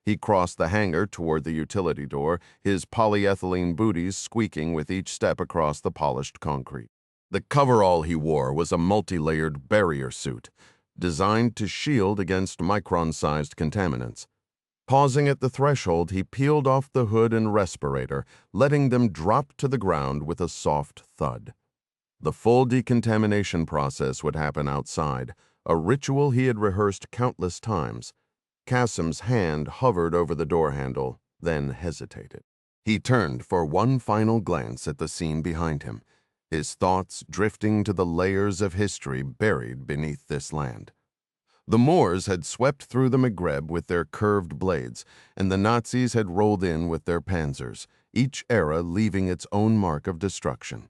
He crossed the hangar toward the utility door, his polyethylene booties squeaking with each step across the polished concrete. The coverall he wore was a multi-layered barrier suit, designed to shield against micron-sized contaminants. Pausing at the threshold, he peeled off the hood and respirator, letting them drop to the ground with a soft thud. The full decontamination process would happen outside, a ritual he had rehearsed countless times. Kasim's hand hovered over the door handle, then hesitated. He turned for one final glance at the scene behind him, his thoughts drifting to the layers of history buried beneath this land. The Moors had swept through the Maghreb with their curved blades, and the Nazis had rolled in with their panzers, each era leaving its own mark of destruction.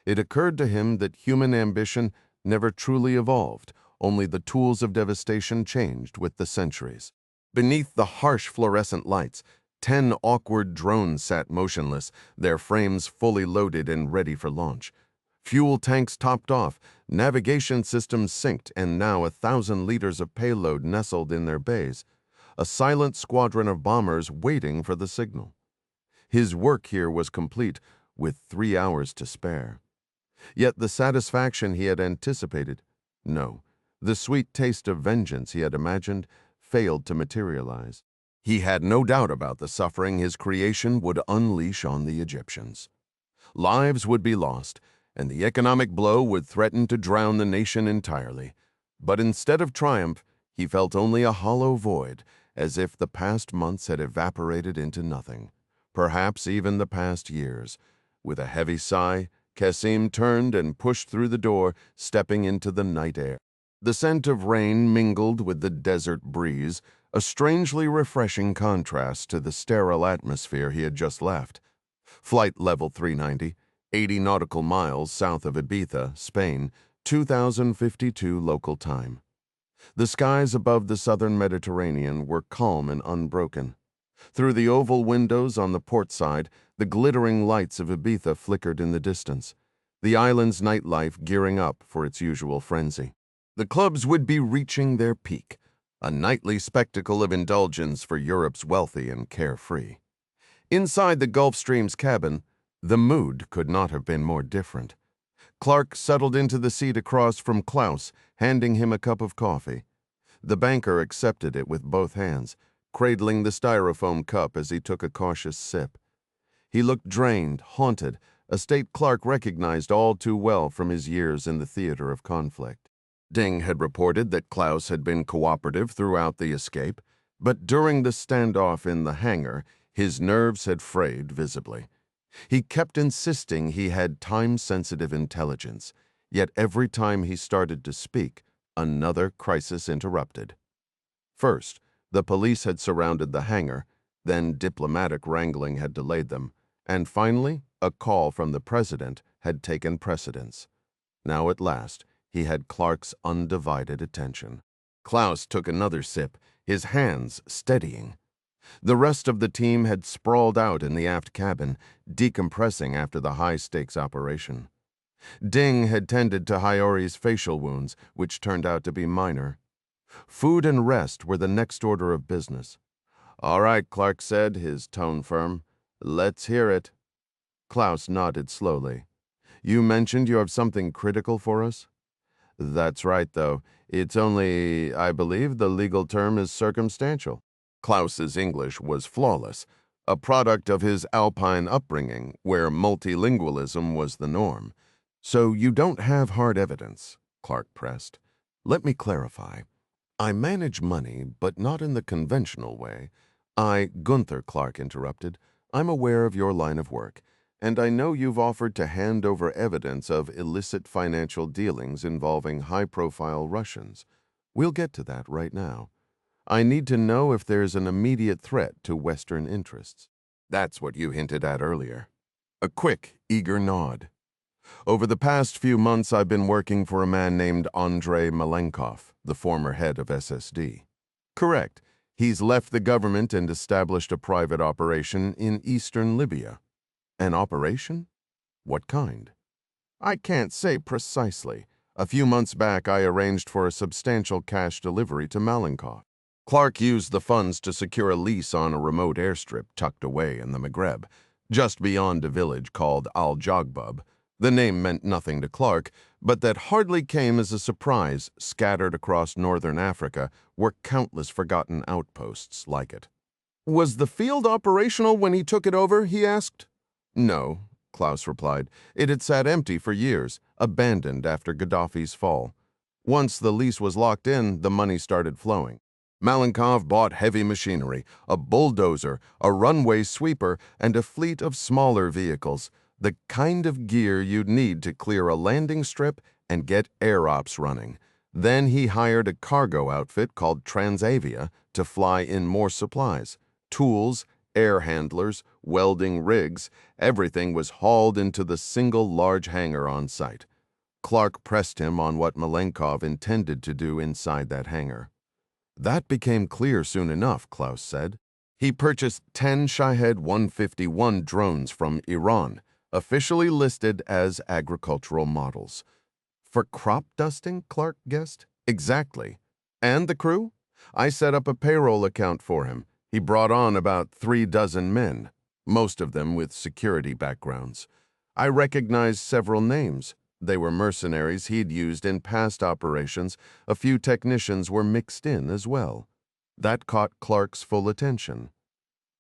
It occurred to him that human ambition never truly evolved, only the tools of devastation changed with the centuries. Beneath the harsh fluorescent lights, 10 awkward drones sat motionless, their frames fully loaded and ready for launch. Fuel tanks topped off, navigation systems synced, and now 1,000 liters of payload nestled in their bays. A silent squadron of bombers waiting for the signal. His work here was complete, with 3 hours to spare. Yet the satisfaction he had anticipated, no, the sweet taste of vengeance he had imagined, failed to materialize. He had no doubt about the suffering his creation would unleash on the Egyptians. Lives would be lost, and the economic blow would threaten to drown the nation entirely. But instead of triumph, he felt only a hollow void, as if the past months had evaporated into nothing, perhaps even the past years. With a heavy sigh, Kasim turned and pushed through the door, stepping into the night air. The scent of rain mingled with the desert breeze, a strangely refreshing contrast to the sterile atmosphere he had just left. Flight level 390, 80 nautical miles south of Ibiza, Spain, 2052 local time. The skies above the southern Mediterranean were calm and unbroken. Through the oval windows on the port side, the glittering lights of Ibiza flickered in the distance, the island's nightlife gearing up for its usual frenzy. The clubs would be reaching their peak, a nightly spectacle of indulgence for Europe's wealthy and carefree. Inside the Gulfstream's cabin, the mood could not have been more different. Clark settled into the seat across from Klaus, handing him a cup of coffee. The banker accepted it with both hands, cradling the styrofoam cup as he took a cautious sip. He looked drained, haunted, a state Clark recognized all too well from his years in the theater of conflict. Ding had reported that Klaus had been cooperative throughout the escape, but during the standoff in the hangar, his nerves had frayed visibly. He kept insisting he had time-sensitive intelligence, yet every time he started to speak, another crisis interrupted. First, the police had surrounded the hangar, then diplomatic wrangling had delayed them, and finally, a call from the president had taken precedence. Now at last, he had Clark's undivided attention. Klaus took another sip, his hands steadying. The rest of the team had sprawled out in the aft cabin, decompressing after the high-stakes operation. Ding had tended to Hiyori's facial wounds, which turned out to be minor. Food and rest were the next order of business. "All right," Clark said, his tone firm. "Let's hear it." Klaus nodded slowly. "You mentioned you have something critical for us?" "That's right, though. It's only, I believe the legal term is circumstantial." Klaus's English was flawless, a product of his Alpine upbringing, where multilingualism was the norm. "So you don't have hard evidence," Clark pressed. "Let me clarify. I manage money, but not in the conventional way. Gunther," Clark interrupted. "I'm aware of your line of work, and I know you've offered to hand over evidence of illicit financial dealings involving high-profile Russians. We'll get to that right now. I need to know if there's an immediate threat to Western interests. That's what you hinted at earlier. A quick, eager nod. Over the past few months, I've been working for a man named Andrei Malenkov, the former head of SSD. Correct. He's left the government and established a private operation in eastern Libya. An operation? What kind? I can't say precisely. A few months back, I arranged for a substantial cash delivery to Malenkov. Clark used the funds to secure a lease on a remote airstrip tucked away in the Maghreb, just beyond a village called Al-Jagbub. The name meant nothing to Clark, but that hardly came as a surprise. Scattered across northern Africa were countless forgotten outposts like it. Was the field operational when he took it over, he asked. No, Klaus replied. It had sat empty for years, abandoned after Gaddafi's fall. Once the lease was locked in, the money started flowing. Malenkov bought heavy machinery, a bulldozer, a runway sweeper, and a fleet of smaller vehicles, the kind of gear you'd need to clear a landing strip and get air ops running. Then he hired a cargo outfit called Transavia to fly in more supplies. Tools, air handlers, welding rigs, everything was hauled into the single large hangar on site. Clark pressed him on what Malenkov intended to do inside that hangar. That became clear soon enough, Klaus said. He purchased 10 Shahed 151 drones from Iran, officially listed as agricultural models. For crop dusting, Clark guessed? Exactly. And the crew? I set up a payroll account for him. He brought on about 36 men, most of them with security backgrounds. I recognized several names. They were mercenaries he'd used in past operations. A few technicians were mixed in as well. That caught Clark's full attention.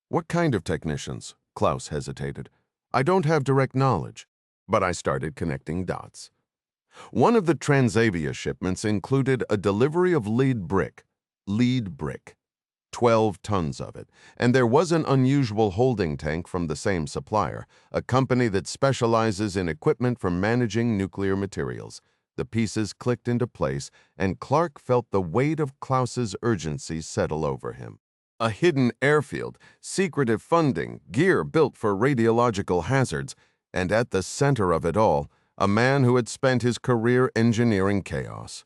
What kind of technicians? Klaus hesitated. I don't have direct knowledge, but I started connecting dots. One of the Transavia shipments included a delivery of lead brick. 12 tons of it, and there was an unusual holding tank from the same supplier, a company that specializes in equipment for managing nuclear materials. The pieces clicked into place, and Clark felt the weight of Klaus's urgency settle over him. A hidden airfield, secretive funding, gear built for radiological hazards, and at the center of it all, a man who had spent his career engineering chaos.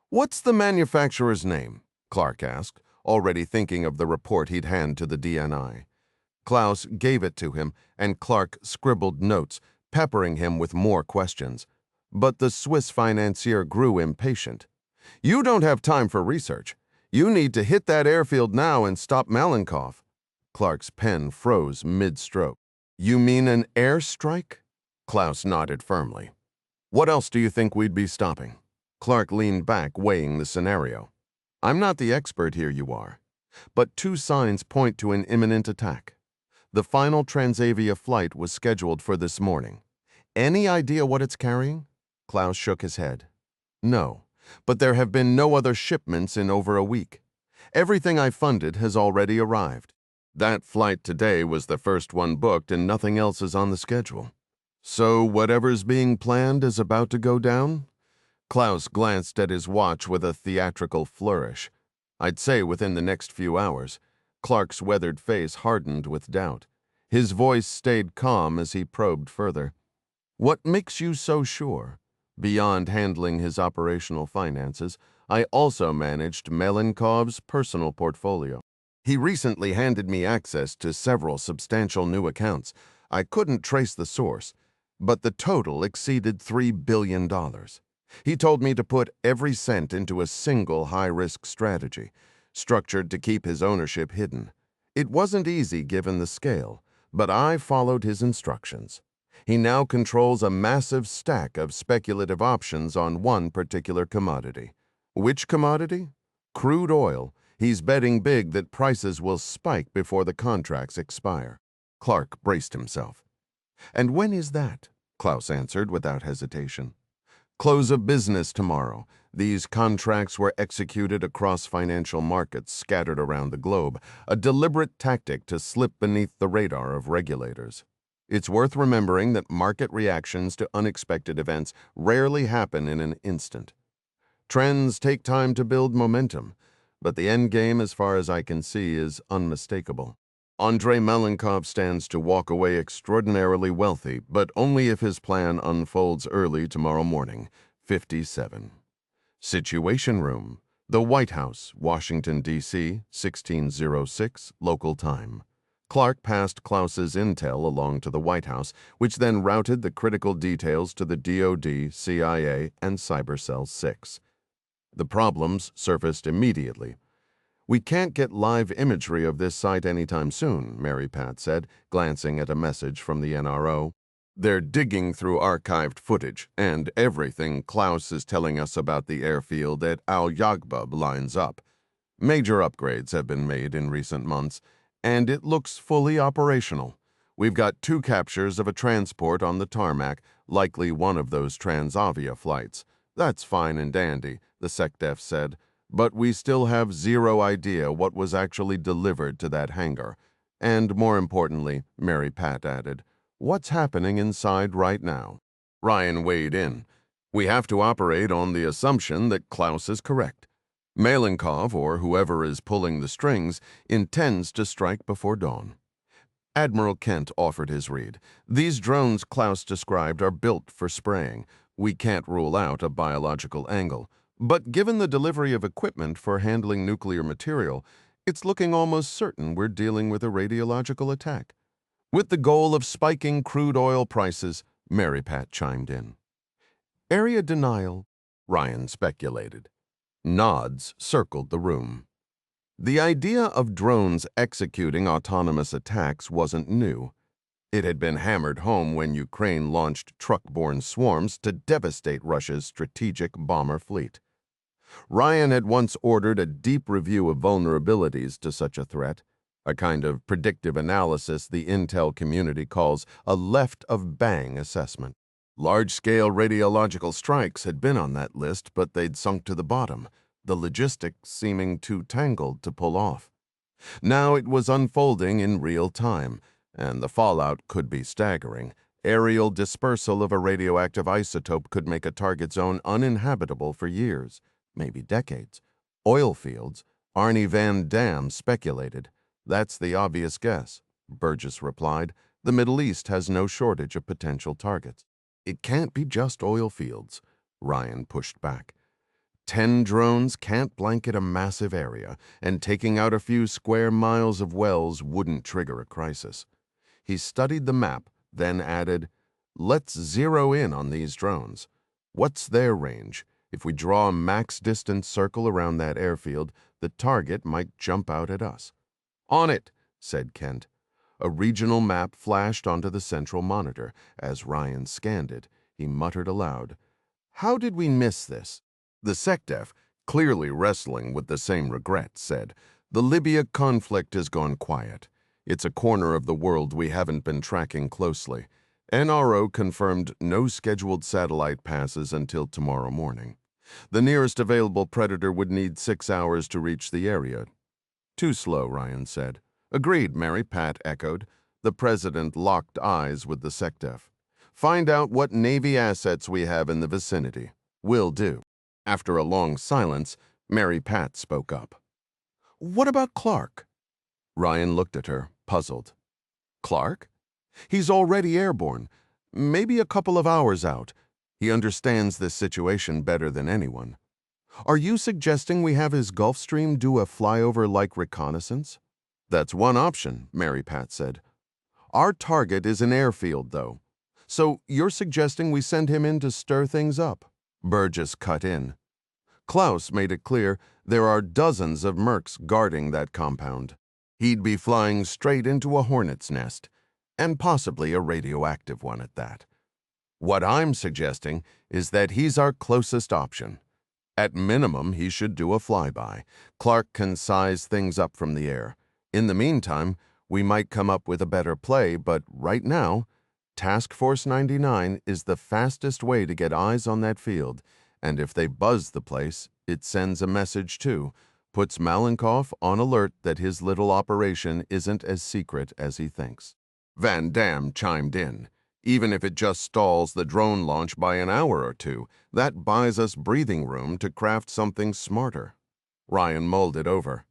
"What's the manufacturer's name?" Clark asked, already thinking of the report he'd hand to the DNI. Klaus gave it to him, and Clark scribbled notes, peppering him with more questions. But the Swiss financier grew impatient. "You don't have time for research. You need to hit that airfield now and stop Malenkov." Clark's pen froze mid-stroke. "You mean an airstrike?" Klaus nodded firmly. "What else do you think we'd be stopping?" Clark leaned back, weighing the scenario. "I'm not the expert here, you are. But 2 signs point to an imminent attack. The final Transavia flight was scheduled for this morning. Any idea what it's carrying?" Klaus shook his head. "No, but there have been no other shipments in over a week. Everything I funded has already arrived. That flight today was the first one booked and nothing else is on the schedule. So whatever's being planned is about to go down?" Klaus glanced at his watch with a theatrical flourish. "I'd say within the next few hours." Clark's weathered face hardened with doubt. His voice stayed calm as he probed further. "What makes you so sure? Beyond handling his operational finances, I also managed Malenkov's personal portfolio. He recently handed me access to several substantial new accounts. I couldn't trace the source, but the total exceeded $3 billion. He told me to put every cent into a single high-risk strategy, structured to keep his ownership hidden. It wasn't easy given the scale, but I followed his instructions. He now controls a massive stack of speculative options on one particular commodity. Which commodity? Crude oil. He's betting big that prices will spike before the contracts expire." Clark braced himself. "And when is that?" Klaus answered without hesitation. "Close of business tomorrow. These contracts were executed across financial markets scattered around the globe, a deliberate tactic to slip beneath the radar of regulators. It's worth remembering that market reactions to unexpected events rarely happen in an instant. Trends take time to build momentum, but the end game, as far as I can see, is unmistakable. Andrei Malenkov stands to walk away extraordinarily wealthy, but only if his plan unfolds early tomorrow morning. 57. Situation Room. The White House, Washington, D.C., 1606, local time. Clark passed Klaus's intel along to the White House, which then routed the critical details to the DoD, CIA, and Cybercell 6. The problems surfaced immediately. "We can't get live imagery of this site anytime soon," Mary Pat said, glancing at a message from the NRO. "They're digging through archived footage, and everything Klaus is telling us about the airfield at Al-Yagbab lines up. Major upgrades have been made in recent months, and it looks fully operational. We've got 2 captures of a transport on the tarmac, likely one of those Transavia flights. That's fine and dandy," the SecDef said, "but we still have zero idea what was actually delivered to that hangar. And more importantly," Mary Pat added, "what's happening inside right now?" Ryan weighed in. "We have to operate on the assumption that Klaus is correct. Malenkov, or whoever is pulling the strings, intends to strike before dawn." Admiral Kent offered his read. "These drones Klaus described are built for spraying. We can't rule out a biological angle. But given the delivery of equipment for handling nuclear material, it's looking almost certain we're dealing with a radiological attack. With the goal of spiking crude oil prices," Mary Pat chimed in. "Area denial," Ryan speculated. Nods circled the room. The idea of drones executing autonomous attacks wasn't new. It had been hammered home when Ukraine launched truck-borne swarms to devastate Russia's strategic bomber fleet. Ryan had once ordered a deep review of vulnerabilities to such a threat, a kind of predictive analysis the intel community calls a left-of-bang assessment. Large-scale radiological strikes had been on that list, but they'd sunk to the bottom, the logistics seeming too tangled to pull off. Now it was unfolding in real time, and the fallout could be staggering. Aerial dispersal of a radioactive isotope could make a target zone uninhabitable for years, maybe decades. Oil fields, Arnie Van Dam speculated. "That's the obvious guess," Burgess replied. "The Middle East has no shortage of potential targets." "It can't be just oil fields," Ryan pushed back. 10 drones can't blanket a massive area, and taking out a few square miles of wells wouldn't trigger a crisis. He studied the map, then added, "Let's zero in on these drones. What's their range? If we draw a max distance circle around that airfield, the target might jump out at us." "On it," said Kent. A regional map flashed onto the central monitor. As Ryan scanned it, he muttered aloud, "How did we miss this?" The SecDef, clearly wrestling with the same regret, said, "The Libya conflict has gone quiet. It's a corner of the world we haven't been tracking closely. NRO confirmed no scheduled satellite passes until tomorrow morning. The nearest available predator would need 6 hours to reach the area." "Too slow," Ryan said. "Agreed," Mary Pat echoed. The president locked eyes with the SecDef. "Find out what Navy assets we have in the vicinity." "Will do." After a long silence, Mary Pat spoke up. "What about Clark?" Ryan looked at her, puzzled. "Clark? He's already airborne. Maybe a couple of hours out. He understands this situation better than anyone." "Are you suggesting we have his Gulfstream do a flyover-like reconnaissance?" "That's one option," Mary Pat said. "Our target is an airfield, though. So you're suggesting we send him in to stir things up?" Burgess cut in. "Klaus made it clear there are dozens of mercs guarding that compound. He'd be flying straight into a hornet's nest, and possibly a radioactive one at that. What I'm suggesting is that he's our closest option. At minimum, he should do a flyby. Clark can size things up from the air. In the meantime, we might come up with a better play, but right now, Task Force 99 is the fastest way to get eyes on that field, and if they buzz the place, it sends a message too, puts Malenkov on alert that his little operation isn't as secret as he thinks." Van Dam chimed in. "Even if it just stalls the drone launch by an hour or two, that buys us breathing room to craft something smarter." Ryan mulled it over.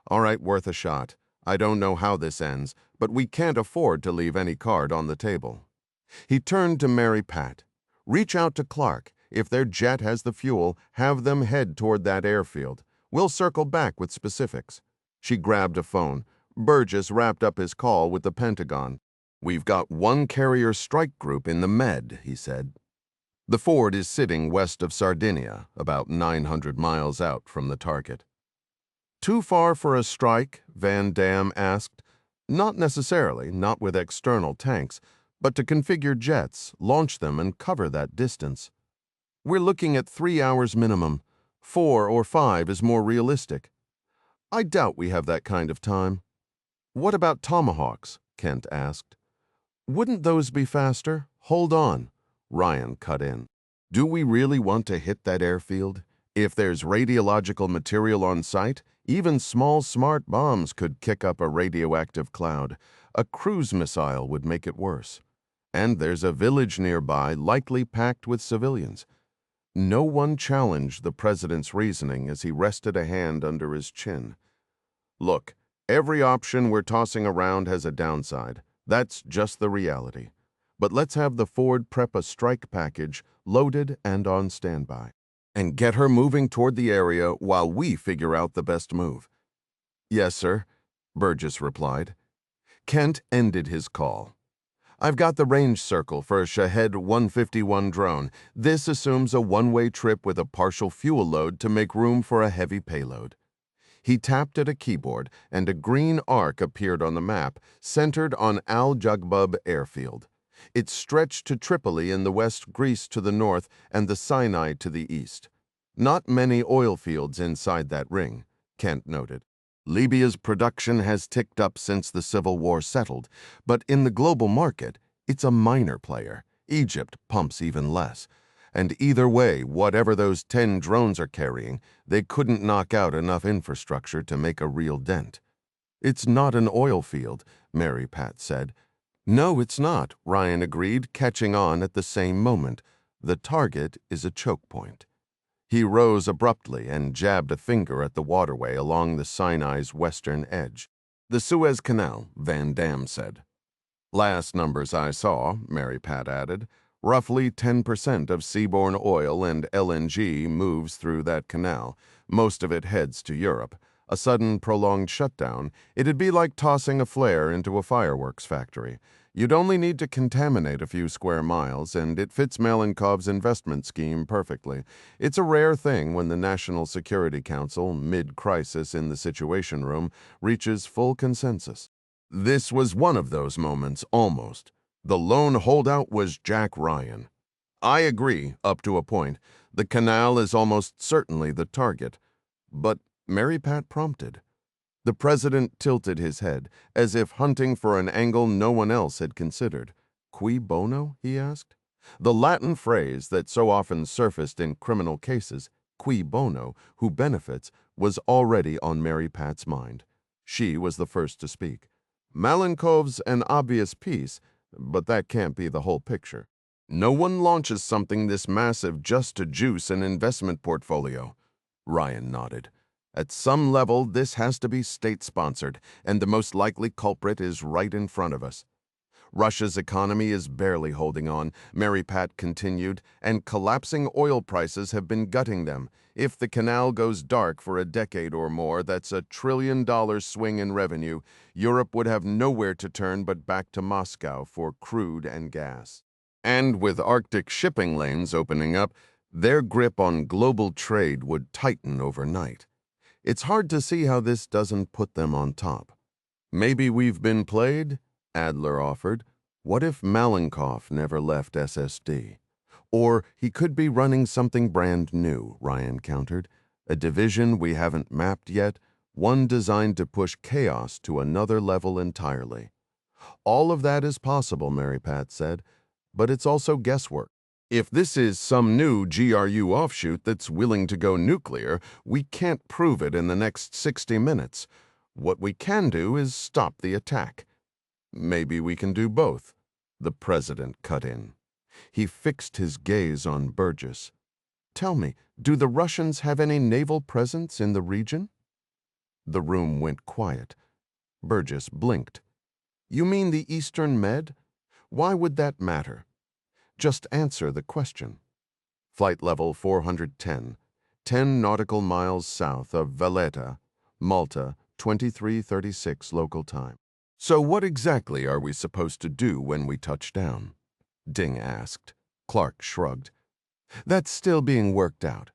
All right, worth a shot. I don't know how this ends, but we can't afford to leave any card on the table. He turned to Mary Pat. Reach out to Clark. If their jet has the fuel, have them head toward that airfield. We'll circle back with specifics. She grabbed a phone. Burgess wrapped up his call with the Pentagon. We've got one carrier strike group in the Med, he said. The Ford is sitting west of Sardinia, about 900 miles out from the target. Too far for a strike? Van Dam asked. Not necessarily, not with external tanks, but to configure jets, launch them, and cover that distance. We're looking at 3 hours minimum. 4 or 5 is more realistic. I doubt we have that kind of time. What about Tomahawks? Kent asked. Wouldn't those be faster? Hold on. Ryan cut in. Do we really want to hit that airfield? If there's radiological material on site, even small smart bombs could kick up a radioactive cloud. A cruise missile would make it worse. And there's a village nearby, likely packed with civilians. No one challenged the president's reasoning as he rested a hand under his chin. Look, every option we're tossing around has a downside. That's just the reality. But let's have the Ford prep a strike package, loaded and on standby, and get her moving toward the area while we figure out the best move. Yes, sir, Burgess replied. Kent ended his call. I've got the range circle for a Shahed 151 drone. This assumes a one-way trip with a partial fuel load to make room for a heavy payload. He tapped at a keyboard, and a green arc appeared on the map, centered on Al Jugbub Airfield. It stretched to Tripoli in the west, Greece to the north, and the Sinai to the east. Not many oil fields inside that ring, Kent noted. Libya's production has ticked up since the civil war settled, but in the global market, it's a minor player. Egypt pumps even less. And either way, whatever those 10 drones are carrying, they couldn't knock out enough infrastructure to make a real dent. It's not an oil field, Mary Pat said. No, it's not, Ryan agreed, catching on at the same moment. The target is a choke point. He rose abruptly and jabbed a finger at the waterway along the Sinai's western edge. The Suez Canal, Van Dam said. Last numbers I saw, Mary Pat added, roughly 10% of seaborne oil and LNG moves through that canal. Most of it heads to Europe. A sudden, prolonged shutdown, it'd be like tossing a flare into a fireworks factory. You'd only need to contaminate a few square miles, and it fits Malenkov's investment scheme perfectly. It's a rare thing when the National Security Council, mid-crisis in the Situation Room, reaches full consensus. This was one of those moments, almost. The lone holdout was Jack Ryan. I agree, up to a point. The canal is almost certainly the target. But Mary Pat prompted. The president tilted his head, as if hunting for an angle no one else had considered. Cui bono? He asked. The Latin phrase that so often surfaced in criminal cases, cui bono, who benefits, was already on Mary Pat's mind. She was the first to speak. Malenkov's an obvious piece, but that can't be the whole picture. No one launches something this massive just to juice an investment portfolio. Ryan nodded. At some level, this has to be state-sponsored, and the most likely culprit is right in front of us. Russia's economy is barely holding on, Mary Pat continued, and collapsing oil prices have been gutting them. If the canal goes dark for a decade or more, that's $1 trillion swing in revenue. Europe would have nowhere to turn but back to Moscow for crude and gas. And with Arctic shipping lanes opening up, their grip on global trade would tighten overnight. It's hard to see how this doesn't put them on top. Maybe we've been played? Adler offered. What if Malenkov never left SSD? Or he could be running something brand new, Ryan countered. A division we haven't mapped yet, one designed to push chaos to another level entirely. All of that is possible, Mary Pat said, but it's also guesswork. If this is some new GRU offshoot that's willing to go nuclear, we can't prove it in the next 60 minutes. What we can do is stop the attack. Maybe we can do both, the president cut in. He fixed his gaze on Burgess. Tell me, do the Russians have any naval presence in the region? The room went quiet. Burgess blinked. You mean the Eastern Med? Why would that matter? Just answer the question. Flight level 410, 10 nautical miles south of Valletta, Malta, 2336 local time. So what exactly are we supposed to do when we touch down? Ding asked. Clark shrugged. That's still being worked out.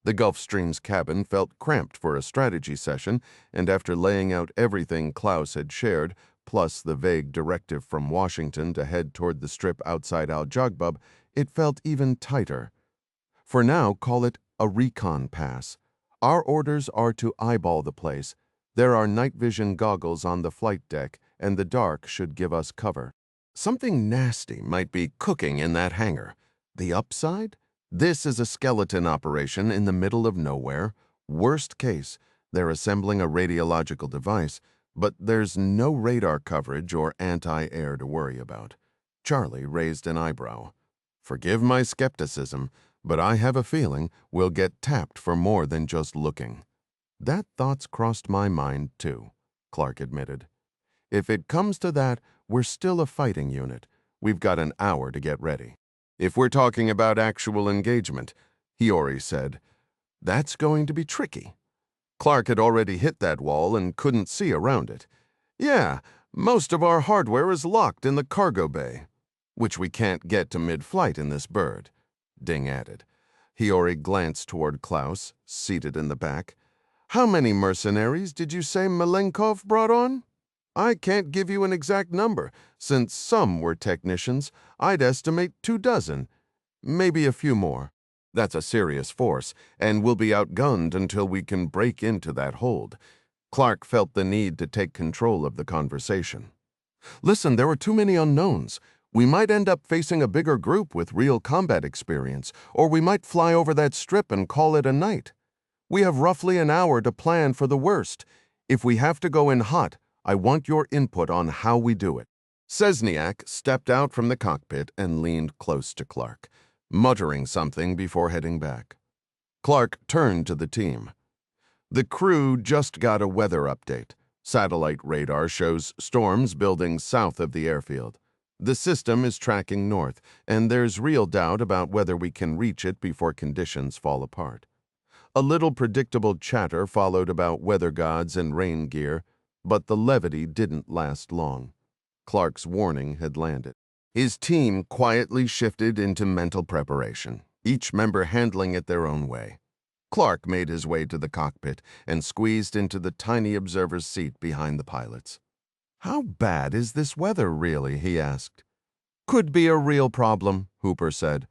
The Gulfstream's cabin felt cramped for a strategy session, and after laying out everything Klaus had shared, plus the vague directive from Washington to head toward the strip outside Al-Jagbab, it felt even tighter. For now, call it a recon pass. Our orders are to eyeball the place. There are night vision goggles on the flight deck, and the dark should give us cover. Something nasty might be cooking in that hangar. The upside? This is a skeleton operation in the middle of nowhere. Worst case, they're assembling a radiological device, but there's no radar coverage or anti-air to worry about. Charlie raised an eyebrow. Forgive my skepticism, but I have a feeling we'll get tapped for more than just looking. That thought's crossed my mind, too, Clark admitted. If it comes to that, we're still a fighting unit. We've got an hour to get ready. If we're talking about actual engagement, Hiyori said, that's going to be tricky. Clark had already hit that wall and couldn't see around it. Yeah, most of our hardware is locked in the cargo bay, which we can't get to mid-flight in this bird, Ding added. Hiyori glanced toward Klaus, seated in the back. How many mercenaries did you say Malenkov brought on? I can't give you an exact number. Since some were technicians, I'd estimate 24, maybe a few more. That's a serious force, and we'll be outgunned until we can break into that hold. Clark felt the need to take control of the conversation. Listen, there are too many unknowns. We might end up facing a bigger group with real combat experience, or we might fly over that strip and call it a night. We have roughly an hour to plan for the worst. If we have to go in hot, I want your input on how we do it. Szczesniak stepped out from the cockpit and leaned close to Clark, muttering something before heading back. Clark turned to the team. The crew just got a weather update. Satellite radar shows storms building south of the airfield. The system is tracking north, and there's real doubt about whether we can reach it before conditions fall apart. A little predictable chatter followed about weather gods and rain gear, but the levity didn't last long. Clark's warning had landed. His team quietly shifted into mental preparation, each member handling it their own way. Clark made his way to the cockpit and squeezed into the tiny observer's seat behind the pilots. How bad is this weather, really? He asked. Could be a real problem, Hooper said.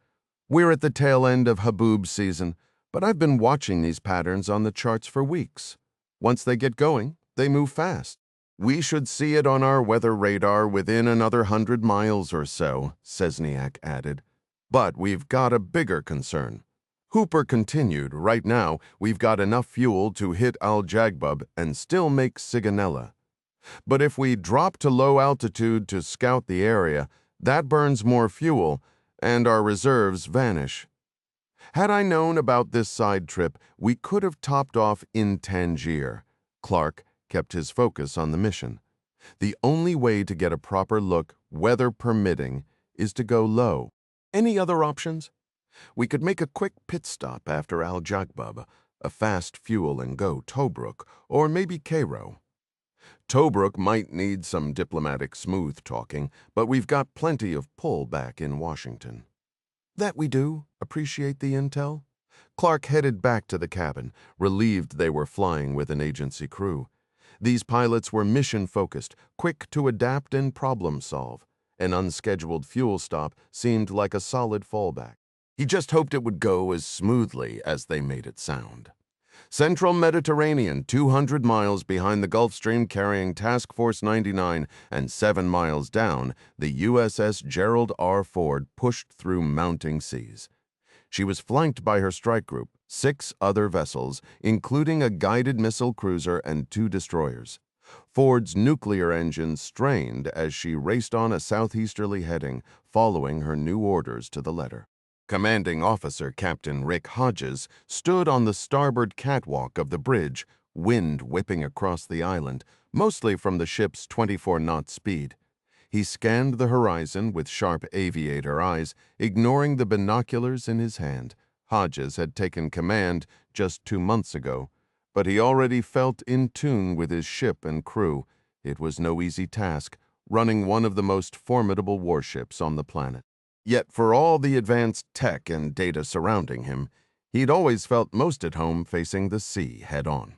We're at the tail end of haboob season, but I've been watching these patterns on the charts for weeks. Once they get going, they move fast. We should see it on our weather radar within another 100 miles or so, Szczesniak added. But we've got a bigger concern. Hooper continued, right now, we've got enough fuel to hit Al-Jagbab and still make Sigonella. But if we drop to low altitude to scout the area, that burns more fuel, and our reserves vanish. Had I known about this side trip, we could have topped off in Tangier. Clark kept his focus on the mission. The only way to get a proper look, weather permitting, is to go low. Any other options? We could make a quick pit stop after Al-Jagbab, a fast fuel and go Tobruk, or maybe Cairo. Tobruk might need some diplomatic smooth talking, but we've got plenty of pull back in Washington. That we do. Appreciate the intel. Clark headed back to the cabin, relieved they were flying with an agency crew. These pilots were mission-focused, quick to adapt and problem-solve. An unscheduled fuel stop seemed like a solid fallback. He just hoped it would go as smoothly as they made it sound. Central Mediterranean, 200 miles behind the Gulf Stream carrying Task Force 99, and 7 miles down, the USS Gerald R. Ford pushed through mounting seas. She was flanked by her strike group, 6 other vessels, including a guided missile cruiser and 2 destroyers. Ford's nuclear engine strained as she raced on a southeasterly heading, following her new orders to the letter. Commanding Officer Captain Rick Hodges stood on the starboard catwalk of the bridge, wind whipping across the island, mostly from the ship's 24-knot speed. He scanned the horizon with sharp aviator eyes, ignoring the binoculars in his hand. Hodges had taken command just 2 months ago, but he already felt in tune with his ship and crew. It was no easy task, running one of the most formidable warships on the planet. Yet for all the advanced tech and data surrounding him, he'd always felt most at home facing the sea head-on.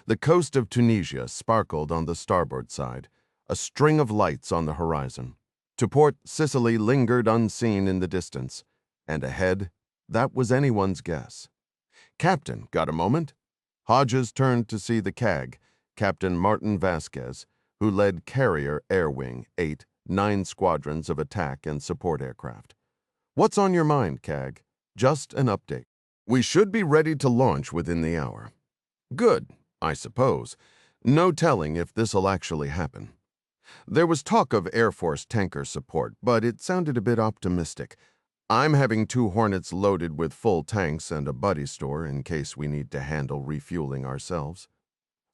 The coast of Tunisia sparkled on the starboard side, a string of lights on the horizon. To port Sicily lingered unseen in the distance, and ahead, that was anyone's guess. "Captain, got a moment?" Hodges turned to see the CAG, Captain Martin Vasquez, who led Carrier Air Wing 8, 9 squadrons of attack and support aircraft. "What's on your mind, CAG?" "Just an update. We should be ready to launch within the hour." "Good, I suppose. No telling if this'll actually happen." There was talk of Air Force tanker support, but it sounded a bit optimistic. "I'm having 2 Hornets loaded with full tanks and a buddy store in case we need to handle refueling ourselves."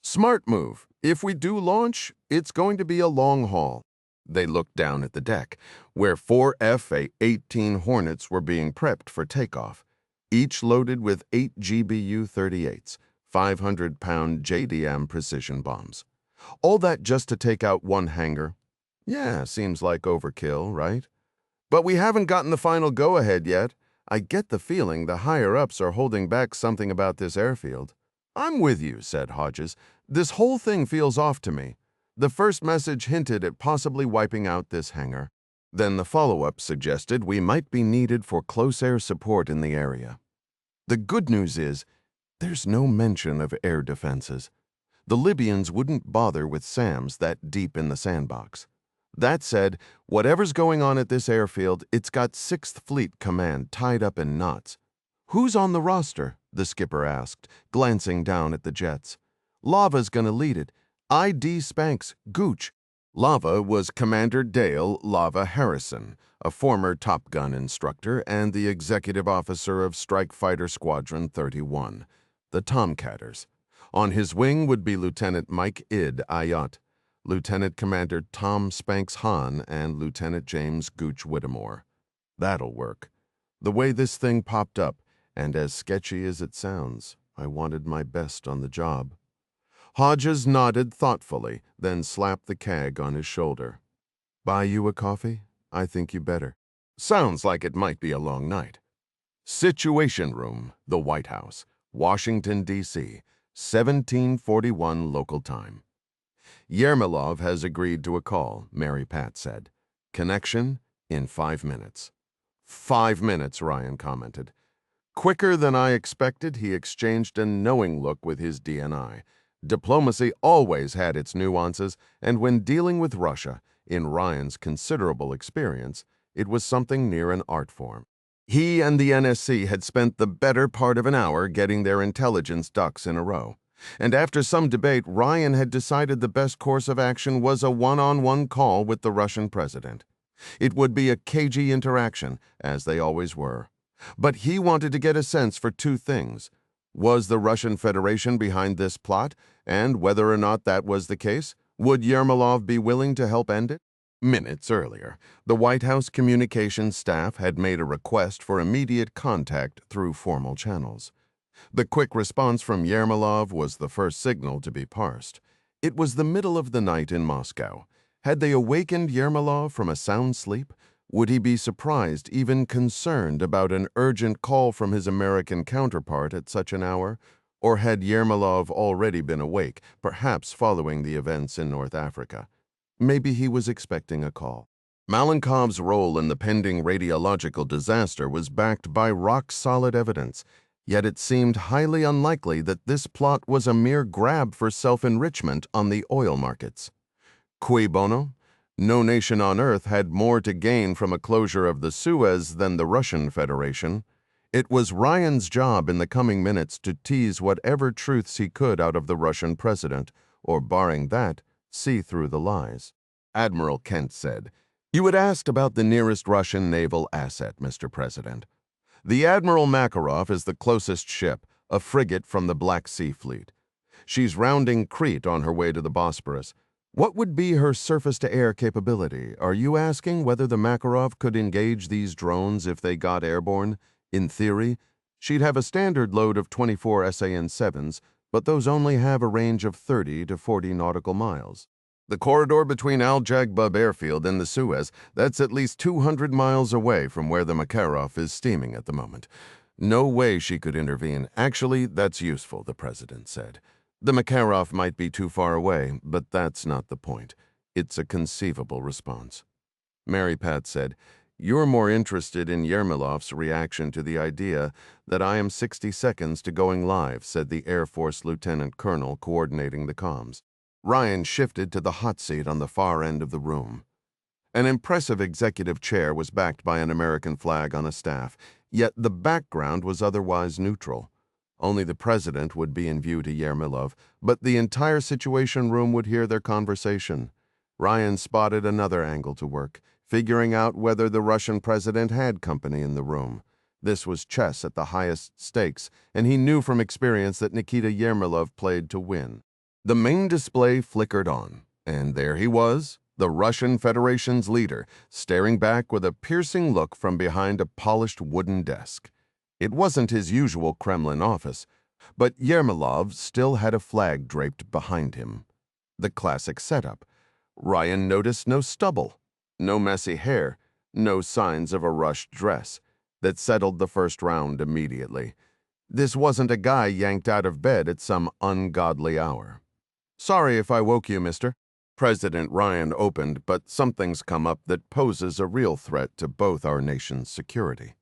"Smart move. If we do launch, it's going to be a long haul." They looked down at the deck, where 4 F/A-18 Hornets were being prepped for takeoff, each loaded with 8 GBU-38s, 500-pound JDAM precision bombs. All that just to take out one hangar? Yeah, seems like overkill, right? "But we haven't gotten the final go-ahead yet. I get the feeling the higher-ups are holding back something about this airfield." "I'm with you," said Hodges. "This whole thing feels off to me. The first message hinted at possibly wiping out this hangar. Then the follow-up suggested we might be needed for close air support in the area. The good news is, there's no mention of air defenses. The Libyans wouldn't bother with SAMs that deep in the sandbox. That said, whatever's going on at this airfield, it's got 6th Fleet Command tied up in knots." "Who's on the roster?" the skipper asked, glancing down at the jets. "Lava's gonna lead it. ID Spanks, Gooch." Lava was Commander Dale Lava Harrison, a former Top Gun instructor and the executive officer of Strike Fighter Squadron 31, the Tomcatters. On his wing would be Lieutenant Mike Id Ayat, Lieutenant Commander Tom Spanks Hahn, and Lieutenant James Gooch Whittemore. That'll work. The way this thing popped up, and as sketchy as it sounds, I wanted my best on the job. Hodges nodded thoughtfully, then slapped the CAG on his shoulder. "Buy you a coffee? I think you better. Sounds like it might be a long night." Situation Room, the White House, Washington, D.C., 1741 local time. "Yermolov has agreed to a call," Mary Pat said. "Connection in 5 minutes." 5 minutes, Ryan commented. Quicker than I expected, he exchanged a knowing look with his DNI. Diplomacy always had its nuances, and when dealing with Russia, in Ryan's considerable experience, it was something near an art form. He and the NSC had spent the better part of an hour getting their intelligence ducks in a row. And after some debate, Ryan had decided the best course of action was a one-on-one call with the Russian president. It would be a cagey interaction, as they always were. But he wanted to get a sense for 2 things. Was the Russian Federation behind this plot? And whether or not that was the case, would Yermolov be willing to help end it? Minutes earlier, the White House communications staff had made a request for immediate contact through formal channels. The quick response from Yermolov was the first signal to be parsed. It was the middle of the night in Moscow. Had they awakened Yermolov from a sound sleep? Would he be surprised, even concerned, about an urgent call from his American counterpart at such an hour? Or had Yermolov already been awake, perhaps following the events in North Africa? Maybe he was expecting a call. Malenkov's role in the pending radiological disaster was backed by rock-solid evidence, yet it seemed highly unlikely that this plot was a mere grab for self-enrichment on the oil markets. Cui bono? No nation on earth had more to gain from a closure of the Suez than the Russian Federation. It was Ryan's job in the coming minutes to tease whatever truths he could out of the Russian president, or barring that, see through the lies. Admiral Kent said, "You had asked about the nearest Russian naval asset, Mr. President." The Admiral Makarov is the closest ship, a frigate from the Black Sea Fleet. She's rounding Crete on her way to the Bosporus. What would be her surface-to-air capability? Are you asking whether the Makarov could engage these drones if they got airborne? In theory, she'd have a standard load of 24 SAN-7s, but those only have a range of 30 to 40 nautical miles. The corridor between Al Jagbub Airfield and the Suez, that's at least 200 miles away from where the Makarov is steaming at the moment. No way she could intervene. Actually, that's useful, the president said. The Makarov might be too far away, but that's not the point. It's a conceivable response. Mary Pat said, "You're more interested in Yermolov's reaction to the idea that I am 60 seconds to going live," said the Air Force Lieutenant Colonel coordinating the comms. Ryan shifted to the hot seat on the far end of the room. An impressive executive chair was backed by an American flag on a staff, yet the background was otherwise neutral. Only the president would be in view to Yermolov, but the entire Situation Room would hear their conversation. Ryan spotted another angle to work, figuring out whether the Russian president had company in the room. This was chess at the highest stakes, and he knew from experience that Nikita Yermolov played to win. The main display flickered on, and there he was, the Russian Federation's leader, staring back with a piercing look from behind a polished wooden desk. It wasn't his usual Kremlin office, but Yermolov still had a flag draped behind him. The classic setup. Ryan noticed no stubble, no messy hair, no signs of a rushed dress. That settled the first round immediately. This wasn't a guy yanked out of bed at some ungodly hour. "Sorry if I woke you, mister." President Ryan opened, but something's come up that poses a real threat to both our nation's security.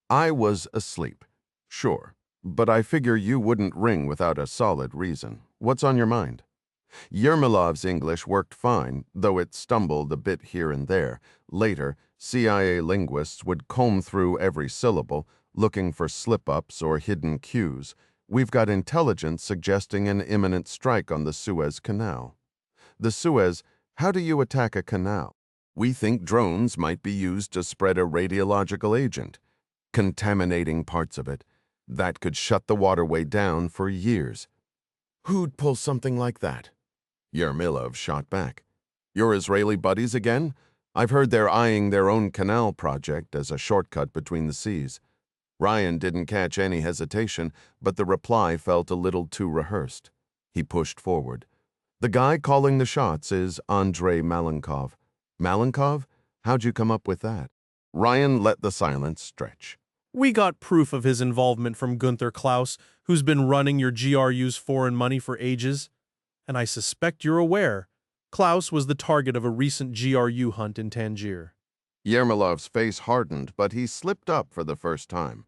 "I was asleep. Sure, but I figure you wouldn't ring without a solid reason. What's on your mind?" Yermolov's English worked fine, though it stumbled a bit here and there. Later, CIA linguists would comb through every syllable, looking for slip-ups or hidden cues. "We've got intelligence suggesting an imminent strike on the Suez Canal." "The Suez? How do you attack a canal?" "We think drones might be used to spread a radiological agent, contaminating parts of it. That could shut the waterway down for years." "Who'd pull something like that?" Yermolov shot back. "Your Israeli buddies again? I've heard they're eyeing their own canal project as a shortcut between the seas." Ryan didn't catch any hesitation, but the reply felt a little too rehearsed. He pushed forward. "The guy calling the shots is Andrei Malenkov." "Malenkov? How'd you come up with that?" Ryan let the silence stretch. "We got proof of his involvement from Gunther Klaus, who's been running your GRU's foreign money for ages. And I suspect you're aware, Klaus was the target of a recent GRU hunt in Tangier." Yermolov's face hardened, but he slipped up for the first time.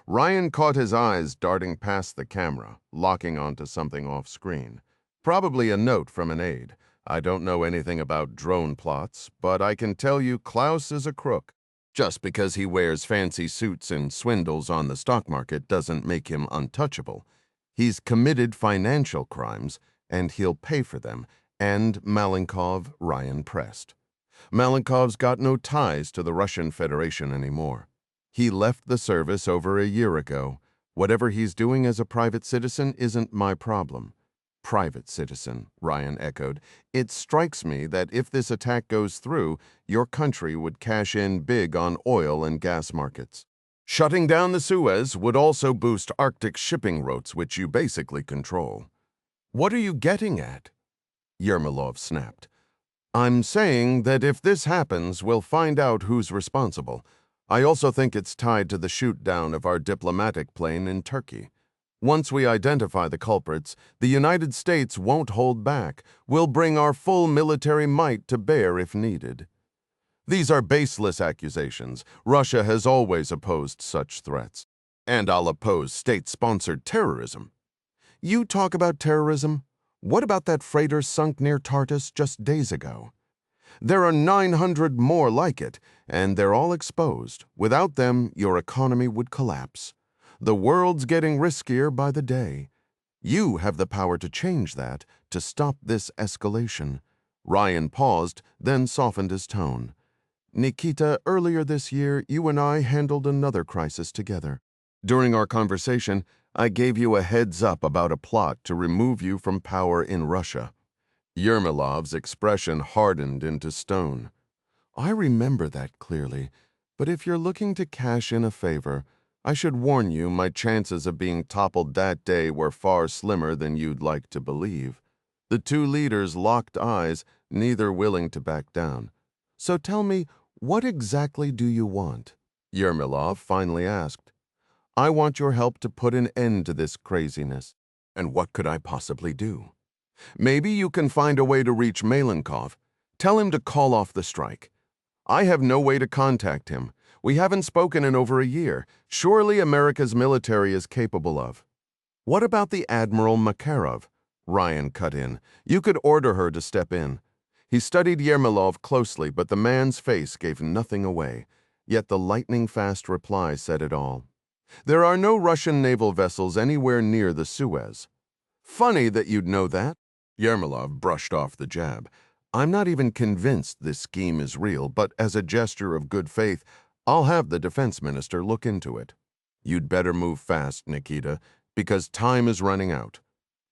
Ryan caught his eyes darting past the camera, locking onto something off-screen. Probably a note from an aide. "I don't know anything about drone plots, but I can tell you Klaus is a crook. Just because he wears fancy suits and swindles on the stock market doesn't make him untouchable. He's committed financial crimes, and he'll pay for them." "And Malenkov," Ryan pressed. "Malenkov's got no ties to the Russian Federation anymore. He left the service over a year ago. Whatever he's doing as a private citizen isn't my problem." "Private citizen," Ryan echoed. "It strikes me that if this attack goes through, your country would cash in big on oil and gas markets. Shutting down the Suez would also boost Arctic shipping routes, which you basically control." "What are you getting at?" Yermolov snapped. "I'm saying that if this happens, we'll find out who's responsible. I also think it's tied to the shoot-down of our diplomatic plane in Turkey. Once we identify the culprits, the United States won't hold back. We'll bring our full military might to bear if needed." "These are baseless accusations. Russia has always opposed such threats. And I'll oppose state-sponsored terrorism." "You talk about terrorism? What about that freighter sunk near Tartus just days ago?" "There are 900 more like it, and they're all exposed. Without them, your economy would collapse. The world's getting riskier by the day. You have the power to change that, to stop this escalation." Ryan paused, then softened his tone. Nikita, earlier this year, you and I handled another crisis together. During our conversation, I gave you a heads up about a plot to remove you from power in Russia. Yermolov's expression hardened into stone. I remember that clearly, but if you're looking to cash in a favor, I should warn you my chances of being toppled that day were far slimmer than you'd like to believe. The two leaders locked eyes, neither willing to back down. So tell me, what exactly do you want? Yermolov finally asked. I want your help to put an end to this craziness. And what could I possibly do? Maybe you can find a way to reach Malenkov. Tell him to call off the strike. I have no way to contact him. We haven't spoken in over a year. Surely America's military is capable of. What about the Admiral Makarov? Ryan cut in. You could order her to step in. He studied Yermolov closely, but the man's face gave nothing away. Yet the lightning-fast reply said it all. There are no Russian naval vessels anywhere near the Suez. Funny that you'd know that. Yermolov brushed off the jab. I'm not even convinced this scheme is real, but as a gesture of good faith, I'll have the defense minister look into it. You'd better move fast, Nikita, because time is running out.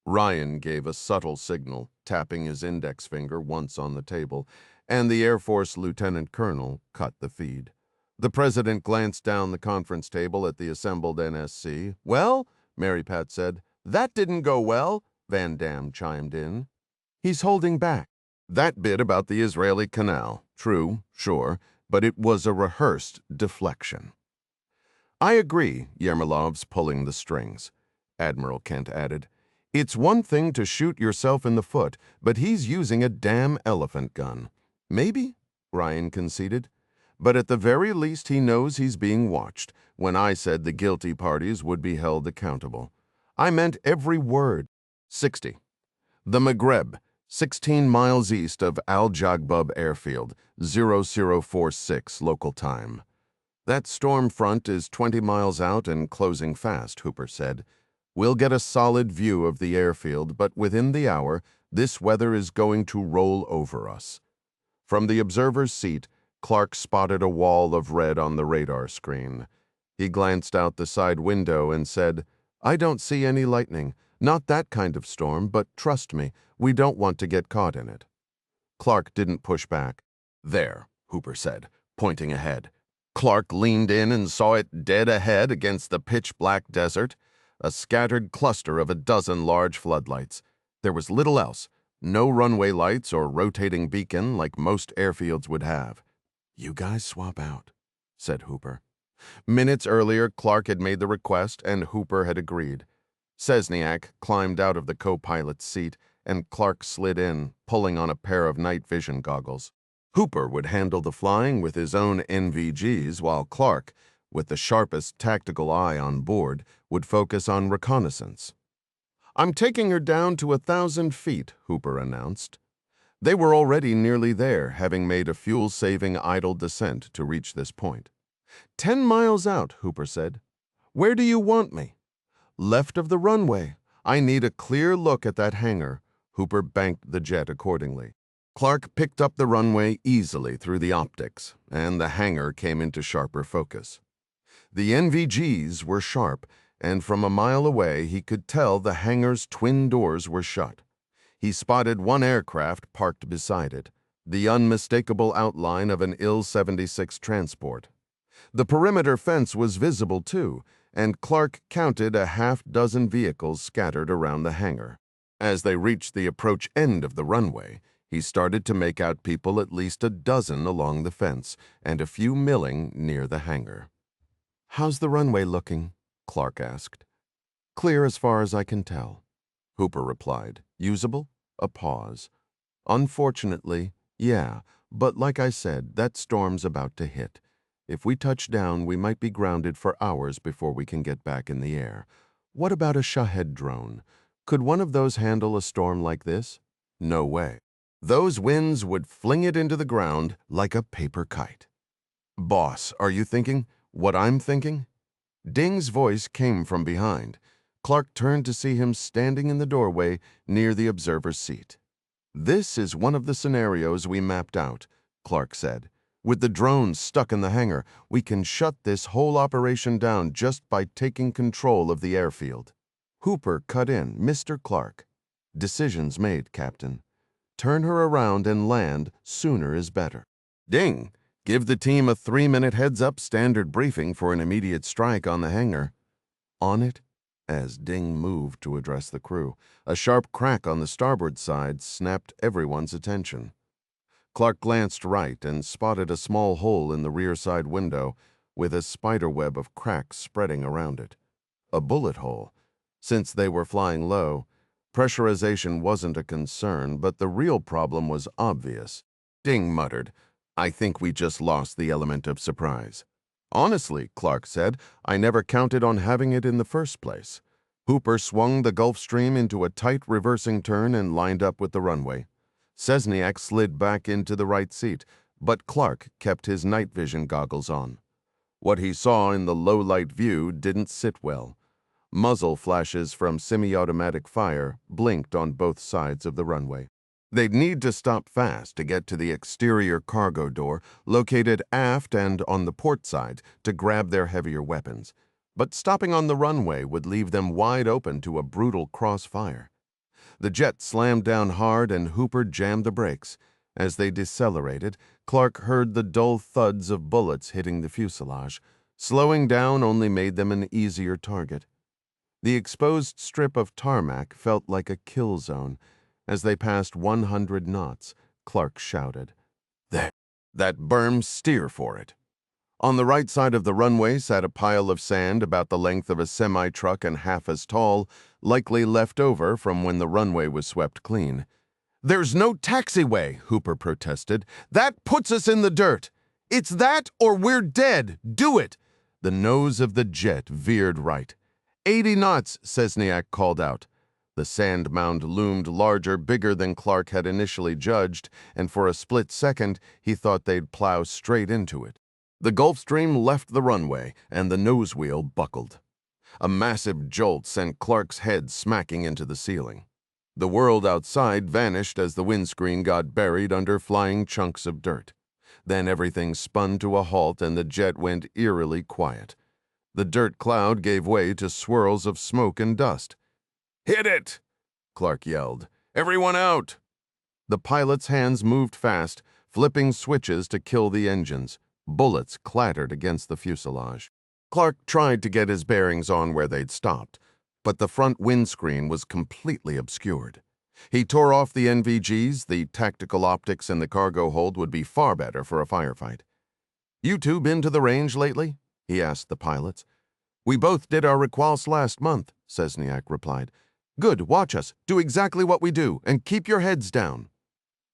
Ryan gave a subtle signal, tapping his index finger once on the table, and the Air Force lieutenant colonel cut the feed. The president glanced down the conference table at the assembled NSC. Well, Mary Pat said. That didn't go well, Van Damme chimed in. He's holding back. That bit about the Israeli canal. True, sure, but it was a rehearsed deflection. I agree, Yermolov's pulling the strings. Admiral Kent added. It's one thing to shoot yourself in the foot, but he's using a damn elephant gun. Maybe, Ryan conceded. But at the very least he knows he's being watched, when I said the guilty parties would be held accountable. I meant every word. 60. The Maghreb, 16 miles east of Al-Jagbub Airfield, 0046 local time. That storm front is 20 miles out and closing fast, Hooper said. We'll get a solid view of the airfield, but within the hour, this weather is going to roll over us. From the observer's seat, Clark spotted a wall of red on the radar screen. He glanced out the side window and said, I don't see any lightning. Not that kind of storm, but trust me, we don't want to get caught in it. Clark didn't push back. There, Hooper said, pointing ahead. Clark leaned in and saw it dead ahead against the pitch-black desert, a scattered cluster of a dozen large floodlights. There was little else, no runway lights or rotating beacon like most airfields would have. You guys swap out, said Hooper. Minutes earlier, Clark had made the request and Hooper had agreed. Sesniak climbed out of the co-pilot's seat and Clark slid in, pulling on a pair of night vision goggles. Hooper would handle the flying with his own NVGs while Clark, with the sharpest tactical eye on board, would focus on reconnaissance. I'm taking her down to 1,000 feet, Hooper announced. They were already nearly there, having made a fuel-saving idle descent to reach this point. 10 miles out, Hooper said. Where do you want me? Left of the runway. I need a clear look at that hangar. Hooper banked the jet accordingly. Clark picked up the runway easily through the optics, and the hangar came into sharper focus. The NVGs were sharp, and from a mile away he could tell the hangar's twin doors were shut. He spotted one aircraft parked beside it, the unmistakable outline of an Il-76 transport. The perimeter fence was visible too, and Clark counted a half-dozen vehicles scattered around the hangar. As they reached the approach end of the runway, he started to make out people at least a dozen along the fence and a few milling near the hangar. How's the runway looking? Clark asked. Clear as far as I can tell. Hooper replied. Usable? A pause. Unfortunately, yeah, but like I said, that storm's about to hit. If we touch down, we might be grounded for hours before we can get back in the air. What about a Shahed drone? Could one of those handle a storm like this? No way. Those winds would fling it into the ground like a paper kite. Boss, are you thinking what I'm thinking? Ding's voice came from behind. Clark turned to see him standing in the doorway near the observer's seat. This is one of the scenarios we mapped out, Clark said. With the drones stuck in the hangar, we can shut this whole operation down just by taking control of the airfield." Hooper cut in. "Mr. Clark, decisions made, Captain. Turn her around and land sooner is better." "Ding! Give the team a 3-minute heads-up standard briefing for an immediate strike on the hangar." "On it." As Ding moved to address the crew, a sharp crack on the starboard side snapped everyone's attention. Clark glanced right and spotted a small hole in the rear side window with a spiderweb of cracks spreading around it. A bullet hole. Since they were flying low, pressurization wasn't a concern, but the real problem was obvious. Ding muttered, "I think we just lost the element of surprise." "Honestly," Clark said, "I never counted on having it in the first place." Hooper swung the Gulfstream into a tight reversing turn and lined up with the runway. Cesniak slid back into the right seat, but Clark kept his night vision goggles on. What he saw in the low-light view didn't sit well. Muzzle flashes from semi-automatic fire blinked on both sides of the runway. They'd need to stop fast to get to the exterior cargo door, located aft and on the port side, to grab their heavier weapons. But stopping on the runway would leave them wide open to a brutal crossfire. The jet slammed down hard and Hooper jammed the brakes. As they decelerated, Clark heard the dull thuds of bullets hitting the fuselage. Slowing down only made them an easier target. The exposed strip of tarmac felt like a kill zone. As they passed 100 knots, Clark shouted, "There! That berm, steer for it." On the right side of the runway sat a pile of sand about the length of a semi-truck and half as tall, likely left over from when the runway was swept clean. "There's no taxiway," Hooper protested. "That puts us in the dirt. It's that or we're dead. Do it." The nose of the jet veered right. 80 knots, Cesniak called out. The sand mound loomed larger, bigger than Clark had initially judged, and for a split second he thought they'd plow straight into it. The Gulfstream left the runway, and the nose wheel buckled. A massive jolt sent Clark's head smacking into the ceiling. The world outside vanished as the windscreen got buried under flying chunks of dirt. Then everything spun to a halt and the jet went eerily quiet. The dirt cloud gave way to swirls of smoke and dust. "Hit it!" Clark yelled. "Everyone out!" The pilot's hands moved fast, flipping switches to kill the engines. Bullets clattered against the fuselage. Clark tried to get his bearings on where they'd stopped, but the front windscreen was completely obscured. He tore off the NVGs. The tactical optics in the cargo hold would be far better for a firefight. "You two been to the range lately?" he asked the pilots. "We both did our requals last month," Cesniak replied. "Good, watch us. Do exactly what we do, and keep your heads down."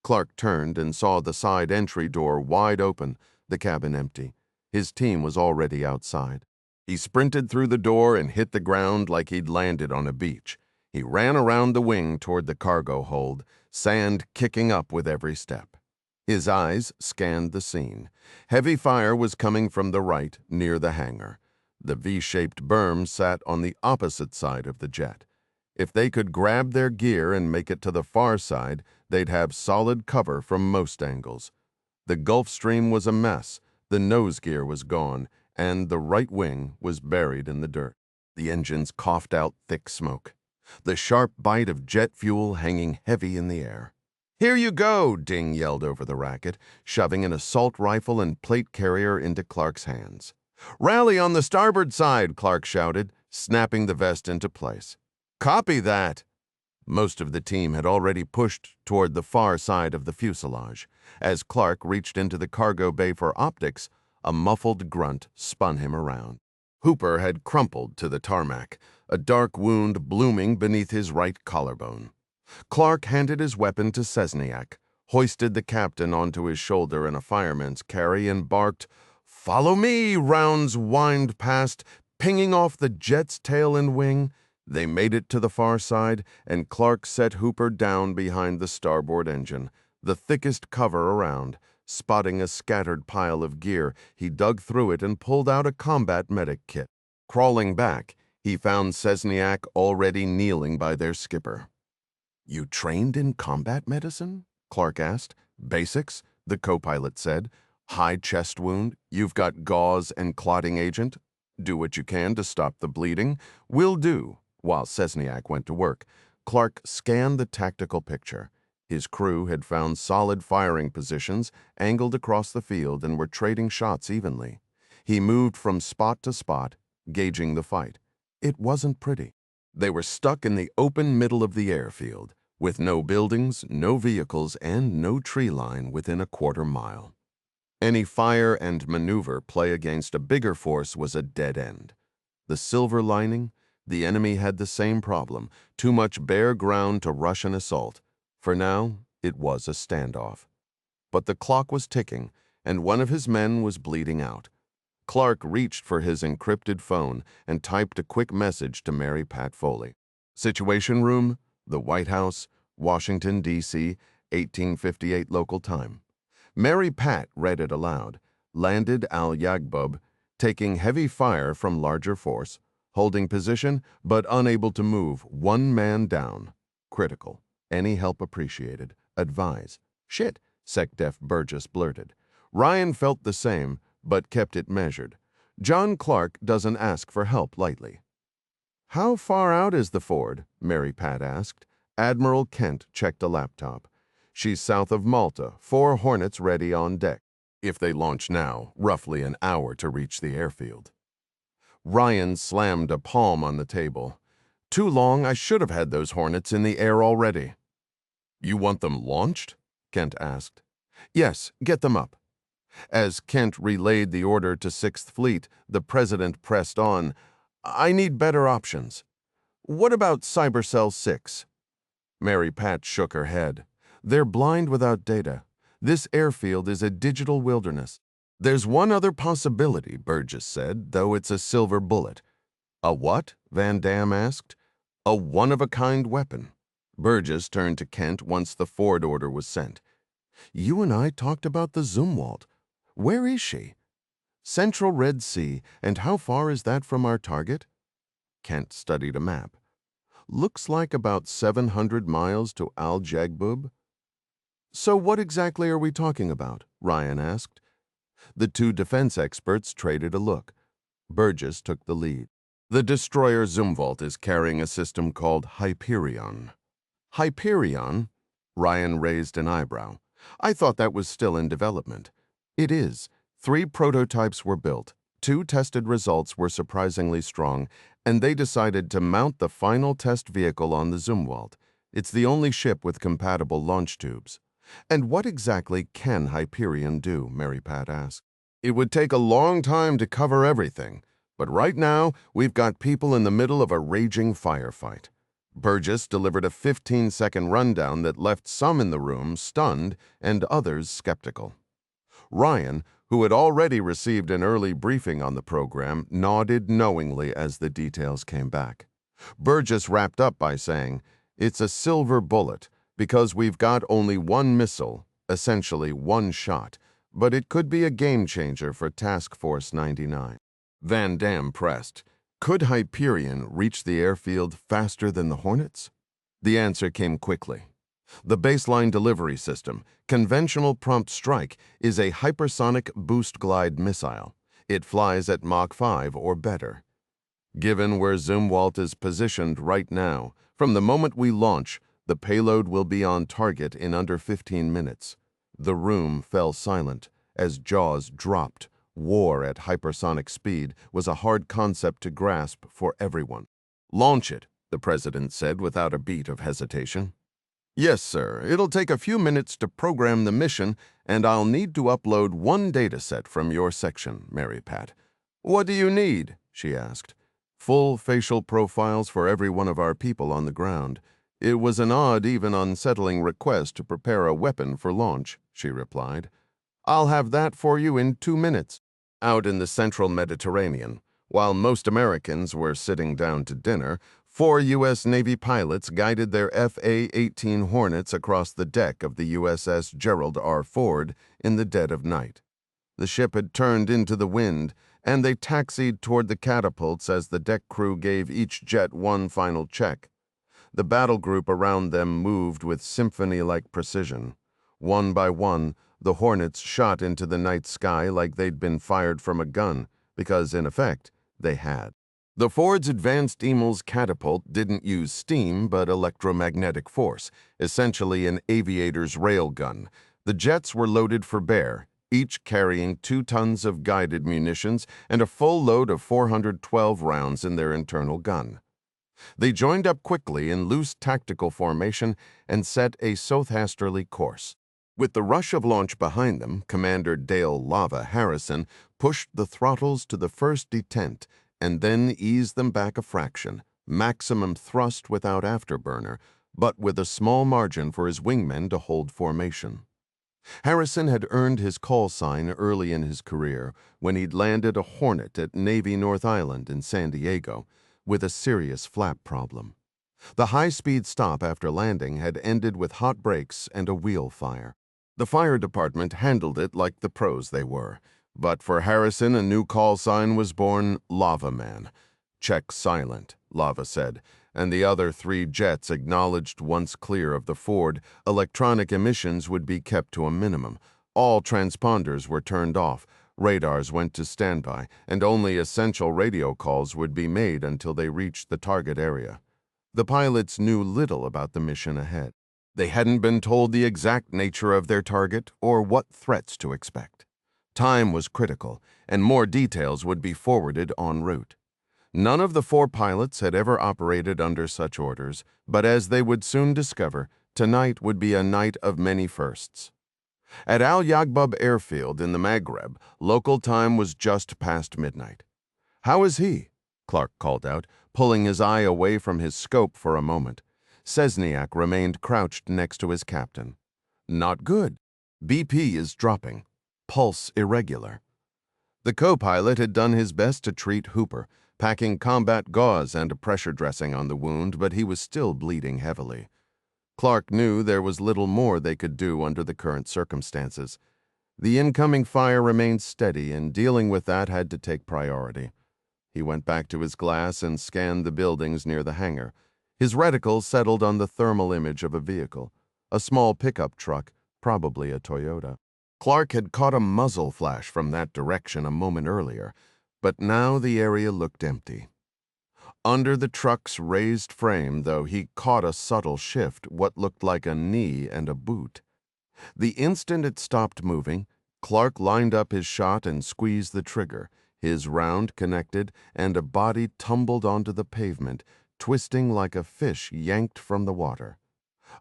Clark turned and saw the side entry door wide open, the cabin empty. His team was already outside. He sprinted through the door and hit the ground like he'd landed on a beach. He ran around the wing toward the cargo hold, sand kicking up with every step. His eyes scanned the scene. Heavy fire was coming from the right, near the hangar. The V-shaped berm sat on the opposite side of the jet. If they could grab their gear and make it to the far side, they'd have solid cover from most angles. The Gulfstream was a mess, the nose gear was gone, and the right wing was buried in the dirt. The engines coughed out thick smoke, the sharp bite of jet fuel hanging heavy in the air. "Here you go," Ding yelled over the racket, shoving an assault rifle and plate carrier into Clark's hands. "Rally on the starboard side," Clark shouted, snapping the vest into place. "Copy that." Most of the team had already pushed toward the far side of the fuselage. As Clark reached into the cargo bay for optics, a muffled grunt spun him around. Hooper had crumpled to the tarmac, a dark wound blooming beneath his right collarbone. Clark handed his weapon to Cesniak, hoisted the captain onto his shoulder in a fireman's carry, and barked, "Follow me!" Rounds whined past, pinging off the jet's tail and wing. They made it to the far side, and Clark set Hooper down behind the starboard engine, the thickest cover around. Spotting a scattered pile of gear, he dug through it and pulled out a combat medic kit. Crawling back, he found Cesniak already kneeling by their skipper. "You trained in combat medicine?" Clark asked. "Basics," the co-pilot said. High chest wound? You've got gauze and clotting agent? Do what you can to stop the bleeding. Will do. While Cesniak went to work, Clark scanned the tactical picture. His crew had found solid firing positions angled across the field and were trading shots evenly. He moved from spot to spot, gauging the fight. It wasn't pretty. They were stuck in the open middle of the airfield, with no buildings, no vehicles, and no tree line within a quarter-mile. Any fire and maneuver play against a bigger force was a dead end. The silver lining? The enemy had the same problem, too much bare ground to rush an assault. For now, it was a standoff. But the clock was ticking, and one of his men was bleeding out. Clark reached for his encrypted phone and typed a quick message to Mary Pat Foley. Situation room, the White House, Washington, D.C., 1858 local time. Mary Pat read it aloud. Landed al-Yagbub, taking heavy fire from larger force, holding position but unable to move, 1 man down. Critical. Any help appreciated. Advise. Shit, SecDef Burgess blurted. Ryan felt the same, but kept it measured. John Clark doesn't ask for help lightly. How far out is the Ford? Mary Pat asked. Admiral Kent checked a laptop. She's south of Malta, 4 Hornets ready on deck. If they launch now, roughly an hour to reach the airfield. Ryan slammed a palm on the table. Too long, I should have had those Hornets in the air already. You want them launched? Kent asked. Yes, get them up. As Kent relayed the order to 6th Fleet, the president pressed on. I need better options. What about Cybercell 6? Mary Pat shook her head. They're blind without data. This airfield is a digital wilderness. There's one other possibility, Burgess said, though it's a silver bullet. A what? Van Dam asked. A one-of-a-kind weapon. Burgess turned to Kent once the Ford order was sent. You and I talked about the Zumwalt. Where is she? Central Red Sea, and how far is that from our target? Kent studied a map. Looks like about 700 miles to Al-Jagbub. So what exactly are we talking about? Ryan asked. The 2 defense experts traded a look. Burgess took the lead. The destroyer Zumwalt is carrying a system called Hyperion. Hyperion? Ryan raised an eyebrow. I thought that was still in development. It is. 3 prototypes were built. 2 tested results were surprisingly strong, and they decided to mount the final test vehicle on the Zumwalt. It's the only ship with compatible launch tubes. And what exactly can Hyperion do? Mary Pat asked. It would take a long time to cover everything, but right now we've got people in the middle of a raging firefight. Burgess delivered a 15-second rundown that left some in the room stunned and others skeptical. Ryan, who had already received an early briefing on the program, nodded knowingly as the details came back. Burgess wrapped up by saying, It's a silver bullet, because we've got only 1 missile, essentially 1 shot, but it could be a game-changer for Task Force 99. Van Dam pressed. Could Hyperion reach the airfield faster than the Hornets? The answer came quickly. The baseline delivery system, Conventional Prompt Strike, is a hypersonic boost glide missile. It flies at Mach 5 or better. Given where Zumwalt is positioned right now, from the moment we launch, the payload will be on target in under 15 minutes. The room fell silent as jaws dropped. War at hypersonic speed was a hard concept to grasp for everyone. Launch it, the president said without a beat of hesitation. Yes, sir. It'll take a few minutes to program the mission, and I'll need to upload 1 dataset from your section, Mary Pat. What do you need? She asked. Full facial profiles for every one of our people on the ground. It was an odd, even unsettling request to prepare a weapon for launch, she replied. I'll have that for you in 2 minutes. Out in the central Mediterranean, while most Americans were sitting down to dinner, 4 U.S. Navy pilots guided their FA-18 Hornets across the deck of the USS Gerald R. Ford in the dead of night. The ship had turned into the wind, and they taxied toward the catapults as the deck crew gave each jet 1 final check. The battle group around them moved with symphony-like precision. One by one, the Hornets shot into the night sky like they'd been fired from a gun, because in effect, they had. The Ford's advanced Emel's catapult didn't use steam but electromagnetic force, essentially an aviator's railgun. The jets were loaded for bear, each carrying 2 tons of guided munitions and a full load of 412 rounds in their internal gun. They joined up quickly in loose tactical formation and set a southeasterly course. With the rush of launch behind them, Commander Dale "Lava" Harrison pushed the throttles to the first detent and then eased them back a fraction, maximum thrust without afterburner, but with a small margin for his wingmen to hold formation. Harrison had earned his call sign early in his career when he'd landed a Hornet at Navy North Island in San Diego with a serious flap problem. The high-speed stop after landing had ended with hot brakes and a wheel fire. The fire department handled it like the pros they were, but for Harrison a new call sign was born, Lava Man. "Check silent," Lava said, and the other 3 jets acknowledged once clear of the Ford, electronic emissions would be kept to a minimum. All transponders were turned off, radars went to standby, and only essential radio calls would be made until they reached the target area. The pilots knew little about the mission ahead. They hadn't been told the exact nature of their target or what threats to expect. Time was critical, and more details would be forwarded en route. None of the 4 pilots had ever operated under such orders, but as they would soon discover, tonight would be a night of many firsts. At Al Yagbub Airfield in the Maghreb, local time was just past midnight. "How is he?" Clark called out, pulling his eye away from his scope for a moment. Sesniak remained crouched next to his captain. "Not good. BP is dropping. Pulse irregular." The co-pilot had done his best to treat Hooper, packing combat gauze and a pressure dressing on the wound, but he was still bleeding heavily. Clark knew there was little more they could do under the current circumstances. The incoming fire remained steady, and dealing with that had to take priority. He went back to his glass and scanned the buildings near the hangar. His reticle settled on the thermal image of a vehicle, a small pickup truck, probably a Toyota. Clark had caught a muzzle flash from that direction a moment earlier, but now the area looked empty. Under the truck's raised frame, though, he caught a subtle shift, what looked like a knee and a boot. The instant it stopped moving, Clark lined up his shot and squeezed the trigger. His round connected, and a body tumbled onto the pavement, twisting like a fish yanked from the water.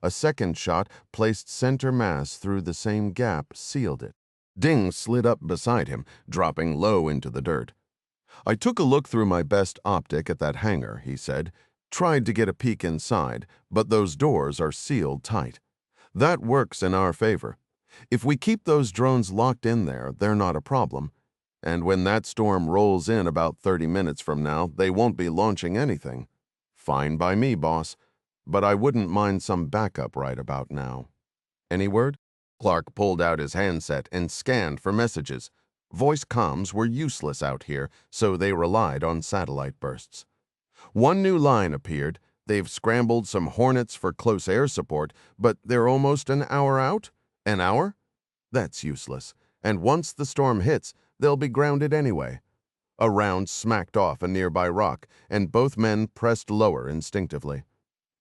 A second shot, placed center mass through the same gap, sealed it. Ding slid up beside him, dropping low into the dirt. "I took a look through my best optic at that hangar," he said. "Tried to get a peek inside, but those doors are sealed tight. That works in our favor. If we keep those drones locked in there, they're not a problem. And when that storm rolls in about 30 minutes from now, they won't be launching anything. Fine by me, boss. But I wouldn't mind some backup right about now. Any word?" Clark pulled out his handset and scanned for messages. Voice comms were useless out here, so they relied on satellite bursts. One new line appeared. "They've scrambled some Hornets for close air support, but they're almost an hour out? An hour? That's useless. And once the storm hits, they'll be grounded anyway." A round smacked off a nearby rock, and both men pressed lower instinctively.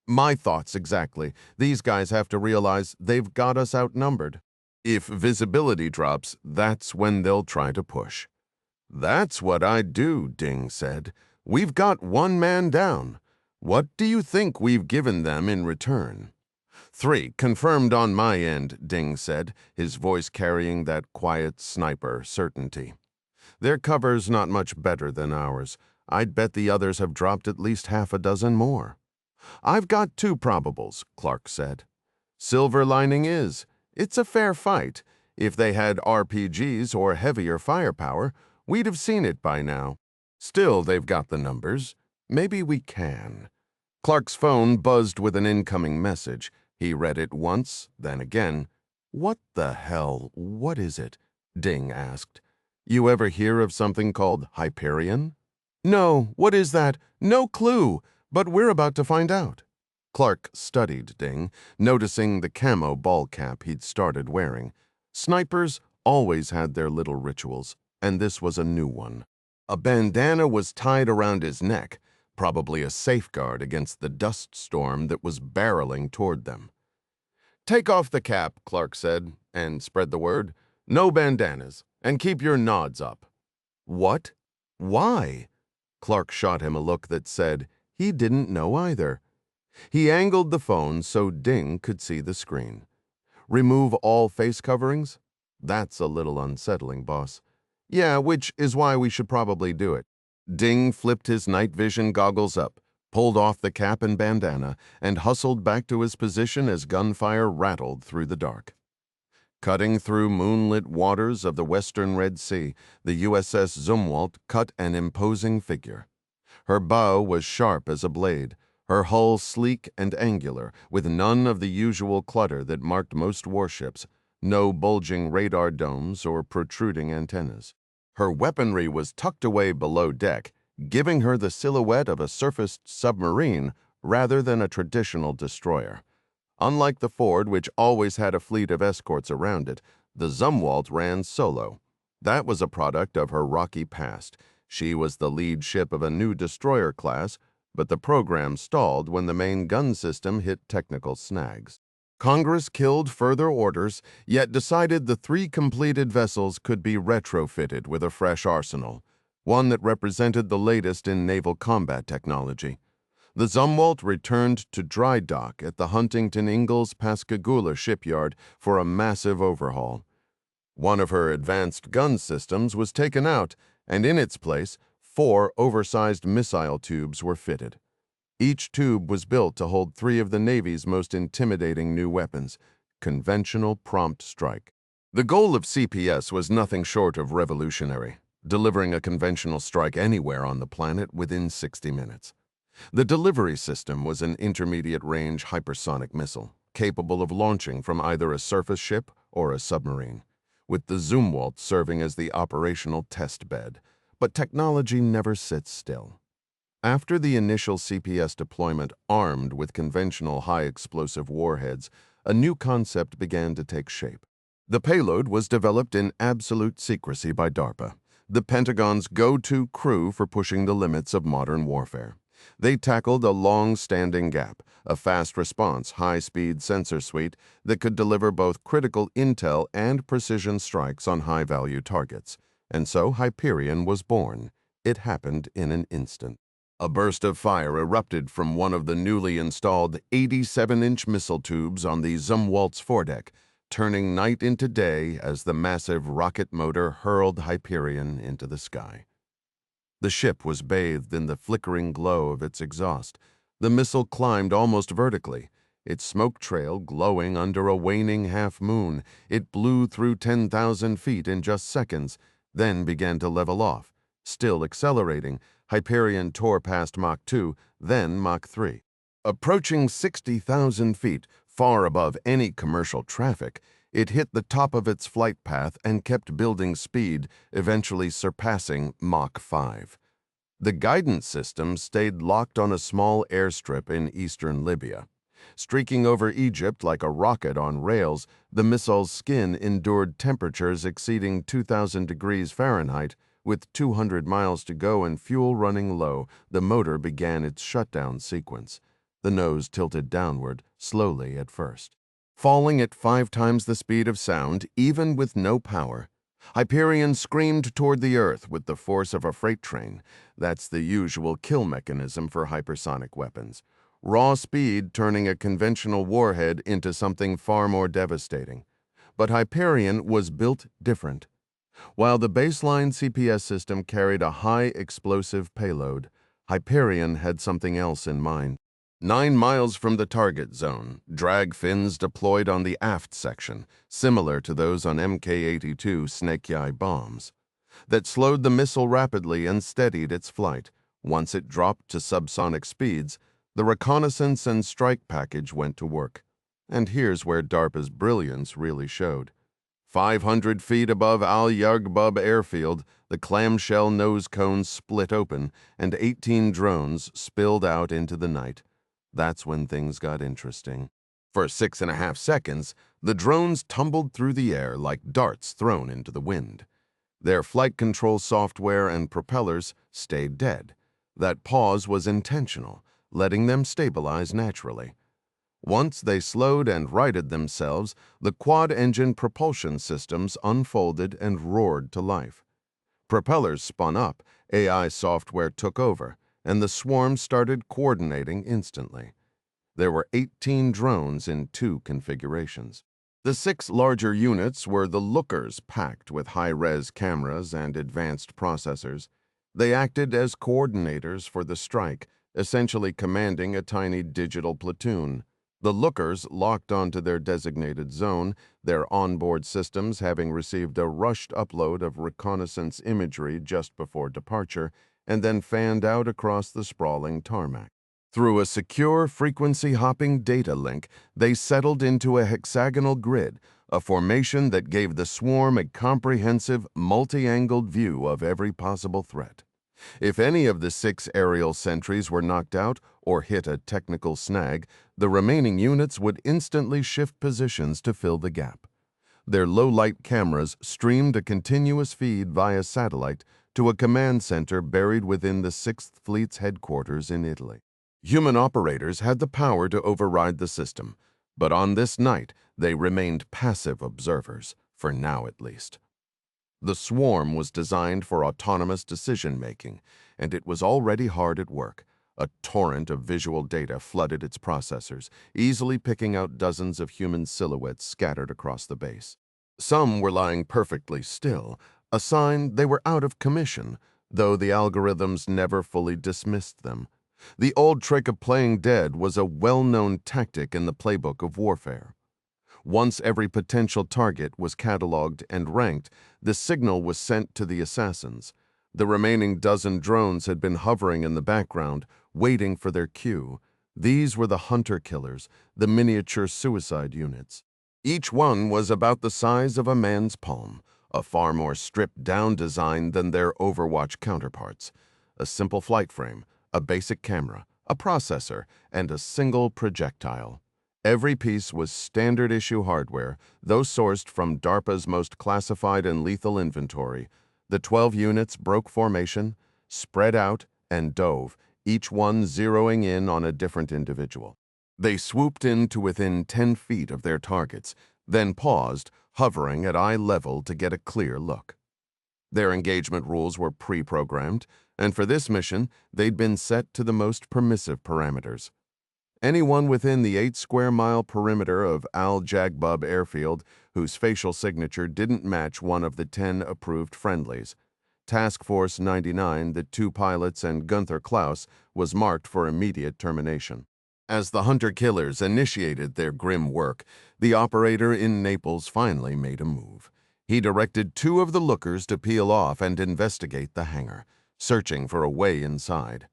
"My thoughts exactly. These guys have to realize they've got us outnumbered. If visibility drops, that's when they'll try to push." "That's what I'd do," Ding said. "We've got 1 man down. What do you think we've given them in return?" "3, confirmed on my end," Ding said, his voice carrying that quiet sniper certainty. "Their cover's not much better than ours. I'd bet the others have dropped at least half a dozen more." "I've got 2 probables," Clark said. "Silver lining is, it's a fair fight. If they had RPGs or heavier firepower, we'd have seen it by now. Still, they've got the numbers. Maybe we can." Clark's phone buzzed with an incoming message. He read it once, then again. "What the hell? What is it?" Ding asked. "You ever hear of something called Hyperion?" "No, what is that? No clue, but we're about to find out." Clark studied Ding, noticing the camo ball cap he'd started wearing. Snipers always had their little rituals, and this was a new one. A bandana was tied around his neck, probably a safeguard against the dust storm that was barreling toward them. "Take off the cap," Clark said, and spread the word. "No bandanas, and keep your nods up." "What? Why?" Clark shot him a look that said he didn't know either. He angled the phone so Ding could see the screen. "Remove all face coverings?" "That's a little unsettling, boss." "Yeah, which is why we should probably do it." Ding flipped his night vision goggles up, pulled off the cap and bandana, and hustled back to his position as gunfire rattled through the dark. Cutting through moonlit waters of the western Red Sea, the USS Zumwalt cut an imposing figure. Her bow was sharp as a blade, her hull sleek and angular, with none of the usual clutter that marked most warships, no bulging radar domes or protruding antennas. Her weaponry was tucked away below deck, giving her the silhouette of a surfaced submarine rather than a traditional destroyer. Unlike the Ford, which always had a fleet of escorts around it, the Zumwalt ran solo. That was a product of her rocky past. She was the lead ship of a new destroyer class, but the program stalled when the main gun system hit technical snags. Congress killed further orders, yet decided the 3 completed vessels could be retrofitted with a fresh arsenal, one that represented the latest in naval combat technology. The Zumwalt returned to dry dock at the Huntington Ingalls Pascagoula shipyard for a massive overhaul. One of her advanced gun systems was taken out, and in its place, 4 oversized missile tubes were fitted. Each tube was built to hold 3 of the Navy's most intimidating new weapons, conventional prompt strike. The goal of CPS was nothing short of revolutionary, delivering a conventional strike anywhere on the planet within 60 minutes. The delivery system was an intermediate-range hypersonic missile, capable of launching from either a surface ship or a submarine, with the Zumwalt serving as the operational test bed. But technology never sits still. After the initial CPS deployment armed with conventional high-explosive warheads, a new concept began to take shape. The payload was developed in absolute secrecy by DARPA, the Pentagon's go-to crew for pushing the limits of modern warfare. They tackled a long-standing gap, a fast-response, high-speed sensor suite that could deliver both critical intel and precision strikes on high-value targets. And so Hyperion was born. It happened in an instant. A burst of fire erupted from one of the newly installed 87-inch missile tubes on the Zumwalt's foredeck, turning night into day as the massive rocket motor hurled Hyperion into the sky. The ship was bathed in the flickering glow of its exhaust. The missile climbed almost vertically, its smoke trail glowing under a waning half-moon. It blew through 10,000 feet in just seconds, then began to level off. Still accelerating, Hyperion tore past Mach 2, then Mach 3. Approaching 60,000 feet, far above any commercial traffic, it hit the top of its flight path and kept building speed, eventually surpassing Mach 5. The guidance system stayed locked on a small airstrip in eastern Libya. Streaking over Egypt like a rocket on rails, the missile's skin endured temperatures exceeding 2,000 degrees Fahrenheit. With 200 miles to go and fuel running low, the motor began its shutdown sequence. The nose tilted downward, slowly at first. Falling at 5 times the speed of sound, even with no power, Hyperion screamed toward the Earth with the force of a freight train. That's the usual kill mechanism for hypersonic weapons. Raw speed turning a conventional warhead into something far more devastating. But Hyperion was built different. While the baseline CPS system carried a high explosive payload, Hyperion had something else in mind. 9 miles from the target zone, drag fins deployed on the aft section, similar to those on Mk-82 Snake Eye bombs, that slowed the missile rapidly and steadied its flight. Once it dropped to subsonic speeds, the reconnaissance and strike package went to work. And here's where DARPA's brilliance really showed. 500 feet above Al-Yarghbub airfield, the clamshell nose cones split open, and 18 drones spilled out into the night. That's when things got interesting. For 6.5 seconds, the drones tumbled through the air like darts thrown into the wind. Their flight control software and propellers stayed dead. That pause was intentional, letting them stabilize naturally. Once they slowed and righted themselves, the quad-engine propulsion systems unfolded and roared to life. Propellers spun up, AI software took over, and the swarm started coordinating instantly. There were 18 drones in 2 configurations. The 6 larger units were the lookers packed with high-res cameras and advanced processors. They acted as coordinators for the strike, essentially commanding a tiny digital platoon. The lookers locked onto their designated zone, their onboard systems having received a rushed upload of reconnaissance imagery just before departure, and then fanned out across the sprawling tarmac. Through a secure frequency-hopping data link, they settled into a hexagonal grid, a formation that gave the swarm a comprehensive, multi-angled view of every possible threat. If any of the 6 aerial sentries were knocked out or hit a technical snag, the remaining units would instantly shift positions to fill the gap. Their low-light cameras streamed a continuous feed via satellite to a command center buried within the 6th Fleet's headquarters in Italy. Human operators had the power to override the system, but on this night they remained passive observers, for now at least. The swarm was designed for autonomous decision-making, and it was already hard at work. A torrent of visual data flooded its processors, easily picking out dozens of human silhouettes scattered across the base. Some were lying perfectly still, a sign they were out of commission, though the algorithms never fully dismissed them. The old trick of playing dead was a well-known tactic in the playbook of warfare. Once every potential target was cataloged and ranked, the signal was sent to the assassins. The remaining dozen drones had been hovering in the background, waiting for their cue. These were the hunter-killers, the miniature suicide units. Each one was about the size of a man's palm, a far more stripped-down design than their Overwatch counterparts. A simple flight frame, a basic camera, a processor, and a single projectile. Every piece was standard-issue hardware, though sourced from DARPA's most classified and lethal inventory. The 12 units broke formation, spread out, and dove, each one zeroing in on a different individual. They swooped in to within 10 feet of their targets, then paused, hovering at eye level to get a clear look. Their engagement rules were pre-programmed, and for this mission, they'd been set to the most permissive parameters. Anyone within the 8-square-mile perimeter of Al Jagbub Airfield whose facial signature didn't match one of the 10 approved friendlies. Task Force 99, the 2 pilots and Gunther Klaus, was marked for immediate termination. As the hunter-killers initiated their grim work, the operator in Naples finally made a move. He directed 2 of the lookers to peel off and investigate the hangar, searching for a way inside.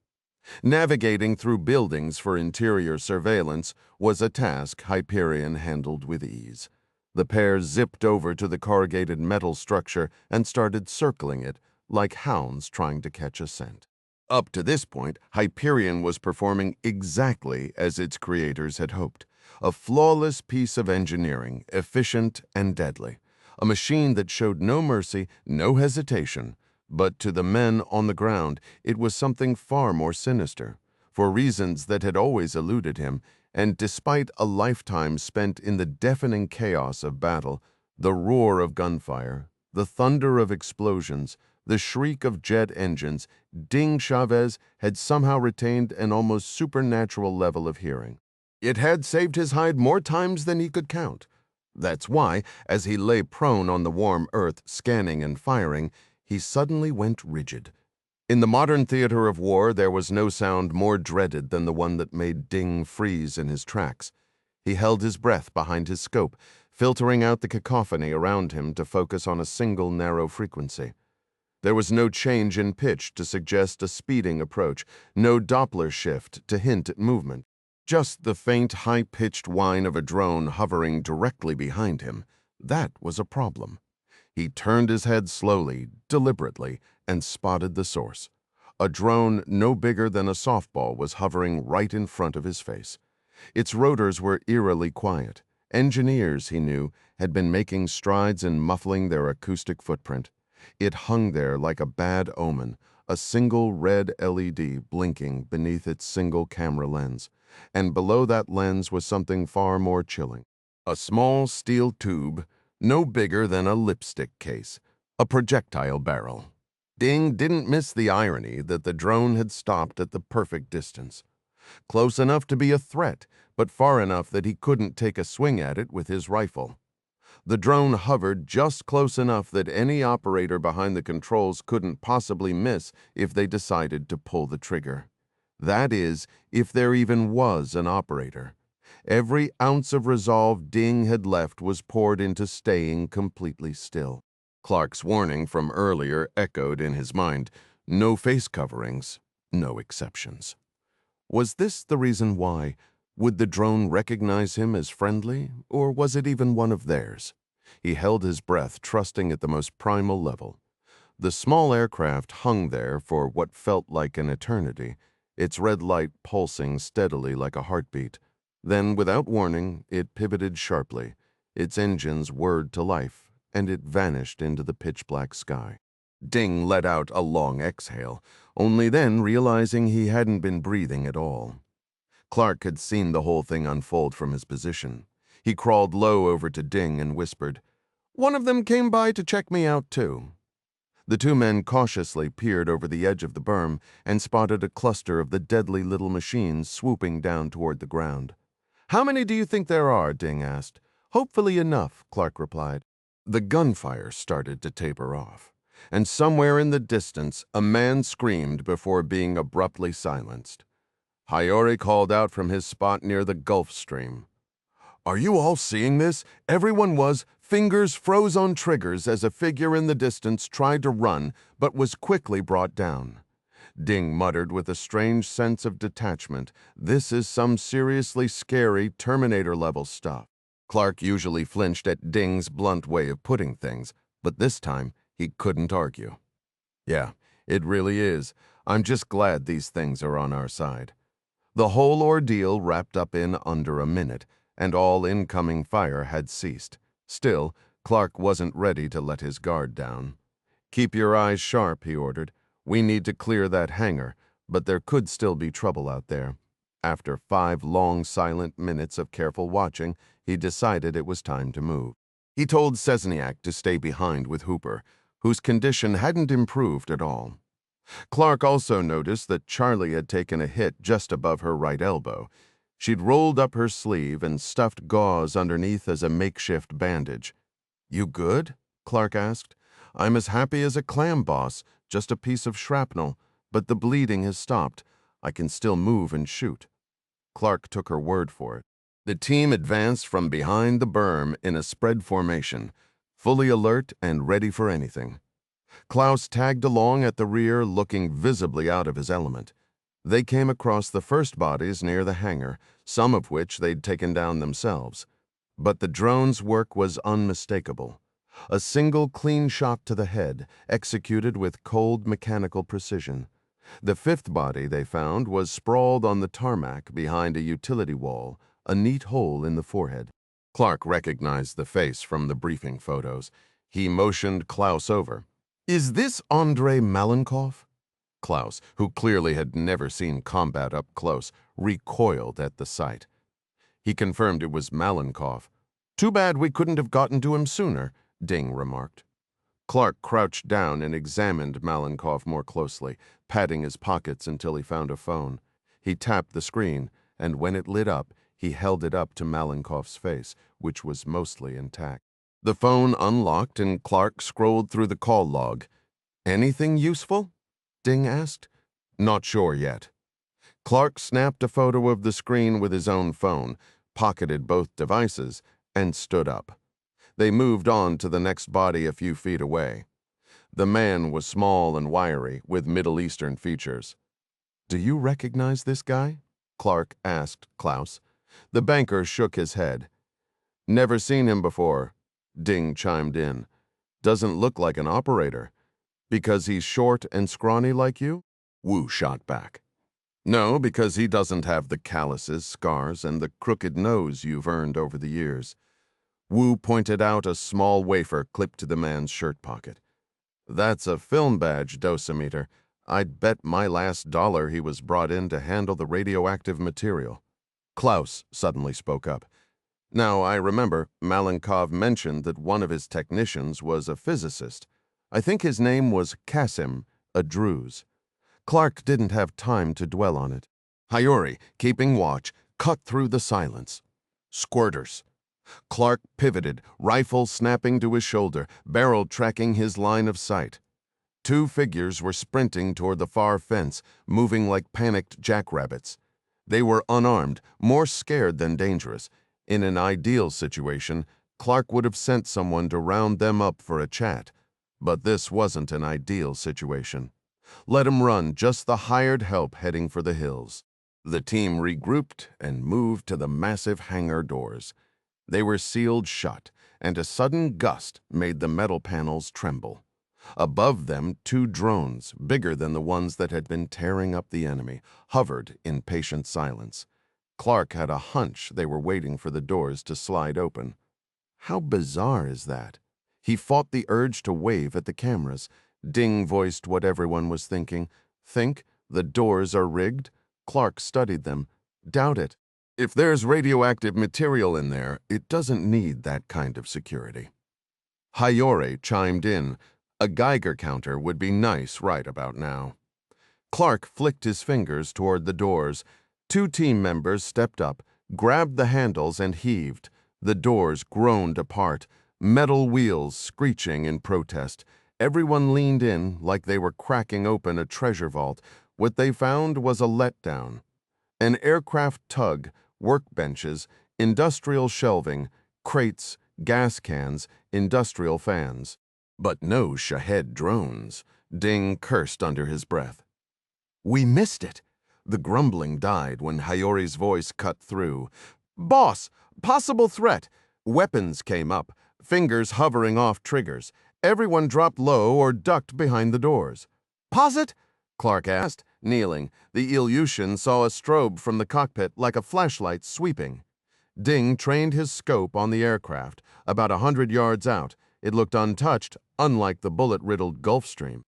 Navigating through buildings for interior surveillance was a task Hyperion handled with ease. The pair zipped over to the corrugated metal structure and started circling it, like hounds trying to catch a scent. Up to this point, Hyperion was performing exactly as its creators had hoped. A flawless piece of engineering, efficient and deadly. A machine that showed no mercy, no hesitation. But to the men on the ground, it was something far more sinister. For reasons that had always eluded him, and despite a lifetime spent in the deafening chaos of battle, the roar of gunfire, the thunder of explosions, the shriek of jet engines, Ding Chavez had somehow retained an almost supernatural level of hearing. It had saved his hide more times than he could count. That's why, as he lay prone on the warm earth, scanning and firing, he suddenly went rigid. In the modern theater of war, there was no sound more dreaded than the one that made Ding freeze in his tracks. He held his breath behind his scope, filtering out the cacophony around him to focus on a single narrow frequency. There was no change in pitch to suggest a speeding approach, no Doppler shift to hint at movement. Just the faint, high-pitched whine of a drone hovering directly behind him. That was a problem. He turned his head slowly, deliberately, and spotted the source. A drone no bigger than a softball was hovering right in front of his face. Its rotors were eerily quiet. Engineers, he knew, had been making strides in muffling their acoustic footprint. It hung there like a bad omen, a single red LED blinking beneath its single camera lens. And below that lens was something far more chilling. A small steel tube, no bigger than a lipstick case, a projectile barrel. Ding didn't miss the irony that the drone had stopped at the perfect distance. Close enough to be a threat, but far enough that he couldn't take a swing at it with his rifle. The drone hovered just close enough that any operator behind the controls couldn't possibly miss if they decided to pull the trigger. That is, if there even was an operator. Every ounce of resolve Ding had left was poured into staying completely still. Clark's warning from earlier echoed in his mind. No face coverings, no exceptions. Was this the reason why? Would the drone recognize him as friendly, or was it even one of theirs? He held his breath, trusting at the most primal level. The small aircraft hung there for what felt like an eternity, its red light pulsing steadily like a heartbeat. Then, without warning, it pivoted sharply. Its engines whirred to life, and it vanished into the pitch-black sky. Ding let out a long exhale, only then realizing he hadn't been breathing at all. Clark had seen the whole thing unfold from his position. He crawled low over to Ding and whispered, "One of them came by to check me out, too." The two men cautiously peered over the edge of the berm and spotted a cluster of the deadly little machines swooping down toward the ground. "How many do you think there are?" Ding asked. "Hopefully enough," Clark replied. The gunfire started to taper off, and somewhere in the distance a man screamed before being abruptly silenced. Hayori called out from his spot near the Gulf Stream. "Are you all seeing this?" Everyone was. Fingers froze on triggers as a figure in the distance tried to run, but was quickly brought down. Ding muttered with a strange sense of detachment. This is some seriously scary Terminator-level stuff. Clark usually flinched at Ding's blunt way of putting things, but this time he couldn't argue. "Yeah, it really is. I'm just glad these things are on our side." The whole ordeal wrapped up in under a minute, and all incoming fire had ceased. Still, Clark wasn't ready to let his guard down. "Keep your eyes sharp," he ordered. "We need to clear that hangar, but there could still be trouble out there." After 5 long, silent minutes of careful watching, he decided it was time to move. He told Cesniak to stay behind with Hooper, whose condition hadn't improved at all. Clark also noticed that Charlie had taken a hit just above her right elbow. She'd rolled up her sleeve and stuffed gauze underneath as a makeshift bandage. "You good?" Clark asked. "I'm as happy as a clam, boss, just a piece of shrapnel, but the bleeding has stopped. I can still move and shoot." Clark took her word for it. The team advanced from behind the berm in a spread formation, fully alert and ready for anything. Klaus tagged along at the rear, looking visibly out of his element. They came across the first bodies near the hangar, some of which they'd taken down themselves. But the drone's work was unmistakable. A single clean shot to the head, executed with cold mechanical precision. The 5th body they found was sprawled on the tarmac behind a utility wall, a neat hole in the forehead. Clark recognized the face from the briefing photos. He motioned Klaus over. "Is this Andrei Malenkov?" Klaus, who clearly had never seen combat up close, recoiled at the sight. He confirmed it was Malenkov. "Too bad we couldn't have gotten to him sooner," Ding remarked. Clark crouched down and examined Malenkov more closely, patting his pockets until he found a phone. He tapped the screen, and when it lit up, he held it up to Malenkov's face, which was mostly intact. The phone unlocked and Clark scrolled through the call log. "Anything useful?" Ding asked. "Not sure yet." Clark snapped a photo of the screen with his own phone, pocketed both devices, and stood up. They moved on to the next body a few feet away. The man was small and wiry, with Middle Eastern features. "Do you recognize this guy?" Clark asked Klaus. The banker shook his head. "Never seen him before," Ding chimed in. "Doesn't look like an operator. Because he's short and scrawny like you?" Wu shot back. No, because he doesn't have the calluses, scars, and the crooked nose you've earned over the years. Wu pointed out a small wafer clipped to the man's shirt pocket. That's a film badge dosimeter. I'd bet my last dollar he was brought in to handle the radioactive material. Klaus suddenly spoke up. Now, I remember Malenkov mentioned that one of his technicians was a physicist. I think his name was Kasim, a Druze. Clark didn't have time to dwell on it. Hayori, keeping watch, cut through the silence. Squirters. Clark pivoted, rifle snapping to his shoulder, barrel tracking his line of sight. Two figures were sprinting toward the far fence, moving like panicked jackrabbits. They were unarmed, more scared than dangerous. In an ideal situation, Clark would have sent someone to round them up for a chat. But this wasn't an ideal situation. Let him run, just the hired help heading for the hills. The team regrouped and moved to the massive hangar doors. They were sealed shut, and a sudden gust made the metal panels tremble. Above them, two drones, bigger than the ones that had been tearing up the enemy, hovered in patient silence. Clark had a hunch they were waiting for the doors to slide open. How bizarre is that? He fought the urge to wave at the cameras. Ding voiced what everyone was thinking. Think? The doors are rigged? Clark studied them. Doubt it. If there's radioactive material in there, it doesn't need that kind of security. Hayori chimed in. A Geiger counter would be nice right about now. Clark flicked his fingers toward the doors. Two team members stepped up, grabbed the handles, and heaved. The doors groaned apart, metal wheels screeching in protest. Everyone leaned in like they were cracking open a treasure vault. What they found was a letdown. An aircraft tug, workbenches, industrial shelving, crates, gas cans, industrial fans. But no Shahed drones. Ding cursed under his breath. We missed it. The grumbling died when Hayori's voice cut through. Boss, possible threat. Weapons came up, fingers hovering off triggers. Everyone dropped low or ducked behind the doors. Posit? Clark asked, kneeling. The Ilyushin saw a strobe from the cockpit like a flashlight sweeping. Ding trained his scope on the aircraft, about 100 yards out. It looked untouched, unlike the bullet-riddled Gulfstream.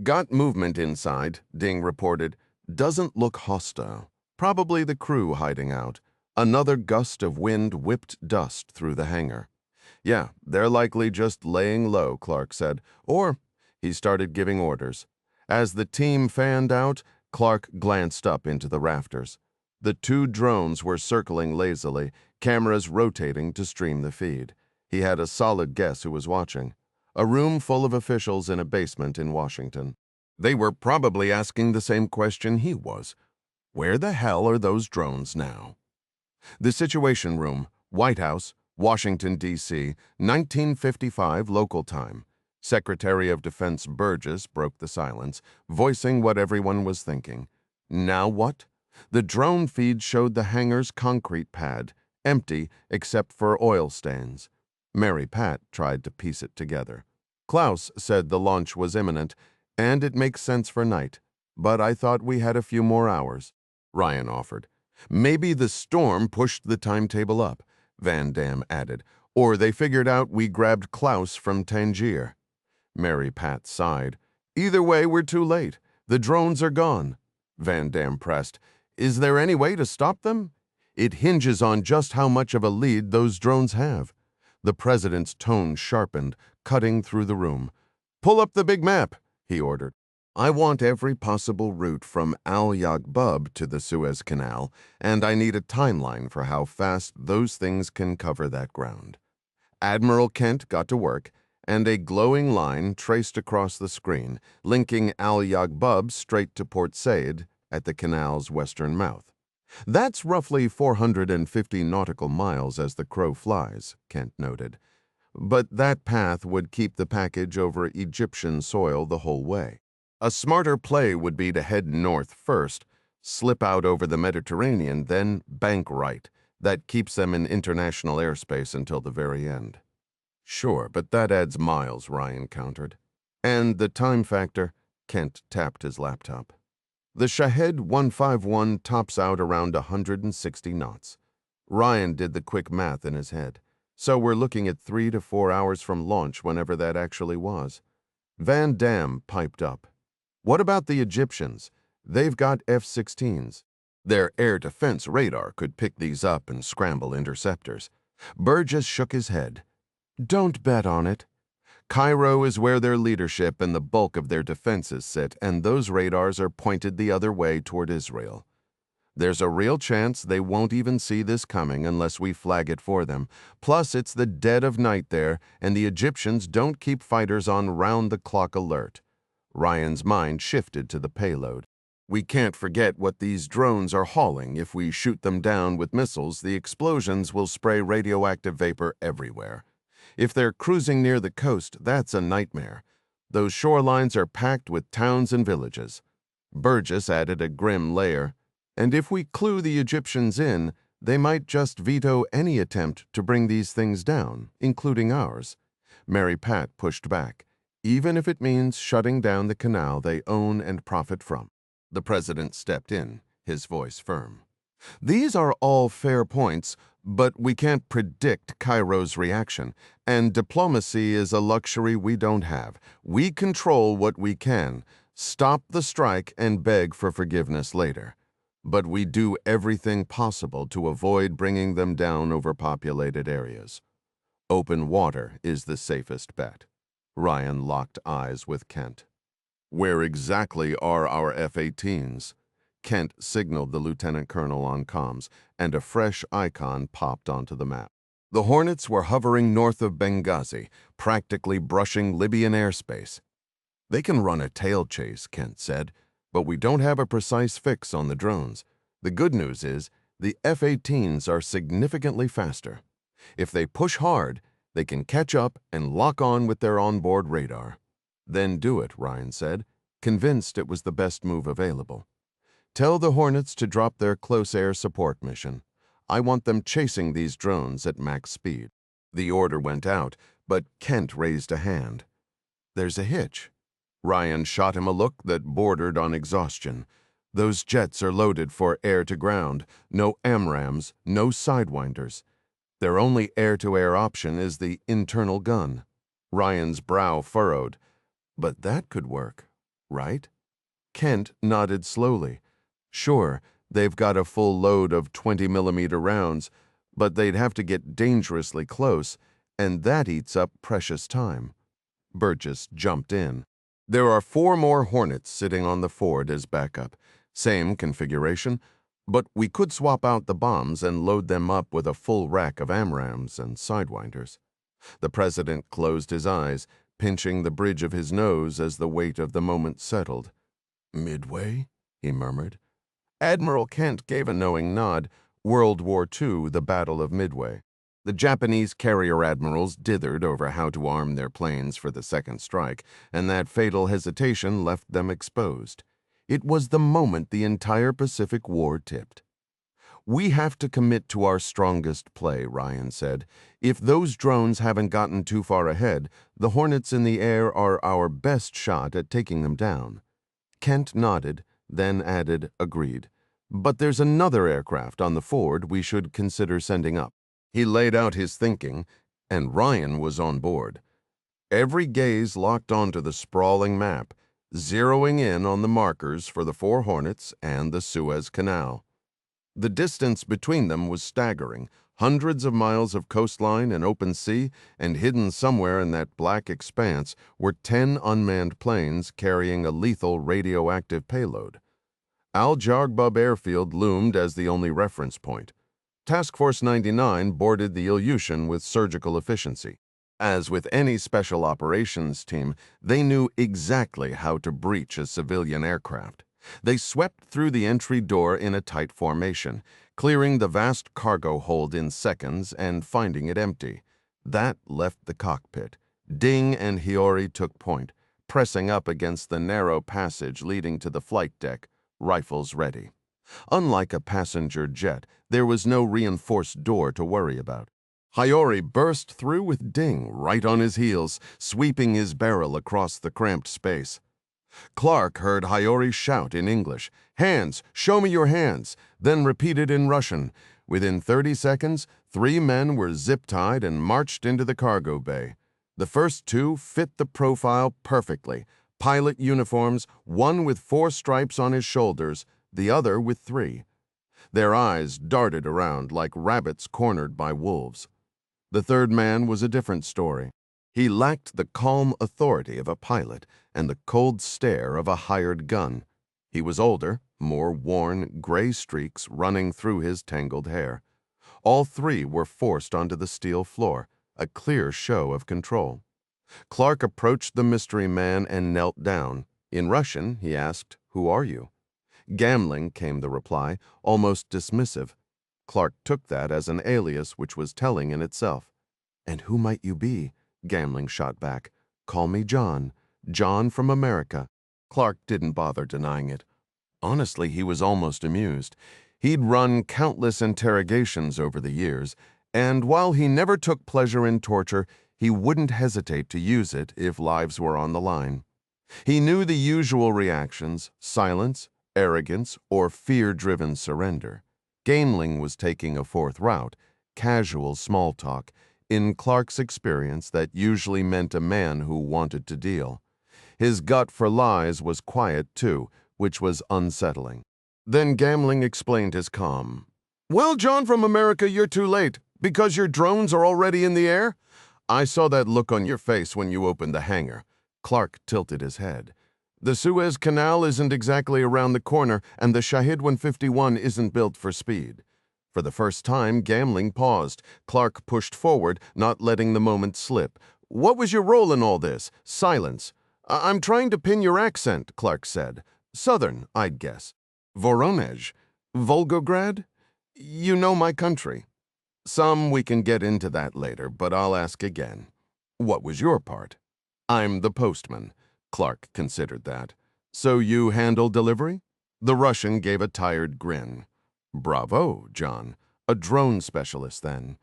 Got movement inside, Ding reported. Doesn't look hostile. Probably the crew hiding out. Another gust of wind whipped dust through the hangar. Yeah, they're likely just laying low, Clark said. Or he started giving orders. As the team fanned out, Clark glanced up into the rafters. The two drones were circling lazily, cameras rotating to stream the feed. He had a solid guess who was watching. A room full of officials in a basement in Washington. They were probably asking the same question he was. Where the hell are those drones now? The Situation Room, White House, Washington, D.C., 1955 local time. Secretary of Defense Burgess broke the silence, voicing what everyone was thinking. Now what? The drone feed showed the hangar's concrete pad, empty except for oil stains. Mary Pat tried to piece it together. Klaus said the launch was imminent, and it makes sense for night. But I thought we had a few more hours. Ryan offered. Maybe the storm pushed the timetable up, Van Dam added. Or they figured out we grabbed Klaus from Tangier. Mary Pat sighed. Either way, we're too late. The drones are gone. Van Dam pressed. Is there any way to stop them? It hinges on just how much of a lead those drones have. The president's tone sharpened, cutting through the room. Pull up the big map, he ordered. I want every possible route from Al-Yagbub to the Suez Canal, and I need a timeline for how fast those things can cover that ground. Admiral Kent got to work, and a glowing line traced across the screen, linking Al-Yagbub straight to Port Said at the canal's western mouth. That's roughly 450 nautical miles as the crow flies, Kent noted. But that path would keep the package over Egyptian soil the whole way. A smarter play would be to head north first, slip out over the Mediterranean, then bank right. That keeps them in international airspace until the very end. Sure, but that adds miles, Ryan countered. And the time factor, Kent tapped his laptop. The Shahed 151 tops out around 160 knots. Ryan did the quick math in his head. So we're looking at 3 to 4 hours from launch, whenever that actually was. Van Damme piped up. What about the Egyptians? They've got F-16s. Their air defense radar could pick these up and scramble interceptors. Burgess shook his head. Don't bet on it. Cairo is where their leadership and the bulk of their defenses sit, and those radars are pointed the other way toward Israel. There's a real chance they won't even see this coming unless we flag it for them. Plus, it's the dead of night there, and the Egyptians don't keep fighters on round-the-clock alert. Ryan's mind shifted to the payload. We can't forget what these drones are hauling. If we shoot them down with missiles, the explosions will spray radioactive vapor everywhere. If they're cruising near the coast, that's a nightmare. Those shorelines are packed with towns and villages. Burgess added a grim layer. And if we clue the Egyptians in, they might just veto any attempt to bring these things down, including ours. Mary Pat pushed back, even if it means shutting down the canal they own and profit from. The president stepped in, his voice firm. These are all fair points, but we can't predict Cairo's reaction, and diplomacy is a luxury we don't have. We control what we can, stop the strike and beg for forgiveness later. But we do everything possible to avoid bringing them down over populated areas. Open water is the safest bet. Ryan locked eyes with Kent. Where exactly are our F-18s? Kent signaled the lieutenant colonel on comms, and a fresh icon popped onto the map. The Hornets were hovering north of Benghazi, practically brushing Libyan airspace. They can run a tail chase, Kent said, but we don't have a precise fix on the drones. The good news is the F-18s are significantly faster. If they push hard, they can catch up and lock on with their onboard radar. Then do it, Ryan said, convinced it was the best move available. Tell the Hornets to drop their close air support mission. I want them chasing these drones at max speed. The order went out, but Kent raised a hand. There's a hitch. Ryan shot him a look that bordered on exhaustion. Those jets are loaded for air-to-ground, no AMRAAMs, no Sidewinders. Their only air-to-air option is the internal gun. Ryan's brow furrowed. But that could work, right? Kent nodded slowly. Sure, they've got a full load of 20-millimeter rounds, but they'd have to get dangerously close, and that eats up precious time. Burgess jumped in. There are 4 more Hornets sitting on the Ford as backup. Same configuration, but we could swap out the bombs and load them up with a full rack of AMRAAMs and Sidewinders. The president closed his eyes, pinching the bridge of his nose as the weight of the moment settled. Midway? He murmured. Admiral Kent gave a knowing nod. World War II, the Battle of Midway. The Japanese carrier admirals dithered over how to arm their planes for the second strike, and that fatal hesitation left them exposed. It was the moment the entire Pacific War tipped. We have to commit to our strongest play, Ryan said. If those drones haven't gotten too far ahead, the Hornets in the air are our best shot at taking them down. Kent nodded, then added, agreed. But there's another aircraft on the Ford we should consider sending up. He laid out his thinking, and Ryan was on board. Every gaze locked onto the sprawling map, zeroing in on the markers for the 4 Hornets and the Suez Canal. The distance between them was staggering, hundreds of miles of coastline and open sea, and hidden somewhere in that black expanse were 10 unmanned planes carrying a lethal radioactive payload. Al Jargbub Airfield loomed as the only reference point. Task Force 99 boarded the Ilyushin with surgical efficiency. As with any special operations team, they knew exactly how to breach a civilian aircraft. They swept through the entry door in a tight formation, clearing the vast cargo hold in seconds and finding it empty. That left the cockpit. Ding and Hiyori took point, pressing up against the narrow passage leading to the flight deck, rifles ready. Unlike a passenger jet, there was no reinforced door to worry about. Hiyori burst through with Ding right on his heels, sweeping his barrel across the cramped space. Clark heard Hayori shout in English, "Hands! Show me your hands!" then repeated in Russian. Within 30 seconds, 3 men were zip-tied and marched into the cargo bay. The first 2 fit the profile perfectly. Pilot uniforms, one with 4 stripes on his shoulders, the other with 3. Their eyes darted around like rabbits cornered by wolves. The third man was a different story. He lacked the calm authority of a pilot and the cold stare of a hired gun. He was older, more worn, gray streaks running through his tangled hair. All 3 were forced onto the steel floor, a clear show of control. Clark approached the mystery man and knelt down. In Russian, he asked, "Who are you?" Gambling, came the reply, almost dismissive. Clark took that as an alias which was telling in itself. "And who might you be?" Gambling shot back. "Call me John. John from America." Clark didn't bother denying it. Honestly, he was almost amused. He'd run countless interrogations over the years, and while he never took pleasure in torture, he wouldn't hesitate to use it if lives were on the line. He knew the usual reactions: silence, arrogance, or fear-driven surrender. Gambling was taking a fourth route, casual small talk. In Clark's experience, that usually meant a man who wanted to deal. His gut for lies was quiet, too, which was unsettling. Then Gambling explained his calm. "Well, John from America, you're too late. Because your drones are already in the air? I saw that look on your face when you opened the hangar." Clark tilted his head. "The Suez Canal isn't exactly around the corner, and the Shahid 151 isn't built for speed." For the first time, Gambling paused. Clark pushed forward, not letting the moment slip. "What was your role in all this?" Silence. "I'm trying to pin your accent," Clark said. "Southern, I'd guess." "Voronezh? Volgograd? You know my country." "Some. We can get into that later, but I'll ask again. What was your part?" "I'm the postman." Clark considered that. "So you handle delivery?" The Russian gave a tired grin. "Bravo, John. A drone specialist, then."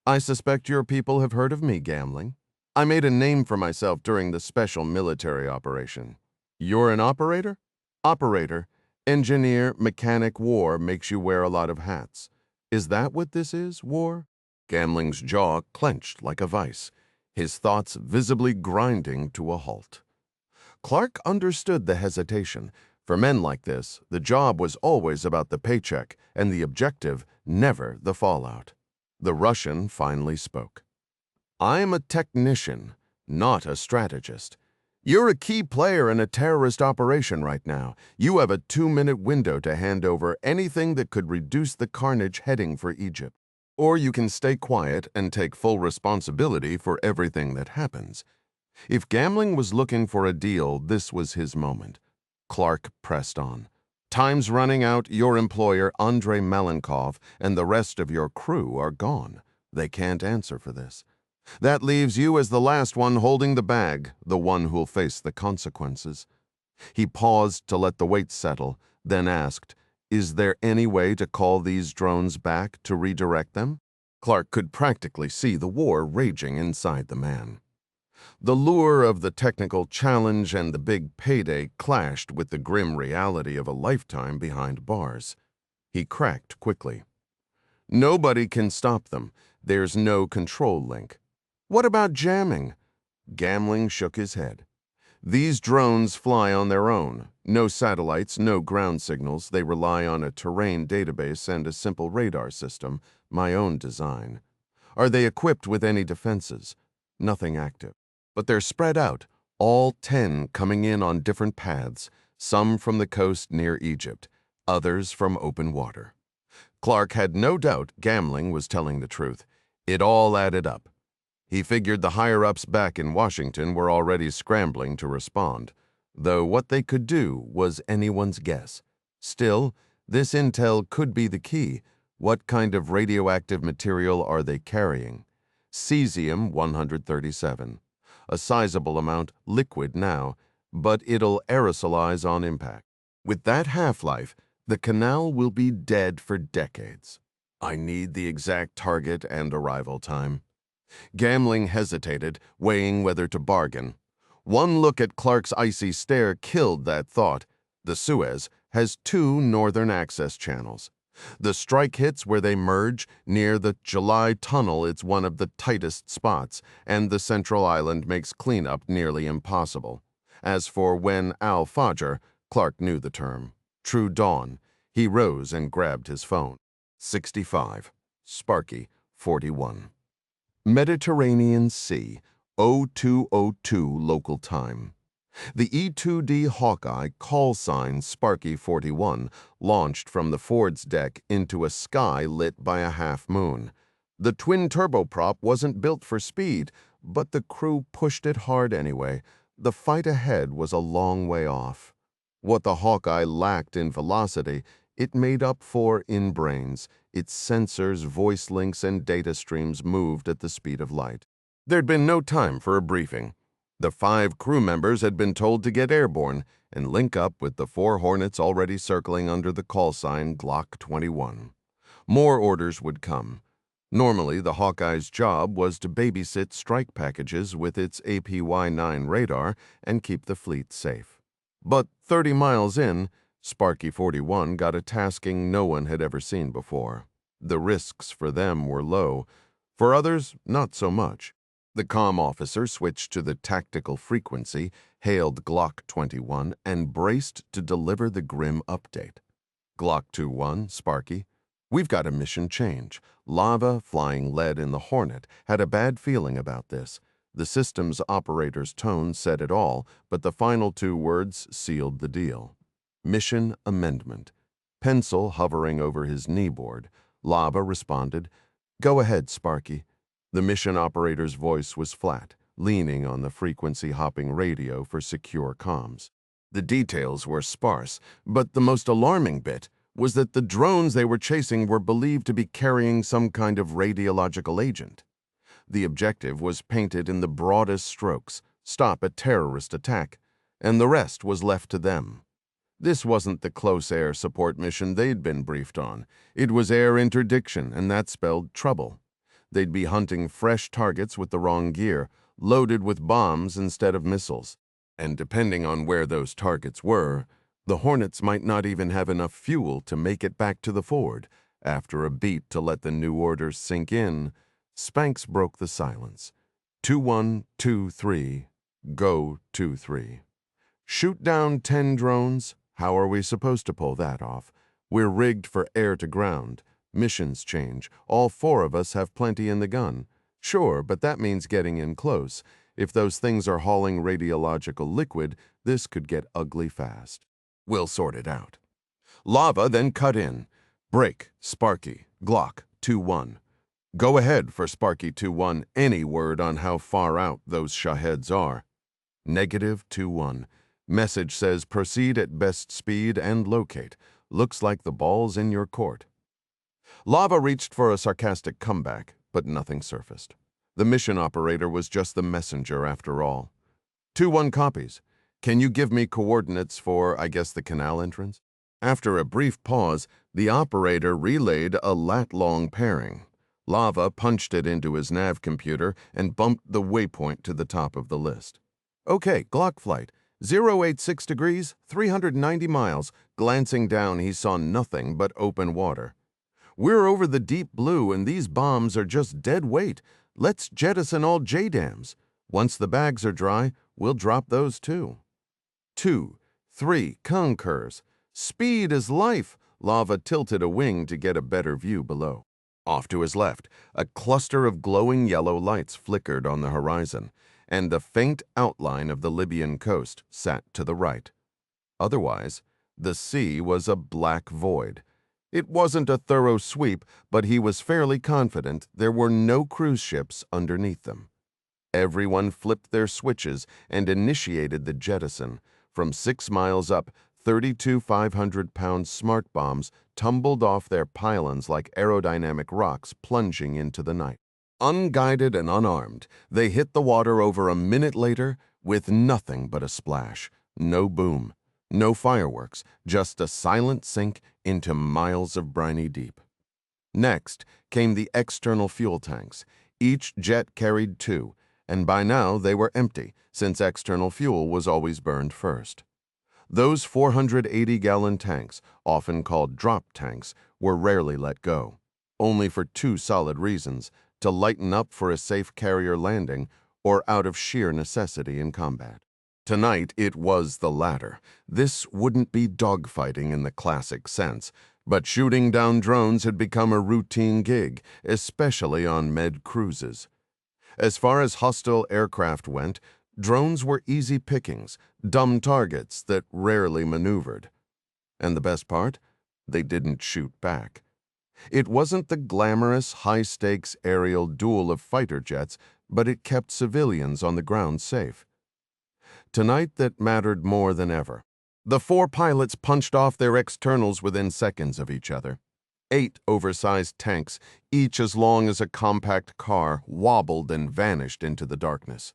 "I suspect your people have heard of me, Gambling. I made a name for myself during the special military operation." "You're an operator?" "Operator. Engineer, mechanic, war makes you wear a lot of hats." "Is that what this is, war?" Gambling's jaw clenched like a vice, his thoughts visibly grinding to a halt. Clark understood the hesitation. For men like this, the job was always about the paycheck, and the objective, never the fallout. The Russian finally spoke. "I'm a technician, not a strategist. You're a key player in a terrorist operation right now. You have a 2-minute window to hand over anything that could reduce the carnage heading for Egypt. Or you can stay quiet and take full responsibility for everything that happens." If Gambling was looking for a deal, this was his moment. Clark pressed on. "Time's running out. Your employer, Andrei Malenkov, and the rest of your crew are gone. They can't answer for this. That leaves you as the last one holding the bag, the one who'll face the consequences." He paused to let the weight settle, then asked, "Is there any way to call these drones back to redirect them?" Clark could practically see the war raging inside the man. The lure of the technical challenge and the big payday clashed with the grim reality of a lifetime behind bars. He cracked quickly. "Nobody can stop them. There's no control link." "What about jamming?" Gambling shook his head. "These drones fly on their own. No satellites, no ground signals. They rely on a terrain database and a simple radar system, my own design." "Are they equipped with any defenses?" "Nothing active. But they're spread out, all 10 coming in on different paths, some from the coast near Egypt, others from open water." Clark had no doubt Gambling was telling the truth. It all added up. He figured the higher-ups back in Washington were already scrambling to respond, though what they could do was anyone's guess. Still, this intel could be the key. What kind of radioactive material are they carrying? Cesium-137. A sizable amount, liquid now, but it'll aerosolize on impact. With that half-life, the canal will be dead for decades. I need the exact target and arrival time. Gambling hesitated, weighing whether to bargain. One look at Clark's icy stare killed that thought. The Suez has two northern access channels. The strike hits where they merge near the July Tunnel. It's one of the tightest spots, and the central island makes cleanup nearly impossible. As for when al-Fajr, Clark knew the term. True dawn. He rose and grabbed his phone. 65. Sparky, 41. Mediterranean Sea, 0202 local time. The E-2D Hawkeye call sign Sparky 41 launched from the Ford's deck into a sky lit by a half moon. The twin turboprop wasn't built for speed, but the crew pushed it hard anyway. The fight ahead was a long way off. What the Hawkeye lacked in velocity, it made up for in brains. Its sensors, voice links, and data streams moved at the speed of light. There'd been no time for a briefing. The 5 crew members had been told to get airborne and link up with the 4 Hornets already circling under the call sign Glock 21. More orders would come. Normally, the Hawkeye's job was to babysit strike packages with its APY-9 radar and keep the fleet safe. But 30 miles in, Sparky 41 got a tasking no one had ever seen before. The risks for them were low. For others, not so much. The comm officer switched to the tactical frequency, hailed Glock 21, and braced to deliver the grim update. Glock 21, Sparky. We've got a mission change. Lava, flying lead in the Hornet, had a bad feeling about this. The system's operator's tone said it all, but the final 2 words sealed the deal. Mission amendment. Pencil hovering over his kneeboard. Lava responded, "Go ahead, Sparky." The mission operator's voice was flat, leaning on the frequency-hopping radio for secure comms. The details were sparse, but the most alarming bit was that the drones they were chasing were believed to be carrying some kind of radiological agent. The objective was painted in the broadest strokes: stop a terrorist attack, and the rest was left to them. This wasn't the close air support mission they'd been briefed on. It was air interdiction, and that spelled trouble. They'd be hunting fresh targets with the wrong gear, loaded with bombs instead of missiles. And depending on where those targets were, the Hornets might not even have enough fuel to make it back to the Ford. After a beat to let the new orders sink in, Spanks broke the silence. 2123, go 23. Shoot down 10 drones? How are we supposed to pull that off? We're rigged for air to ground. Missions change. All 4 of us have plenty in the gun. Sure, but that means getting in close. If those things are hauling radiological liquid, this could get ugly fast. We'll sort it out. Lava then cut in. Break, Sparky, Glock 21. Go ahead for Sparky 21. Any word on how far out those Shaheeds are? Negative 21. Message says proceed at best speed and locate. Looks like the ball's in your court. Lava reached for a sarcastic comeback, but nothing surfaced. The mission operator was just the messenger after all. 21 copies. Can you give me coordinates for, I guess, the canal entrance? After a brief pause, the operator relayed a lat-long pairing. Lava punched it into his nav computer and bumped the waypoint to the top of the list. Okay, Glock flight. 086 degrees, 390 miles. Glancing down, he saw nothing but open water. We're over the deep blue, and these bombs are just dead weight. Let's jettison all JDAMs. Once the bags are dry, we'll drop those too. 2, 3, concurs. Speed is life. Lava tilted a wing to get a better view below. Off to his left, a cluster of glowing yellow lights flickered on the horizon, and the faint outline of the Libyan coast sat to the right. Otherwise, the sea was a black void. It wasn't a thorough sweep, but he was fairly confident there were no cruise ships underneath them. Everyone flipped their switches and initiated the jettison. From 6 miles up, 32 500-pound smart bombs tumbled off their pylons like aerodynamic rocks plunging into the night. Unguided and unarmed, they hit the water over a minute later with nothing but a splash. No boom, no fireworks, just a silent sink into miles of briny deep. Next came the external fuel tanks. Each jet carried 2, and by now they were empty, since external fuel was always burned first. Those 480-gallon tanks, often called drop tanks, were rarely let go, only for two solid reasons: to lighten up for a safe carrier landing or out of sheer necessity in combat. Tonight it was the latter. This wouldn't be dogfighting in the classic sense, but shooting down drones had become a routine gig, especially on med cruises. As far as hostile aircraft went, drones were easy pickings, dumb targets that rarely maneuvered. And the best part? They didn't shoot back. It wasn't the glamorous, high-stakes aerial duel of fighter jets, but it kept civilians on the ground safe. Tonight that mattered more than ever. The four pilots punched off their externals within seconds of each other. 8 oversized tanks, each as long as a compact car, wobbled and vanished into the darkness.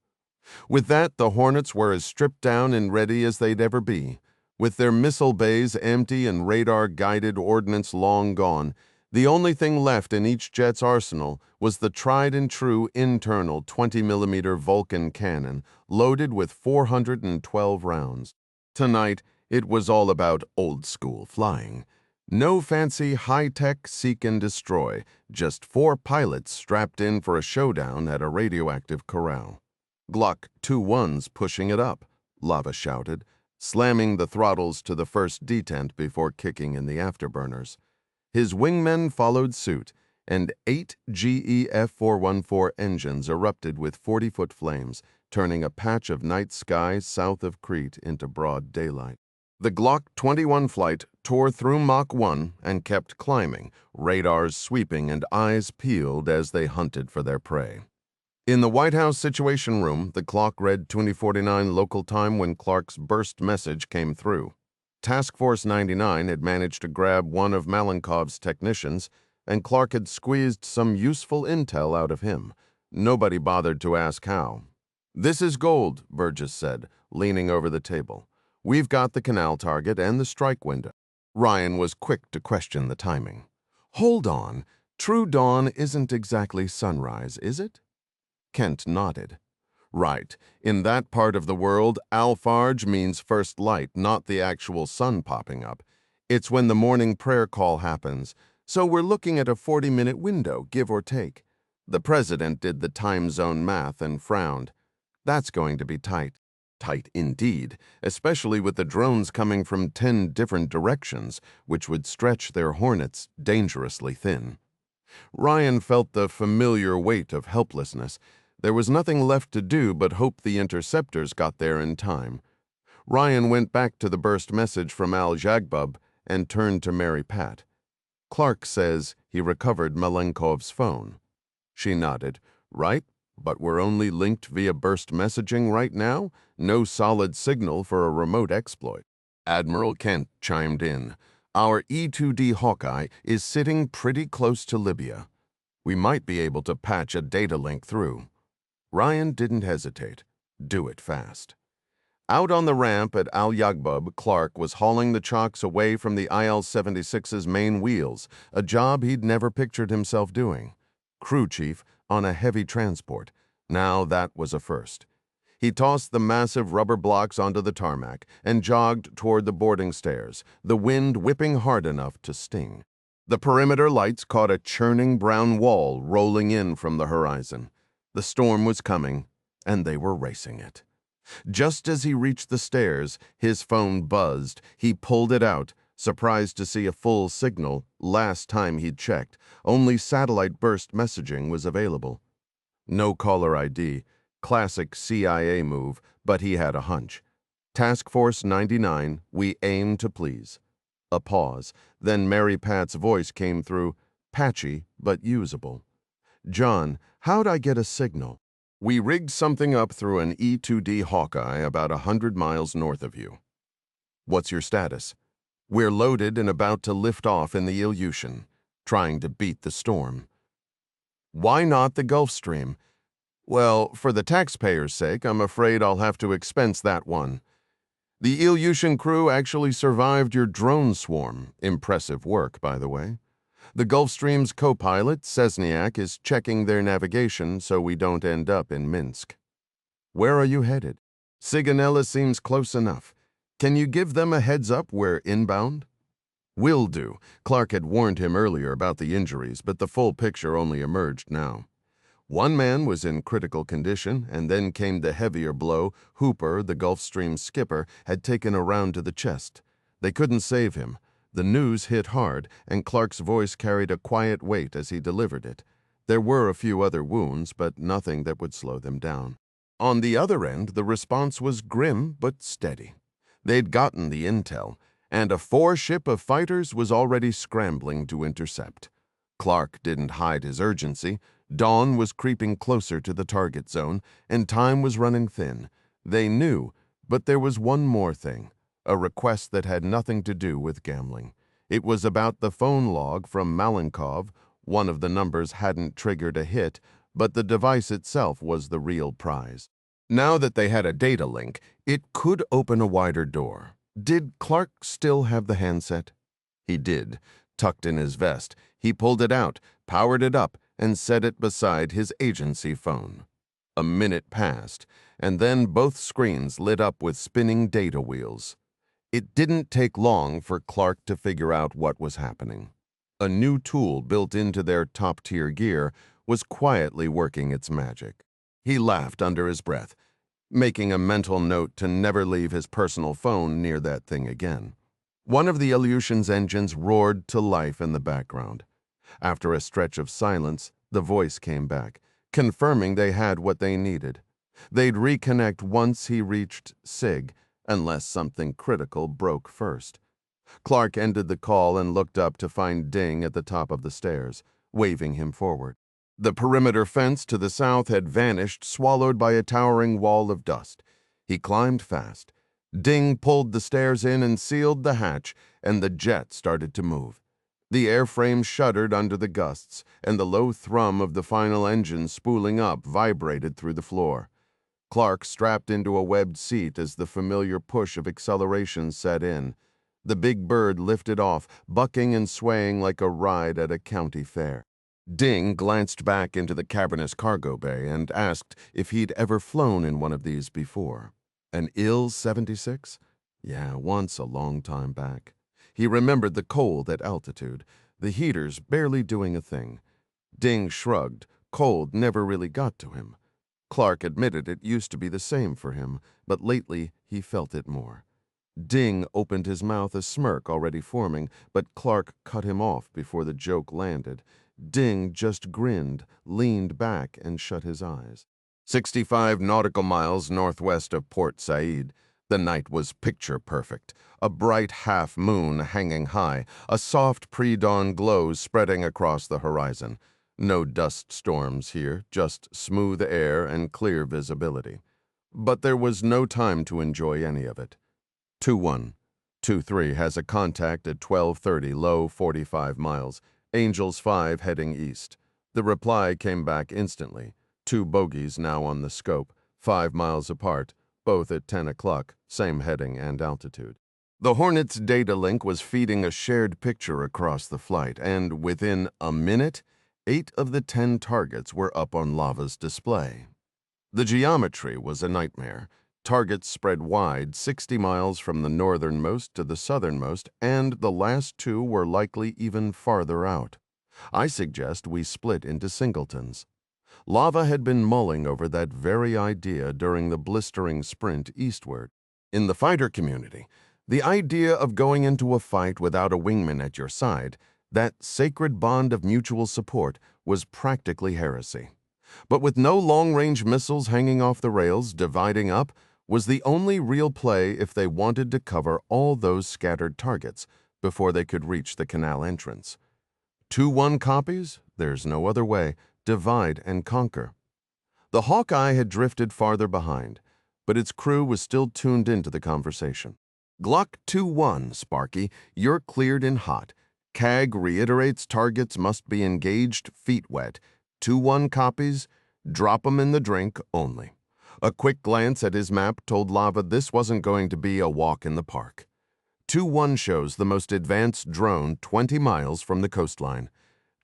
With that, the Hornets were as stripped down and ready as they'd ever be. With their missile bays empty and radar-guided ordnance long gone, the only thing left in each jet's arsenal was the tried-and-true internal 20mm Vulcan cannon, loaded with 412 rounds. Tonight, it was all about old-school flying. No fancy high-tech seek and destroy, just 4 pilots strapped in for a showdown at a radioactive corral. Glock 21s pushing it up, Lava shouted, slamming the throttles to the first detent before kicking in the afterburners. His wingmen followed suit, and 8 GE F414 engines erupted with 40-foot flames, turning a patch of night sky south of Crete into broad daylight. The Glock 21 flight tore through Mach 1 and kept climbing, radars sweeping and eyes peeled as they hunted for their prey. In the White House Situation Room, the clock read 2049 local time when Clark's burst message came through. Task Force 99 had managed to grab one of Malenkov's technicians, and Clark had squeezed some useful intel out of him. Nobody bothered to ask how. "This is gold," Burgess said, leaning over the table. "We've got the canal target and the strike window." Ryan was quick to question the timing. "Hold on. True dawn isn't exactly sunrise, is it?" Kent nodded. "Right. In that part of the world, Alfarge means first light, not the actual sun popping up. It's when the morning prayer call happens, so we're looking at a 40-minute window, give or take." The president did the time zone math and frowned. "That's going to be tight." Tight indeed, especially with the drones coming from 10 different directions, which would stretch their Hornets dangerously thin. Ryan felt the familiar weight of helplessness. There was nothing left to do but hope the interceptors got there in time. Ryan went back to the burst message from Al Jagbub and turned to Mary Pat. "Clark says he recovered Malenkov's phone." She nodded. "Right, but we're only linked via burst messaging right now. No solid signal for a remote exploit." Admiral Kent chimed in. "Our E-2D Hawkeye is sitting pretty close to Libya. We might be able to patch a data link through." Ryan didn't hesitate. Do it fast. Out on the ramp at Al Yagbub, Clark was hauling the chocks away from the IL-76's main wheels, a job he'd never pictured himself doing. Crew chief on a heavy transport. Now that was a first. He tossed the massive rubber blocks onto the tarmac and jogged toward the boarding stairs, the wind whipping hard enough to sting. The perimeter lights caught a churning brown wall rolling in from the horizon. The storm was coming, and they were racing it. Just as he reached the stairs, his phone buzzed. He pulled it out, surprised to see a full signal. Last time he'd checked, only satellite burst messaging was available. No caller ID, classic CIA move, but he had a hunch. "Task Force 99, we aim to please." A pause, then Mary Pat's voice came through, patchy but usable. "John, how'd I get a signal?" "We rigged something up through an E-2D Hawkeye about 100 miles north of you." "What's your status?" "We're loaded and about to lift off in the Ilyushin, trying to beat the storm." "Why not the Gulf Stream?" "Well, for the taxpayers' sake, I'm afraid I'll have to expense that one." "The Ilyushin crew actually survived your drone swarm. Impressive work, by the way. The Gulfstream's co-pilot, Sesniak, is checking their navigation so we don't end up in Minsk." Where are you headed? Sigonella seems close enough. Can you give them a heads up we're inbound? Will do. Clark had warned him earlier about the injuries, but the full picture only emerged now. One man was in critical condition, and then came the heavier blow Hooper, the Gulfstream skipper, had taken around to the chest. They couldn't save him. The news hit hard, and Clark's voice carried a quiet weight as he delivered it. There were a few other wounds, but nothing that would slow them down. On the other end, the response was grim but steady. They'd gotten the intel, and a four-ship of fighters was already scrambling to intercept. Clark didn't hide his urgency. Dawn was creeping closer to the target zone, and time was running thin. They knew, but there was one more thing, a request that had nothing to do with gambling. It was about the phone log from Malenkov. One of the numbers hadn't triggered a hit, but the device itself was the real prize. Now that they had a data link, it could open a wider door. Did Clark still have the handset? He did. Tucked in his vest, he pulled it out, powered it up, and set it beside his agency phone. A minute passed, and then both screens lit up with spinning data wheels. It didn't take long for Clark to figure out what was happening. A new tool built into their top-tier gear was quietly working its magic. He laughed under his breath, making a mental note to never leave his personal phone near that thing again. One of the Ilyushin's engines roared to life in the background. After a stretch of silence, the voice came back, confirming they had what they needed. They'd reconnect once he reached SIG, unless something critical broke first. Clark ended the call and looked up to find Ding at the top of the stairs, waving him forward. The perimeter fence to the south had vanished, swallowed by a towering wall of dust. He climbed fast. Ding pulled the stairs in and sealed the hatch, and the jet started to move. The airframe shuddered under the gusts, and the low thrum of the final engine spooling up vibrated through the floor. Clark strapped into a webbed seat as the familiar push of acceleration set in. The big bird lifted off, bucking and swaying like a ride at a county fair. Ding glanced back into the cavernous cargo bay and asked if he'd ever flown in one of these before. An Il-76? Yeah, once a long time back. He remembered the cold at altitude, the heaters barely doing a thing. Ding shrugged. Cold never really got to him. Clark admitted it used to be the same for him, but lately he felt it more. Ding opened his mouth, a smirk already forming, but Clark cut him off before the joke landed. Ding just grinned, leaned back, and shut his eyes. 65 nautical miles northwest of Port Said. The night was picture perfect. A bright half moon hanging high, a soft pre-dawn glow spreading across the horizon. No dust storms here, just smooth air and clear visibility. But there was no time to enjoy any of it. 2-1. 2-3 has a contact at 12:30, low 45 miles. Angels 5 heading east. The reply came back instantly. 2 bogies now on the scope, 5 miles apart, both at 10 o'clock, same heading and altitude. The Hornet's data link was feeding a shared picture across the flight, and within a minute, 8 of the 10 targets were up on Lava's display. The geometry was a nightmare. Targets spread wide, 60 miles from the northernmost to the southernmost, and the last 2 were likely even farther out. I suggest we split into singletons. Lava had been mulling over that very idea during the blistering sprint eastward. In the fighter community, the idea of going into a fight without a wingman at your side, that sacred bond of mutual support, was practically heresy. But with no long-range missiles hanging off the rails, dividing up was the only real play if they wanted to cover all those scattered targets before they could reach the canal entrance. 2-1 copies? There's no other way. Divide and conquer. The Hawkeye had drifted farther behind, but its crew was still tuned into the conversation. Gluck 2-1, Sparky, you're cleared in hot. CAG reiterates targets must be engaged feet wet. 2-1 copies, drop 'em in the drink only. A quick glance at his map told Lava this wasn't going to be a walk in the park. 2-1 shows the most advanced drone 20 miles from the coastline.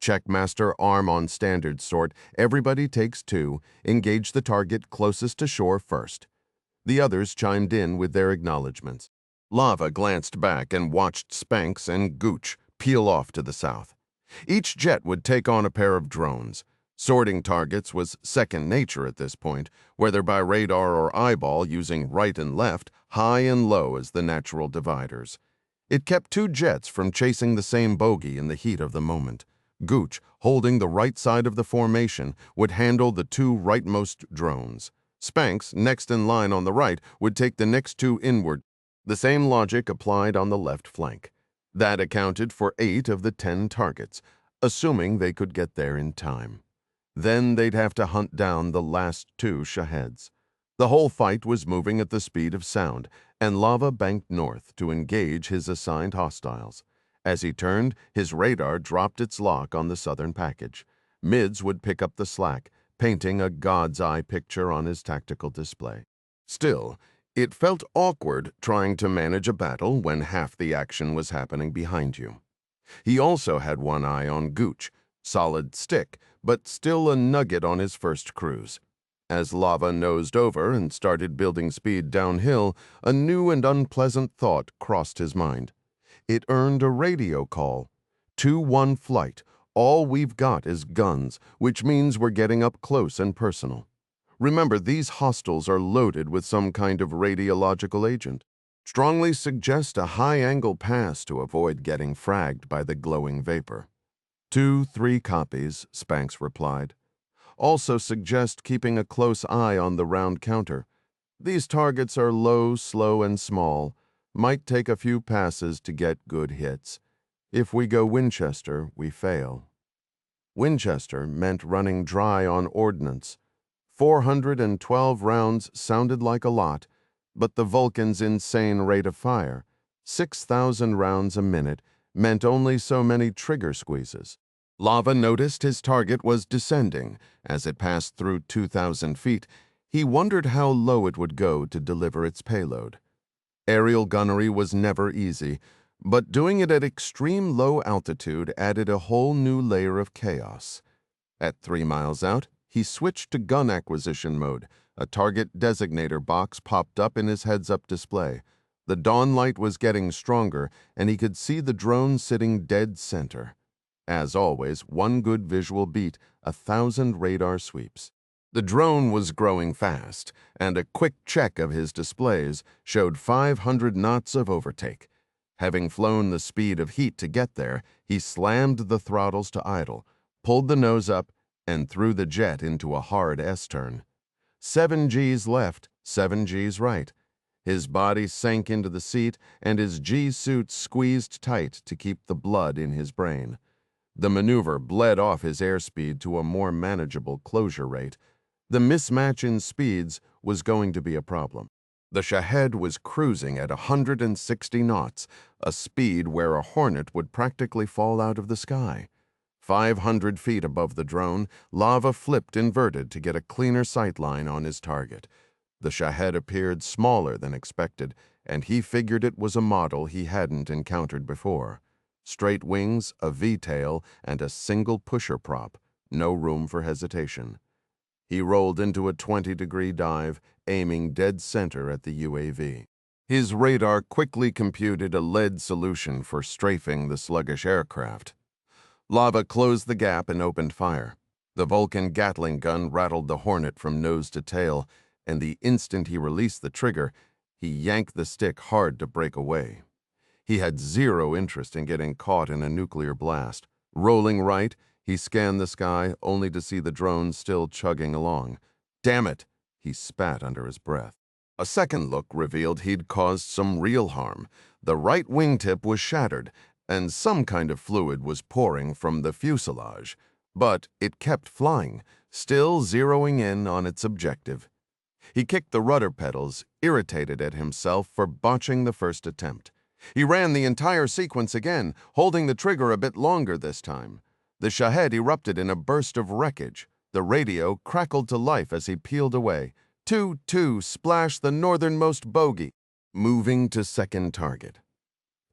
Checkmaster arm on standard sort, everybody takes 2, engage the target closest to shore first. The others chimed in with their acknowledgments. Lava glanced back and watched Spanx and Gooch peel off to the south. Each jet would take on a pair of drones. Sorting targets was second nature at this point, whether by radar or eyeball using right and left, high and low as the natural dividers. It kept 2 jets from chasing the same bogey in the heat of the moment. Gooch, holding the right side of the formation, would handle the 2 rightmost drones. Spanx, next in line on the right, would take the next 2 inward. The same logic applied on the left flank. That accounted for 8 of the 10 targets, assuming they could get there in time. Then they'd have to hunt down the last 2 Shaheds. The whole fight was moving at the speed of sound, and Lava banked north to engage his assigned hostiles. As he turned, his radar dropped its lock on the southern package. Mids would pick up the slack, painting a God's eye picture on his tactical display. Still, it felt awkward trying to manage a battle when half the action was happening behind you. He also had one eye on Gooch, solid stick, but still a nugget on his first cruise. As Lava nosed over and started building speed downhill, a new and unpleasant thought crossed his mind. It earned a radio call. 2-1 flight. All we've got is guns, which means we're getting up close and personal. Remember, these hostiles are loaded with some kind of radiological agent. Strongly suggest a high-angle pass to avoid getting fragged by the glowing vapor. 2-3 copies, Spanx replied. Also suggest keeping a close eye on the round counter. These targets are low, slow, and small. Might take a few passes to get good hits. If we go Winchester, we fail. Winchester meant running dry on ordnance. 412 rounds sounded like a lot, but the Vulcan's insane rate of fire, 6,000 rounds a minute, meant only so many trigger squeezes. Lava noticed his target was descending. As it passed through 2,000 feet, he wondered how low it would go to deliver its payload. Aerial gunnery was never easy, but doing it at extreme low altitude added a whole new layer of chaos. At 3 miles out, he switched to gun acquisition mode. A target designator box popped up in his heads-up display. The dawn light was getting stronger, and he could see the drone sitting dead center. As always, one good visual beat, 1,000 radar sweeps. The drone was growing fast, and a quick check of his displays showed 500 knots of overtake. Having flown the speed of heat to get there, he slammed the throttles to idle, pulled the nose up, and threw the jet into a hard S-turn. 7 Gs left, 7 Gs right. His body sank into the seat, and his G-suit squeezed tight to keep the blood in his brain. The maneuver bled off his airspeed to a more manageable closure rate. The mismatch in speeds was going to be a problem. The Shahed was cruising at 160 knots, a speed where a Hornet would practically fall out of the sky. 500 feet above the drone, Lava flipped inverted to get a cleaner sightline on his target. The Shahed appeared smaller than expected, and he figured it was a model he hadn't encountered before. Straight wings, a V-tail, and a single pusher prop. No room for hesitation. He rolled into a 20-degree dive, aiming dead center at the UAV. His radar quickly computed a lead solution for strafing the sluggish aircraft. Lava closed the gap and opened fire. The Vulcan Gatling gun rattled the Hornet from nose to tail, and the instant he released the trigger, he yanked the stick hard to break away. He had zero interest in getting caught in a nuclear blast. Rolling right, he scanned the sky only to see the drone still chugging along. Damn it, he spat under his breath. A second look revealed he'd caused some real harm. The right wingtip was shattered, and some kind of fluid was pouring from the fuselage. But it kept flying, still zeroing in on its objective. He kicked the rudder pedals, irritated at himself for botching the first attempt. He ran the entire sequence again, holding the trigger a bit longer this time. The Shahed erupted in a burst of wreckage. The radio crackled to life as he peeled away. 2-2 splashed the northernmost bogey. Moving to second target.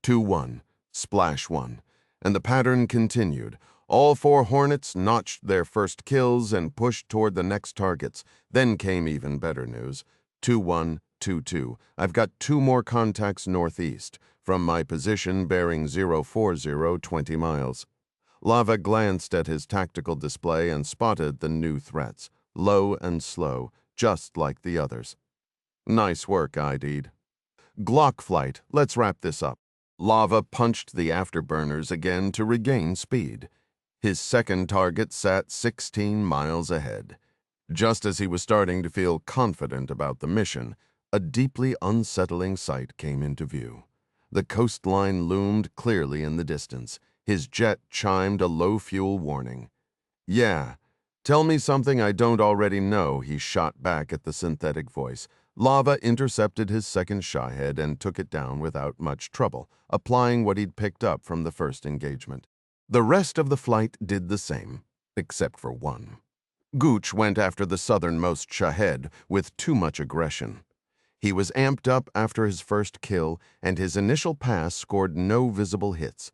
2-1, splash 1. And the pattern continued. All 4 Hornets notched their first kills and pushed toward the next targets. Then came even better news. 2122. I've got 2 more contacts northeast, from my position bearing 040, 20 miles. Lava glanced at his tactical display and spotted the new threats, low and slow, just like the others. Nice work, ID'd. Glock flight, let's wrap this up. Lava punched the afterburners again to regain speed. His second target sat 16 miles ahead. Just as he was starting to feel confident about the mission, a deeply unsettling sight came into view. The coastline loomed clearly in the distance. His jet chimed a low-fuel warning. "Yeah, tell me something I don't already know," he shot back at the synthetic voice. Lava intercepted his second Shahed and took it down without much trouble, applying what he'd picked up from the first engagement. The rest of the flight did the same, except for one. Gooch went after the southernmost Shahed with too much aggression. He was amped up after his first kill, and his initial pass scored no visible hits.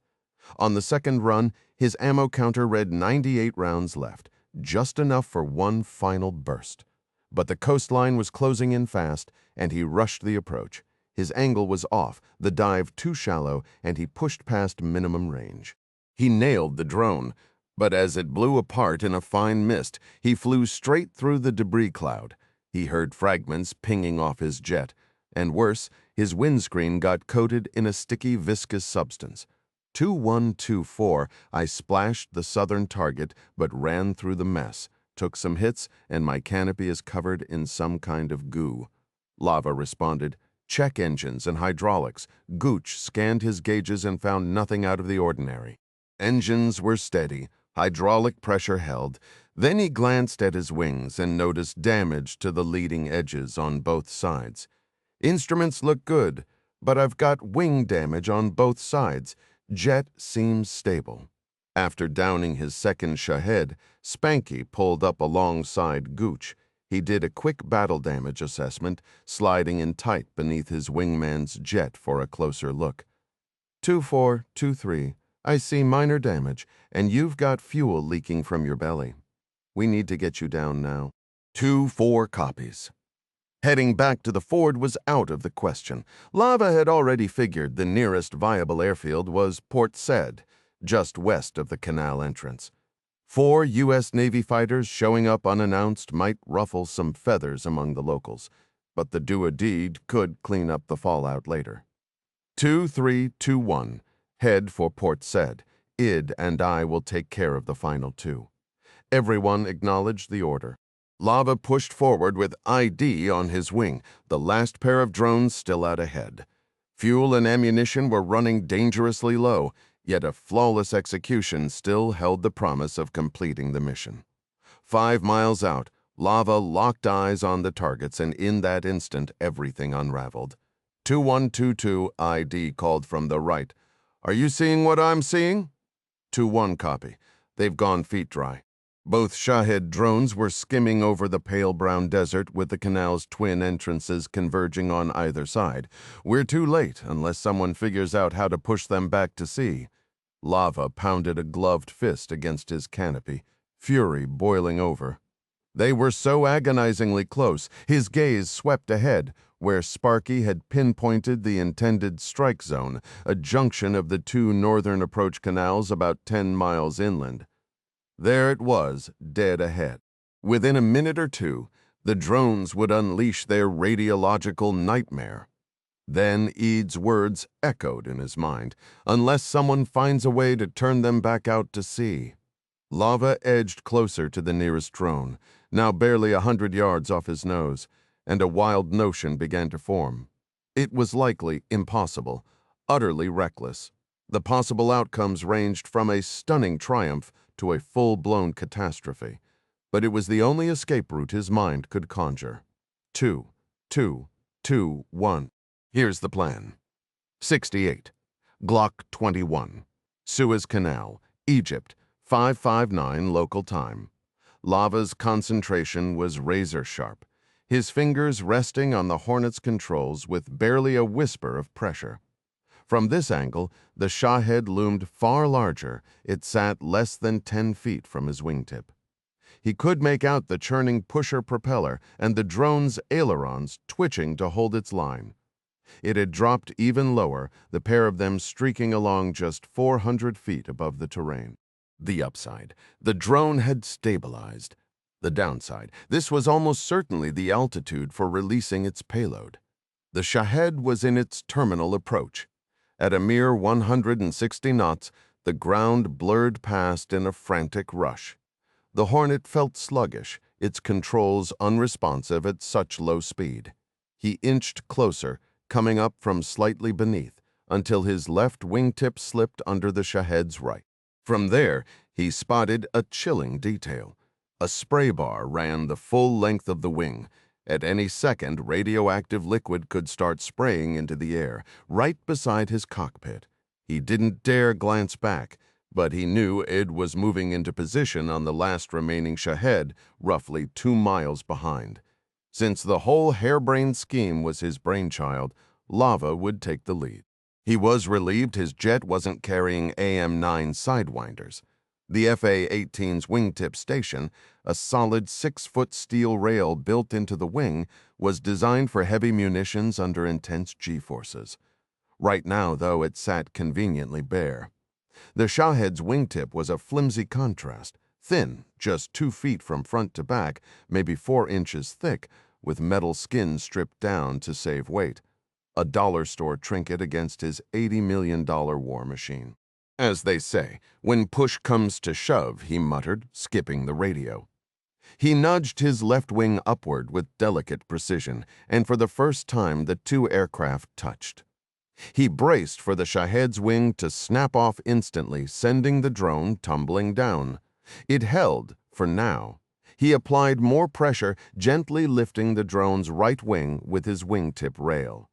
On the second run, his ammo counter read 98 rounds left, just enough for one final burst. But the coastline was closing in fast, and he rushed the approach. His angle was off, the dive too shallow, and he pushed past minimum range. He nailed the drone, but as it blew apart in a fine mist, he flew straight through the debris cloud. He heard fragments pinging off his jet, and worse, his windscreen got coated in a sticky, viscous substance. 2124, I splashed the southern target, but ran through the mess, took some hits, and my canopy is covered in some kind of goo. Lava responded, "Check engines and hydraulics." Gooch scanned his gauges and found nothing out of the ordinary. Engines were steady, hydraulic pressure held. Then he glanced at his wings and noticed damage to the leading edges on both sides. "Instruments look good, but I've got wing damage on both sides. Jet seems stable." After downing his second Shahed, Spanky pulled up alongside Gooch. He did a quick battle damage assessment, sliding in tight beneath his wingman's jet for a closer look. 2423. I see minor damage, and you've got fuel leaking from your belly. We need to get you down now. 2-4 copies. Heading back to the Ford was out of the question. Lava had already figured the nearest viable airfield was Port Said, just west of the canal entrance. 4 U.S. Navy fighters showing up unannounced might ruffle some feathers among the locals, but the do-a-deed could clean up the fallout later. 2321. Head for Port Said. Id and I will take care of the final 2. Everyone acknowledged the order. Lava pushed forward with ID on his wing, the last pair of drones still out ahead. Fuel and ammunition were running dangerously low, yet a flawless execution still held the promise of completing the mission. 5 miles out, Lava locked eyes on the targets, and in that instant everything unraveled. 2122 ID called from the right. "Are you seeing what I'm seeing?" 2-1 copy. They've gone feet dry. Both Shahed drones were skimming over the pale brown desert with the canal's twin entrances converging on either side. We're too late unless someone figures out how to push them back to sea. Lava pounded a gloved fist against his canopy, fury boiling over. They were so agonizingly close, his gaze swept ahead, where Sparky had pinpointed the intended strike zone, a junction of the 2 northern approach canals about 10 miles inland. There it was, dead ahead. Within a minute or two, the drones would unleash their radiological nightmare. Then Ead's words echoed in his mind, "Unless someone finds a way to turn them back out to sea." Lava edged closer to the nearest drone, now barely 100 yards off his nose, and a wild notion began to form. It was likely impossible, utterly reckless. The possible outcomes ranged from a stunning triumph to a full-blown catastrophe, but it was the only escape route his mind could conjure. 2-2-2-1. Here's the plan. 68. Glock 21. Suez Canal, Egypt, 559 local time. Lava's concentration was razor-sharp, his fingers resting on the Hornet's controls with barely a whisper of pressure. From this angle, the Shahed loomed far larger. It sat less than 10 feet from his wingtip. He could make out the churning pusher propeller and the drone's ailerons twitching to hold its line. It had dropped even lower, the pair of them streaking along just 400 feet above the terrain. The upside: the drone had stabilized. The downside: this was almost certainly the altitude for releasing its payload. The Shahed was in its terminal approach. At a mere 160 knots, the ground blurred past in a frantic rush. The Hornet felt sluggish, its controls unresponsive at such low speed. He inched closer, coming up from slightly beneath, until his left wingtip slipped under the Shahed's right. From there, he spotted a chilling detail. A spray bar ran the full length of the wing. At any second, radioactive liquid could start spraying into the air, right beside his cockpit. He didn't dare glance back, but he knew Id was moving into position on the last remaining Shahed, roughly 2 miles behind. Since the whole harebrained scheme was his brainchild, Lava would take the lead. He was relieved his jet wasn't carrying AM-9 Sidewinders. The FA-18's wingtip station, a solid 6-foot steel rail built into the wing, was designed for heavy munitions under intense G-forces. Right now, though, it sat conveniently bare. The Shahed's wingtip was a flimsy contrast, thin, just 2 feet from front to back, maybe 4 inches thick, with metal skin stripped down to save weight. A dollar store trinket against his $80 million war machine. As they say, when push comes to shove, he muttered, skipping the radio. He nudged his left wing upward with delicate precision, and for the first time the 2 aircraft touched. He braced for the Shahed's wing to snap off instantly, sending the drone tumbling down. It held, for now. He applied more pressure, gently lifting the drone's right wing with his wingtip rail.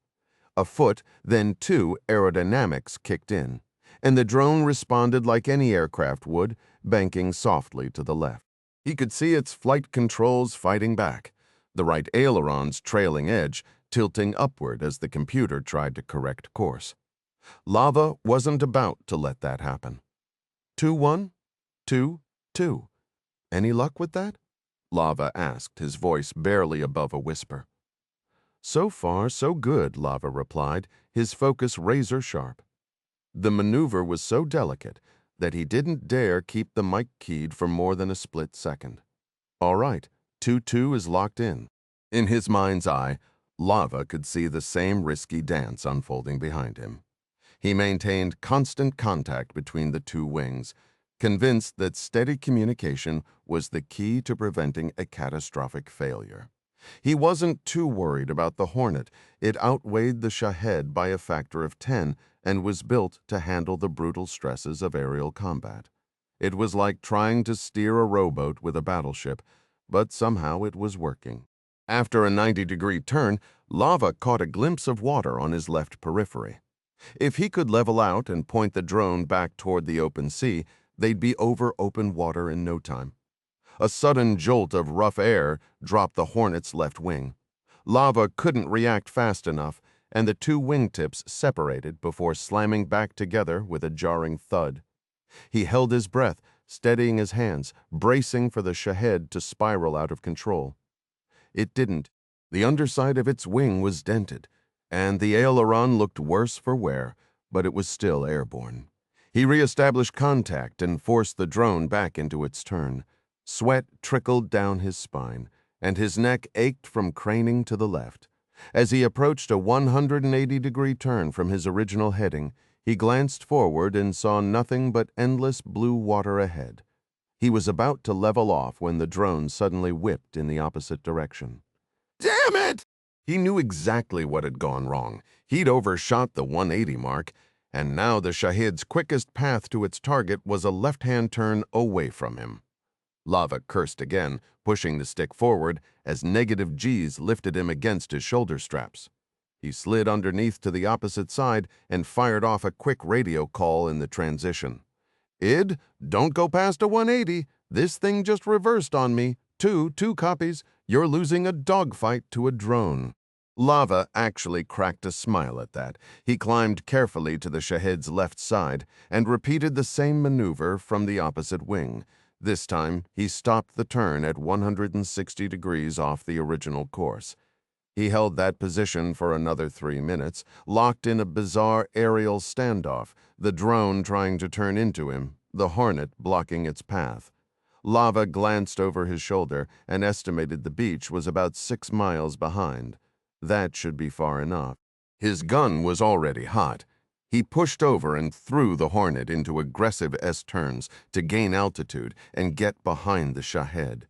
A foot, then 2 aerodynamics kicked in, and the drone responded like any aircraft would, banking softly to the left. He could see its flight controls fighting back, the right aileron's trailing edge tilting upward as the computer tried to correct course. Lava wasn't about to let that happen. 2-1? 2-2. Any luck with that? Lava asked, his voice barely above a whisper. So far, so good, Lava replied, his focus razor-sharp. The maneuver was so delicate that he didn't dare keep the mic keyed for more than a split second. All right, 2-2 is locked in. In his mind's eye, Lava could see the same risky dance unfolding behind him. He maintained constant contact between the 2 wings, convinced that steady communication was the key to preventing a catastrophic failure. He wasn't too worried about the Hornet. It outweighed the Shahed by a factor of 10 and was built to handle the brutal stresses of aerial combat. It was like trying to steer a rowboat with a battleship, but somehow it was working. After a 90-degree turn, Lava caught a glimpse of water on his left periphery. If he could level out and point the drone back toward the open sea, they'd be over open water in no time. A sudden jolt of rough air dropped the Hornet's left wing. Lava couldn't react fast enough, and the 2 wingtips separated before slamming back together with a jarring thud. He held his breath, steadying his hands, bracing for the Shahed to spiral out of control. It didn't. The underside of its wing was dented, and the aileron looked worse for wear, but it was still airborne. He reestablished contact and forced the drone back into its turn. Sweat trickled down his spine, and his neck ached from craning to the left. As he approached a 180-degree turn from his original heading, he glanced forward and saw nothing but endless blue water ahead. He was about to level off when the drone suddenly whipped in the opposite direction. Damn it! He knew exactly what had gone wrong. He'd overshot the 180 mark, and now the Shahed's quickest path to its target was a left-hand turn away from him. Lava cursed again, pushing the stick forward as negative G's lifted him against his shoulder straps. He slid underneath to the opposite side and fired off a quick radio call in the transition. Id, don't go past a 180. This thing just reversed on me. Two copies. You're losing a dogfight to a drone. Lava actually cracked a smile at that. He climbed carefully to the Shahid's left side and repeated the same maneuver from the opposite wing. This time, he stopped the turn at 160 degrees off the original course. He held that position for another 3 minutes, locked in a bizarre aerial standoff, the drone trying to turn into him, the Hornet blocking its path. Lava glanced over his shoulder and estimated the beach was about 6 miles behind. That should be far enough. His gun was already hot. He pushed over and threw the Hornet into aggressive S-turns to gain altitude and get behind the Shahed.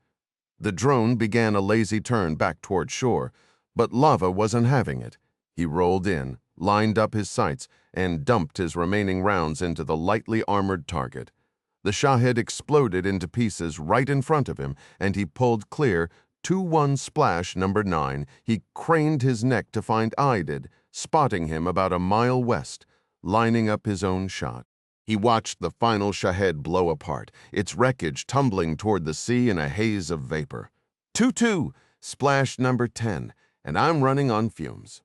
The drone began a lazy turn back toward shore, but Lava wasn't having it. He rolled in, lined up his sights, and dumped his remaining rounds into the lightly armored target. The Shahed exploded into pieces right in front of him, and he pulled clear. 2-1 splash number 9, he craned his neck to find Aidid, spotting him about a mile west, lining up his own shot. He watched the final Shahed blow apart, its wreckage tumbling toward the sea in a haze of vapor. 2-2, splash number 10, and I'm running on fumes.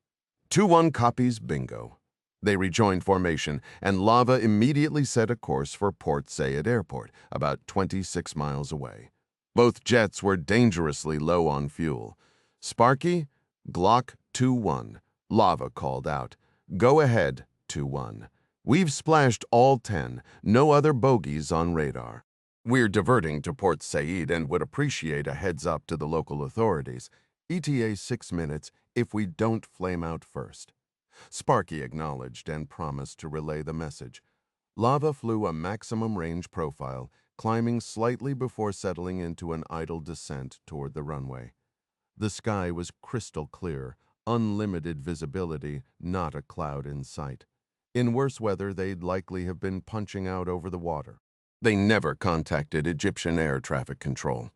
2-1 copies bingo. They rejoined formation, and Lava immediately set a course for Port Said Airport, about 26 miles away. Both jets were dangerously low on fuel. Sparky, Glock 2-1. Lava called out. Go ahead, 2-1. We've splashed all 10, no other bogeys on radar. We're diverting to Port Said and would appreciate a heads up to the local authorities. ETA 6 minutes if we don't flame out first. Sparky acknowledged and promised to relay the message. Lava flew a maximum range profile, climbing slightly before settling into an idle descent toward the runway. The sky was crystal clear, unlimited visibility, not a cloud in sight. In worse weather, they'd likely have been punching out over the water. They never contacted Egyptian air traffic control.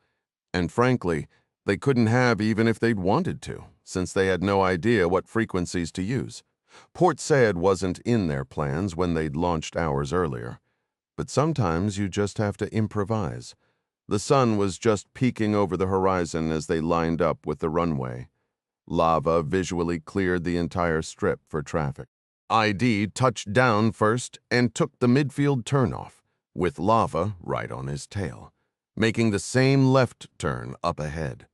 And frankly, they couldn't have even if they'd wanted to, since they had no idea what frequencies to use. Port Said wasn't in their plans when they'd launched hours earlier. But sometimes you just have to improvise. The sun was just peeking over the horizon as they lined up with the runway. Lava visually cleared the entire strip for traffic. ID touched down first and took the midfield turnoff, with Lava right on his tail, making the same left turn up ahead.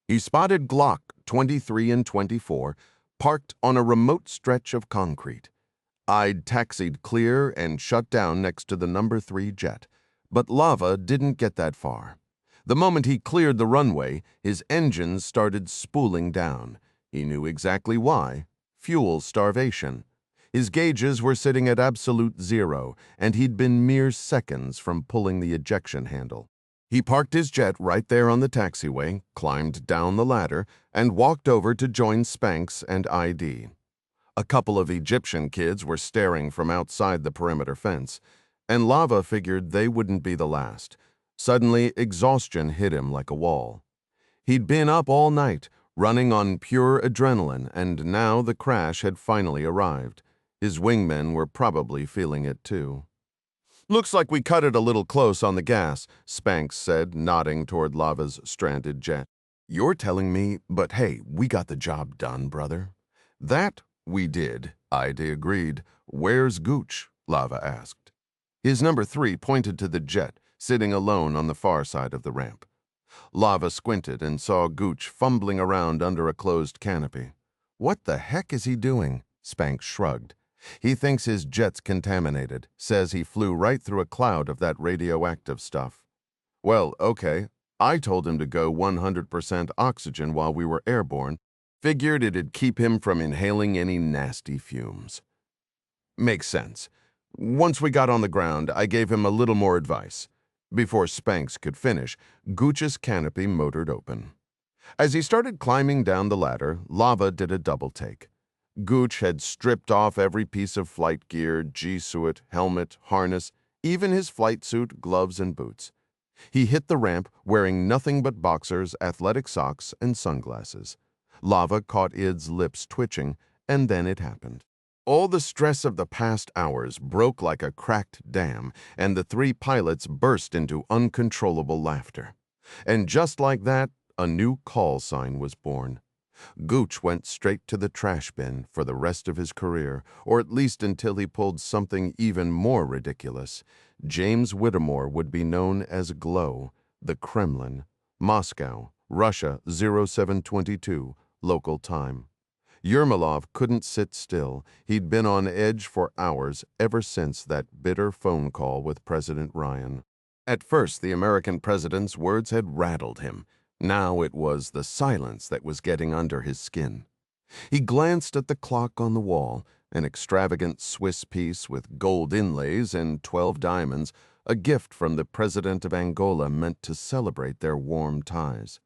He spotted Glock 23 and 24 parked on a remote stretch of concrete. I'd taxied clear and shut down next to the number 3 jet, but Lava didn't get that far. The moment he cleared the runway, his engines started spooling down. He knew exactly why. Fuel starvation. His gauges were sitting at absolute 0, and he'd been mere seconds from pulling the ejection handle. He parked his jet right there on the taxiway, climbed down the ladder, and walked over to join Spanx and ID. A couple of Egyptian kids were staring from outside the perimeter fence, and Lava figured they wouldn't be the last. Suddenly, exhaustion hit him like a wall. He'd been up all night, running on pure adrenaline, and now the crash had finally arrived. His wingmen were probably feeling it too. Looks like we cut it a little close on the gas, Spanx said, nodding toward Lava's stranded jet. You're telling me, but hey, we got the job done, brother. That we did, ID agreed. Where's Gooch? Lava asked. His number 3 pointed to the jet, sitting alone on the far side of the ramp. Lava squinted and saw Gooch fumbling around under a closed canopy. What the heck is he doing? Spanx shrugged. He thinks his jet's contaminated, says he flew right through a cloud of that radioactive stuff. Well, okay, I told him to go 100% oxygen while we were airborne. Figured it'd keep him from inhaling any nasty fumes. Makes sense. Once we got on the ground, I gave him a little more advice. Before Spanx could finish, Gooch's canopy motored open. As he started climbing down the ladder, Lava did a double take. Gooch had stripped off every piece of flight gear, G-suit, helmet, harness, even his flight suit, gloves, and boots. He hit the ramp wearing nothing but boxers, athletic socks, and sunglasses. Lava caught Id's lips twitching, and then it happened. All the stress of the past hours broke like a cracked dam, and the 3 pilots burst into uncontrollable laughter. And just like that, a new call sign was born. Gooch went straight to the trash bin for the rest of his career, or at least until he pulled something even more ridiculous. James Whittemore would be known as Glow, the Kremlin, Moscow, Russia 0722, local time. Yermolov couldn't sit still. He'd been on edge for hours ever since that bitter phone call with President Ryan. At first, the American president's words had rattled him. Now it was the silence that was getting under his skin. He glanced at the clock on the wall, an extravagant Swiss piece with gold inlays and 12 diamonds, a gift from the president of Angola meant to celebrate their warm ties.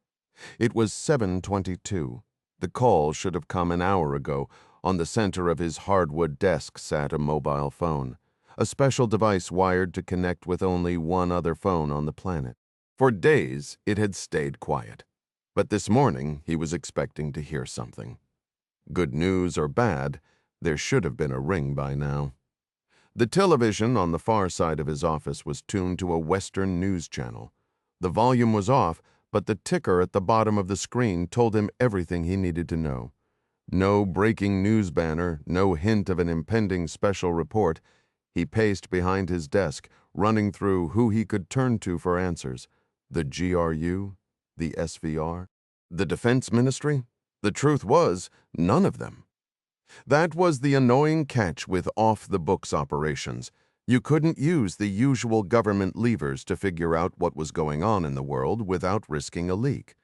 It was 7:22. The call should have come an hour ago. On the center of his hardwood desk sat a mobile phone, a special device wired to connect with only one other phone on the planet. For days, it had stayed quiet. But this morning, he was expecting to hear something. Good news or bad, there should have been a ring by now. The television on the far side of his office was tuned to a Western news channel. The volume was off, but the ticker at the bottom of the screen told him everything he needed to know. No breaking news banner, no hint of an impending special report. He paced behind his desk, running through who he could turn to for answers. The GRU? The SVR? The Defense Ministry? The truth was, none of them. That was the annoying catch with off-the-books operations. You couldn't use the usual government levers to figure out what was going on in the world without risking a leak.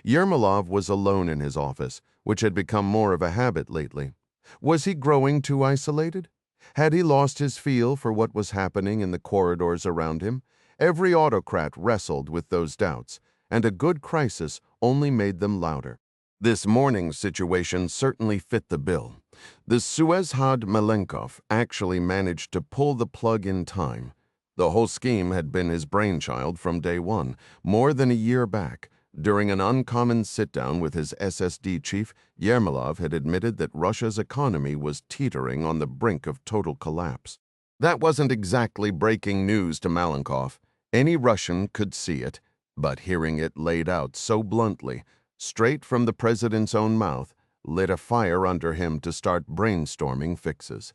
Yermolov was alone in his office, which had become more of a habit lately. Was he growing too isolated? Had he lost his feel for what was happening in the corridors around him? Every autocrat wrestled with those doubts, and a good crisis only made them louder. This morning's situation certainly fit the bill. The Suezhad Malenkov actually managed to pull the plug in time. The whole scheme had been his brainchild from day one, more than a year back. During an uncommon sit-down with his SSD chief, Yermolov had admitted that Russia's economy was teetering on the brink of total collapse. That wasn't exactly breaking news to Malenkov. Any Russian could see it, but hearing it laid out so bluntly, straight from the president's own mouth, lit a fire under him to start brainstorming fixes.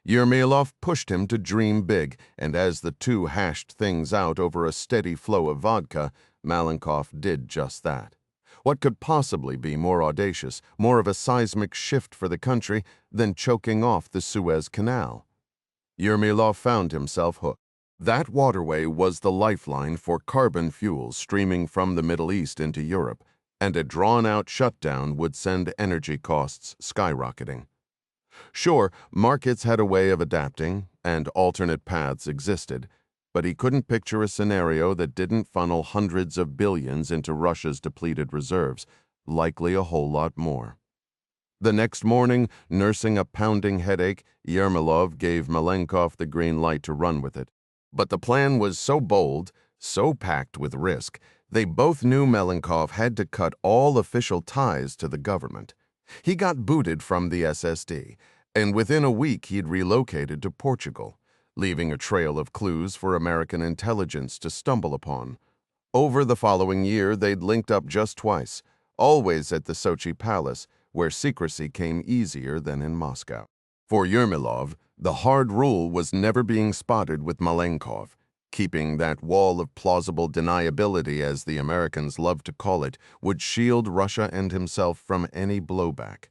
Yermolov pushed him to dream big, and as the two hashed things out over a steady flow of vodka, Malenkov did just that. What could possibly be more audacious, more of a seismic shift for the country, than choking off the Suez Canal? Yermolov found himself hooked. That waterway was the lifeline for carbon fuels streaming from the Middle East into Europe, and a drawn-out shutdown would send energy costs skyrocketing. Sure, markets had a way of adapting, and alternate paths existed, but he couldn't picture a scenario that didn't funnel hundreds of billions into Russia's depleted reserves, likely a whole lot more. The next morning, nursing a pounding headache, Yermolov gave Malenkov the green light to run with it. But the plan was so bold, so packed with risk, they both knew Malenkov had to cut all official ties to the government. He got booted from the SSD, and within a week he'd relocated to Portugal, leaving a trail of clues for American intelligence to stumble upon. Over the following year, they'd linked up just twice, always at the Sochi Palace, where secrecy came easier than in Moscow. For Yermolov, the hard rule was never being spotted with Malenkov. Keeping that wall of plausible deniability, as the Americans loved to call it, would shield Russia and himself from any blowback.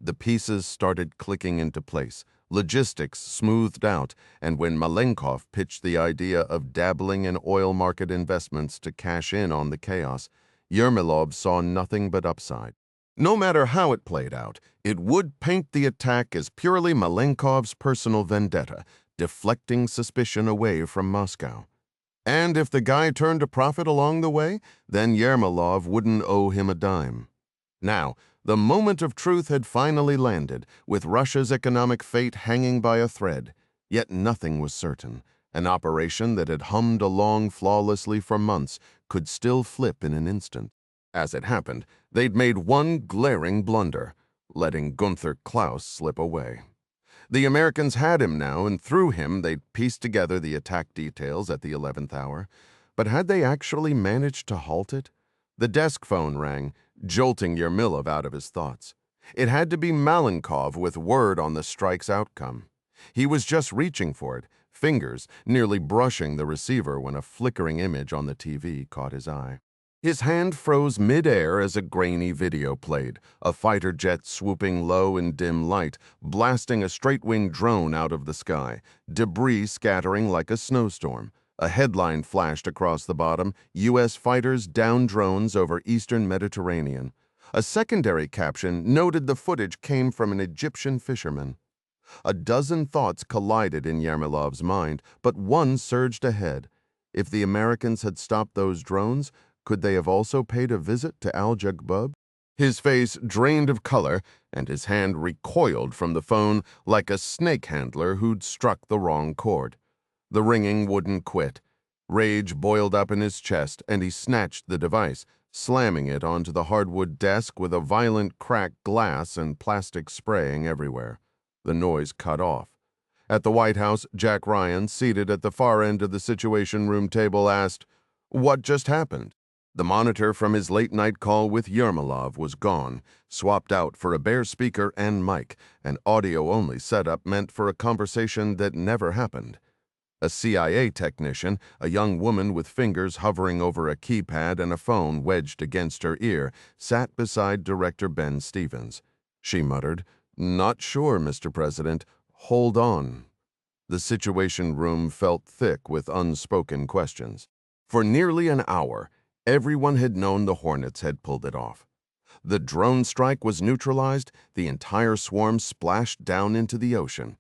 The pieces started clicking into place, logistics smoothed out, and when Malenkov pitched the idea of dabbling in oil market investments to cash in on the chaos, Yermolov saw nothing but upside. No matter how it played out, it would paint the attack as purely Malenkov's personal vendetta, deflecting suspicion away from Moscow. And if the guy turned a profit along the way, then Yermolov wouldn't owe him a dime. Now, the moment of truth had finally landed, with Russia's economic fate hanging by a thread. Yet nothing was certain. An operation that had hummed along flawlessly for months could still flip in an instant. As it happened, they'd made one glaring blunder, letting Gunther Klaus slip away. The Americans had him now, and through him they'd pieced together the attack details at the 11th hour. But had they actually managed to halt it? The desk phone rang. jolting Yermilov out of his thoughts. It had to be Malenkov with word on the strike's outcome. He was just reaching for it, fingers nearly brushing the receiver when a flickering image on the TV caught his eye. His hand froze mid-air as a grainy video played, a fighter jet swooping low in dim light, blasting a straight-wing drone out of the sky, debris scattering like a snowstorm. A headline flashed across the bottom, U.S. fighters down drones over eastern Mediterranean. A secondary caption noted the footage came from an Egyptian fisherman. A dozen thoughts collided in Yermolov's mind, but one surged ahead. If the Americans had stopped those drones, could they have also paid a visit to Al-Jagbub? His face drained of color, and his hand recoiled from the phone like a snake handler who'd struck the wrong chord. The ringing wouldn't quit. Rage boiled up in his chest, and he snatched the device, slamming it onto the hardwood desk with a violent cracked glass and plastic spraying everywhere. The noise cut off. At the White House, Jack Ryan, seated at the far end of the Situation Room table, asked, "What just happened?" The monitor from his late-night call with Yermolov was gone, swapped out for a bare speaker and mic, an audio-only setup meant for a conversation that never happened. A CIA technician, a young woman with fingers hovering over a keypad and a phone wedged against her ear, sat beside Director Ben Stevens. She muttered, "Not sure, Mr. President. Hold on." The Situation Room felt thick with unspoken questions. For nearly an hour, everyone had known the Hornets had pulled it off. The drone strike was neutralized, the entire swarm splashed down into the ocean.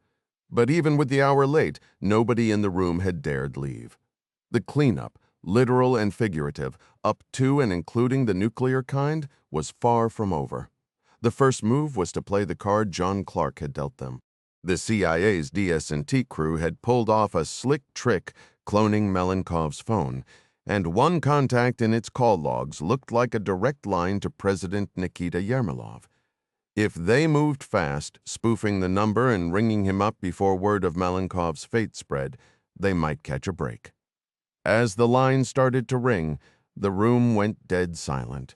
But even with the hour late, nobody in the room had dared leave. The cleanup, literal and figurative, up to and including the nuclear kind, was far from over. The first move was to play the card John Clark had dealt them. The CIA's DS&T crew had pulled off a slick trick cloning Malenkov's phone, and one contact in its call logs looked like a direct line to President Nikita Yermolov. If they moved fast, spoofing the number and ringing him up before word of Malenkov's fate spread, they might catch a break. As the line started to ring, the room went dead silent.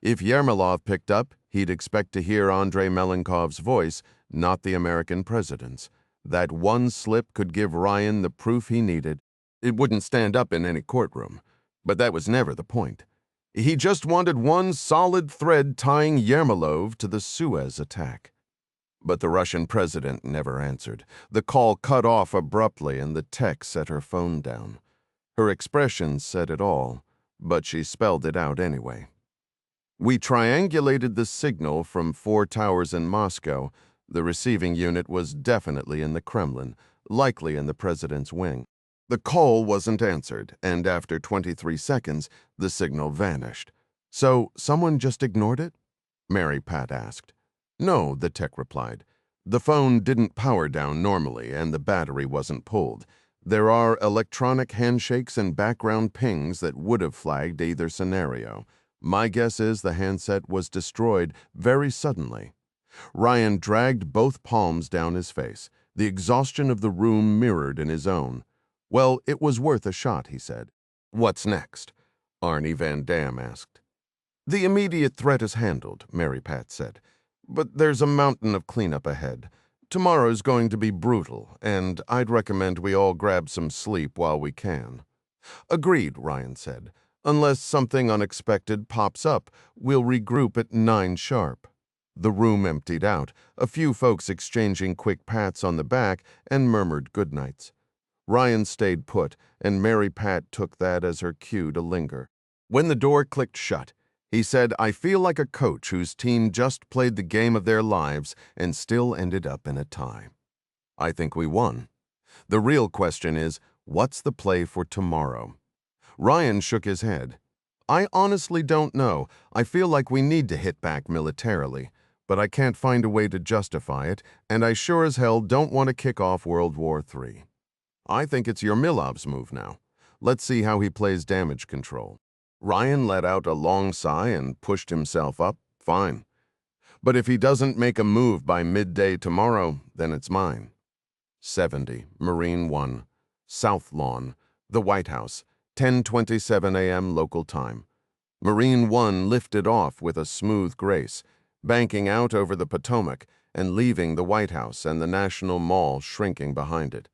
If Yermolov picked up, he'd expect to hear Andrei Malenkov's voice, not the American president's. That one slip could give Ryan the proof he needed. It wouldn't stand up in any courtroom, but that was never the point. He just wanted one solid thread tying Yermolov to the Suez attack. But the Russian president never answered. The call cut off abruptly and the tech set her phone down. Her expression said it all, but she spelled it out anyway. "We triangulated the signal from 4 towers in Moscow. The receiving unit was definitely in the Kremlin, likely in the president's wing." The call wasn't answered, and after 23 seconds, the signal vanished. "So someone just ignored it?" Mary Pat asked. "No," the tech replied. "The phone didn't power down normally, and the battery wasn't pulled. There are electronic handshakes and background pings that would have flagged either scenario. My guess is the handset was destroyed very suddenly." Ryan dragged both palms down his face. The exhaustion of the room mirrored in his own. "Well, it was worth a shot," he said. "What's next?" Arnie Van Dam asked. "The immediate threat is handled," Mary Pat said. "But there's a mountain of cleanup ahead. Tomorrow's going to be brutal, and I'd recommend we all grab some sleep while we can." "Agreed," Ryan said. "Unless something unexpected pops up, we'll regroup at 9 sharp." The room emptied out, a few folks exchanging quick pats on the back and murmured goodnights. Ryan stayed put, and Mary Pat took that as her cue to linger. When the door clicked shut, he said, "I feel like a coach whose team just played the game of their lives and still ended up in a tie. I think we won. The real question is, what's the play for tomorrow?" Ryan shook his head. "I honestly don't know. I feel like we need to hit back militarily, but I can't find a way to justify it, and I sure as hell don't want to kick off World War III. I think it's Yermolov's move now. Let's see how he plays damage control." Ryan let out a long sigh and pushed himself up. "Fine. But if he doesn't make a move by midday tomorrow, then it's mine." 70, Marine 1, South Lawn, the White House, 10:27 a.m. local time. Marine One lifted off with a smooth grace, banking out over the Potomac and leaving the White House and the National Mall shrinking behind it.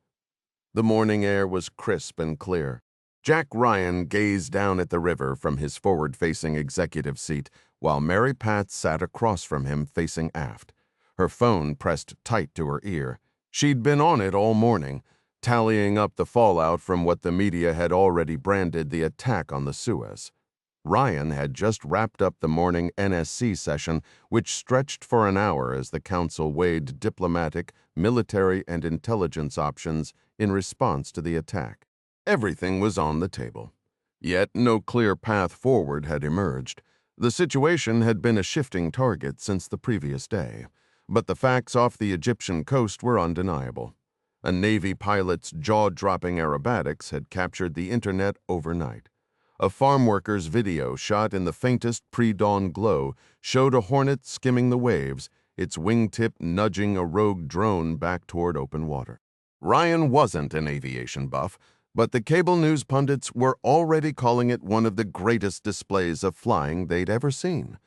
The morning air was crisp and clear. Jack Ryan gazed down at the river from his forward-facing executive seat, while Mary Pat sat across from him facing aft, her phone pressed tight to her ear. She'd been on it all morning, tallying up the fallout from what the media had already branded the attack on the Suez. Ryan had just wrapped up the morning NSC session, which stretched for an hour as the council weighed diplomatic, military, and intelligence options in response to the attack. Everything was on the table. Yet no clear path forward had emerged. The situation had been a shifting target since the previous day, but the facts off the Egyptian coast were undeniable. A Navy pilot's jaw-dropping aerobatics had captured the internet overnight. A farm worker's video shot in the faintest pre-dawn glow showed a hornet skimming the waves, its wingtip nudging a rogue drone back toward open water. Ryan wasn't an aviation buff, but the cable news pundits were already calling it one of the greatest displays of flying they'd ever seen.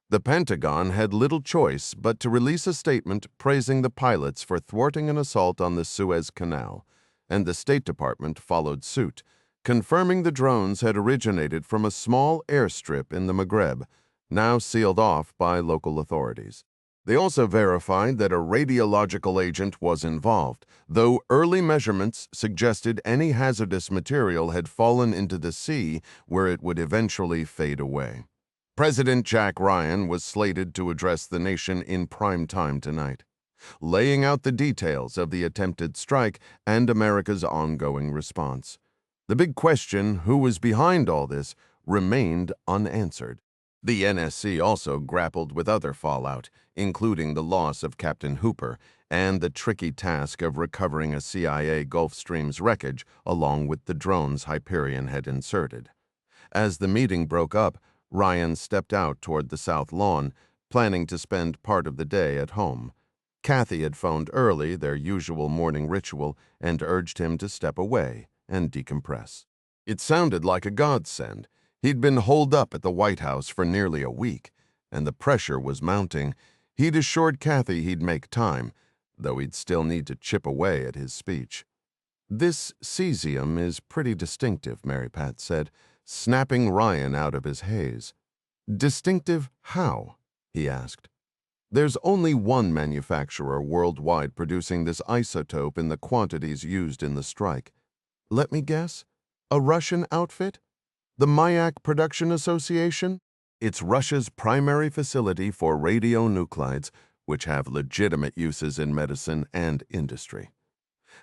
The Pentagon had little choice but to release a statement praising the pilots for thwarting an assault on the Suez Canal, and the State Department followed suit, confirming the drones had originated from a small airstrip in the Maghreb, now sealed off by local authorities. They also verified that a radiological agent was involved, though early measurements suggested any hazardous material had fallen into the sea where it would eventually fade away. President Jack Ryan was slated to address the nation in prime time tonight, laying out the details of the attempted strike and America's ongoing response. The big question, who was behind all this, remained unanswered. The NSC also grappled with other fallout, including the loss of Captain Hooper and the tricky task of recovering a CIA Gulfstream's wreckage along with the drones Hyperion had inserted. As the meeting broke up, Ryan stepped out toward the south lawn, planning to spend part of the day at home. Kathy had phoned early, their usual morning ritual, and urged him to step away and decompress. It sounded like a godsend. He'd been holed up at the White House for nearly a week, and the pressure was mounting. He'd assured Kathy he'd make time, though he'd still need to chip away at his speech. "This cesium is pretty distinctive," Mary Pat said, snapping Ryan out of his haze. "Distinctive how?" he asked. "There's only one manufacturer worldwide producing this isotope in the quantities used in the strike. Let me guess? A Russian outfit? The Mayak Production Association? It's Russia's primary facility for radionuclides, which have legitimate uses in medicine and industry.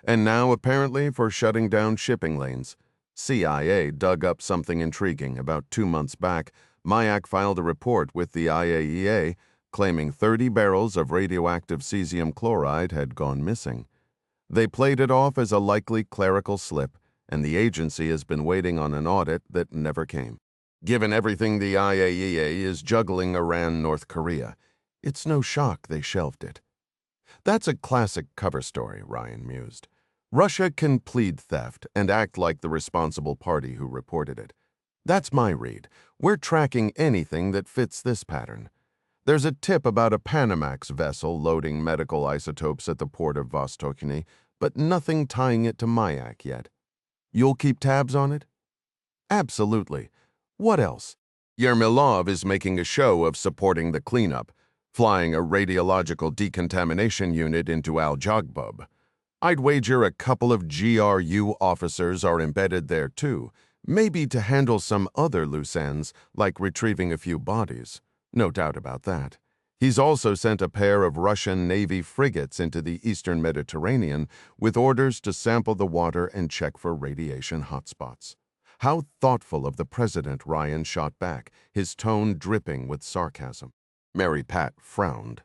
And now, apparently, for shutting down shipping lanes. CIA dug up something intriguing. About 2 months back, Mayak filed a report with the IAEA claiming 30 barrels of radioactive cesium chloride had gone missing. They played it off as a likely clerical slip, and the agency has been waiting on an audit that never came. Given everything the IAEA is juggling around North Korea, it's no shock they shelved it. That's a classic cover story, Ryan mused. Russia can plead theft and act like the responsible party who reported it. That's my read. We're tracking anything that fits this pattern. There's a tip about a Panamax vessel loading medical isotopes at the port of Vostochny, but nothing tying it to Mayak yet. You'll keep tabs on it? Absolutely. What else? Yermilov is making a show of supporting the cleanup, flying a radiological decontamination unit into Al-Jagbub. I'd wager a couple of GRU officers are embedded there too, maybe to handle some other loose ends, like retrieving a few bodies. No doubt about that. He's also sent a pair of Russian Navy frigates into the eastern Mediterranean with orders to sample the water and check for radiation hotspots. How thoughtful of the president, Ryan shot back, his tone dripping with sarcasm. Mary Pat frowned.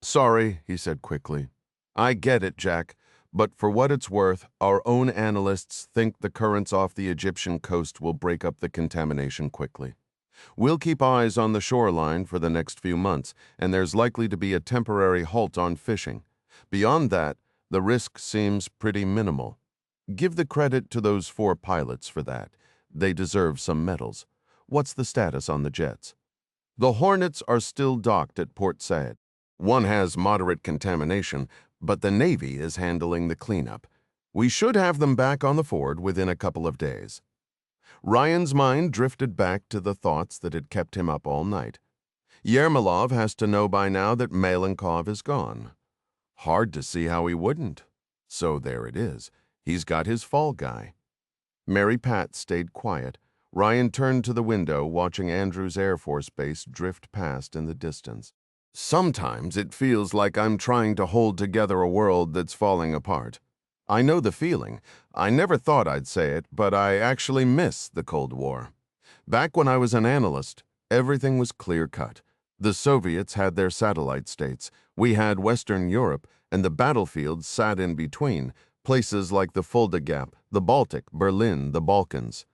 "Sorry," he said quickly. "I get it, Jack, but for what it's worth, our own analysts think the currents off the Egyptian coast will break up the contamination quickly. We'll keep eyes on the shoreline for the next few months, and there's likely to be a temporary halt on fishing. Beyond that, the risk seems pretty minimal. Give the credit to those 4 pilots for that. They deserve some medals. What's the status on the jets? The Hornets are still docked at Port Said. One has moderate contamination, but the Navy is handling the cleanup. We should have them back on the Ford within a couple of days. Ryan's mind drifted back to the thoughts that had kept him up all night. Yermolov has to know by now that Malenkov is gone. Hard to see how he wouldn't. So there it is. He's got his fall guy. Mary Pat stayed quiet. Ryan turned to the window, watching Andrews Air Force Base drift past in the distance. Sometimes it feels like I'm trying to hold together a world that's falling apart. I know the feeling. I never thought I'd say it, but I actually miss the Cold War. Back when I was an analyst, everything was clear-cut. The Soviets had their satellite states. We had Western Europe, and the battlefields sat in between, places like the Fulda Gap, the Baltic, Berlin, the Balkans.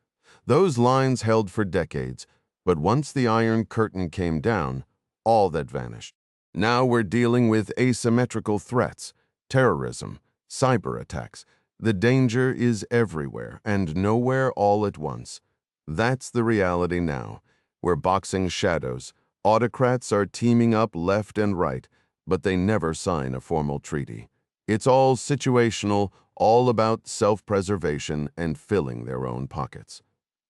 Those lines held for decades, but once the Iron Curtain came down, all that vanished. Now we're dealing with asymmetrical threats, terrorism, cyber attacks. The danger is everywhere and nowhere all at once. That's the reality now. We're boxing shadows. Autocrats are teaming up left and right, but they never sign a formal treaty. It's all situational, all about self-preservation and filling their own pockets.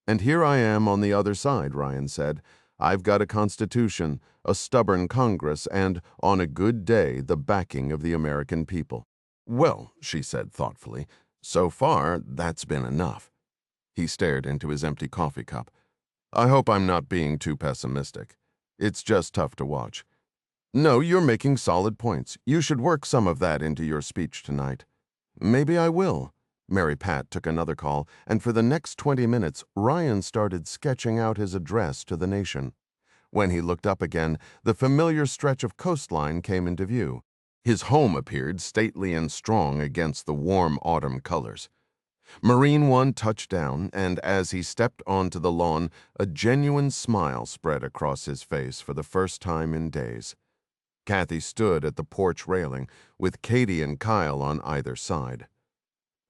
And here I am on the other side, Ryan said. I've got a constitution, a stubborn Congress, and, on a good day, the backing of the American people. Well, she said thoughtfully, so far, that's been enough. He stared into his empty coffee cup. I hope I'm not being too pessimistic. It's just tough to watch. No, you're making solid points. You should work some of that into your speech tonight. Maybe I will. Mary Pat took another call, and for the next 20 minutes, Ryan started sketching out his address to the nation. When he looked up again, the familiar stretch of coastline came into view. His home appeared stately and strong against the warm autumn colors. Marine One touched down, and as he stepped onto the lawn, a genuine smile spread across his face for the first time in days. Kathy stood at the porch railing, with Katie and Kyle on either side.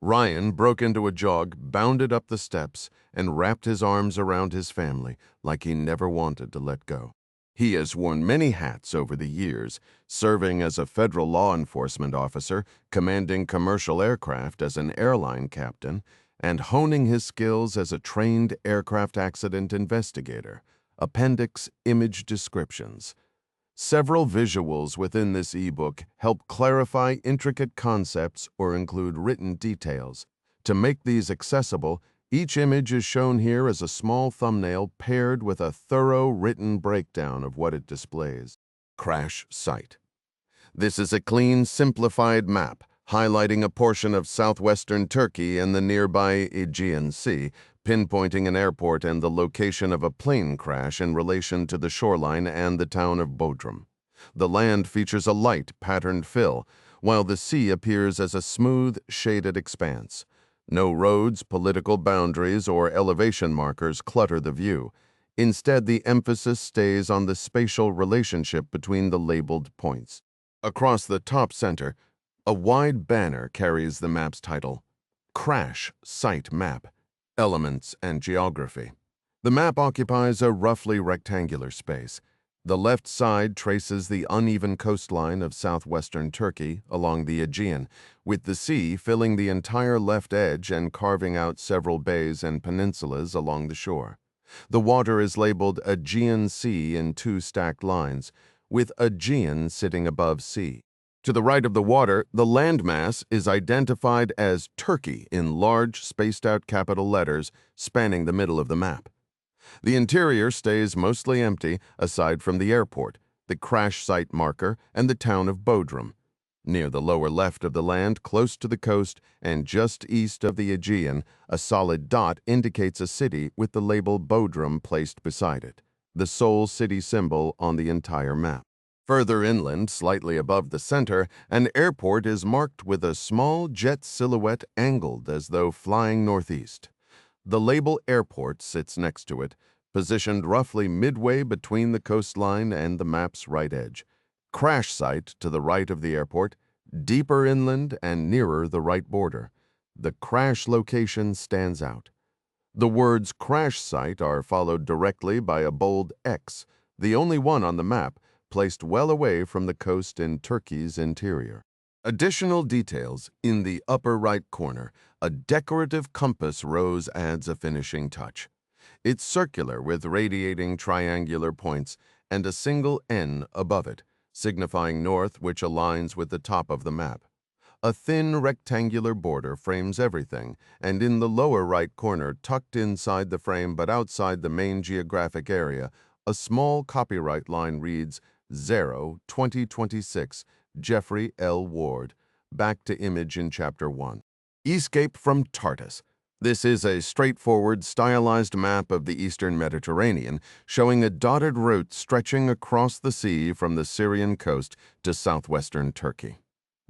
Ryan broke into a jog, bounded up the steps, and wrapped his arms around his family like he never wanted to let go. He has worn many hats over the years, serving as a federal law enforcement officer, commanding commercial aircraft as an airline captain, and honing his skills as a trained aircraft accident investigator. Appendix Image Descriptions. Several visuals within this ebook help clarify intricate concepts or include written details. To make these accessible, each image is shown here as a small thumbnail paired with a thorough written breakdown of what it displays. Crash Site. This is a clean, simplified map highlighting a portion of southwestern Turkey and the nearby Aegean Sea, pinpointing an airport and the location of a plane crash in relation to the shoreline and the town of Bodrum. The land features a light, patterned fill, while the sea appears as a smooth, shaded expanse. No roads, political boundaries, or elevation markers clutter the view. Instead, the emphasis stays on the spatial relationship between the labeled points. Across the top center, a wide banner carries the map's title, Crash Site Map, Elements and Geography. The map occupies a roughly rectangular space. The left side traces the uneven coastline of southwestern Turkey along the Aegean, with the sea filling the entire left edge and carving out several bays and peninsulas along the shore. The water is labeled Aegean Sea in two stacked lines, with Aegean sitting above sea. To the right of the water, the landmass is identified as Turkey in large, spaced-out capital letters spanning the middle of the map. The interior stays mostly empty aside from the airport, the crash site marker, and the town of Bodrum. Near the lower left of the land, close to the coast and just east of the Aegean, a solid dot indicates a city with the label Bodrum placed beside it, the sole city symbol on the entire map. Further inland, slightly above the center, an airport is marked with a small jet silhouette angled as though flying northeast. The label Airport sits next to it, positioned roughly midway between the coastline and the map's right edge. Crash site to the right of the airport, deeper inland and nearer the right border. The crash location stands out. The words crash site are followed directly by a bold X, the only one on the map, placed well away from the coast in Turkey's interior. Additional details: in the upper right corner, a decorative compass rose adds a finishing touch. It's circular with radiating triangular points and a single N above it, signifying north, which aligns with the top of the map. A thin rectangular border frames everything, and in the lower right corner, tucked inside the frame but outside the main geographic area, a small copyright line reads 0-2026, Jeffrey L. Ward, back to image in Chapter 1. Escape from Tartus. This is a straightforward, stylized map of the eastern Mediterranean, showing a dotted route stretching across the sea from the Syrian coast to southwestern Turkey.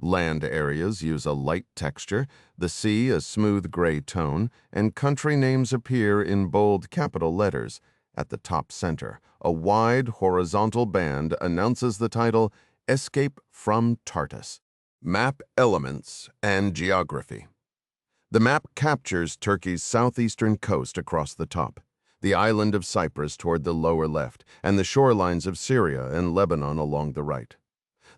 Land areas use a light texture, the sea a smooth gray tone, and country names appear in bold capital letters. At the top center, a wide horizontal band announces the title Escape from Tartus. Map elements and geography. The map captures Turkey's southeastern coast across the top, the island of Cyprus toward the lower left, and the shorelines of Syria and Lebanon along the right.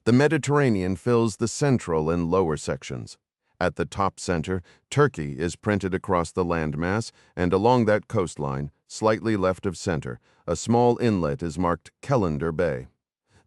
The Mediterranean fills the central and lower sections. At the top center, Turkey is printed across the landmass, and along that coastline, slightly left of center, a small inlet is marked Calendar Bay.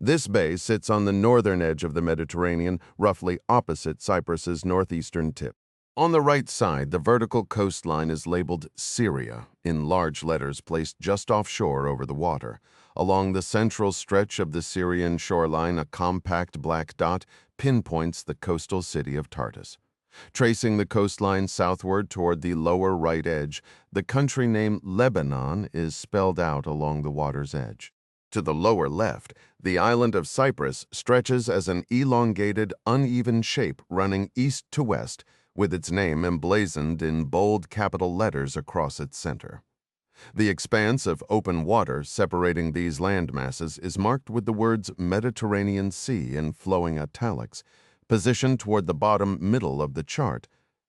This bay sits on the northern edge of the Mediterranean, roughly opposite Cyprus's northeastern tip. On the right side, the vertical coastline is labeled Syria in large letters placed just offshore over the water. Along the central stretch of the Syrian shoreline, a compact black dot pinpoints the coastal city of Tartus. Tracing the coastline southward toward the lower right edge, the country name Lebanon is spelled out along the water's edge. To the lower left, the island of Cyprus stretches as an elongated, uneven shape running east to west, with its name emblazoned in bold capital letters across its center. The expanse of open water separating these land masses is marked with the words Mediterranean Sea in flowing italics. Positioned toward the bottom middle of the chart,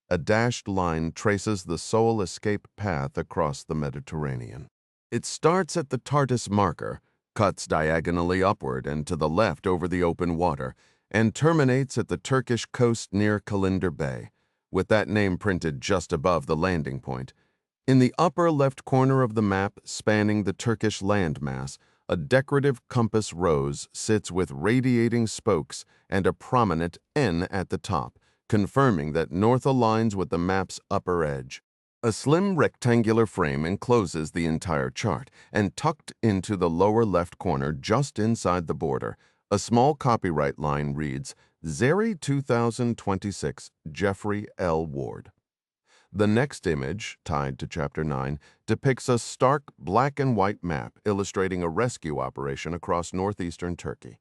a dashed line traces the sole escape path across the Mediterranean. It starts at the Tartus marker, cuts diagonally upward and to the left over the open water, and terminates at the Turkish coast near Calendar Bay, with that name printed just above the landing point. In the upper left corner of the map spanning the Turkish landmass, a decorative compass rose sits with radiating spokes and a prominent N at the top, confirming that north aligns with the map's upper edge. A slim rectangular frame encloses the entire chart, and tucked into the lower left corner just inside the border, a small copyright line reads, Zeri 2026, Jeffrey L. Ward. The next image, tied to Chapter 9, depicts a stark black and white map illustrating a rescue operation across northeastern Turkey.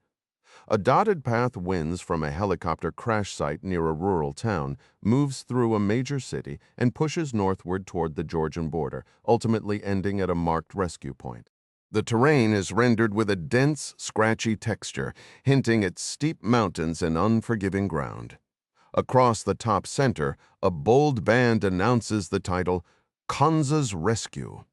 A dotted path winds from a helicopter crash site near a rural town, moves through a major city, and pushes northward toward the Georgian border, ultimately ending at a marked rescue point. The terrain is rendered with a dense, scratchy texture, hinting at steep mountains and unforgiving ground. Across the top center, a bold band announces the title, Kanza's Rescue.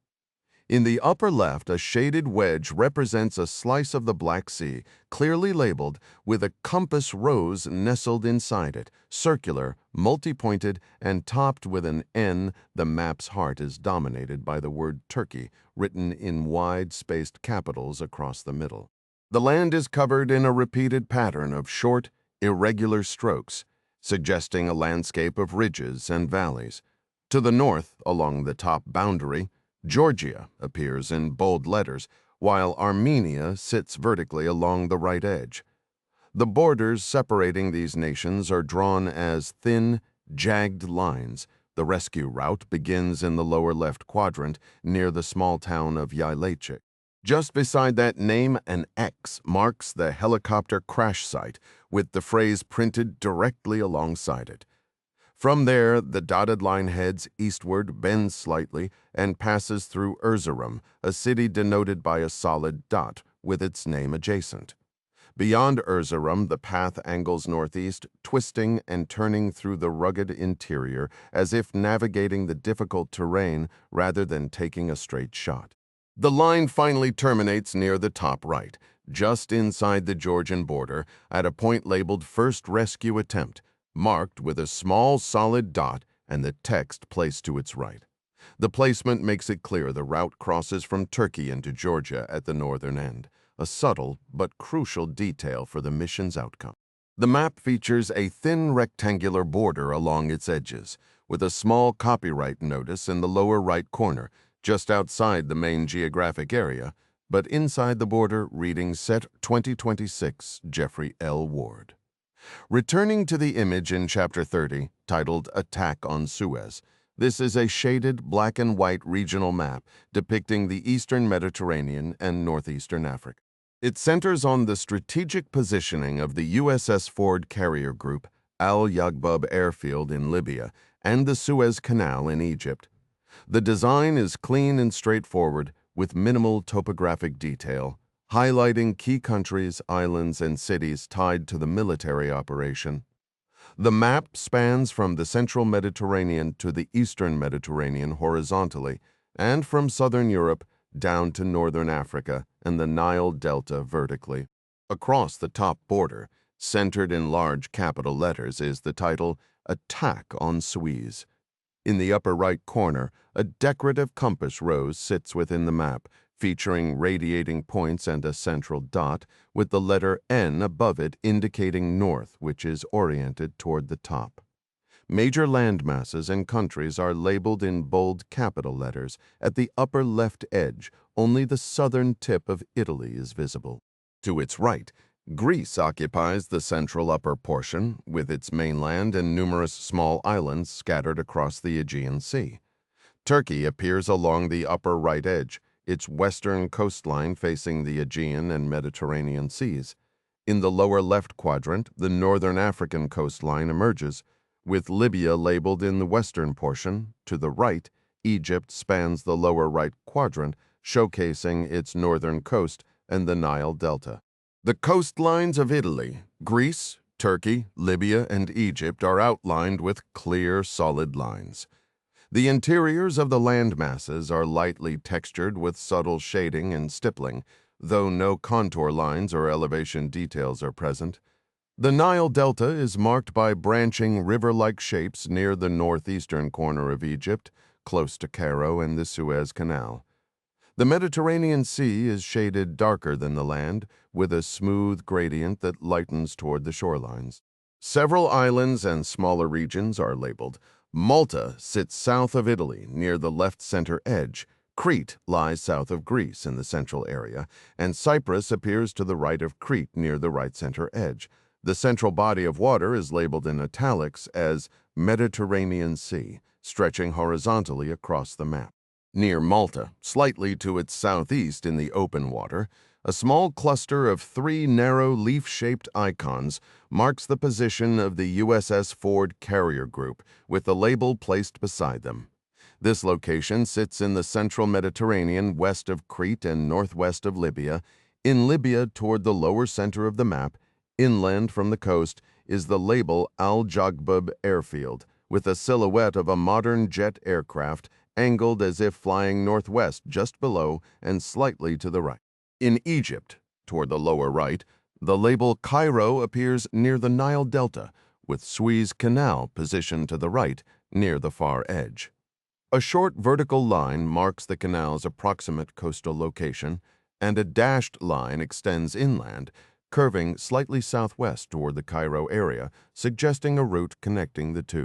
In the upper left, a shaded wedge represents a slice of the Black Sea, clearly labeled, with a compass rose nestled inside it, circular, multi-pointed, and topped with an N. The map's heart is dominated by the word Turkey, written in wide-spaced capitals across the middle. The land is covered in a repeated pattern of short, irregular strokes, suggesting a landscape of ridges and valleys. To the north, along the top boundary, Georgia appears in bold letters, while Armenia sits vertically along the right edge. The borders separating these nations are drawn as thin, jagged lines. The rescue route begins in the lower left quadrant near the small town of Yaylaçık. Just beside that name, an X marks the helicopter crash site, with the phrase printed directly alongside it. From there, the dotted line heads eastward, bends slightly, and passes through Erzurum, a city denoted by a solid dot, with its name adjacent. Beyond Erzurum, the path angles northeast, twisting and turning through the rugged interior as if navigating the difficult terrain rather than taking a straight shot. The line finally terminates near the top right, just inside the Georgian border, at a point labeled First Rescue Attempt, marked with a small solid dot and the text placed to its right. The placement makes it clear the route crosses from Turkey into Georgia at the northern end, a subtle but crucial detail for the mission's outcome. The map features a thin rectangular border along its edges, with a small copyright notice in the lower right corner, just outside the main geographic area, but inside the border reading Set 2026 Jeffrey L. Ward. Returning to the image in Chapter 30, titled Attack on Suez, this is a shaded black and white regional map depicting the eastern Mediterranean and northeastern Africa. It centers on the strategic positioning of the USS Ford carrier group, Al Yagbub Airfield in Libya, and the Suez Canal in Egypt. The design is clean and straightforward, with minimal topographic detail, highlighting key countries, islands, and cities tied to the military operation. The map spans from the central Mediterranean to the eastern Mediterranean horizontally, and from southern Europe down to northern Africa and the Nile Delta vertically. Across the top border, centered in large capital letters, is the title, Attack on Suez. In the upper right corner, a decorative compass rose sits within the map, featuring radiating points and a central dot, with the letter N above it indicating north, which is oriented toward the top. Major landmasses and countries are labeled in bold capital letters. At the upper left edge, only the southern tip of Italy is visible. To its right, Greece occupies the central upper portion, with its mainland and numerous small islands scattered across the Aegean Sea. Turkey appears along the upper right edge, its western coastline facing the Aegean and Mediterranean seas. In the lower left quadrant, the northern African coastline emerges, with Libya labeled in the western portion. To the right, Egypt spans the lower right quadrant, showcasing its northern coast and the Nile Delta. The coastlines of Italy, Greece, Turkey, Libya, and Egypt are outlined with clear, solid lines. The interiors of the land masses are lightly textured with subtle shading and stippling, though no contour lines or elevation details are present. The Nile Delta is marked by branching river-like shapes near the northeastern corner of Egypt, close to Cairo and the Suez Canal. The Mediterranean Sea is shaded darker than the land, with a smooth gradient that lightens toward the shorelines. Several islands and smaller regions are labeled. Malta sits south of Italy, near the left center edge. Crete lies south of Greece in the central area, and Cyprus appears to the right of Crete near the right center edge. The central body of water is labeled in italics as Mediterranean Sea, stretching horizontally across the map. Near Malta, slightly to its southeast in the open water, a small cluster of three narrow leaf-shaped icons marks the position of the USS Ford carrier group, with the label placed beside them. This location sits in the central Mediterranean west of Crete and northwest of Libya. In Libya, toward the lower center of the map, inland from the coast, is the label Al Jagbub Airfield, with a silhouette of a modern jet aircraft angled as if flying northwest just below and slightly to the right. In Egypt, toward the lower right, the label Cairo appears near the Nile Delta, with Suez Canal positioned to the right, near the far edge. A short vertical line marks the canal's approximate coastal location, and a dashed line extends inland, curving slightly southwest toward the Cairo area, suggesting a route connecting the two.